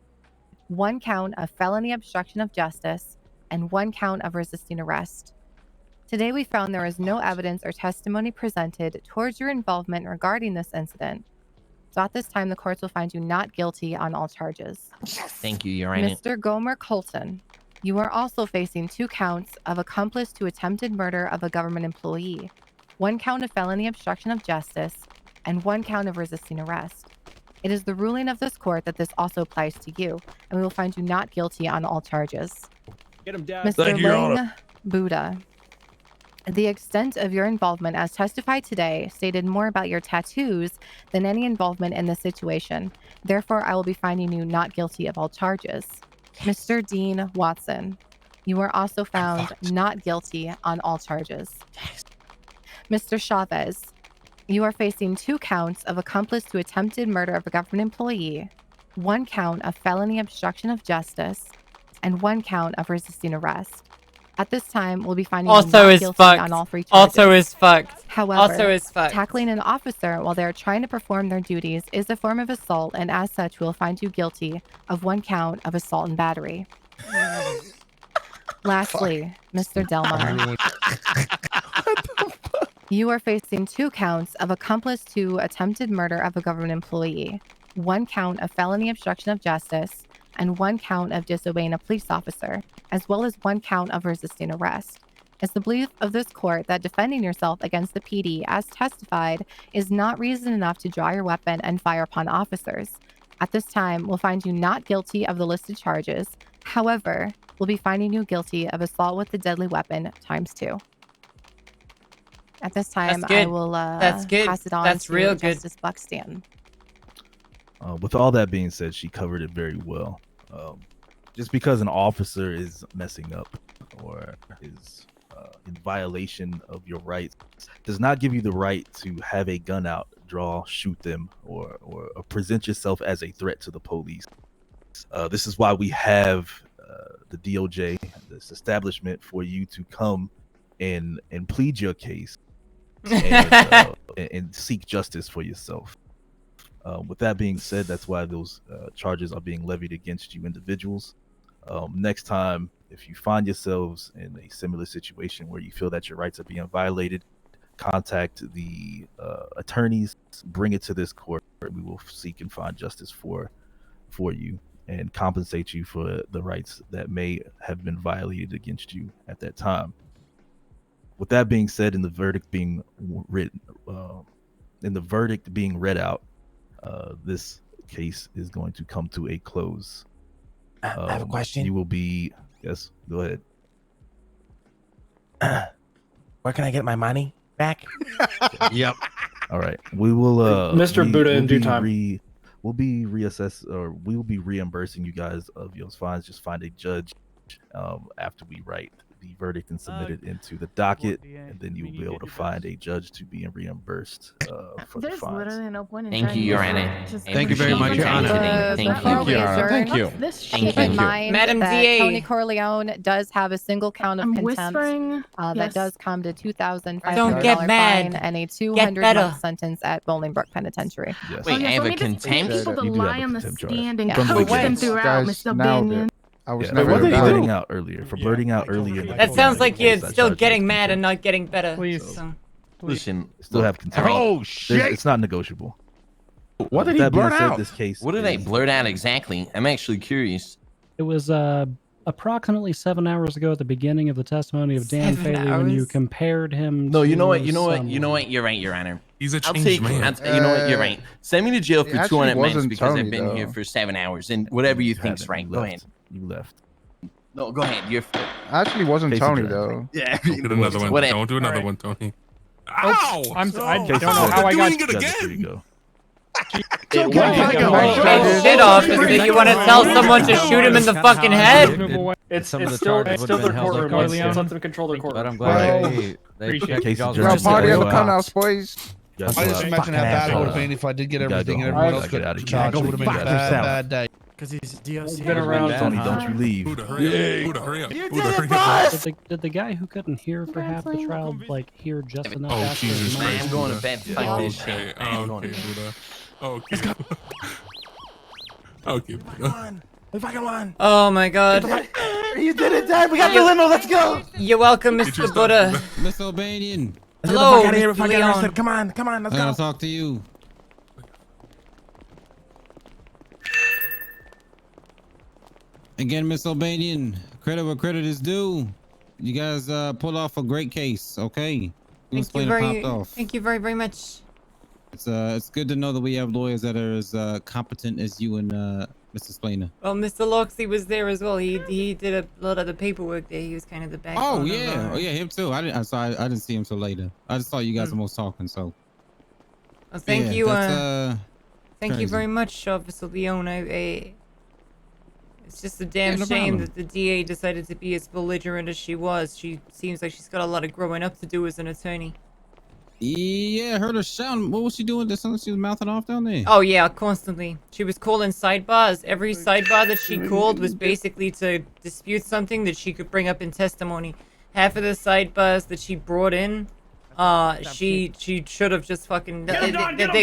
[SPEAKER 6] 1 count of felony obstruction of justice, and 1 count of resisting arrest. Today we found there is no evidence or testimony presented towards your involvement regarding this incident. So at this time, the courts will find you not guilty on all charges.
[SPEAKER 8] Thank you, Your Honor.
[SPEAKER 6] Mr. Gomer Colton, you are also facing 2 counts of accomplice to attempted murder of a government employee, 1 count of felony obstruction of justice, and 1 count of resisting arrest. It is the ruling of this court that this also applies to you, and we will find you not guilty on all charges.
[SPEAKER 8] Get him down.
[SPEAKER 6] Mr. Ling Buddha, the extent of your involvement as testified today stated more about your tattoos than any involvement in this situation. Therefore, I will be finding you not guilty of all charges. Mr. Dean Watson, you are also found not guilty on all charges. Mr. Chavez, you are facing 2 counts of accomplice to attempted murder of a government employee, 1 count of felony obstruction of justice, and 1 count of resisting arrest. At this time, we'll be finding you not guilty on all 3 charges.
[SPEAKER 1] Also is fucked.
[SPEAKER 6] However,
[SPEAKER 1] Also is fucked.
[SPEAKER 6] tackling an officer while they are trying to perform their duties is a form of assault, and as such, we'll find you guilty of 1 count of assault and battery. Lastly, Mr. Delmar, you are facing 2 counts of accomplice to attempted murder of a government employee, 1 count of felony obstruction of justice, and 1 count of disobeying a police officer, as well as 1 count of resisting arrest. It's the belief of this court that defending yourself against the PD as testified is not reason enough to draw your weapon and fire upon officers. At this time, we'll find you not guilty of the listed charges. However, we'll be finding you guilty of assault with a deadly weapon ×2. At this time, I will pass it on
[SPEAKER 1] That's
[SPEAKER 6] to
[SPEAKER 1] real good.
[SPEAKER 6] Justice Buxton.
[SPEAKER 7] With all that being said, she covered it very well. Just because an officer is messing up or is in violation of your rights does not give you the right to have a gun out, draw, shoot them, or present yourself as a threat to the police. This is why we have the DOJ, this establishment, for you to come and plead your case and seek justice for yourself. With that being said, that's why those charges are being levied against you individuals. Next time, if you find yourselves in a similar situation where you feel that your rights are being violated, contact the attorneys, bring it to this court. We will seek and find justice for you and compensate you for the rights that may have been violated against you at that time. With that being said, in the verdict being read out, this case is going to come to a close.
[SPEAKER 8] I have a question.
[SPEAKER 7] You will be, yes, go ahead.
[SPEAKER 8] Where can I get my money back?
[SPEAKER 3] Yep.
[SPEAKER 7] All right. We will
[SPEAKER 2] Mr. Buddha in due time.
[SPEAKER 7] We'll be we will be reimbursing you guys of your fines. Just find a judge after we write the verdict and submit it into the docket, and then you'll be able to find a judge to be reimbursed for the
[SPEAKER 19] There's
[SPEAKER 7] fines.
[SPEAKER 19] literally no point in
[SPEAKER 4] Thank
[SPEAKER 19] trying
[SPEAKER 4] you,
[SPEAKER 19] to
[SPEAKER 4] Your
[SPEAKER 19] just,
[SPEAKER 4] Honor.
[SPEAKER 19] just
[SPEAKER 3] Thank you very much, Your Honor.
[SPEAKER 6] Before we adjourn,
[SPEAKER 3] Thank you.
[SPEAKER 19] This
[SPEAKER 6] keep
[SPEAKER 19] shit.
[SPEAKER 6] in mind
[SPEAKER 1] Madam
[SPEAKER 6] that
[SPEAKER 1] DA.
[SPEAKER 6] Tony Corleone does have a single count of
[SPEAKER 19] I'm
[SPEAKER 6] contempt
[SPEAKER 19] whispering.
[SPEAKER 6] that
[SPEAKER 19] Yes.
[SPEAKER 6] does come to $2,500
[SPEAKER 1] Don't get
[SPEAKER 6] fine
[SPEAKER 1] mad.
[SPEAKER 6] and a
[SPEAKER 1] Get
[SPEAKER 6] 200-month
[SPEAKER 1] better.
[SPEAKER 6] sentence at Bolingbroke Penitentiary.
[SPEAKER 7] Yes.
[SPEAKER 4] Wait, I have
[SPEAKER 19] let
[SPEAKER 4] a
[SPEAKER 19] me just
[SPEAKER 4] contempt?
[SPEAKER 19] get people to
[SPEAKER 7] You do have
[SPEAKER 19] lie
[SPEAKER 7] a
[SPEAKER 19] on the
[SPEAKER 7] contempt charge.
[SPEAKER 19] stand and
[SPEAKER 6] Yeah.
[SPEAKER 19] coach
[SPEAKER 17] Guys,
[SPEAKER 19] them throughout,
[SPEAKER 17] guys
[SPEAKER 19] Mr.
[SPEAKER 17] nailed
[SPEAKER 19] Binion.
[SPEAKER 17] it. I was
[SPEAKER 7] Yeah,
[SPEAKER 17] never
[SPEAKER 7] for
[SPEAKER 17] gonna die.
[SPEAKER 7] blurting out earlier. For blurting out earlier.
[SPEAKER 1] That sounds like you're
[SPEAKER 7] That
[SPEAKER 1] still
[SPEAKER 7] charge
[SPEAKER 1] getting
[SPEAKER 7] is
[SPEAKER 1] mad and
[SPEAKER 7] contempt.
[SPEAKER 1] not getting better.
[SPEAKER 2] Please.
[SPEAKER 1] So.
[SPEAKER 4] Listen,
[SPEAKER 7] Still have contempt.
[SPEAKER 3] Oh
[SPEAKER 7] There's-
[SPEAKER 3] shit!
[SPEAKER 7] It's not negotiable.
[SPEAKER 4] what did
[SPEAKER 7] With
[SPEAKER 4] he
[SPEAKER 7] that being
[SPEAKER 4] blurt
[SPEAKER 7] said,
[SPEAKER 4] out?
[SPEAKER 7] This case
[SPEAKER 4] What did they
[SPEAKER 7] is-
[SPEAKER 4] blurt out exactly? I'm actually curious.
[SPEAKER 9] It was approximately 7 hours ago at the beginning of the testimony of Dan
[SPEAKER 1] 7
[SPEAKER 9] Faley when you
[SPEAKER 1] hours?
[SPEAKER 9] compared him
[SPEAKER 4] No,
[SPEAKER 9] to
[SPEAKER 4] you know what? You know what?
[SPEAKER 9] someone.
[SPEAKER 4] You know what? You're right, Your Honor.
[SPEAKER 14] He's a
[SPEAKER 4] I'll
[SPEAKER 14] changed
[SPEAKER 4] take
[SPEAKER 14] man.
[SPEAKER 4] you know what? You're right. Send me to jail
[SPEAKER 17] it
[SPEAKER 4] for
[SPEAKER 17] actually
[SPEAKER 4] 200 minutes
[SPEAKER 17] wasn't
[SPEAKER 4] because
[SPEAKER 17] Tony,
[SPEAKER 4] I've been here
[SPEAKER 17] though.
[SPEAKER 4] for 7 hours and whatever you
[SPEAKER 7] You
[SPEAKER 4] think's
[SPEAKER 7] haven't.
[SPEAKER 4] right.
[SPEAKER 7] You
[SPEAKER 4] Go
[SPEAKER 7] left.
[SPEAKER 4] ahead.
[SPEAKER 7] You left.
[SPEAKER 4] No, go ahead. You're.
[SPEAKER 17] Actually, wasn't
[SPEAKER 7] Casey
[SPEAKER 17] Tony
[SPEAKER 7] Jack.
[SPEAKER 17] though.
[SPEAKER 4] Yeah.
[SPEAKER 14] Don't do another one.
[SPEAKER 4] Whatever.
[SPEAKER 14] Don't do another
[SPEAKER 2] Alright.
[SPEAKER 14] one, Tony. Ow!
[SPEAKER 2] I
[SPEAKER 7] Casey
[SPEAKER 2] don't know
[SPEAKER 7] Jack.
[SPEAKER 2] how I got
[SPEAKER 14] doing it
[SPEAKER 7] Judges, here you
[SPEAKER 14] again.
[SPEAKER 7] go.
[SPEAKER 2] It was-
[SPEAKER 1] Hey, shit, officer, you want to tell someone to shoot him in the fucking head?
[SPEAKER 2] It's
[SPEAKER 20] Some of the
[SPEAKER 2] still
[SPEAKER 20] charges
[SPEAKER 2] it's still
[SPEAKER 20] would've
[SPEAKER 2] their
[SPEAKER 20] been held
[SPEAKER 2] courtroom.
[SPEAKER 20] over.
[SPEAKER 2] Let's let them control their
[SPEAKER 20] But
[SPEAKER 2] courtroom.
[SPEAKER 20] I'm glad
[SPEAKER 17] Well,
[SPEAKER 20] they
[SPEAKER 2] appreciate
[SPEAKER 20] checked
[SPEAKER 7] Casey
[SPEAKER 20] y'all's
[SPEAKER 7] Jack.
[SPEAKER 17] Y'all
[SPEAKER 20] records.
[SPEAKER 17] party on the
[SPEAKER 7] Wow.
[SPEAKER 17] funhouse, boys.
[SPEAKER 7] You guys
[SPEAKER 10] I
[SPEAKER 7] go
[SPEAKER 10] just
[SPEAKER 7] out.
[SPEAKER 10] imagine how
[SPEAKER 7] Fucking
[SPEAKER 10] bad it would have
[SPEAKER 7] asshole.
[SPEAKER 10] been if I did get
[SPEAKER 7] You gotta
[SPEAKER 10] everything
[SPEAKER 7] go
[SPEAKER 10] and
[SPEAKER 7] home.
[SPEAKER 10] everyone else
[SPEAKER 7] You gotta
[SPEAKER 10] got
[SPEAKER 7] get out of
[SPEAKER 10] charged. It
[SPEAKER 7] here.
[SPEAKER 10] would have been a
[SPEAKER 7] Fuck
[SPEAKER 10] bad,
[SPEAKER 7] yourself.
[SPEAKER 10] bad day.
[SPEAKER 12] Because he's DOC.
[SPEAKER 2] Been around.
[SPEAKER 7] Tony, don't you leave.
[SPEAKER 14] Buddha, hurry up. Buddha, hurry up.
[SPEAKER 12] You
[SPEAKER 14] Buddha,
[SPEAKER 12] did it,
[SPEAKER 14] hurry up.
[SPEAKER 12] boss!
[SPEAKER 9] Did the guy who couldn't hear for half the trial like hear just enough?
[SPEAKER 14] Oh,
[SPEAKER 9] after his
[SPEAKER 14] Jesus
[SPEAKER 9] mic?
[SPEAKER 14] Christ.
[SPEAKER 4] I'm going to
[SPEAKER 14] Buddha.
[SPEAKER 4] bed. Fuck this
[SPEAKER 14] Okay,
[SPEAKER 4] shit. I'm going
[SPEAKER 14] okay,
[SPEAKER 4] to bed.
[SPEAKER 14] Buddha. Okay. Okay, Buddha.
[SPEAKER 8] We fucking won.
[SPEAKER 1] Oh my god.
[SPEAKER 12] You did it, Dad. We got the limo. Let's go.
[SPEAKER 1] You're welcome, Mr. Buddha.
[SPEAKER 21] Miss Albanian.
[SPEAKER 8] Let's get the
[SPEAKER 1] Hello,
[SPEAKER 8] fuck out of here before I get
[SPEAKER 1] Leon.
[SPEAKER 8] arrested. Come on, come on, let's
[SPEAKER 21] I gotta
[SPEAKER 8] go.
[SPEAKER 21] talk to you. Again, Miss Albanian, credit where credit is due. You guys pulled off a great case, okay?
[SPEAKER 1] Thank you very, very much.
[SPEAKER 21] It's good to know that we have lawyers that are as competent as you and Mr. Splainer.
[SPEAKER 1] Well, Mr. Loxley was there as well. He did a lot of the paperwork there. He was kind of the backbone.
[SPEAKER 21] Oh
[SPEAKER 1] of,
[SPEAKER 21] yeah, him too. I didn't see him till later. I just saw you guys almost talking. So.
[SPEAKER 1] Well, thank
[SPEAKER 21] Yeah,
[SPEAKER 1] you.
[SPEAKER 21] that's,
[SPEAKER 1] Thank you
[SPEAKER 21] crazy.
[SPEAKER 1] very much, Officer Leon. It's just a damn
[SPEAKER 21] no
[SPEAKER 1] shame
[SPEAKER 21] problem.
[SPEAKER 1] that the DA decided to be as belligerent as she was. She seems like she's got a lot of growing up to do as an attorney.
[SPEAKER 21] Yeah, I heard her shouting. What was she doing? There's something she was mouthing off down there.
[SPEAKER 1] Oh yeah, constantly. She was calling sidebars. Every sidebar that she called was basically to dispute something that she could bring up in testimony. Half of the sidebars that she brought in, she should have just fucking. They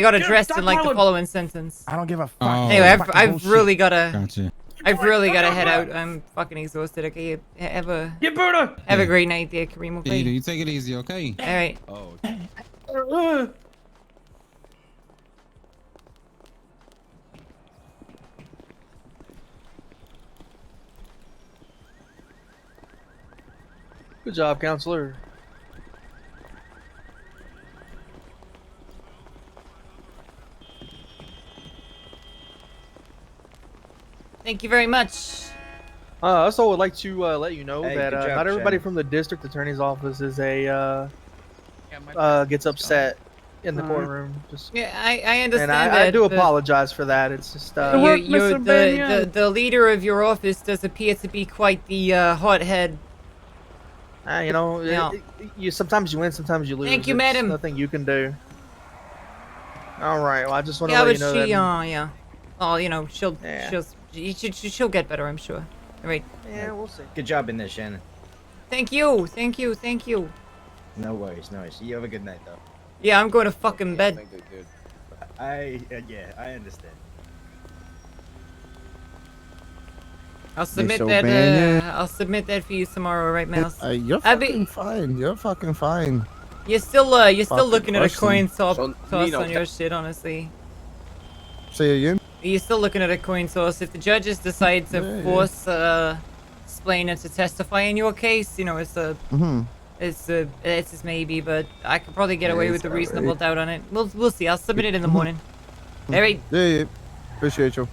[SPEAKER 1] got addressed in like the following sentence.
[SPEAKER 8] I don't give a fuck.
[SPEAKER 21] Oh.
[SPEAKER 1] Anyway,
[SPEAKER 8] Fucking
[SPEAKER 1] I've
[SPEAKER 8] bullshit.
[SPEAKER 1] really gotta.
[SPEAKER 21] Gotcha.
[SPEAKER 1] I've really gotta head out. I'm fucking exhausted. Okay, have a great night there, Kareem.
[SPEAKER 21] Yeah, you, do.
[SPEAKER 1] Okay.
[SPEAKER 21] You take it easy, okay?
[SPEAKER 1] All right.
[SPEAKER 21] Oh.
[SPEAKER 12] Good job, counselor.
[SPEAKER 1] Thank you very much.
[SPEAKER 12] I also would like to let you know
[SPEAKER 18] Hey,
[SPEAKER 12] that
[SPEAKER 18] good job,
[SPEAKER 12] not everybody
[SPEAKER 18] Shannon.
[SPEAKER 12] from the district attorney's office is a gets upset
[SPEAKER 11] in the courtroom. Just
[SPEAKER 1] Yeah, I understand
[SPEAKER 11] and
[SPEAKER 1] that.
[SPEAKER 11] I do
[SPEAKER 1] but
[SPEAKER 11] apologize for that. It's just
[SPEAKER 1] the leader of your office does appear to be quite the hothead.
[SPEAKER 11] you know,
[SPEAKER 1] Yeah.
[SPEAKER 11] you sometimes you win, sometimes you lose.
[SPEAKER 1] Thank you,
[SPEAKER 11] There's
[SPEAKER 1] madam.
[SPEAKER 11] nothing you can do. All right. Well, I just want to
[SPEAKER 1] Yeah,
[SPEAKER 11] let
[SPEAKER 1] but
[SPEAKER 11] you know
[SPEAKER 1] she,
[SPEAKER 11] that.
[SPEAKER 1] yeah. Oh, you know, she'll get better, I'm sure. All right.
[SPEAKER 11] Yeah, we'll see.
[SPEAKER 15] Good job in this, Shannon.
[SPEAKER 1] Thank you. Thank you. Thank you.
[SPEAKER 15] No worries, no worries. You have a good night, though.
[SPEAKER 1] Yeah, I'm going to fucking bed.
[SPEAKER 15] Yeah, I understand.
[SPEAKER 1] I'll submit
[SPEAKER 17] so
[SPEAKER 1] that.
[SPEAKER 17] bad,
[SPEAKER 1] I'll submit that for you tomorrow, right, Mouse?
[SPEAKER 17] You're fucking fine. You're fucking fine.
[SPEAKER 1] You're still
[SPEAKER 17] Fucking
[SPEAKER 1] looking at a coin
[SPEAKER 17] awesome.
[SPEAKER 1] toss on your shit, honestly.
[SPEAKER 17] Say again.
[SPEAKER 1] You're still looking at a coin toss. If the judges decide to force Splainer to testify in your case, you know, it's just maybe, but I could probably get away with a reasonable doubt on it. We'll see. I'll submit it in the morning. All right.
[SPEAKER 17] Yeah. Appreciate you.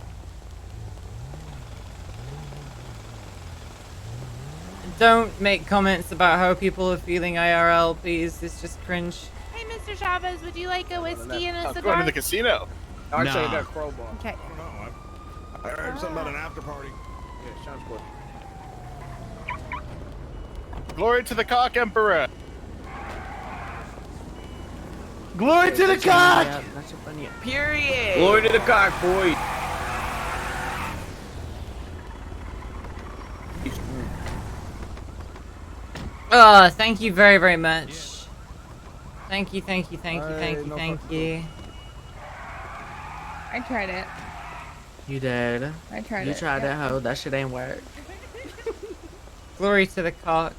[SPEAKER 1] Don't make comments about how people are feeling IRL, please. It's just cringe.
[SPEAKER 22] Hey, Mr. Chavez, would you like a whiskey and a
[SPEAKER 24] Going
[SPEAKER 22] cigar?
[SPEAKER 24] to the casino.
[SPEAKER 22] Actually,
[SPEAKER 24] Nah.
[SPEAKER 22] I got a crowbar. Okay.
[SPEAKER 24] I heard something about an after party. Yeah, sounds good. Glory to the cock emperor.
[SPEAKER 12] Glory to the cock!
[SPEAKER 11] That's so funny.
[SPEAKER 12] Period.
[SPEAKER 24] Glory to the cock, boy.
[SPEAKER 1] Thank you very, very much. Thank you.
[SPEAKER 22] I tried it.
[SPEAKER 11] You did.
[SPEAKER 22] I tried
[SPEAKER 11] You
[SPEAKER 22] it,
[SPEAKER 11] tried
[SPEAKER 22] yeah.
[SPEAKER 11] that hoe. That shit ain't work.
[SPEAKER 1] Glory to the cock.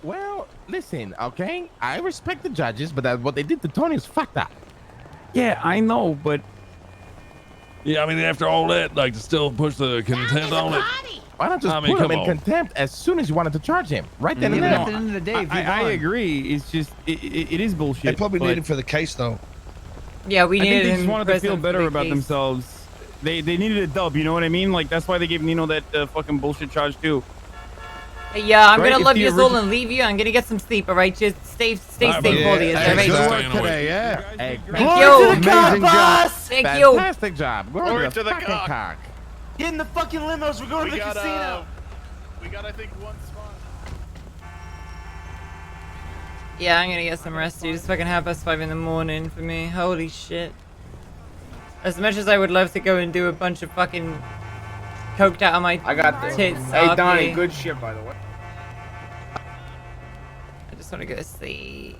[SPEAKER 25] Well, listen, okay? I respect the judges, but what they did to Tony is fucked up.
[SPEAKER 13] Yeah, I know, but
[SPEAKER 26] Yeah, I mean, after all that, like, to still push the contempt on it.
[SPEAKER 25] Why not just
[SPEAKER 26] I mean,
[SPEAKER 25] put him
[SPEAKER 26] come
[SPEAKER 25] in
[SPEAKER 26] on.
[SPEAKER 25] contempt as soon as you wanted to charge him? Right then and
[SPEAKER 13] Yeah,
[SPEAKER 25] there.
[SPEAKER 13] but at the end of the day, I agree. It's just it is bullshit.
[SPEAKER 10] They probably
[SPEAKER 13] but
[SPEAKER 10] need him for the case, though.
[SPEAKER 1] Yeah, we
[SPEAKER 13] I think
[SPEAKER 1] needed
[SPEAKER 13] they
[SPEAKER 1] him
[SPEAKER 13] just wanted to feel
[SPEAKER 1] present for
[SPEAKER 13] better
[SPEAKER 1] the
[SPEAKER 13] about
[SPEAKER 1] case.
[SPEAKER 13] themselves. They needed a dub, you know what I mean? Like that's why they gave Nino that fucking bullshit charge too.
[SPEAKER 1] Hey, yeah, I'm
[SPEAKER 13] Right?
[SPEAKER 1] gonna
[SPEAKER 13] If
[SPEAKER 1] love
[SPEAKER 13] the
[SPEAKER 1] you all
[SPEAKER 13] origi-
[SPEAKER 1] and leave you. I'm gonna get some sleep, alright? Just stay
[SPEAKER 25] Alright,
[SPEAKER 1] safe, all of you.
[SPEAKER 25] hey,
[SPEAKER 1] Alright?
[SPEAKER 25] good work today, yeah. Hey,
[SPEAKER 1] Thank you.
[SPEAKER 25] Amazing job.
[SPEAKER 1] Thank you.
[SPEAKER 25] Fantastic job. Glory to the fucking cock.
[SPEAKER 12] Get in the fucking limos. We're going to the
[SPEAKER 24] got,
[SPEAKER 12] casino.
[SPEAKER 24] We got, I think, one spot.
[SPEAKER 1] Yeah, I'm gonna get some rest, dude. It's fucking 5:30 in the morning for me. Holy shit. As much as I would love to go and do a bunch of fucking coked out of my tits.
[SPEAKER 12] Hey, Donnie,
[SPEAKER 1] RP,
[SPEAKER 12] good shit, by the way.
[SPEAKER 1] I just wanna go to sleep.